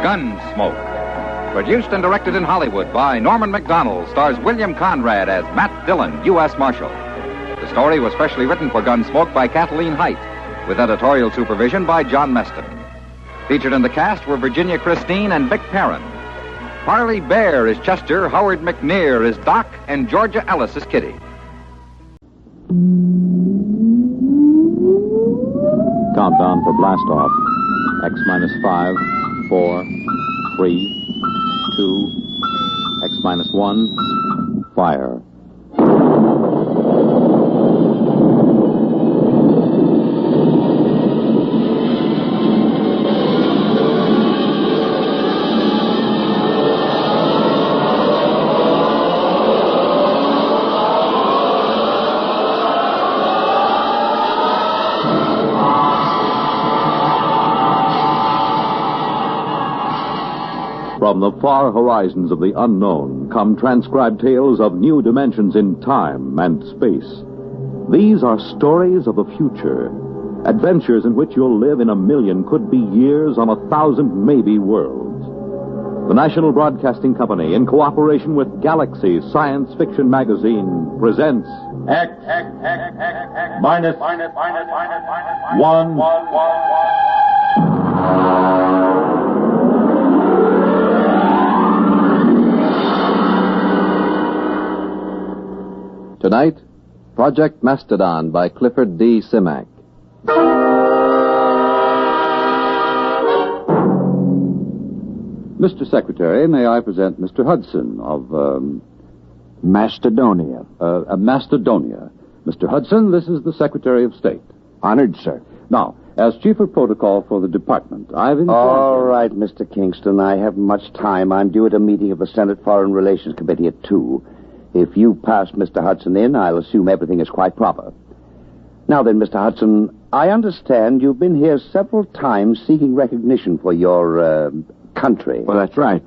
Gunsmoke. Produced and directed in Hollywood by Norman Macdonald, stars William Conrad as Matt Dillon, U.S. Marshal. The story was specially written for Gunsmoke by Kathleen Height, with editorial supervision by John Meston. Featured in the cast were Virginia Christine and Vic Perrin. Parley Bear is Chester, Howard McNear is Doc, and Georgia Ellis is Kitty. Countdown for blast off. X-5, 4, 3, 2, X-1, fire. From the far horizons of the unknown come transcribed tales of new dimensions in time and space. These are stories of the future, Adventures in which you'll live in 1,000,000 could-be years on 1,000 maybe worlds. The National Broadcasting Company, in cooperation with Galaxy Science Fiction Magazine, presents X minus 1. Tonight, Project Mastodon by Clifford D. Simak. Mr. Secretary, may I present Mr. Hudson of, Mastodonia. Mastodonia. Mr. Hudson, this is the Secretary of State. Honored, sir. Now, as Chief of Protocol for the Department, I've informed All right, Mr. Kingston, I haven't much time. I'm due at a meeting of the Senate Foreign Relations Committee at 2. If you pass Mr. Hudson in, I'll assume everything is quite proper. Now then, Mr. Hudson, I understand you've been here several times seeking recognition for your, country. Well, that's right.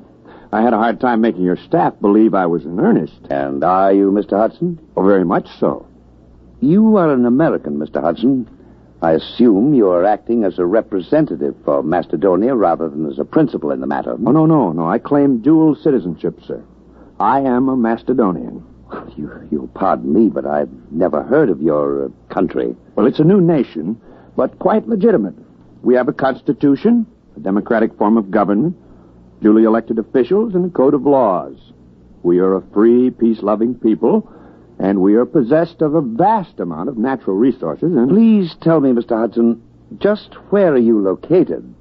I had a hard time making your staff believe I was in earnest. And are you, Mr. Hudson? Oh, very much so. You are an American, Mr. Hudson. I assume you are acting as a representative for Mastodonia rather than as a principal in the matter. Oh, no. I claim dual citizenship, sir. I am a Macedonian. You'll pardon me, but I've never heard of your country. Well, it's a new nation, but quite legitimate. We have a constitution, a democratic form of government, duly elected officials, and a code of laws. We are a free, peace-loving people, and we are possessed of a vast amount of natural resources. And please tell me, Mr. Hudson, just where are you located?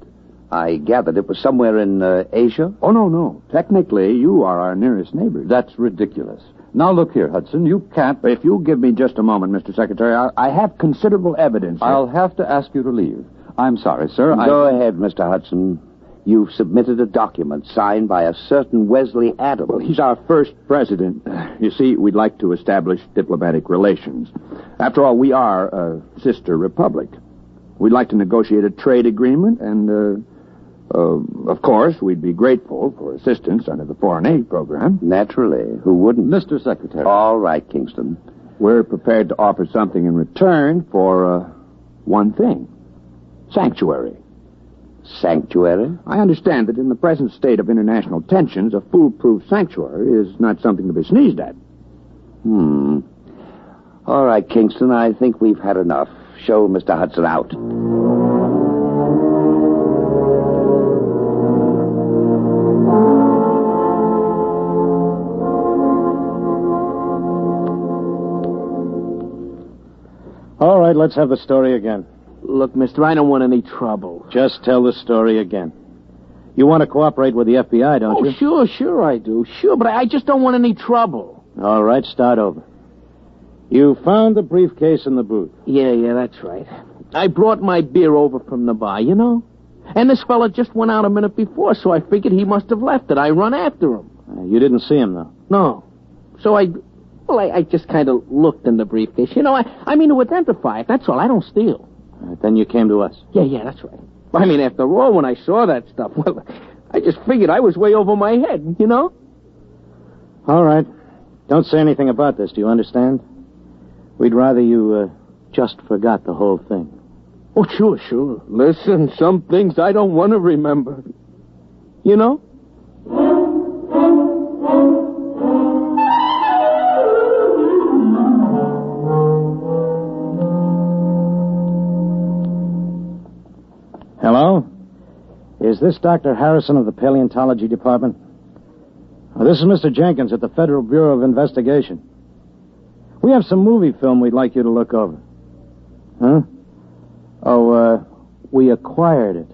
I gathered it was somewhere in Asia? Oh, no. Technically, you are our nearest neighbor. That's ridiculous. Now, look here, Hudson, you can't... If you'll give me just a moment, Mr. Secretary, I have considerable evidence. I'll have to ask you to leave. I'm sorry, sir. Go ahead, Mr. Hudson. You've submitted a document signed by a certain Wesley Adams. Well, he's our first president. You see, we'd like to establish diplomatic relations. After all, we are a sister republic. We'd like to negotiate a trade agreement, and, of course, we'd be grateful for assistance under the foreign aid program. Naturally. Who wouldn't? Mr. Secretary. All right, Kingston. We're prepared to offer something in return for, one thing. Sanctuary. Sanctuary? I understand that in the present state of international tensions, a foolproof sanctuary is not something to be sneezed at. All right, Kingston, I think we've had enough. Show Mr. Hudson out. All right, let's have the story again. Look, mister, I don't want any trouble. Just tell the story again. You want to cooperate with the FBI, don't you? Sure I do. Sure, but I just don't want any trouble. All right, start over. You found the briefcase in the booth. Yeah, that's right. I brought my beer over from the bar, you know? And this fella just went out a minute before, so I figured he must have left it. I run after him. You didn't see him, though? No. So I just kind of looked in the briefcase. You know, I mean to identify it, that's all. I don't steal. Then you came to us. Yeah, that's right. I mean, after all, when I saw that stuff, well, I just figured I was way over my head, you know? All right. Don't say anything about this, do you understand? We'd rather you, just forgot the whole thing. Oh, sure. Listen, some things I don't want to remember. You know? Hello? Is this Dr. Harrison of the Paleontology Department? This is Mr. Jenkins at the Federal Bureau of Investigation. We have some movie film we'd like you to look over. Huh? We acquired it.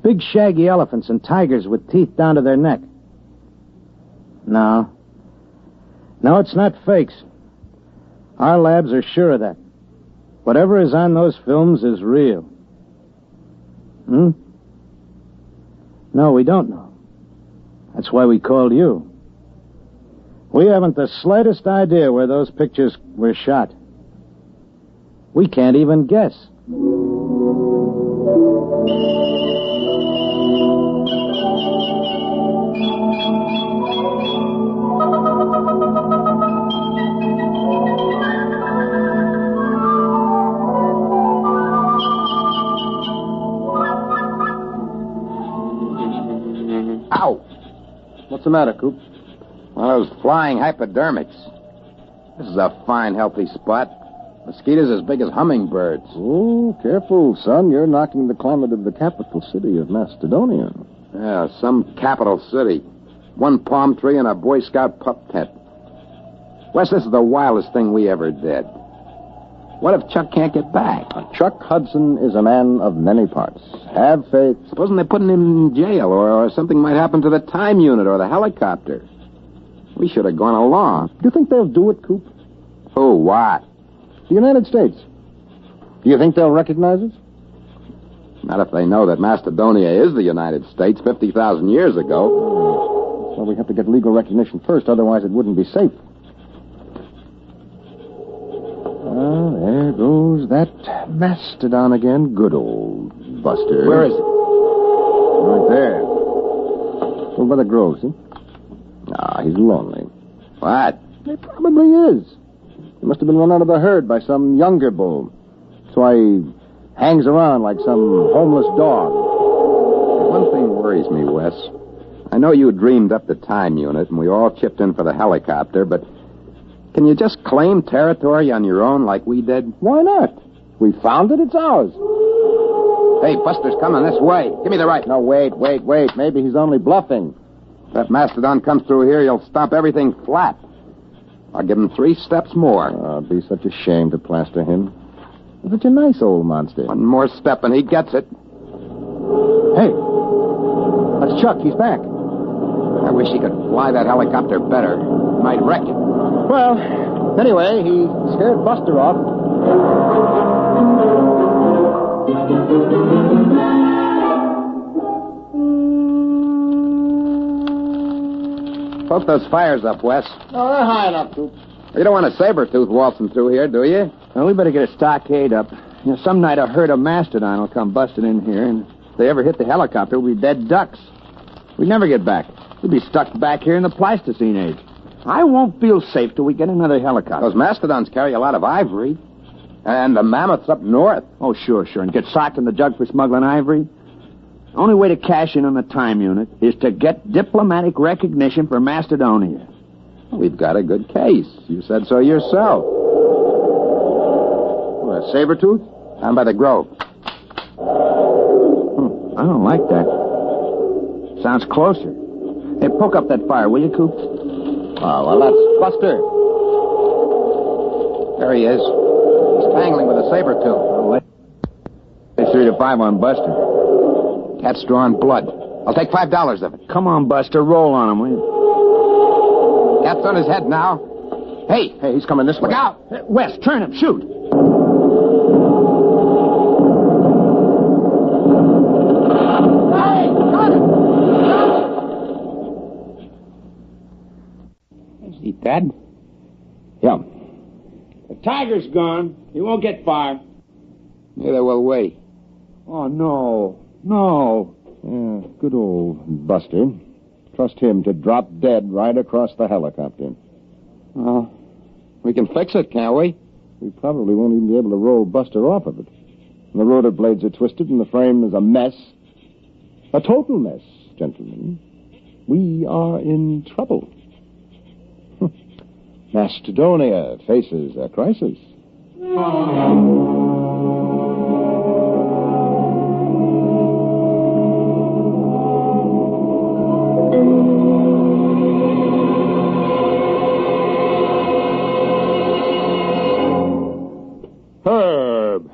Big shaggy elephants and tigers with teeth down to their neck. No, it's not fakes. Our labs are sure of that. Whatever is on those films is real. No, we don't know. That's why we called you. We haven't the slightest idea where those pictures were shot. We can't even guess. Ow! What's the matter, Coop? One of those flying hypodermics. This is a fine, healthy spot. Mosquitoes as big as hummingbirds. Oh, careful, son. You're knocking the climate of the capital city of Macedonia. Yeah, some capital city. One palm tree and a Boy Scout pup tent. Wes, this is the wildest thing we ever did. What if Chuck can't get back? Chuck Hudson is a man of many parts. Have faith. Supposing they're putting him in jail, or something might happen to the time unit or the helicopter. We should have gone along. Do you think they'll do it, Coop? Who, what? The United States. Do you think they'll recognize us? Not if they know that Macedonia is the United States 50,000 years ago. Well, we have to get legal recognition first, otherwise it wouldn't be safe. Ah, there goes that Mastodon again. Good old Buster. Where is it? Right there. Over by the grove, see? Ah, he's lonely. What? He probably is. He must have been run out of the herd by some younger bull. That's why he hangs around like some homeless dog. One thing worries me, Wes. I know you dreamed up the time unit, and we all chipped in for the helicopter, but can you just claim territory on your own like we did? Why not? We found it, it's ours. Hey, Buster's coming this way. Give me the right. No, wait. Maybe he's only bluffing. If that Mastodon comes through here, he'll stomp everything flat. I'll give him 3 steps more. Oh, it'd be such a shame to plaster him. He's such a nice old monster. One more step and he gets it. Hey, that's Chuck. He's back. I wish he could fly that helicopter better. Might wreck it. Well, anyway, he scared Buster off. Poke those fires up, Wes. Oh, they're high enough, Coop. You don't want a saber-tooth waltzing through here, do you? Well, we better get a stockade up. You know, some night a herd of Mastodon will come busting in here, and if they ever hit the helicopter, we'll be dead ducks. We'd never get back. We'd be stuck back here in the Pleistocene age. I won't feel safe till we get another helicopter. Those Mastodons carry a lot of ivory. And the mammoths up north. Oh, sure. And get socked in the jug for smuggling ivory? The only way to cash in on the time unit is to get diplomatic recognition for Macedonia. We've got a good case. You said so yourself. What, a saber-tooth? Down by the grove. I don't like that. Sounds closer. Hey, poke up that fire, will you, Coop? Oh, well, that's Buster. There he is. He's tangling with a saber-tooth. Oh, it's 3 to 5 on Buster. Cat's drawing blood. I'll take $5 of it. Come on, Buster. Roll on him, will you? Cat's on his head now. Hey, he's coming this way. Look out! Wes, turn him. Shoot. Hey, got him! Is he dead? Yeah. The tiger's gone. He won't get far. Neither will we. Oh, no. Yeah, good old Buster. Trust him to drop dead right across the helicopter. Well, we can fix it, can't we? We probably won't even be able to roll Buster off of it. The rotor blades are twisted and the frame is a mess. A total mess, gentlemen. We are in trouble. Macedonia faces a crisis.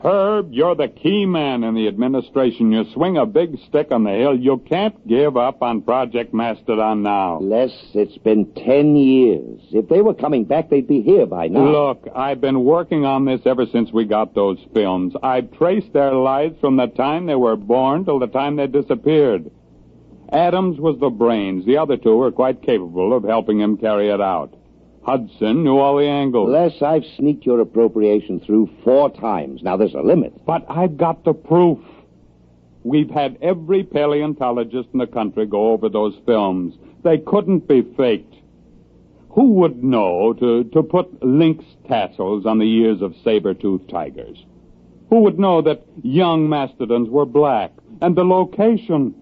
Herb, you're the key man in the administration. You swing a big stick on the hill. You can't give up on Project Mastodon now. Les, it's been 10 years. If they were coming back, they'd be here by now. Look, I've been working on this ever since we got those films. I've traced their lives from the time they were born till the time they disappeared. Adams was the brains. The other two were quite capable of helping him carry it out. Hudson knew all the angles. Les, I've sneaked your appropriation through 4 times. Now, there's a limit. But I've got the proof. We've had every paleontologist in the country go over those films. They couldn't be faked. Who would know to put lynx tassels on the ears of saber-toothed tigers? Who would know that young mastodons were black? And the location.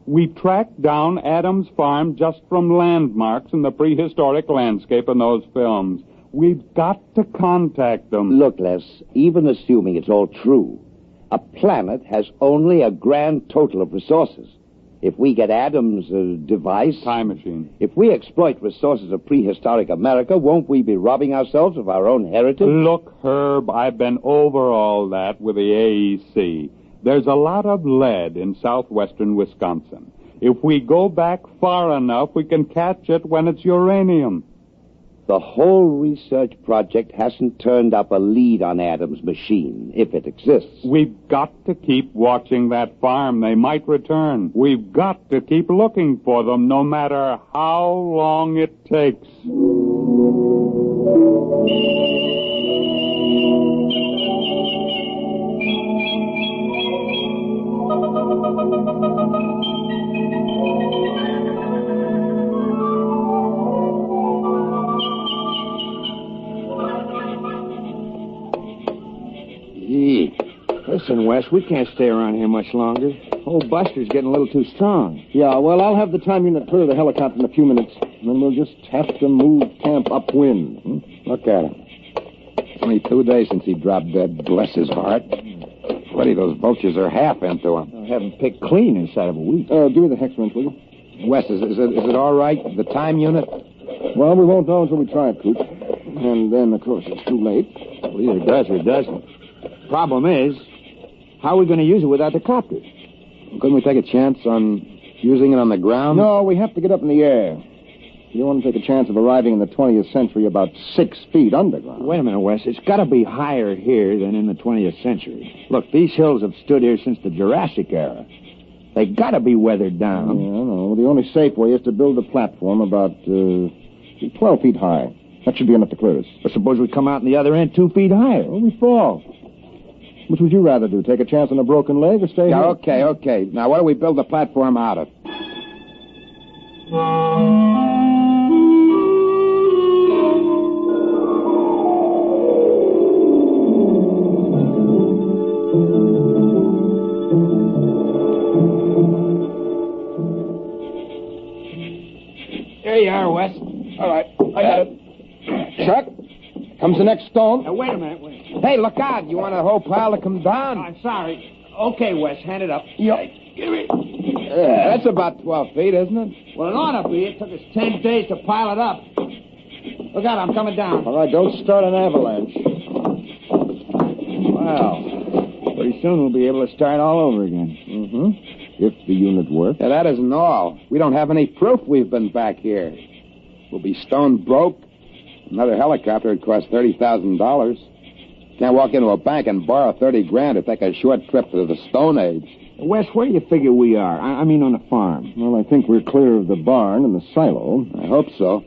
We tracked down Adams' farm just from landmarks in the prehistoric landscape in those films. We've got to contact them. Look, Les, even assuming it's all true, a planet has only a grand total of resources. If we get Adams' device... Time machine. If we exploit resources of prehistoric America, won't we be robbing ourselves of our own heritage? Look, Herb, I've been over all that with the AEC. There's a lot of lead in southwestern Wisconsin. If we go back far enough, we can catch it when it's uranium. The whole research project hasn't turned up a lead on Adams' machine, if it exists. We've got to keep watching that farm. They might return. We've got to keep looking for them, no matter how long it takes. Listen, Wes, we can't stay around here much longer. Old Buster's getting a little too strong. Yeah, well, I'll have the time unit clear the helicopter in a few minutes. And then we'll just have to move camp upwind. Look at him. Only 2 days since he dropped dead, bless his heart. Already those vultures are half into him. I haven't picked clean inside of a week. Give me the hex wrench, will you? Wes, is it all right? The time unit? Well, we won't know until we try it, Coot. And then, of course, it's too late. Well, either it does or it doesn't. Problem is, how are we going to use it without the copter? Couldn't we take a chance on using it on the ground? No, we have to get up in the air. You don't want to take a chance of arriving in the 20th century about 6 feet underground. Wait a minute, Wes. It's got to be higher here than in the 20th century. Look, these hills have stood here since the Jurassic era. They got to be weathered down. Yeah, I know. The only safe way is to build a platform about 12 feet high. That should be enough to clear us. But suppose we come out on the other end 2 feet higher. Well, we fall. Which would you rather do? Take a chance on a broken leg or stay here? Okay. Now, what do we build the platform out of? There you are, Wes. All right. I got it. Chuck, comes the next stone. Now, wait a minute. Hey, look out. You want a whole pile to come down? I'm sorry. Okay, Wes, hand it up. Yep. Give me. That's about 12 feet, isn't it? Well, it ought to be. It took us 10 days to pile it up. Look out, I'm coming down. All right, don't start an avalanche. Wow. Pretty soon we'll be able to start all over again. Mm-hmm. If the unit works. Yeah, that isn't all. We don't have any proof we've been back here. We'll be stone broke. Another helicopter would cost $30,000. Can't walk into a bank and borrow $30,000 to take a short trip to the Stone Age. Wes, where do you figure we are? I mean on the farm. Well, I think we're clear of the barn and the silo. I hope so.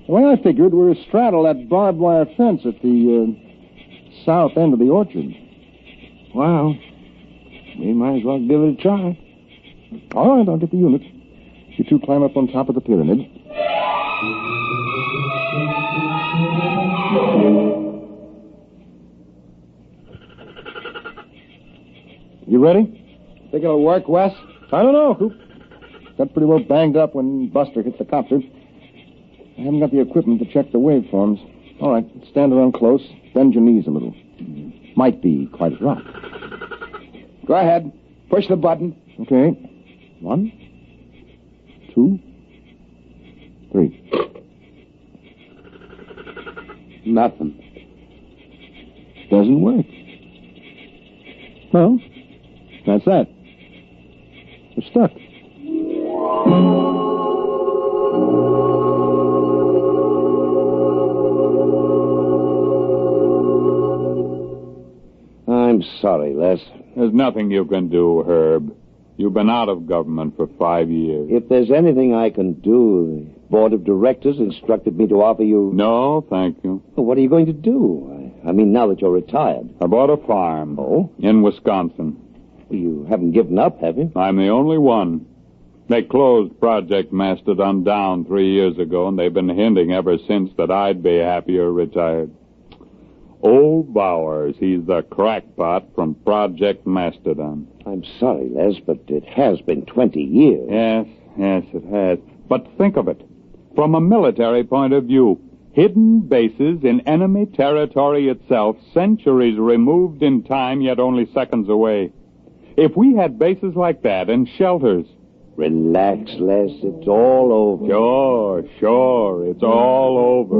The way I figured, we're astraddle that barbed wire fence at the south end of the orchard. Well, we might as well give it a try. All right, I'll get the unit. You two climb up on top of the pyramid. You ready? Think it'll work, Wes? I don't know, Coop. Got pretty well banged up when Buster hit the copter. I haven't got the equipment to check the waveforms. All right, stand around close. Bend your knees a little. Might be quite a drop. Go ahead. Push the button. Okay. 1, 2, 3. Nothing. Doesn't work. Well, that's that. We're stuck. I'm sorry, Les. There's nothing you can do, Herb. You've been out of government for 5 years. If there's anything I can do, the board of directors instructed me to offer you... No, thank you. Well, what are you going to do? I mean, now that you're retired. I bought a farm. Oh? In Wisconsin. Well, you haven't given up, have you? I'm the only one. They closed Project Mastodon down 3 years ago, and they've been hinting ever since that I'd be happier retired. Old Bowers. He's the crackpot from Project Mastodon. I'm sorry, Les, but it has been 20 years. Yes, it has. But think of it. From a military point of view, hidden bases in enemy territory itself, centuries removed in time, yet only seconds away. If we had bases like that and shelters... Relax, Les. It's all over. Sure. It's all over.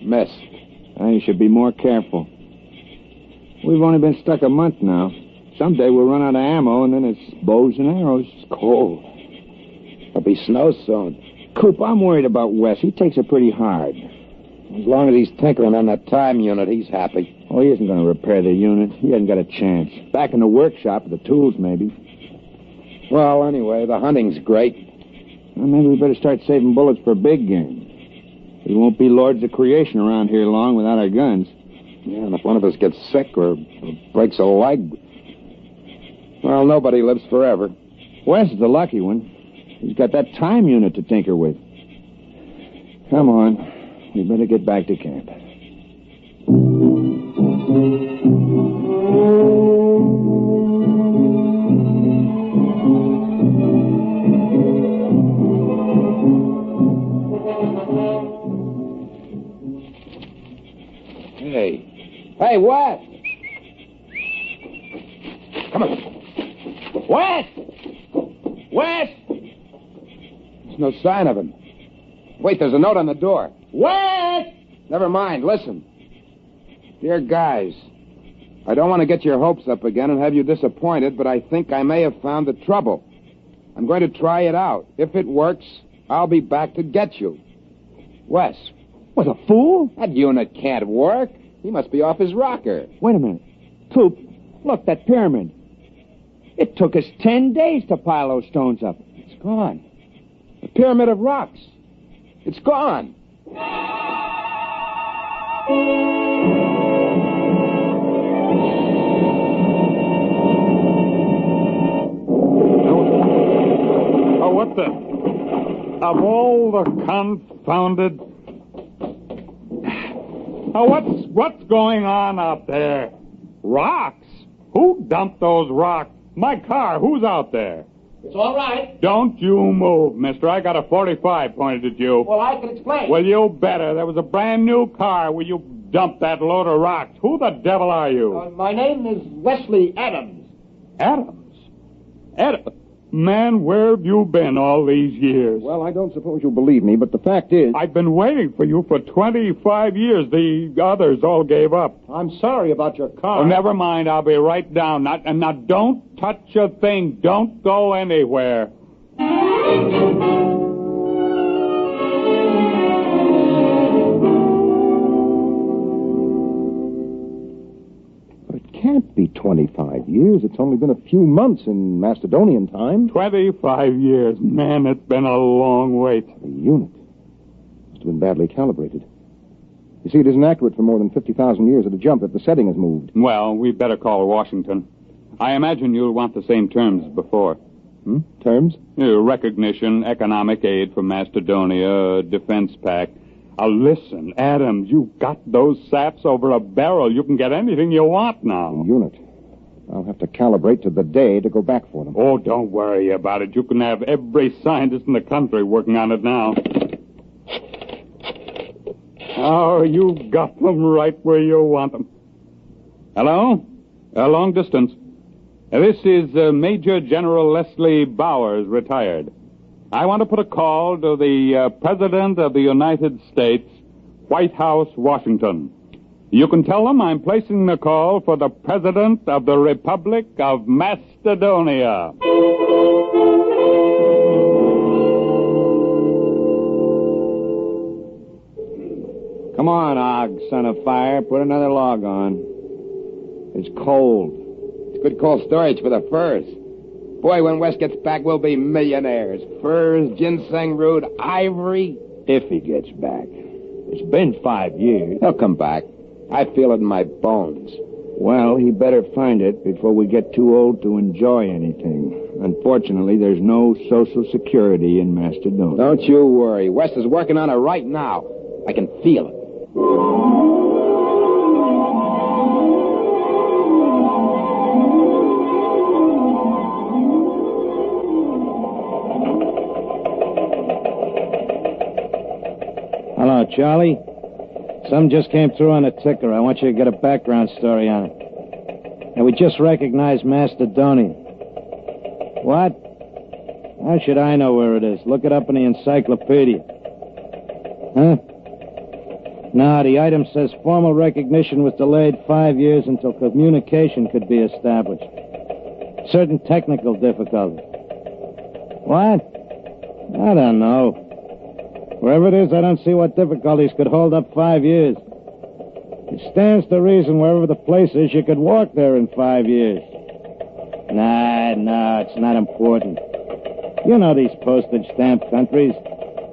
Missed. You should be more careful. We've only been stuck a month now. Someday we'll run out of ammo, and then it's bows and arrows. It's cold. There'll be snow soon. Coop, I'm worried about Wes. He takes it pretty hard. As long as he's tinkering on that time unit, he's happy. Oh, he isn't going to repair the unit. He hasn't got a chance. Back in the workshop with the tools, maybe. Well, anyway, the hunting's great. Well, maybe we better start saving bullets for big game. We won't be lords of creation around here long without our guns. Yeah, and if one of us gets sick or breaks a leg, well, nobody lives forever. Wes is the lucky one. He's got that time unit to tinker with. Come on. We better get back to camp. Hey, Wes! Come on. Wes! There's no sign of him. Wait, there's a note on the door. Wes! Never mind, listen. Dear guys, I don't want to get your hopes up again and have you disappointed, but I think I may have found the trouble. I'm going to try it out. If it works, I'll be back to get you. Wes. What, a fool? That unit can't work. He must be off his rocker. Wait a minute. Coop, look, that pyramid. It took us 10 days to pile those stones up. It's gone. The pyramid of rocks. It's gone. Oh, what the... Of all the confounded... Oh, what's going on out there? Rocks? Who dumped those rocks? My car, who's out there? It's all right. Don't you move, mister. I got a 45 pointed at you. Well, I can explain. Well, you better. There was a brand new car where you dumped that load of rocks. Who the devil are you? My name is Wesley Adams. Adams? Man, where have you been all these years? Well, I don't suppose you'll believe me, but the fact is... I've been waiting for you for 25 years. The others all gave up. I'm sorry about your car. Oh, never mind. I'll be right down. Now, don't touch a thing. Don't go anywhere. Can't be 25 years. It's only been a few months in Macedonian time. 25 years. Man, it's been a long wait. The unit must have been badly calibrated. You see, it isn't accurate for more than 50,000 years at a jump if the setting has moved. Well, we'd better call Washington. I imagine you'll want the same terms as before. Terms? Recognition, economic aid from Macedonia, defense pact. Listen, Adams, you've got those saps over a barrel. You can get anything you want now. The unit. I'll have to calibrate to the day to go back for them. Oh, don't worry about it. You can have every scientist in the country working on it now. Oh, you've got them right where you want them. Hello? Long distance. This is Major General Leslie Bowers, retired. I want to put a call to the President of the United States, White House, Washington. You can tell them I'm placing the call for the President of the Republic of Macedonia. Come on, Og, son of fire. Put another log on. It's cold. It's good cold storage for the furs. Boy, when Wes gets back, we'll be millionaires. Furs, ginseng root, ivory. If he gets back. It's been 5 years. He'll come back. I feel it in my bones. Well, he better find it before we get too old to enjoy anything. Unfortunately, there's no Social Security in Mastodon. Don't you worry. West is working on it right now. I can feel it. Hello, Charlie. Some just came through on the ticker. I want you to get a background story on it. And we just recognized Mastodonian. What? How should I know where it is? Look it up in the encyclopedia. Huh? No, the item says formal recognition was delayed 5 years until communication could be established. Certain technical difficulties. What? I don't know. Wherever it is, I don't see what difficulties could hold up 5 years. It stands to reason wherever the place is, you could walk there in 5 years. Nah, it's not important. You know these postage stamp countries.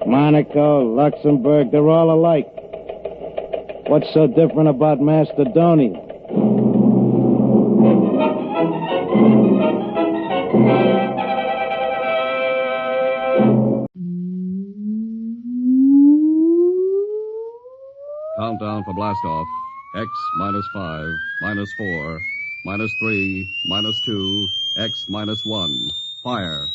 Monaco, Luxembourg, they're all alike. What's so different about Macedonia? Countdown for blastoff. X -5, -4, -3, -2, X -1. Fire.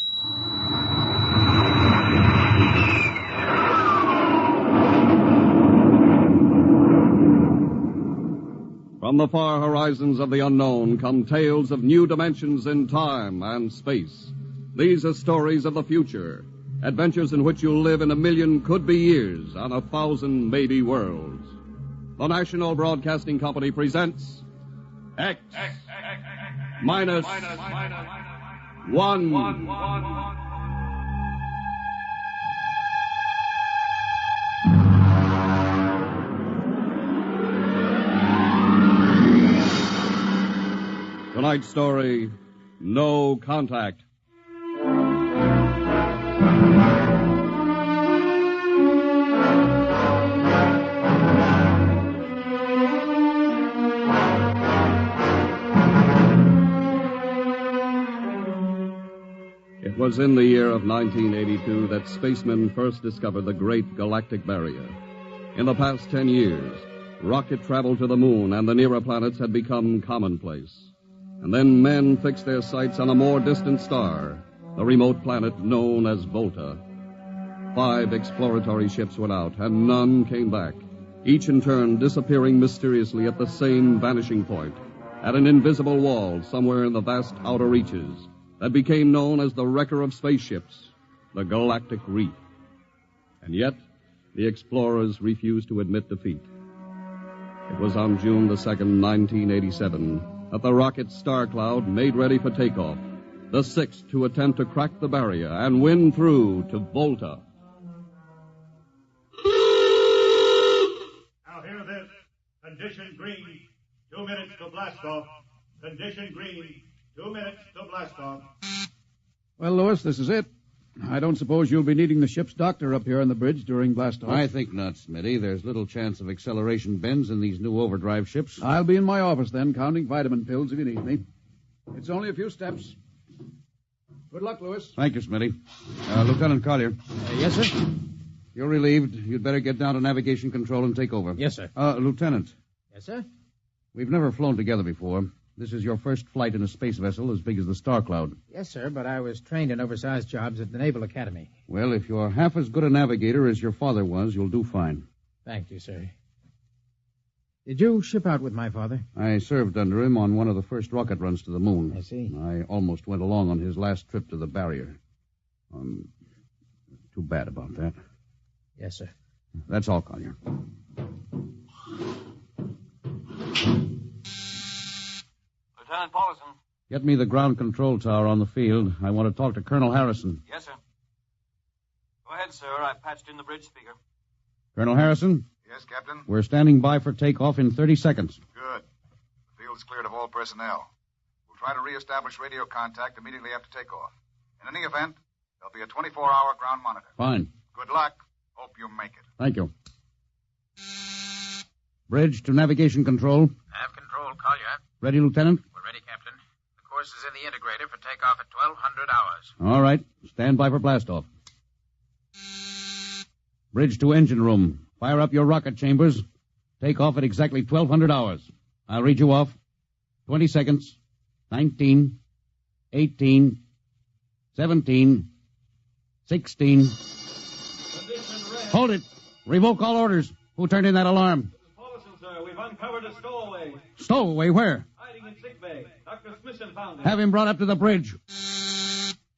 From the far horizons of the unknown come tales of new dimensions in time and space. These are stories of the future, adventures in which you'll live in a million could-be years on 1,000 maybe worlds. The National Broadcasting Company presents X -1. Tonight's story, No Contact. It was in the year of 1982 that spacemen first discovered the Great Galactic Barrier. In the past 10 years, rocket travel to the moon and the nearer planets had become commonplace. And then men fixed their sights on a more distant star, the remote planet known as Volta. 5 exploratory ships went out, and none came back, each in turn disappearing mysteriously at the same vanishing point, at an invisible wall somewhere in the vast outer reaches that became known as the wrecker of spaceships, the Galactic Reef. And yet, the explorers refused to admit defeat. It was on June the 2nd, 1987, that the rocket Star Cloud made ready for takeoff, the 6th to attempt to crack the barrier and win through to Volta. Now hear this. Condition green. 2 minutes to blast off. Condition green. 2 minutes to blast off. Well, Lewis, this is it. I don't suppose you'll be needing the ship's doctor up here on the bridge during blastoff. I think not, Smitty. There's little chance of acceleration bends in these new overdrive ships. I'll be in my office then, counting vitamin pills if you need me. It's only a few steps. Good luck, Lewis. Thank you, Smitty. Lieutenant Collier. Yes, sir? You're relieved. You'd better get down to navigation control and take over. Yes, sir. Lieutenant. Yes, sir? We've never flown together before. This is your first flight in a space vessel as big as the Star Cloud. Yes, sir, but I was trained in oversized jobs at the Naval Academy. Well, if you're half as good a navigator as your father was, you'll do fine. Thank you, sir. Did you ship out with my father? I served under him on one of the first rocket runs to the moon. I see. I almost went along on his last trip to the barrier. Too bad about that. Yes, sir. That's all, Collier. Lieutenant Paulson. Get me the ground control tower on the field. I want to talk to Colonel Harrison. Yes, sir. Go ahead, sir. I patched in the bridge speaker. Colonel Harrison? Yes, Captain? We're standing by for takeoff in 30 seconds. Good. The field's cleared of all personnel. We'll try to reestablish radio contact immediately after takeoff. In any event, there'll be a 24-hour ground monitor. Fine. Good luck. Hope you make it. Thank you. Bridge to navigation control. Nav control, Collier. Ready, Lieutenant? We're ready, Captain. The course is in the integrator for takeoff at 1200 hours. All right. Stand by for blastoff. Bridge to engine room. Fire up your rocket chambers. Take off at exactly 1200 hours. I'll read you off. 20 seconds. 19. 18. 17. 16. Hold it. Revoke all orders. Who turned in that alarm? Paulson, sir. We've uncovered a stowaway. Stowaway, where? Hiding in sickbay. Dr. Smithson found him. Have him brought up to the bridge.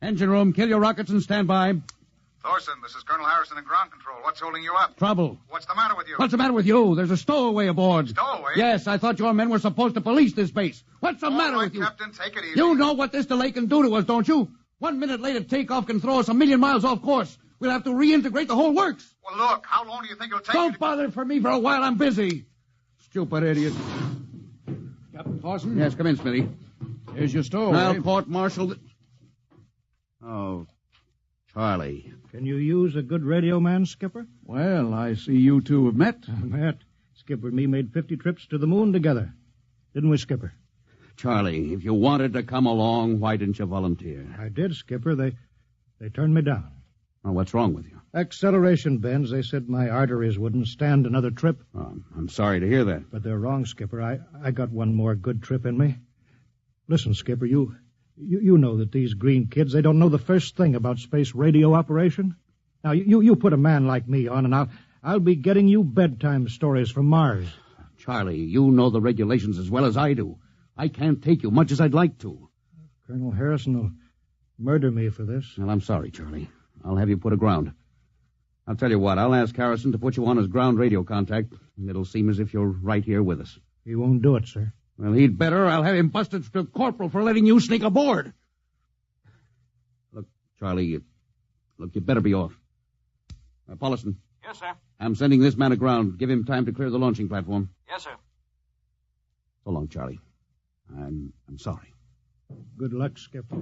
Engine room, kill your rockets and stand by. Thorson, this is Colonel Harrison in ground control. What's holding you up? Trouble. What's the matter with you? What's the matter with you? There's a stowaway aboard. Stowaway? Yes, I thought your men were supposed to police this base. What's the matter with you? Captain, take it easy. You know what this delay can do to us, don't you? 1 minute later takeoff can throw us 1,000,000 miles off course. We'll have to reintegrate the whole works. Well, look, how long do you think it'll take? Don't bother for me for a while. I'm busy. Stupid idiot. Captain Thorson? Yes, come in, Smitty. Here's your stowaway. I'll court-martial... Oh, Charlie. Can you use a good radio man, Skipper? Well, I see you two have met. Met. Skipper and me made 50 trips to the moon together. Didn't we, Skipper? Charlie, if you wanted to come along, why didn't you volunteer? I did, Skipper. They turned me down. Well, what's wrong with you? Acceleration bends. They said my arteries wouldn't stand another trip. Oh, I'm sorry to hear that. But they're wrong, Skipper. I got one more good trip in me. Listen, Skipper, you know that these green kids, they don't know the first thing about space radio operation. Now, you put a man like me on, and I'll be getting you bedtime stories from Mars. Charlie, you know the regulations as well as I do. I can't take you much as I'd like to. Colonel Harrison will murder me for this. Well, I'm sorry, Charlie. I'll have you put aground. I'll tell you what, I'll ask Harrison to put you on as ground radio contact, and it'll seem as if you're right here with us. He won't do it, sir. Well, he'd better. I'll have him busted to corporal for letting you sneak aboard. Look, Charlie, you better be off. Paulson. Yes, sir. I'm sending this man aground. Give him time to clear the launching platform. Yes, sir. So long, Charlie. I'm sorry. Good luck, Skipper.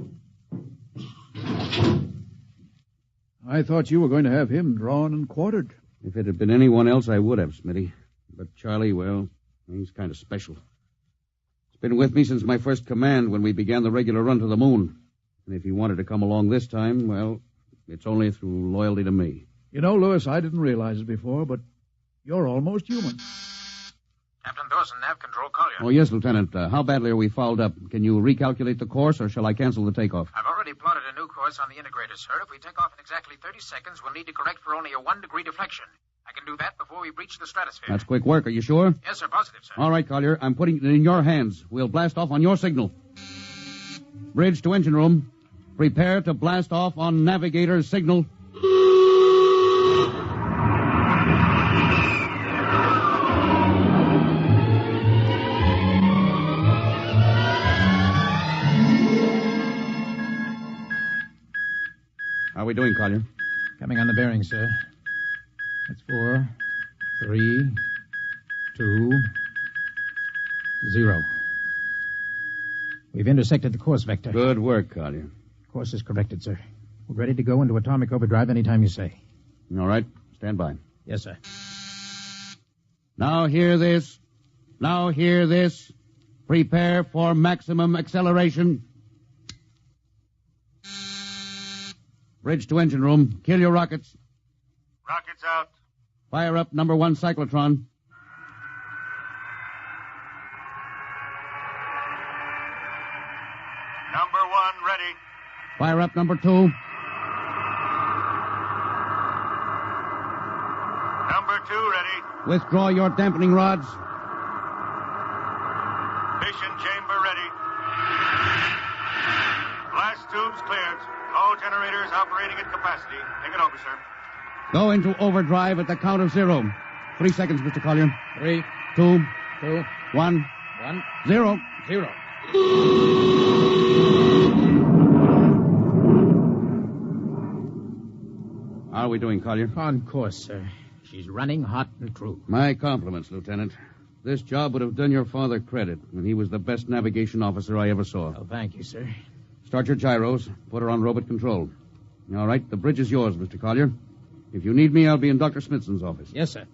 I thought you were going to have him drawn and quartered. If it had been anyone else, I would have, Smitty. But Charlie, well, he's kind of special. He's been with me since my first command when we began the regular run to the moon. And if he wanted to come along this time, well, it's only through loyalty to me. You know, Lewis, I didn't realize it before, but you're almost human. Captain Dawson, nav control, call you. Oh, yes, Lieutenant. How badly are we fouled up? Can you recalculate the course, or shall I cancel the takeoff? I've already plotted a new course on the integrator, sir. If we take off in exactly 30 seconds, we'll need to correct for only a 1-degree deflection. I can do that before we breach the stratosphere. That's quick work. Are you sure? Yes, sir. Positive, sir. All right, Collier. I'm putting it in your hands. We'll blast off on your signal. Bridge to engine room. Prepare to blast off on navigator's signal. How are we doing, Collier? Coming on the bearing, sir. That's 4, 3, 2, 0. We've intersected the course vector. Good work, Collier. Course is corrected, sir. We're ready to go into atomic overdrive anytime you say. All right. Stand by. Yes, sir. Now hear this. Now hear this. Prepare for maximum acceleration. Bridge to engine room. Kill your rockets. Rockets out. Fire up number 1 cyclotron. Number 1 ready. Fire up number 2. Number 2 ready. Withdraw your dampening rods. Fission chamber ready. Blast tubes cleared. All generators operating at capacity. Take it over, sir. Go into overdrive at the count of 0. 3 seconds, Mr. Collier. 3, 2, 2, 1, 1, 0. 0. How are we doing, Collier? On course, sir. She's running hot and true. My compliments, Lieutenant. This job would have done your father credit, and he was the best navigation officer I ever saw. Oh, thank you, sir. Start your gyros. Put her on robot control. All right, the bridge is yours, Mr. Collier. If you need me, I'll be in Dr. Smithson's office. Yes, sir.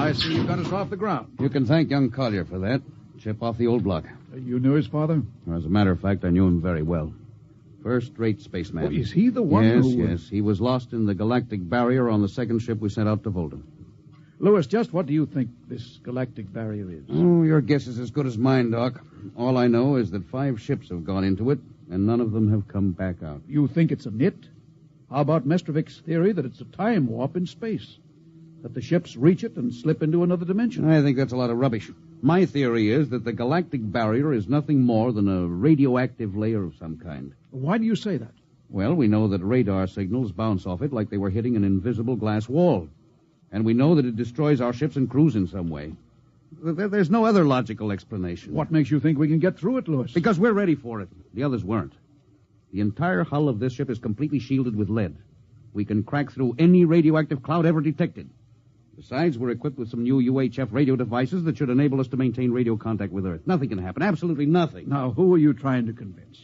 I see you got us off the ground. You can thank young Collier for that. Chip off the old block. You knew his father? As a matter of fact, I knew him very well. First-rate spaceman. Oh, is he the one yes, who... Yes, he was lost in the galactic barrier on the second ship we sent out to Volta. Lewis, just what do you think this galactic barrier is? Oh, your guess is as good as mine, Doc. All I know is that 5 ships have gone into it, and none of them have come back out. You think it's a nit? How about Mestrovic's theory that it's a time warp in space? That the ships reach it and slip into another dimension? I think that's a lot of rubbish. My theory is that the galactic barrier is nothing more than a radioactive layer of some kind. Why do you say that? Well, we know that radar signals bounce off it like they were hitting an invisible glass wall. And we know that it destroys our ships and crews in some way. There's no other logical explanation. What makes you think we can get through it, Lewis? Because we're ready for it. The others weren't. The entire hull of this ship is completely shielded with lead. We can crack through any radioactive cloud ever detected. Besides, we're equipped with some new UHF radio devices that should enable us to maintain radio contact with Earth. Nothing can happen. Absolutely nothing. Now, who are you trying to convince?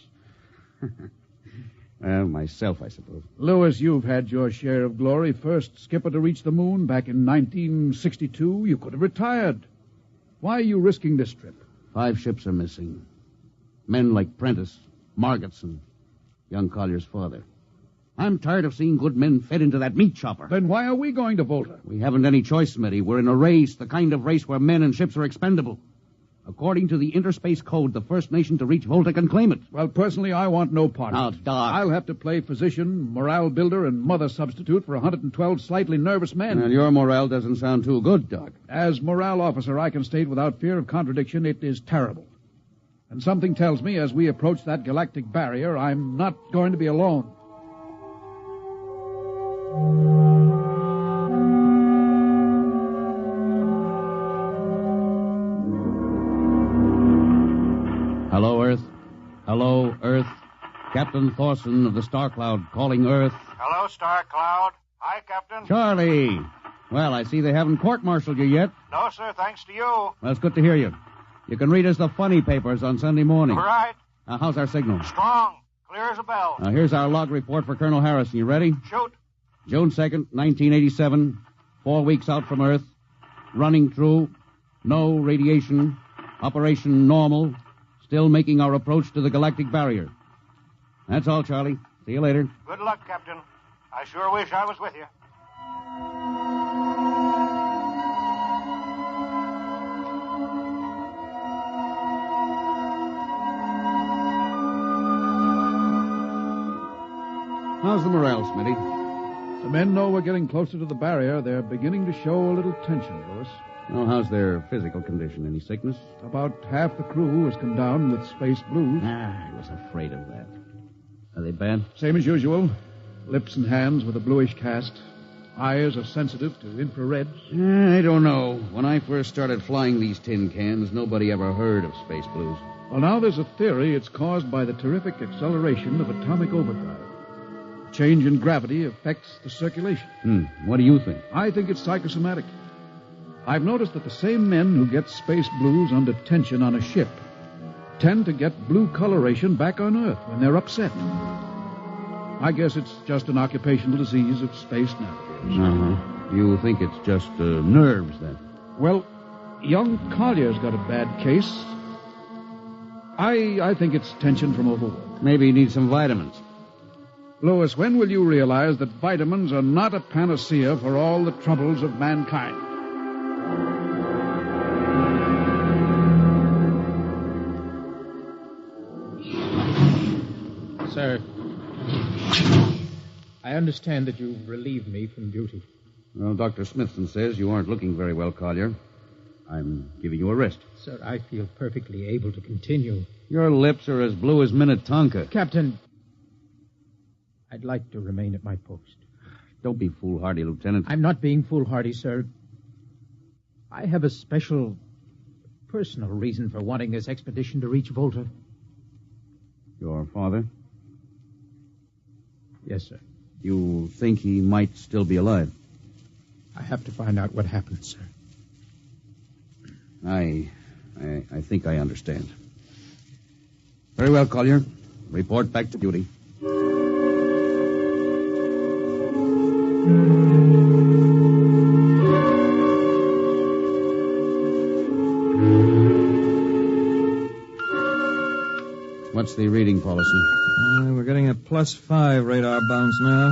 Myself, I suppose. Lewis, you've had your share of glory. First skipper to reach the moon back in 1962. You could have retired. Why are you risking this trip? 5 ships are missing. Men like Prentice, Margetson, young Collier's father. I'm tired of seeing good men fed into that meat chopper. Then why are we going to Volta? We haven't any choice, Smitty. We're in a race, the kind of race where men and ships are expendable. According to the Interspace Code, the first nation to reach Volta can claim it. Well, personally, I want no part of it. Now, Doc. I'll have to play physician, morale builder, and mother substitute for 112 slightly nervous men. Well, your morale doesn't sound too good, Doc. As morale officer, I can state without fear of contradiction, it is terrible. And something tells me as we approach that galactic barrier, I'm not going to be alone. Hello, Earth. Hello, Earth. Captain Thorson of the Star Cloud calling Earth. Hello, Star Cloud. Hi, Captain. Charlie. Well, I see they haven't court-martialed you yet. No, sir, thanks to you. Well, it's good to hear you. You can read us the funny papers on Sunday morning. Right. How's our signal? Strong. Clear as a bell. Here's our log report for Colonel Harrison. You ready? Shoot. June 2nd, 1987. 4 weeks out from Earth. Running true. No radiation. Operation normal. Still making our approach to the galactic barrier. That's all, Charlie. See you later. Good luck, Captain. I sure wish I was with you. How's the morale, Smitty? The men know we're getting closer to the barrier. They're beginning to show a little tension, Lewis. Oh, how's their physical condition? Any sickness? About half the crew has come down with space blues. I was afraid of that. Are they bad? Same as usual. Lips and hands with a bluish cast. Eyes are sensitive to infrareds. I don't know. When I first started flying these tin cans, nobody ever heard of space blues. Well, now there's a theory it's caused by the terrific acceleration of atomic overdrive. Change in gravity affects the circulation. What do you think? I think it's psychosomatic. I've noticed that the same men who get space blues under tension on a ship tend to get blue coloration back on Earth when they're upset. I guess it's just an occupational disease of space navigators. You think it's just nerves, then? Well, young Collier's got a bad case. I think it's tension from overwork. Maybe he needs some vitamins. Lewis, when will you realize that vitamins are not a panacea for all the troubles of mankind? Sir, I understand that you've relieved me from duty. Well, Dr. Smithson says you aren't looking very well, Collier. I'm giving you a rest. Sir, I feel perfectly able to continue. Your lips are as blue as Minnetonka. Captain, I'd like to remain at my post. Don't be foolhardy, Lieutenant. I'm not being foolhardy, sir. I have a special, personal reason for wanting this expedition to reach Volta. Your father? Yes, sir. You think he might still be alive? I have to find out what happened, sir. I think I understand. Very well, Collier. Report back to duty. What's the reading, Paulson? We're getting a +5 radar bounce now.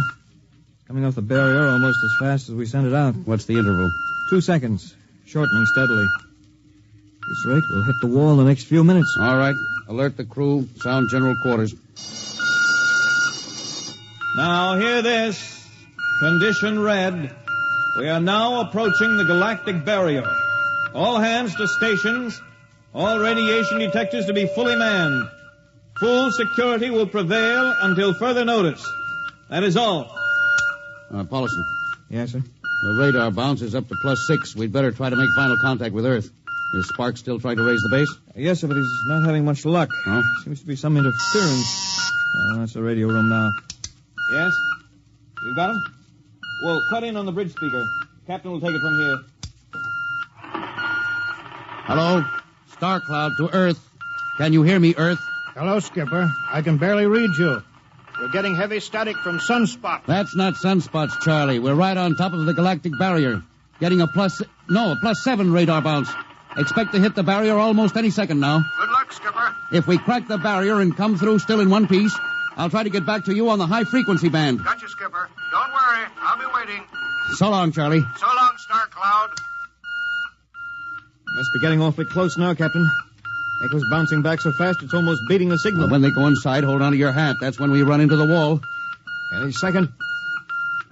Coming off the barrier almost as fast as we sent it out. What's the interval? 2 seconds. Shortening steadily. At this rate, we'll hit the wall in the next few minutes. All right. Alert the crew. Sound general quarters. Now, hear this. Condition red. We are now approaching the galactic barrier. All hands to stations. All radiation detectors to be fully manned. Full security will prevail until further notice. That is all. Paulson. Yes, sir? The radar bounce is up to +6. We'd better try to make final contact with Earth. Is Sparks still trying to raise the base? Yes, sir, but he's not having much luck. Oh? Seems to be some interference. That's the radio room now. Yes? You got him? Well, cut in on the bridge speaker. Captain will take it from here. Hello? Star Cloud to Earth. Can you hear me, Earth? Hello, Skipper. I can barely read you. We're getting heavy static from sunspots. That's not sunspots, Charlie. We're right on top of the galactic barrier. Getting a +7 radar bounce. Expect to hit the barrier almost any second now. Good luck, Skipper. If we crack the barrier and come through still in one piece, I'll try to get back to you on the high-frequency band. Gotcha, Skipper. Don't worry. I'll be waiting. So long, Charlie. So long, Star Cloud. Must be getting awfully close now, Captain. Echo's bouncing back so fast it's almost beating the signal. Well, when they go inside, hold on to your hat. That's when we run into the wall. Any second.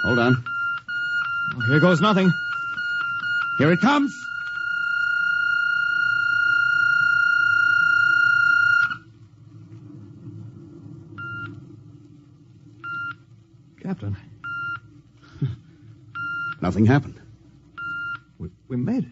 Hold on. Oh, here goes nothing. Here it comes. Captain. Nothing happened. We made it.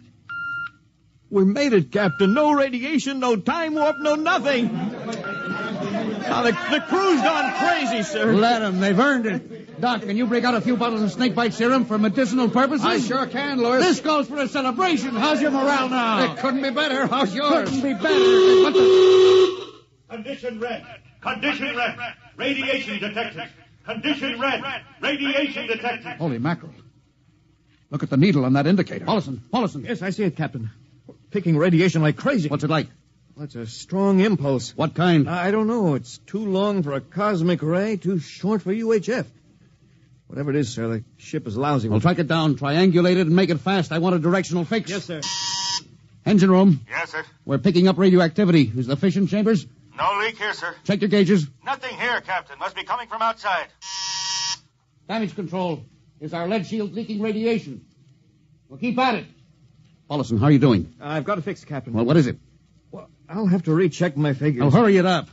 We made it, Captain. No radiation, no time warp, no nothing. Now, the crew's gone crazy, sir. Let them. They've earned it. Doc, can you break out a few bottles of snakebite serum for medicinal purposes? I sure can, Lewis. This calls for a celebration. How's your morale now? It couldn't be better. How's yours? Couldn't be better. What the... Condition red. Condition red. Radiation detected. Condition red. Radiation detected. Holy mackerel. Look at the needle on that indicator. Paulson. Yes, I see it, Captain. Picking radiation like crazy. What's it like? Well, it's a strong impulse. What kind? I don't know. It's too long for a cosmic ray, too short for UHF. Whatever it is, sir, the ship is lousy. Well, track it down, triangulate it, and make it fast. I want a directional fix. Yes, sir. Engine room. Yes, sir. We're picking up radioactivity. Is the fission chambers? No leak here, sir. Check your gauges. Nothing here, Captain. Must be coming from outside. Damage control. Is our lead shield leaking radiation? Well, keep at it. Paulson, how are you doing? I've got it fixed, Captain. Well, what is it? Well, I'll have to recheck my figures. Well, hurry it up.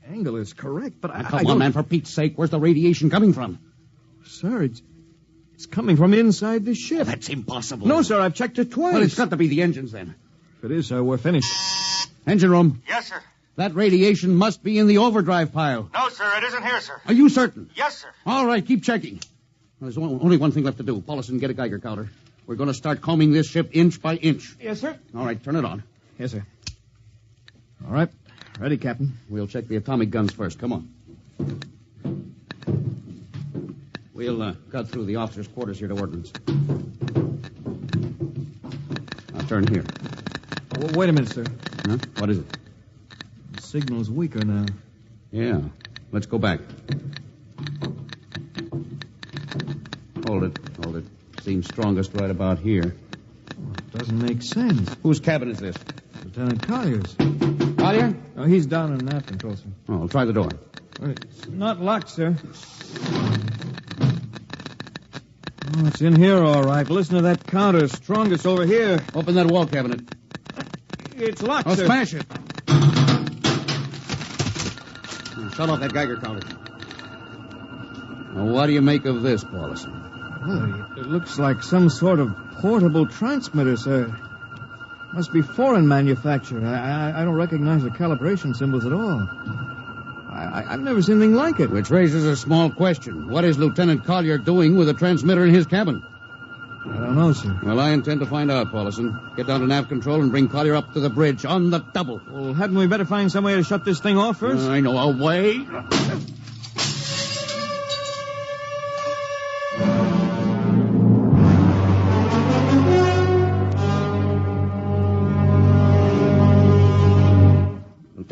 The angle is correct, but Come on, man, for Pete's sake. Where's the radiation coming from? Sir, it's coming from inside the ship. That's impossible. No, sir, I've checked it twice. Well, it's got to be the engines, then. If it is, sir, we're finished. Engine room. Yes, sir. That radiation must be in the overdrive pile. No, sir, it isn't here, sir. Are you certain? Yes, sir. All right, keep checking. There's only one thing left to do. Paulson, get a Geiger counter. We're going to start combing this ship inch by inch. Yes, sir. All right, turn it on. Yes, sir. All right. Ready, Captain. We'll check the atomic guns first. Come on. We'll cut through the officers' quarters here to ordnance. Now turn here. Oh, wait a minute, sir. Huh? What is it? The signal's weaker now. Yeah. Let's go back. Hold it. Seems strongest right about here. Well, it doesn't make sense. Whose cabin is this? Lieutenant Collier's. Collier? Oh, he's down in nav control, sir. Oh, try the door. It's not locked, sir. Oh, it's in here, all right. Listen to that counter. Strongest over here. Open that wall cabinet. It's locked, Oh, sir. smash it. Shut off that Geiger counter. Now, what do you make of this, Paulson? Well, it looks like some sort of portable transmitter, sir. Must be foreign manufacture. I don't recognize the calibration symbols at all. I've never seen anything like it. Which raises a small question. What is Lieutenant Collier doing with a transmitter in his cabin? I don't know, sir. Well, I intend to find out, Paulson. Get down to nav control and bring Collier up to the bridge on the double. Well, hadn't we better find some way to shut this thing off first? I know a way.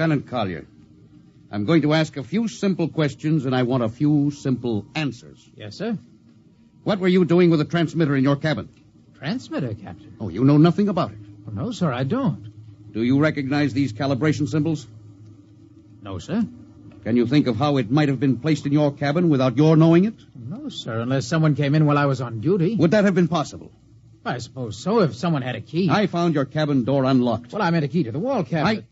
Lieutenant Collier, I'm going to ask a few simple questions, and I want a few simple answers. Yes, sir. What were you doing with the transmitter in your cabin? Transmitter, Captain? Oh, you know nothing about it. Oh, no, sir, I don't. Do you recognize these calibration symbols? No, sir. Can you think of how it might have been placed in your cabin without your knowing it? No, sir, unless someone came in while I was on duty. Would that have been possible? I suppose so, if someone had a key. I found your cabin door unlocked. Well, I meant a key to the wall cabinet.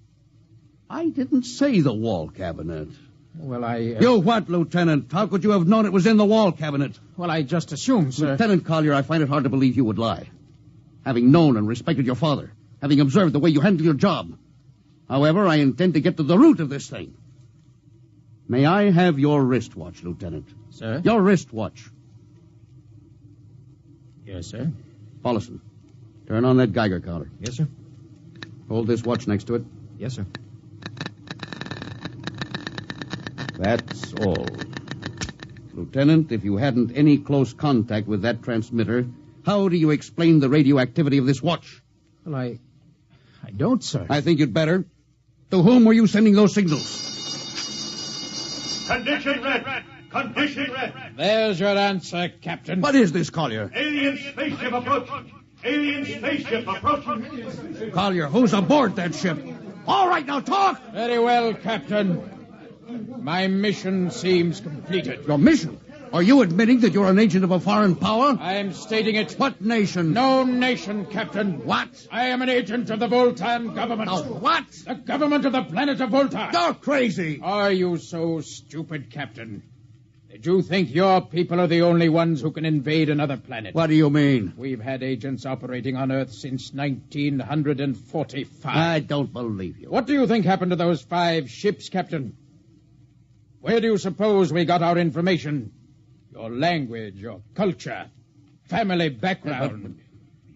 I didn't say the wall cabinet. Well, I... You what, Lieutenant? How could you have known it was in the wall cabinet? Well, I just assumed, sir. Lieutenant Collier, I find it hard to believe you would lie. Having known and respected your father, having observed the way you handle your job. However, I intend to get to the root of this thing. May I have your wristwatch, Lieutenant? Sir? Your wristwatch. Yes, sir. Paulison, turn on that Geiger counter. Yes, sir. Hold this watch next to it. Yes, sir. That's all. Lieutenant, if you hadn't any close contact with that transmitter, how do you explain the radioactivity of this watch? Well, I don't, sir. I think you'd better. To whom were you sending those signals? Condition red. Condition red. There's your answer, Captain. What is this, Collier? Alien spaceship approaching. Alien spaceship approaching. Collier, who's aboard that ship? All right, now talk! Very well, Captain. My mission seems completed. Your mission? Are you admitting that you're an agent of a foreign power? I am stating it. What nation? No nation, Captain. What? I am an agent of the Voltan government. What? The government of the planet of Voltan. You're crazy. Are you so stupid, Captain? Did you think your people are the only ones who can invade another planet? What do you mean? We've had agents operating on Earth since 1945. I don't believe you. What do you think happened to those 5 ships, Captain? Where do you suppose we got our information? Your language, your culture, family background.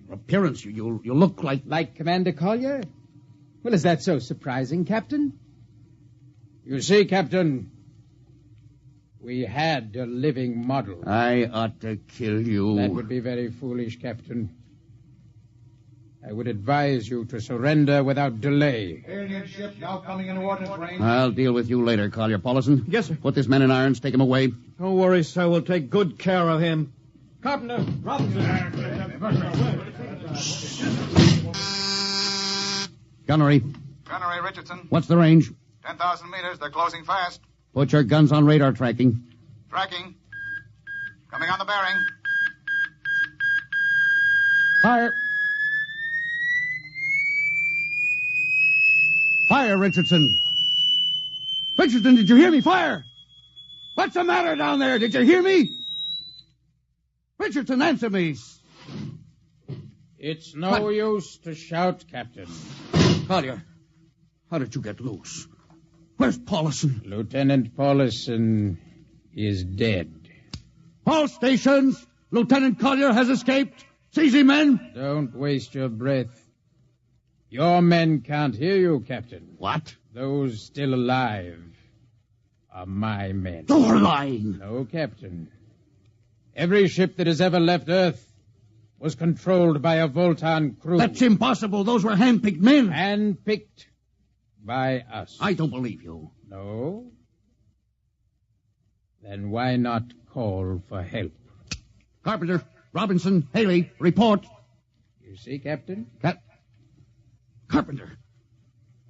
Your appearance, you look like... Like Commander Collier? Well, is that so surprising, Captain? You see, Captain, we had a living model. I ought to kill you. That would be very foolish, Captain. I would advise you to surrender without delay. Alien ship now coming into ordnance range. I'll deal with you later, Collier. Paulison? Yes, sir. Put this man in irons. Take him away. Don't worry, sir. We'll take good care of him. Carpenter, Robinson. Gunnery. Gunnery Richardson. What's the range? 10,000 meters. They're closing fast. Put your guns on radar tracking. Tracking. Coming on the bearing. Fire. Fire, Richardson. Richardson, did you hear me? Fire! What's the matter down there? Did you hear me? Richardson, answer me. It's no use to shout, Captain. Collier, how did you get loose? Where's Paulison? Lieutenant Paulison is dead. All stations! Lieutenant Collier has escaped. Seize him, men. Don't waste your breath. Your men can't hear you, Captain. What? Those still alive are my men. You're lying. No, Captain. Every ship that has ever left Earth was controlled by a Voltan crew. That's impossible. Those were hand-picked men. Hand-picked by us. I don't believe you. No? Then why not call for help? Carpenter, Robinson, Haley, report. You see, Captain? Carpenter,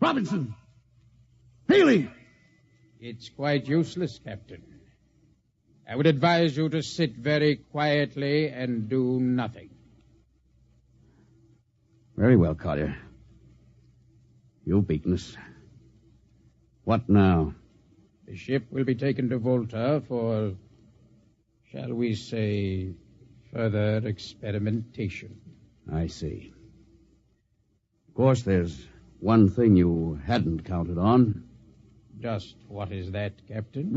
Robinson, Haley. It's quite useless, Captain. I would advise you to sit very quietly and do nothing. Very well, Collier. You've beaten us. What now? The ship will be taken to Volta for, shall we say, further experimentation. I see. Of course, there's one thing you hadn't counted on. Just what is that, Captain?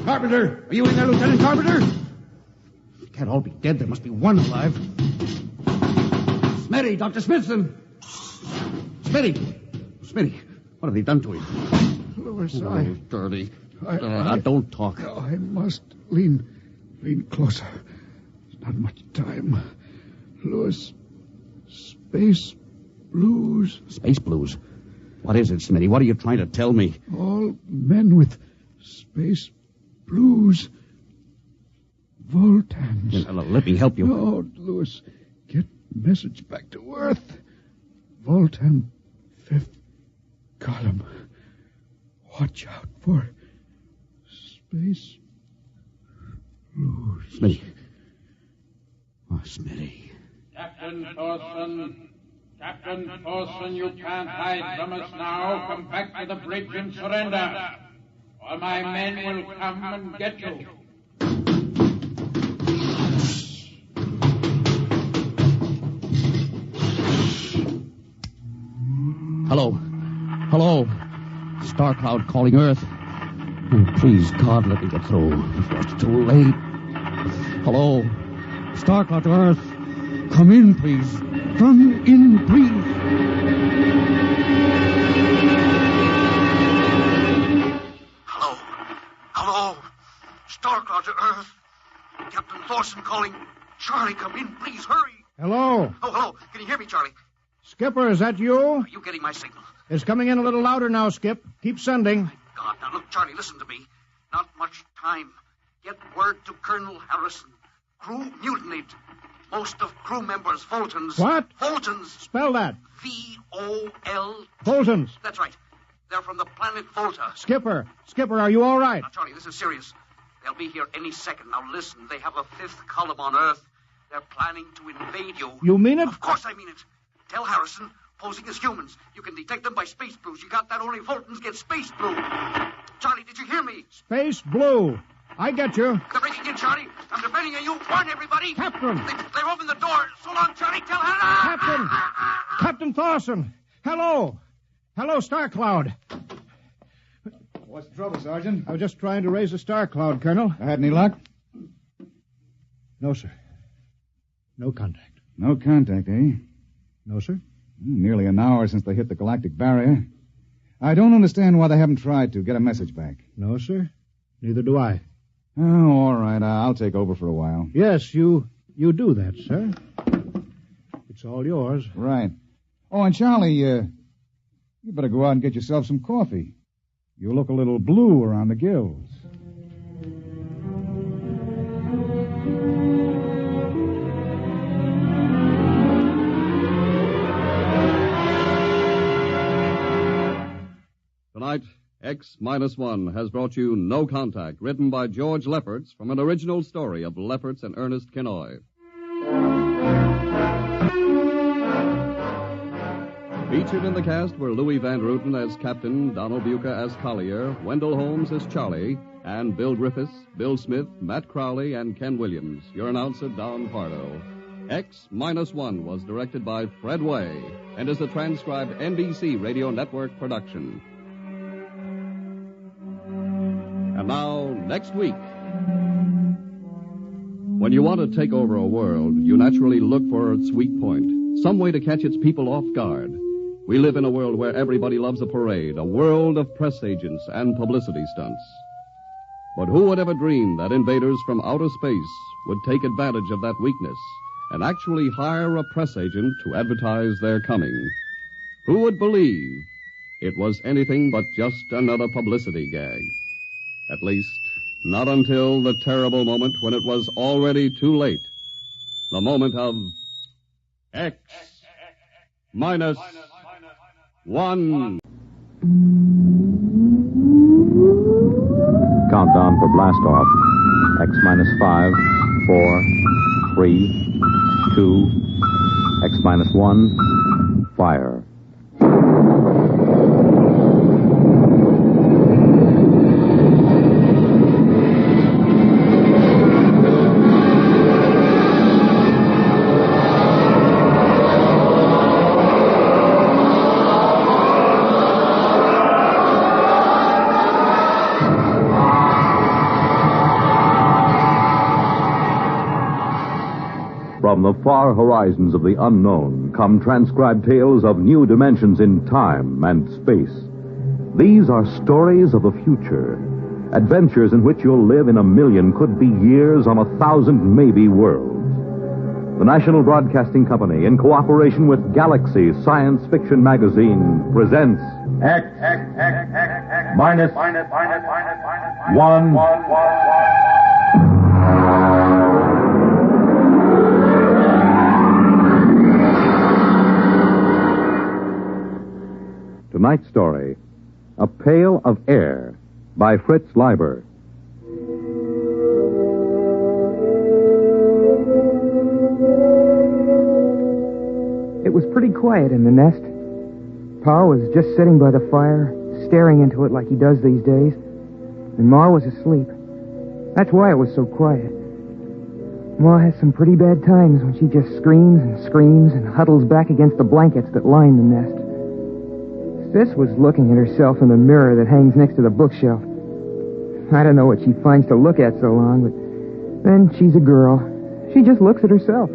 Carpenter! Are you in there, Lieutenant Carpenter? They can't all be dead. There must be one alive. Smitty, Dr. Smithson! Smitty, what have they done to him? Louis, Dirty. Don't talk. I must lean closer. not much time. Lewis, space blues. Space blues? What is it, Smitty? What are you trying to tell me? All men with space blues. Voltans. Let me help you. No, Lewis. Get message back to Earth. Voltan, 5th column. Watch out for space blues. Smitty. Oh, Smitty. Captain Thorson, you can't hide from us now. Come back to the bridge and surrender, or my men will come and get you. Hello. Star Cloud calling Earth. Oh, please, God, let me get through before it's too late. Hello. Star Cloud to Earth. Come in, please. Come in, please. Hello. Star Cloud to Earth. Captain Thorson calling. Charlie, come in, please, hurry. Hello. Oh, hello. Can you hear me, Charlie? Skipper, is that you? Are you getting my signal? It's coming in a little louder now, Skip. Keep sending. God, now look, Charlie, listen to me. Not much time. Get word to Colonel Harrison. Crew mutinied. Most of crew members, Fultons. What? Fultons. Spell that. V-O-L... Fultons. That's right. They're from the planet Volta. Skipper, are you all right? Now, Charlie, this is serious. They'll be here any second. Now, listen, they have a 5th column on Earth. They're planning to invade you. You mean it? Of course I mean it. Tell Harrison, posing as humans. You can detect them by space blues. You got that? Only Fultons get space blue. Charlie, did you hear me? Space blue. I get you. They're breaking in, Charlie. I'm depending on you. Warn everybody. Captain. They're open the door. So long, Charlie. Tell Harrison. Captain Thorson. Hello, Star Cloud. What's the trouble, Sergeant? I was just trying to raise the Star Cloud, Colonel. I had any luck? No, sir. No contact. No contact, eh? No, sir. Nearly an hour since they hit the galactic barrier. I don't understand why they haven't tried to get a message back. No, sir. Neither do I. Oh, all right. I'll take over for a while. Yes, you do that, sir. It's all yours. Right. Oh, and Charlie, you better go out and get yourself some coffee. You look a little blue around the gills. Tonight, X-1 has brought you No Contact, written by George Lefferts from an original story of Lefferts and Ernest Kinoy. Featured in the cast were Louis Van Ruten as Captain, Donald Buca as Collier, Wendell Holmes as Charlie, and Bill Griffiths, Bill Smith, Matt Crowley, and Ken Williams. Your announcer, Don Pardo. X-1 was directed by Fred Way and is a transcribed NBC Radio Network production. And now, next week. When you want to take over a world, you naturally look for its weak point, some way to catch its people off guard. We live in a world where everybody loves a parade, a world of press agents and publicity stunts. But who would ever dream that invaders from outer space would take advantage of that weakness and actually hire a press agent to advertise their coming? Who would believe it was anything but just another publicity gag? At least, not until the terrible moment when it was already too late. The moment of X-1. Countdown for blast off. X-5, 4, 3, 2, X-1, fire. From the far horizons of the unknown come transcribed tales of new dimensions in time and space. These are stories of the future, adventures in which you'll live in a million, could be years, on 1,000 maybe worlds. The National Broadcasting Company, in cooperation with Galaxy Science Fiction Magazine, presents X minus 1. Tonight's story, A Pail of Air, by Fritz Leiber. It was pretty quiet in the nest. Pa was just sitting by the fire, staring into it like he does these days. And Ma was asleep. That's why it was so quiet. Ma has some pretty bad times when she just screams and huddles back against the blankets that line the nest. Sis was looking at herself in the mirror that hangs next to the bookshelf. I don't know what she finds to look at so long, but then she's a girl. She just looks at herself.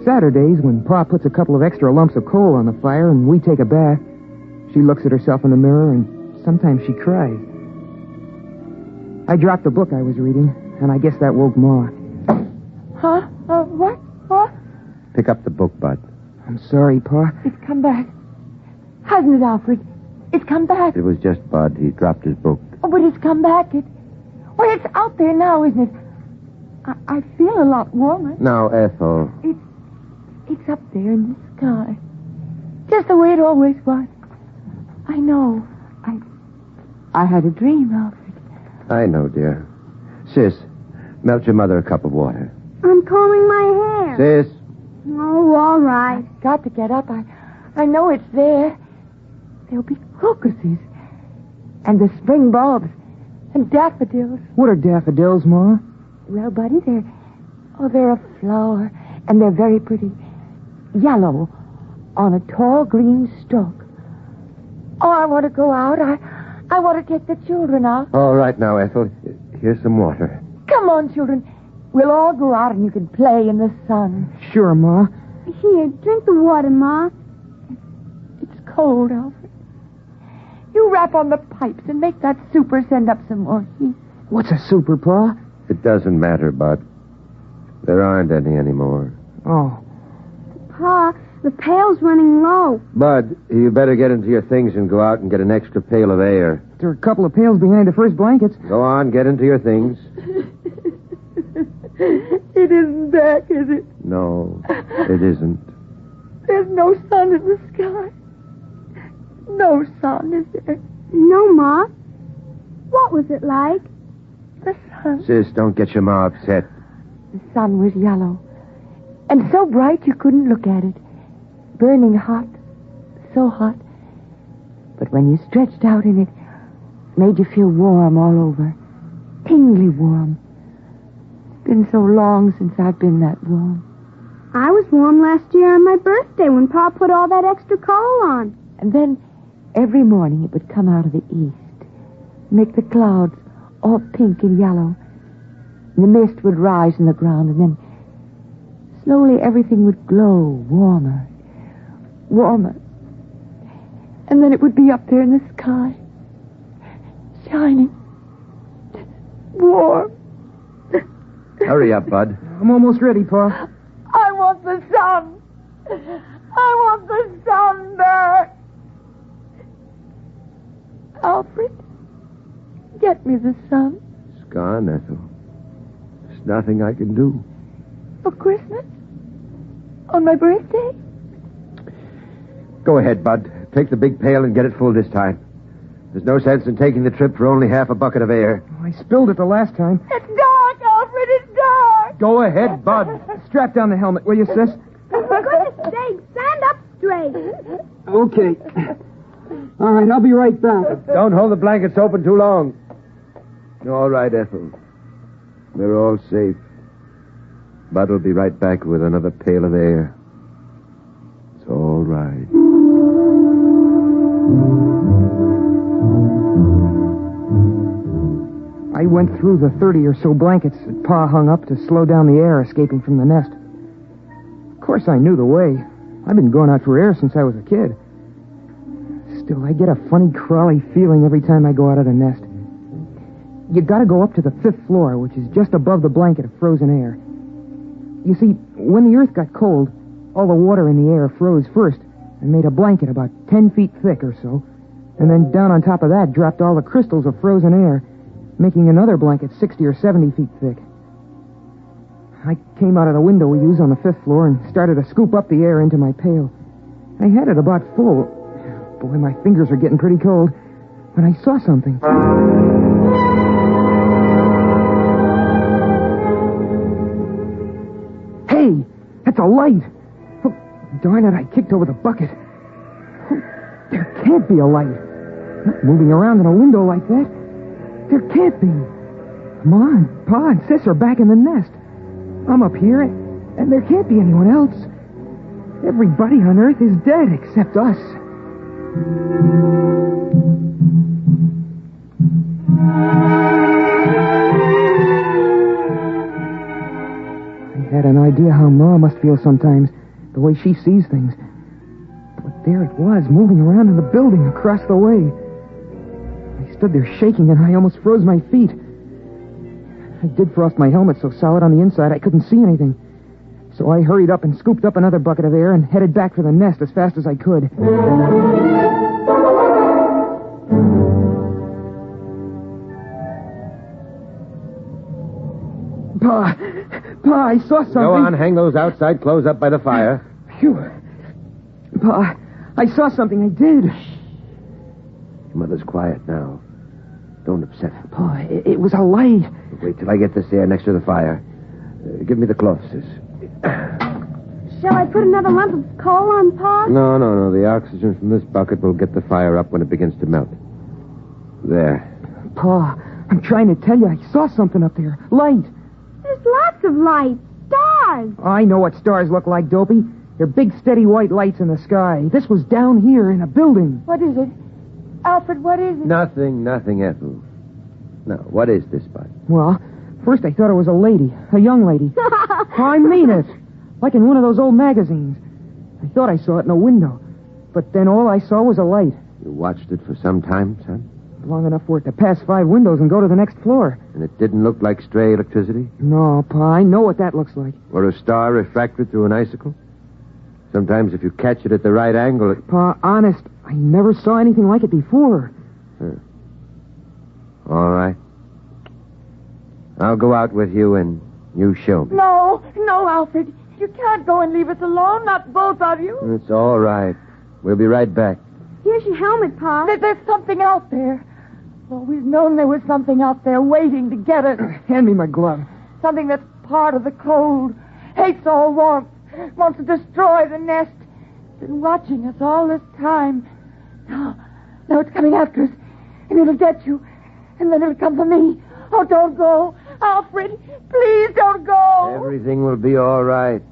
Saturdays, when Pa puts a couple of extra lumps of coal on the fire and we take a bath, she looks at herself in the mirror and sometimes she cries. I dropped the book I was reading, and I guess that woke Ma. Huh? What? What? Pick up the book, Bud. I'm sorry, Pa. It's come back. Hasn't it, Alfred? It's come back. It was just Bud. He dropped his book. Oh, but it's come back. Well, it's out there now, isn't it? I feel a lot warmer. Now, Ethel. It's up there in the sky. Just the way it always was. I know. I had a dream, Alfred. I know, dear. Sis, melt your mother a cup of water. I'm combing my hair. Sis. Oh, all right. I've got to get up. I know it's there. There'll be crocuses. And the spring bulbs. And daffodils. What are daffodils, Ma? Well, Buddy, they're a flower. And they're very pretty. Yellow on a tall green stalk. Oh, I want to go out. I want to take the children out. All right now, Ethel. Here's some water. Come on, children. We'll all go out and you can play in the sun. Sure, Ma. Here, drink the water, Ma. It's cold, Alfred. You rap on the pipes and make that super send up some more heat. What's a super, Pa? It doesn't matter, Bud. There aren't any anymore. Oh. Pa, the pail's running low. Bud, you better get into your things and go out and get an extra pail of air. There are a couple of pails behind the first blankets. Go on, get into your things. It isn't back, is it? No, it isn't. There's no sun in the sky. No sun, is there? No, Ma. What was it like? The sun. Sis, don't get your ma upset. The sun was yellow. And so bright you couldn't look at it. Burning hot. So hot. But when you stretched out in it, it made you feel warm all over. Tingly warm. It's been so long since I've been that warm. I was warm last year on my birthday when Pa put all that extra coal on. And then every morning it would come out of the east. Make the clouds all pink and yellow. And the mist would rise in the ground, and then slowly everything would glow warmer, warmer. And then it would be up there in the sky, shining, warm. Hurry up, Bud. I'm almost ready, Pa. I want the sun. I want the sun back. Alfred, get me the sun. It's gone, Ethel. There's nothing I can do. For Christmas? On my birthday? Go ahead, Bud. Take the big pail and get it full this time. There's no sense in taking the trip for only half a bucket of air. I spilled it the last time. It's dark, Alfred, it's dark. Go ahead, Bud. Strap down the helmet, will you, sis? For goodness sake, stand up straight. Okay. All right, I'll be right back. Don't hold the blankets open too long. All right, Ethel. We're all safe. Bud will be right back with another pail of air. It's all right. I went through the 30 or so blankets that Pa hung up to slow down the air escaping from the nest. Of course, I knew the way. I've been going out for air since I was a kid. Still, I get a funny, crawly feeling every time I go out of the nest. You gotta go up to the 5th floor, which is just above the blanket of frozen air. You see, when the earth got cold, all the water in the air froze first and made a blanket about 10 feet thick or so. And then down on top of that dropped all the crystals of frozen air, making another blanket 60 or 70 feet thick. I came out of the window we use on the 5th floor and started to scoop up the air into my pail. I had it about full. Boy, my fingers are getting pretty cold when I saw something. Hey, that's a light. Oh, darn it, I kicked over the bucket. Oh, there can't be a light. Not moving around in a window like that. There can't be. Come on, Pa and Sis are back in the nest. I'm up here, and there can't be anyone else. Everybody on Earth is dead except us. I had an idea how Ma must feel sometimes, the way she sees things. But there it was, moving around in the building across the way. I stood there shaking, and I almost froze my feet. I did frost my helmet so solid on the inside I couldn't see anything. So I hurried up and scooped up another bucket of air and headed back for the nest as fast as I could. Pa, I saw something. Go on, hang those outside clothes up by the fire. Phew. Pa, I saw something, I did. Your mother's quiet now. Don't upset her. Pa, it was a light. Wait till I get this air next to the fire. Give me the cloth, Sis. Shall I put another lump of coal on, Pa? No. The oxygen from this bucket will get the fire up when it begins to melt. There. Pa, I'm trying to tell you, I saw something up there. Light. There's lots of lights. Stars. I know what stars look like, Dopey. They're big, steady white lights in the sky. This was down here in a building. What is it? Alfred, what is it? Nothing, Ethel. Now, what is this, Bud? Well, first I thought it was a lady. A young lady. I mean it. Like in one of those old magazines. I thought I saw it in a window. But then all I saw was a light. You watched it for some time, son? Long enough for it to pass 5 windows and go to the next floor. And it didn't look like stray electricity? No, Pa, I know what that looks like. Or a star refracted through an icicle? Sometimes if you catch it at the right angle, it... Pa, honest, I never saw anything like it before. All right. I'll go out with you and you show me. No, Alfred. You can't go and leave us alone, not both of you. It's all right. We'll be right back. Here's your helmet, Pa. There's something out there. Always known there was something out there waiting to get us. Hand me my glove. Something that's part of the cold. Hates all warmth. Wants to destroy the nest. Been watching us all this time. Now it's coming after us. And it'll get you. And then it'll come for me. Oh, don't go. Alfred, please don't go. Everything will be all right.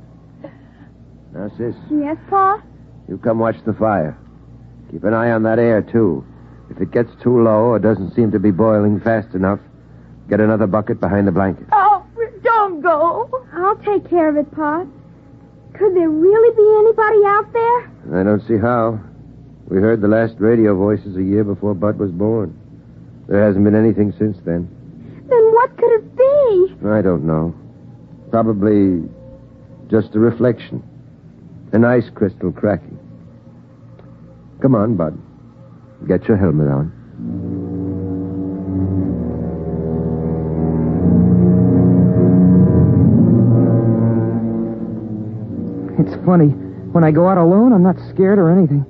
Now, Sis. Yes, Pa? You come watch the fire. Keep an eye on that air, too. If it gets too low or doesn't seem to be boiling fast enough, get another bucket behind the blanket. Alfred, don't go. I'll take care of it, Pa. Could there really be anybody out there? I don't see how. We heard the last radio voices a year before Bud was born. There hasn't been anything since then. Then what could it be? I don't know. Probably just a reflection. An ice crystal cracking. Come on, Bud. Get your helmet on. It's funny. When I go out alone, I'm not scared or anything.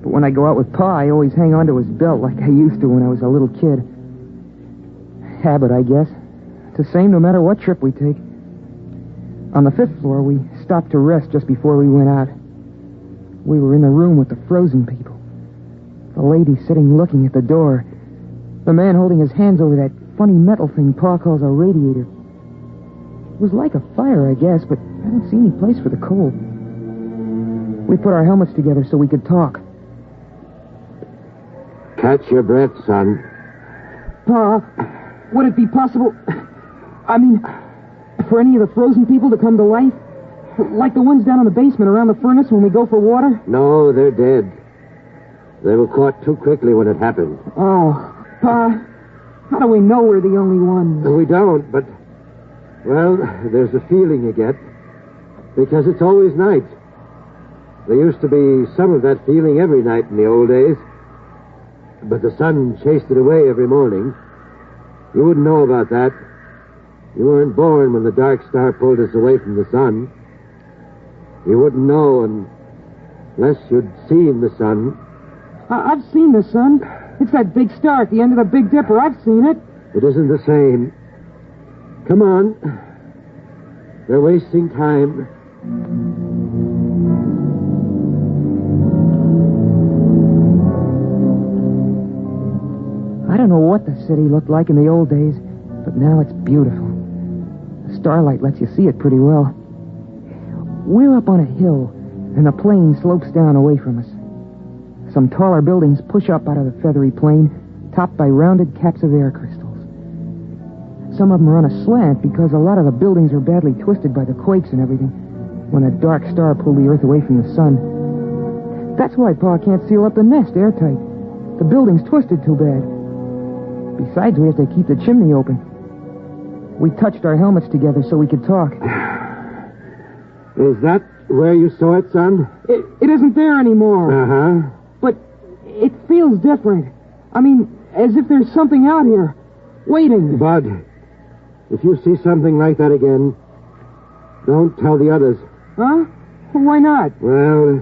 But when I go out with Pa, I always hang on to his belt like I used to when I was a little kid. Habit, I guess. It's the same no matter what trip we take. On the 5th floor, we stopped to rest just before we went out. We were in the room with the frozen people. The lady sitting looking at the door. The man holding his hands over that funny metal thing Pa calls a radiator. It was like a fire, I guess, but I don't see any place for the cold. We put our helmets together so we could talk. Catch your breath, son. Pa, would it be possible... for any of the frozen people to come to life? Like the ones down in the basement around the furnace when we go for water? No, they're dead. They were caught too quickly when it happened. Oh, Pa, how do we know we're the only ones? We don't, but... Well, there's a feeling you get. Because it's always night. There used to be some of that feeling every night in the old days. But the sun chased it away every morning. You wouldn't know about that. You weren't born when the dark star pulled us away from the sun. You wouldn't know unless you'd seen the sun. I've seen the sun. It's that big star at the end of the Big Dipper. I've seen it. It isn't the same. Come on. They're wasting time. I don't know what the city looked like in the old days, but now it's beautiful. The starlight lets you see it pretty well. We're up on a hill, and the plain slopes down away from us. Some taller buildings push up out of the feathery plain, topped by rounded caps of air crystals. Some of them are on a slant because a lot of the buildings are badly twisted by the quakes and everything when a dark star pulled the earth away from the sun. That's why Pa can't seal up the nest airtight. The building's twisted too bad. Besides, we have to keep the chimney open. We touched our helmets together so we could talk. Is that where you saw it, son? It isn't there anymore. Uh-huh. But it feels different. I mean, as if there's something out here, waiting. Bud, if you see something like that again, don't tell the others. Huh? Why not? Well,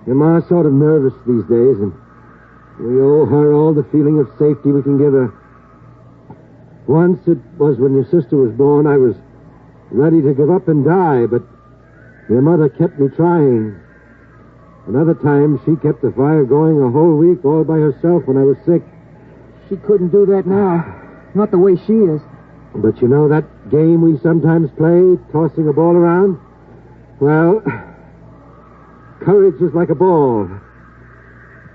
your ma's sort of nervous these days, and we owe her all the feeling of safety we can give her. Once it was when your sister was born, I was ready to give up and die, but your mother kept me trying. Another time, she kept the fire going a whole week all by herself when I was sick. She couldn't do that now. Not the way she is. But you know that game we sometimes play, tossing a ball around? Well, courage is like a ball. A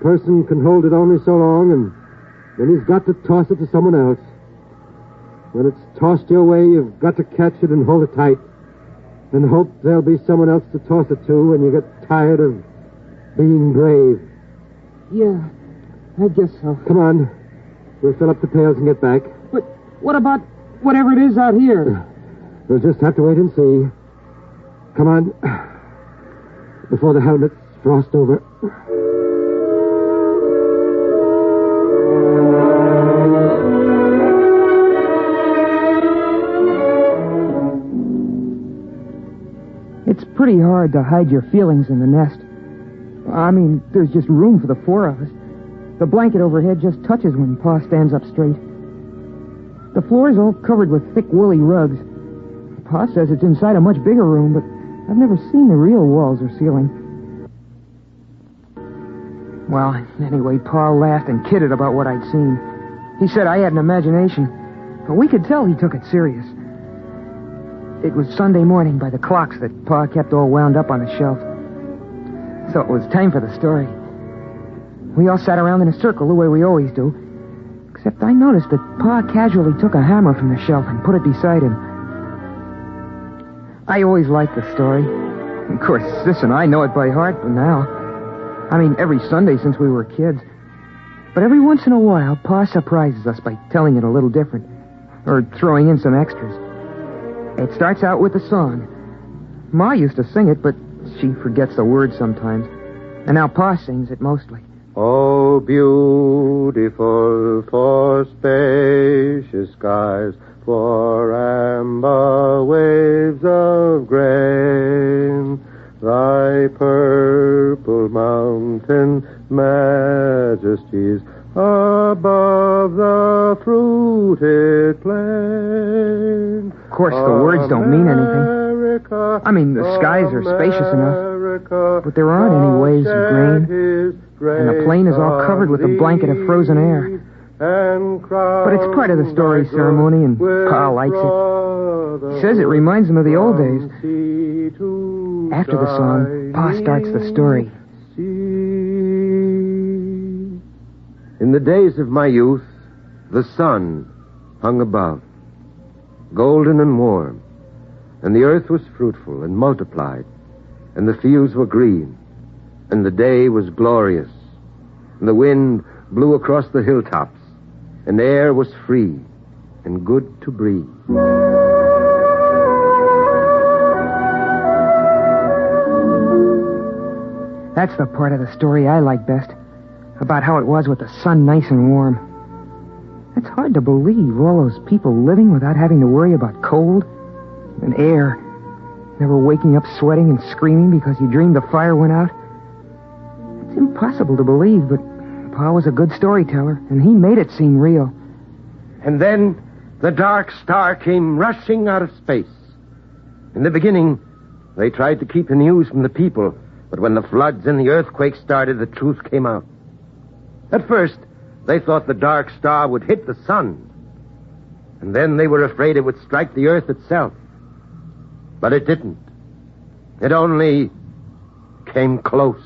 person can hold it only so long, and then he's got to toss it to someone else. When it's tossed your way, you've got to catch it and hold it tight, and hope there'll be someone else to toss it to when you get tired of being brave. Yeah, I guess so. Come on. We'll fill up the pails and get back. But what about whatever it is out here? We'll just have to wait and see. Come on. Before the helmets frost over. It's pretty hard to hide your feelings in the nest. I mean, there's just room for the four of us. The blanket overhead just touches when Pa stands up straight. The floor's all covered with thick, woolly rugs. Pa says it's inside a much bigger room, but I've never seen the real walls or ceiling. Well, anyway, Pa laughed and kidded about what I'd seen. He said I had an imagination, but we could tell he took it serious. It was Sunday morning by the clocks that Pa kept all wound up on a shelf. So it was time for the story. We all sat around in a circle the way we always do, except I noticed that Pa casually took a hammer from the shelf and put it beside him. I always liked the story. Of course, Sis and I know it by heart now. I mean, every Sunday since we were kids. But every once in a while, Pa surprises us by telling it a little different, or throwing in some extras. It starts out with a song. Ma used to sing it, but she forgets the words sometimes. And now Pa sings it mostly. Oh, beautiful for spacious skies, for amber waves of grain, thy purple mountain majesties above the fruited plain. Of course, the words don't mean anything. I mean, the skies are spacious enough, but there aren't any waves of grain, and the plain is all covered with a blanket of frozen air. But it's part of the story ceremony, and Pa likes it. He says it reminds him of the old days. After the song, Pa starts the story. In the days of my youth, the sun hung above, golden and warm, and the earth was fruitful and multiplied, and the fields were green, and the day was glorious, and the wind blew across the hilltops, and the air was free and good to breathe. That's the part of the story I like best. About how it was with the sun nice and warm. It's hard to believe all those people living without having to worry about cold and air. Never waking up sweating and screaming because you dreamed the fire went out. It's impossible to believe, but Pa was a good storyteller, and he made it seem real. And then the dark star came rushing out of space. In the beginning, they tried to keep the news from the people, but when the floods and the earthquake started, the truth came out. At first, they thought the dark star would hit the sun, and then they were afraid it would strike the earth itself. But it didn't. It only came close.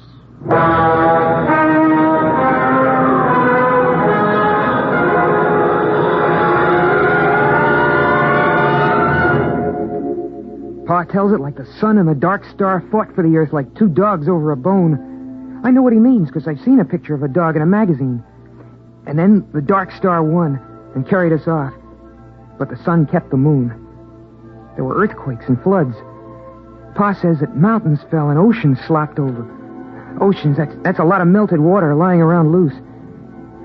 Pa tells it like the sun and the dark star fought for the earth like two dogs over a bone. I know what he means because I've seen a picture of a dog in a magazine. And then the dark star won and carried us off. But the sun kept the moon. There were earthquakes and floods. Pa says that mountains fell and oceans slopped over. Oceans, that's a lot of melted water lying around loose.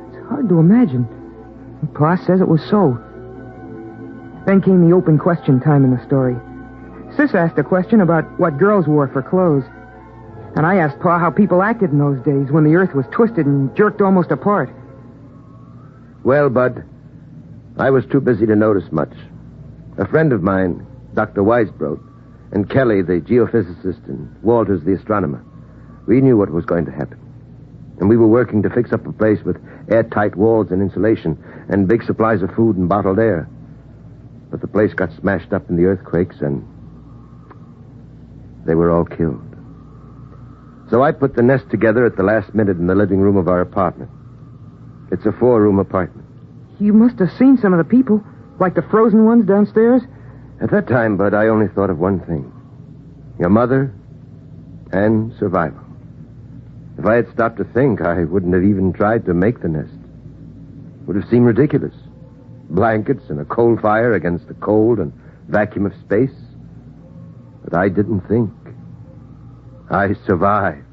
It's hard to imagine. Pa says it was so. Then came the open question time in the story. Sis asked a question about what girls wore for clothes. And I asked Pa how people acted in those days when the earth was twisted and jerked almost apart. Well, Bud, I was too busy to notice much. A friend of mine, Dr. Weisbrot, and Kelly, the geophysicist, and Walters, the astronomer, we knew what was going to happen. And we were working to fix up a place with airtight walls and insulation and big supplies of food and bottled air. But the place got smashed up in the earthquakes, and they were all killed. So I put the nest together at the last minute in the living room of our apartment. It's a 4-room apartment. You must have seen some of the people, like the frozen ones downstairs. At that time, Bud, I only thought of one thing. Your mother and survival. If I had stopped to think, I wouldn't have even tried to make the nest. It would have seemed ridiculous. Blankets and a coal fire against the cold and vacuum of space. But I didn't think. I survived.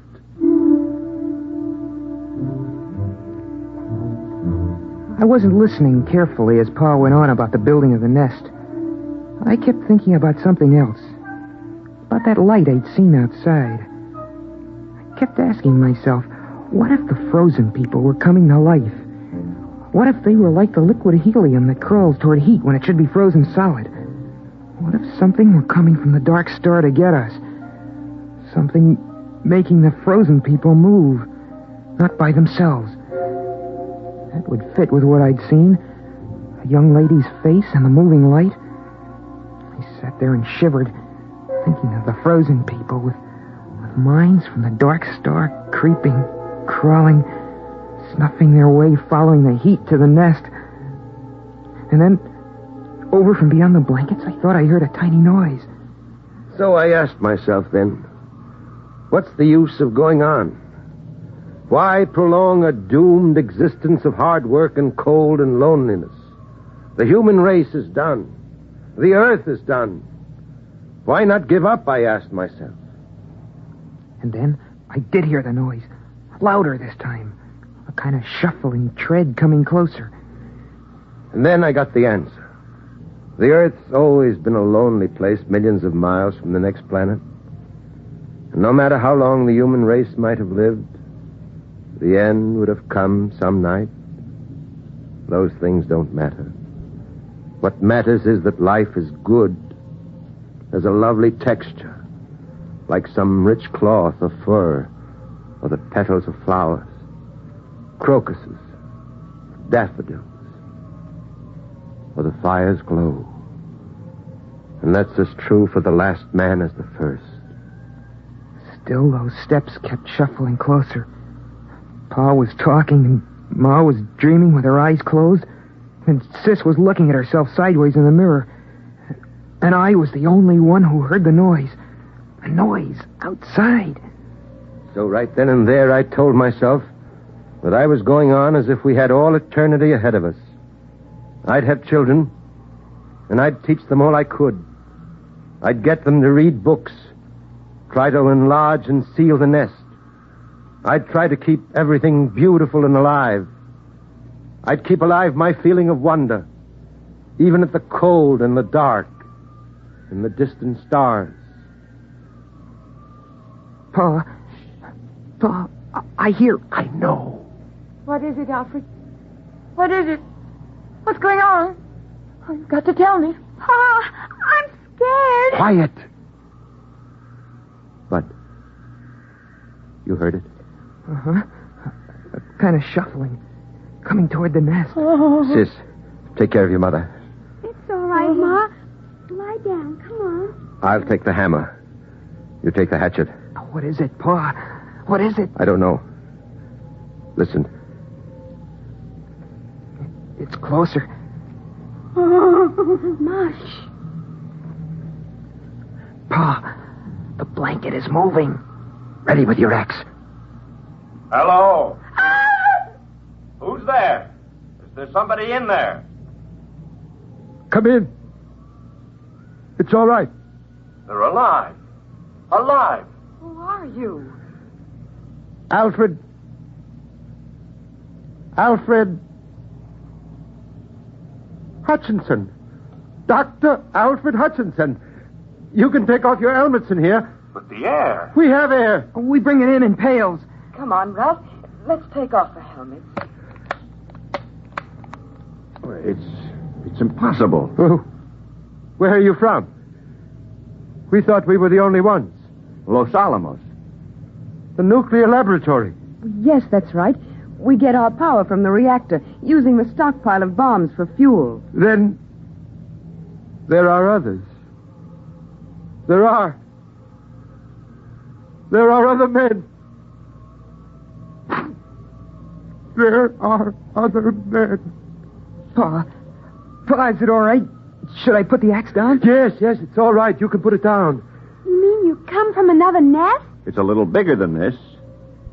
I wasn't listening carefully as Pa went on about the building of the nest. I kept thinking about something else. About that light I'd seen outside. I kept asking myself, what if the frozen people were coming to life? What if they were like the liquid helium that crawls toward heat when it should be frozen solid? What if something were coming from the dark star to get us? Something making the frozen people move, not by themselves. That would fit with what I'd seen. A young lady's face and the moving light. I sat there and shivered, thinking of the frozen people with minds from the dark star creeping, crawling, snuffing their way, following the heat to the nest. And then, over from beyond the blankets, I thought I heard a tiny noise. So I asked myself then, what's the use of going on? Why prolong a doomed existence of hard work and cold and loneliness? The human race is done. The earth is done. Why not give up, I asked myself. And then I did hear the noise. Louder this time. A kind of shuffling tread coming closer. And then I got the answer. The Earth's always been a lonely place millions of miles from the next planet. And no matter how long the human race might have lived, the end would have come some night. Those things don't matter. What matters is that life is good. There's a lovely texture, like some rich cloth or fur, or the petals of flowers, crocuses, daffodils, or the fire's glow. And that's as true for the last man as the first. Still, those steps kept shuffling closer. Pa was talking, and Ma was dreaming with her eyes closed, and Sis was looking at herself sideways in the mirror. And I was the only one who heard the noise. A noise outside. So right then and there, I told myself that I was going on as if we had all eternity ahead of us. I'd have children, and I'd teach them all I could. I'd get them to read books, try to enlarge and seal the nest. I'd try to keep everything beautiful and alive. I'd keep alive my feeling of wonder, even at the cold and the dark and the distant stars. Pa, I hear... I know. What is it, Alfred? What is it? What's going on? Oh, you've got to tell me. Pa, I'm scared. Quiet. But you heard it? Uh-huh. Kind of shuffling. Coming toward the nest. Oh. Sis, take care of your mother. It's all right, Ma. Lie down. Come on. I'll take the hammer. You take the hatchet. What is it, Pa? What is it? I don't know. Listen. It's closer. Oh, Mush. Pa, the blanket is moving. Ready with your axe. Hello? Who's there? Is there somebody in there? Come in. It's all right. They're alive. Alive. Who are you? Alfred Hutchinson. Dr. Alfred Hutchinson. You can take off your helmets in here. But the air. We have air. We bring it in pails. Come on, Ralph. Let's take off the helmets. It's impossible. Oh, where are you from? We thought we were the only ones. Los Alamos. The nuclear laboratory. Yes, that's right. We get our power from the reactor, using the stockpile of bombs for fuel. Then there are others. There are other men. There are other men. Pa, is it all right? Should I put the axe down? Yes, it's all right. You can put it down. You mean you come from another nest? It's a little bigger than this.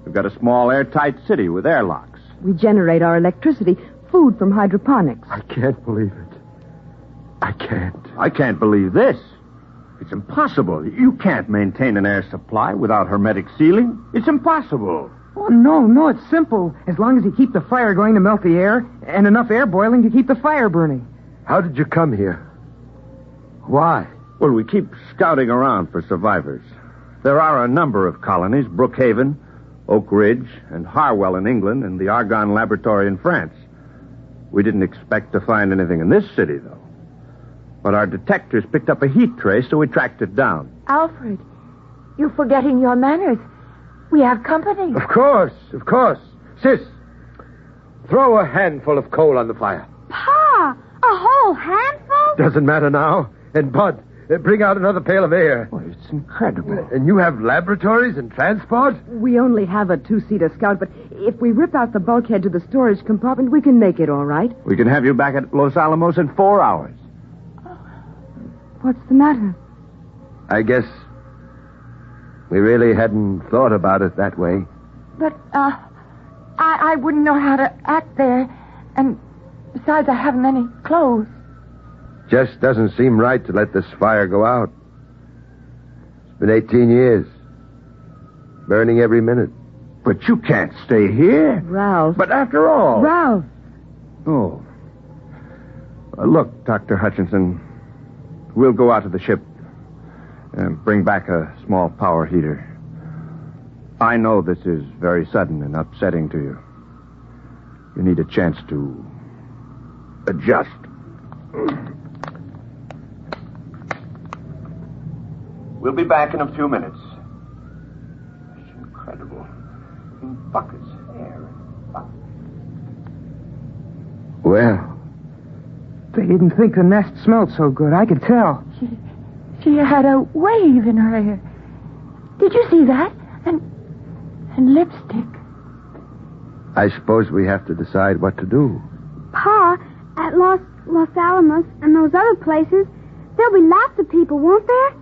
We've got a small airtight city with airlocks. We generate our electricity, food from hydroponics. I can't believe it. I can't. I can't believe this. It's impossible. You can't maintain an air supply without hermetic sealing. It's impossible. Oh, no, it's simple. As long as you keep the fire going to melt the air, and enough air boiling to keep the fire burning. How did you come here? Why? Well, we keep scouting around for survivors. There are a number of colonies, Brookhaven, Oak Ridge, and Harwell in England, and the Argonne Laboratory in France. We didn't expect to find anything in this city, though. But our detectors picked up a heat trace, so we tracked it down. Alfred, you're forgetting your manners. We have company. Of course. Sis, throw a handful of coal on the fire. Pa, a whole handful? Doesn't matter now. And Bud, bring out another pail of air. Oh, it's incredible. And you have laboratories and transport? We only have a two-seater Scout, but if we rip out the bulkhead to the storage compartment, we can make it all right. We can have you back at Los Alamos in 4 hours. What's the matter? I guess we really hadn't thought about it that way. But, I wouldn't know how to act there. And besides, I haven't any clothes. Just doesn't seem right to let this fire go out. It's been 18 years. Burning every minute. But you can't stay here. Ralph. But after all... Ralph. Oh. Look, Dr. Hutchinson, we'll go out to the ship and bring back a small power heater. I know this is very sudden and upsetting to you. You need a chance to adjust. We'll be back in a few minutes. It's incredible. In buckets, air in buckets. Well, they didn't think the nest smelled so good. I could tell. She had a wave in her hair. Did you see that? And lipstick. I suppose we have to decide what to do. Pa, at Los Alamos and those other places, there'll be lots of people, won't there?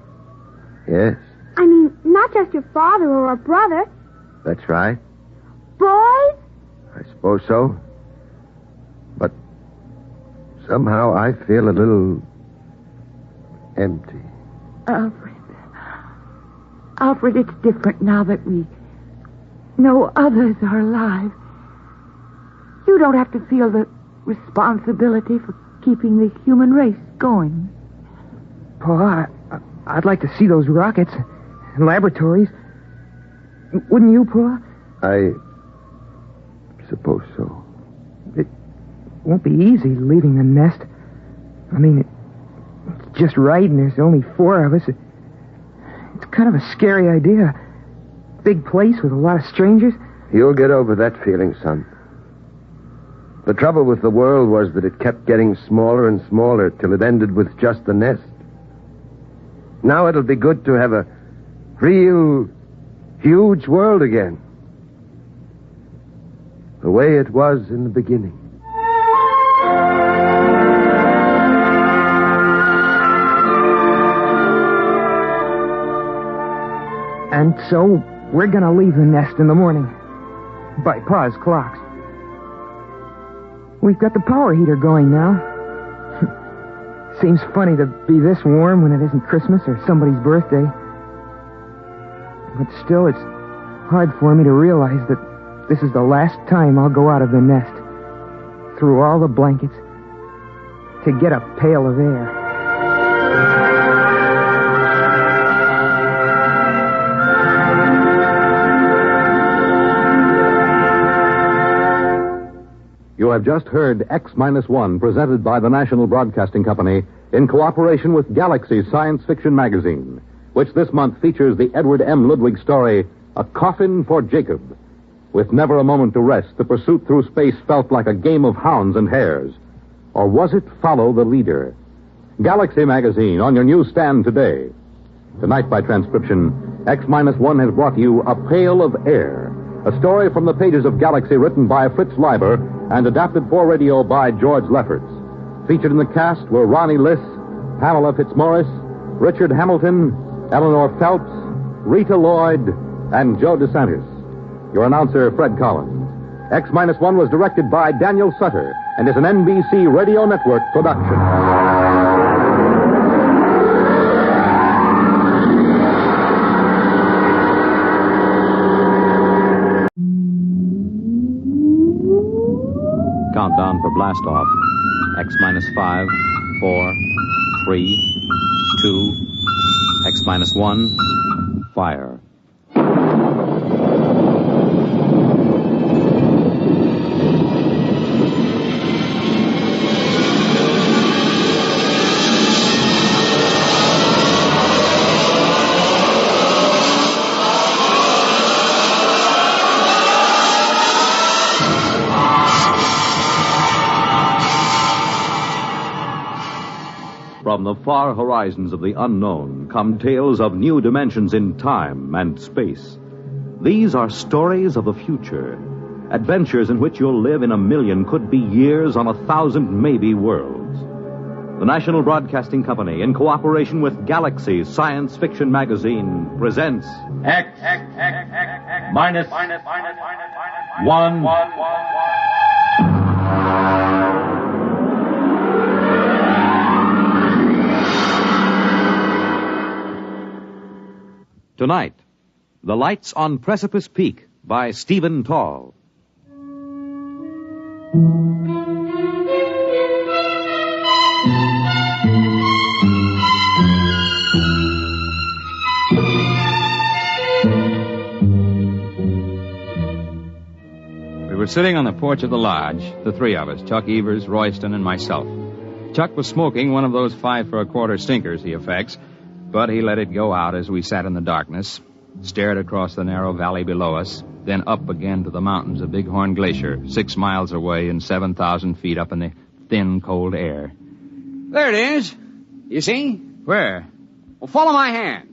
Yes, I mean, not just your father or a brother. that's right. Boys? I suppose so. But somehow I feel a little empty. Alfred, it's different now that no others are alive. You don't have to feel the responsibility for keeping the human race going. Pa, I'd like to see those rockets and laboratories. Wouldn't you, Pa? I suppose so. It won't be easy leaving the nest. I mean, it's just right, and there's only 4 of us. It's kind of a scary idea. Big place with a lot of strangers. You'll get over that feeling, son. The trouble with the world was that it kept getting smaller and smaller till it ended with just the nest. Now it'll be good to have a real, huge world again. The way it was in the beginning. And so, we're gonna leave the nest in the morning. By Pa's clocks. We've got the power heater going now. Seems funny to be this warm when it isn't Christmas or somebody's birthday. But still, it's hard for me to realize that this is the last time I'll go out of the nest, through all the blankets, to get a pail of air. You have just heard X-1, presented by the National Broadcasting Company in cooperation with Galaxy's science fiction magazine, which this month features the Edward M. Ludwig story, A Coffin for Jacob. With never a moment to rest, the pursuit through space felt like a game of hounds and hares. Or was it Follow the Leader? Galaxy magazine on your newsstand today. Tonight, by transcription, X-1 has brought you A Pail of Air, a story from the pages of Galaxy written by Fritz Leiber and adapted for radio by George Lefferts. Featured in the cast were Ronnie Liss, Pamela Fitzmaurice, Richard Hamilton, Eleanor Phelps, Rita Lloyd, and Joe DeSantis. Your announcer, Fred Collins. X-1 was directed by Daniel Sutter and is an NBC Radio Network production. Countdown for blast off. X-5, 4, 3, 2, X-1, fire. From the far horizons of the unknown come tales of new dimensions in time and space. These are stories of the future, adventures in which you'll live in a million, could be years, on 1,000 maybe worlds. The National Broadcasting Company, in cooperation with Galaxy's science fiction magazine, presents X-1. Tonight, The Lights on Precipice Peak by Stephen Tall. We were sitting on the porch of the lodge, the 3 of us, Chuck Evers, Royston, and myself. Chuck was smoking one of those 5 for a quarter stinkers he affects, but he let it go out as we sat in the darkness, stared across the narrow valley below us, then up again to the mountains of Bighorn Glacier, 6 miles away and 7,000 feet up in the thin, cold air. There it is. You see? Where? Well, follow my hand.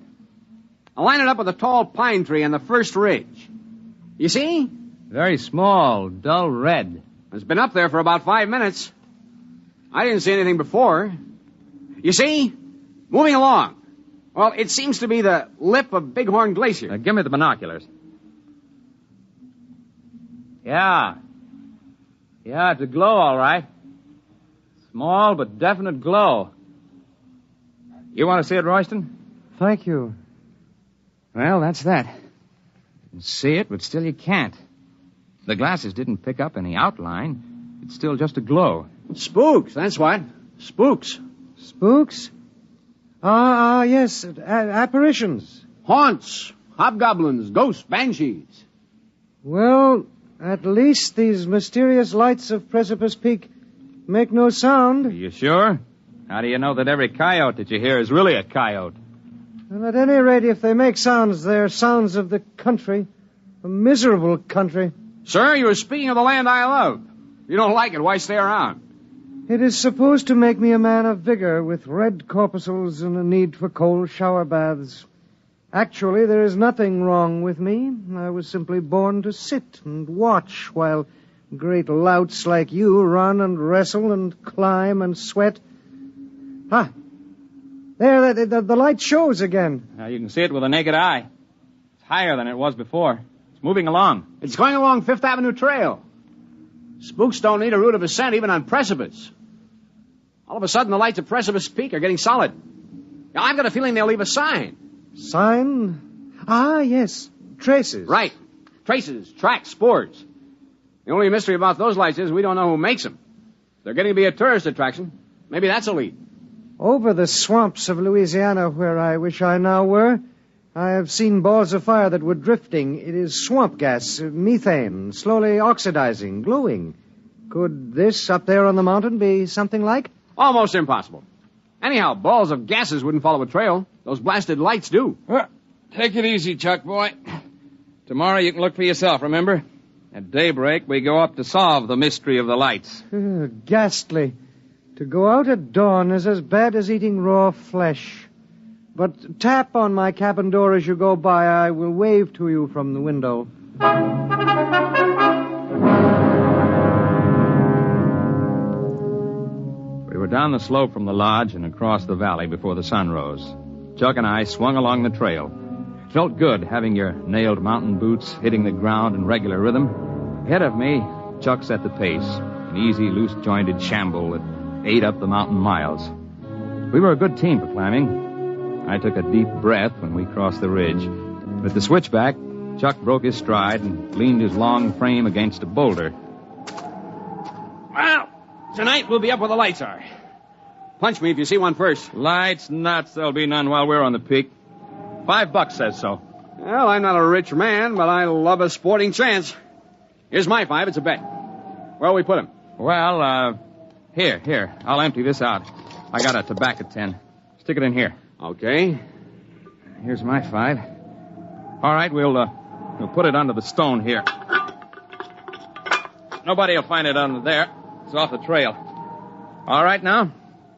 I'll line it up with a tall pine tree on the first ridge. You see? Very small, dull red. It's been up there for about 5 minutes. I didn't see anything before. You see? Moving along. Well, it seems to be the lip of Bighorn Glacier. Give me the binoculars. Yeah, it's a glow, all right. Small but definite glow. You want to see it, Royston? Thank you. Well, that's that. can see it, but still you can't. The glasses didn't pick up any outline. It's still just a glow. Spooks, that's what. Spooks. Spooks? Yes. Apparitions. Haunts. Hobgoblins. Ghosts. Banshees. Well, at least these mysterious lights of Precipice Peak make no sound. Are you sure? How do you know that every coyote that you hear is really a coyote? Well, at any rate, if they make sounds, they're sounds of the country. A miserable country. Sir, you were speaking of the land I love. If you don't like it, why stay around? It is supposed to make me a man of vigor with red corpuscles and a need for cold shower baths. Actually, there is nothing wrong with me. I was simply born to sit and watch while great louts like you run and wrestle and climb and sweat. There, the light shows again. Now you can see it with a naked eye. It's higher than it was before. It's moving along. It's going along Fifth Avenue Trail. Spooks don't need a route of ascent even on Precipice. All of a sudden, the lights of Precipice Peak are getting solid. Now, I've got a feeling they'll leave a sign. Sign? Yes. Traces. Right. Traces, tracks, spores. The only mystery about those lights is we don't know who makes them. They're getting to be a tourist attraction. Maybe that's a lead. Over the swamps of Louisiana, where I wish I now were, I have seen balls of fire that were drifting. It is swamp gas, methane, slowly oxidizing, glowing. Could this up there on the mountain be something like? Almost impossible. Anyhow, balls of gases wouldn't follow a trail. Those blasted lights do. Take it easy, Chuck, boy. Tomorrow you can look for yourself, remember? At daybreak, we go up to solve the mystery of the lights. Ghastly. To go out at dawn is as bad as eating raw flesh. But tap on my cabin door as you go by. I will wave to you from the window. We were down the slope from the lodge and across the valley before the sun rose. Chuck and I swung along the trail. It felt good having your nailed mountain boots hitting the ground in regular rhythm. Ahead of me, Chuck set the pace, an easy, loose-jointed shamble that ate up the mountain miles. We were a good team for climbing. I took a deep breath when we crossed the ridge. But at the switchback, Chuck broke his stride and leaned his long frame against a boulder. Well, tonight we'll be up where the lights are. Punch me if you see one first. Lights, nuts, there'll be none while we're on the peak. $5 says so. Well, I'm not a rich man, but I love a sporting chance. Here's my $5. It's a bet. Where'll we put him? Well, here. I'll empty this out. I got a tobacco tin. Stick it in here. Okay. Here's my $5. All right, we'll put it under the stone here. Nobody will find it under there. It's off the trail. All right, now.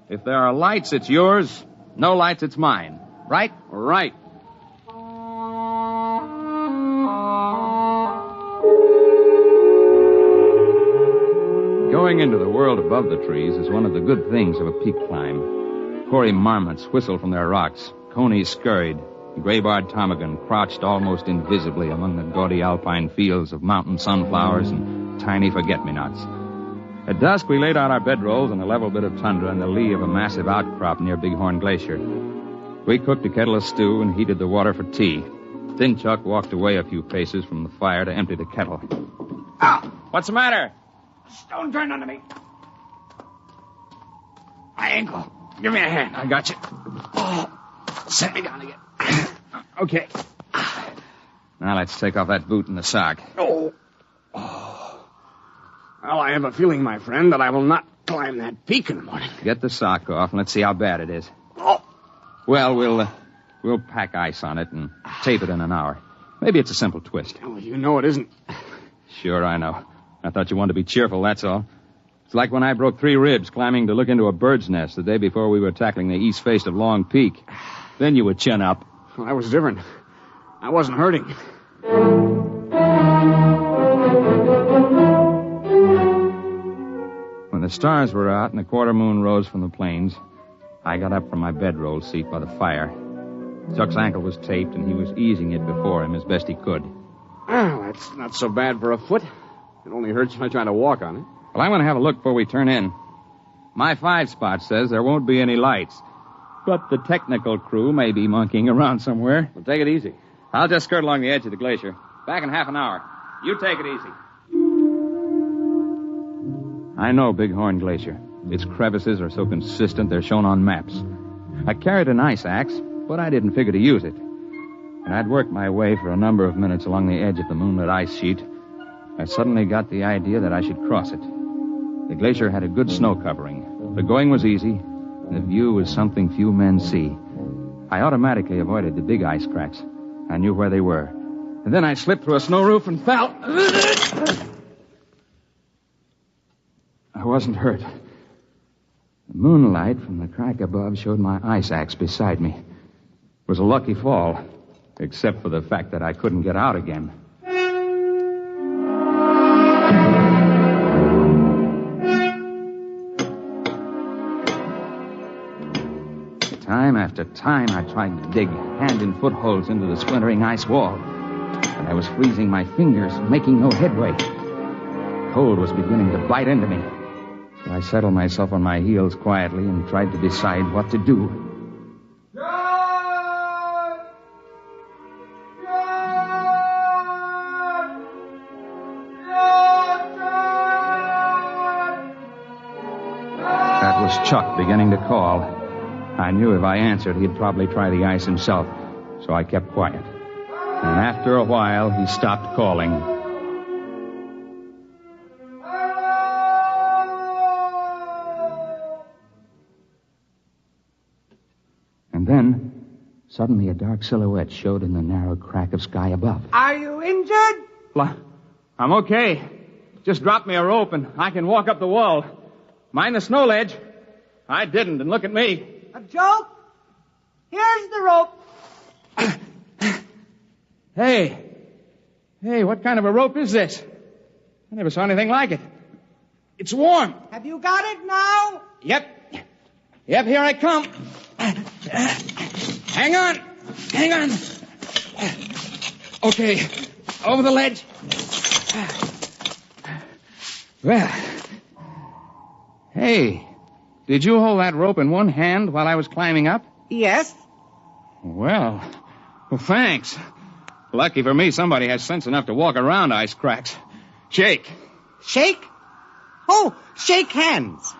If there are lights, it's yours. No lights, it's mine. Right? Right. Going into the world above the trees is one of the good things of a peak climb. Hoary marmots whistled from their rocks. Conies scurried. Gray-barred ptarmigan crouched almost invisibly among the gaudy alpine fields of mountain sunflowers and tiny forget-me-nots. At dusk, we laid out our bedrolls on a level bit of tundra in the lee of a massive outcrop near Bighorn Glacier. We cooked a kettle of stew and heated the water for tea. Then Chuck walked away a few paces from the fire to empty the kettle. Ow! What's the matter? Stone turned under me. My ankle. Give me a hand. I got you. Oh, set me down again. Okay. Now let's take off that boot and the sock. Oh. Well, I have a feeling, my friend, that I will not climb that peak in the morning. Get the sock off and let's see how bad it is. Oh. Well, we'll pack ice on it and tape it in an hour. Maybe it's a simple twist. Oh, you know it isn't. Sure, I know. I thought you wanted to be cheerful, that's all. It's like when I broke 3 ribs climbing to look into a bird's nest the day before we were tackling the east face of Long Peak. Then you would chin up. Well, that was different. I wasn't hurting. When the stars were out and the quarter moon rose from the plains, I got up from my bedroll seat by the fire. Chuck's ankle was taped, and he was easing it before him as best he could. Well, that's not so bad for a foot. It only hurts when I try to walk on it. Well, I'm going to have a look before we turn in. My 5 spot says there won't be any lights, but the technical crew may be monkeying around somewhere. Well, take it easy. I'll just skirt along the edge of the glacier. Back in half an hour. You take it easy. I know Bighorn Glacier. Its crevices are so consistent they're shown on maps. I carried an ice axe, but I didn't figure to use it. And I'd worked my way for a number of minutes along the edge of the moonlit ice sheet. I suddenly got the idea that I should cross it. The glacier had a good snow covering. The going was easy. The view was something few men see. I automatically avoided the big ice cracks. I knew where they were. And then I slipped through a snow roof and fell. I wasn't hurt. The moonlight from the crack above showed my ice axe beside me. It was a lucky fall, except for the fact that I couldn't get out again. Time after time, I tried to dig hand and foot holes into the splintering ice wall. But I was freezing my fingers, making no headway. Cold was beginning to bite into me. So I settled myself on my heels quietly and tried to decide what to do. That was Chuck beginning to call. I knew if I answered, he'd probably try the ice himself, so I kept quiet. And after a while, he stopped calling. And then, suddenly a dark silhouette showed in the narrow crack of sky above. Are you injured? I'm okay. Just drop me a rope and I can walk up the wall. Mind the snow ledge. I didn't, and look at me. A joke? Here's the rope. Hey, what kind of a rope is this? I never saw anything like it. It's warm. Have you got it now? Yep, here I come. Hang on. Okay, over the ledge. Well, hey, did you hold that rope in one hand while I was climbing up? Yes. Well, thanks. Lucky for me, somebody has sense enough to walk around ice cracks. Shake. Shake? Oh, shake hands.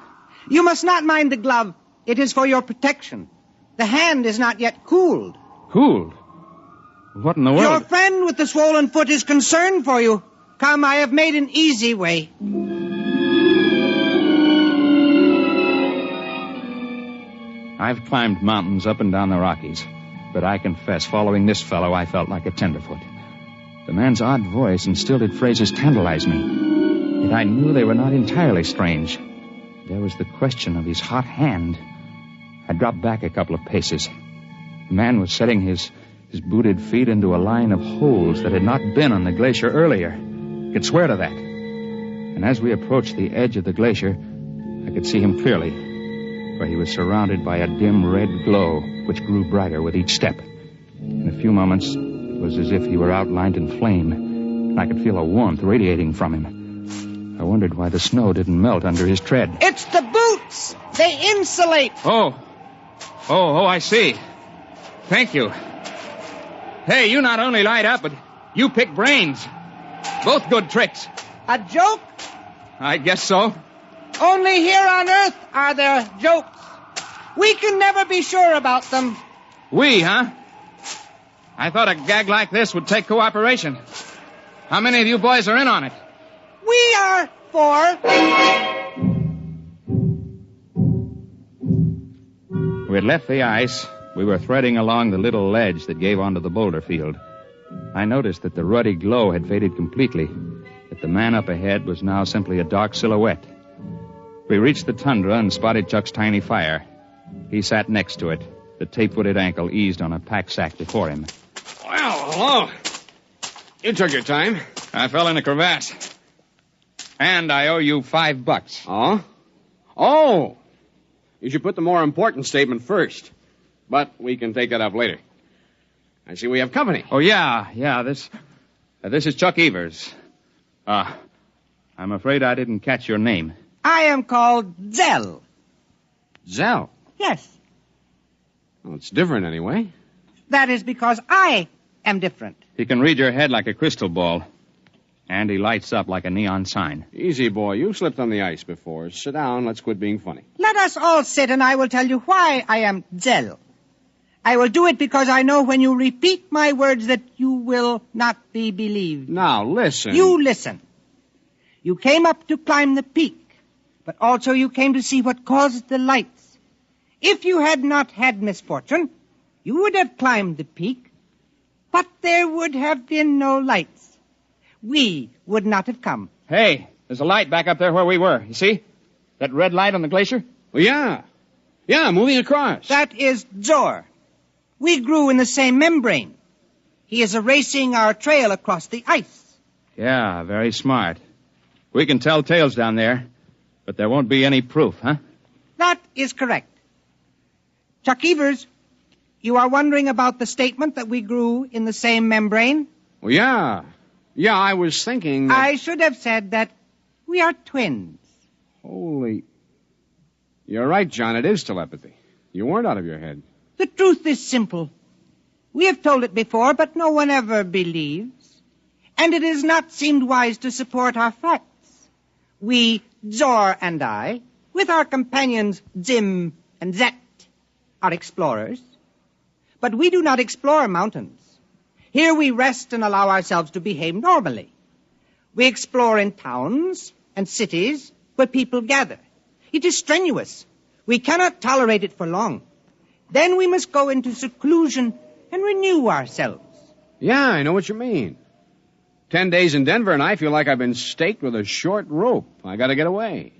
You must not mind the glove. It is for your protection. The hand is not yet cooled. Cooled? What in the world? Your friend with the swollen foot is concerned for you. Come, I have made an easy way. I've climbed mountains up and down the Rockies, but I confess, following this fellow, I felt like a tenderfoot. The man's odd voice and stilted phrases tantalized me. Yet I knew they were not entirely strange. There was the question of his hot hand. I dropped back a couple of paces. The man was setting his booted feet into a line of holes that had not been on the glacier earlier. I could swear to that. And as we approached the edge of the glacier, I could see him clearly, for he was surrounded by a dim red glow which grew brighter with each step. In a few moments, it was as if he were outlined in flame, and I could feel a warmth radiating from him. I wondered why the snow didn't melt under his tread. It's the boots! They insulate! Oh, I see. Thank you. Hey, you not only light up, but you pick brains. Both good tricks. A joke? I guess so. Only here on Earth are there jokes. We can never be sure about them. We, huh? I thought a gag like this would take cooperation. How many of you boys are in on it? We are 4. We had left the ice. We were threading along the little ledge that gave onto the boulder field. I noticed that the ruddy glow had faded completely, that the man up ahead was now simply a dark silhouette. We reached the tundra and spotted Chuck's tiny fire. He sat next to it, the tape-footed ankle eased on a pack sack before him. Well, hello. You took your time. I fell in a crevasse. And I owe you $5. Oh? Oh! You should put the more important statement first. But we can take that up later. I see we have company. Oh, yeah. This is Chuck Evers. I'm afraid I didn't catch your name. I am called Zell. Zell? Yes. Well, it's different anyway. That is because I am different. He can read your head like a crystal ball. And he lights up like a neon sign. Easy, boy. You've slipped on the ice before. Sit down. Let's quit being funny. Let us all sit, and I will tell you why I am Zell. I will do it because I know when you repeat my words that you will not be believed. Now, listen. You listen. You came up to climb the peak, but also you came to see what caused the lights. If you had not had misfortune, you would have climbed the peak, but there would have been no lights. We would not have come. Hey, there's a light back up there where we were. You see? That red light on the glacier? Well, yeah. Yeah, moving across. That is Zor. We grew in the same membrane. He is erasing our trail across the ice. Yeah, very smart. We can tell tales down there, but there won't be any proof, huh? That is correct. Chuck Evers, you are wondering about the statement that we grew in the same membrane? Well, yeah. Yeah, I was thinking that... I should have said that we are twins. Holy... You're right, John. It is telepathy. You weren't out of your head. The truth is simple. We have told it before, but no one ever believes. And it has not seemed wise to support our facts. We, Zor and I, with our companions Zim and Zet, are explorers. But we do not explore mountains. Here we rest and allow ourselves to behave normally. We explore in towns and cities where people gather. It is strenuous. We cannot tolerate it for long. Then we must go into seclusion and renew ourselves. Yeah, I know what you mean. 10 days in Denver and I feel like I've been staked with a short rope. I gotta get away.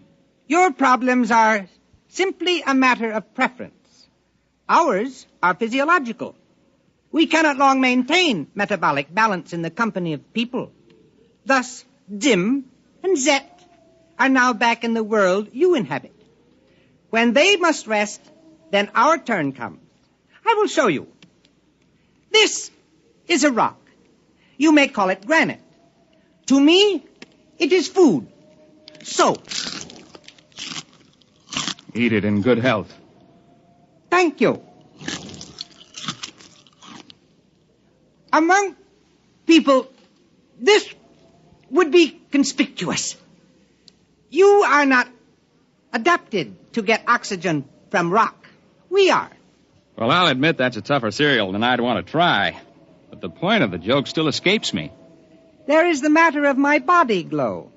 Your problems are simply a matter of preference. Ours are physiological. We cannot long maintain metabolic balance in the company of people. Thus, Jim and Zet are now back in the world you inhabit. When they must rest, then our turn comes. I will show you. This is a rock. You may call it granite. To me, it is food. So. Eat it in good health. Thank you. Among people, this would be conspicuous. You are not adapted to get oxygen from rock. We are. Well, I'll admit that's a tougher cereal than I'd want to try. But the point of the joke still escapes me. There is the matter of my body glow.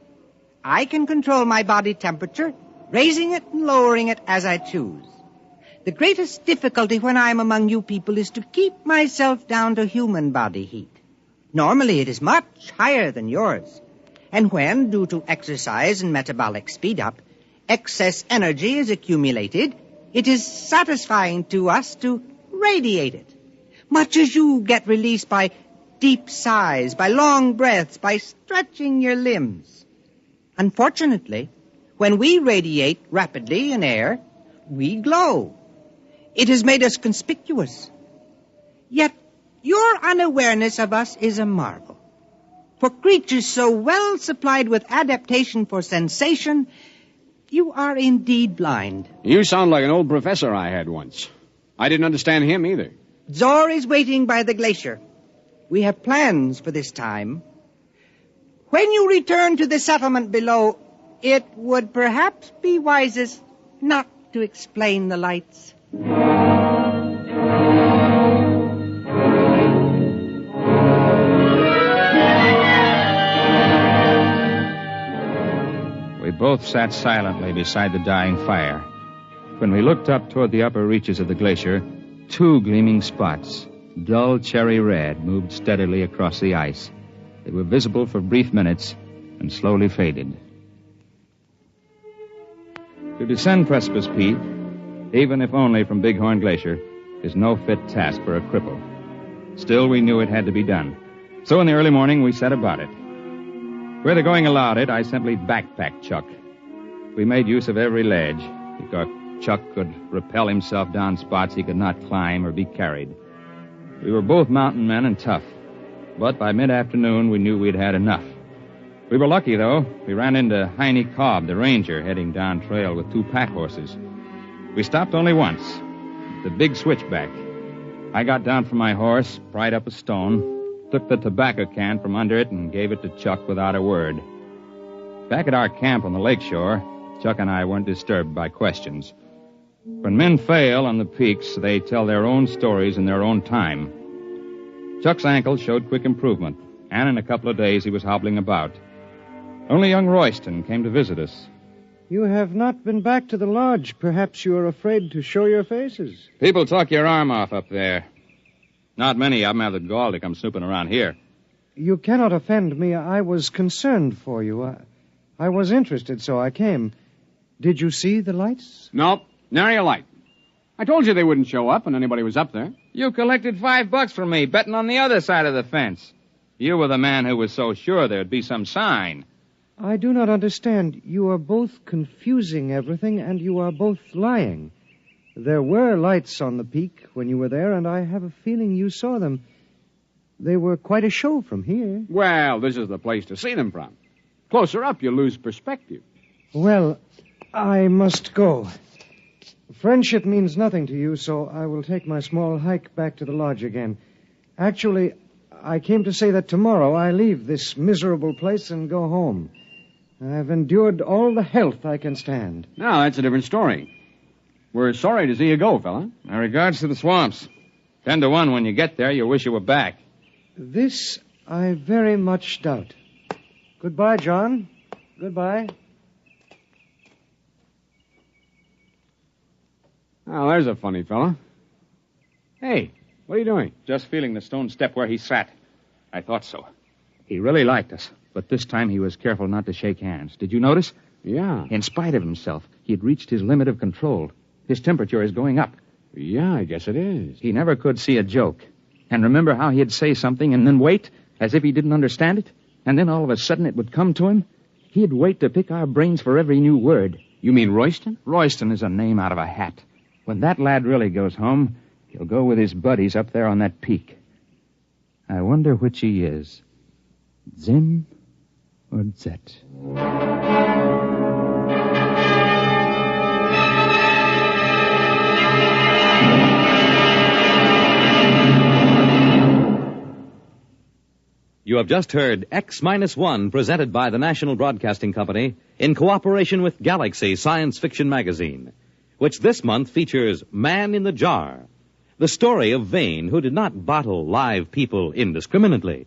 I can control my body temperature, raising it and lowering it as I choose. The greatest difficulty when I am among you people is to keep myself down to human body heat. Normally it is much higher than yours. And when, due to exercise and metabolic speed-up, excess energy is accumulated, it is satisfying to us to radiate it. Much as you get released by deep sighs, by long breaths, by stretching your limbs. Unfortunately, when we radiate rapidly in air, we glow. It has made us conspicuous. Yet, your unawareness of us is a marvel. For creatures so well supplied with adaptation for sensation, you are indeed blind. You sound like an old professor I had once. I didn't understand him either. Zor is waiting by the glacier. We have plans for this time. When you return to the settlement below, it would perhaps be wisest not to explain the lights. We both sat silently beside the dying fire. When we looked up toward the upper reaches of the glacier, two gleaming spots, dull cherry red, moved steadily across the ice. They were visible for brief minutes and slowly faded. To descend Precipice Peak, even if only from Bighorn Glacier, is no fit task for a cripple. Still, we knew it had to be done. So in the early morning, we set about it. Where the going allowed it, I simply backpacked Chuck. We made use of every ledge, because Chuck could rappel himself down spots he could not climb or be carried. We were both mountain men and tough, but by mid-afternoon, we knew we'd had enough. We were lucky, though. We ran into Heine Cobb, the ranger, heading down trail with two pack horses. We stopped only once, the big switchback. I got down from my horse, pried up a stone, took the tobacco can from under it and gave it to Chuck without a word. Back at our camp on the lakeshore, Chuck and I weren't disturbed by questions. When men fail on the peaks, they tell their own stories in their own time. Chuck's ankle showed quick improvement, and in a couple of days he was hobbling about. Only young Royston came to visit us. You have not been back to the lodge. Perhaps you are afraid to show your faces. People talk your arm off up there. Not many of them have the gall to come snooping around here. You cannot offend me. I was concerned for you. I was interested, so I came. Did you see the lights? Nope, nary a light. I told you they wouldn't show up when anybody was up there. You collected $5 from me, betting on the other side of the fence. You were the man who was so sure there'd be some sign. I do not understand. You are both confusing everything, and you are both lying. There were lights on the peak when you were there, and I have a feeling you saw them. They were quite a show from here. Well, this is the place to see them from. Closer up, you lose perspective. Well, I must go. Friendship means nothing to you, so I will take my small hike back to the lodge again. Actually, I came to say that tomorrow I leave this miserable place and go home. I've endured all the health I can stand. Now, that's a different story. We're sorry to see you go, fella. My regards to the swamps. 10 to 1 when you get there, you'll wish you were back. This I very much doubt. Goodbye, John. Goodbye. Oh, there's a funny fella. Hey, what are you doing? Just feeling the stone step where he sat. I thought so. He really liked us, but this time he was careful not to shake hands. Did you notice? Yeah. In spite of himself, he had reached his limit of control. His temperature is going up. Yeah, I guess it is. He never could see a joke. And remember how he'd say something and then wait, as if he didn't understand it? And then all of a sudden it would come to him? He'd wait to pick our brains for every new word. You mean Royston? Royston is a name out of a hat. When that lad really goes home, he'll go with his buddies up there on that peak. I wonder which he is. Zim or Zet? You have just heard X-1, presented by the National Broadcasting Company in cooperation with Galaxy Science Fiction Magazine, which this month features Man in the Jar, the story of Vane, who did not bottle live people indiscriminately.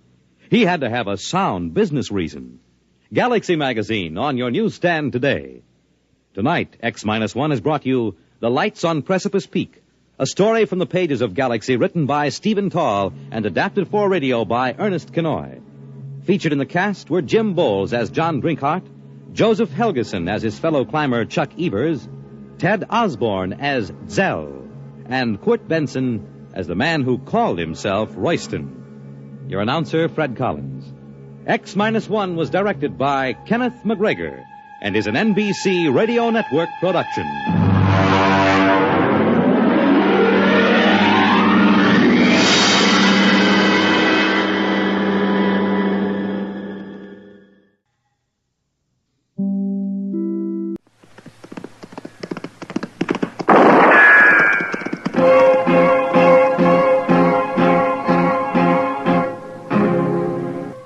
He had to have a sound business reason. Galaxy Magazine on your newsstand today. Tonight, X-1 has brought you The Lights on Precipice Peak, a story from the pages of Galaxy written by Stephen Tall and adapted for radio by Ernest Kenoy. Featured in the cast were Jim Bowles as John Drinkhart, Joseph Helgeson as his fellow climber Chuck Evers, Ted Osborne as Zell, and Kurt Benson as the man who called himself Royston. Your announcer, Fred Collins. X-1 was directed by Kenneth McGregor and is an NBC Radio Network production.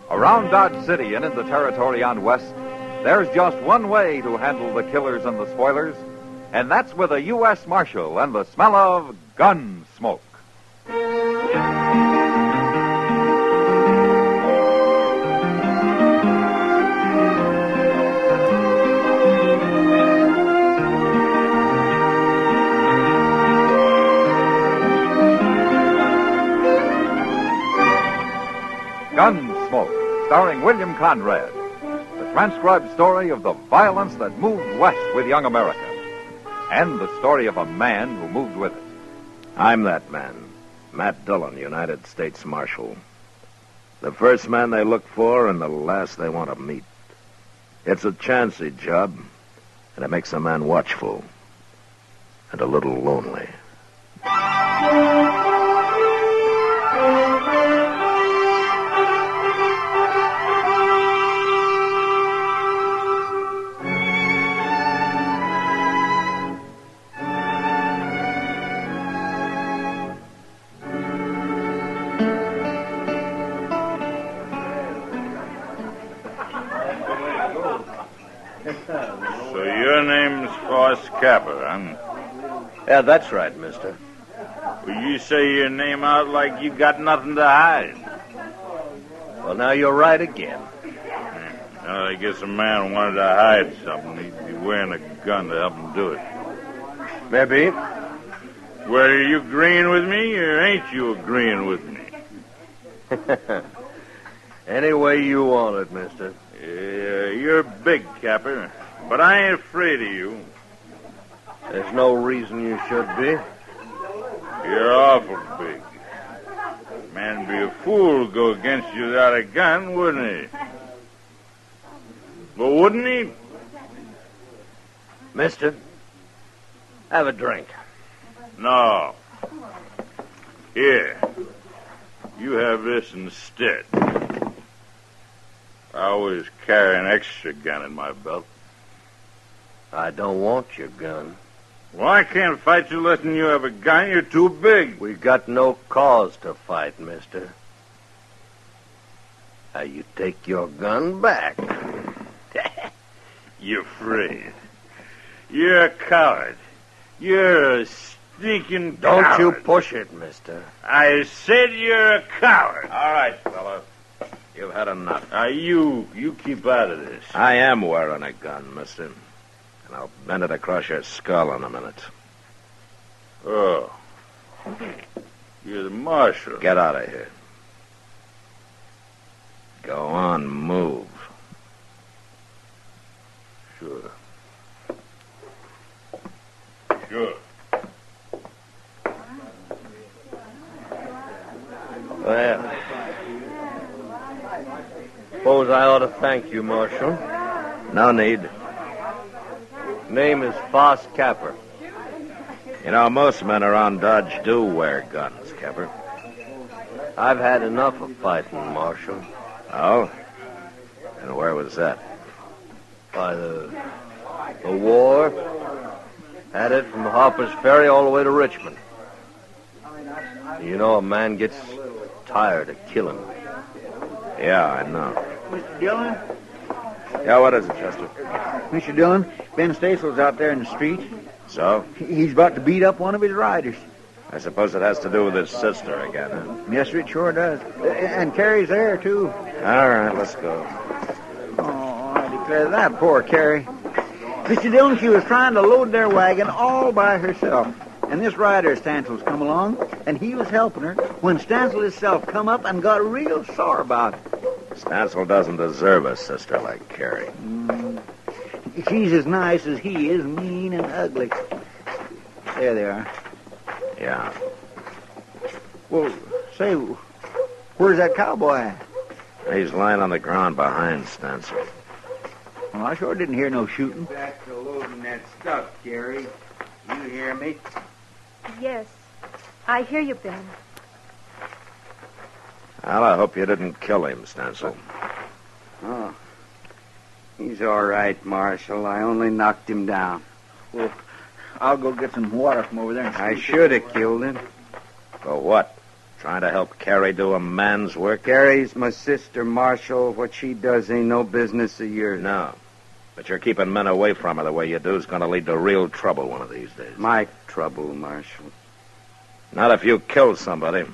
Around Dodge City and in the territory on West, there's just one way to handle the killers and the spoilers, and that's with a U.S. Marshal and the smell of Gunsmoke. Gunsmoke, starring William Conrad. The transcribed story of the violence that moved west with young America. And the story of a man who moved with it. I'm that man, Matt Dillon, United States Marshal. The first man they look for and the last they want to meet. It's a chancy job, and it makes a man watchful and a little lonely. Capper, huh? Yeah, that's right, mister. Well, you say your name out like you got nothing to hide. Well, now you're right again. Well, I guess a man wanted to hide something. He'd be wearing a gun to help him do it. Maybe. Well, are you agreeing with me, or ain't you agreeing with me? Any way you want it, mister. Yeah, you're big, Capper, but I ain't afraid of you. There's no reason you should be. You're awful big. Man'd be a fool to go against you without a gun, wouldn't he? But wouldn't he? Mister, have a drink. No. Here. You have this instead. I always carry an extra gun in my belt. I don't want your gun. Well, I can't fight you letting you have a gun. You're too big. We got no cause to fight, mister. Now, you take your gun back. You're afraid. You're a coward. You're a sneaking Don't coward. you push it, mister. I said you're a coward. All right, fella. You've had enough. Now, you keep out of this. I am wearing a gun, mister. And I'll bend it across your skull in a minute. Oh. You're the marshal. Get out of here. Go on, move. Sure. Sure. Well, suppose I ought to thank you, Marshal. No need. Name is Foss Capper. You know, most men around Dodge do wear guns, Capper. I've had enough of fighting, Marshal. Oh? And where was that? By the war. Had it from Harper's Ferry all the way to Richmond. You know, a man gets tired of killing. Yeah, I know. Mr. Dillon? Yeah, what is it, Chester? Mr. Dillon, Ben Stacel's out there in the street. So? He's about to beat up one of his riders. I suppose it has to do with his sister again, huh? Yes, sir, it sure does. And Carrie's there, too. All right, let's go. Oh, I declare that poor Carrie. Mr. Dillon, she was trying to load their wagon all by herself. And this rider, Stansel's, come along, and he was helping her when Stansel himself come up and got real sore about it. Stansel doesn't deserve a sister like Carrie. She's as nice as he is, mean and ugly. There they are. Yeah. Well, say, where's that cowboy at? He's lying on the ground behind Stansel. Well, I sure didn't hear no shooting. Back to loading that stuff, Carrie. You hear me? Yes. I hear you, Ben. Well, I hope you didn't kill him, Stansel. Oh. He's all right, Marshal. I only knocked him down. Well, I'll go get some water from over there. I should have killed him. For what? Trying to help Carrie do a man's work? Carrie's my sister, Marshal. What she does ain't no business of yours. No. But you're keeping men away from her the way you do is going to lead to real trouble one of these days. My trouble, Marshal. Not if you kill somebody.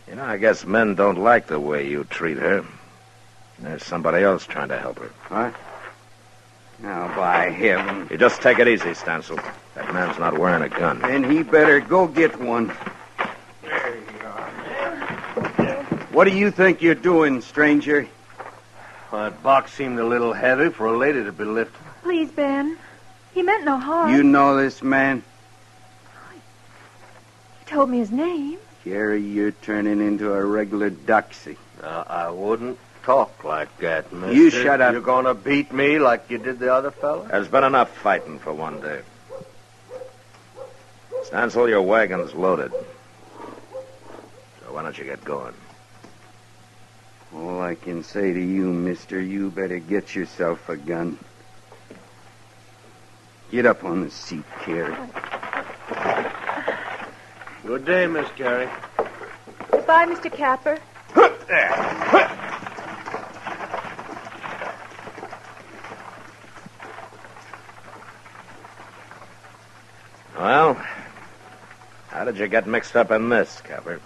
You know, I guess men don't like the way you treat her. There's somebody else trying to help her. What? Now, by heaven. You just take it easy, Stansel. That man's not wearing a gun. Then he better go get one. There you are. What do you think you're doing, stranger? Well, that box seemed a little heavy for a lady to be lifting. Please, Ben. He meant no harm. You know this man? He told me his name. Carrie, you're turning into a regular doxy. I wouldn't talk like that, mister. You shut up. You're going to beat me like you did the other fella? There's been enough fighting for one day. Stansel, your wagon's loaded. So why don't you get going? All I can say to you, mister, you better get yourself a gun. Get up on the seat, Carrie. Good day, Miss Carrie. Goodbye, Mr. Capper. Well, how did you get mixed up in this, Capper?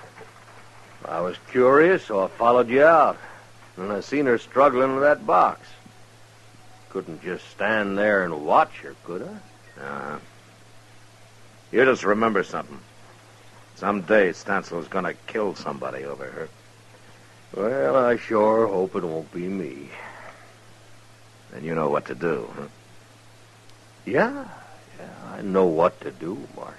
I was curious, so I followed you out. And I seen her struggling with that box. Couldn't just stand there and watch her, could I? Uh-huh. You just remember something. Someday Stansel's gonna kill somebody over her. Well, I sure hope it won't be me. Then you know what to do, huh? Yeah, I know what to do, Marshal.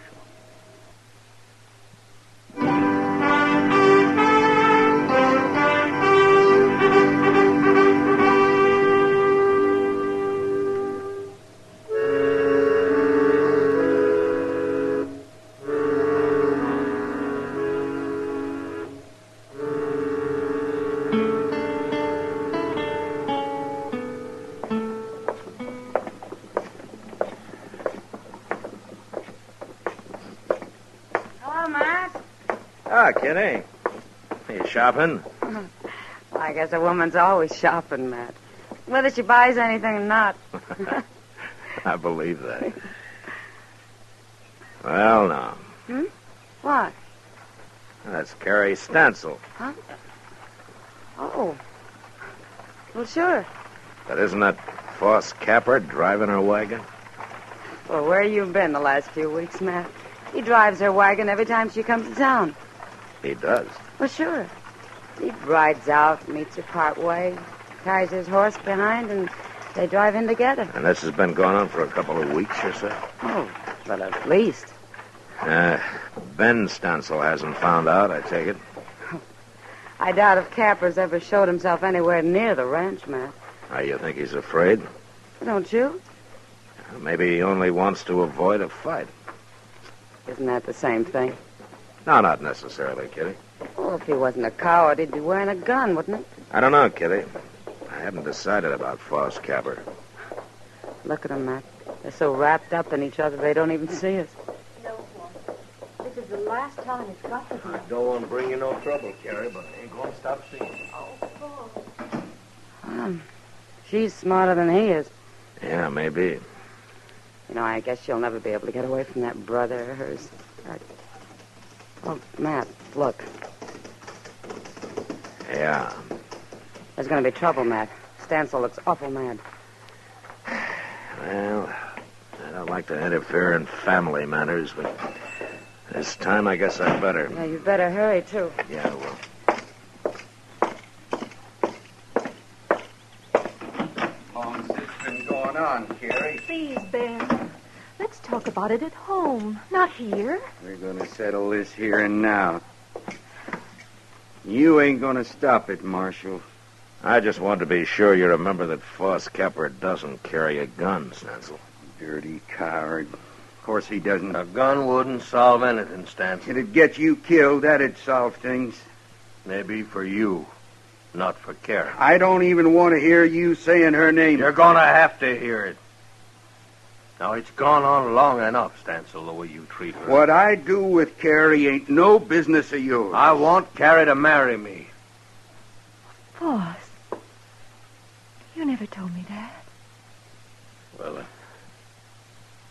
Kitty. Are you shopping? I guess a woman's always shopping, Matt. Whether she buys anything or not. I believe that. Well, now. What? That's Carrie Stansel. Huh? Oh. Well, sure. But isn't that Foss Capper driving her wagon? Well, where you been the last few weeks, Matt? He drives her wagon every time she comes to town. He does. Well, sure. He rides out, meets her part way, carries his horse behind, and they drive in together. And this has been going on for a couple of weeks or so? Oh, but at least. Ben Stansel hasn't found out, I take it. I doubt if Capper's ever showed himself anywhere near the ranch, Matt. You think he's afraid? Don't you? Maybe he only wants to avoid a fight. Isn't that the same thing? No, not necessarily, Kitty. Well, if he wasn't a coward, he'd be wearing a gun, wouldn't he? I don't know, Kitty. I haven't decided about Foss Capper. Look at them, Matt. They're so wrapped up in each other they don't even see us. No, this is the last time it's got to be. I don't want to bring you no trouble, Carrie, but I ain't going to stop seeing you. She's smarter than he is. Yeah, maybe. You know, I guess she'll never be able to get away from that brother of hers. Oh, Matt, look. Yeah. There's going to be trouble, Matt. Stansel looks awful mad. Well, I don't like to interfere in family matters, but this time I guess I'd better. Yeah, you better hurry, too. Yeah, I will. How's this been going on, Carrie? Please, Ben. Let's talk about it at home, not here. We're going to settle this here and now. You ain't going to stop it, Marshal. I just wanted to be sure you remember that Foss Capper doesn't carry a gun, Stansel. Dirty coward. Of course he doesn't. A gun wouldn't solve anything, Stansel. It'd get you killed. That'd solve things. Maybe for you, not for Carrie. I don't even want to hear you saying her name. You're going to have to hear it. Now, it's gone on long enough, Stansel, the way you treat her. What I do with Carrie ain't no business of yours. I want Carrie to marry me. Foss, you never told me that. Well,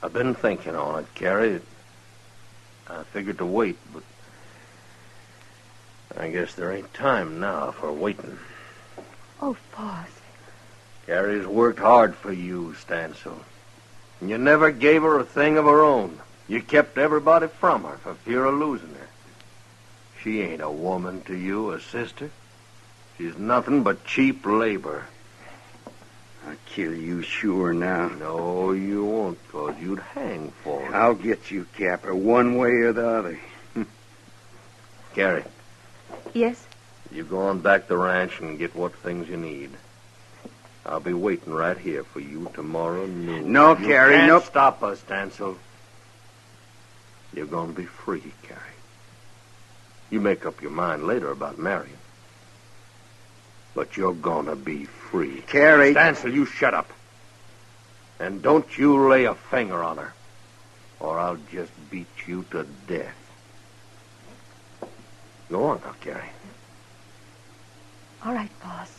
I've been thinking on it, Carrie. I figured to wait, but I guess there ain't time now for waiting. Oh, Foss. Carrie's worked hard for you, Stansel. And you never gave her a thing of her own. You kept everybody from her for fear of losing her. She ain't a woman to you, a sister. She's nothing but cheap labor. I'll kill you sure now. No, you won't, 'cause you'd hang for it. I'll get you, Capper, one way or the other. Carrie. Yes? You go on back to the ranch and get what things you need. I'll be waiting right here for you tomorrow noon. No, Carrie, you no. can't stop us, Stansel. You're going to be free, Carrie. You make up your mind later about marrying. But you're going to be free. Carrie. Stansel, you shut up. And don't you lay a finger on her, or I'll just beat you to death. Go on now, Carrie. All right, boss.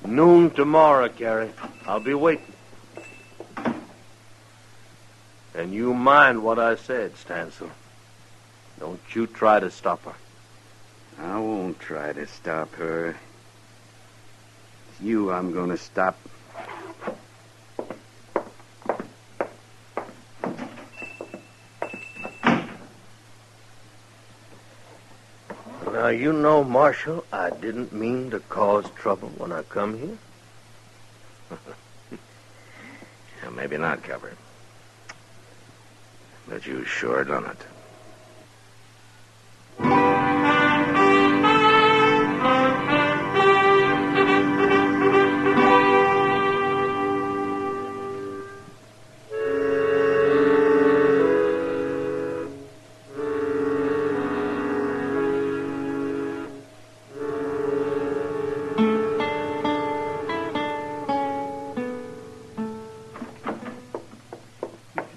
Noon tomorrow, Carrie. I'll be waiting. And you mind what I said, Stansel. Don't you try to stop her. I won't try to stop her. It's you I'm going to stop. Now, you know, Marshal, I didn't mean to cause trouble when I come here. Yeah, maybe not, Copper. But you sure done it.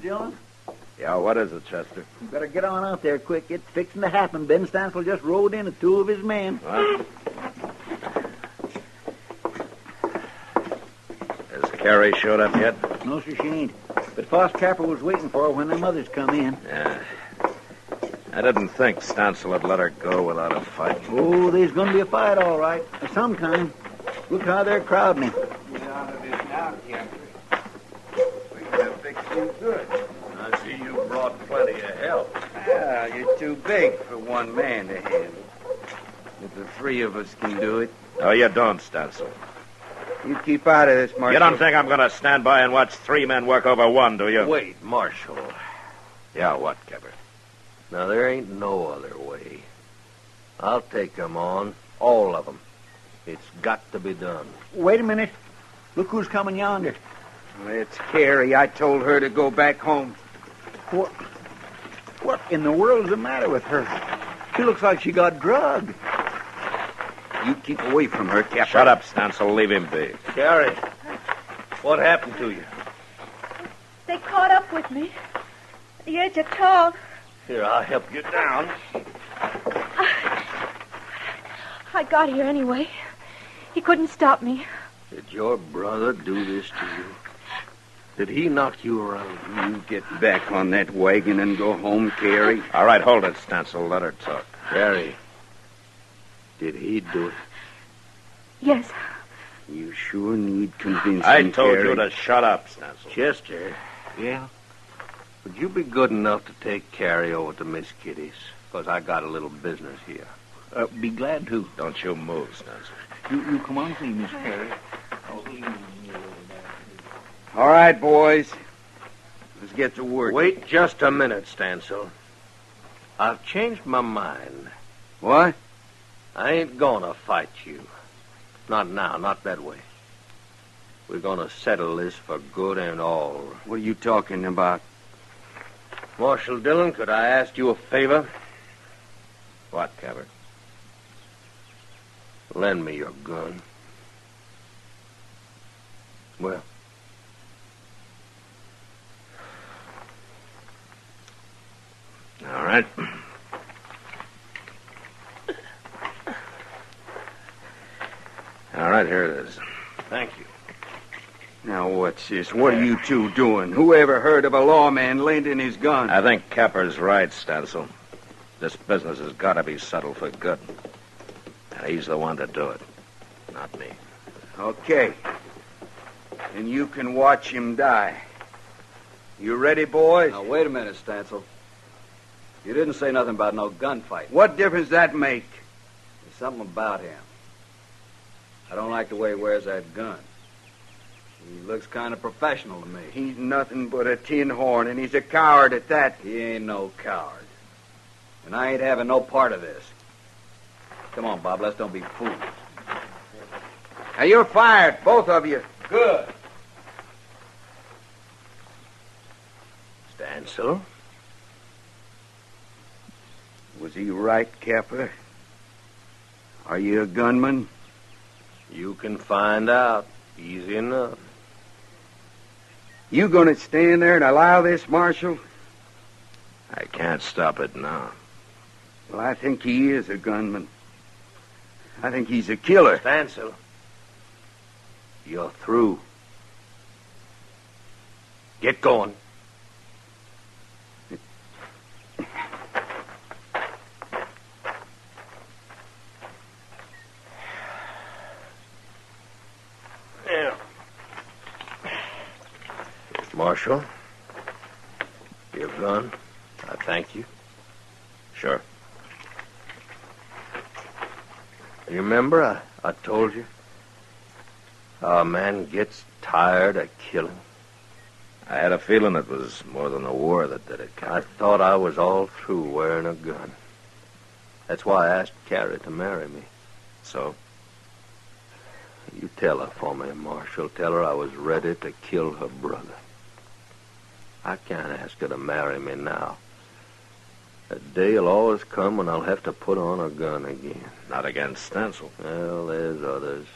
Dillon? Yeah, what is it, Chester? You better get on out there quick. It's fixing to happen. Ben Stansel just rode in with 2 of his men. What? Has Carrie showed up yet? No, sir, she ain't. But Foss Trapper was waiting for her when them others come in. Yeah. I didn't think Stansel would let her go without a fight. Oh, there's going to be a fight, all right. Of some kind. Look how they're crowding him. Get out of this now, Captain. We're going to fix you good. I see you brought plenty of help. Well, you're too big for one man to handle. If the 3 of us can do it. No, you don't, Stansel. You keep out of this, Marshal. You don't think I'm going to stand by and watch 3 men work over 1, do you? Wait, Marshal. Yeah, what, Kipper? Now, there ain't no other way. I'll take them on, all of them. It's got to be done. Wait a minute. Look who's coming yonder. It's Carrie. I told her to go back home. What in the world's the matter with her? She looks like she got drugged. You keep away from her, Captain. Shut up, Stansel. Leave him be. Carrie, what happened to you? They caught up with me. At the edge of town. Here, I'll help you down. I got here anyway. He couldn't stop me. Did your brother do this to you? Did he knock you around? You get back on that wagon and go home, Carrie. All right, hold it, Stansel. Let her talk. Carrie, did he do it? Yes. You sure need convincing, I told Carrie. you to shut up, Stansel. Chester. Yeah? Would you be good enough to take Carrie over to Miss Kitty's? Because I got a little business here. Be glad to. Don't you move, Stansel. You come on, see, Miss Carrie. All right, boys. Let's get to work. Wait just a minute, Stansel. I've changed my mind. What? I ain't gonna fight you. Not now, not that way. We're gonna settle this for good and all. What are you talking about? Marshal Dillon, could I ask you a favor? What, Cabot? Lend me your gun. Well? All right. All right, here it is. Thank you. Now, what's this? What are you 2 doing? Who ever heard of a lawman lending his gun? I think Capper's right, Stansel. This business has got to be settled for good. And he's the one to do it, not me. Okay. And you can watch him die. You ready, boys? Now, wait a minute, Stansel. You didn't say nothing about no gunfight. What difference does that make? There's something about him. I don't like the way he wears that gun. He looks kind of professional to me. He's nothing but a tin horn, and he's a coward at that. He ain't no coward. And I ain't having no part of this. Come on, Bob, let's don't be fools. Now, you're fired, both of you. Good. Stansel? Was he right, Capper? Are you a gunman? You can find out. Easy enough. You gonna stand there and allow this, Marshal? I can't stop it now. Well, I think he is a gunman. I think he's a killer. Stansel, you're through. Get going. Marshal, your gun. I thank you. Sure. You remember I told you how a man gets tired of killing? I had a feeling it was more than the war that did it, Captain. I thought I was all through wearing a gun. That's why I asked Carrie to marry me. So? You tell her for me, Marshal. Tell her I was ready to kill her brother. I can't ask her to marry me now. A day will always come when I'll have to put on a gun again. Not against Stancil. Well, there's others.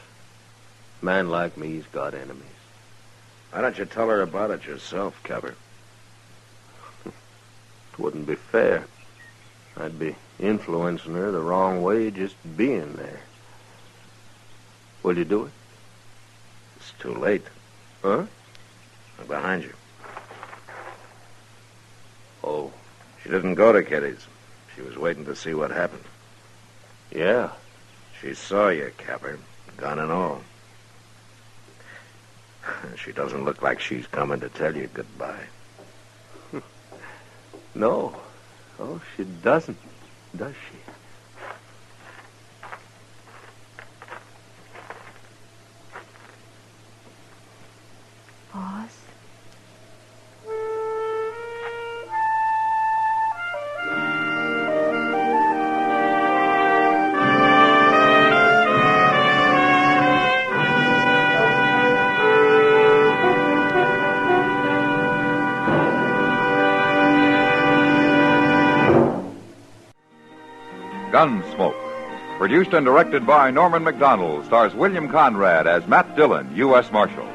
A man like me's got enemies. Why don't you tell her about it yourself, Cabber? It wouldn't be fair. I'd be influencing her the wrong way just being there. Will you do it? It's too late. Huh? I'm behind you. Oh. She didn't go to Kitty's. She was waiting to see what happened. Yeah. She saw you, Capper, gun and all. She doesn't look like she's coming to tell you goodbye. No. Oh, she doesn't, does she? Boss? Gunsmoke. Produced and directed by Norman MacDonald, stars William Conrad as Matt Dillon, U.S. Marshal.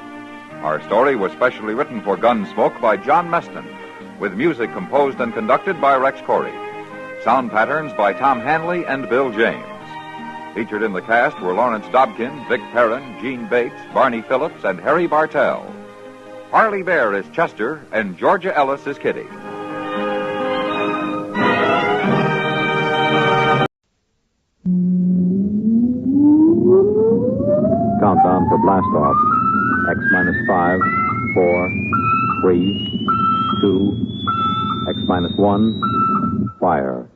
Our story was specially written for Gunsmoke by John Meston, with music composed and conducted by Rex Corey. Sound patterns by Tom Hanley and Bill James. Featured in the cast were Lawrence Dobkin, Vic Perrin, Gene Bates, Barney Phillips, and Harry Bartell. Harley Bear is Chester, and Georgia Ellis is Kitty. Countdown for blast off. X-5, 4, 3, 2, X-1, fire.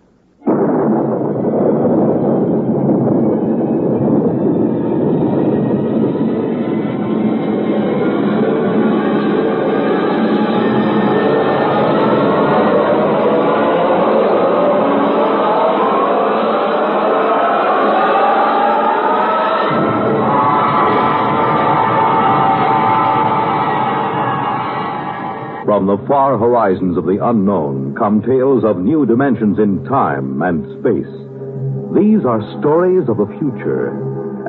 From the far horizons of the unknown come tales of new dimensions in time and space. These are stories of the future,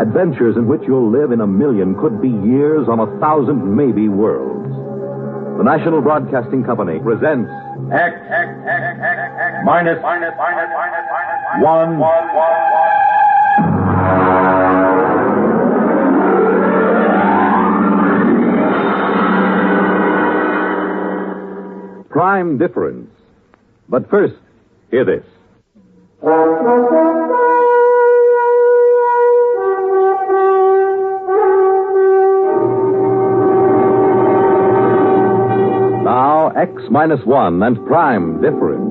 adventures in which you'll live in a million, could be years, on 1,000 maybe worlds. The National Broadcasting Company presents X minus 1. Prime Difference. But first, hear this. Now, X-1 and Prime Difference.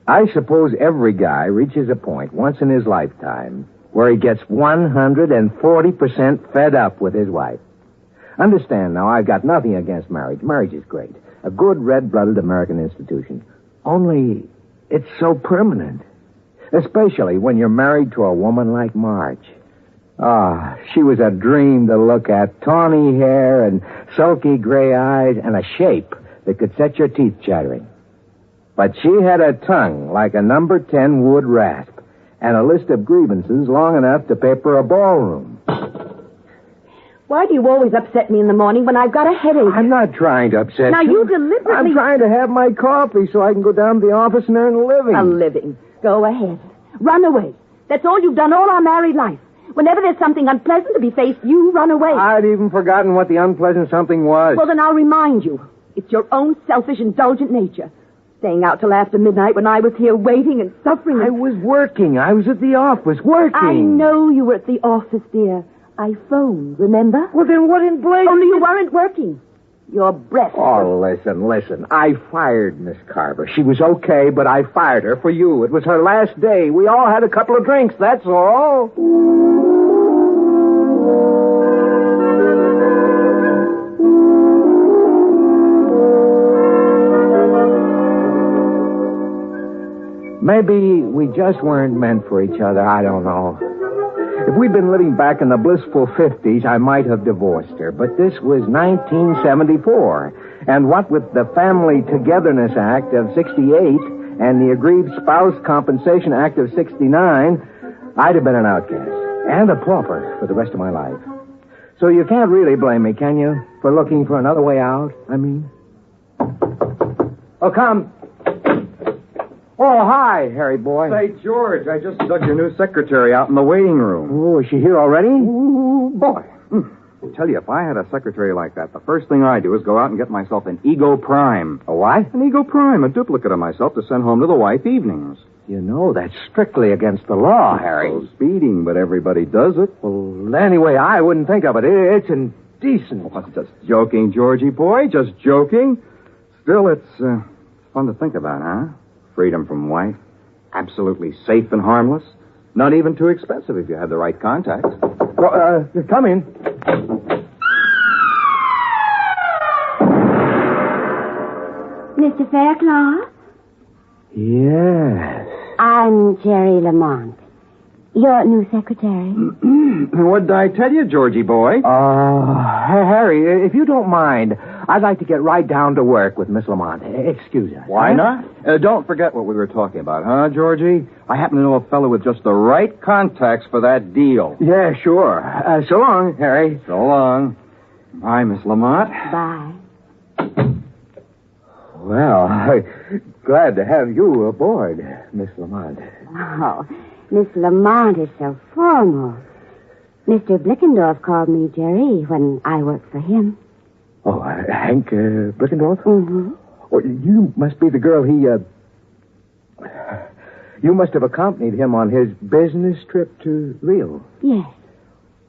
I suppose every guy reaches a point once in his lifetime where he gets 140% fed up with his wife. Understand now, I've got nothing against marriage. Marriage is great. A good red-blooded American institution. Only, it's so permanent. Especially when you're married to a woman like Marge. Ah, she was a dream to look at. Tawny hair and sulky gray eyes and a shape that could set your teeth chattering. But she had a tongue like a number 10 wood rasp and a list of grievances long enough to paper a ballroom. Why do you always upset me in the morning when I've got a headache? I'm not trying to upset now, you. Now, you deliberately... I'm trying to have my coffee so I can go down to the office and earn a living. A living? Go ahead. Run away. That's all you've done all our married life. Whenever there's something unpleasant to be faced, you run away. I'd even forgotten what the unpleasant something was. Well, then I'll remind you. It's your own selfish, indulgent nature. Staying out till after midnight when I was here waiting and suffering. I was working. I was at the office working. I know you were at the office, dear. I phoned, remember? Well, then what in blazes? Only you weren't working. Your breath. Oh, listen. I fired Miss Carver. She was okay, but I fired her for you. It was her last day. We all had a couple of drinks, that's all. Maybe we just weren't meant for each other. I don't know. If we'd been living back in the blissful 50s, I might have divorced her. But this was 1974. And what with the Family Togetherness Act of 68 and the Aggrieved Spouse Compensation Act of 69, I'd have been an outcast and a pauper for the rest of my life. So you can't really blame me, can you, for looking for another way out, I mean? Oh, come. Oh, hi, Harry boy. Say, George, I just dug your new secretary out in the waiting room. Oh, is she here already? Ooh, boy. I tell you, if I had a secretary like that, the first thing I do is go out and get myself an Ego Prime. A what? An Ego Prime, a duplicate of myself to send home to the wife evenings. You know, that's strictly against the law, Harry. It's speeding, but everybody does it. Well, anyway, I wouldn't think of it. It's indecent. Oh, just joking, Georgie boy, just joking. Still, it's fun to think about, huh? Freedom from wife. Absolutely safe and harmless. Not even too expensive if you have the right contacts. Well, come in. Mr. Faircloth? Yes. I'm Jerry Lamont. Your new secretary. What did I tell you, Georgie boy? Harry, if you don't mind, I'd like to get right down to work with Miss Lamont. Excuse us. Why not? Don't forget what we were talking about, huh, Georgie? I happen to know a fellow with just the right contacts for that deal. Yeah, sure. So long, Harry. So long. Bye, Miss Lamont. Bye. Well, glad to have you aboard, Miss Lamont. Oh, Miss Lamont is so formal. Mr. Blickendorf called me Jerry when I worked for him. Oh, Hank Blickendorf? Mm-hmm. Oh, you must be the girl You must have accompanied him on his business trip to Rio. Yes.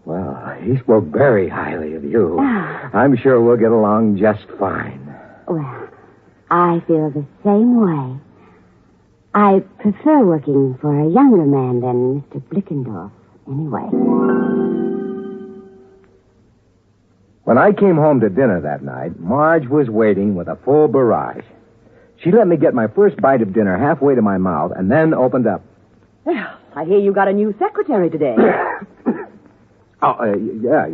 Well, he spoke very highly of you. I'm sure we'll get along just fine. Well, I feel the same way. I prefer working for a younger man than Mr. Blickendorf, anyway. When I came home to dinner that night, Marge was waiting with a full barrage. She let me get my first bite of dinner halfway to my mouth and then opened up. Well, I hear you got a new secretary today. Yeah.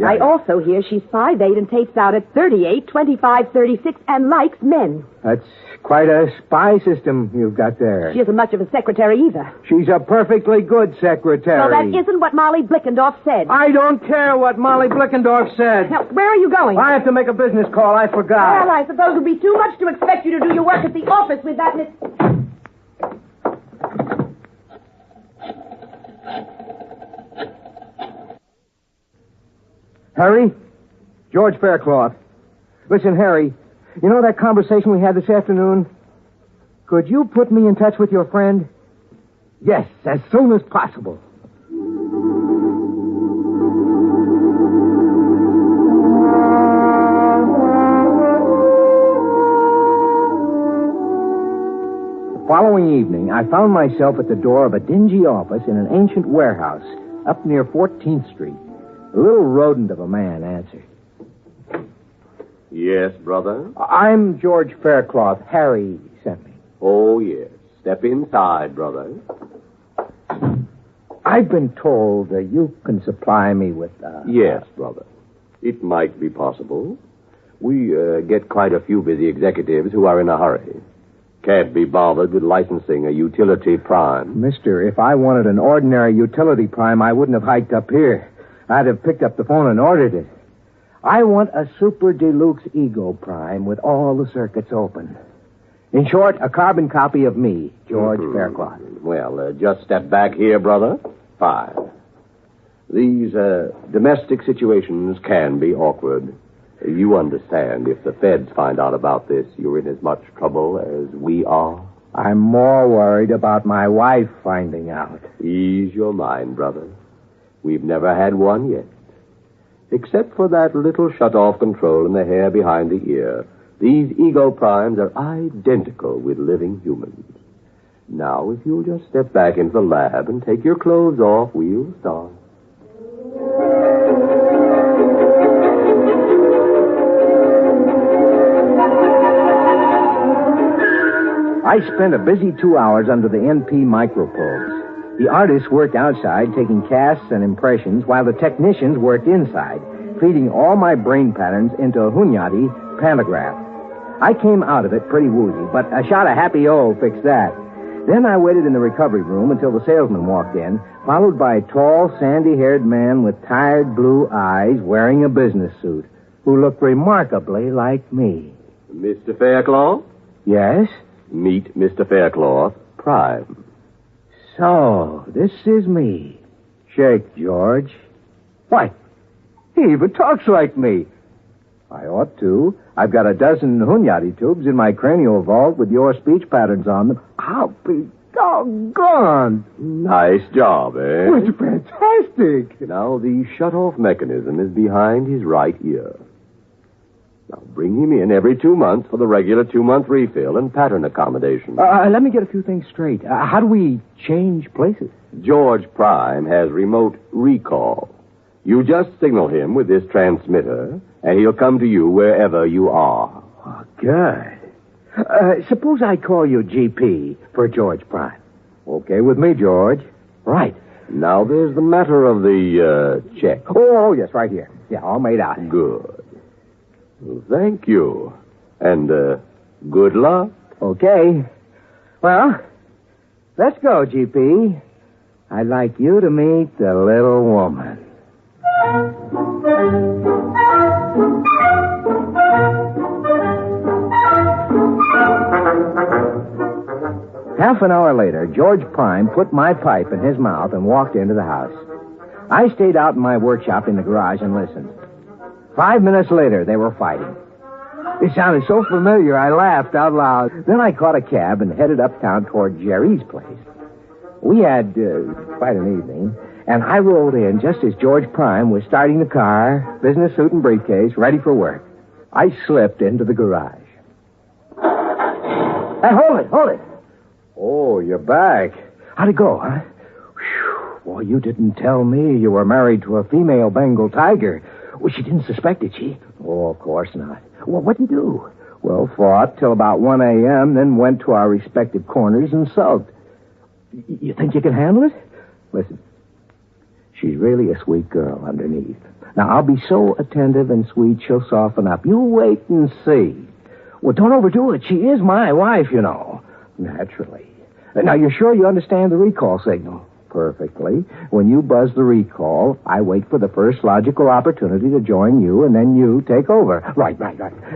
I also hear she's 5'8" and tapes out at 38, 25, 36, and likes men. That's quite a spy system you've got there. She isn't much of a secretary either. She's a perfectly good secretary. Well, that isn't what Molly Blickendorf said. I don't care what Molly Blickendorf said. Now, where are you going? I have to make a business call. I forgot. Well, I suppose it would be too much to expect you to do your work at the office with that Miss... Harry? George Faircloth. Listen, Harry, you know that conversation we had this afternoon? Could you put me in touch with your friend? Yes, as soon as possible. The following evening, I found myself at the door of a dingy office in an ancient warehouse up near 14th Street. A little rodent of a man answered. Yes, brother? I'm George Faircloth. Harry sent me. Oh, yes. Step inside, brother. I've been told that you can supply me with... Yes, brother. It might be possible. We get quite a few busy executives who are in a hurry. Can't be bothered with licensing a utility prime. Mister, if I wanted an ordinary utility prime, I wouldn't have hiked up here. I'd have picked up the phone and ordered it. I want a super deluxe Ego Prime with all the circuits open. In short, a carbon copy of me, George Faircloth. Well, just step back here, brother. 5. These domestic situations can be awkward. You understand, if the feds find out about this, you're in as much trouble as we are. I'm more worried about my wife finding out. Ease your mind, brother. We've never had one yet. except for that little shut-off control in the hair behind the ear. These ego primes are identical with living humans. Now, if you'll just step back into the lab and take your clothes off, we'll start. I spent a busy 2 hours under the NP microprobes. The artists worked outside, taking casts and impressions, while the technicians worked inside, feeding all my brain patterns into a Hunyadi pantograph. I came out of it pretty woozy, but a shot of Happy O fixed that. Then I waited in the recovery room until the salesman walked in, followed by a tall, sandy-haired man with tired blue eyes wearing a business suit, who looked remarkably like me. Mr. Faircloth? Yes? Meet Mr. Faircloth, Prime. So, this is me. Shake, George. Why, he even talks like me. I ought to. I've got a dozen Hunyadi tubes in my cranial vault with your speech patterns on them. I'll be doggone. Nice job, eh? Oh, it's fantastic. Now, the shut-off mechanism is behind his right ear. Now, bring him in every 2 months for the regular 2-month refill and pattern accommodation. Let me get a few things straight. How do we change places? George Prime has remote recall. You just signal him with this transmitter, and he'll come to you wherever you are. Oh, good. Suppose I call you GP for George Prime. Okay with me, George. Right. Now, there's the matter of the check. Oh, yes, right here. Yeah, all made out. Good. Well, thank you. And, good luck. Okay. Well, let's go, GP. I'd like you to meet the little woman. Half an hour later, George Prime put my pipe in his mouth and walked into the house. I stayed out in my workshop in the garage and listened. 5 minutes later, they were fighting. It sounded so familiar, I laughed out loud. Then I caught a cab and headed uptown toward Jerry's place. We had quite an evening, and I rolled in just as George Prime was starting the car, business suit and briefcase, ready for work. I slipped into the garage. Hey, hold it. Oh, you're back. How'd it go, huh? Whew. Boy, you didn't tell me you were married to a female Bengal tiger. Well, she didn't suspect, did she? Oh, of course not. Well, what'd you do? Well, fought till about 1 a.m., then went to our respective corners and sulked. You think you can handle it? Listen, she's really a sweet girl underneath. Now, I'll be so attentive and sweet, she'll soften up. You wait and see. Well, don't overdo it. She is my wife, you know. Naturally. Now, you're sure you understand the recall signal? Perfectly. When you buzz the recall, I wait for the first logical opportunity to join you, and then you take over. Right.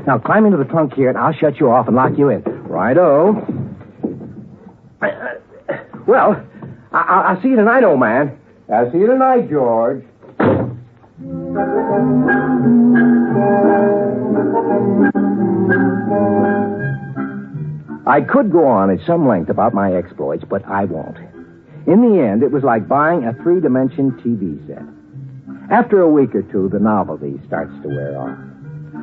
Now, climb into the trunk here, and I'll shut you off and lock you in. Righto. Well, I'll see you tonight, old man. I'll see you tonight, George. I could go on at some length about my exploits, but I won't. In the end, it was like buying a 3-dimension TV set. After a week or two, the novelty starts to wear off.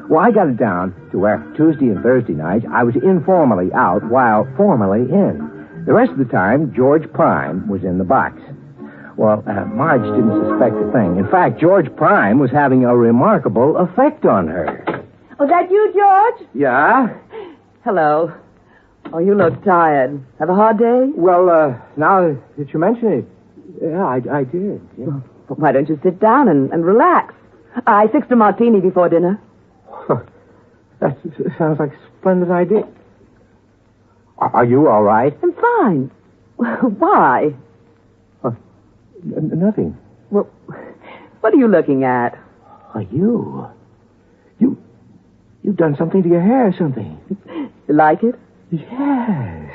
Well, I got it down to where Tuesday and Thursday nights I was informally out while formally in. The rest of the time, George Prime was in the box. Well, Marge didn't suspect a thing. In fact, George Prime was having a remarkable effect on her. Oh, that you, George? Yeah? Hello. Oh, you look tired. Have a hard day? Well, now that you mention it, yeah, I did. Yeah. Well, why don't you sit down and relax? I fixed a martini before dinner. That sounds like a splendid idea. Are you all right? I'm fine. Why? Nothing. Well, what are you looking at? You. You've done something to your hair or something. You like it? Yes.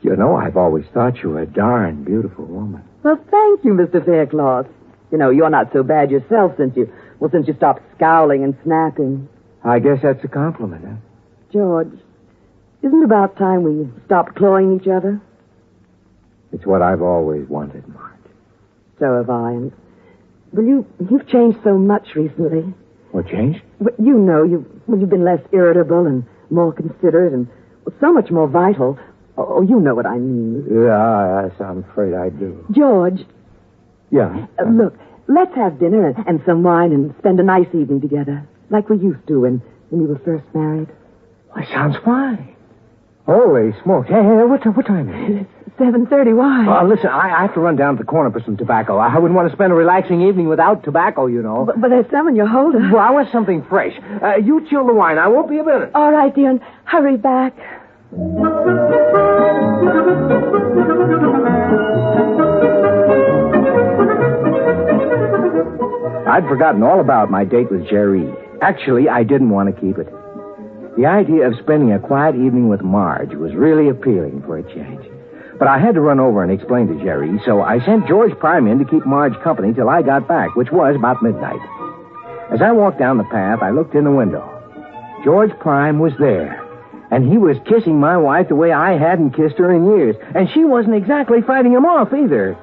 You know, I've always thought you were a darn beautiful woman. Well, thank you, Mr. Faircloth. You know, you're not so bad yourself since you stopped scowling and snapping. I guess that's a compliment, huh? George, isn't it about time we stopped clawing each other? It's what I've always wanted, Marge. So have I. And Well, you've changed so much recently. What changed? Well, you know, you've been less irritable and more considerate and so much more vital. Oh, you know what I mean. Yeah, I'm afraid I do. George. Yeah. Look, let's have dinner and some wine and spend a nice evening together, like we used to when we were first married. That sounds fine. Holy smokes. Hey, what time is it? 7:30. Why? Well, listen, I have to run down to the corner for some tobacco. I wouldn't want to spend a relaxing evening without tobacco, you know. But there's some in your holder. Well, I want something fresh. You chill the wine. I won't be a minute. All right, dear, and hurry back. I'd forgotten all about my date with Jerry. Actually, I didn't want to keep it. The idea of spending a quiet evening with Marge was really appealing for a change. But I had to run over and explain to Jerry, so I sent George Prime in to keep Marge company till I got back, which was about midnight. As I walked down the path, I looked in the window. George Prime was there, and he was kissing my wife the way I hadn't kissed her in years, and she wasn't exactly fighting him off either.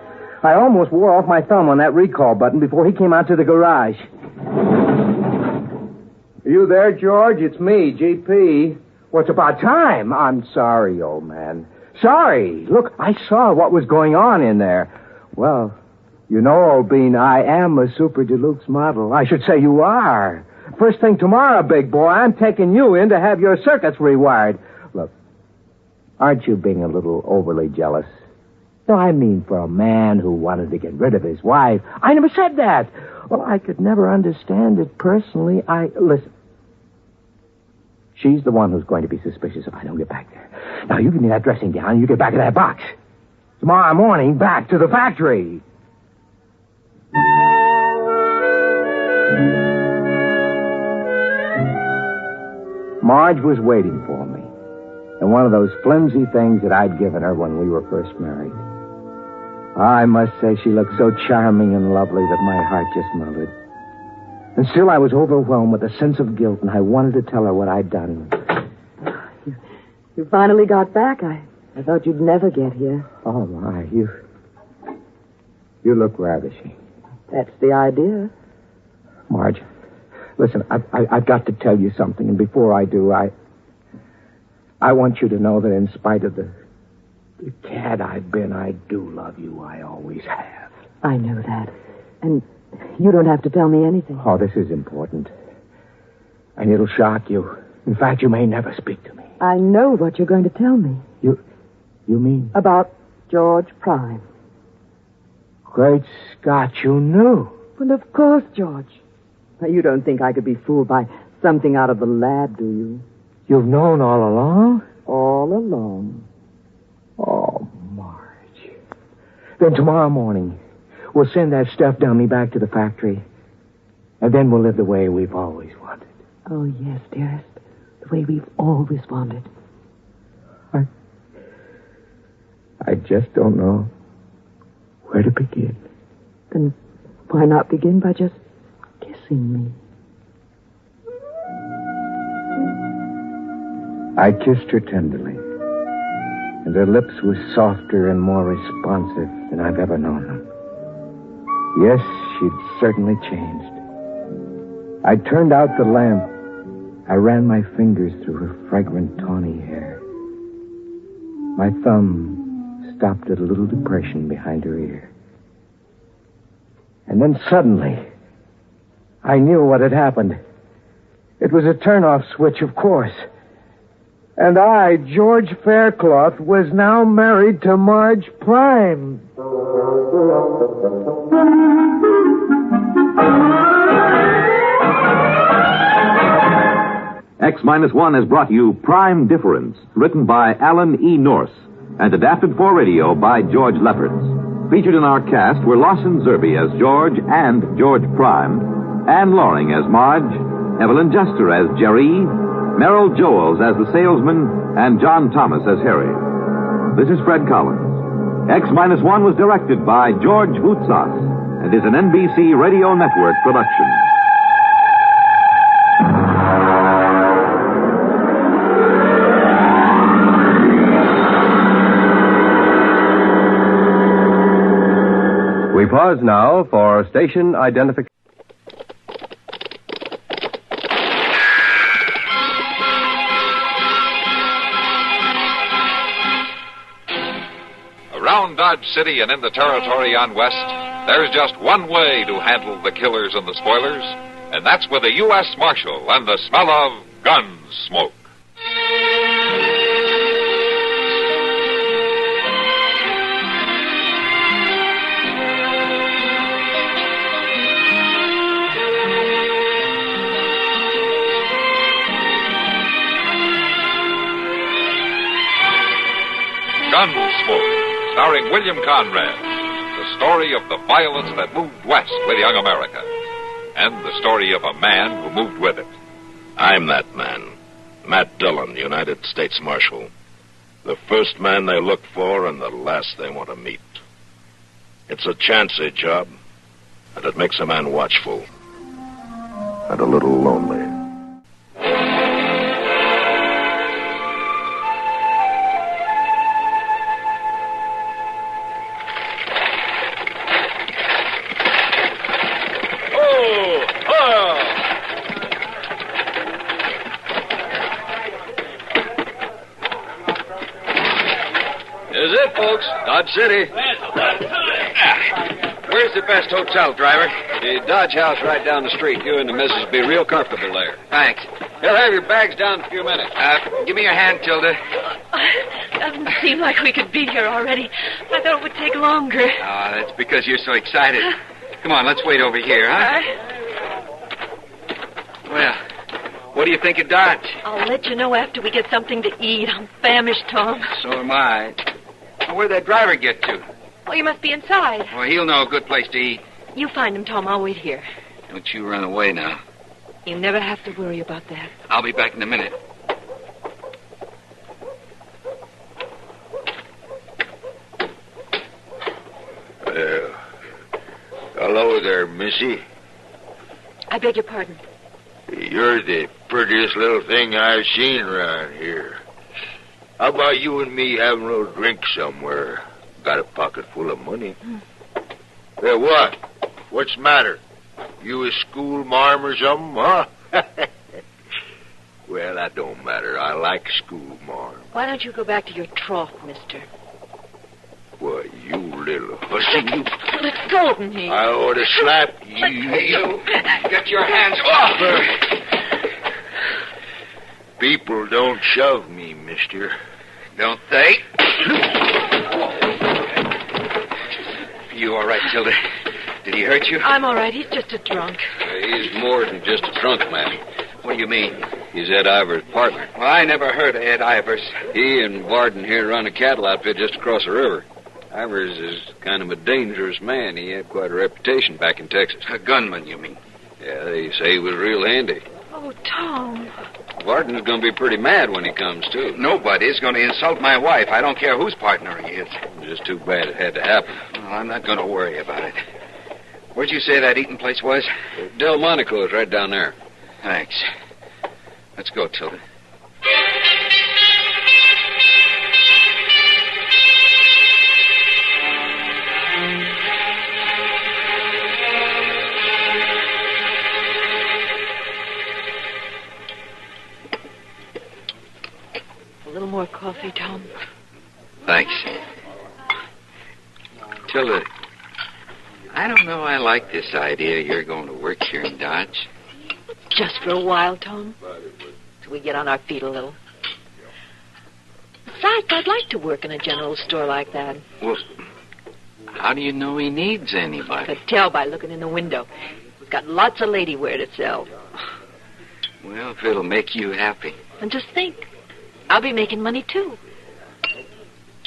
I almost wore off my thumb on that recall button before he came out to the garage. Are you there, George? It's me, GP. Well, it's about time. I'm sorry, old man. Sorry. Look, I saw what was going on in there. Well, you know, old bean, I am a Super Deluxe model. I should say you are. First thing tomorrow, big boy, I'm taking you in to have your circuits rewired. Look, aren't you being a little overly jealous? No, I mean for a man who wanted to get rid of his wife. I never said that. Well, I could never understand it personally. Listen. She's the one who's going to be suspicious if I don't get back there. Now, you give me that dressing gown and you get back in that box. Tomorrow morning, back to the factory. Marge was waiting for me. And one of those flimsy things that I'd given her when we were first married. I must say she looked so charming and lovely that my heart just melted. And still I was overwhelmed with a sense of guilt, and I wanted to tell her what I'd done. You finally got back. I thought you'd never get here. Oh, my, you look ravishing. That's the idea. Marge, listen, I've got to tell you something, and before I do, I want you to know that in spite of the cad I've been, I do love you. I always have. I know that. And you don't have to tell me anything. Oh, this is important. And it'll shock you. In fact, you may never speak to me. I know what you're going to tell me. You mean? About George Prime. Great Scott, you knew. Well, of course, George. Now, you don't think I could be fooled by something out of the lab, do you? You've known all along? All along. Oh, Marge. Then tomorrow morning, we'll send that stuff dummy back to the factory. And then we'll live the way we've always wanted. Oh, yes, dearest. The way we've always wanted. I just don't know where to begin. Then why not begin by just kissing me? I kissed her tenderly, and her lips were softer and more responsive than I've ever known them. Yes, she'd certainly changed. I turned out the lamp. I ran my fingers through her fragrant tawny hair. My thumb stopped at a little depression behind her ear. And then suddenly, I knew what had happened. It was a turn-off switch, of course. And I, George Faircloth, was now married to Marge Prime. X-1 has brought you Prime Difference, written by Alan E. Norse and adapted for radio by George Lefferts. Featured in our cast were Lawson Zerbe as George and George Prime, Ann Loring as Marge, Evelyn Jester as Jerry, Merrill Joels as the salesman, and John Thomas as Harry. This is Fred Collins. X-1 was directed by George Voutsas and is an NBC Radio Network production. We pause now for for station identification. Around Dodge City and in the territory on West, there's just one way to handle the killers and the spoilers, and that's with a U.S. Marshal and the smell of Gunsmoke. Gunsmoke, starring William Conrad, the story of the violence that moved west with young America, and the story of a man who moved with it. I'm that man, Matt Dillon, United States Marshal. The first man they look for and the last they want to meet. It's a chancy job, and it makes a man watchful and a little lonely. Dodge City. Where's the best hotel, driver? The Dodge House right down the street. You and the missus will be real comfortable there. Thanks. You'll have your bags down in a few minutes. Give me your hand, Tilda. Doesn't seem like we could be here already. I thought it would take longer. Oh, that's because you're so excited. Come on, let's wait over here, huh? Well, what do you think of Dodge? I'll let you know after we get something to eat. I'm famished, Tom. So am I. Well, where'd that driver get to? Oh, you must be inside. Well, he'll know a good place to eat. You find him, Tom. I'll wait here. Don't you run away now. You never have to worry about that. I'll be back in a minute. Hello there, Missy. I beg your pardon. You're the prettiest little thing I've seen around here. How about you and me having a little drink somewhere? Got a pocket full of money. Hey, what? What's the matter? You a school marm or something, huh? Well, that don't matter. I like school marm. Why don't you go back to your trough, mister? Why, you little hussy, you... Let go of me. I ought to slap you. You get your hands off her. People don't shove me, mister. Don't they? You all right, Tilda? Did he hurt you? I'm all right. He's just a drunk. He's more than just a drunk, man. What do you mean? He's Ed Ivers' partner. Well, I never heard of Ed Ivers. He and Varden here run a cattle outfit just across the river. Ivers is kind of a dangerous man. He had quite a reputation back in Texas. A gunman, you mean? Yeah, they say he was real handy. Oh, Tom. Varden's going to be pretty mad when he comes, too. Nobody's going to insult my wife. I don't care whose partner he is. Just too bad it had to happen. Well, I'm not going to worry about it. Where'd you say that eating place was? Delmonico's right down there. Thanks. Let's go, Tilda. A little more coffee, Tom. Thanks. Tilda, I don't know I like this idea you're going to work here in Dodge. Just for a while, Tom. Till we get on our feet a little. Besides, I'd like to work in a general store like that. Well, how do you know he needs anybody? I could tell by looking in the window. He's got lots of lady wear to sell. Well, if it'll make you happy. And just think, I'll be making money, too.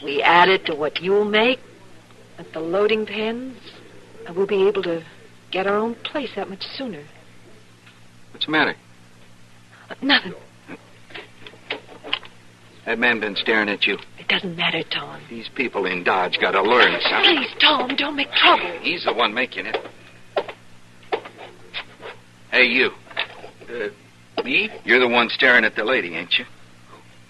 We add it to what you'll make at the loading pens, and we'll be able to get our own place that much sooner. What's the matter? Nothing. That man been staring at you. It doesn't matter, Tom. These people in Dodge got to learn something. Please, Tom, don't make trouble. He's the one making it. Hey, you. Me? You're the one staring at the lady, ain't you?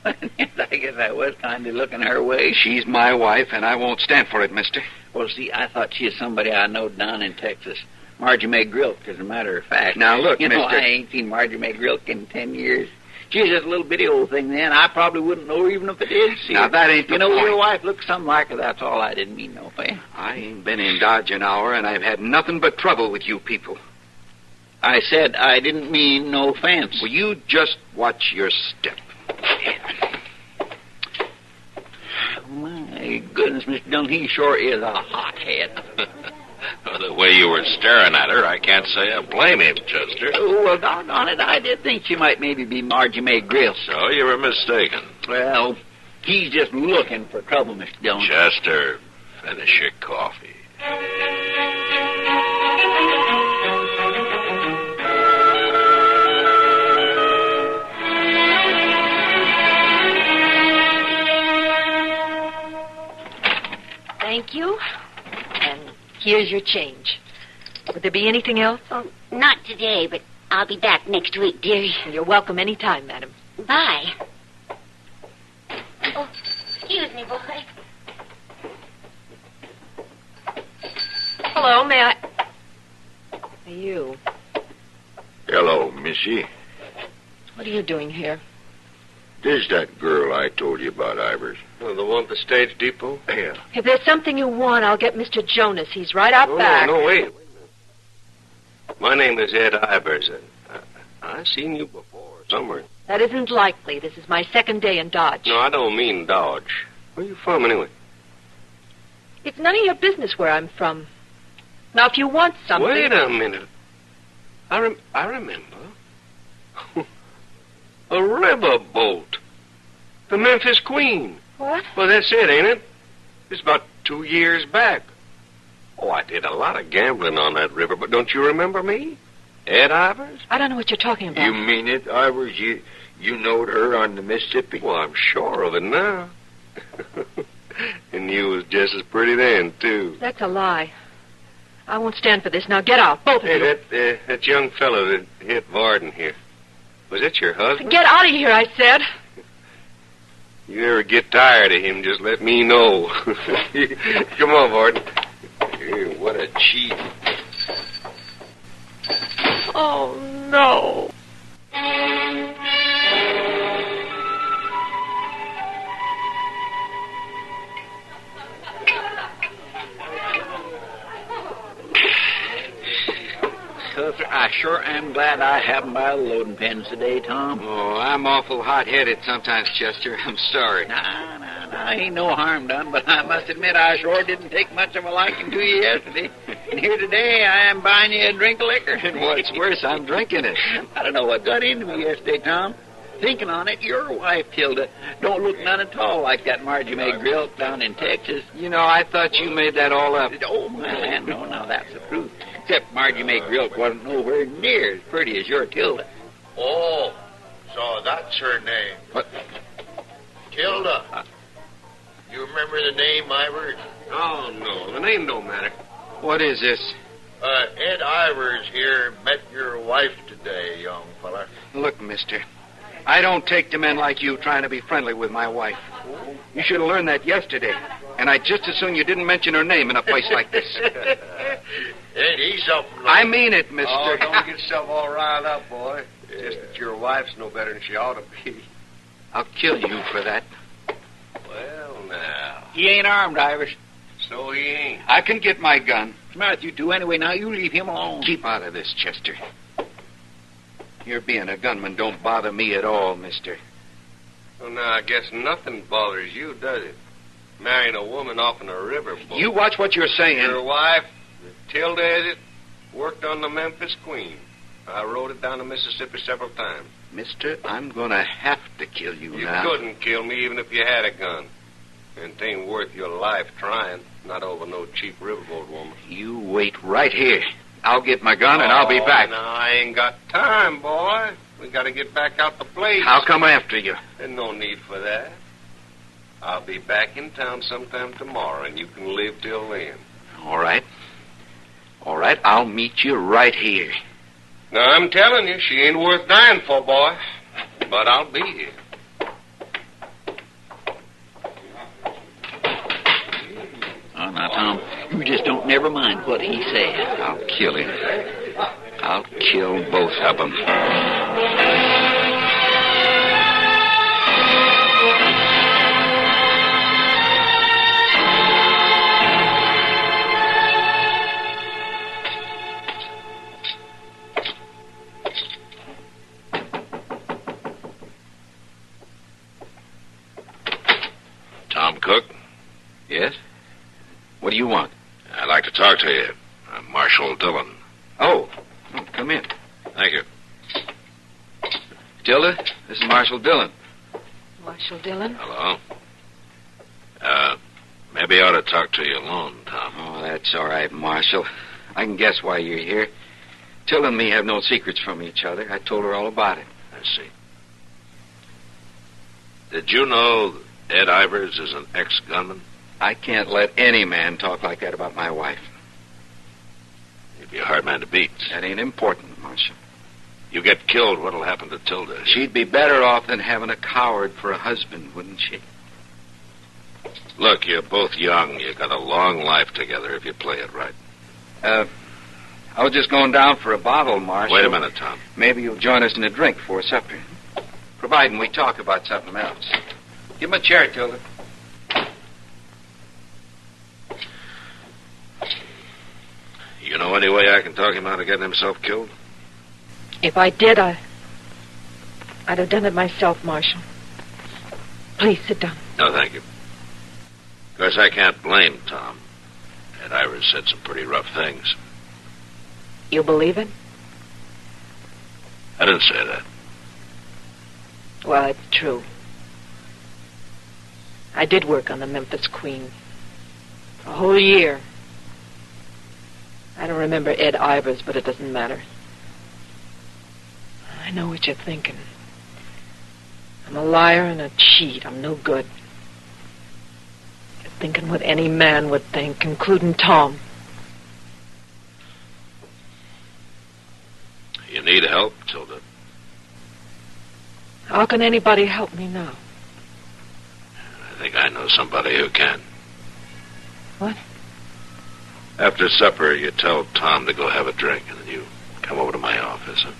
I guess I was kind of looking her way. She's my wife, and I won't stand for it, mister. Well, see, I thought she was somebody I know down in Texas. Margie May Grilk, as a matter of fact. Now, look, you know, mister. I ain't seen Margie May Grilk in 10 years. She was just a little bitty old thing then. I probably wouldn't know her even if I did see her. Now, that ain't the You know, point. your wife looks something like her, that's all. I didn't mean no offense. I ain't been in Dodge an hour, and I've had nothing but trouble with you people. I said I didn't mean no offense. Well, you just watch your step. My goodness, Mr. Dillon, he sure is a hothead. Well, the way you were staring at her, I can't say I blame him, Chester. Oh, well, doggone it, I did think she might maybe be Margie May Grilk. So you were mistaken. Well, he's just looking for trouble, Mr. Dillon. Chester, finish your coffee. Thank you. And here's your change. Would there be anything else? Oh, not today, but I'll be back next week, dearie. You're welcome any time, madam. Bye. Oh, excuse me, boy. Hello, may I... You. Hello, Missy. What are you doing here? There's that girl I told you about, Ivers. Oh, the one at the stage depot? Yeah. If there's something you want, I'll get Mr. Jonas. He's right out back. No, wait. My name is Ed Ivers. I've seen you before somewhere. That isn't likely. This is my second day in Dodge. No, I don't mean Dodge. Where you from, anyway? It's none of your business where I'm from. Now, if you want something... Wait a minute. I remember. A riverboat. The Memphis Queen. What? Well, that's it, ain't it? It's about 2 years back. Oh, I did a lot of gambling on that river, but don't you remember me? Ed Ivers? I don't know what you're talking about. You mean it, Ivers? You knowed her on the Mississippi? Well, I'm sure of it now. And you was just as pretty then, too. That's a lie. I won't stand for this. Now, get out, both of you. Hey, that young fellow that hit Varden here. Was that your husband? Get out of here, I said. You ever get tired of him, just let me know. Come on, Varden. Hey, what a cheat. Oh, no. I sure am glad I haven't by the loading pens today, Tom. Oh, I'm awful hot-headed sometimes, Chester. I'm sorry. Nah, ain't no harm done, but I must admit I sure didn't take much of a liking to you yesterday. And here today I am buying you a drink of liquor. And what's worse, I'm drinking it. I don't know what got into me yesterday, Tom. Thinking on it, your wife, Tilda, don't look none at all like that Margie May Grilk down in Texas. You know, I thought you made that all up. Oh, my land, no, now that's the truth. Except Margie May Grilk wasn't nowhere near as pretty as your Tilda. Oh, so that's her name. What? Tilda. You remember the name, Ivers? Oh, no, the name don't matter. What is this? Ed Ivers here met your wife today, young fella. Look, mister, I don't take to men like you trying to be friendly with my wife. You should have learned that yesterday. And I'd just as soon you didn't mention her name in a place like this. Ain't he something? I mean it, mister. Oh, don't get yourself all riled up, boy. Just that your wife's no better than she ought to be. I'll kill you for that. Well, now. He ain't armed, Ivers. So he ain't. I can get my gun. What's the matter with you two anyway? Now you leave him alone. Keep out of this, Chester. Your being a gunman don't bother me at all, mister. Well, now, I guess nothing bothers you, does it? Marrying a woman off in a riverboat. You watch what you're saying. Your wife, Tilda, is it? Worked on the Memphis Queen. I rode it down the Mississippi several times. Mister, I'm gonna have to kill you You now. couldn't kill me even if you had a gun. And it ain't worth your life trying. Not over no cheap riverboat woman. You wait right here. I'll get my gun and I'll be back. No, I ain't got time, boy. We gotta get back out the place. I'll come after you. There's no need for that. I'll be back in town sometime tomorrow, and you can live till then. All right. All right, I'll meet you right here. Now, I'm telling you, she ain't worth dying for, boy. But I'll be here. Oh, now, Tom, You just don't never mind what he says. I'll kill him. I'll kill both of them. Tom Cook? Yes? What do you want? I'd like to talk to you. I'm Marshal Dillon. Oh, come in. Thank you. Tilda, this is Marshal Dillon. Marshal Dillon? Hello. Maybe I ought to talk to you alone, Tom. Oh, that's all right, Marshal. I can guess why you're here. Tilda and me have no secrets from each other. I told her all about it. I see. Did you know Ed Ivers is an ex-gunman? I can't let any man talk like that about my wife. He'd be a hard man to beat. That ain't important, Marshal. You get killed, what'll happen to Tilda? She'd be better off than having a coward for a husband, wouldn't she? Look, you're both young. You got a long life together if you play it right. I was just going down for a bottle, Marshal. Wait a minute, Tom. Maybe you'll join us in a drink before supper. Providing we talk about something else. Give him a chair, Tilda. You know any way I can talk him out of getting himself killed? If I did, I'd have done it myself, Marshal. Please sit down. No, thank you. Of course, I can't blame Tom. Ed Ivers said some pretty rough things. You believe it? I didn't say that. Well, it's true. I did work on the Memphis Queen. A whole year. I don't remember Ed Ivers, but it doesn't matter. I know what you're thinking. I'm a liar and a cheat. I'm no good. You're thinking what any man would think, including Tom. You need help, Tilda? How can anybody help me now? I think I know somebody who can. What? After supper, you tell Tom to go have a drink, and then you come over to my office. Huh?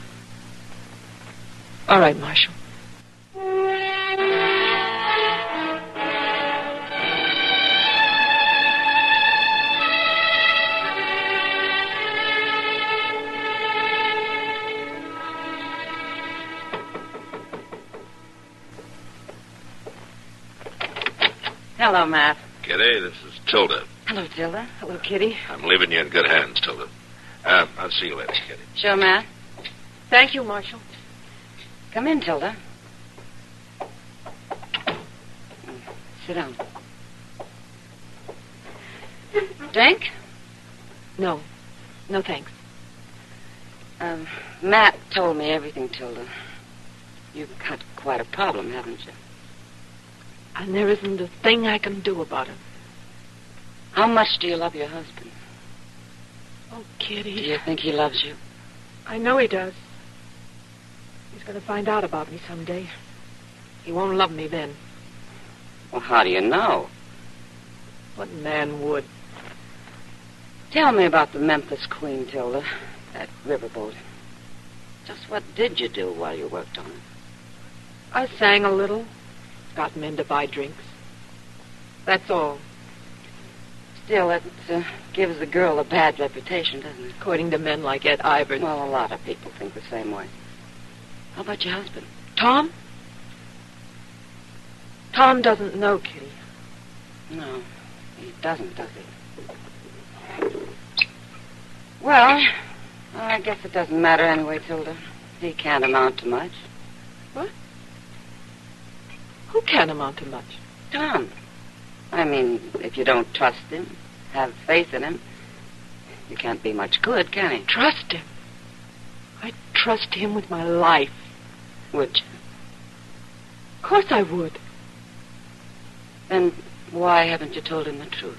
All right, Marshal. Hello, Matt. Kitty, this is Tilda. Hello, Tilda. Hello, Kitty. I'm leaving you in good hands, Tilda. I'll see you later, Kitty. Sure, Matt. Thank you, Marshal. Come in, Tilda. Sit down. Drink? No. No, thanks. Matt told me everything, Tilda. You've got quite a problem, haven't you? And there isn't a thing I can do about it. How much do you love your husband? Oh, Kitty. Do you think he loves you? I know he does. He's going to find out about me someday. He won't love me then. Well, how do you know? What man would? Tell me about the Memphis Queen, Tilda. That riverboat. Just what did you do while you worked on it? I sang a little. Got men to buy drinks. That's all. Still, it gives the girl a bad reputation, doesn't it? According to men like Ed Ivers. Well, a lot of people think the same way. How about your husband? Tom? Tom doesn't know, Kitty. No, he doesn't, does he? Well, I guess it doesn't matter anyway, Tilda. He can't amount to much. What? Who can't amount to much? Tom. I mean, if you don't trust him, have faith in him, you can't be much good, can he? Trust him? I trust him with my life. Would you? Of course I would. Then why haven't you told him the truth?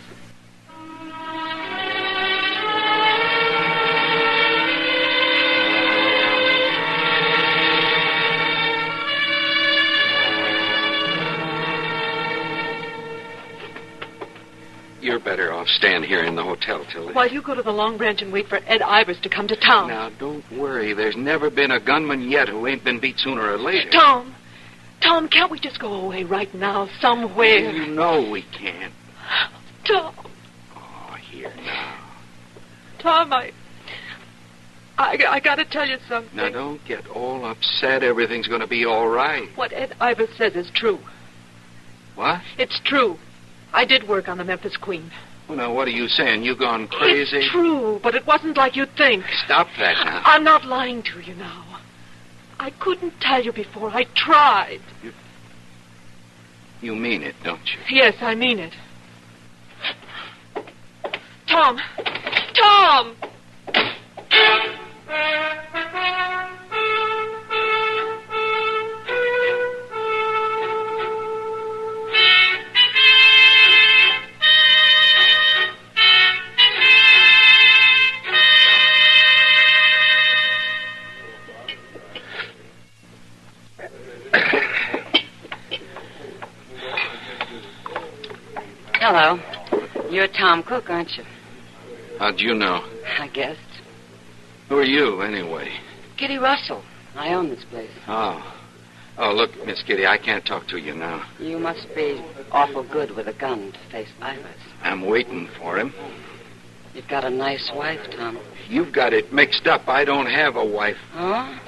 You're better off stand here in the hotel, Tilly. While you go to the Long Branch and wait for Ed Ivers to come to town. Now, don't worry. There's never been a gunman yet who ain't been beat sooner or later. Tom, can't we just go away right now, somewhere? You know we can't. Tom. Oh, here now. Tom, I gotta tell you something. Now, don't get all upset. Everything's going to be all right. What Ed Ivers says is true. What? It's true. I did work on the Memphis Queen. Well, now, what are you saying? You gone crazy? It's true, but it wasn't like you'd think. Stop that now. I'm not lying to you now. I couldn't tell you before. I tried. You mean it, don't you? Yes, I mean it. Tom! Tom! Hello. You're Tom Cook, aren't you? How'd you know? I guessed. Who are you, anyway? Kitty Russell. I own this place. Oh. Oh, look, Miss Kitty, I can't talk to you now. You must be awful good with a gun to face Ivers. I'm waiting for him. You've got a nice wife, Tom. You've got it mixed up. I don't have a wife. Oh?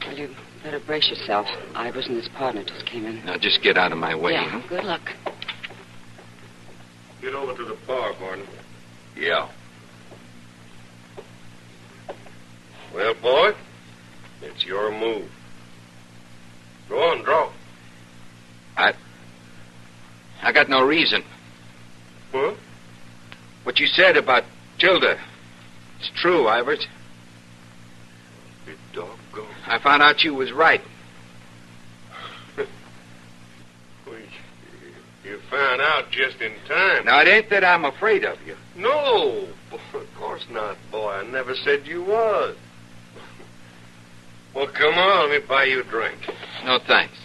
Well, you better brace yourself. Ivers and his partner just came in. Now, just get out of my way. Yeah, Huh? good luck. Get over to the bar, Barnum. Yeah. Well, boy, it's your move. Go on, draw. I got no reason. What? What you said about Tilda. It's true, Ivers. You doggone. I found out you was right. You found out just in time. Now, it ain't that I'm afraid of you. No, of course not, boy. I never said you was. Well, come on, let me buy you a drink. No, thanks.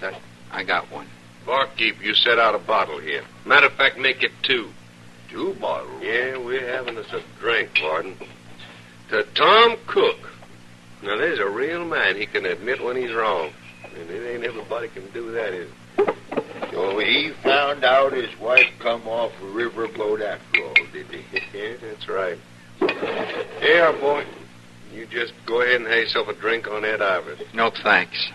I got one. Barkeep, you set out a bottle here. Matter of fact, make it 2. 2 bottles? Yeah, we're having us a drink, Barton. To Tom Cook. Now, there's a real man. He can admit when he's wrong. And it ain't everybody can do that, is it? So he found out his wife come off a riverboat after all, did he? Yeah, that's right. Here, boy. You just go ahead and have yourself a drink on Ed Ivers. No, thanks.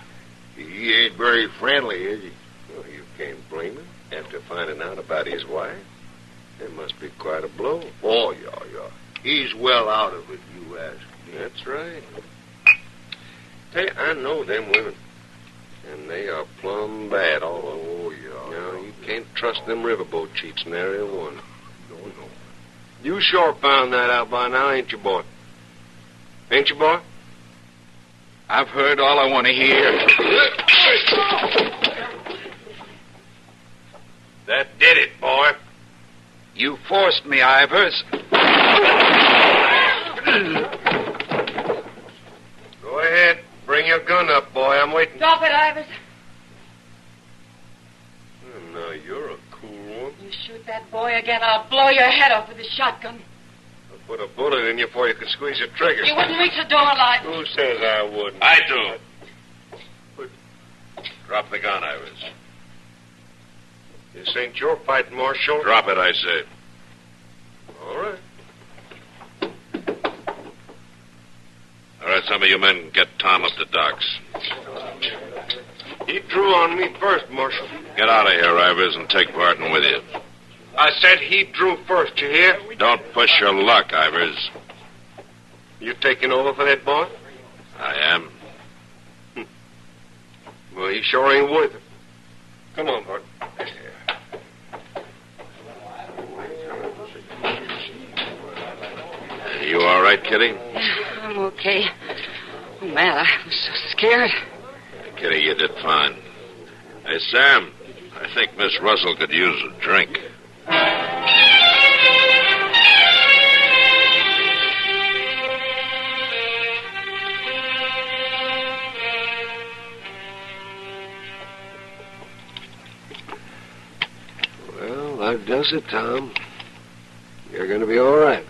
He ain't very friendly, is he? Well, you can't blame him. After finding out about his wife, it must be quite a blow. Oh, yeah. He's well out of it, you ask me. That's right. Hey, I know them women. And they are plumb bad all over. Oh, yeah. No, you can't trust them riverboat cheats in Area 1. No. You sure found that out by now, ain't you, boy? Ain't you, boy? I've heard all I want to hear. That did it, boy. You forced me, Ivers. Go ahead. Bring your gun up, boy. I'm waiting. Drop it, Ivers. Oh, now, you're a cool one. You shoot that boy again, I'll blow your head off with this shotgun. I'll put a bullet in you before you can squeeze the trigger. You wouldn't reach the door alive. Who says I wouldn't? I do. Drop the gun, Ivers. This ain't your fight, Marshal. Drop it, I say. All right. All right, some of you men get Tom up to docks. He drew on me first, Marshal. Get out of here, Ivers, and take Barton with you. I said he drew first, you hear? Don't push your luck, Ivers. You taking over for that boy? I am. Well, he sure ain't worth it. Come on, Bart. You all right, Kitty? I'm okay. Oh, man, I was so scared. Kitty, you did fine. Hey, Sam, I think Miss Russell could use a drink. Well, that does it, Tom. You're going to be all right.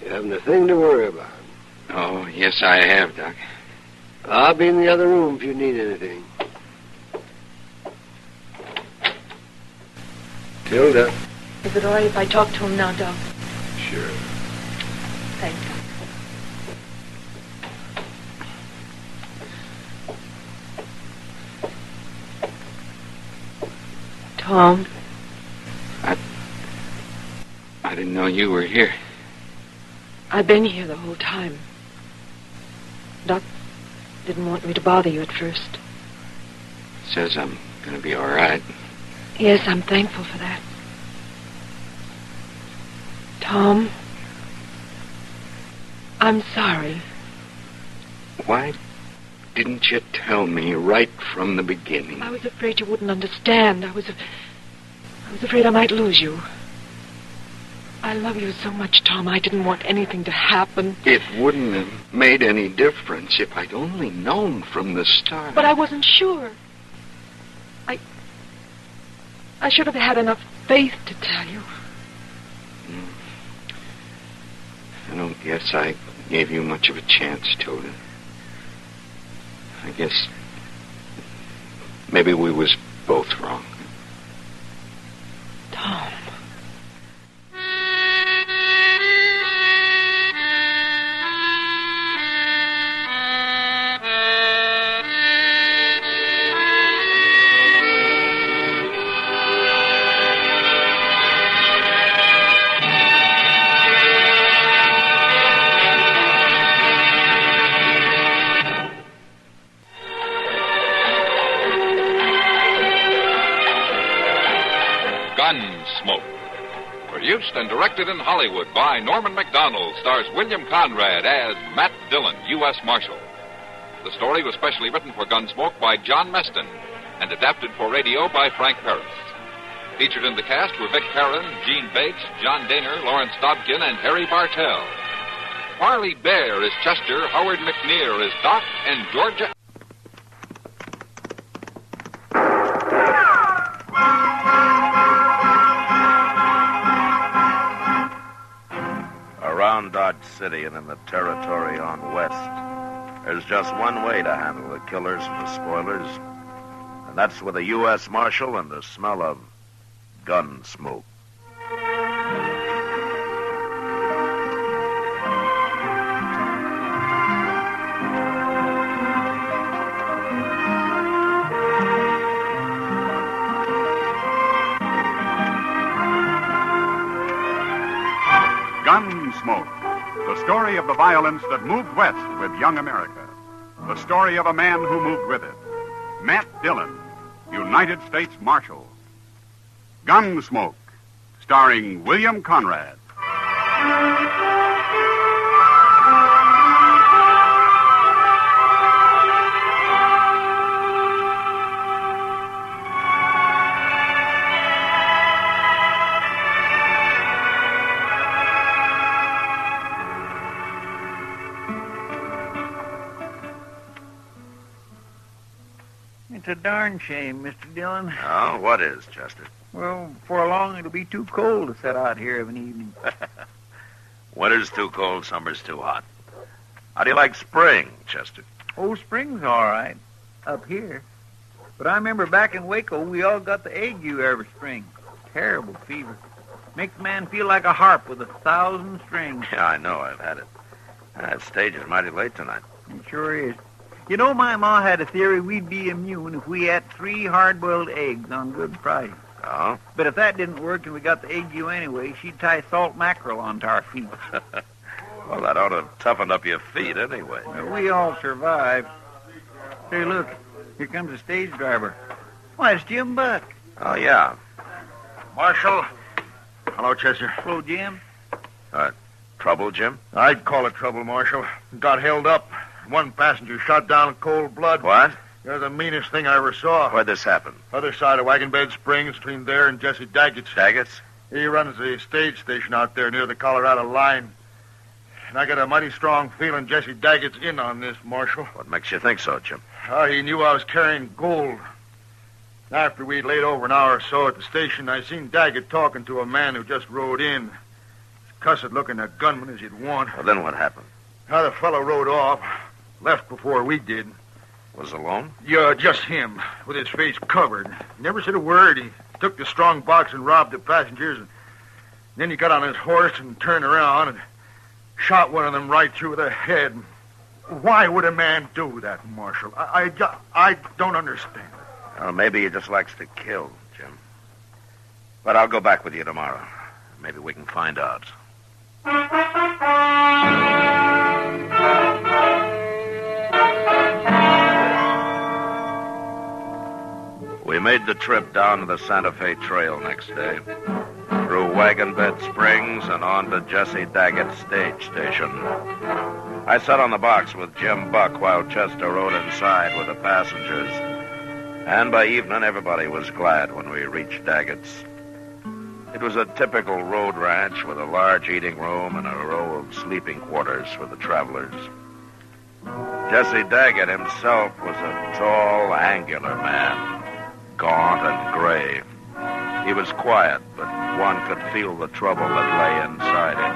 You haven't a thing to worry about. Oh, yes, I have, Doc. I'll be in the other room if you need anything. Tilda. Is it all right if I talk to him now, Doc? Sure. Thanks. Tom. I didn't know you were here. I've been here the whole time. Doc didn't want me to bother you at first. Says I'm going to be all right. Yes, I'm thankful for that. Tom, I'm sorry. Why didn't you tell me right from the beginning? I was afraid you wouldn't understand. I was afraid I might lose you. I love you so much, Tom. I didn't want anything to happen. It wouldn't have made any difference if I'd only known from the start. But I wasn't sure. I should have had enough faith to tell you. I don't guess I gave you much of a chance, Tilda. I guess maybe we was both wrong. Tom. Gunsmoke. Produced and directed in Hollywood by Norman Macdonald, stars William Conrad as Matt Dillon, U.S. Marshal. The story was specially written for Gunsmoke by John Meston and adapted for radio by Frank Paris. Featured in the cast were Vic Perrin, Gene Bates, John Daner, Lawrence Dobkin, and Harry Bartell. Parley Bear is Chester, Howard McNear is Doc, and Georgia... Around Dodge City and in the territory on west, there's just one way to handle the killers and the spoilers, and that's with a U.S. Marshal and the smell of gun smoke. Gunsmoke, the story of the violence that moved west with young America. The story of a man who moved with it. Matt Dillon, United States Marshal. Gunsmoke, starring William Conrad. It's a darn shame, Mr. Dillon. Oh, what is, Chester? Well, before long it'll be too cold to set out here of an evening. Winter's too cold, summer's too hot. How do you like spring, Chester? Oh, spring's all right, up here. But I remember back in Waco, we all got the ague every spring. Terrible fever. Makes a man feel like a harp with 1,000 strings. Yeah, I know. I've had it. That stage is mighty late tonight. It sure is. You know, my ma had a theory we'd be immune if we ate 3 hard-boiled eggs on Good Friday. Oh? But if that didn't work and we got the ague anyway, she'd tie salt mackerel onto our feet. Well, that ought to have toughened up your feet anyway. Well, we all survived. Hey, look. Here comes the stage driver. Why, it's Jim Buck. Oh, yeah. Marshal. Hello, Chester. Hello, Jim. Trouble, Jim? I'd call it trouble, Marshal. Got held up. One passenger shot down in cold blood. What? You're the meanest thing I ever saw. Where'd this happen? Other side of Wagon Bed Springs, between there and Jesse Daggett's. Daggett's? He runs the stage station out there near the Colorado line. And I got a mighty strong feeling Jesse Daggett's in on this, Marshal. What makes you think so, Jim? He knew I was carrying gold. After we'd laid over an hour or so at the station, I seen Daggett talking to a man who just rode in. cussed-looking gunman as you'd want. Well, then what happened? How the fellow rode off. Left before we did. Was alone? Yeah, just him, with his face covered. Never said a word. He took the strong box and robbed the passengers, and then he got on his horse and turned around and shot one of them right through the head. Why would a man do that, Marshal? I don't understand. Well, maybe he just likes to kill, Jim. But I'll go back with you tomorrow. Maybe we can find out. We made the trip down to the Santa Fe Trail next day, through Wagon Bed Springs and on to Jesse Daggett's stage station. I sat on the box with Jim Buck while Chester rode inside with the passengers. And by evening, everybody was glad when we reached Daggett's. It was a typical road ranch with a large eating room and a row of sleeping quarters for the travelers. Jesse Daggett himself was a tall, angular man, gaunt and gray. He was quiet, but one could feel the trouble that lay inside him.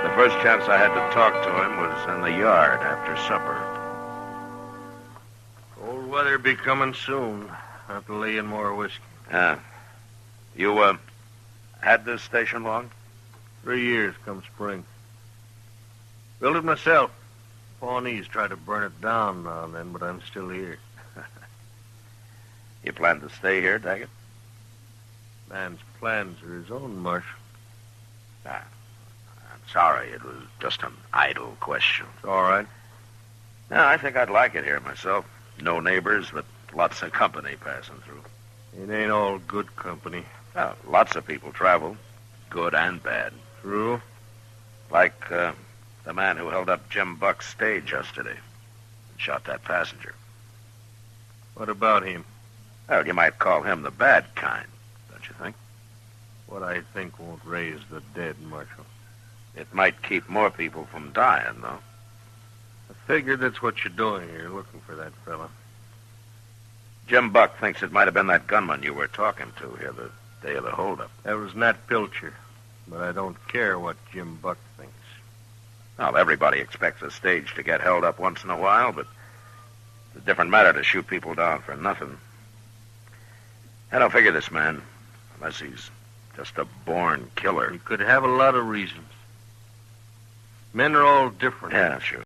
The first chance I had to talk to him was in the yard after supper. Cold weather be coming soon. Have to lay in more whiskey. Yeah. You, had this station long? 3 years come spring. Built it myself. Pawnees try to burn it down now and then, but I'm still here. You plan to stay here, Daggett? Man's plans are his own, Marshal. I'm sorry. It was just an idle question. It's all right. No, I think I'd like it here myself. No neighbors, but lots of company passing through. It ain't all good company. Well, lots of people travel, good and bad. True. Like the man who held up Jim Buck's stage yesterday and shot that passenger. What about him? Well, you might call him the bad kind, don't you think? What I think won't raise the dead, Marshal. It might keep more people from dying, though. I figured that's what you're doing here, looking for that fella. Jim Buck thinks it might have been that gunman you were talking to here the day of the holdup. That was Nat Pilcher, but I don't care what Jim Buck thinks. Well, everybody expects a stage to get held up once in a while, but it's a different matter to shoot people down for nothing. I don't figure this man, unless he's just a born killer. He could have a lot of reasons. Men are all different. Yeah, sure.